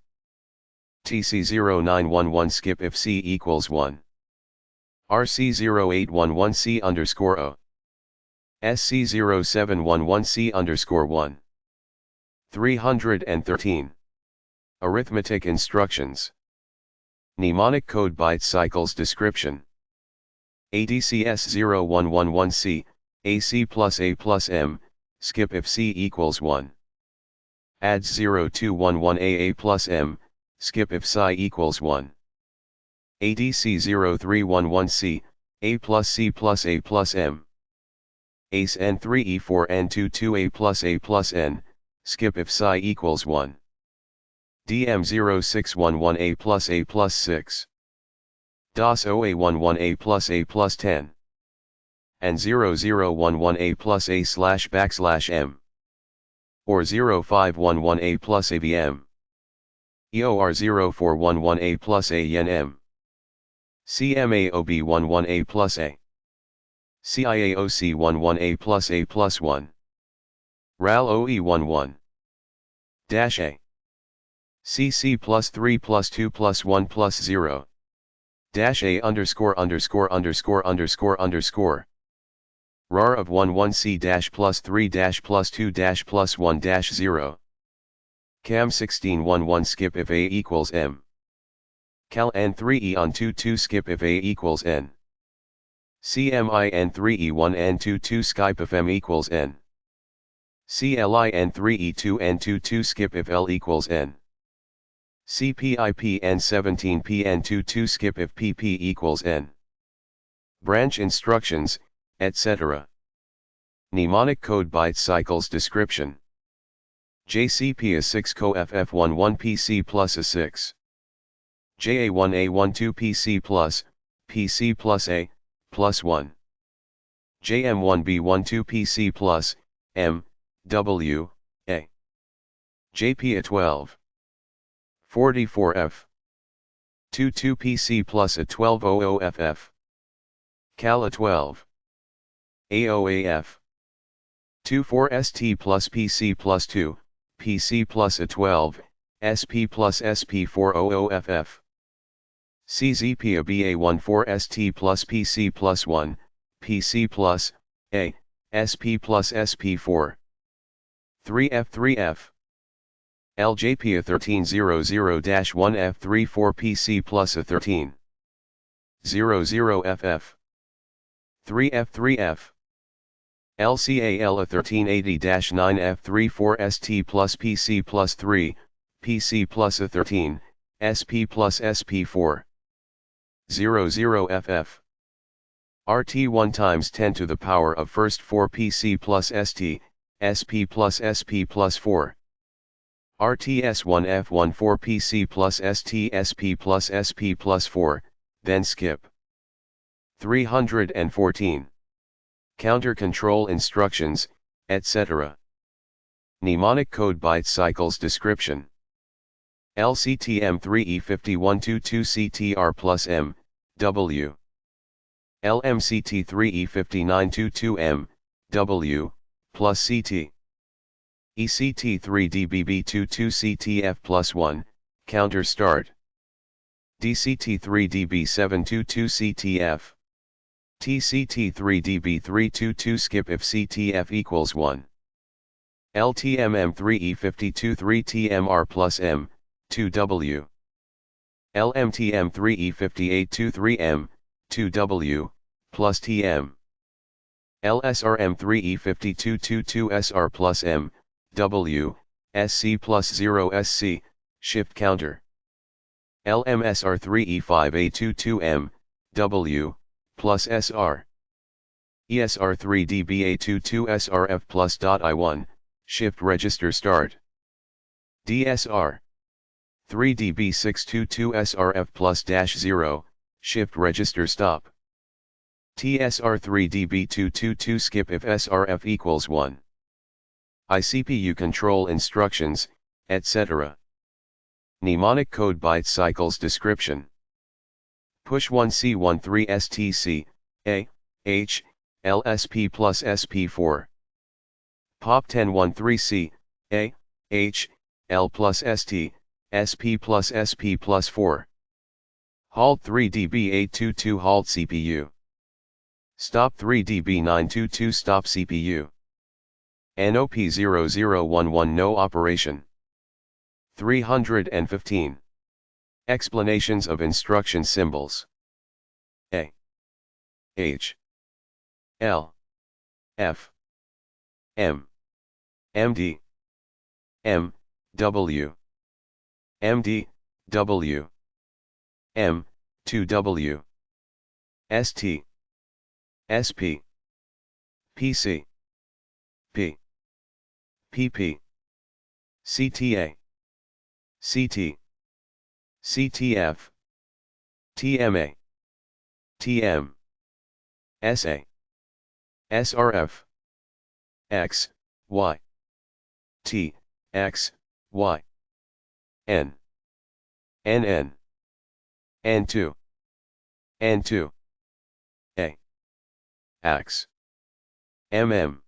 TC0911 skip if C equals 1. RC0811C _ O. SC0711C _ 1. 313. Arithmetic instructions. Mnemonic code byte cycles description. ADCS0111C, AC plus A plus M, skip if C equals 1. ADS 0211AA plus M, skip if psi equals 1. ADC0311C, A plus C plus A plus M. ACE N3E4 N22 A plus N, skip if psi equals 1. DM0611 A plus 6. DOS OA11 A plus 10. And 0011 A plus A slash backslash M. Or 0511 A plus AVM. EOR 0411 A plus A yen M. CMAOB11 A plus A. CIAOC11 A plus 1. RAL OE11. Dash A. CC plus 3 plus 2 plus 1 plus 0. Dash A underscore. RAR of 11C dash plus 3 dash plus 2 dash plus 1 dash 0. CAM 1611 skip if A equals M. Cal N3E on 22 skip if A equals N. CMI N3E1 N22 Skype if M equals N. CLI N3E2 N22 skip if L equals N. CPIP N17P N22 skip if PP equals N. Branch instructions, etc. Mnemonic code byte cycles description. JCP A6 Co FF11 PC plus A6. JA1 A12 PC plus A, plus 1. JM1 B12 PC plus, M, W, A. JP A12. 44F. 22 PC plus A12 OOFF. Cal A12. AOAF. 24ST plus PC plus 2, PC plus A12, SP plus SP4 OOFF. CZP A BA14ST plus PC plus 1, PC plus, A, SP plus SP4. 3F3F. LJP A1300-1 F34 PC plus A13. 00FF. 3F3F. LCAL A1380-9 F34 ST plus PC plus 3, PC plus A13, SP plus SP4. 00FF. RT1 times 10 to the power of first 4 PC plus ST, SP plus SP plus 4. RTS1 F1 4 PC plus ST SP plus SP plus 4, then skip. 314. Counter control instructions, etc. Mnemonic code byte cycles description. LCTM3E5122CTR plus M, W. LMCT3E5922M, W, plus CT. ECT3DBB22CTF plus 1, counter start. DCT3DB722CTF. TCT3DB322 skip if CTF equals 1. LTMM3E523TMR plus M, 2W. LMTM3E5823M, 2W, plus TM. LSRM3E5222SR plus M, W, SC plus 0 SC, shift counter. LMSR3E5A22M, W, plus SR. ESR3DBA22SRF plus .I1, shift register start. DSR. 3DB622SRF plus -0, shift register stop. TSR3DB222 skip if SRF equals 1. ICPU control instructions, etc. Mnemonic code byte cycles description. Push 1C13 STC, A, H, LSP plus SP4. Pop 1013C, A, H, L plus ST, SP plus SP plus 4. Halt 3DB822 halt CPU. Stop 3DB922 stop CPU. NOP0011 no operation. 315. Explanations of instruction symbols. A, H, L, F, M, MD, M, W, MD, W M 2W ST SP PC P PP CTA CT CTF TMA TM SA SRF X Y T X Y N NN N2 N2 A X MM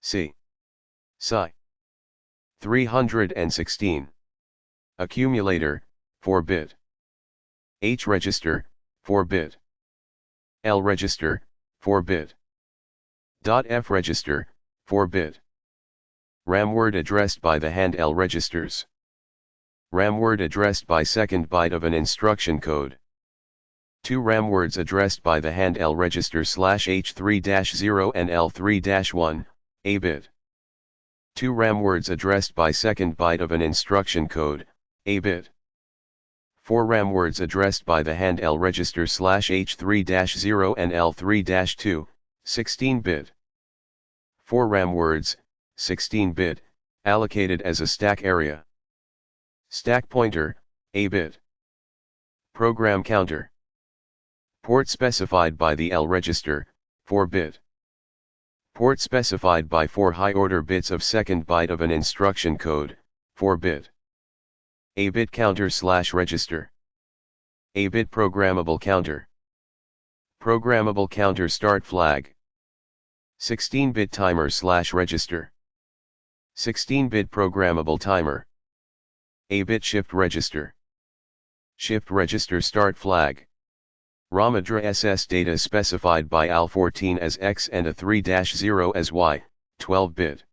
C Psi 316 Accumulator 4-bit H register 4-bit L register 4-bit .F register 4-bit RAM word addressed by the hand L registers RAM word addressed by second byte of an instruction code 2 RAM words addressed by the hand L register /H3-0 and L3-1 A bit 2 RAM words addressed by second byte of an instruction code A bit 4 RAM words addressed by the hand L register /H3-0 and L3-2 16-bit 4 RAM words 16-bit allocated as a stack area stack pointer A bit program counter port specified by the L register 4-bit port specified by 4 high-order bits of second byte of an instruction code 4-bit A bit counter /register A bit programmable counter programmable counter start flag 16-bit timer /register 16-bit programmable timer A bit shift register shift register start flag ROM address SS data specified by AL14 as X and a 3-0 as Y 12-bit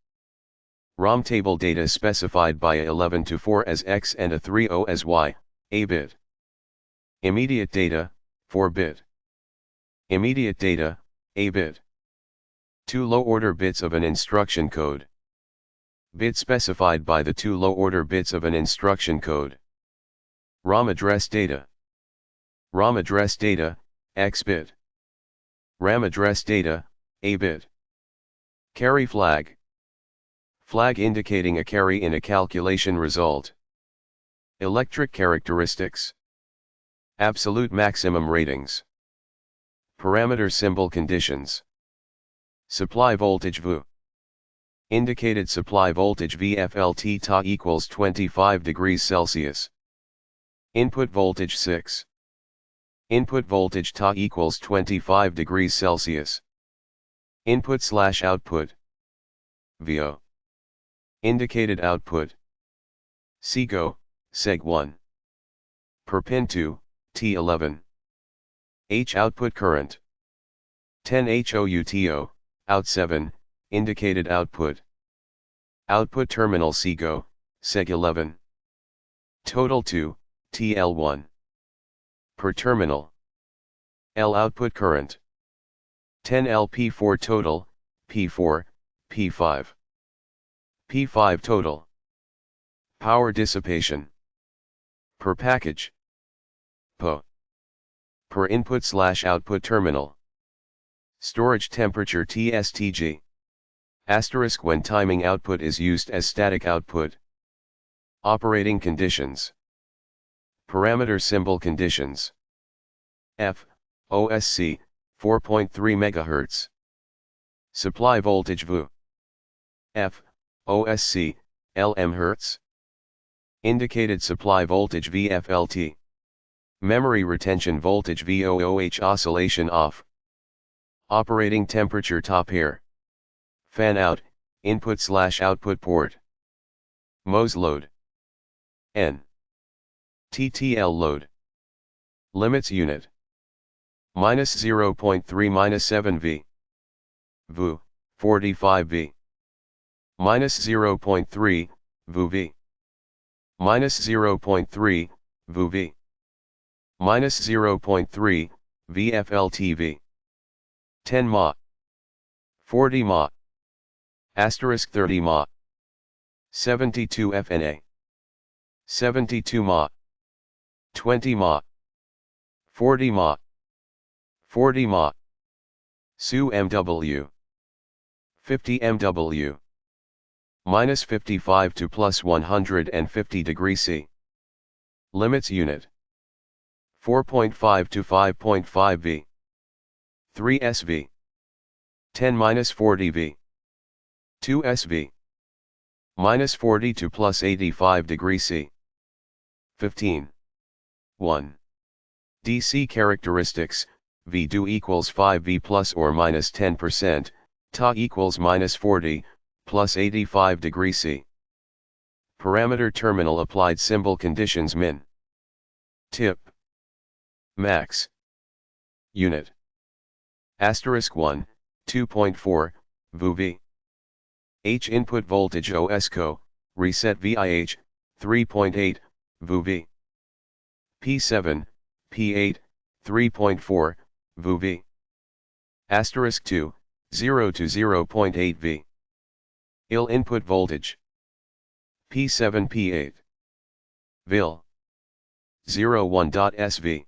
ROM table data specified by A11 to 4 as X and a 30 as Y A bit immediate data 4-bit immediate data A bit 2 low-order bits of an instruction code bit specified by the 2 low-order bits of an instruction code ROM address data ROM address data X bit RAM address data A bit carry flag flag indicating a carry in a calculation result electric characteristics absolute maximum ratings parameter symbol conditions supply voltage VU indicated supply voltage VFLT Ta equals 25 degrees Celsius input voltage 6 input voltage Ta equals 25 degrees Celsius input/output VO indicated output SEGO seg1 per pin 2 T11 H output current 10 HOUTO out 7 indicated output output terminal SEGO seg11 total 2 TL1 per terminal L output current 10 LP4 total P4 P5 P5 total power dissipation per package PO per input/output terminal storage temperature TSTG asterisk when timing output is used as static output operating conditions parameter symbol conditions F OSC 4.3 MHz supply voltage VU F OSC LM Hz indicated supply voltage VFLT memory retention voltage VOOH oscillation off operating temperature top air fan out input/output port MOS load N TTL load limits unit -0.3 -7 V VU 45 V -0.3 VU V -0.3 VU V -0.3 VFLTV 10 mA 40 mA asterisk 30 mA 72 FNA 72 mA 20 ma. 40 ma. 40 ma. Su MW. 50 MW. Minus 55 to plus 150 degrees C. Limits unit. 4.5 to 5.5 V. 3 SV. 10 minus 40 V. 2 SV. Minus 40 to plus 85 degrees C. 15. 1. DC characteristics, V do equals 5V plus or minus 10%, Ta equals minus 40, plus 85 degrees C. Parameter terminal applied symbol conditions min. Tip. Max. Unit. Asterisk 1, 2.4, VUV. H input voltage OSCO, reset VIH, 3.8, VUV. P7, P8, 3.4, VUV. Asterisk 2, 0 to 0.8 V. IL input voltage. P7 P8. VIL. 01.SV.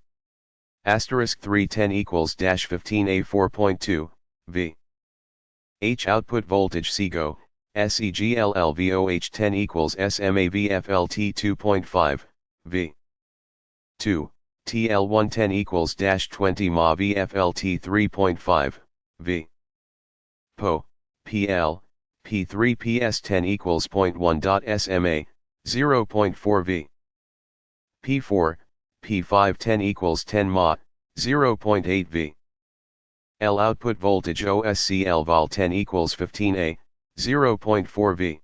Asterisk 310 equals dash 15A 4.2, V. H output voltage SEGO, SEGLLVOH 10 equals SMAVFLT 2.5, V. 2, TL110 equals dash 20 Ma VFLT 3.5, V. PO, PL, P3 PS10 equals 0.1. SMA, 0.4 V. P4, P5 10 equals 10 Ma, 0.8 V. L output voltage OSCL Vol 10 equals 15A, 0.4 V.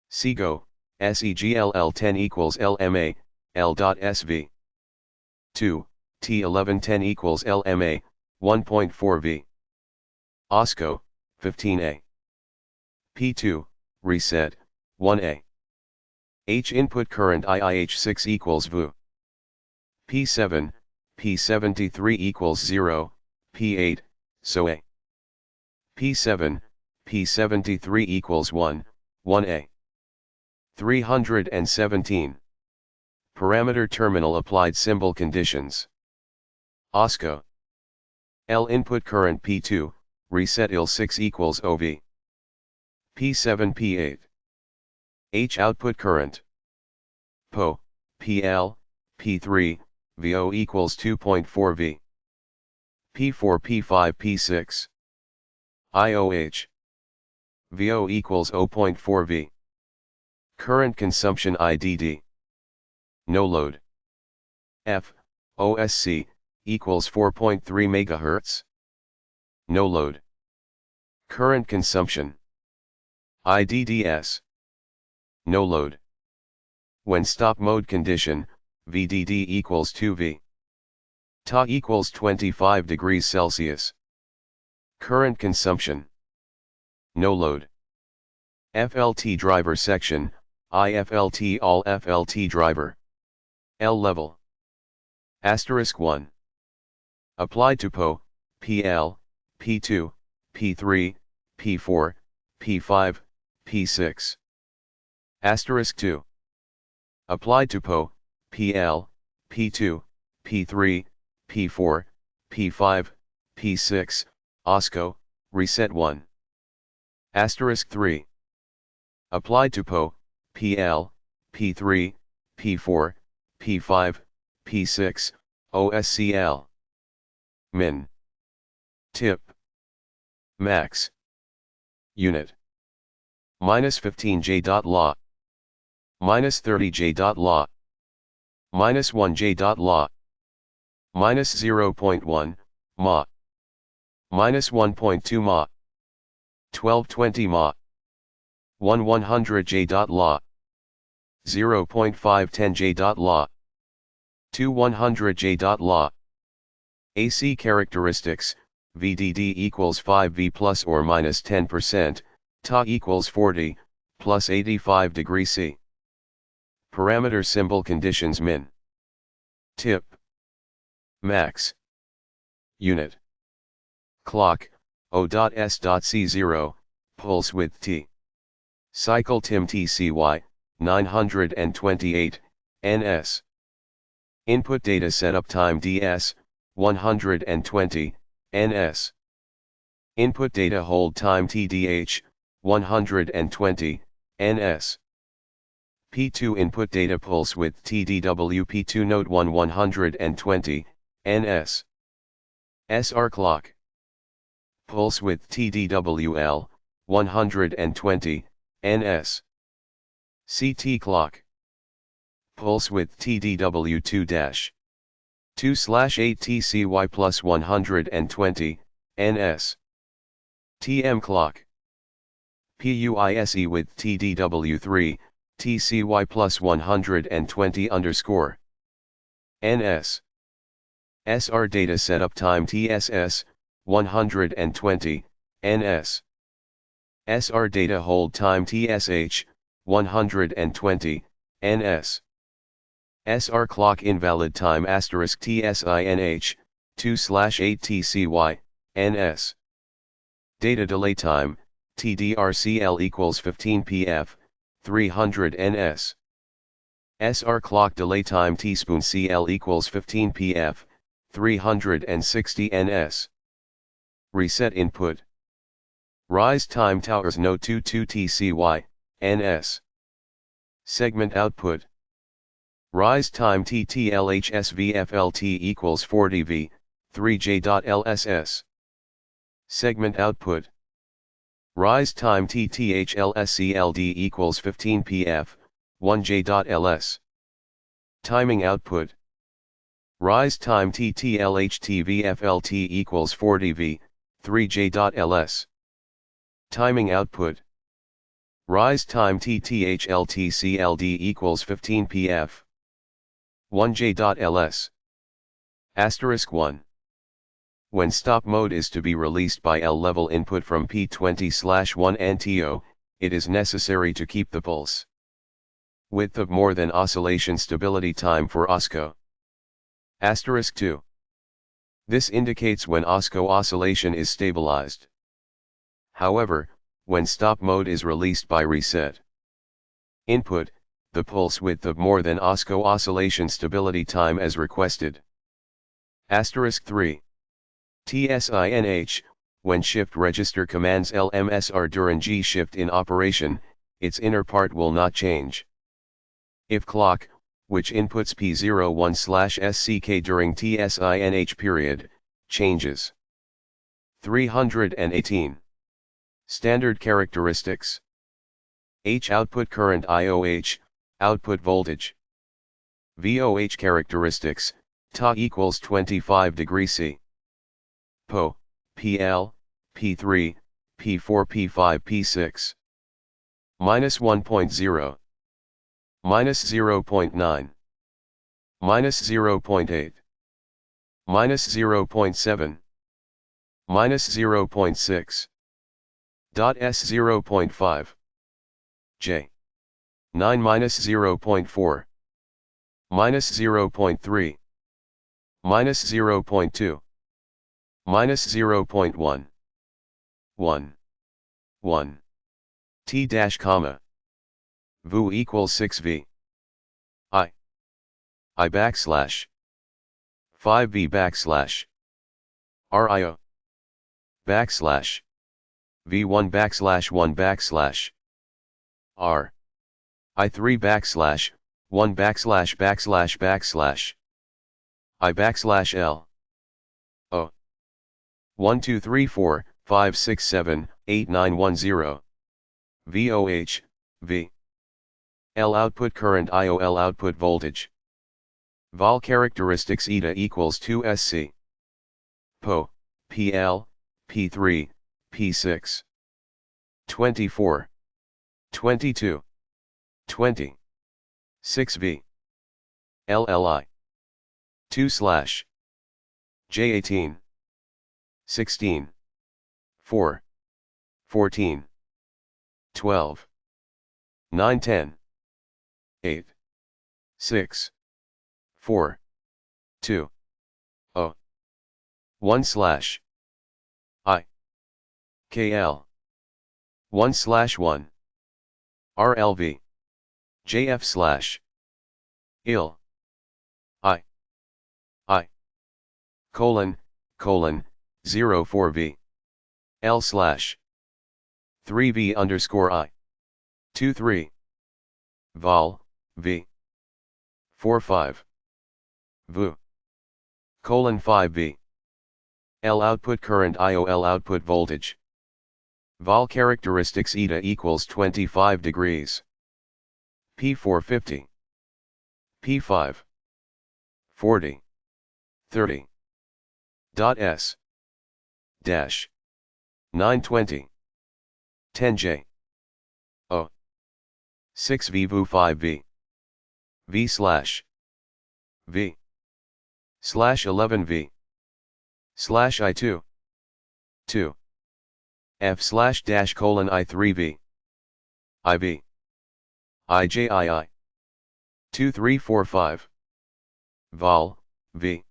SEGO, SEGLL 10 equals LMA, L.SV. 2, T11 10 equals LMA, 1.4 V. OSCO, 15A. P2, reset, 1A. H input current IIH6 equals VU. P7, P73 equals 0, P8, so A. P7, P73 equals 1, 1A. 317. Parameter terminal applied symbol conditions. OSCO. L input current P2, reset IL6 equals OV. P7 P8. H output current. PO, PL, P3, VO equals 2.4 V. P4 P5 P6. IOH. VO equals 0.4 V. Current consumption IDD. No load. F, OSC, equals 4.3 MHz. No load. Current consumption. IDDS. No load. When stop mode condition, VDD equals 2V. Ta equals 25 degrees Celsius. Current consumption. No load. FLT driver section, IFLT all FLT driver. L level. Asterisk 1. Applied to PO, PL, P2, P3, P4, P5, P6. Asterisk 2. Applied to PO, PL, P2, P3, P4, P5, P6, OSCO, reset 1. Asterisk 3. Applied to PO, PL, P3, P4, P5, P6, OSCL. Min. Tip. Max. Unit. Minus 15J.law. Minus 30J.law. Minus 1J.law. Minus 0.1, Ma. Minus 1.2 Ma. 1220 Ma. 100J.law. 0.510J.law. 2100J.law. AC characteristics, VDD equals 5V plus or minus 10%, Ta equals 40, plus 85 degrees C. Parameter symbol conditions min. Tip. Max. Unit. Clock, O.S.C0, pulse width T. Cycle tim TCY, 928, NS. Input data setup time ds, 120, ns. Input data hold time tdh, 120, ns. P2 input data pulse width tdw P2 node 120, ns. SR clock. Pulse width tdwl, 120, ns. CT clock. Pulse width tdw2-2/8 tcy plus 120, ns. TM clock. PUISE width tdw3, tcy plus 120 underscore, ns. SR data setup time TSS, 120, ns. SR data hold time TSH, 120, ns. SR clock invalid time asterisk TSINH, 2/8 tcy, ns. Data delay time, TDRCL equals 15 pf, 300 ns. SR clock delay time teaspoon CL equals 15 pf, 360 ns. Reset input. Rise time towers no 22 tcy, ns. Segment output. Rise time TTLHSVFLT equals 40V, 3J.LSS. Segment output. Rise time TTHLSCLD equals 15 pf, 1J.ls. Timing output. Rise time TTLHTVFLT equals 40V, 3J.ls. Timing output. Rise time TTHLTCLD equals 15 pf, 1J.ls. Asterisk 1. When stop mode is to be released by L-level input from P20/1 NTO, it is necessary to keep the pulse width of more than oscillation stability time for OSCO. Asterisk 2. This indicates when OSCO oscillation is stabilized. However, when stop mode is released by reset input, the pulse width of more than OSCO oscillation stability time as requested. Asterisk 3. TSINH, when shift register commands LMSR during G shift in operation, its inner part will not change. If clock, which inputs P01/SCK during TSINH period, changes. 318. Standard characteristics. H output current IOH, output voltage. VOH characteristics, Ta equals 25 degrees C. PO, PL, P3, P4 P5 P6. Minus 1.0. Minus 0.9. Minus 0.8. Minus 0.7. Minus 0.6. S 0.5. J. 9 minus 0.4. Minus 0.3. Minus 0.2. Minus 0.1. 1. 1. T dash comma. VU equals 6V. I backslash. 5V backslash. RIO. Backslash. V1 backslash 1 backslash. R. I3 backslash, 1 backslash backslash backslash. I backslash L. O. 1 2 3 4 5 6 7 8 9 1 0. VOH, V. L output current IOL output voltage. Vol characteristics eta equals 2SC. PO, PL, P3, P6. 24. 22. 20. 6V. LLI. 2/ J18. 16. 4. 14. 12. 9 10. 8. 6. 4. 2. 0. 1/ I. KL. 1/1. RLV. JF/IL. I. colon, 04v. L slash 3v underscore I. 23. Vol, v. 45. Vu. Colon 5v. L output current IOL output voltage. Vol characteristics eta equals 25 degrees. P450. P5. 40. 30. Dot S. Dash. 920. 10J. O. 6V VU 5V. V slash. V. Slash 11V. Slash I2. 2. F slash dash colon I3V. IV. IJII. 2345. Vol, V.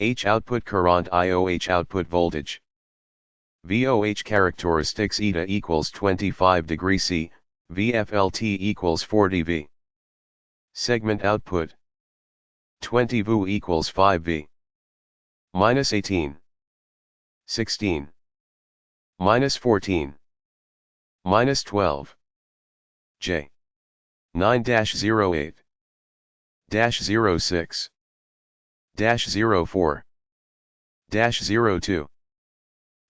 H output current IOH output voltage. VOH characteristics eta equals 25 degree C, VFLT equals 40 V. Segment output. 20 VU equals 5 V. Minus 18. 16. Minus 14. Minus 12. J. 9-08. 06. 04. 02.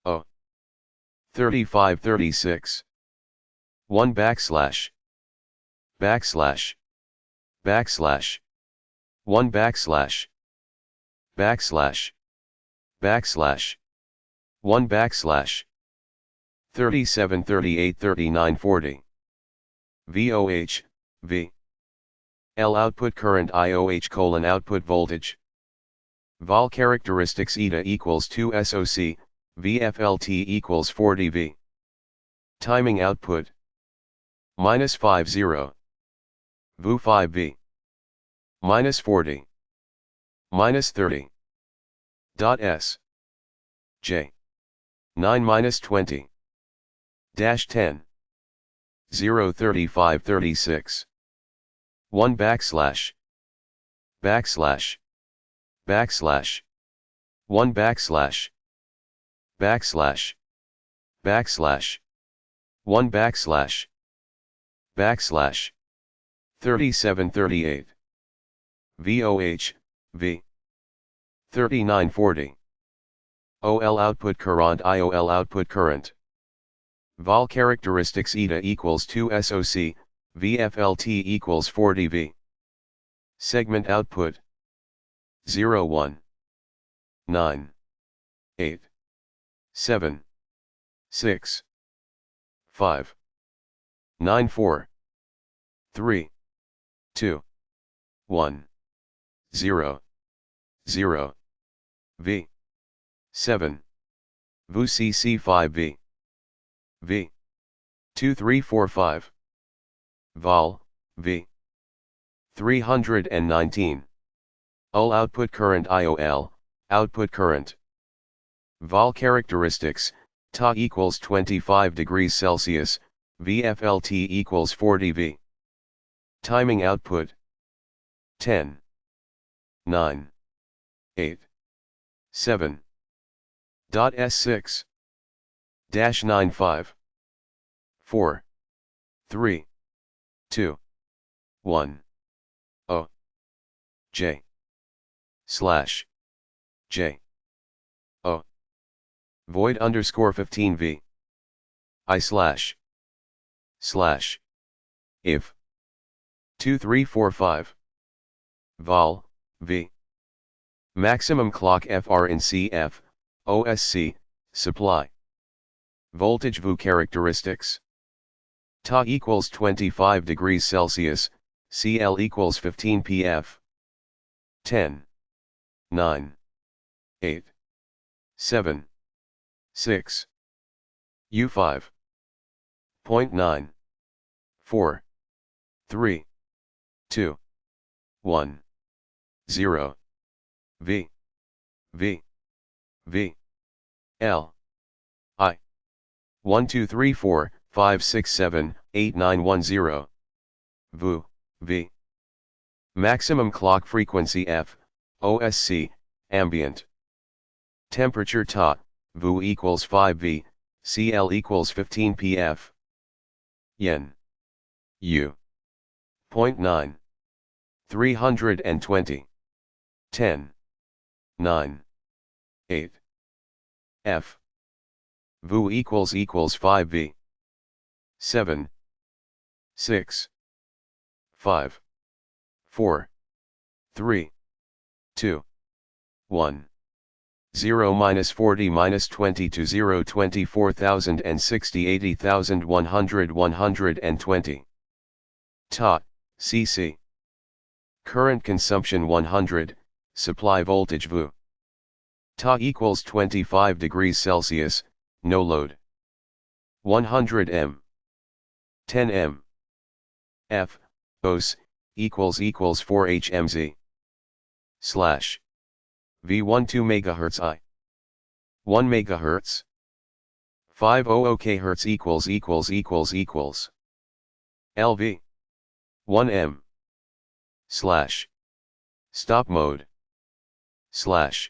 O. 3536. 1 backslash. Backslash. Backslash. 1 backslash. Backslash. Backslash. 1 backslash. 37 38 39 40. VOH, V. L output current IOH colon output voltage. Vol characteristics eta equals 2 SOC, VFLT equals 40 V. Timing output. Minus 50. VU 5 V. Minus 40. Minus 30. Dot S. J. 9 minus 20. Dash 10. 035 36. 1 backslash. Backslash. Backslash. 1 backslash. Backslash. Backslash. 1 backslash. Backslash. 37 38. VOH, V. 39 40. OL output current IOL output current. Vol characteristics eta equals 2 SOC, VFLT equals 40 V. Segment output. 0 1. 9. 8. 7. 6. 5. 9 4. 3. 2. 1. 0. 0. V. 7. VU CC 5 V. V. 2345. Vol, V. 319. UL output current IOL, output current. Vol characteristics, Ta equals 25 degrees Celsius, VFLT equals 40 V. Timing output. 10. 9. 8. 7. Dot S6. Dash 95. 4. 3. 2. 1. O. J. Slash. J. O. Void underscore 15 V. I slash. Slash. If. 2345. Vol, V. Maximum clock FR in CF, OSC, supply. Voltage VU characteristics. Ta equals 25 degrees Celsius, CL equals 15 PF. 10. 9. 8. 7. 6. U5. 0.9. 4. 3. 2. 1. 0. V. V. V. L. I. 1 2 3 4 5 6 7 8 9 1 0. VU, V. Maximum clock frequency F, OSC, ambient. Temperature Ta, VU equals 5V, CL equals 15 PF. Yen. U. 0.9. 320. 10. 9. 8. F. VU equals 5V. 7. 6. 5. 4. 3. 2. 1. 0 minus 40 minus 20 to 0 24,060 80,100 120. Ta, cc. Current consumption 100, supply voltage VU. Ta equals 25 degrees Celsius, no load. 100 M. 10 M. F, OS, equals 4 HMZ. Slash. V1 2 MHz I. 1 MHz. 50 OKHz equals. LV. 1 M. Slash. Stop mode. Slash.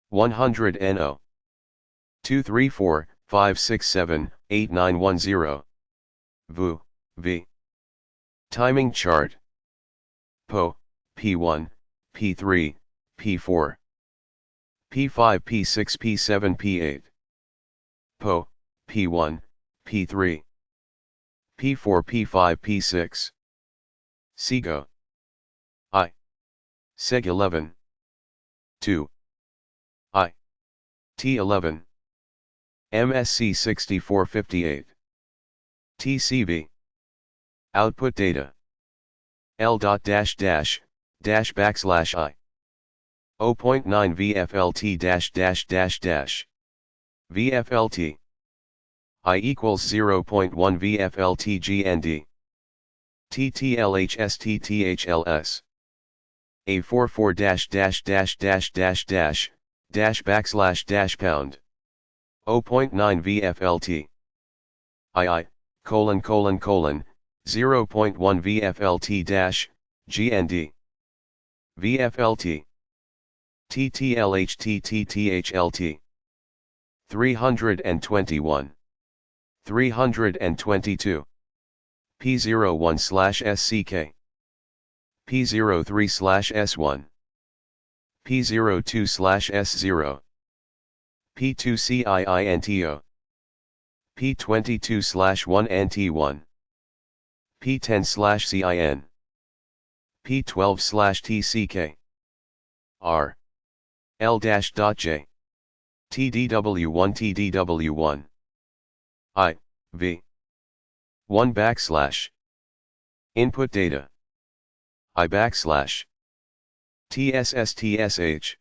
100 NO. 234 567 8910. VU, V. Timing chart. PO, P1, P3, P4, P5, P6, P7, P8. PO, P1, P3, P4, P5, P6. SEGO. I. SEG 11. 2. I. T11. MSC 6458. TCV. Output data. L dash backslash I. 0.9 VFLT VFLT. I equals 0.1 VFLT GND. TTLHS TTHLS. A44 --pound. 0.9 VFLT. II, : 0.1 VFLT GND. VFLT. TTLH TTTHLT. 321. 322. P01/SCK. P03/S1. P02/S0. P2CIINTO. P22/1NT1. P10/CIN. P12/TCK. R. L-J. TDW1 TDW1. I, V. 1 \. Input data. I \. TSS/TSH.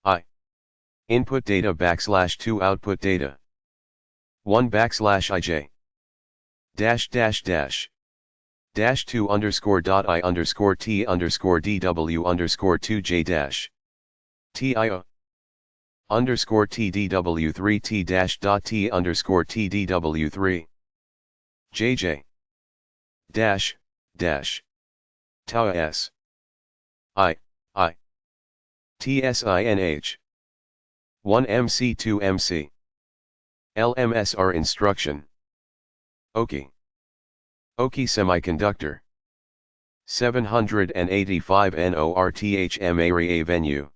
I. Input data \2 output data. 1 \IJ. -- 2 _I _T _DW _2J TIO _TDW3 T T _TDW3 JJ Tau S I TSINH 1 MC 2 MC LMSR instruction OKI Semiconductor 785 NORTHM Area Venue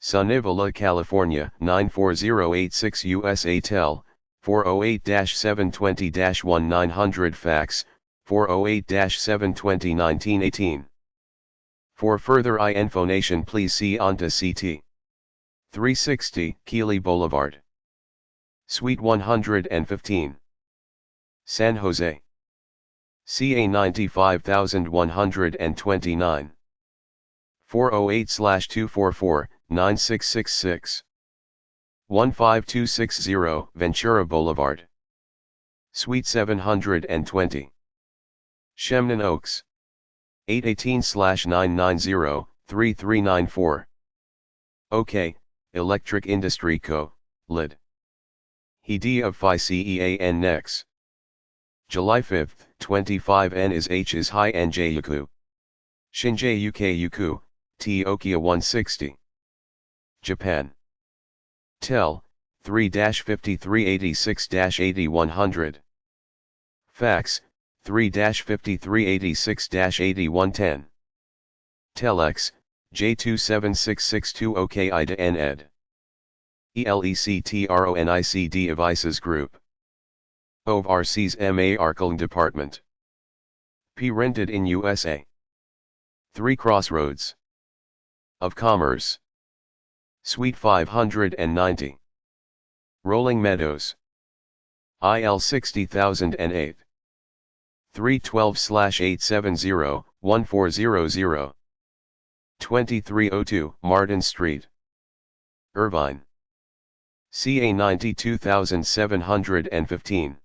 Sunnyvale, California 94086 USA Tel 408-720-1900 Fax 408-720-1918. For further information please see onto CT 360 Keeley Boulevard, Suite 115, San Jose, CA 95129, 408/244-9666, 15260 Ventura Boulevard, Suite 720, Shemnon Oaks, 818/990-3394. OK, Electric Industry Co., Lid. Hedi of Phi CEAN Nex. July 5, 25 N is H is high NJ Yuku. Shinjay UK Yuku, T Okia 160. Japan. Tel, 3-5386-8100. Fax, 3-5386-8110. Telex, J27662 OKI to NED. ELECTRONIC Devices Group. Overseas MA Arkeln Department. P. Rented in USA. 3 Crossroads. Of Commerce. Suite 590. Rolling Meadows. IL 60008. 312/870-1400. 2302 Martin Street. Irvine. CA 92715.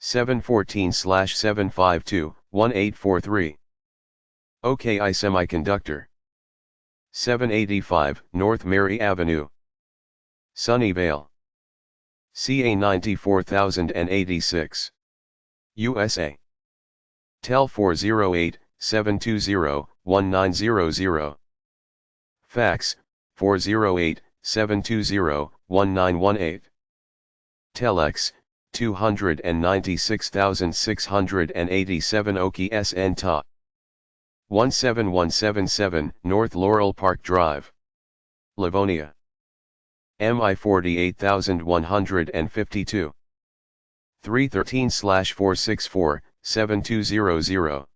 714/752-1843. OKI Semiconductor. 785 North Mary Avenue. Sunnyvale. CA 94086. USA. Tel 408-720-1900. Fax, 408-720-1918. Telex, 296,687 OKI SN Ta. 17177 North Laurel Park Drive. Livonia. MI 48152. 313/464-7200.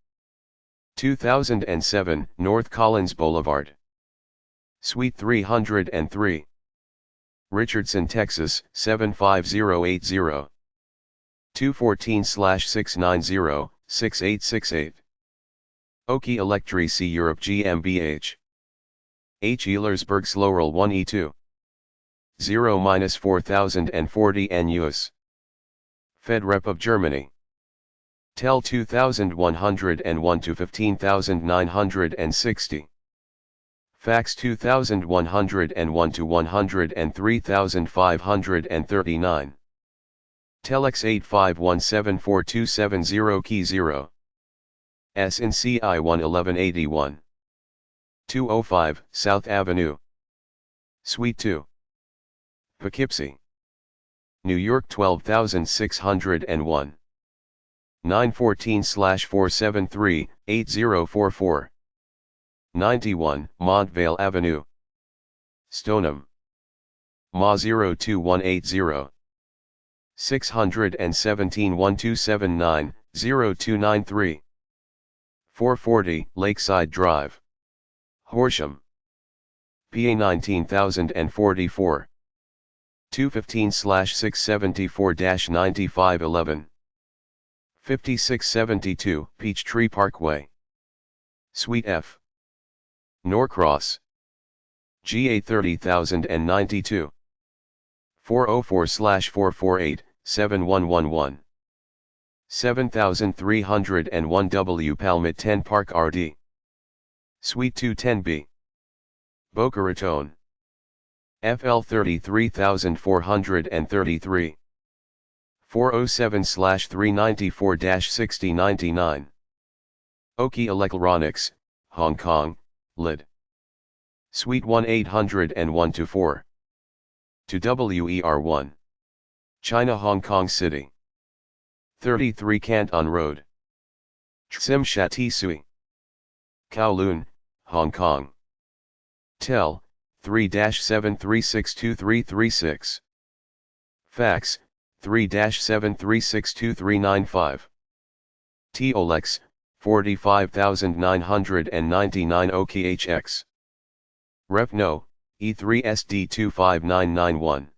2007 North Collins Boulevard. Suite 303. Richardson, Texas 75080. 214/690-6868. OKI Electric Europe GmbH. H. Ehlersberg Slorel 1E2. 0-4040 NUS. FedRep of Germany. Tel 2101-15960. Fax 2101-103,539. Telex 8517427 Key 0. SNCI 11181. 205 South Avenue. Suite 2. Poughkeepsie. New York 12601. 914/473-8044. 91 Montvale Avenue. Stoneham. MA 02180. 617-1279-0293. 440 Lakeside Drive. Horsham. PA 19044. 215/674-9511. 5672 Peachtree Parkway. Suite F. Norcross. GA 30092. 404/448-7111. 7301 W Palmet 10 Park RD. Suite 210B. Boca Raton. FL 33433. 407/394-6099. OKI Electronics, Hong Kong, Lid. Suite 1801-4. To WER1. China, Hong Kong City. 33 Canton Road. Tsim Shat Sui. Kowloon, Hong Kong. Tel, 3-7362336. Fax, 3-7362395. TOLEX, 45999 OKHX. Rep No, E3SD25991.